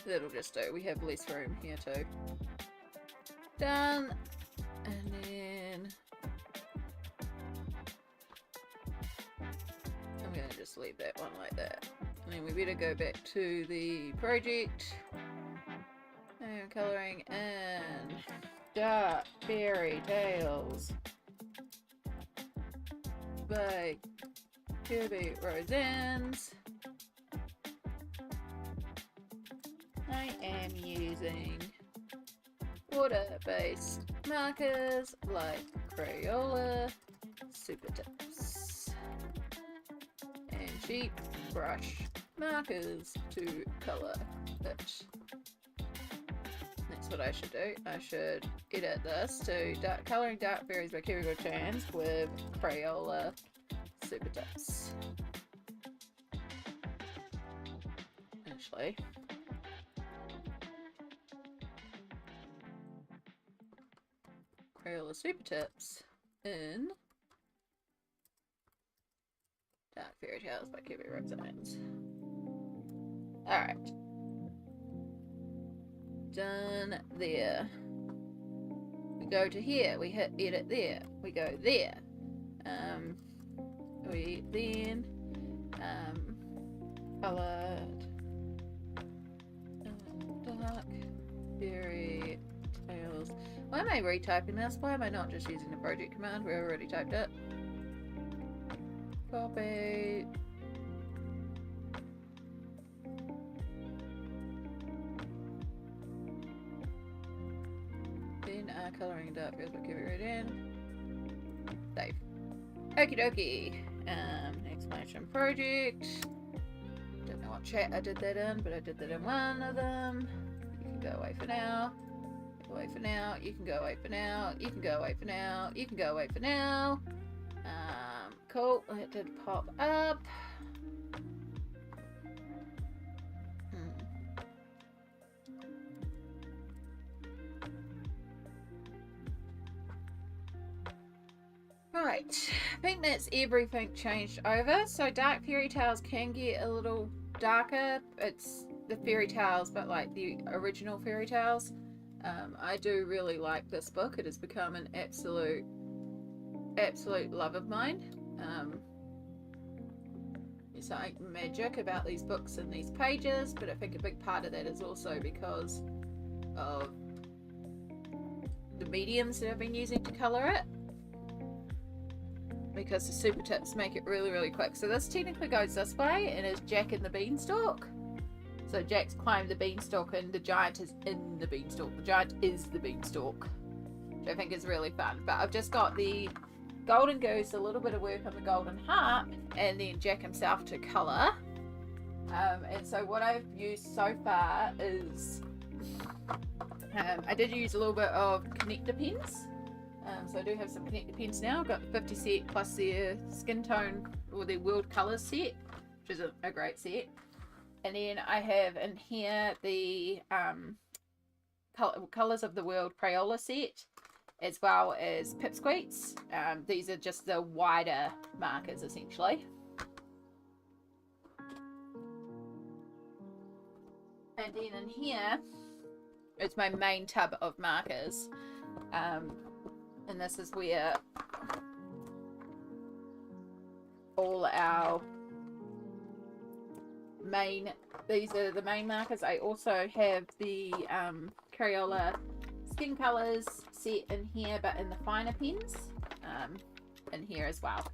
it'll just do. We have less room here too. Done. And then I'm gonna just leave that one like that. And then we better go back to the project. And colouring in Dark Fairytales by Kerby Rosanes. I am using water-based markers like Crayola Supertips and cheap brush markers to colour it. That's what I should do. I should edit this to Colouring Dark Fairies by Kerby Rosanes with Crayola Supertips. Actually, Crayola Supertips in Dark Fairytales by Kerby Rosanes. Alright. Done there. We go to here, we hit edit there, we go there. We then coloured dark Fairytales. Why am I retyping this? Why am I not just using the project command where I already typed it? Copy. Then colouring dark feels like Kerby Rosanes. Save. Okie dokie. Exclamation project. Don't know what chat I did that in, but I did that in one of them. You can go away for now. Go away for now. You can go away for now. You can go away for now. You can go away for now. Cool. It did pop up. Right, I think that's everything changed over. So Dark Fairytales can get a little darker. It's the Fairytales, but like the original Fairytales. I do really like this book. It has become an absolute love of mine. There's something magic about these books and these pages, but I think a big part of that is also because of the mediums that I've been using to colour it. Because the super tips make it really, really quick. So this technically goes this way and is Jack and the Beanstalk. So Jack's climbed the beanstalk and the giant is in the beanstalk. The giant is the beanstalk, which I think is really fun. But I've just got the golden goose, a little bit of work on the golden harp, and then Jack himself to colour. And so what I've used so far is I did use a little bit of connector pens. So I do have some connector pens now. I've got the 50 set plus their skin tone or their world colours set, which is a great set. And then I have in here the colours of the world Crayola set, as well as pipsqueaks. These are just the wider markers essentially. And then in here, it's my main tub of markers. And this is where all our these are the main markers. I also have the Crayola skin colours set in here, but in the finer pens in here as well.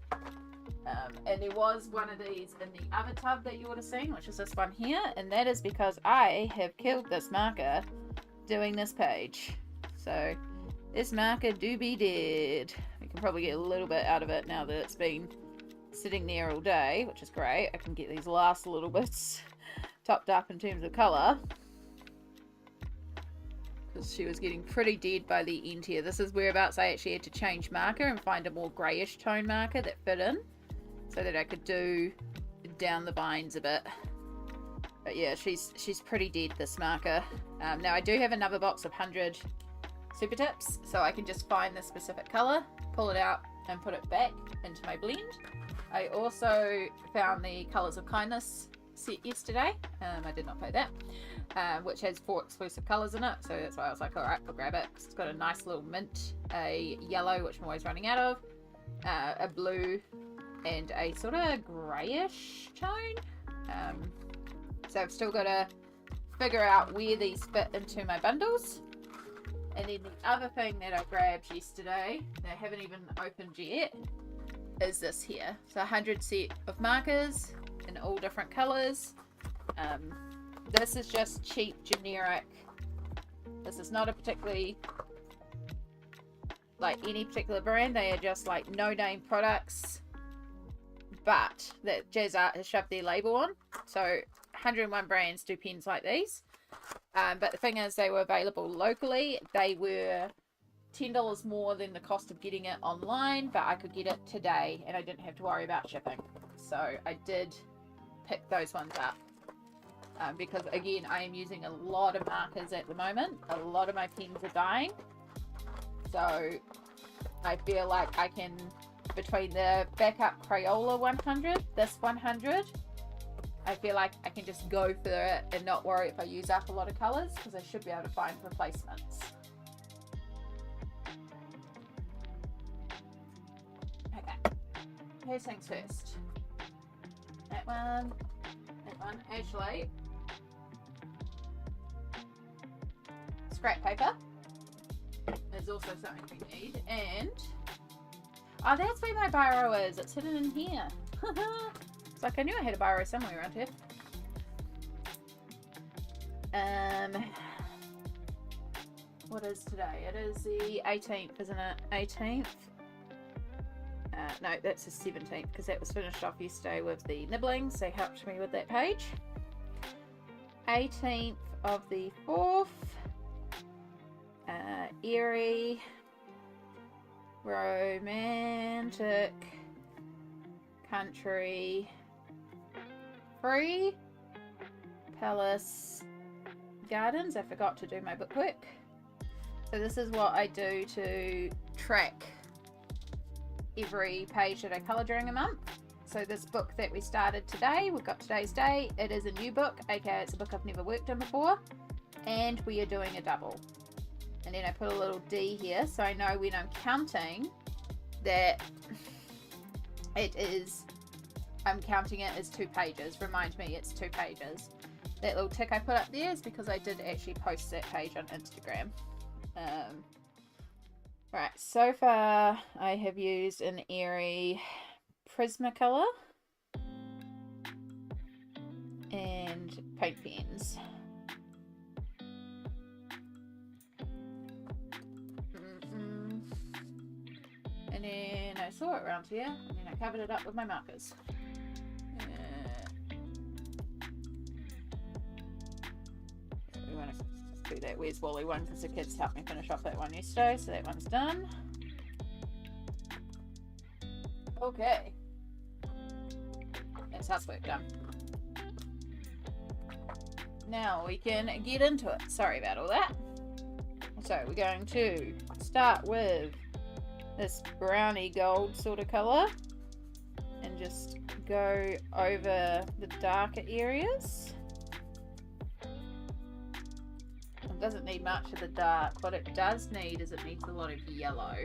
And there was one of these in the other tub that you would have seen, which is this one here, and that is because I have killed this marker doing this page. So this marker do be dead. We can probably get a little bit out of it now that it's been sitting there all day, which is great. I can get these last little bits topped up in terms of colour, because she was getting pretty dead by the end here. This is whereabouts I actually had to change marker and find a more greyish tone marker that fit in, so that I could do down the vines a bit. But yeah, she's pretty dead, this marker. Now I do have another box of 100 super tips, so I can just find the specific colour, pull it out and put it back into my blend. I also found the Colours of Kindness set yesterday. I did not play that, which has 4 exclusive colours in it, so that's why I was like, alright, I'll grab it. It's got a nice little mint, a yellow, which I'm always running out of, a blue, and a sort of greyish tone. So I've still got to figure out where these fit into my bundles. And then the other thing that I grabbed yesterday, that I haven't even opened yet, is this here. So 100 set of markers in all different colours. This is just cheap, generic. This is not a particularly, like any particular brand. They are just like no-name products, but that Jazz Art has shoved their label on. So 101 brands do pens like these. But the thing is, they were available locally. They were $10 more than the cost of getting it online, but I could get it today and I didn't have to worry about shipping. So I did pick those ones up. Because again, I am using a lot of markers at the moment. A lot of my pens are dying. So I feel like I can, between the backup Crayola 100, this 100, I feel like I can just go for it and not worry if I use up a lot of colours, because I should be able to find replacements. Okay, first things first. That one, one. Actually, scrap paper is also something we need, and oh, that's where my biro is. It's hidden in here. It's like I knew I had a biro somewhere around here. What is today? It is the 18th, isn't it? 18th. No, that's the 17th because that was finished off yesterday with the nibblings. They helped me with that page. 18th of the 4th. Eriy. Romantic. Country. Free. Palace. Gardens. I forgot to do my bookwork. So this is what I do to track every page that I colour during a month. So this book that we started today, we've got today's date, it is a new book, aka it's a book I've never worked in before, and we are doing a double. And then I put a little D here so I know when I'm counting that I'm counting it as 2 pages. Remind me it's 2 pages. That little tick I put up there is because I did actually post that page on Instagram. Right, so far I have used an Eriy Prismacolor and paint pens. And then I saw it around here, and then I covered it up with my markers. We want to do that Where's Wally one because the kids helped me finish off that one yesterday, so that one's done. Okay, that's housework done. Now we can get into it. Sorry about all that. So we're going to start with this browny gold sort of colour and just go over the darker areas. It doesn't need much of the dark. What it does need is it needs a lot of yellow.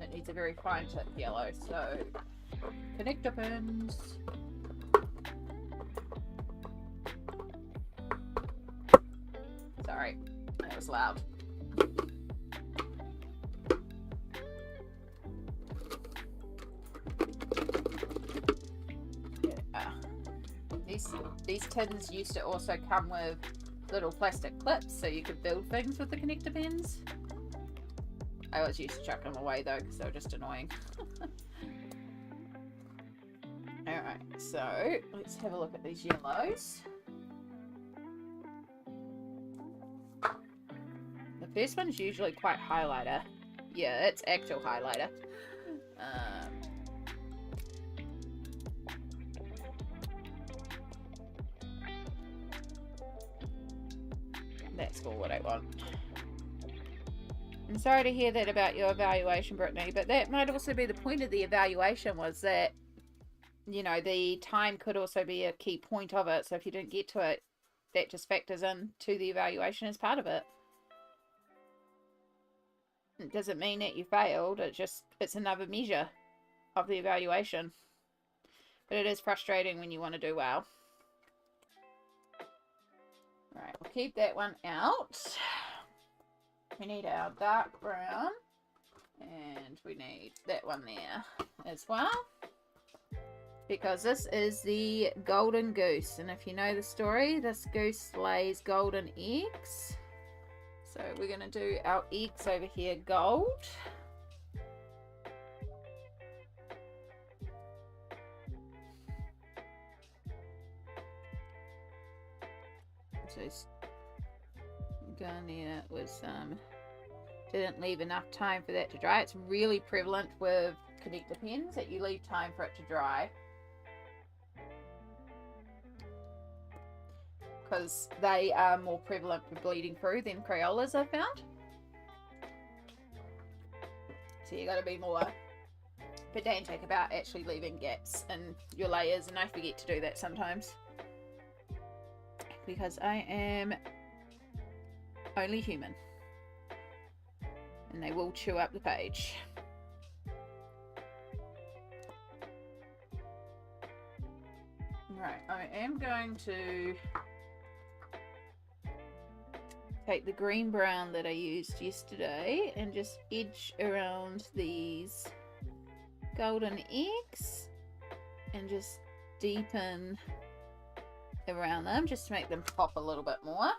It needs a very fine tip yellow. So connector pins. Sorry, that was loud. These tins used to also come with little plastic clips so you could build things with the connector pins. I always used to chuck them away though because they were just annoying. Alright, so let's have a look at these yellows. The first one's usually quite highlighter. Yeah, it's actual highlighter. That's all what I want. I'm sorry to hear that about your evaluation, Brittany, but that might also be the point of the evaluation, was that, you know, the time could also be a key point of it. So if you didn't get to it, that just factors in to the evaluation as part of it. It doesn't mean that you failed. It's another measure of the evaluation. But it is frustrating when you want to do well. Right, we'll keep that one out. We need our dark brown, and we need that one there as well, because this is the golden goose, and if you know the story, this goose lays golden eggs. So we're going to do our eggs over here gold. So going there with some, didn't leave enough time for that to dry. It's really prevalent with connector pens that you leave time for it to dry, because they are more prevalent for bleeding through than Crayolas, I've found. So you got to be more pedantic about actually leaving gaps in your layers, and I forget to do that sometimes because I am only human and they will chew up the page. Right, I am going to take the green brown that I used yesterday and just edge around these golden eggs and just deepen around them just to make them pop a little bit more.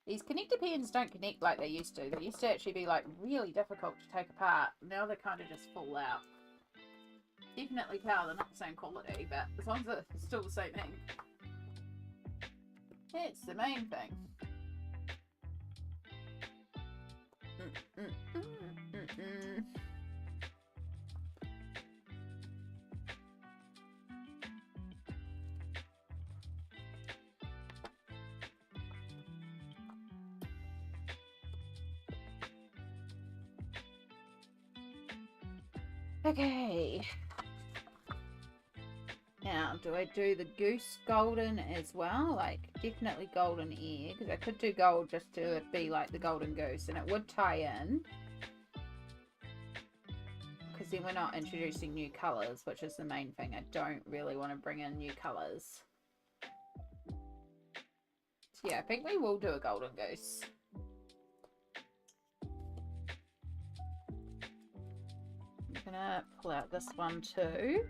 These connector pens don't connect like they used to. They used to actually be like really difficult to take apart. Now they kind of just fall out. Definitely power, they're not the same quality, but as long as it's still the same ink, it's the main thing. Okay. Now, do I do the goose golden as well? Like, definitely golden egg. I could do gold just to be like the golden goose, and it would tie in. Because then we're not introducing new colours, which is the main thing. I don't really want to bring in new colours. So yeah, I think we will do a golden goose. I'm gonna pull out this one too.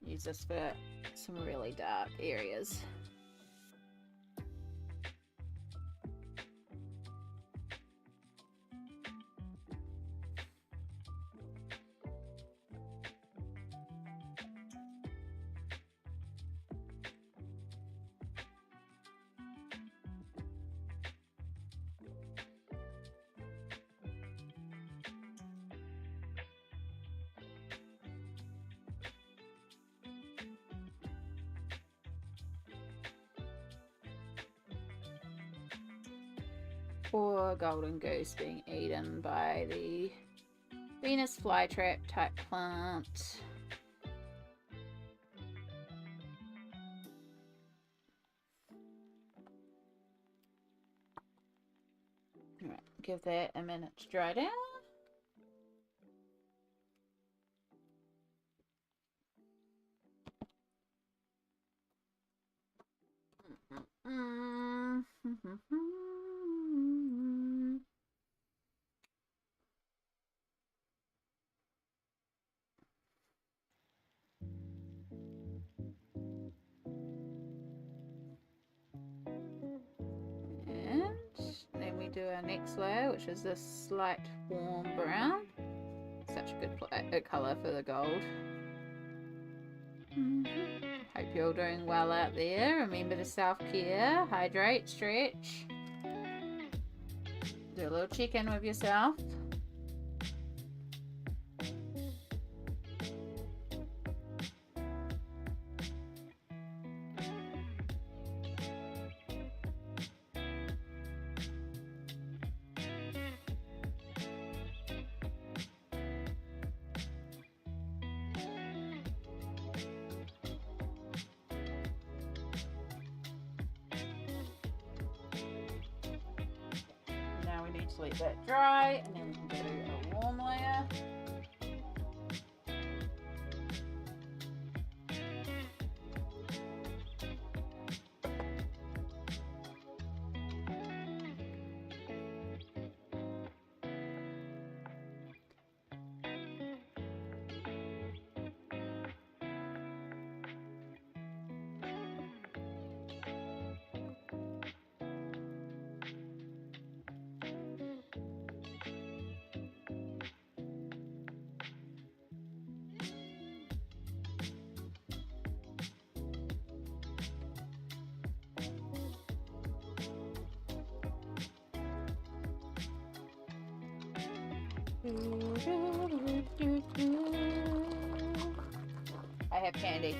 Use this for some really dark areas. Poor golden goose being eaten by the Venus flytrap type plant. Alright, give that a minute to dry down. Then we do our next layer, which is this slight warm brown. Such a good colour for the gold. Hope you're all doing well out there. Remember to self-care, hydrate, stretch. Do a little check-in with yourself. Let that dry, and then we can do a warm layer. I have candy.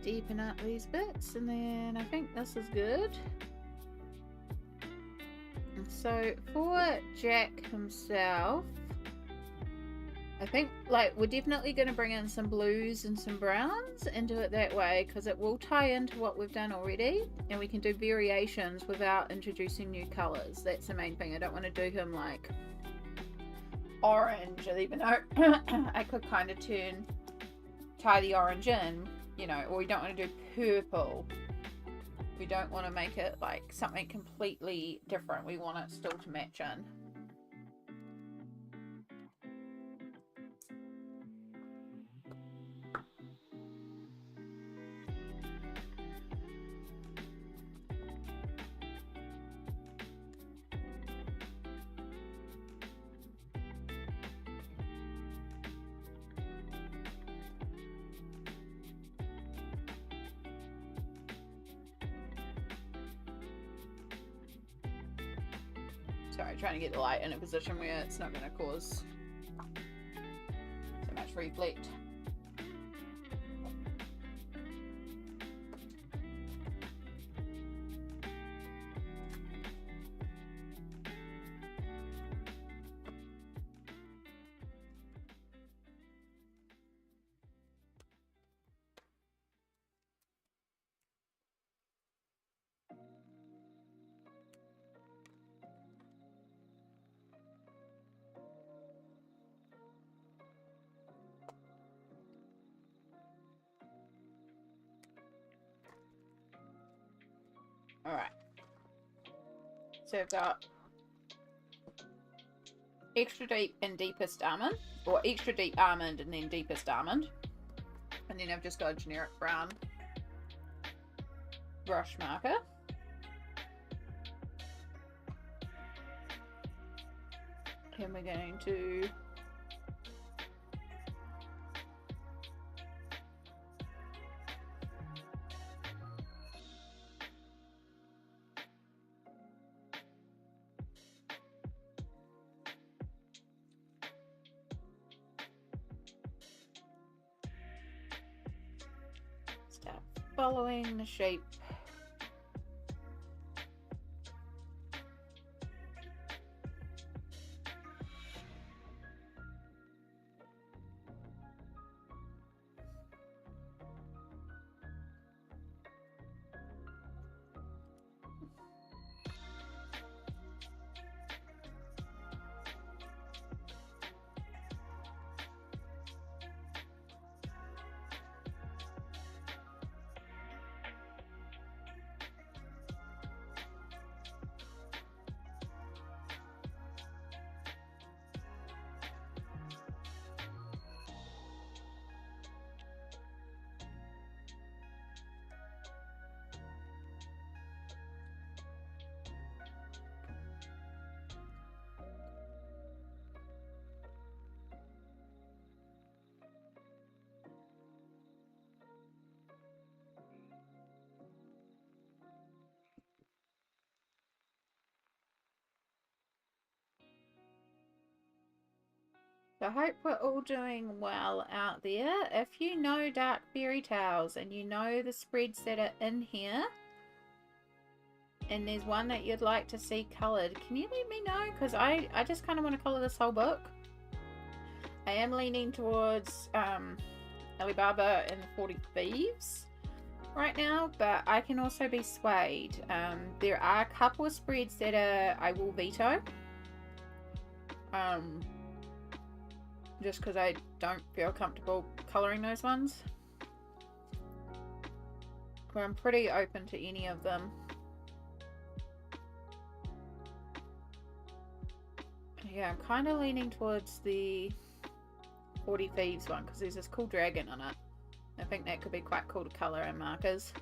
deepen up these bits, and then I think this is good. So for Jack himself, I think like we're definitely going to bring in some blues and some browns and do it that way, because it will tie into what we've done already, and we can do variations without introducing new colors. That's the main thing. I don't want to do him like orange, even though I could kind of tie the orange in, you know, or we don't want to do purple. We don't want to make it like something completely different. We want it still to match in. Sorry, trying to get the light in a position where it's not going to cause so much reflect. Alright, so I've got extra deep and deepest almond, or extra deep almond and then deepest almond, and then I've just got a generic brown brush marker. And we're going to start following the shape. I hope we're all doing well out there. If you know Dark Fairytales and you know the spreads that are in here, and there's one that you'd like to see coloured, can you let me know? Because I just kind of want to colour this whole book. I am leaning towards Alibaba and the 40 Thieves right now, but I can also be swayed. There are a couple of spreads that I will veto. Just because I don't feel comfortable colouring those ones. But I'm pretty open to any of them. Yeah, I'm kind of leaning towards the 40 Thieves one because there's this cool dragon on it. I think that could be quite cool to colour in markers.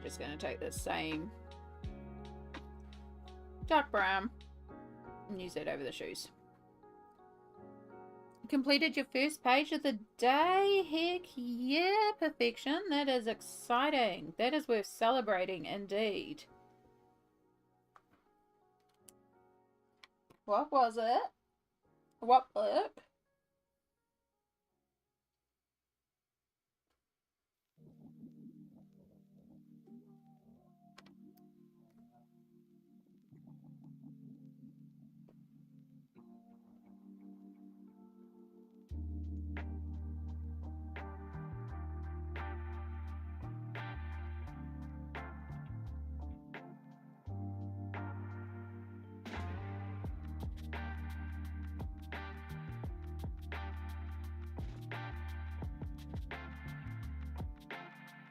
just going to take this same dark brown and use that over the shoes. Completed your first page of the day. Heck yeah, perfection. That is exciting. That is worth celebrating indeed. What was it? What book?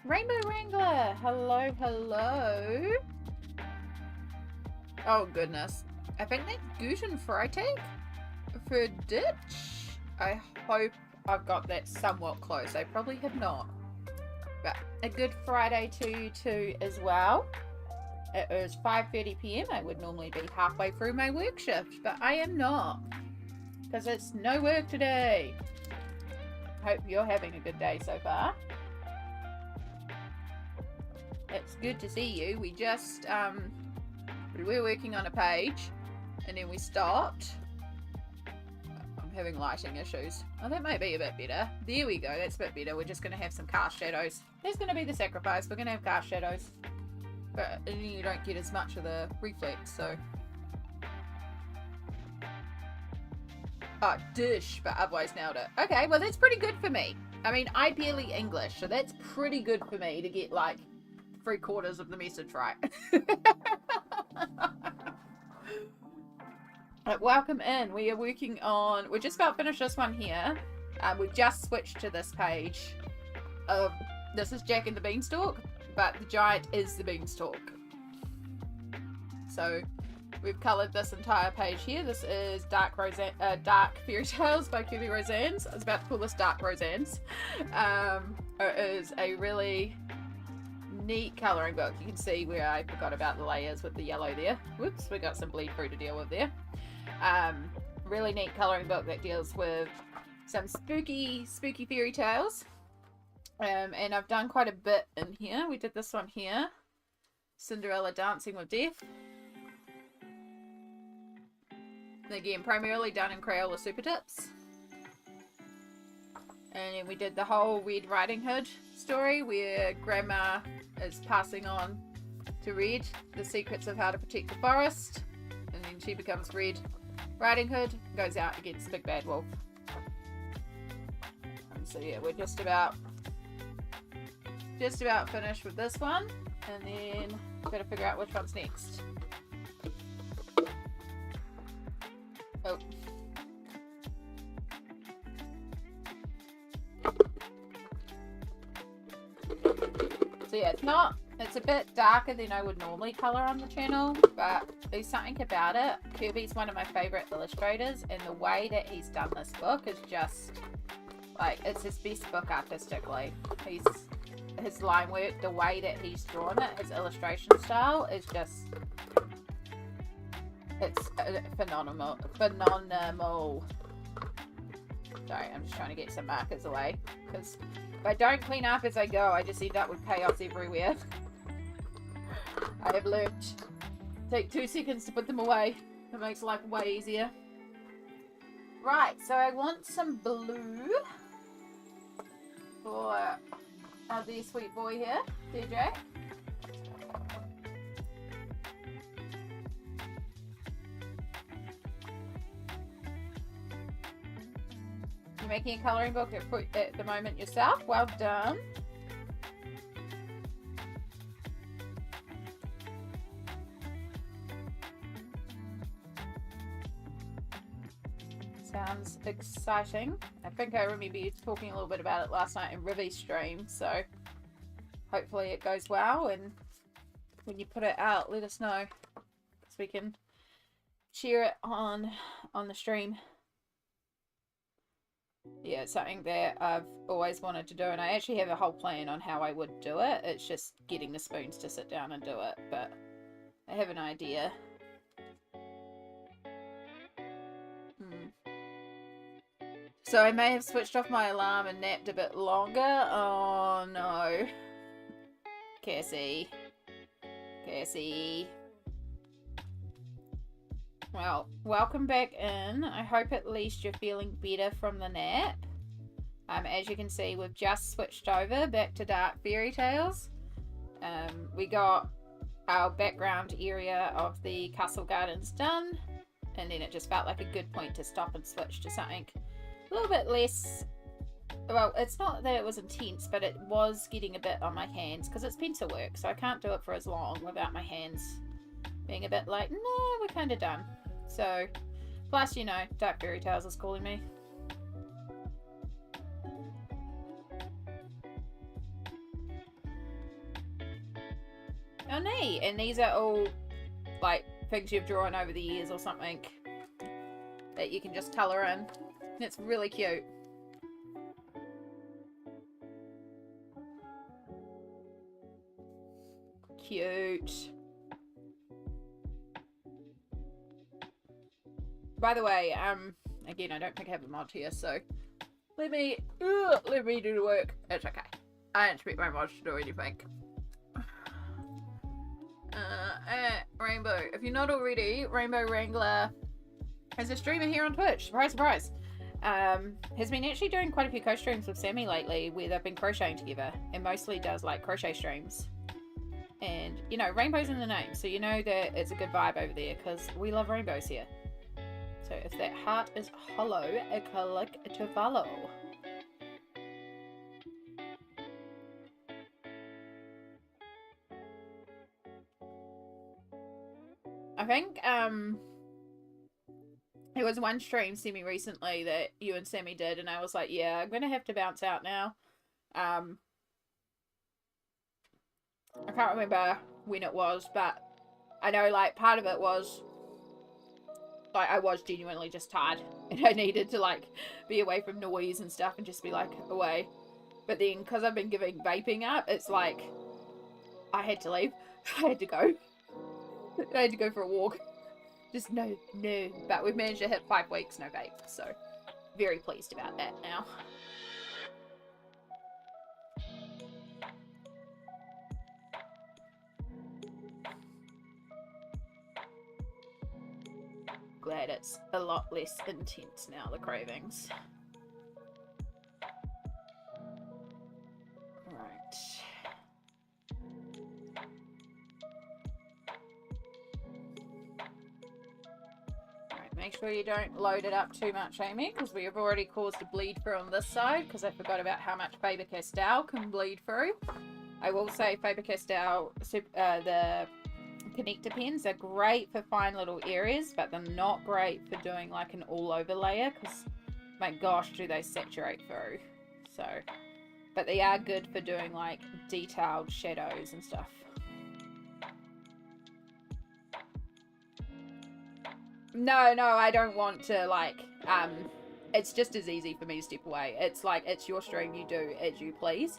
Rainbow Wrangler! Hello, hello. Oh, goodness. I think that's Guten Freitag for Ditch. I hope I've got that somewhat close. I probably have not. But a good Friday to you too as well. It is 5:30 p.m. I would normally be halfway through my work shift, but I am not. Because it's no work today. Hope you're having a good day so far. It's good to see you. We just, we were working on a page and then we stopped. I'm having lighting issues. Oh, that might be a bit better. There we go. That's a bit better. We're just going to have some cast shadows. There's going to be the sacrifice. We're going to have cast shadows. But you don't get as much of the reflex, so. Oh, dish, but otherwise nailed it. Okay, well, that's pretty good for me. I mean, I barely English, so that's pretty good for me to get, like, 3/4 of the message right. Right, welcome in. We are working on, we're just about to finish this one here. We've just switched to this page. This is Jack and the Beanstalk, but the giant is the beanstalk. So we've coloured this entire page here. This is Dark Fairytales by Kerby Rosanes. I was about to call this Dark Rosanes. It is a really neat colouring book. You can see where I forgot about the layers with the yellow there. Whoops, we got some bleed through to deal with there. Really neat colouring book that deals with some spooky fairy tales. And I've done quite a bit in here. We did this one here, Cinderella Dancing with Death. And again, primarily done in Crayola Supertips. And then we did the whole Red Riding Hood story where Grandma is passing on to Red the secrets of how to protect the forest. And then she becomes Red Riding Hood, goes out against the big bad wolf. And so yeah, we're just about finished with this one. And then gotta figure out which one's next. Oh. So yeah, it's a bit darker than I would normally colour on the channel, but there's something about it. Kerby's one of my favourite illustrators, and the way that he's done this book is just, like, it's his best book artistically. His line work, the way that he's drawn it, his illustration style is just, it's phenomenal. Sorry, I'm just trying to get some markers away, because if I don't clean up as I go, I just end up with chaos everywhere. I have learned. Take 2 seconds to put them away. It makes life way easier. Right, so I want some blue for our dear sweet boy here, DJ. You're making a colouring book at the moment yourself. Well done. Sounds exciting. I think I remember you talking a little bit about it last night in Rivy's stream, so hopefully it goes well, and when you put it out, let us know so we can share it on the stream. Yeah, it's something that I've always wanted to do, and I actually have a whole plan on how I would do it. It's just getting the spoons to sit down and do it, but I have an idea. So I may have switched off my alarm and napped a bit longer. Oh no. Cassie. Cassie. Well, welcome back in. I hope at least you're feeling better from the nap. As you can see, we've just switched over back to Dark Fairytales. We got our background area of the castle gardens done, and then it just felt like a good point to stop and switch to something a little bit less. Well, it's not that it was intense, but it was getting a bit on my hands because it's pencil work, so I can't do it for as long without my hands being a bit like, no, we're kind of done. So, plus, you know, Dark Fairytales is calling me. Oh, neat. And these are all, like, things you've drawn over the years or something that you can just colour in. It's really cute. Cute. By the way, again, I don't think I have a mod here, so let me do the work. It's okay. I don't expect my mods to do anything. Rainbow. If you're not already, Rainbow Wrangler is a streamer here on Twitch. Surprise, surprise. Has been actually doing quite a few co-streams with Sammy lately where they've been crocheting together, and mostly does like crochet streams. And, you know, rainbow's in the name, so you know that it's a good vibe over there because we love rainbows here. So if that heart is hollow, click to follow. I think it was one stream Sammy recently that you and Sammy did, and I was like, yeah, I'm gonna have to bounce out now. I can't remember when it was, but I know like part of it was like I was genuinely just tired and I needed to like be away from noise and stuff and just be like away. But then because I've been giving vaping up, it's like I had to leave. I had to go. I had to go for a walk. Just no. But we've managed to hit 5 weeks no vape, so very pleased about that now. Glad it's a lot less intense now, the cravings. Right. Make sure you don't load it up too much, Amy, because we have already caused a bleed through on this side because I forgot about how much Faber-Castell can bleed through. I will say Faber-Castell, the connector pens are great for fine little areas, but they're not great for doing like an all-over layer because, my gosh, do they saturate through. So, but they are good for doing like detailed shadows and stuff. No, I don't want to, like, it's just as easy for me to step away. It's like, it's your stream, you do as you please.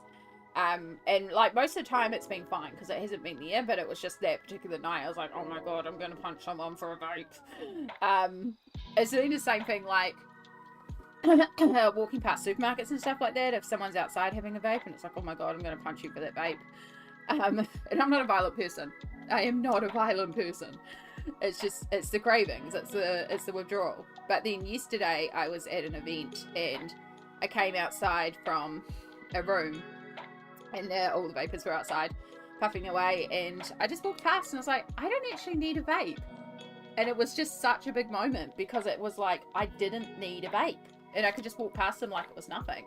And, like, most of the time it's been fine, because it hasn't been there, but it was just that particular night, I was like, oh my god, I'm gonna punch someone for a vape. It's been the same thing, like, walking past supermarkets and stuff like that, if someone's outside having a vape, and it's like, oh my god, I'm gonna punch you for that vape. And I'm not a violent person. I am not a violent person. It's just, it's the cravings, it's the withdrawal. But then yesterday I was at an event and I came outside from a room and all the vapors were outside puffing away, and I just walked past and I was like, I don't actually need a vape. And it was just such a big moment because it was like, I didn't need a vape and I could just walk past them like it was nothing.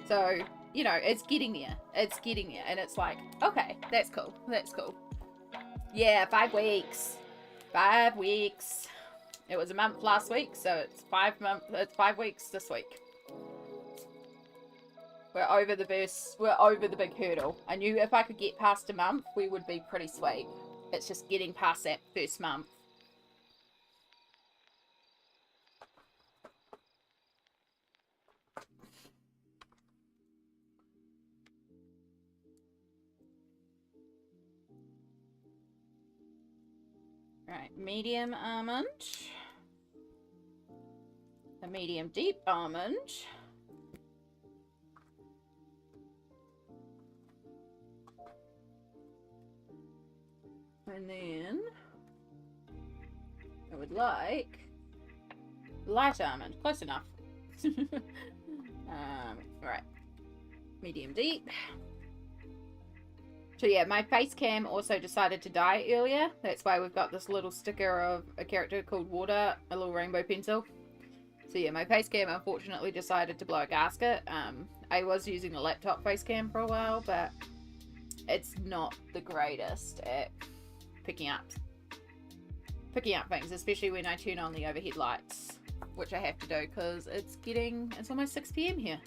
So, you know, it's getting there, and it's like, okay, that's cool. Yeah, 5 weeks. 5 weeks. It was a month last week, so it's 5 months. It's 5 weeks this week. We're over the burst. We're over the big hurdle. I knew if I could get past a month, we would be pretty sweet. It's just getting past that first month. Right, medium almond. A medium deep almond. And then I would like light almond. Close enough. Right. Medium deep. So yeah, my face cam also decided to die earlier. That's why we've got this little sticker of a character called Water, a little rainbow pencil. So yeah, my face cam unfortunately decided to blow a gasket. I was using a laptop face cam for a while, but it's not the greatest at picking up things, especially when I turn on the overhead lights, which I have to do because it's almost 6 PM here.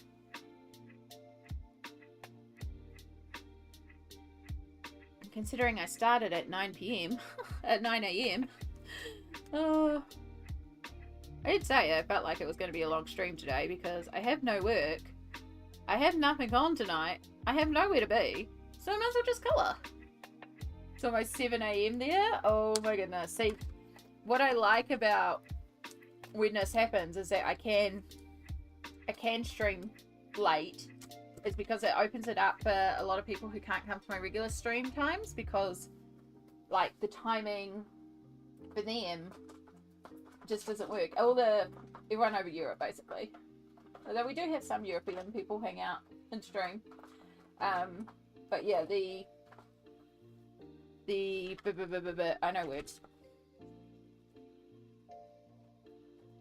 Considering I started at 9 PM, at 9 AM, I did say I felt like it was going to be a long stream today because I have no work, I have nothing on tonight, I have nowhere to be, so I might as well just colour. It's almost 7 AM there. Oh my goodness. See, what I like about when this happens is that I can stream late. It's because it opens it up for a lot of people who can't come to my regular stream times, because like the timing for them just doesn't work. Everyone over Europe basically. Although we do have some European people hang out in stream. But yeah, I know words.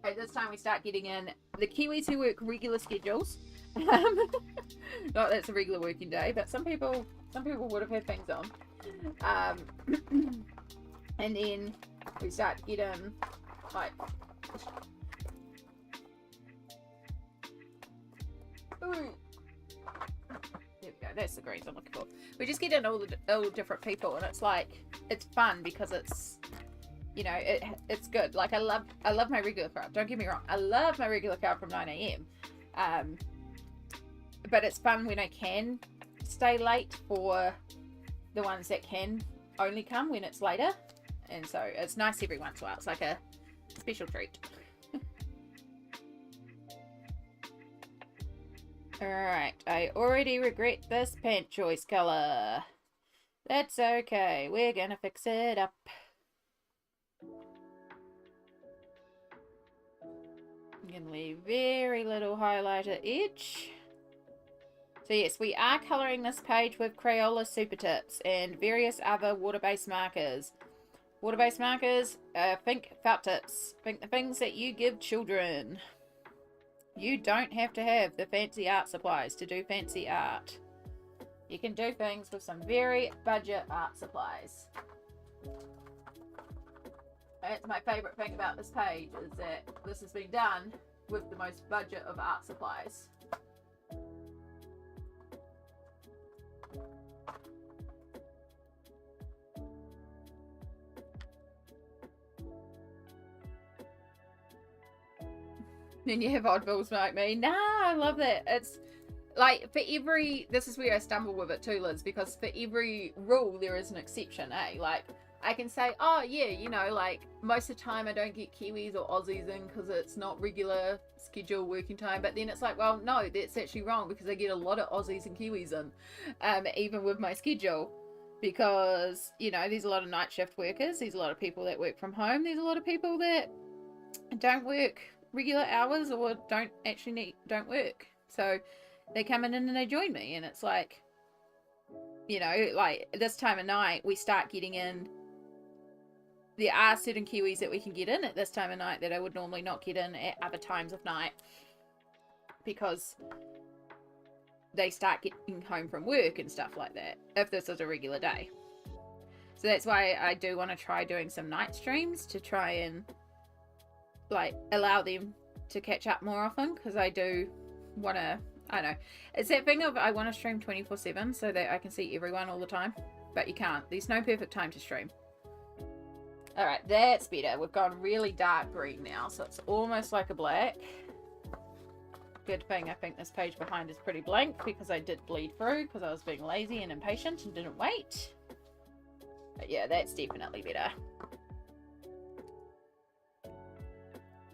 At this time we start getting in the Kiwis who work regular schedules. Not that it's a regular working day, but some people would have had things on. And then we start getting like there we go, that's the greens I'm looking for. We just get in all the different people, and it's like, it's fun because it's, you know, it's good. Like I love my regular crowd, don't get me wrong, I love my regular crowd from 9 AM. But it's fun when I can stay late for the ones that can only come when it's later, and so it's nice every once in a while. It's like a special treat. Alright, I already regret this paint choice color. That's okay, we're gonna fix it up. I'm gonna leave very little highlighter edge. So yes, we are colouring this page with Crayola Supertips and various other water-based markers. Water-based markers, think felt tips. Think the things that you give children. You don't have to have the fancy art supplies to do fancy art. You can do things with some very budget art supplies. That's my favourite thing about this page, is that this has been done with the most budget of art supplies. Then you have oddballs like me. Nah, I love that. It's like, for every, this is where I stumble with it too, Liz, because for every rule there is an exception, eh? Like, I can say, oh yeah, you know, like most of the time I don't get Kiwis or Aussies in because it's not regular schedule working time, but then it's like, well, no, that's actually wrong, because I get a lot of Aussies and Kiwis in, even with my schedule, because, you know, there's a lot of night shift workers, there's a lot of people that work from home, there's a lot of people that don't work regular hours or don't work, so they come in and they join me, and it's like, you know, like this time of night we start getting in. There are certain Kiwis that we can get in at this time of night that I would normally not get in at other times of night, because they start getting home from work and stuff like that, if this is a regular day. So that's why I do want to try doing some night streams to try and like allow them to catch up more often, because I do want to, I don't know, it's that thing of I want to stream 24/7 so that I can see everyone all the time, but you can't. There's no perfect time to stream. Alright, that's better. We've gone really dark green now, so it's almost like a black. Good thing I think this page behind is pretty blank, because I did bleed through because I was being lazy and impatient and didn't wait. But yeah, that's definitely better.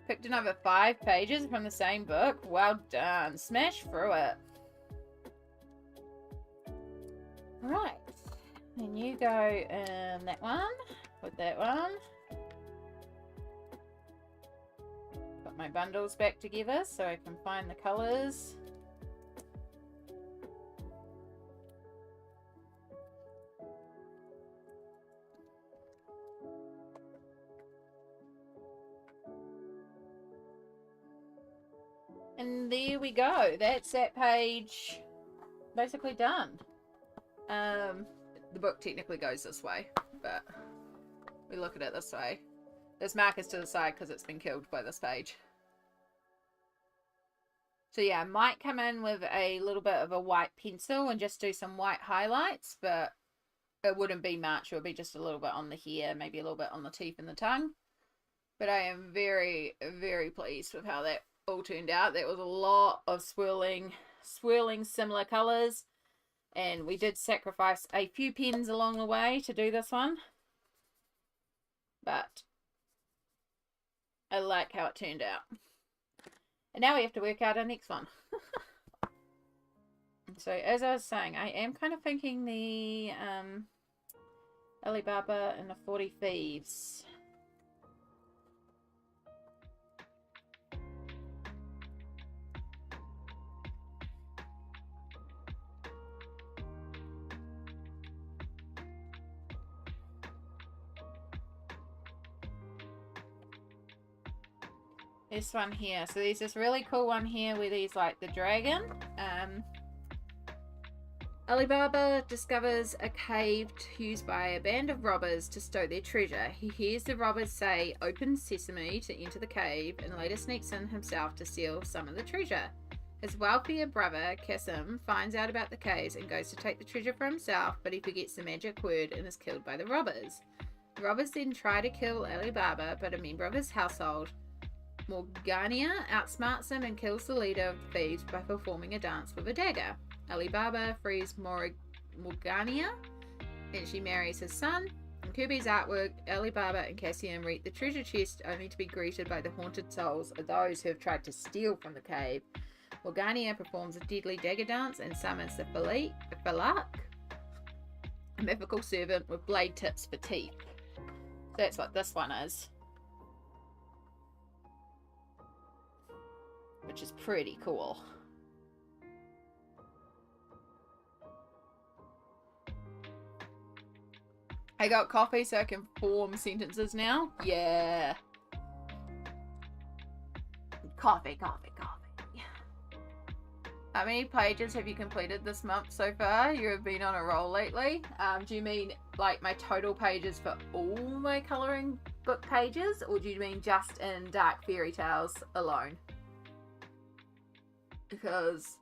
Picked another 5 pages from the same book. Well done. Smash through it. Right. And you go in that one with that one. Put my bundles back together so I can find the colours. And there we go. That's that page basically done. The book technically goes this way, but we look at it this way. This marker's to the side because it's been killed by this page. So yeah, I might come in with a little bit of a white pencil and just do some white highlights, but it wouldn't be much. It would be just a little bit on the hair, maybe a little bit on the teeth and the tongue. But I am very, very pleased with how that all turned out. There was a lot of swirling similar colours, and we did sacrifice a few pens along the way to do this one, but I like how it turned out. And now we have to work out our next one. So as I was saying, I am kind of thinking the Alibaba and the 40 Thieves. This one here. So there's this really cool one here where there's like the dragon. Alibaba discovers a cave used by a band of robbers to stow their treasure. He hears the robbers say, "Open sesame," to enter the cave, and later sneaks in himself to steal some of the treasure. His wealthier brother, Kasim, finds out about the caves and goes to take the treasure for himself, but he forgets the magic word and is killed by the robbers. The robbers then try to kill Alibaba, but a member of his household, Morgania, outsmarts him and kills the leader of the thieves by performing a dance with a dagger. Alibaba frees Morgania and she marries his son. In Kerby's artwork, Alibaba and Cassian reach the treasure chest only to be greeted by the haunted souls of those who have tried to steal from the cave. Morgania performs a deadly dagger dance and summons the Falak, a mythical servant with blade tips for teeth. So that's what this one is, which is pretty cool. I got coffee so I can form sentences now. Yeah. Coffee, coffee, coffee. How many pages have you completed this month so far? You have been on a roll lately. Do you mean like my total pages for all my colouring book pages? Or do you mean just in Dark Fairytales alone? Because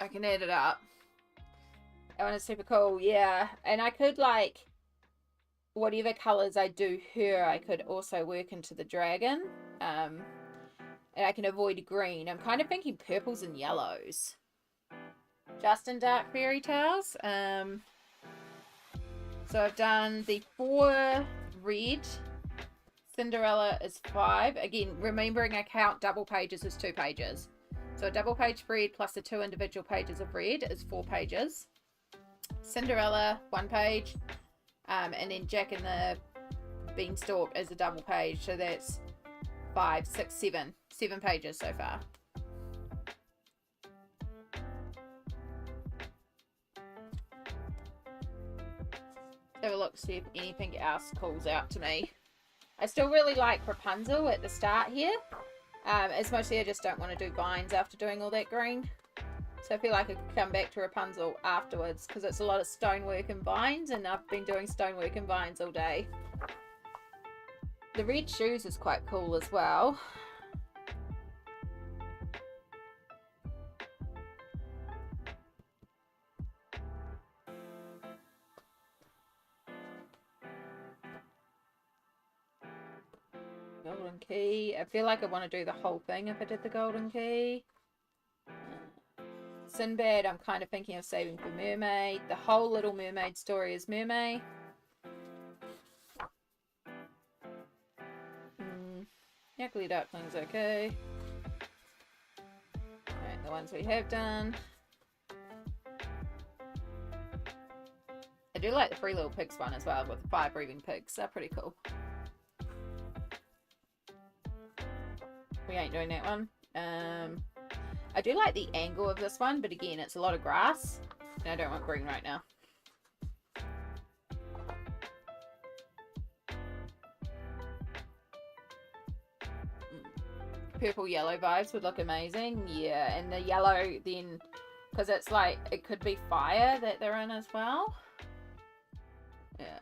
I can add it up. That one is super cool, yeah. And I could, like, whatever colours I do her, I could also work into the dragon. And I can avoid green. I'm kind of thinking purples and yellows. Just in Dark Fairytales. So I've done the 4 red. Cinderella is 5. Again, remembering I count double pages as 2 pages. So a double page red plus the 2 individual pages of red is 4 pages. Cinderella, 1 page, and then Jack and the Beanstalk is a double page, so that's 5, 6, 7 pages so far. Have a look, see if anything else calls out to me. I still really like Rapunzel at the start here. It's mostly I just don't want to do vines after doing all that green. So I feel like I could come back to Rapunzel afterwards because it's a lot of stonework and vines, and I've been doing stonework and vines all day. The red shoes is quite cool as well. Golden key. I feel like I want to do the whole thing if I did the golden key. Sinbad, I'm kind of thinking of saving for Mermaid. The whole Little Mermaid story is Mermaid. Ugly Duckling's okay. Alright, the ones we have done. I do like the Free Little Pigs one as well, with the 5 breathing pigs. They're pretty cool. We ain't doing that one. I do like the angle of this one, but again, it's a lot of grass, and I don't want green right now. Purple yellow vibes would look amazing. Yeah, and the yellow then, because it's like, it could be fire that they're in as well. Yeah.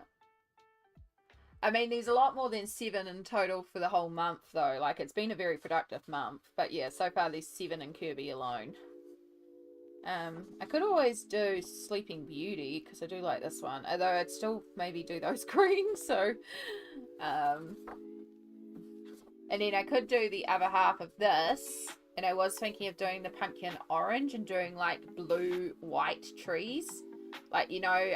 I mean, there's a lot more than 7 in total for the whole month, though. Like, it's been a very productive month. But yeah, so far there's 7 in Kerby alone. I could always do Sleeping Beauty, because I do like this one. Although I'd still maybe do those greens, so... And then I could do the other half of this. And I was thinking of doing the pumpkin orange and doing, like, blue-white trees. Like, you know,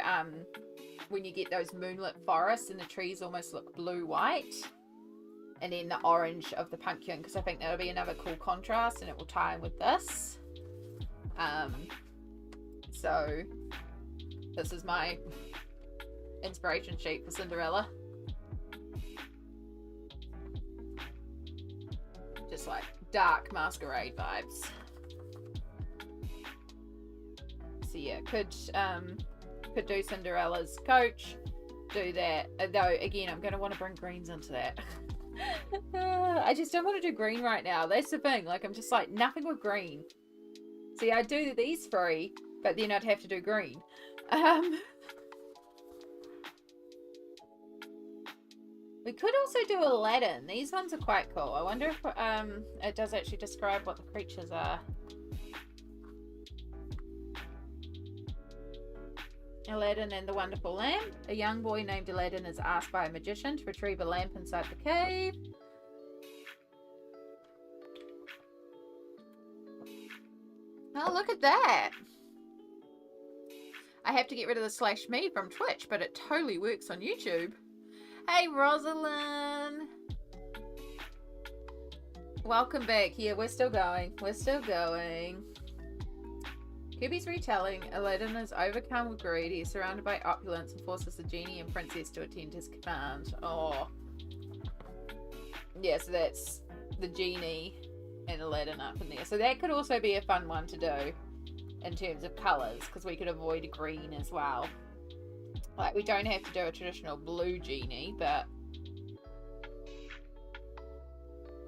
when you get those moonlit forests and the trees almost look blue-white. And then the orange of the pumpkin, because I think that'll be another cool contrast and it will tie in with this. So this is my inspiration sheet for Cinderella. Just like dark masquerade vibes. So yeah, could do Cinderella's coach, do that. Though again, I'm gonna want to bring greens into that. I just don't want to do green right now. That's the thing. Like, I'm just like, nothing with green. See, I'd do these 3, but then I'd have to do green. We could also do Aladdin. These ones are quite cool. I wonder if it does actually describe what the creatures are. Aladdin and the Wonderful Lamp. A young boy named Aladdin is asked by a magician to retrieve a lamp inside the cave. Oh, look at that. I have to get rid of the /me from Twitch, but it totally works on YouTube. Hey, Rosalind. Welcome back. Yeah, we're still going. We're still going. Kerby's retelling. Aladdin is overcome with greed. He is surrounded by opulence and forces the genie and princess to attend his command. Oh. Yeah, so that's the genie and Aladdin up in there. So that could also be a fun one to do in terms of colours, because we could avoid green as well. Like, we don't have to do a traditional blue genie, but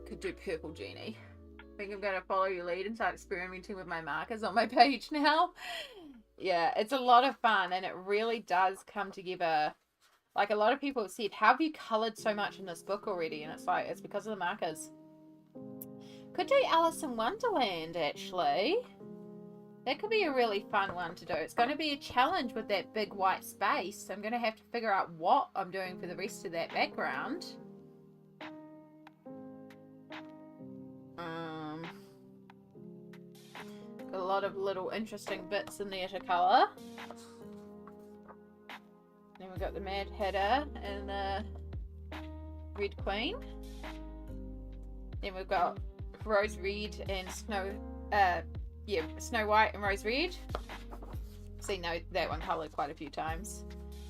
could do purple genie. I think I'm going to follow your lead and start experimenting with my markers on my page now. Yeah, it's a lot of fun, and it really does come together. Like, a lot of people have said, how have you coloured so much in this book already? And it's like, it's because of the markers. Could do Alice in Wonderland, actually. That could be a really fun one to do. It's going to be a challenge with that big white space. So I'm going to have to figure out what I'm doing for the rest of that background. Got a lot of little interesting bits in there to colour. Then we've got the Mad Hatter and the Red Queen. Then we've got Rose Red and Snow White and Rose Red. Seen that one coloured quite a few times.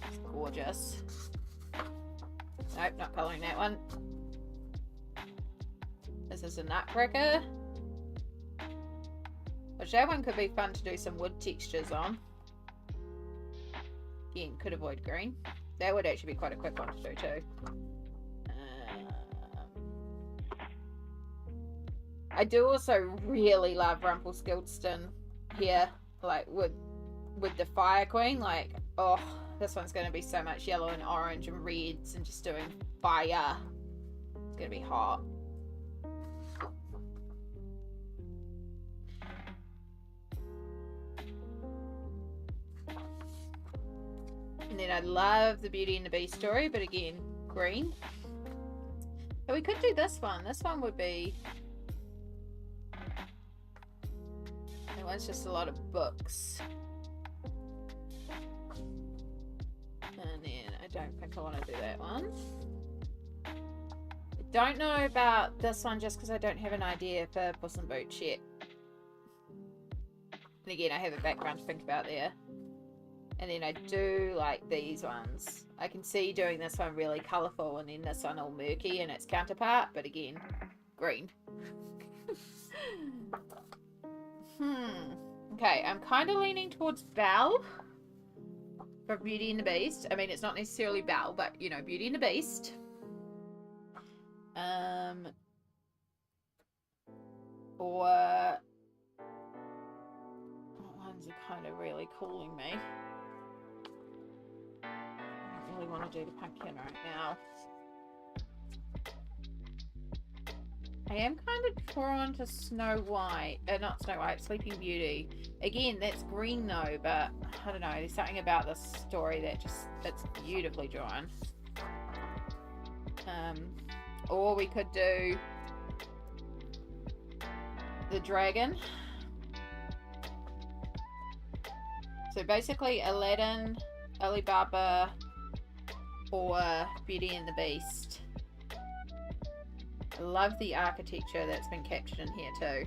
It's gorgeous. Nope, not colouring that one. This is a Nutcracker. Which that one could be fun to do some wood textures on. Again, could avoid green. That would actually be quite a quick one to do too. I do also really love Rumpelstiltskin here, like with the Fire Queen. Like, oh, this one's going to be so much yellow and orange and reds and just doing fire. It's going to be hot. And then I love the Beauty and the Beast story, but again, green. But we could do this one. This one would be... That one's just a lot of books. And then I don't think I want to do that one. I Don't know about this one just because I don't have an idea for Puss in Boots yet. And again, I have a background to think about there. And then I do like these ones. I can see doing this one really colourful and then this one all murky in its counterpart, but again, green. Okay, I'm kind of leaning towards Belle for Beauty and the Beast. I mean, it's not necessarily Belle, but, you know, Beauty and the Beast. Or what ones are kind of really calling me? I don't really want to do the pumpkin right now. I am kind of drawn to Snow White. Not Snow White, Sleeping Beauty. Again, that's green though, but I don't know. There's something about this story that it's beautifully drawn. Or we could do the dragon. So basically Aladdin, Alibaba, or Beauty and the Beast. I love the architecture that's been captured in here too.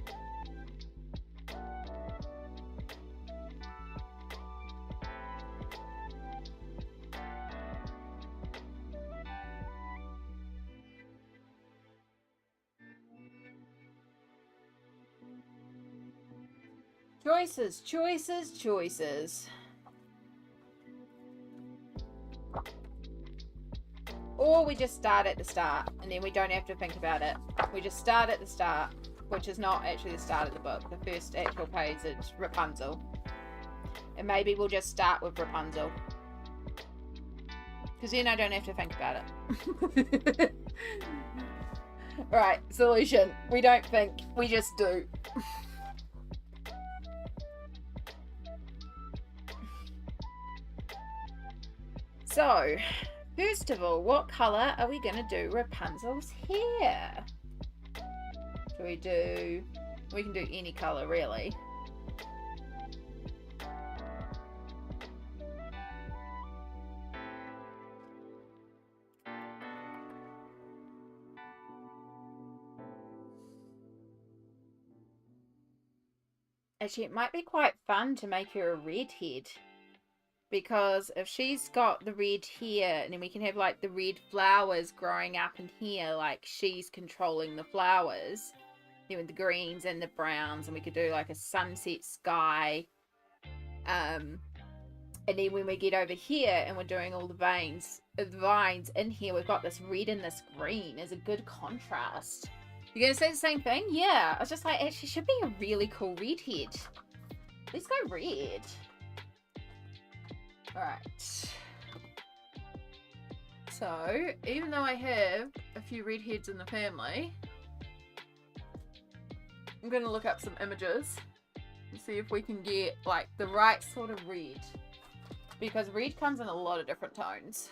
Choices, choices, choices. Or we just start at the start and then we don't have to think about it. We just start at the start, which is not actually the start of the book. The first actual page is Rapunzel. And maybe we'll just start with Rapunzel. Because then I don't have to think about it. Right, solution. We don't think, we just do. So, first of all, what colour are we going to do Rapunzel's hair? We can do any colour really. Actually, it might be quite fun to make her a redhead. Because if she's got the red hair, and then we can have like the red flowers growing up in here, like she's controlling the flowers. Then with the greens and the browns, and we could do like a sunset sky. And then when we get over here and we're doing all the vines in here, we've got this red and this green as a good contrast. You're going to say the same thing? Yeah. I was just like, actually, should be a really cool redhead. Let's go red. Alright. So, even though I have a few redheads in the family, I'm going to look up some images and see if we can get like the right sort of red. Because red comes in a lot of different tones.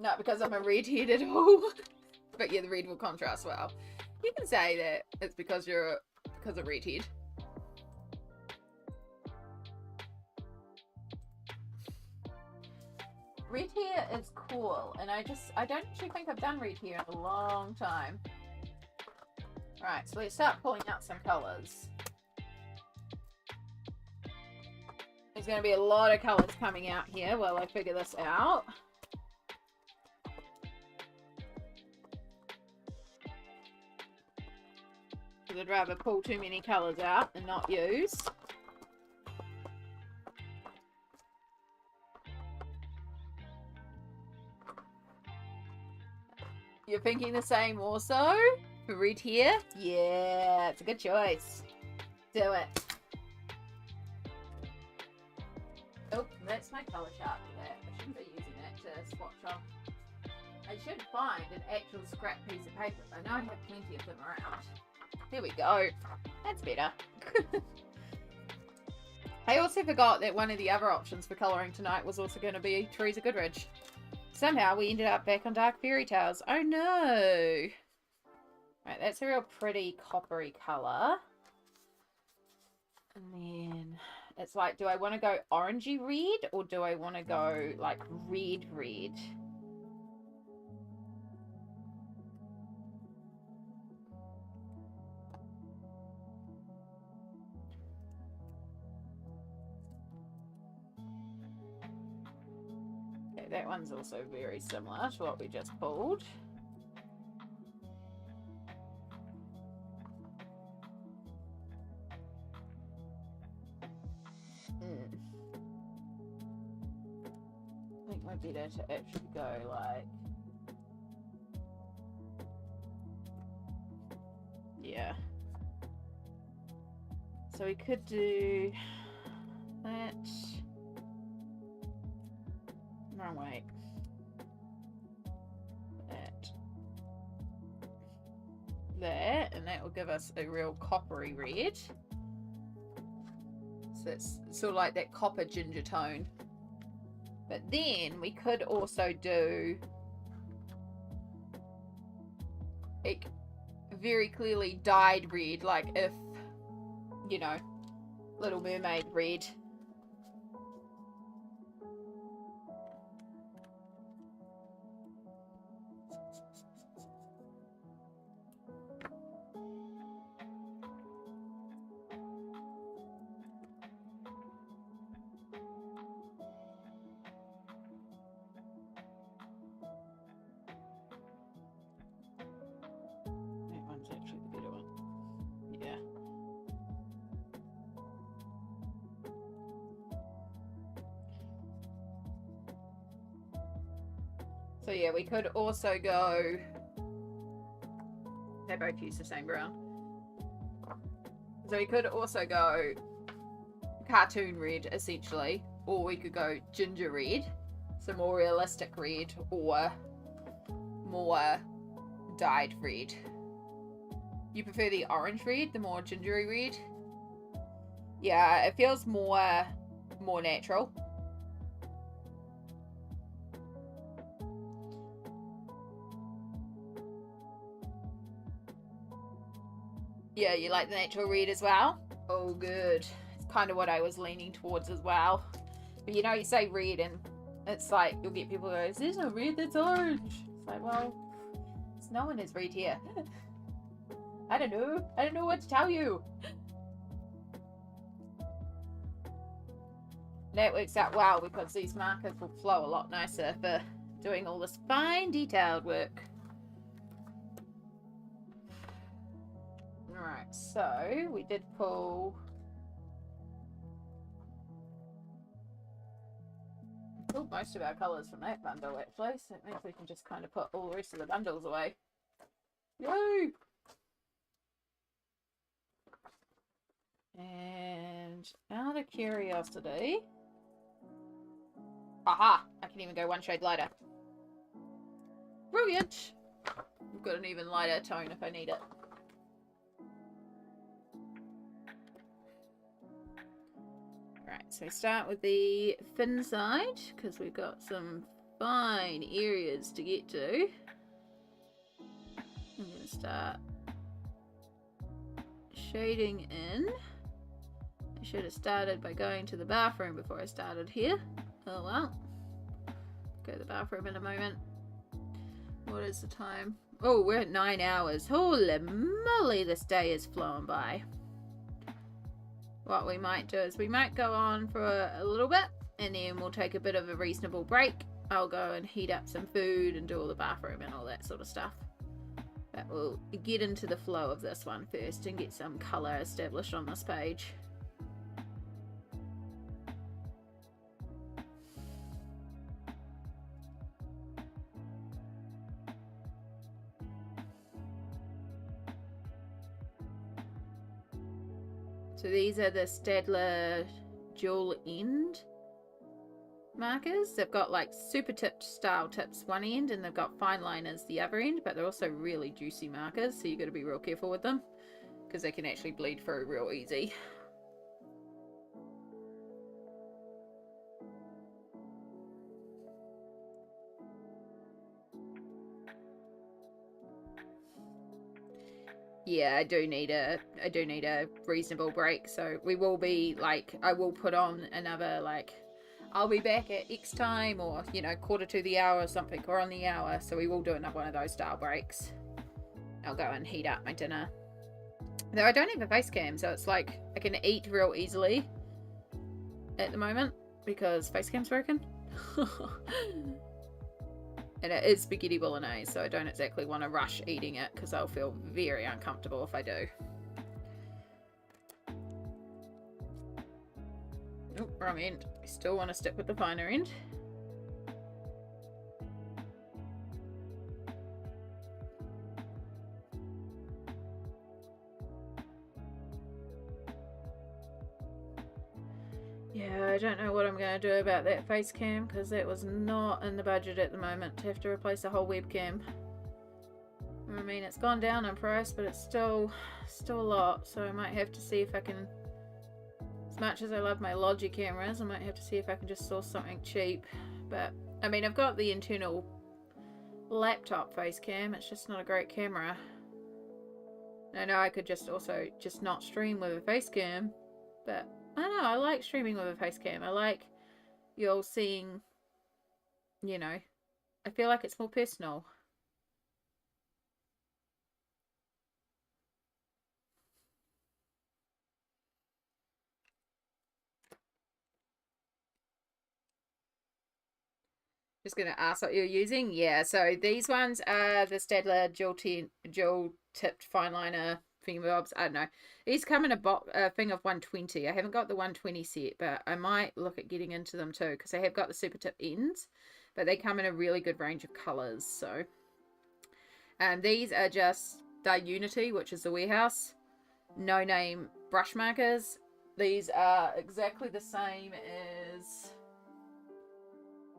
Not because I'm a redhead at all. But yeah, the red will contrast well. You can say that it's because of redhead. Red hair is cool, and I don't actually think I've done red hair in a long time. Alright, so let's start pulling out some colours. There's going to be a lot of colours coming out here while I figure this out. I'd rather pull too many colours out and not use. You're thinking the same also? For red hair? Yeah, it's a good choice. Do it. Oh, that's my colour chart for that. I shouldn't be using that to swatch on. I should find an actual scrap piece of paper. I know I have plenty of them around. There we go. That's better. I also forgot that one of the other options for colouring tonight was also going to be Teresa Goodridge. Somehow we ended up back on Dark Fairytales. Oh no! Right, that's a real pretty coppery colour. And then It's like, do I want to go orangey red or do I want to go like red red? Okay, that one's also very similar to what we just pulled. I think might be better to actually go like, yeah. So we could do that. Wrong way. That, and that will give us a real coppery red. So it's sort of like that copper ginger tone. But then we could also do a very clearly dyed red, like if, you know, Little Mermaid red. So yeah, we could also go, they both use the same brown. So we could also go cartoon red, essentially, or we could go ginger red, so more realistic red, or more dyed red. You prefer the orange red, the more gingery red? Yeah, it feels more natural. Yeah, you like the natural red as well? Oh, good. It's kind of what I was leaning towards as well. But you know, you say red and it's like, you'll get people who go, there's no red, that's orange. It's like, well, it's no one is red here. I don't know. I don't know what to tell you. That works out well because these markers will flow a lot nicer for doing all this fine detailed work. Alright, so we did pulled most of our colours from that bundle actually, so it means we can just kind of put all the rest of the bundles away. Yay! And out of curiosity, aha! I can even go one shade lighter. Brilliant! We've got an even lighter tone if I need it. Right, so we start with the thin side because we've got some fine areas to get to. I'm going to start shading in. I should have started by going to the bathroom before I started here. Oh well. Go to the bathroom in a moment. What is the time? Oh, we're at 9 hours. Holy moly, this day is flowing by. What we might do is we might go on for a little bit and then we'll take a bit of a reasonable break. I'll go and heat up some food and do all the bathroom and all that sort of stuff. But we'll get into the flow of this one first and get some colour established on this page. So these are the Staedtler dual end markers. They've got like super tipped style tips one end and they've got fine liners the other end, but they're also really juicy markers, so you've got to be real careful with them because they can actually bleed through real easy. yeah, I do need a reasonable break. So we will be like, I will put on another like, I'll be back at X time, or you know, quarter to the hour or something, or on the hour. So we will do another one of those style breaks. I'll go and heat up my dinner. Though I don't have a face cam, so it's like I can eat real easily at the moment because face cam's broken. And it is spaghetti bolognese, so I don't exactly want to rush eating it because I'll feel very uncomfortable if I do. Oh, wrong end. I still want to stick with the finer end. Yeah, I don't know what I'm going to do about that face cam because that was not in the budget at the moment to have to replace a whole webcam. I mean, it's gone down in price, but it's still a lot, so I might have to see if I can, as much as I love my Logi cameras, I might have to see if I can just source something cheap. But I mean, I've got the internal laptop face cam, it's just not a great camera. I know I could just also just not stream with a face cam, but I don't know, I like streaming with a face cam. I like you're seeing, you know, I feel like it's more personal. Just going to ask what you're using. Yeah, so these ones are the Staedtler dual tipped fine liner fingerbobs. I don't know. These come in a thing of 120. I haven't got the 120 set, but I might look at getting into them too because I have got the super tip ends, but they come in a really good range of colors. So these are just the Unity, which is the warehouse no name brush markers. These are exactly the same as,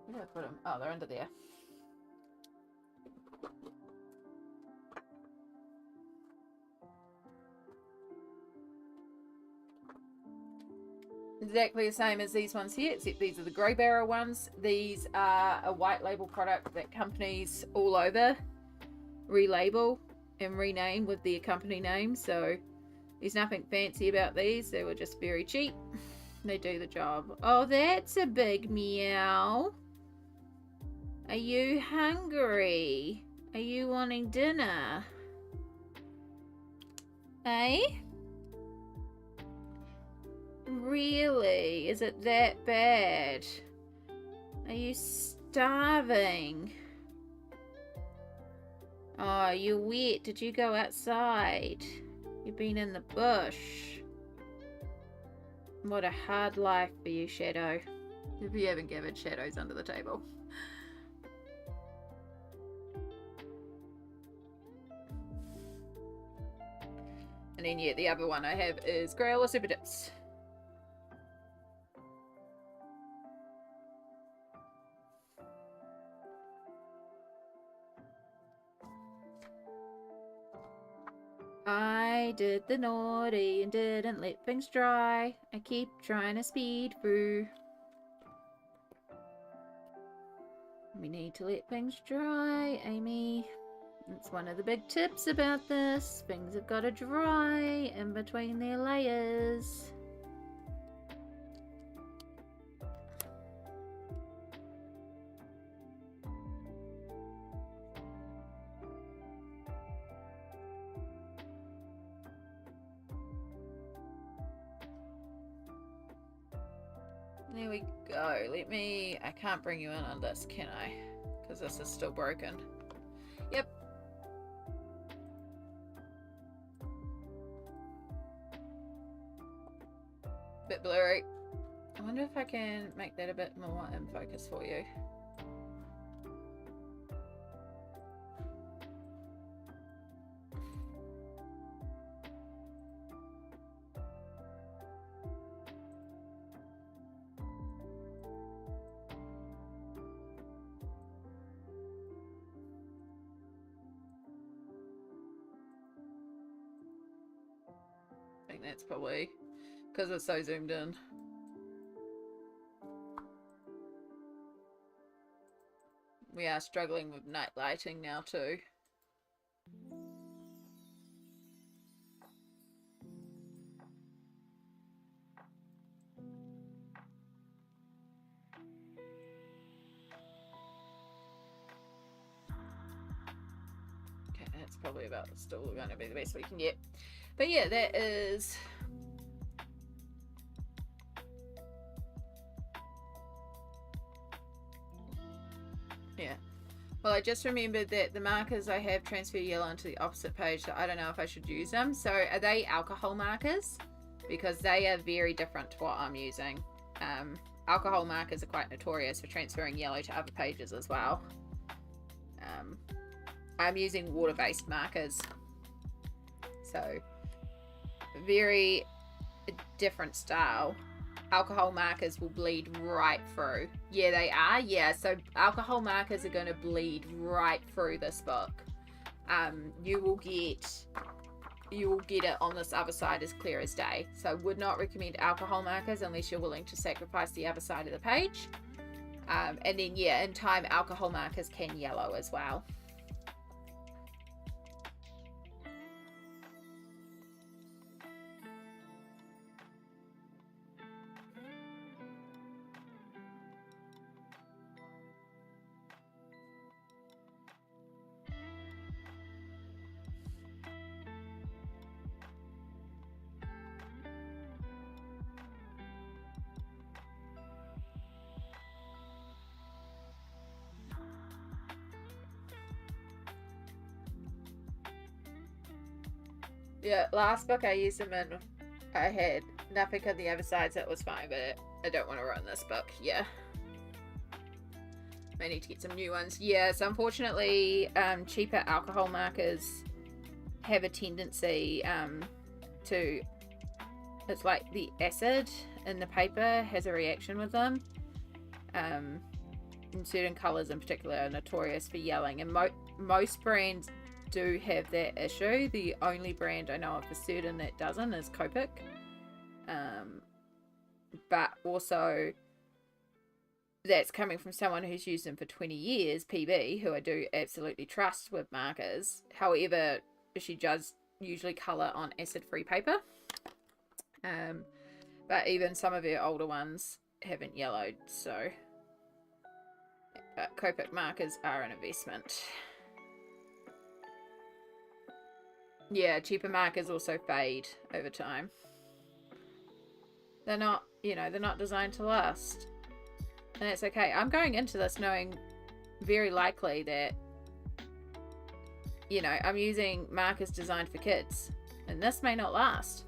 where did I put them? Oh, they're under there. Exactly the same as these ones here, except these are the grey barrel ones. These are a white label product that companies all over relabel and rename with their company name. So there's nothing fancy about these. They were just very cheap. They do the job. Oh, that's a big meow. Are you hungry? Are you wanting dinner? Eh? Really? Is it that bad? Are you starving? Oh, you're wet. Did you go outside? You've been in the bush. What a hard life for you, Shadow. If you haven't gathered shadows under the table. And then, yeah, the other one I have is Crayola Supertips. I did the naughty and didn't let things dry. I keep trying to speed through. We need to let things dry, Amy. It's one of the big tips about this. Things have got to dry in between their layers. There we go. Let me... I can't bring you in on this, can I? Because this is still broken. Yep. Bit blurry. I wonder if I can make that a bit more in focus for you. I think that's probably because it's so zoomed in. We are struggling with night lighting now too. probably about still going to be the best we can get. But yeah, that is... Yeah. Well, I just remembered that the markers I have transfer yellow onto the opposite page, so I don't know if I should use them. So are they alcohol markers? Because they are very different to what I'm using. Alcohol markers are quite notorious for transferring yellow to other pages as well. I'm using water-based markers. So, very different style. Alcohol markers will bleed right through. Yeah, they are. Yeah, so alcohol markers are going to bleed right through this book. You will get it on this other side as clear as day. So I would not recommend alcohol markers unless you're willing to sacrifice the other side of the page. And then, yeah, in time, alcohol markers can yellow as well. Yeah, last book I used them in, I had nothing on the other side, so it was fine, but I don't want to run this book. Yeah. I need to get some new ones. Yes, unfortunately, cheaper alcohol markers have a tendency to... It's like the acid in the paper has a reaction with them. And certain colours in particular are notorious for yellowing. And most brands do have that issue. The only brand I know of for certain that doesn't is Copic. But also, that's coming from someone who's used them for 20 years, PB, who I do absolutely trust with markers. However, she does usually colour on acid-free paper. But even some of her older ones haven't yellowed, so... But Copic markers are an investment. Yeah, cheaper markers also fade over time. They're not, they're not designed to last. And it's okay. I'm going into this knowing very likely that, I'm using markers designed for kids. And this may not last.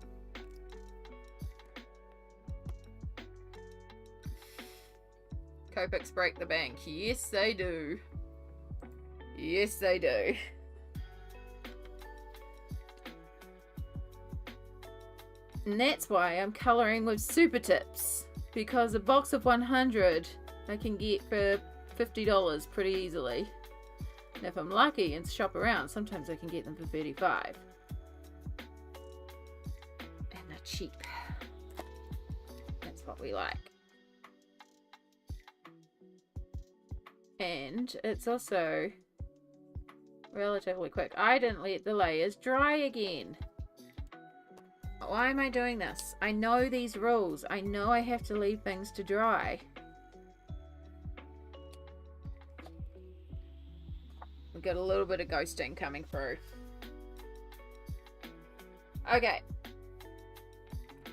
Copics break the bank. Yes, they do. Yes, they do. And that's why I'm colouring with Supertips. Because a box of 100 I can get for $50 pretty easily. And if I'm lucky and shop around, sometimes I can get them for $35. And they're cheap. That's what we like. And it's also relatively quick. I didn't let the layers dry again. Why am I doing this? I know these rules. I know I have to leave things to dry. We've got a little bit of ghosting coming through. Okay.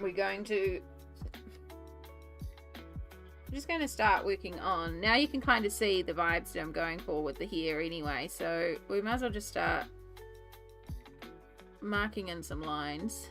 We're just going to start working on... Now you can kind of see the vibes that I'm going for with the hair anyway. So we might as well just start marking in some lines.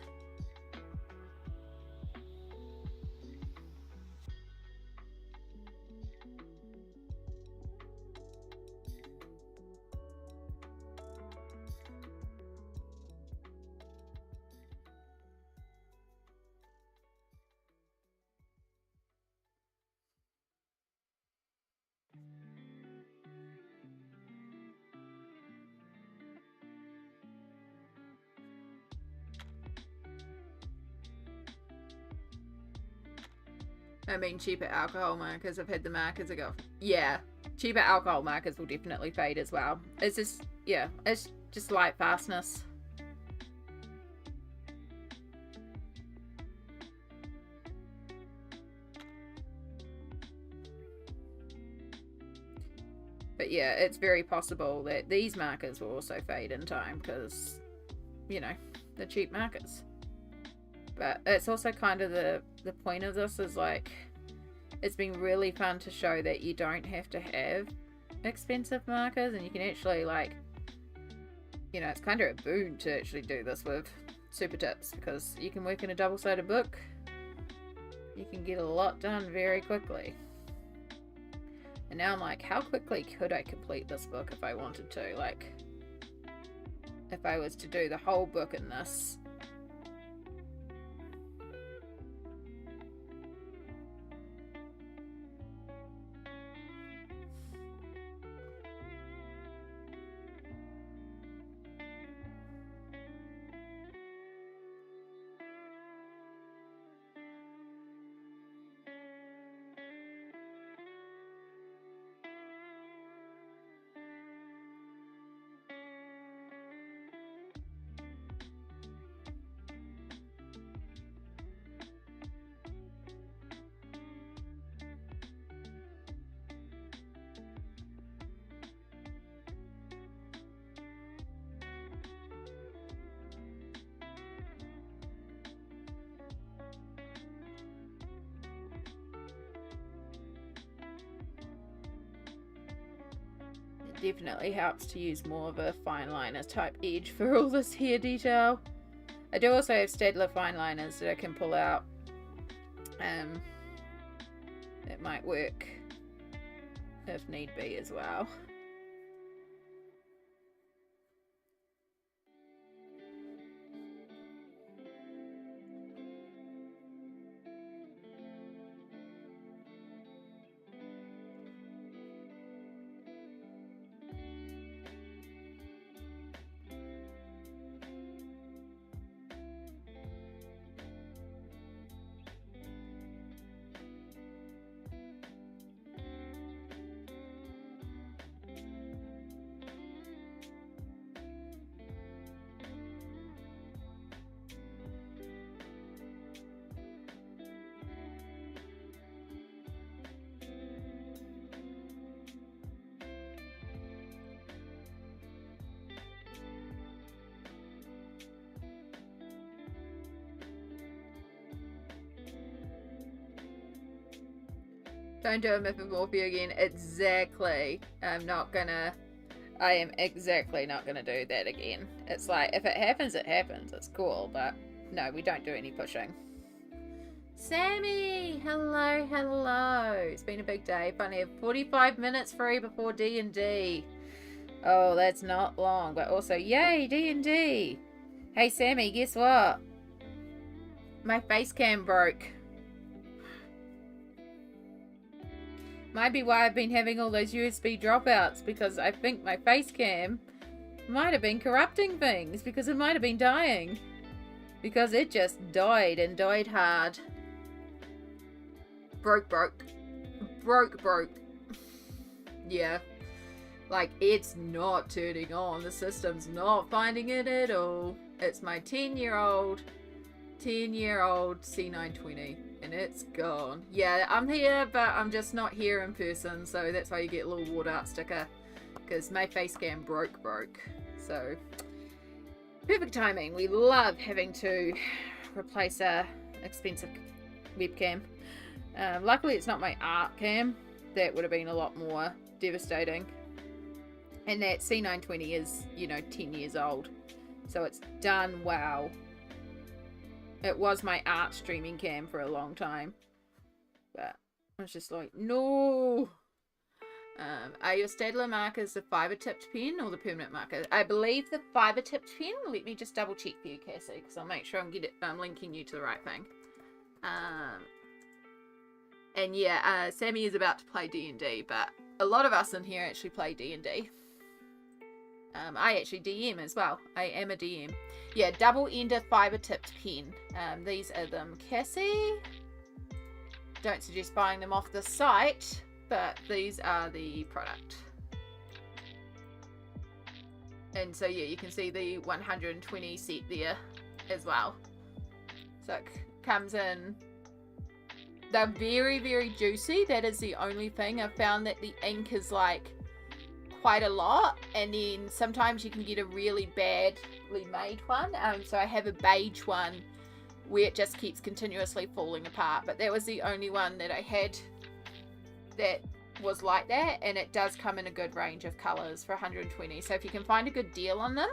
I mean, cheaper alcohol markers. I've had the markers that go... Yeah, cheaper alcohol markers will definitely fade as well. It's just, yeah, it's just light fastness. But yeah, it's very possible that these markers will also fade in time because, you know, they're cheap markers. But it's also kind of the point of this is like, it's been really fun to show that you don't have to have expensive markers, and you can actually, like, you know, it's kind of a boon to actually do this with Supertips because you can work in a double-sided book. You can get a lot done very quickly. And now I'm like, how quickly could I complete this book if I wanted to? Like, if I was to do the whole book in this. Definitely helps to use more of a fine liner type edge for all this hair detail. I do also have Staedtler fine liners that I can pull out. That might work if need be as well. Don't do a mythomorphia again. Exactly. I am exactly not gonna do that again. It's like, if it happens, it happens. It's cool, but no, we don't do any pushing. Sammy! Hello, hello. It's been a big day. Funny, have 45 minutes free before D&D. Oh, that's not long, but also, yay, D&D! Hey, Sammy, guess what? My face cam broke. Might be why I've been having all those USB dropouts, because I think my face cam might have been corrupting things, because it might have been dying. Because it just died, and died hard. Broke. Yeah. Like, it's not turning on. The system's not finding it at all. It's my 10-year-old C920. And it's gone. Yeah, I'm here, but I'm just not here in person, so that's why you get a little ward art sticker, because my face cam broke. So, perfect timing. We love having to replace a expensive webcam. Luckily, it's not my art cam. That would have been a lot more devastating. And that C920 is, you know, 10 years old. So it's done well. It was my art streaming cam for a long time. But I was just like, no. Are your Staedtler markers the fiber tipped pen or the permanent marker? I believe the fiber tipped pen. Let me just double check for you, Cassie, because I'll make sure I'm linking you to the right thing. And yeah, Sammy is about to play D&D, but a lot of us in here actually play D&D. I actually DM as well. I am a DM. Yeah, double ender fiber tipped pen. These are them, Cassie. Don't suggest buying them off the site, but these are the product. And so yeah, you can see the 120 set there as well. So it comes in. They're very, very juicy. That is the only thing. I've found that the ink is like quite a lot, and then sometimes you can get a really badly made one. So I have a beige one where it just keeps continuously falling apart, but that was the only one that I had that was like that, and it does come in a good range of colors for 120. So if you can find a good deal on them,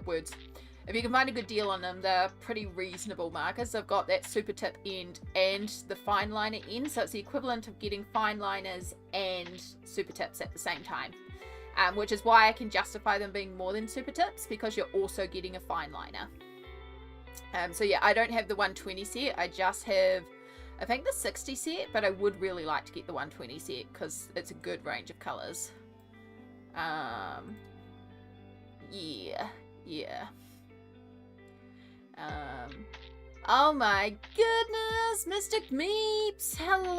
words. If you can find a good deal on them, they're pretty reasonable markers. They've got that super tip end and the fine liner end, so it's the equivalent of getting fine liners and super tips at the same time, which is why I can justify them being more than super tips, because you're also getting a fine liner. So yeah, I don't have the 120 set. I just have, I think, the 60 set, but I would really like to get the 120 set because it's a good range of colors. Yeah. Oh my goodness, Mystic Meeps! Hello.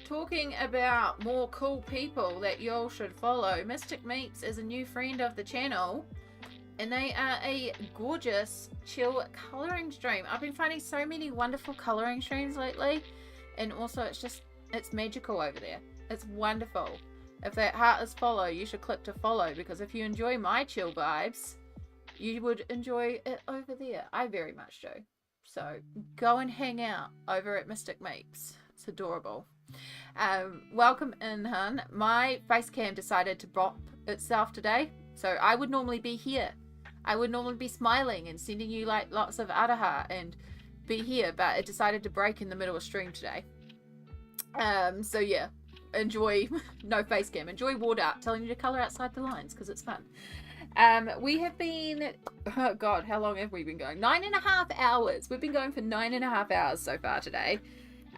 Talking about more cool people that y'all should follow. Mystic Meeps is a new friend of the channel, and they are a gorgeous chill coloring stream. I've been finding so many wonderful coloring streams lately, and also it's magical over there. It's wonderful. If that heart is follow, you should click to follow, because if you enjoy my chill vibes, you would enjoy it over there. I very much do. So go and hang out over at Mystic Meeps. It's adorable. Welcome in, hun. My face cam decided to bop itself today, so I would normally be here. I would normally be smiling and sending you like lots of araha and be here, but it decided to break in the middle of stream today. So yeah, enjoy no face cam, enjoy ward art telling you to color outside the lines because it's fun. We have been, oh god, how long have we been going? 9.5 hours. We've been going for 9.5 hours so far today.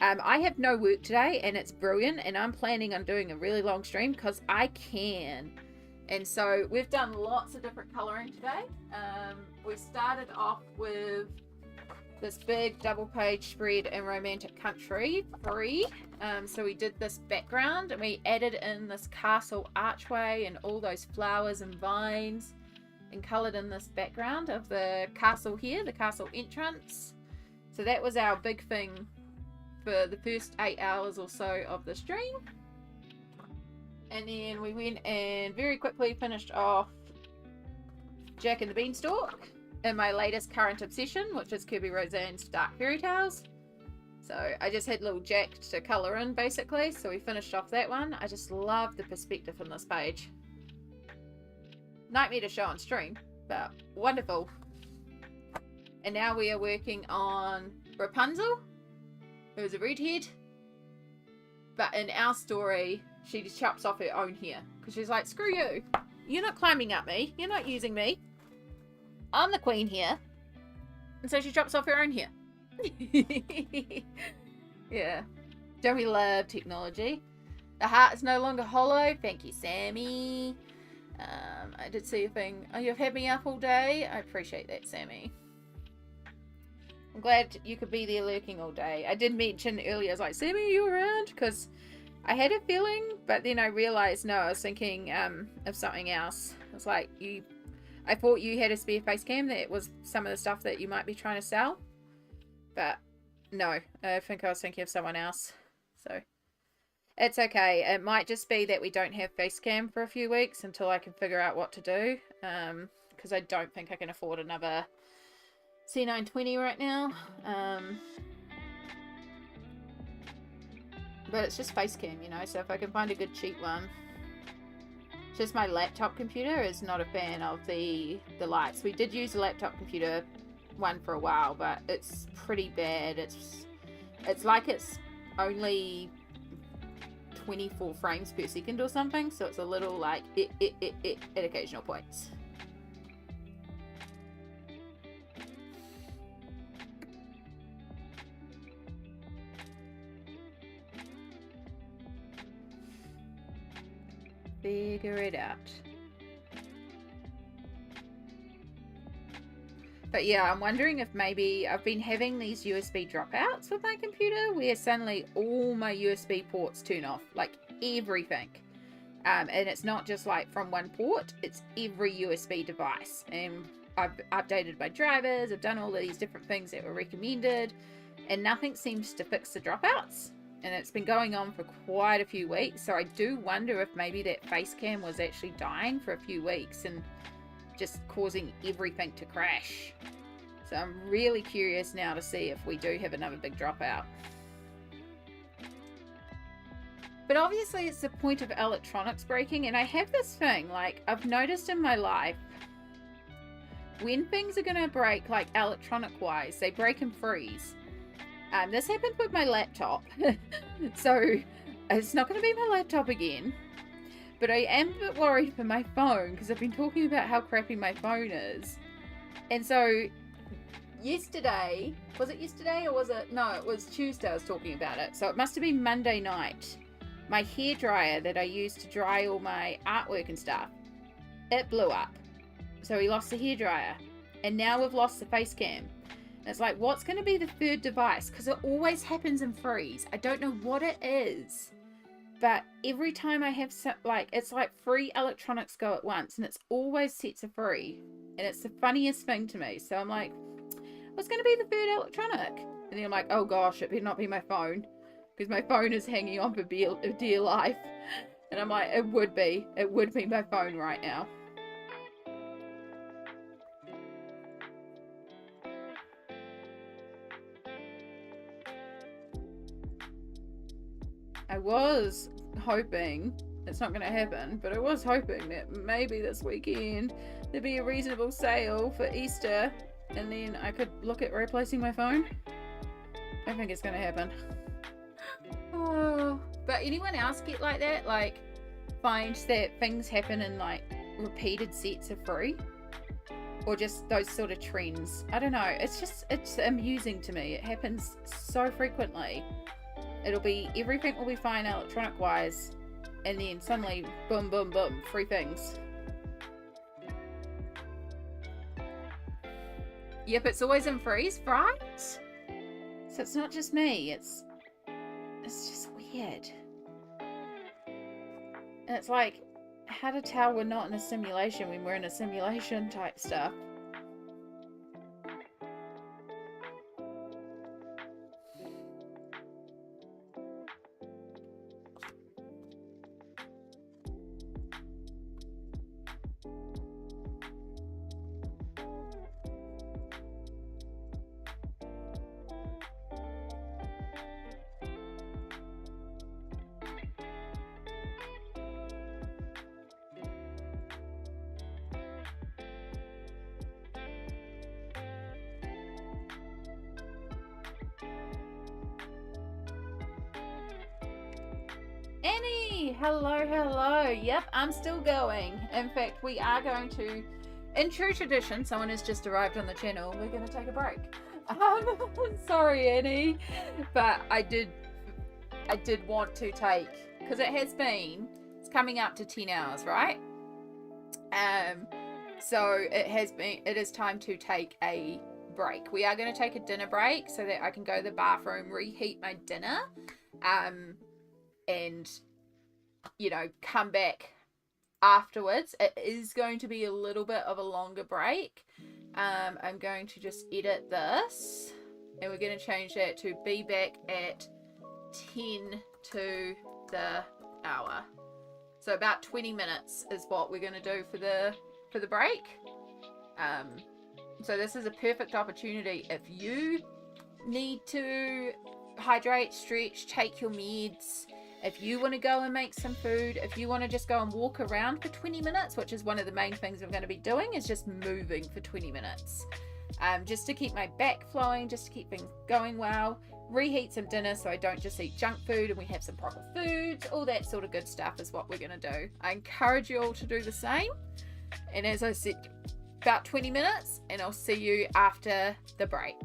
I have no work today, and it's brilliant, and I'm planning on doing a really long stream because I can. And so we've done lots of different coloring today. We started off with this big double page spread in Romantic Country free. So we did this background, and we added in this castle archway and all those flowers and vines, and colored in this background of the castle here, the castle entrance. So that was our big thing for the first 8 hours or so of the stream. And then we went and very quickly finished off Jack and the Beanstalk in my latest current obsession, which is Kerby Rosanes' Dark Fairytales. So I just had little Jack to colour in, basically. So we finished off that one. I just love the perspective on this page. Nightmare to show on stream, but wonderful. And now we are working on Rapunzel, who's a redhead. But in our story, she just chops off her own hair. Because she's like, screw you. You're not climbing up me. You're not using me. I'm the queen here. And so she chops off her own hair. Yeah. Don't we love technology? The heart is no longer hollow. Thank you, Sammy. I did see a thing. Oh, you've had me up all day. I appreciate that, Sammy. I'm glad you could be there lurking all day. I did mention earlier, I was like, Sammy, are you around? Because I had a feeling, but then I realized, no, I was thinking of something else. I was like, I thought you had a spare face cam that was some of the stuff that you might be trying to sell. But no, I think I was thinking of someone else. So it's okay. It might just be that we don't have face cam for a few weeks until I can figure out what to do. Because I don't think I can afford another C920 right now. But it's just face cam, you know, so if I can find a good cheap one. It's just my laptop computer is not a fan of the lights. We did use a laptop computer one for a while, but it's pretty bad. It's like it's only 24 frames per second or something, so it's a little like at occasional points. Figure it out. But yeah, I'm wondering if maybe I've been having these USB dropouts with my computer where suddenly all my USB ports turn off, like everything. And it's not just like from one port, it's every USB device. And I've updated my drivers, I've done all of these different things that were recommended, and nothing seems to fix the dropouts. And it's been going on for quite a few weeks, so I do wonder if maybe that face cam was actually dying for a few weeks and just causing everything to crash. So I'm really curious now to see if we do have another big dropout. But obviously it's the point of electronics breaking, and I have this thing, like, I've noticed in my life, when things are gonna break, like electronic wise, they break and freeze. This happened with my laptop. So it's not going to be my laptop again, but I am a bit worried for my phone, because I've been talking about how crappy my phone is. And so yesterday, was it yesterday or was it, no, it was Tuesday I was talking about it, so it must have been Monday night. My hairdryer that I used to dry all my artwork and stuff, it blew up. So we lost the hairdryer, and now we've lost the face cam. And it's like, what's going to be the third device? Because it always happens in threes. I don't know what it is, but every time I have like, it's like 3 electronics go at once, and it's always set to 3, and it's the funniest thing to me. So I'm like, what's going to be the third electronic? And then I'm like, oh gosh, it better not be my phone, because my phone is hanging on for dear life. And I'm like, it would be my phone right now. I was hoping, it's not going to happen, but I was hoping that maybe this weekend there'd be a reasonable sale for Easter, and then I could look at replacing my phone. I don't think it's going to happen. Oh, but anyone else get like that? Like, finds that things happen in like repeated sets of 3? Or just those sort of trends? I don't know. It's amusing to me. It happens so frequently. It'll be, everything will be fine electronic wise, and then suddenly, boom, boom, boom, 3 things. Yep, it's always in freeze, right? So it's not just me, it's just weird. And it's like, how to tell we're not in a simulation when we're in a simulation type stuff. Annie, hello. Yep, I'm still going. In fact, we are going to, in true tradition, someone has just arrived on the channel, we're going to take a break. Sorry, Annie, but I did want to take, because it's coming up to 10 hours, right? So it is time to take a break. We are going to take a dinner break so that I can go to the bathroom, reheat my dinner, and, you know, come back afterwards. It is going to be a little bit of a longer break. I'm going to just edit this, and we're going to change that to be back at 10 to the hour. So about 20 minutes is what we're going to do for the break. So this is a perfect opportunity if you need to hydrate, stretch, take your meds, if you want to go and make some food, if you want to just go and walk around for 20 minutes, which is one of the main things I'm going to be doing, is just moving for 20 minutes. Just to keep my back flowing, just to keep things going well. Reheat some dinner so I don't just eat junk food and we have some proper foods. All that sort of good stuff is what we're going to do. I encourage you all to do the same. And as I said, about 20 minutes, and I'll see you after the break.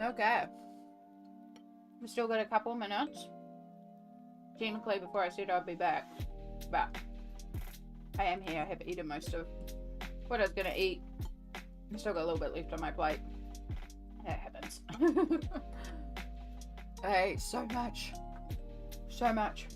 Okay. We still got a couple minutes. Technically, before I said I'd be back. But I am here. I have eaten most of what I was going to eat. I still got a little bit left on my plate. That happens. I ate so much. So much.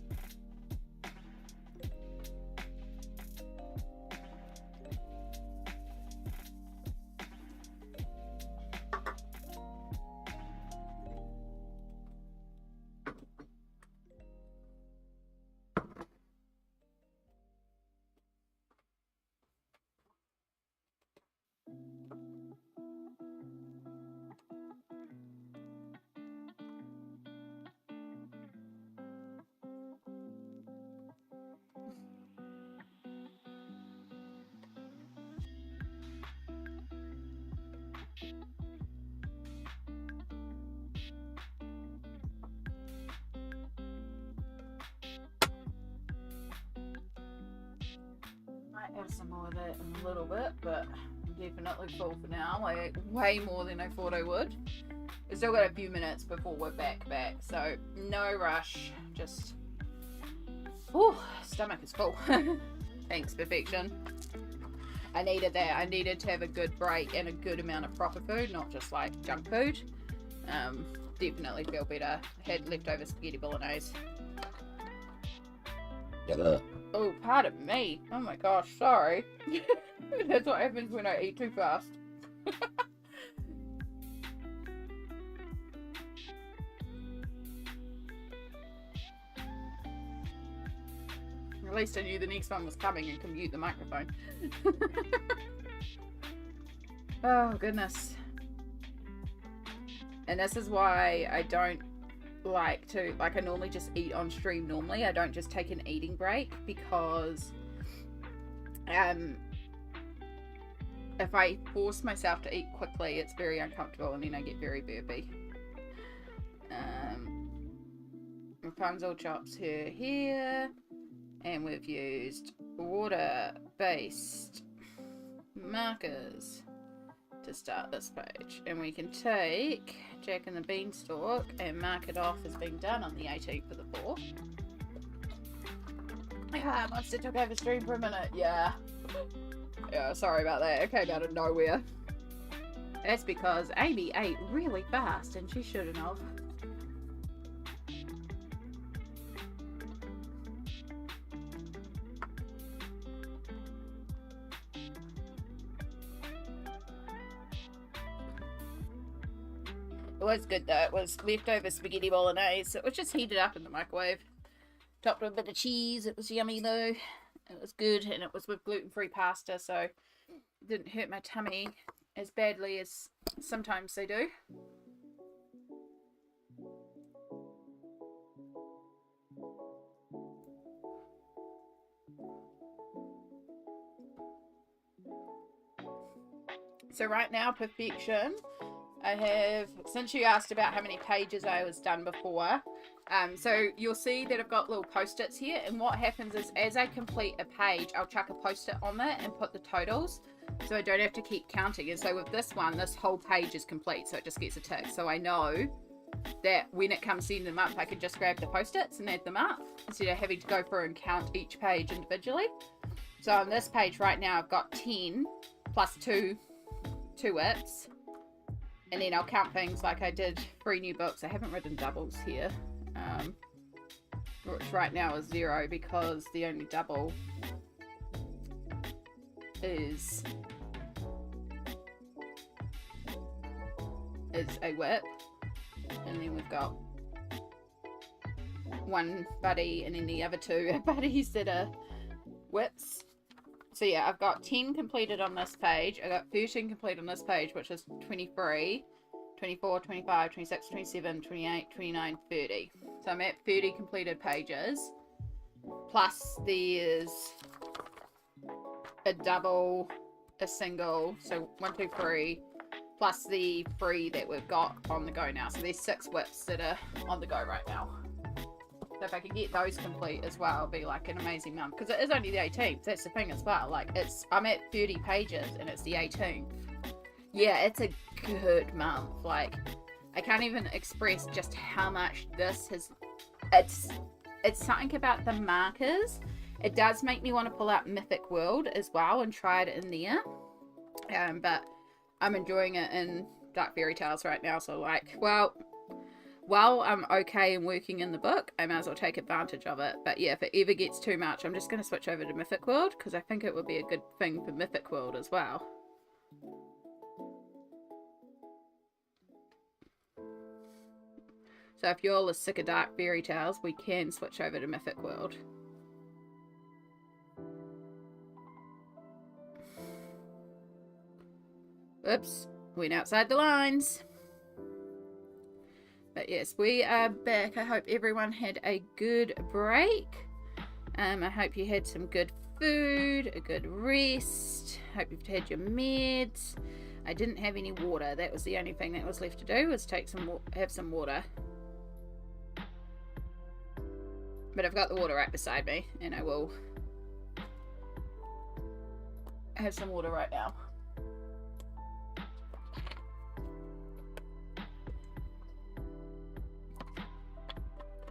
Might have some more of that in a little bit, but I'm definitely full for now. I ate way more than I thought I would. We've still got a few minutes before we're back, so no rush. Just, whew, stomach is full. Thanks, perfection. I needed that. I needed to have a good break and a good amount of proper food, not just like junk food. Definitely feel better. Had leftover spaghetti bolognese. Yeah. Oh, pardon me. Oh my gosh, sorry. That's what happens when I eat too fast. At least I knew the next one was coming and could mute the microphone. Oh, goodness. And this is why I don't like to, I normally just eat on stream normally. I don't just take an eating break because if I force myself to eat quickly, it's very uncomfortable and then I get very burpy. Rapunzel chops her here, and we've used water-based markers to start this page, and we can take Jack and the Beanstalk and mark it off as being done on the 18th of the 4th. Ah, Monster took over stream for a minute. Yeah, sorry about that. It came out of nowhere. That's because Amy ate really fast and she shouldn't have. It was good though. It was leftover spaghetti bolognese. So it was just heated up in the microwave. Topped with a bit of cheese. It was yummy though. It was good, and it was with gluten-free pasta, so it didn't hurt my tummy as badly as sometimes they do. So right now, perfection. I have, since you asked about how many pages I was done before, so you'll see that I've got little post-its here, and what happens is as I complete a page, I'll chuck a post-it on there and put the totals, so I don't have to keep counting. And so with this one, this whole page is complete, so it just gets a tick. So I know that when it comes to the end of the month, I can just grab the post-its and add them up, instead of having to go through and count each page individually. So on this page right now, I've got 10 plus 2 whips. And then I'll count things like I did 3 new books. I haven't written doubles here. Which right now is 0 because the only double is a whip. And then we've got 1 buddy and then the other 2 are buddies that are whips. So yeah, I've got 10 completed on this page. I got 13 completed on this page, which is 23, 24, 25, 26, 27, 28, 29, 30. So I'm at 30 completed pages. Plus there's a double, a single, so 1, 2, 3, plus the 3 that we've got on the go now. So there's 6 whips that are on the go right now. So if I can get those complete as well, it'll be like an amazing month. Because it is only the 18th. That's the thing as well. Like, I'm at 30 pages and it's the 18th. Yeah, it's a good month. Like, I can't even express just how much this has, it's something about the markers. It does make me want to pull out Mythic World as well and try it in there. But I'm enjoying it in Dark Fairytales right now, so like, well, while I'm okay and working in the book, I might as well take advantage of it. But yeah, if it ever gets too much, I'm just going to switch over to Mythic World, because I think it would be a good thing for Mythic World as well. So if you're all sick of Dark Fairytales, we can switch over to Mythic World. Oops, went outside the lines. But yes, we are back. I hope everyone had a good break. I hope you had some good food, a good rest. Hope you've had your meds. I didn't have any water. That was the only thing that was left to do, was have some water. But I've got the water right beside me, and I will have some water right now.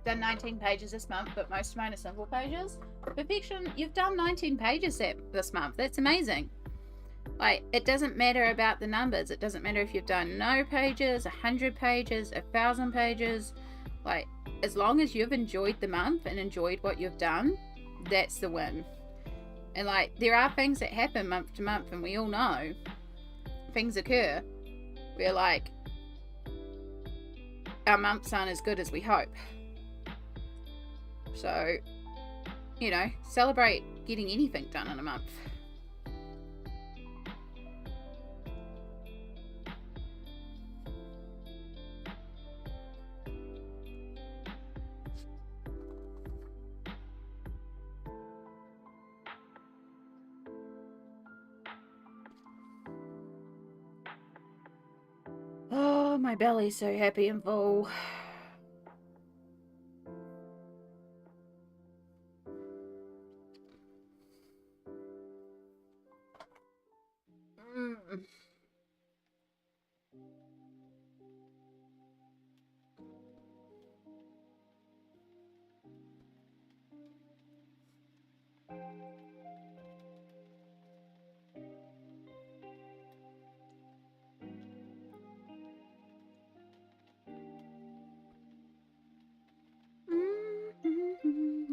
Done 19 pages this month, but most of mine are simple pages. Perfection, you've done 19 pages this month. That's amazing. Like, it doesn't matter about the numbers. It doesn't matter if you've done no pages, 100 pages, 1,000 pages. Like, as long as you've enjoyed the month and enjoyed what you've done, that's the win. And like, there are things that happen month to month, and we all know things occur where like our months aren't as good as we hope. So, you know, celebrate getting anything done in a month. Oh, my belly's so happy and full.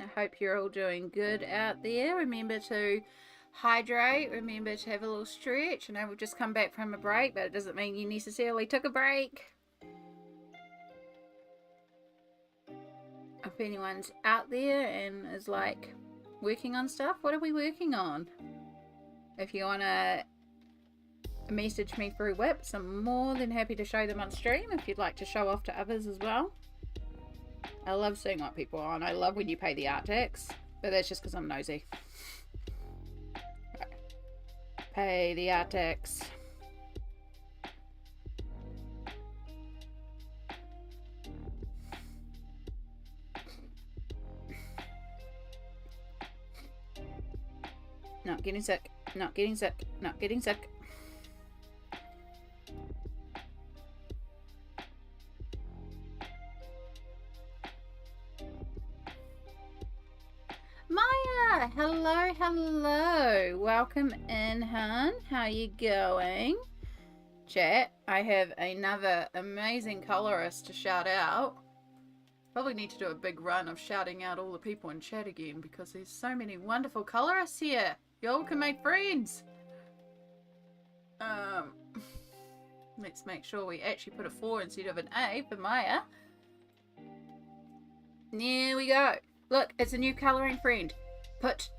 I hope you're all doing good out there. Remember to hydrate. Remember to have a little stretch. And I will just come back from a break, but it doesn't mean you necessarily took a break. If anyone's out there and is like working on stuff, what are we working on? If you want to message me through whips, I'm more than happy to show them on stream if you'd like to show off to others as well. I love seeing what people are on. I love when you pay the art tax, but that's just because I'm nosy. Right. Pay the art tax. Not getting sick. Not getting sick. Not getting sick. Maya, hello, hello. Welcome in, hun. How you going? Chat, I have another amazing colorist to shout out. Probably need to do a big run of shouting out all the people in chat again, because there's so many wonderful colorists here. Y'all can make friends. Let's make sure we actually put a 4 instead of an A for Maya. There we go. Look, it's a new colouring friend. Put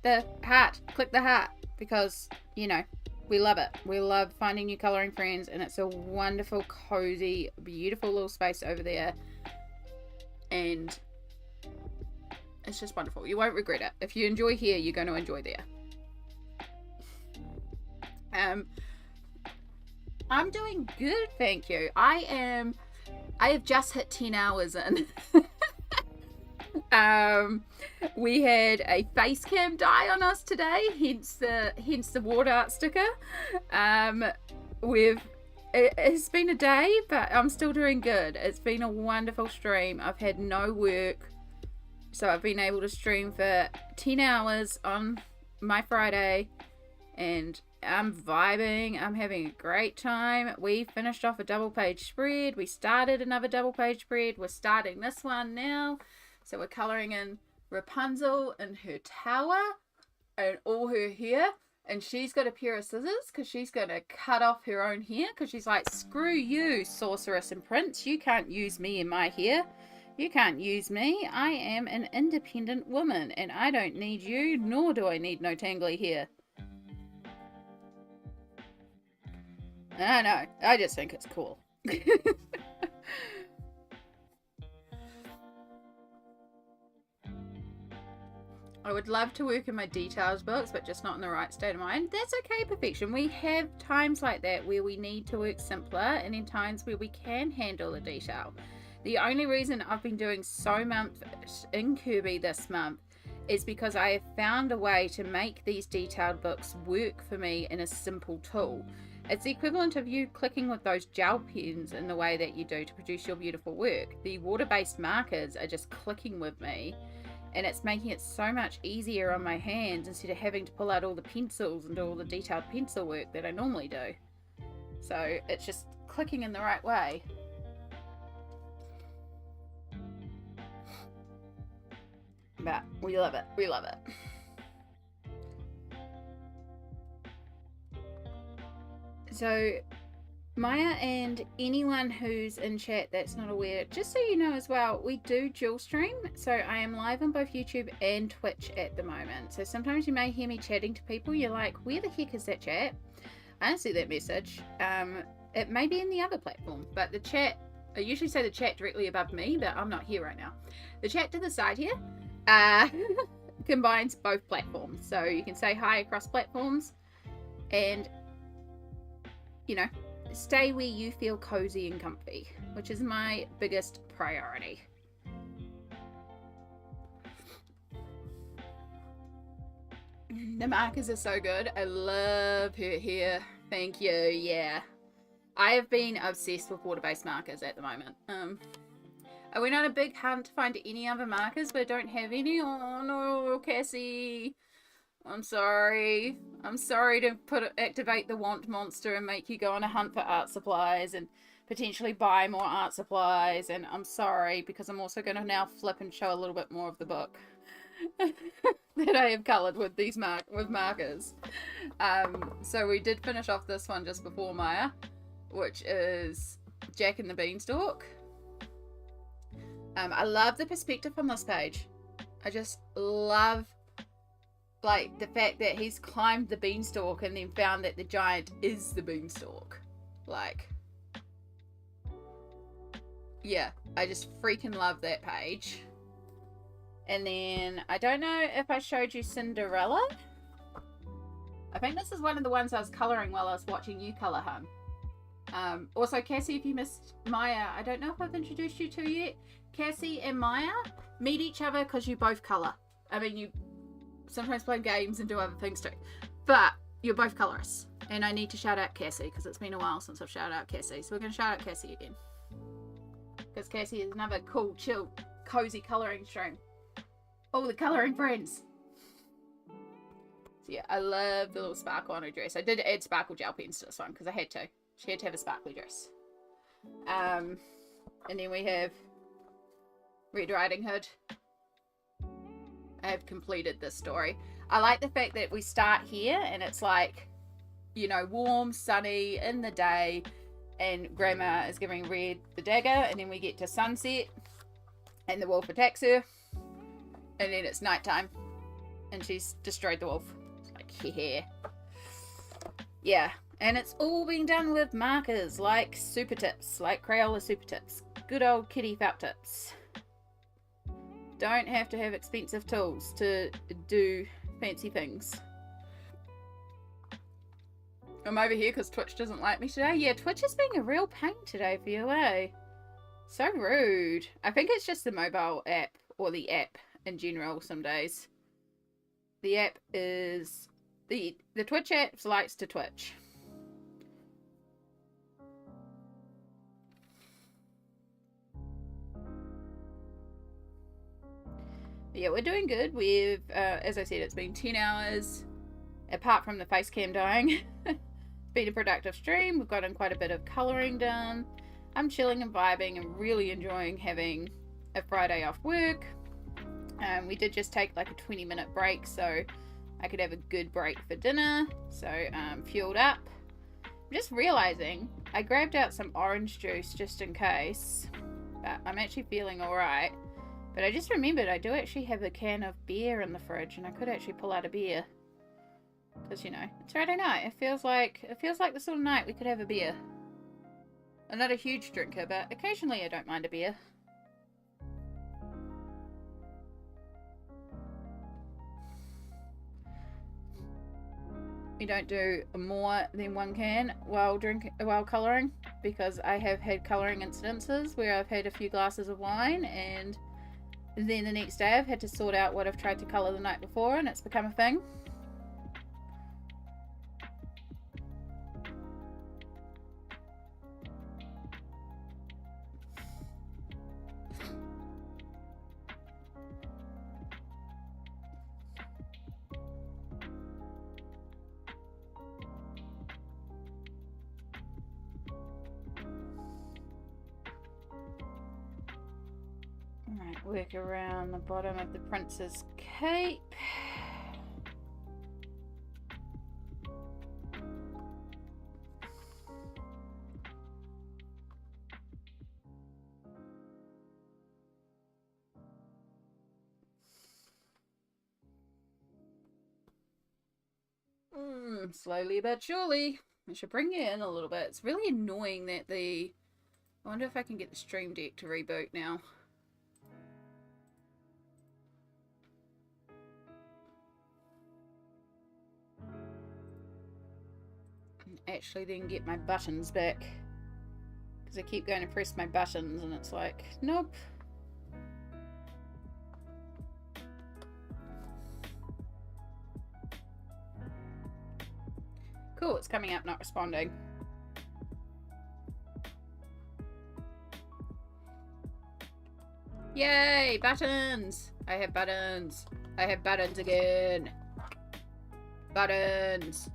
the heart. Click the heart. Because, you know, we love it. We love finding new colouring friends. And it's a wonderful, cozy, beautiful little space over there. And it's just wonderful. You won't regret it. If you enjoy here, you're going to enjoy there. I'm doing good, thank you. I have just hit 10 hours in. We had a face cam die on us today, hence the water art sticker. We've It's been a day, but I'm still doing good. It's been a wonderful stream. I've had no work, so I've been able to stream for 10 hours on my Friday, and I'm vibing. I'm having a great time. We finished off a double page spread. We started another double page spread. We're starting this one now. So we're colouring in Rapunzel in her tower and all her hair. And she's got a pair of scissors because she's going to cut off her own hair because she's like, screw you, sorceress and prince. You can't use me in my hair. You can't use me. I am an independent woman and I don't need you, nor do I need no tangly hair. I know. I just think it's cool. I would love to work in my details books, but just not in the right state of mind. That's okay, perfection. We have times like that where we need to work simpler, and in times where we can handle the detail. The only reason I've been doing so much in Kerby this month is because I have found a way to make these detailed books work for me in a simple tool. It's the equivalent of you clicking with those gel pens in the way that you do to produce your beautiful work. The water-based markers are just clicking with me, and it's making it so much easier on my hands instead of having to pull out all the pencils and do all the detailed pencil work that I normally do. So it's just clicking in the right way. But we love it. We love it. So Maya and anyone who's in chat that's not aware, just so you know as well, we do dual stream. So I am live on both YouTube and Twitch at the moment. So sometimes you may hear me chatting to people. You're like, where the heck is that chat? I don't see that message. It may be in the other platform, but the chat, I usually say the chat directly above me, but I'm not here right now. The chat to the side here combines both platforms. So you can say hi across platforms and, you know, stay where you feel cozy and comfy, which is my biggest priority. The markers are so good. I love her hair. Thank you. Yeah. I have been obsessed with water-based markers at the moment. I went on a big hunt to find any other markers, but I don't have any. Oh no, Cassie. I'm sorry. I'm sorry to activate the want monster and make you go on a hunt for art supplies and potentially buy more art supplies. And I'm sorry because I'm also going to now flip and show a little bit more of the book that I have coloured with these markers. So we did finish off this one just before Maya, which is Jack and the Beanstalk. I love the perspective on this page. I just love, like, the fact that he's climbed the beanstalk and then found that the giant is the beanstalk. Like, yeah, I just freaking love that page. And then, I don't know if I showed you Cinderella. I think this is one of the ones I was colouring while I was watching you colour, hun. Also, Cassie, if you missed Maya, I don't know if I've introduced you to yet. Cassie and Maya meet each other because you both colour. I mean, you sometimes play games and do other things too, but you're both colorists, and I need to shout out Cassie because it's been a while since I've shouted out Cassie, so we're going to shout out Cassie again because Cassie is another cool, chill, cozy colouring stream. All the colouring friends. So yeah, I love the little sparkle on her dress. I did add sparkle gel pens to this one because I had to. She had to have a sparkly dress. And then we have Red Riding Hood. I have completed this story. I like the fact that we start here and it's like, you know, warm, sunny, in the day, and Grandma is giving Red the dagger, and then we get to sunset and the wolf attacks her, and then it's nighttime and she's destroyed the wolf. It's like, yeah, and it's all been done with markers like Supertips, like Crayola Supertips, good old kitty felt tips. Don't have to have expensive tools to do fancy things. I'm over here because Twitch doesn't like me today. Yeah, Twitch is being a real pain today for you, eh? So rude. I think it's just the mobile app, or the app in general some days. The app is... The Twitch app likes to twitch. Yeah, we're doing good. We've, as I said, it's been 10 hours, apart from the face cam dying. It's been a productive stream. We've gotten quite a bit of colouring done. I'm chilling and vibing and really enjoying having a Friday off work. We did just take like a 20-minute break so I could have a good break for dinner. So fueled up. I'm just realising I grabbed out some orange juice just in case, but I'm actually feeling alright. But I just remembered I do actually have a can of beer in the fridge, and I could actually pull out a beer. Because, you know, it's Friday night. It feels like the sort of night we could have a beer. I'm not a huge drinker, but occasionally I don't mind a beer. We don't do more than one can while colouring, because I have had colouring incidences where I've had a few glasses of wine and then the next day I've had to sort out what I've tried to colour the night before, and it's become a thing. Alright, work around the bottom of the prince's cape. Slowly but surely. I should bring you in a little bit. It's really annoying that I wonder if I can get the Stream Deck to reboot now. And actually then get my buttons back. Because I keep going to press my buttons and it's like, nope. Cool, it's coming up, not responding. Yay, buttons! I have buttons. I have buttons again. Buttons.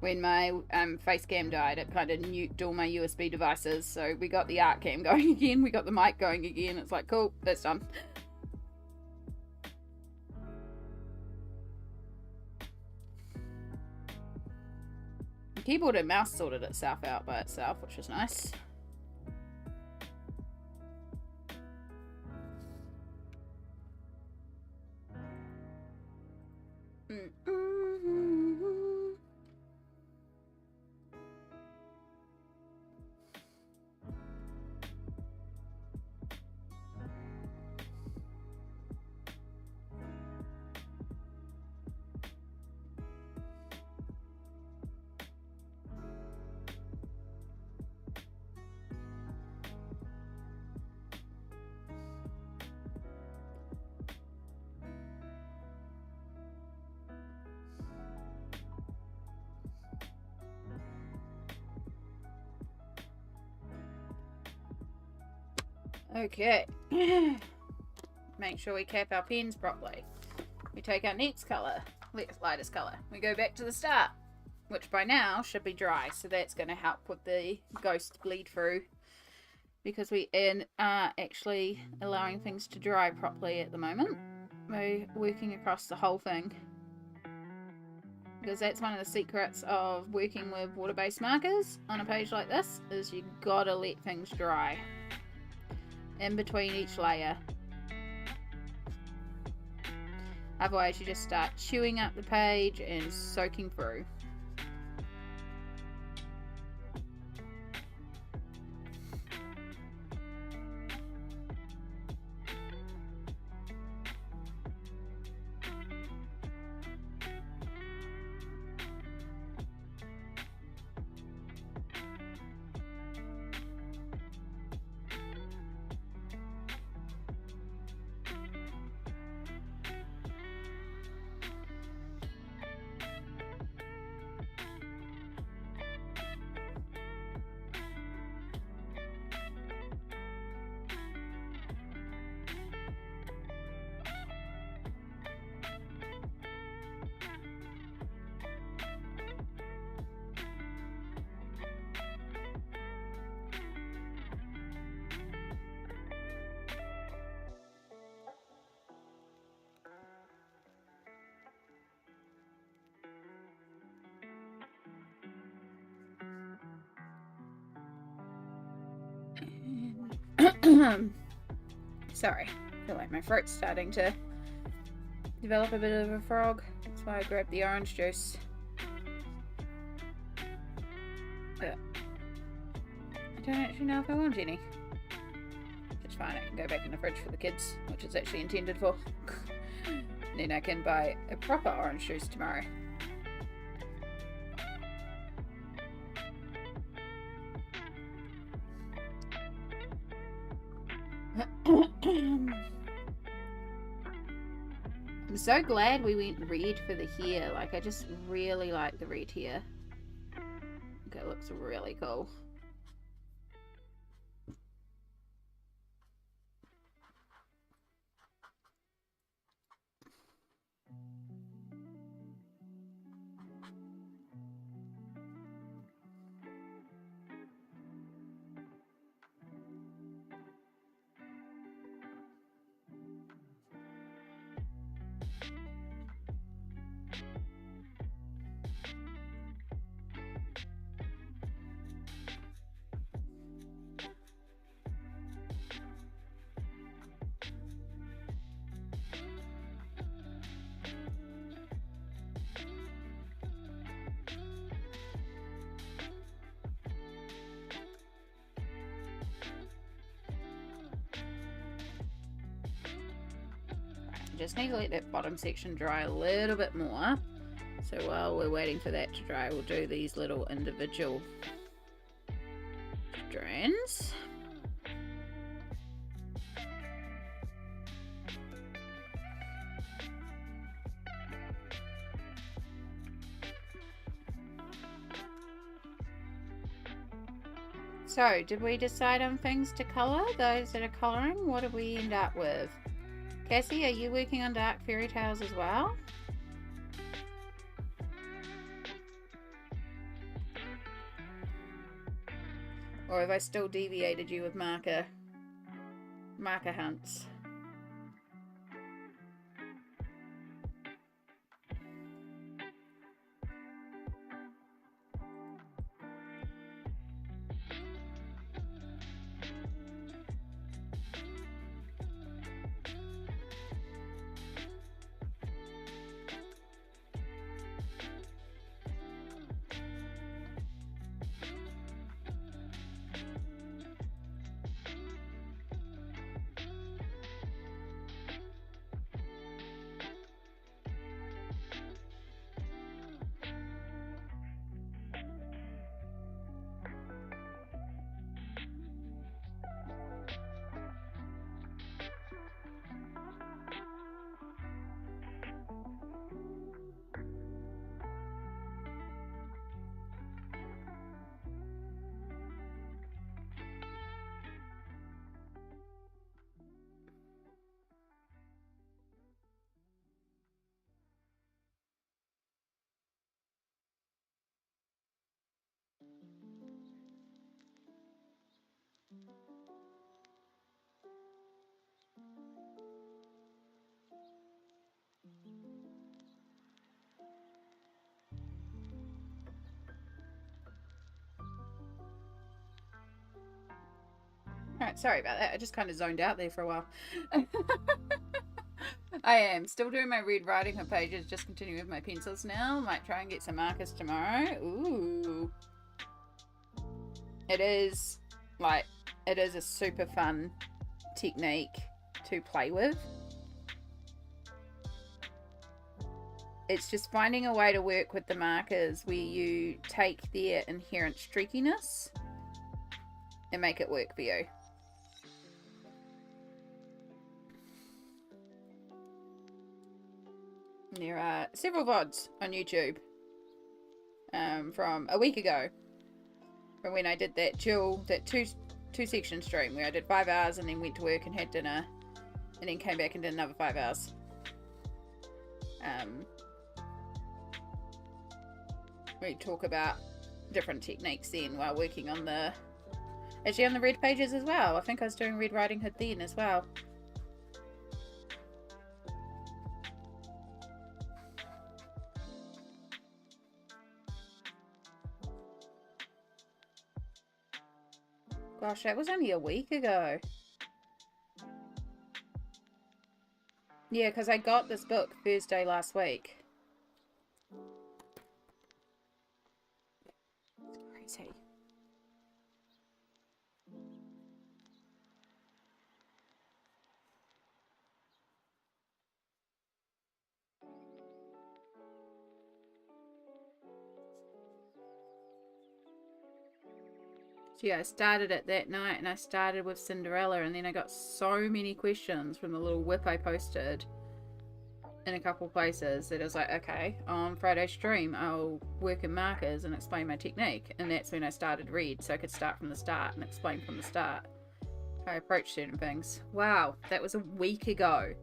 When my face cam died, it kind of nuked all my USB devices. So we got the art cam going again. We got the mic going again. It's like, cool, that's done. Keyboard and mouse sorted itself out by itself, which is nice. Okay. Make sure we cap our pens properly. We take our next colour, lightest colour. We go back to the start, which by now should be dry. So that's going to help with the ghost bleed through, because we are actually allowing things to dry properly at the moment. We're working across the whole thing, because that's one of the secrets of working with water-based markers on a page like this, is you gotta let things dry in between each layer. Otherwise you just start chewing up the page and soaking through. Sorry, I feel like my throat's starting to develop a bit of a frog. That's why I grabbed the orange juice. But I don't actually know if I want any. It's fine, I can go back in the fridge for the kids, which it's actually intended for. And then I can buy a proper orange juice tomorrow. I'm so glad we went red for the hair. Like, I just really like the red hair. I think it looks really cool. Just need to let that bottom section dry a little bit more. So while we're waiting for that to dry, we'll do these little individual strands. So, did we decide on things to colour? Those that are colouring, what did we end up with? Cassie, are you working on Dark Fairytales as well? Or have I still deviated you with marker hunts? Alright, sorry about that. I just kind of zoned out there for a while. I am still doing my Red Riding Hood pages, just continuing with my pencils now. Might try and get some markers tomorrow. Ooh. It is a super fun technique to play with. It's just finding a way to work with the markers where you take their inherent streakiness and make it work for you. There are several VODs on YouTube from a week ago, from when I did that two section stream where I did 5 hours and then went to work and had dinner and then came back and did another 5 hours. We talk about different techniques then while working on the red pages as well. I think I was doing Red Riding Hood then as well. Gosh, that was only a week ago. Yeah, because I got this book Thursday last week. It's crazy. So yeah, I started it that night and I started with Cinderella, and then I got so many questions from the little whip I posted in a couple places that I was like, okay, on Friday's stream I'll work in markers and explain my technique, and that's when I started Red, so I could start from the start and explain from the start how I approach certain things. Wow, that was a week ago,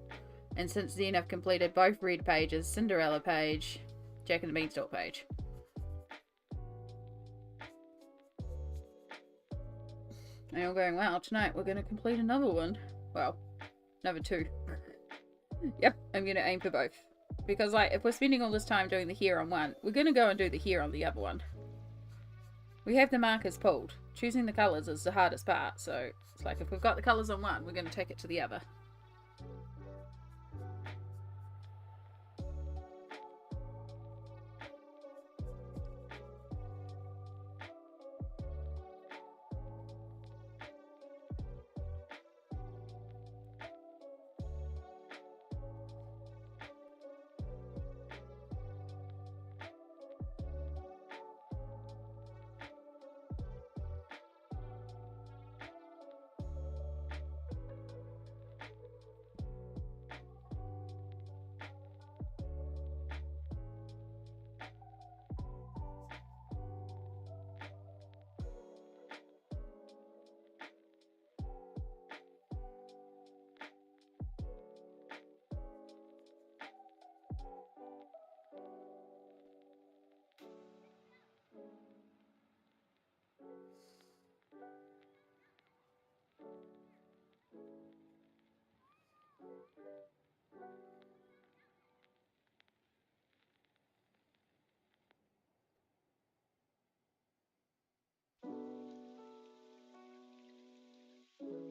and since then I've completed both Red pages, Cinderella page, Jack and the Beanstalk page. And all going well. Tonight we're going to complete another one. Well, another 2. Yep, I'm going to aim for both. Because, like, if we're spending all this time doing the hair on one, we're going to go and do the hair on the other one. We have the markers pulled. Choosing the colours is the hardest part. So, it's like, if we've got the colours on one, we're going to take it to the other.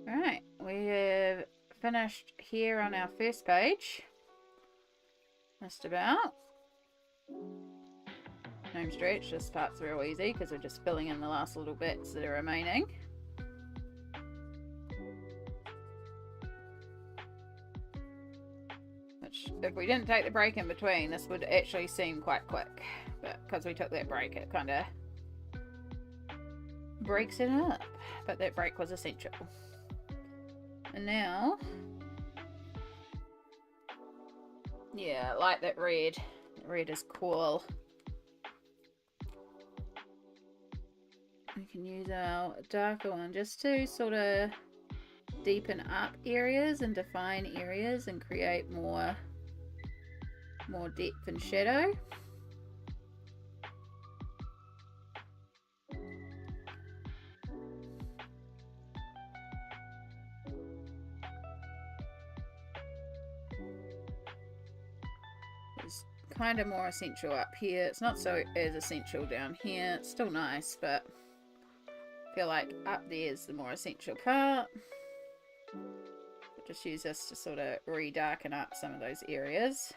Alright, we have finished here on our first page. Just about. No stretch, this part's real easy because we're just filling in the last little bits that are remaining. Which, if we didn't take the break in between, this would actually seem quite quick. But because we took that break, it kind of breaks it up. But that break was essential. And now, yeah, I like that red. That red is cool. We can use our darker one just to sort of deepen up areas and define areas and create more depth and shadow. It's kind of more essential up here. It's not so as essential down here. It's still nice, but I feel like up there is the more essential part. I'll just use this to sort of re-darken up some of those areas.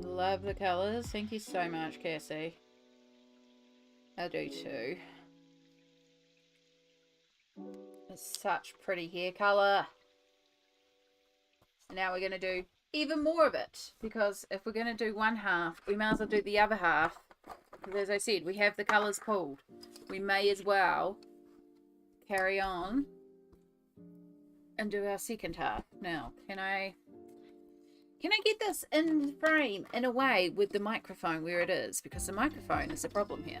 Love the colours. Thank you so much, Cassie. I do too. It's such pretty hair colour. Now we're going to do even more of it, because if we're going to do one half, we may as well do the other half. Because as I said, we have the colours pulled. We may as well carry on and do our second half. Now, can I Can I get this in frame in a way with the microphone where it is? Because the microphone is a problem here.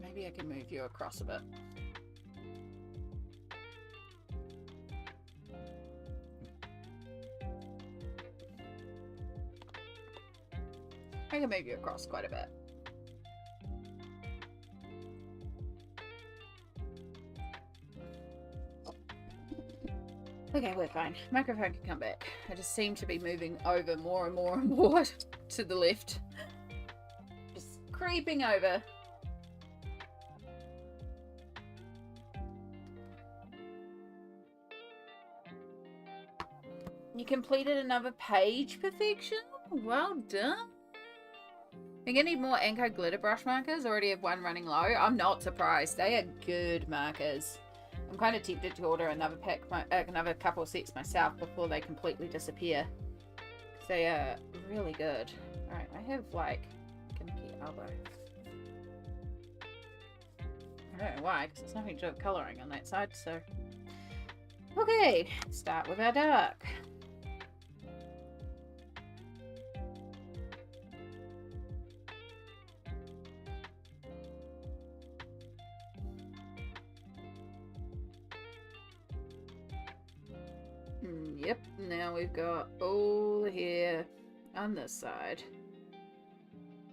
Maybe I can move you across a bit. I can move you across quite a bit. Okay, we're fine. Microphone can come back. I just seem to be moving over more and more and more to the left. Just creeping over. You completed another page, Perfection? Well done. I'm gonna need more Anko glitter brush markers. Already have one running low. I'm not surprised. They are good markers. I'm kind of tempted to order another pack, another couple of sets myself before they completely disappear. Because they are really good. Alright, I have like gimmicky elbow. I don't know why, because there's nothing to do with colouring on that side, so. Okay, start with our dark. Yep, now we've got all the hair on this side.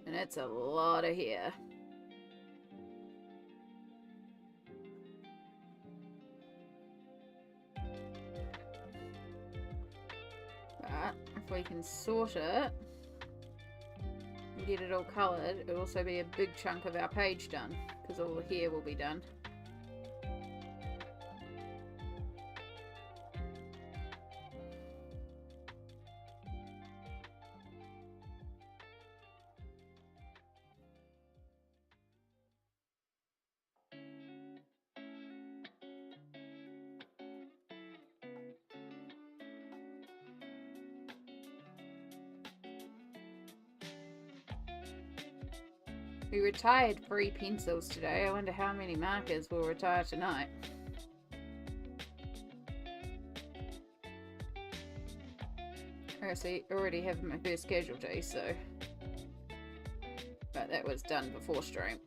And it's a lot of hair. But if we can sort it and get it all coloured, it'll also be a big chunk of our page done, because all the hair will be done. We retired 3 pencils today. I wonder how many markers we'll retire tonight. I already have my first casualty, so. But that was done before stream.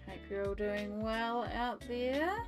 Hope you're all doing well out there.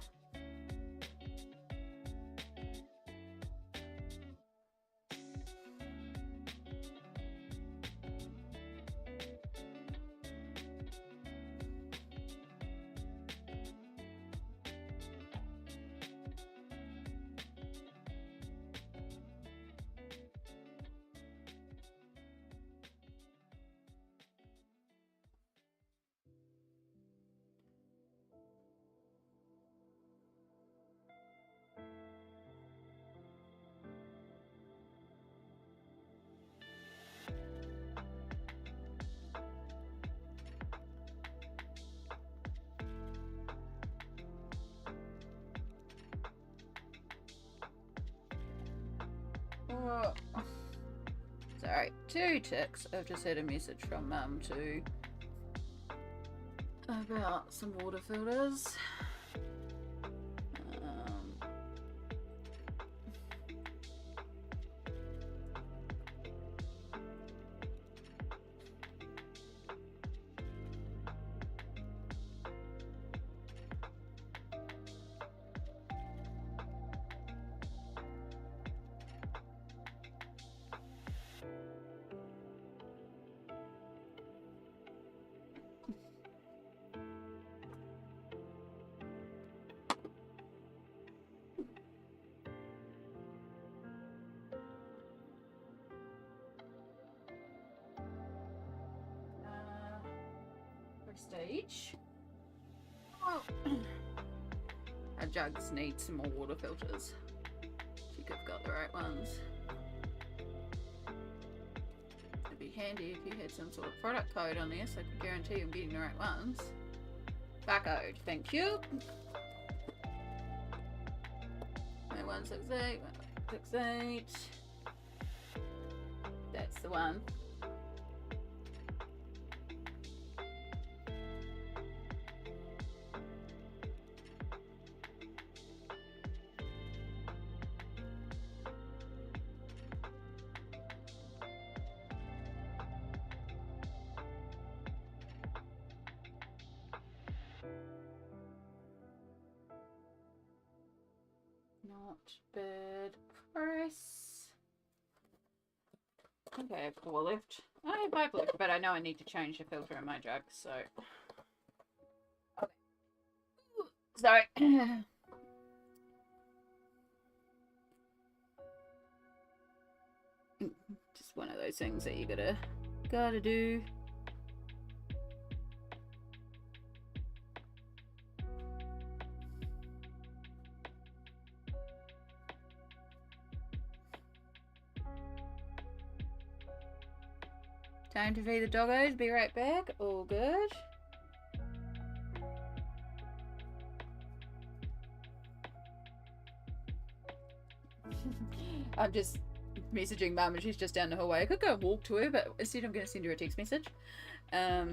Sorry, 2 ticks. I've just had a message from Mum too about some water filters. Prestige. Oh. Our jugs need some more water filters. She could have got the right ones. It'd be handy if you had some sort of product code on there so I could guarantee I'm getting the right ones. Barcode, thank you. 168, 168. That's the one. Not bad price. I think I have 4 left. I have 5 left, but I know I need to change the filter in my jug, so. Okay. Sorry. Just one of those things that you gotta do. Time to feed the doggos. Be right back. All good. I'm just messaging Mum and she's just down the hallway. I could go walk to her, but instead I'm going to send her a text message. I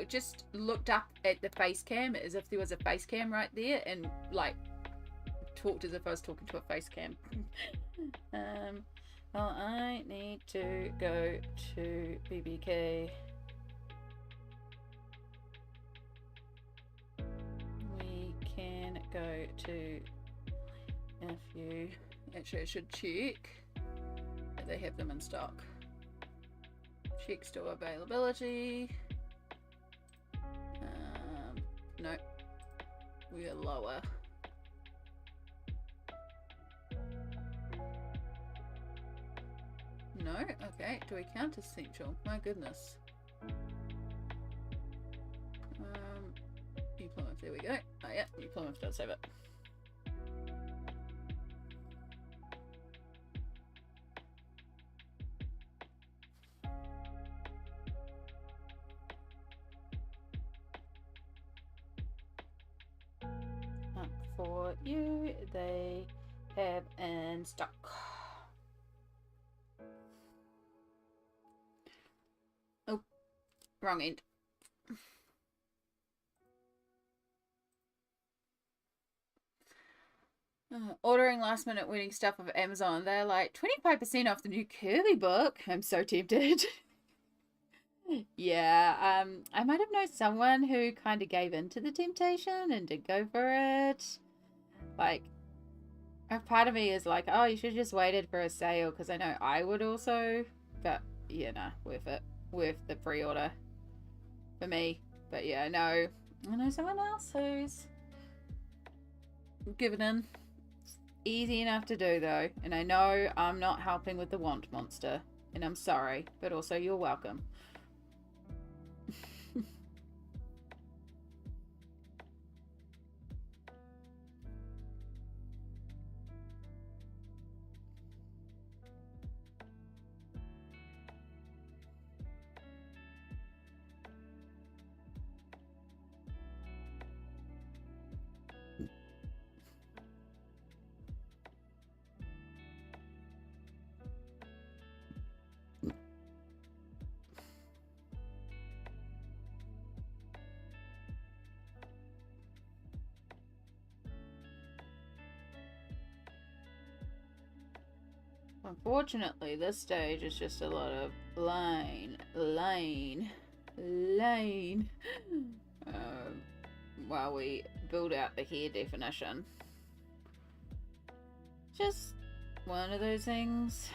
just looked up at the face cam as if there was a face cam right there and like talked as if I was talking to a face cam. Well, I need to go to BBK. We can go to if you actually I should check that they have them in stock. Check store availability. No, we are lower. No? Okay. Do we count essential? My goodness. New Plymouth. There we go. Oh yeah, New Plymouth does have it. For you, they have in stock. Oh, wrong end. Ordering last minute wedding stuff off Amazon. They're like 25% off the new Kerby book. I'm so tempted. Yeah, I might have known someone who kind of gave in to the temptation and did go for it. Like, a part of me is like, oh, you should have just waited for a sale, because I know I would also. But, yeah, nah, worth it. Worth the pre-order for me. But, yeah, no, I know someone else who's given in. Easy enough to do, though. And I know I'm not helping with the want monster. And I'm sorry, but also you're welcome. Unfortunately, this stage is just a lot of line, while we build out the hair definition. Just one of those things.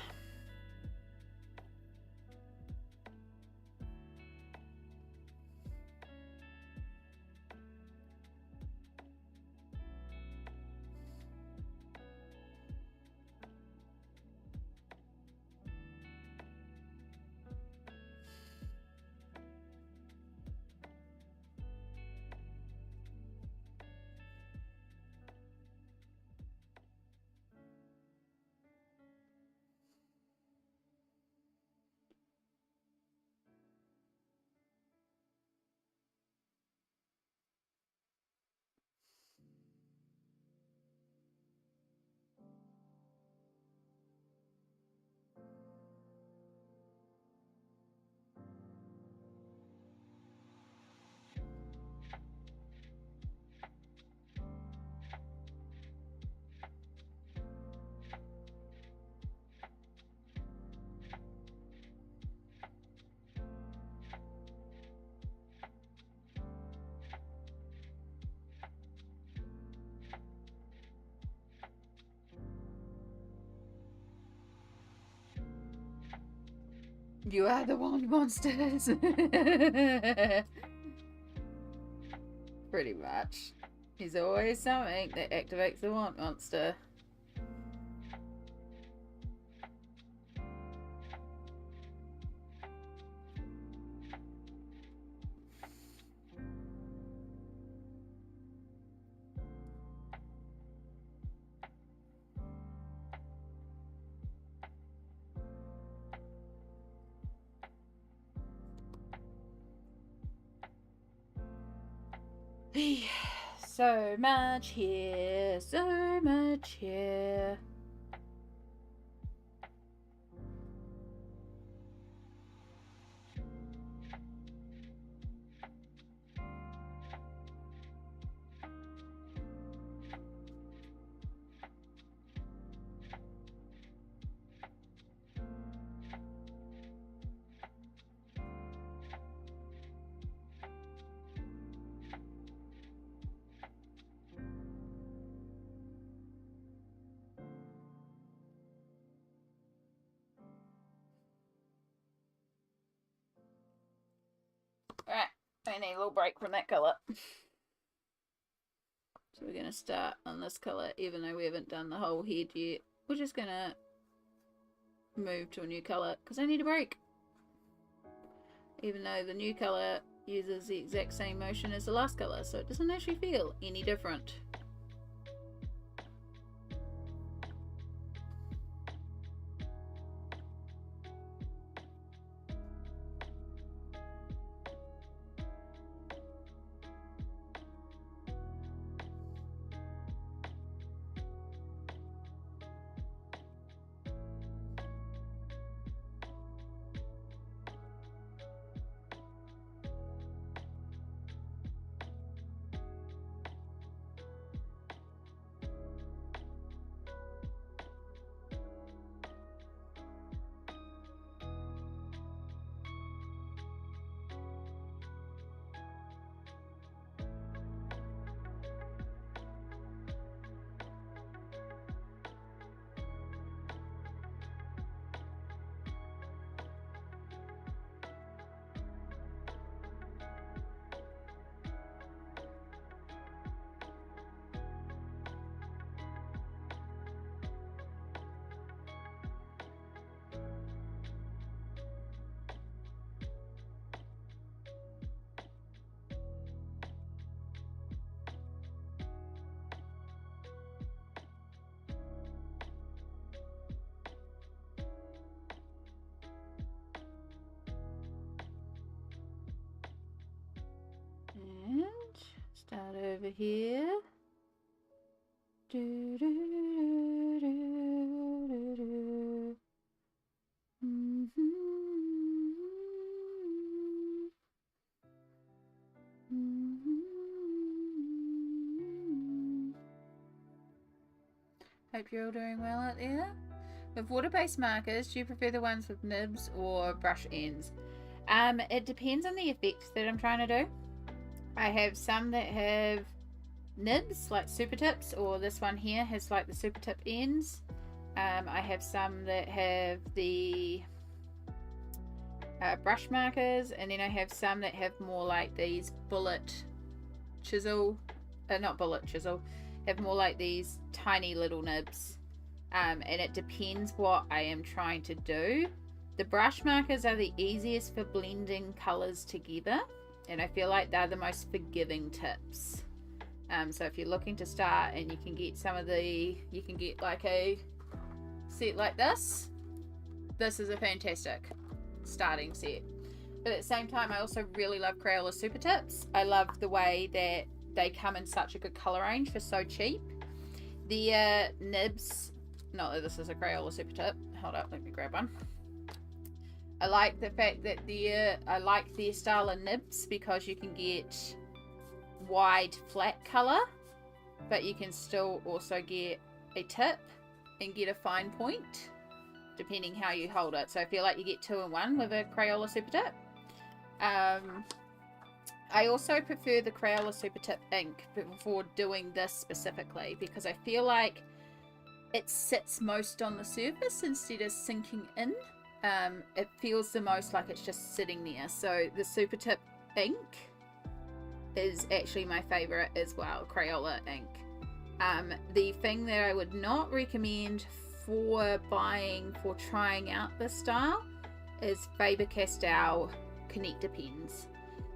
You are the wand monsters. Pretty much. There's always something that activates the wand monster. So much here, so much here. Alright, I need a little break from that colour. So we're going to start on this colour, even though we haven't done the whole head yet. We're just going to move to a new colour, because I need a break. Even though the new colour uses the exact same motion as the last colour, so it doesn't actually feel any different. And start over here. Do, do, do, do, do, do. Hope you're all doing well out there. With water-based markers, do you prefer the ones with nibs or brush ends? It depends on the effect that I'm trying to do. I have some that have nibs, like Supertips, or this one here has like the Supertip ends. I have some that have the brush markers, and then I have some that have more like these bullet chisel, not bullet chisel, have more like these tiny little nibs. And it depends what I am trying to do. The brush markers are the easiest for blending colors together, and I feel like they're the most forgiving tips. So if you're looking to start, and you can get some of the, you can get like a set like this. This is a fantastic starting set. But at the same time, I also really love Crayola Supertips. I love the way that they come in such a good color range for so cheap. The nibs, not that this is a Crayola Supertip. Hold up, let me grab one. I like the fact that I like their style of nibs because you can get wide flat color, but you can still also get a tip and get a fine point depending how you hold it. So I feel like you get 2 in 1 with a Crayola Supertip. I also prefer the Crayola Supertip ink before doing this specifically, because I feel like it sits most on the surface instead of sinking in. It feels the most like it's just sitting there. So the Supertip ink is actually my favorite as well, Crayola ink. The thing that I would not recommend for trying out this style is Faber-Castell connector pens.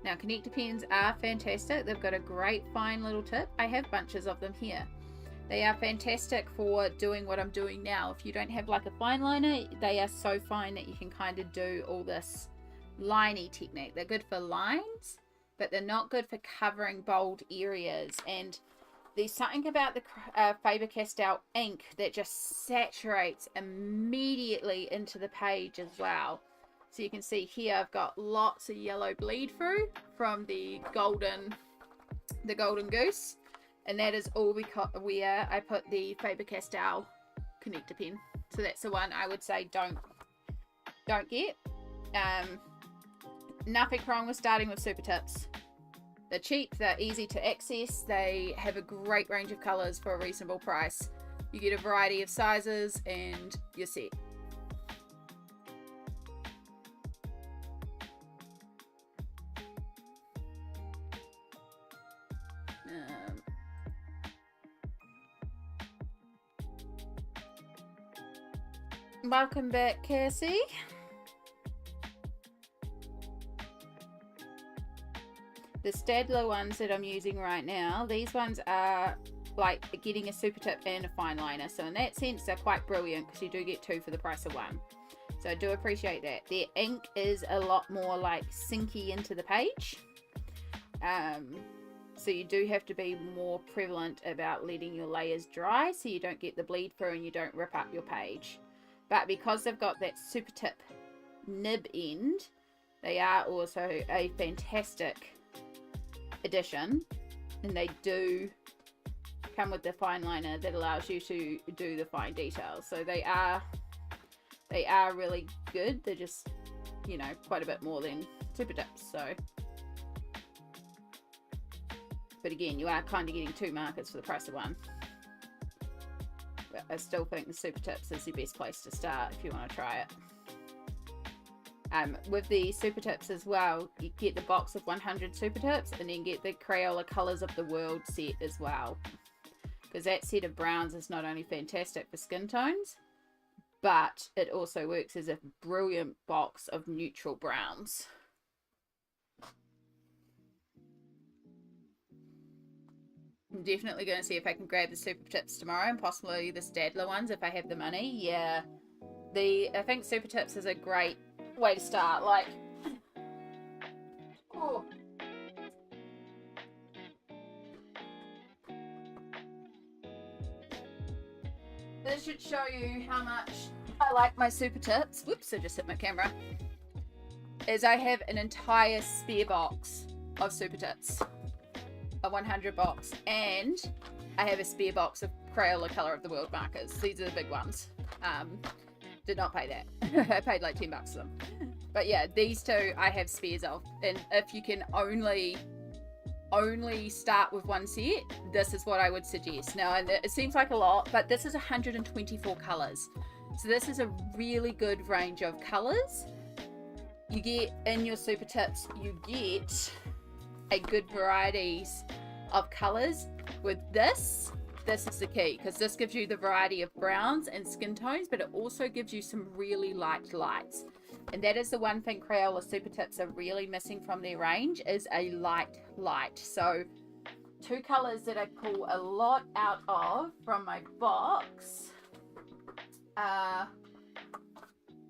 Now, connector pens are fantastic. They've got a great fine little tip. I have bunches of them here. They are fantastic for doing what I'm doing now. If you don't have like a fine liner, they are so fine that you can kind of do all this liney technique. They're good for lines, but they're not good for covering bold areas. And there's something about the Faber-Castell ink that just saturates immediately into the page as well. So you can see here I've got lots of yellow bleed through from the golden goose, and that is all because where I put the Faber-Castell connector pen. So that's the one I would say don't get. Nothing wrong with starting with Supertips. They're cheap, they're easy to access, they have a great range of colours for a reasonable price. You get a variety of sizes and you're set. Welcome back, Cassie. The Staedtler ones that I'm using right now, these ones are like getting a Supertip and a fine liner. So in that sense, they're quite brilliant because you do get 2 for the price of 1. So I do appreciate that. Their ink is a lot more like sinky into the page. So you do have to be more prevalent about letting your layers dry so you don't get the bleed through and you don't rip up your page. But because they've got that Supertip nib end, they are also a fantastic addition, and they do come with the fine liner that allows you to do the fine details. So they are really good. They're just, you know, quite a bit more than Supertips. So, but again, you are kind of getting 2 markers for the price of 1. But I still think the Supertips is the best place to start if you want to try it. With the Supertips as well, you get the box of 100 Supertips and then get the Crayola Colours of the World set as well. Because that set of browns is not only fantastic for skin tones, but it also works as a brilliant box of neutral browns. I'm definitely going to see if I can grab the Supertips tomorrow and possibly the Staedtler ones if I have the money. Yeah, I think Supertips is a great way to start. Like, oh. This should show you how much I like my Supertips. Whoops, I just hit my camera. Is I have an entire spare box of Supertips. A 100 box, and I have a spare box of Crayola Colour of the World markers. These are the big ones. Did not pay that. I paid like $10 for them. But yeah, these two I have spares of. And if you can only start with one set, this is what I would suggest. Now, and it seems like a lot, but this is 124 colors. So this is a really good range of colors. You get in your super tips, you get a good varieties of colors. With this is the key, because this gives you the variety of browns and skin tones, but it also gives you some really light lights. And that is the one thing Crayola Supertips are really missing from their range, is a light. So two colors that I pull a lot out of from my box are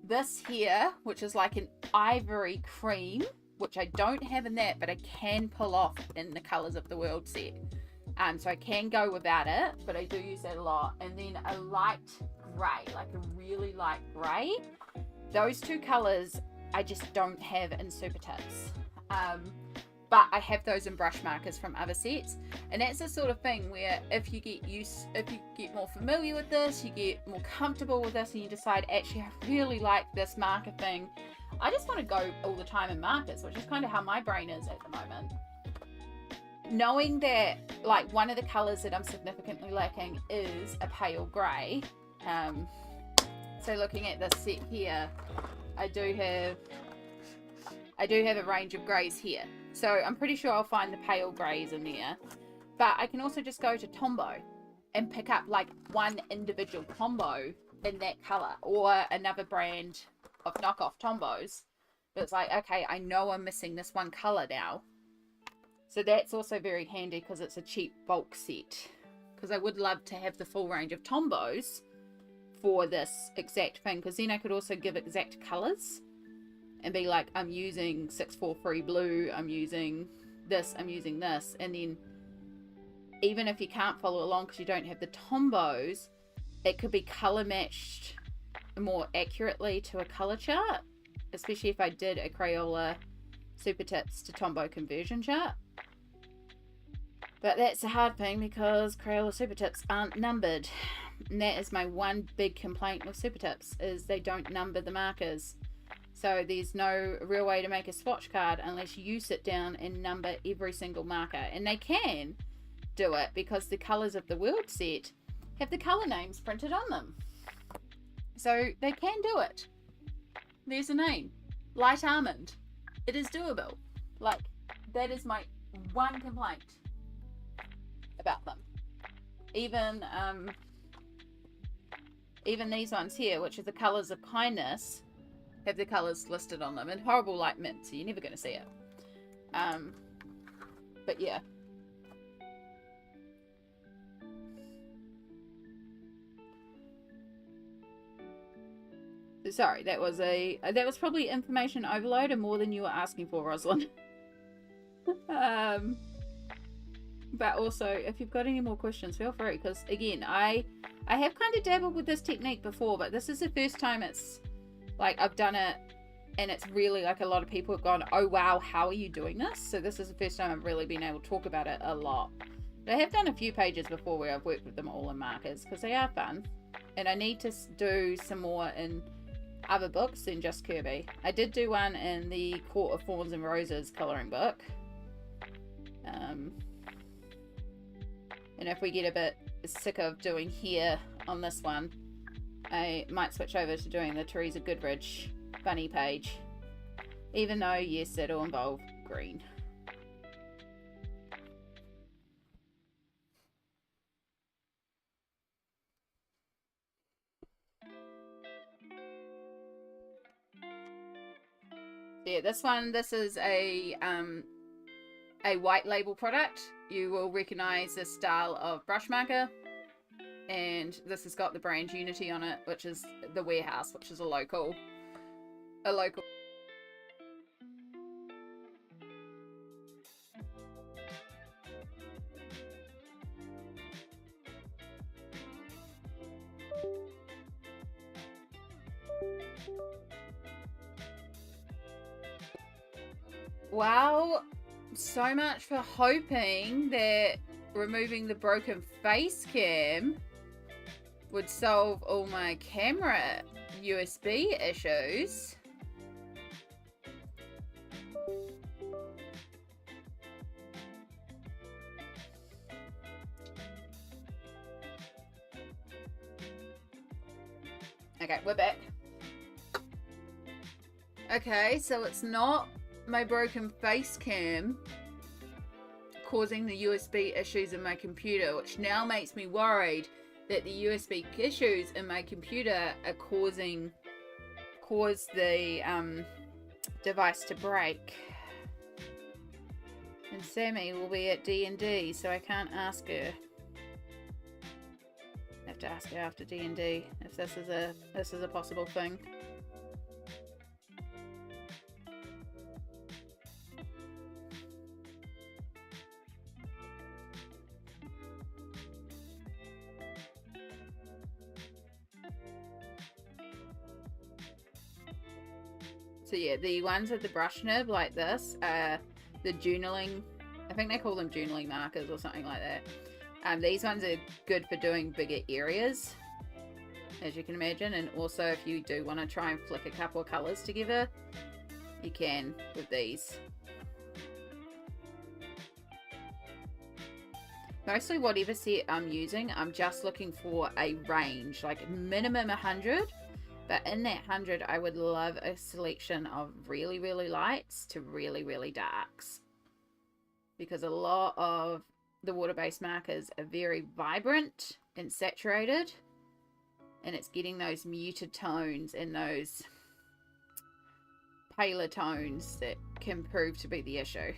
this here, which is like an ivory cream, which I don't have in that, but I can pull off in the Colors of the World set. So I can go without it, but I do use that a lot. And then a light grey, like a really light grey. Those two colors I just don't have in super tips. But I have those in brush markers from other sets. And that's the sort of thing where if you get more familiar with this, you get more comfortable with this, and you decide, actually, I really like this marker thing. I just want to go all the time in markers, which is kind of how my brain is at the moment. Knowing that, like, one of the colors that I'm significantly lacking is a pale grey. So looking at this set here, I do have a range of greys here. So I'm pretty sure I'll find the pale greys in there. But I can also just go to Tombow and pick up like one individual combo in that color, or another brand of knockoff Tombows. But it's like, okay, I know I'm missing this one color now. So that's also very handy because it's a cheap bulk set. Because I would love to have the full range of Tombows for this exact thing, because then I could also give exact colors and be like, I'm using 643 blue, I'm using this, and then even if you can't follow along because you don't have the Tombows, it could be color matched more accurately to a color chart, especially if I did a Crayola Supertips to Tombow conversion chart. But that's a hard thing because Crayola Supertips aren't numbered. And that is my one big complaint with Supertips, is they don't number the markers. So there's no real way to make a swatch card unless you sit down and number every single marker. And they can do it because the Colors of the World set have the color names printed on them. So they can do it. There's a name. Light Almond. It is doable. Like, that is my one complaint about them. Even these ones here, which are the Colors of Kindness, have the colors listed on them in horrible light mint, so you're never going to see it. But yeah. Sorry, that was probably information overload and more than you were asking for, Rosalind. But also, if you've got any more questions, feel free, because again, I have kind of dabbled with this technique before, but this is the first time it's like I've done it, and it's really like a lot of people have gone, oh wow, how are you doing this? So this is the first time I've really been able to talk about it a lot. But I have done a few pages before where I've worked with them all in markers, because they are fun, and I need to do some more in other books than just Kerby. I did do one in the Court of Thorns and Roses colouring book. And if we get a bit sick of doing here on this one, I might switch over to doing the Teresa Goodrich bunny page. Even though, yes, it'll involve green. Yeah, this is a white label product. You will recognize this style of brush marker, and this has got the brand Unity on it, which is the Warehouse, which is a local. Wow, so much for hoping that removing the broken face cam would solve all my camera USB issues. Okay, we're back. Okay, so it's not my broken face cam causing the USB issues in my computer, which now makes me worried that the USB issues in my computer are cause the device to break. And Sammy will be at D&D, so I can't ask her. I have to ask her after D&D if this is a possible thing. So yeah, the ones with the brush nib like this are the journaling, I think they call them journaling markers or something like that. These ones are good for doing bigger areas, as you can imagine, and also if you do want to try and flick a couple of colours together, you can with these. Mostly whatever set I'm using, I'm just looking for a range, like minimum 100. But in that 100, I would love a selection of really, really lights to really, really darks. Because a lot of the water-based markers are very vibrant and saturated. And it's getting those muted tones and those paler tones that can prove to be the issue.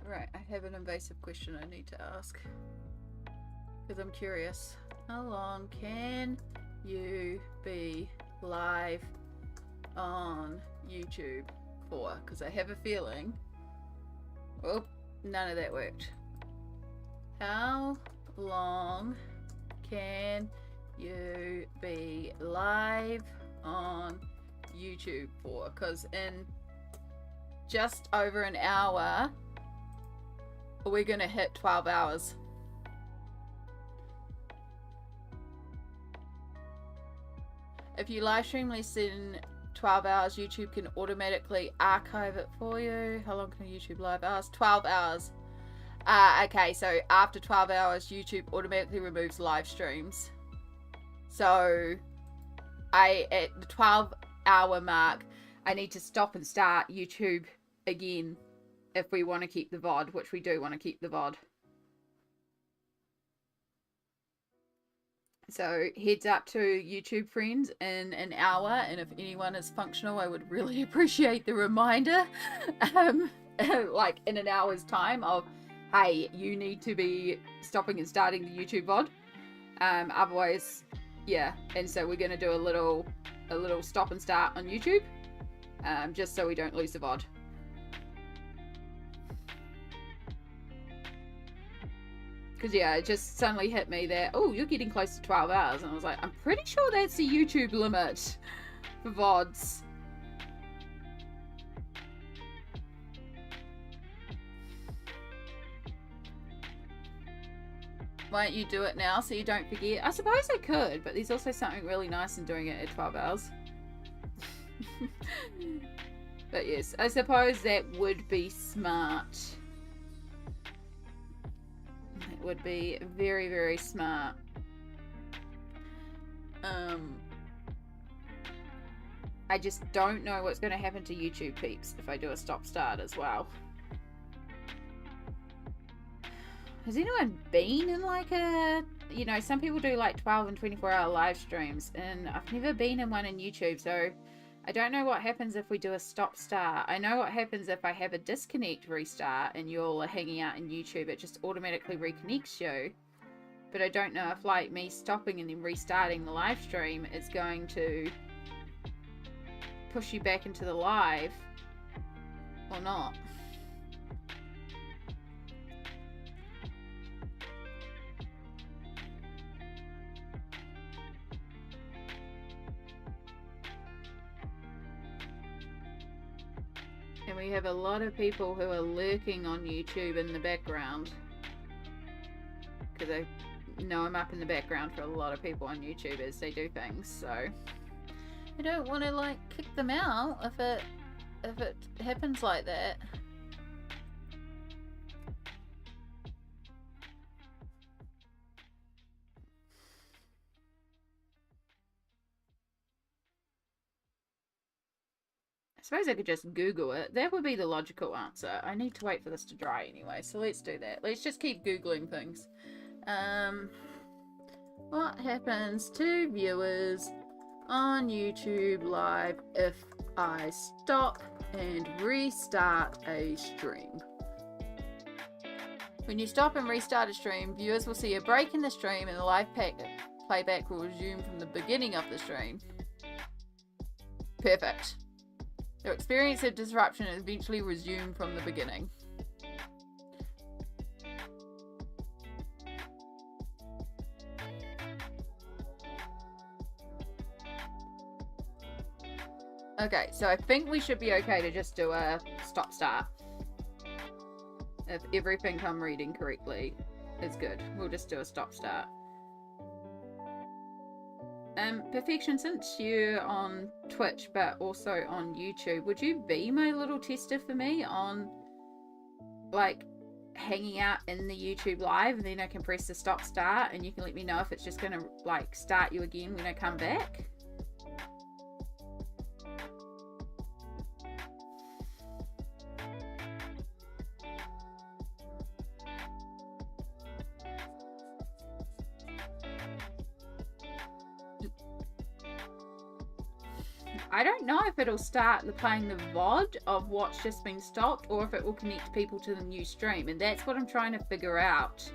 Right, I have an invasive question I need to ask because I'm curious. How long can you be live on YouTube for? Because I have a feeling. Oh, none of that worked. How long can you be live on YouTube for? Because in just over an hour we're gonna hit 12 hours. If you live stream less than 12 hours, YouTube can automatically archive it for you. How long can YouTube live hours? 12 hours. Okay, so after 12 hours YouTube automatically removes live streams. So at the 12-hour mark I need to stop and start YouTube again if we want to keep the VOD, which we do want to keep the VOD. So heads up to YouTube friends in an hour, and if anyone is functional, I would really appreciate the reminder, like in an hour's time of, hey, you need to be stopping and starting the YouTube VOD. Otherwise, yeah, and so we're going to do a little stop and start on YouTube. Just so we don't lose the VOD. Because yeah, it just suddenly hit me that, oh, you're getting close to 12 hours. And I was like, I'm pretty sure that's the YouTube limit for VODs. Why don't you do it now so you don't forget? I suppose I could, but there's also something really nice in doing it at 12 hours. But yes, I suppose that would be smart. It would be very, very smart. I just don't know what's going to happen to YouTube peeps if I do a stop start as well. has anyone been in like a, you know, some people do like 12 and 24-hour live streams, and I've never been in one in YouTube, so I don't know what happens if we do a stop start. I know what happens if I have a disconnect restart and you're all hanging out in YouTube, it just automatically reconnects you. But I don't know if like me stopping and then restarting the live stream is going to push you back into the live or not. And we have a lot of people who are lurking on YouTube in the background, because I know I'm up in the background for a lot of people on YouTube as they do things, so I don't want to like kick them out if it happens like that. I suppose I could just Google it. That would be the logical answer. I need to wait for this to dry anyway, so let's do that. Let's just keep Googling things. What happens to viewers on YouTube Live if I stop and restart a stream? When you stop and restart a stream, viewers will see a break in the stream and the live playback will resume from the beginning of the stream. Perfect. Their experience of disruption is eventually resumed from the beginning. Okay, so I think we should be okay to just do a stop start. If everything I'm reading correctly is good, we'll just do a stop start. Perfection, since you're on Twitch but also on YouTube, would you be my little tester for me on like hanging out in the YouTube live, and then I can press the stop start and you can let me know if it's just gonna like start you again when I come back? I don't know if it'll start playing the VOD of what's just been stopped, or if it will connect people to the new stream, and that's what I'm trying to figure out,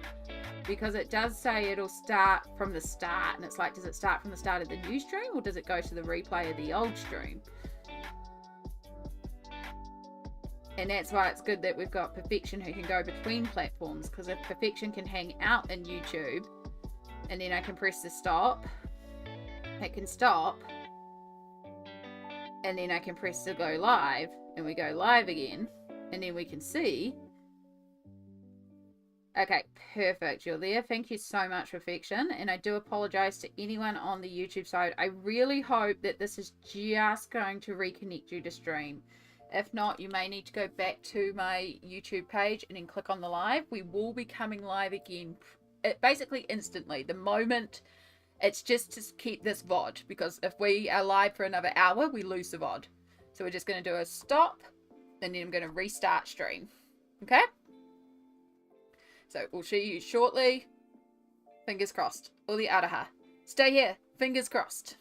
because it does say it'll start from the start, and it's like, does it start from the start of the new stream, or does it go to the replay of the old stream? And that's why it's good that we've got Perfection who can go between platforms, because if Perfection can hang out in YouTube and then I can press the stop, it can stop, and then I can press the go live, and we go live again, and then we can see. Okay, perfect. You're there. Thank you so much, Perfection. And I do apologize to anyone on the YouTube side. I really hope that this is just going to reconnect you to stream. If not, you may need to go back to my YouTube page and then click on the live. We will be coming live again basically instantly. The moment. It's just to keep this VOD, because if we are live for another hour, we lose the VOD. So we're just going to do a stop, and then I'm going to restart stream. Okay? So we'll see you shortly. Fingers crossed. Uli araha. Stay here. Fingers crossed.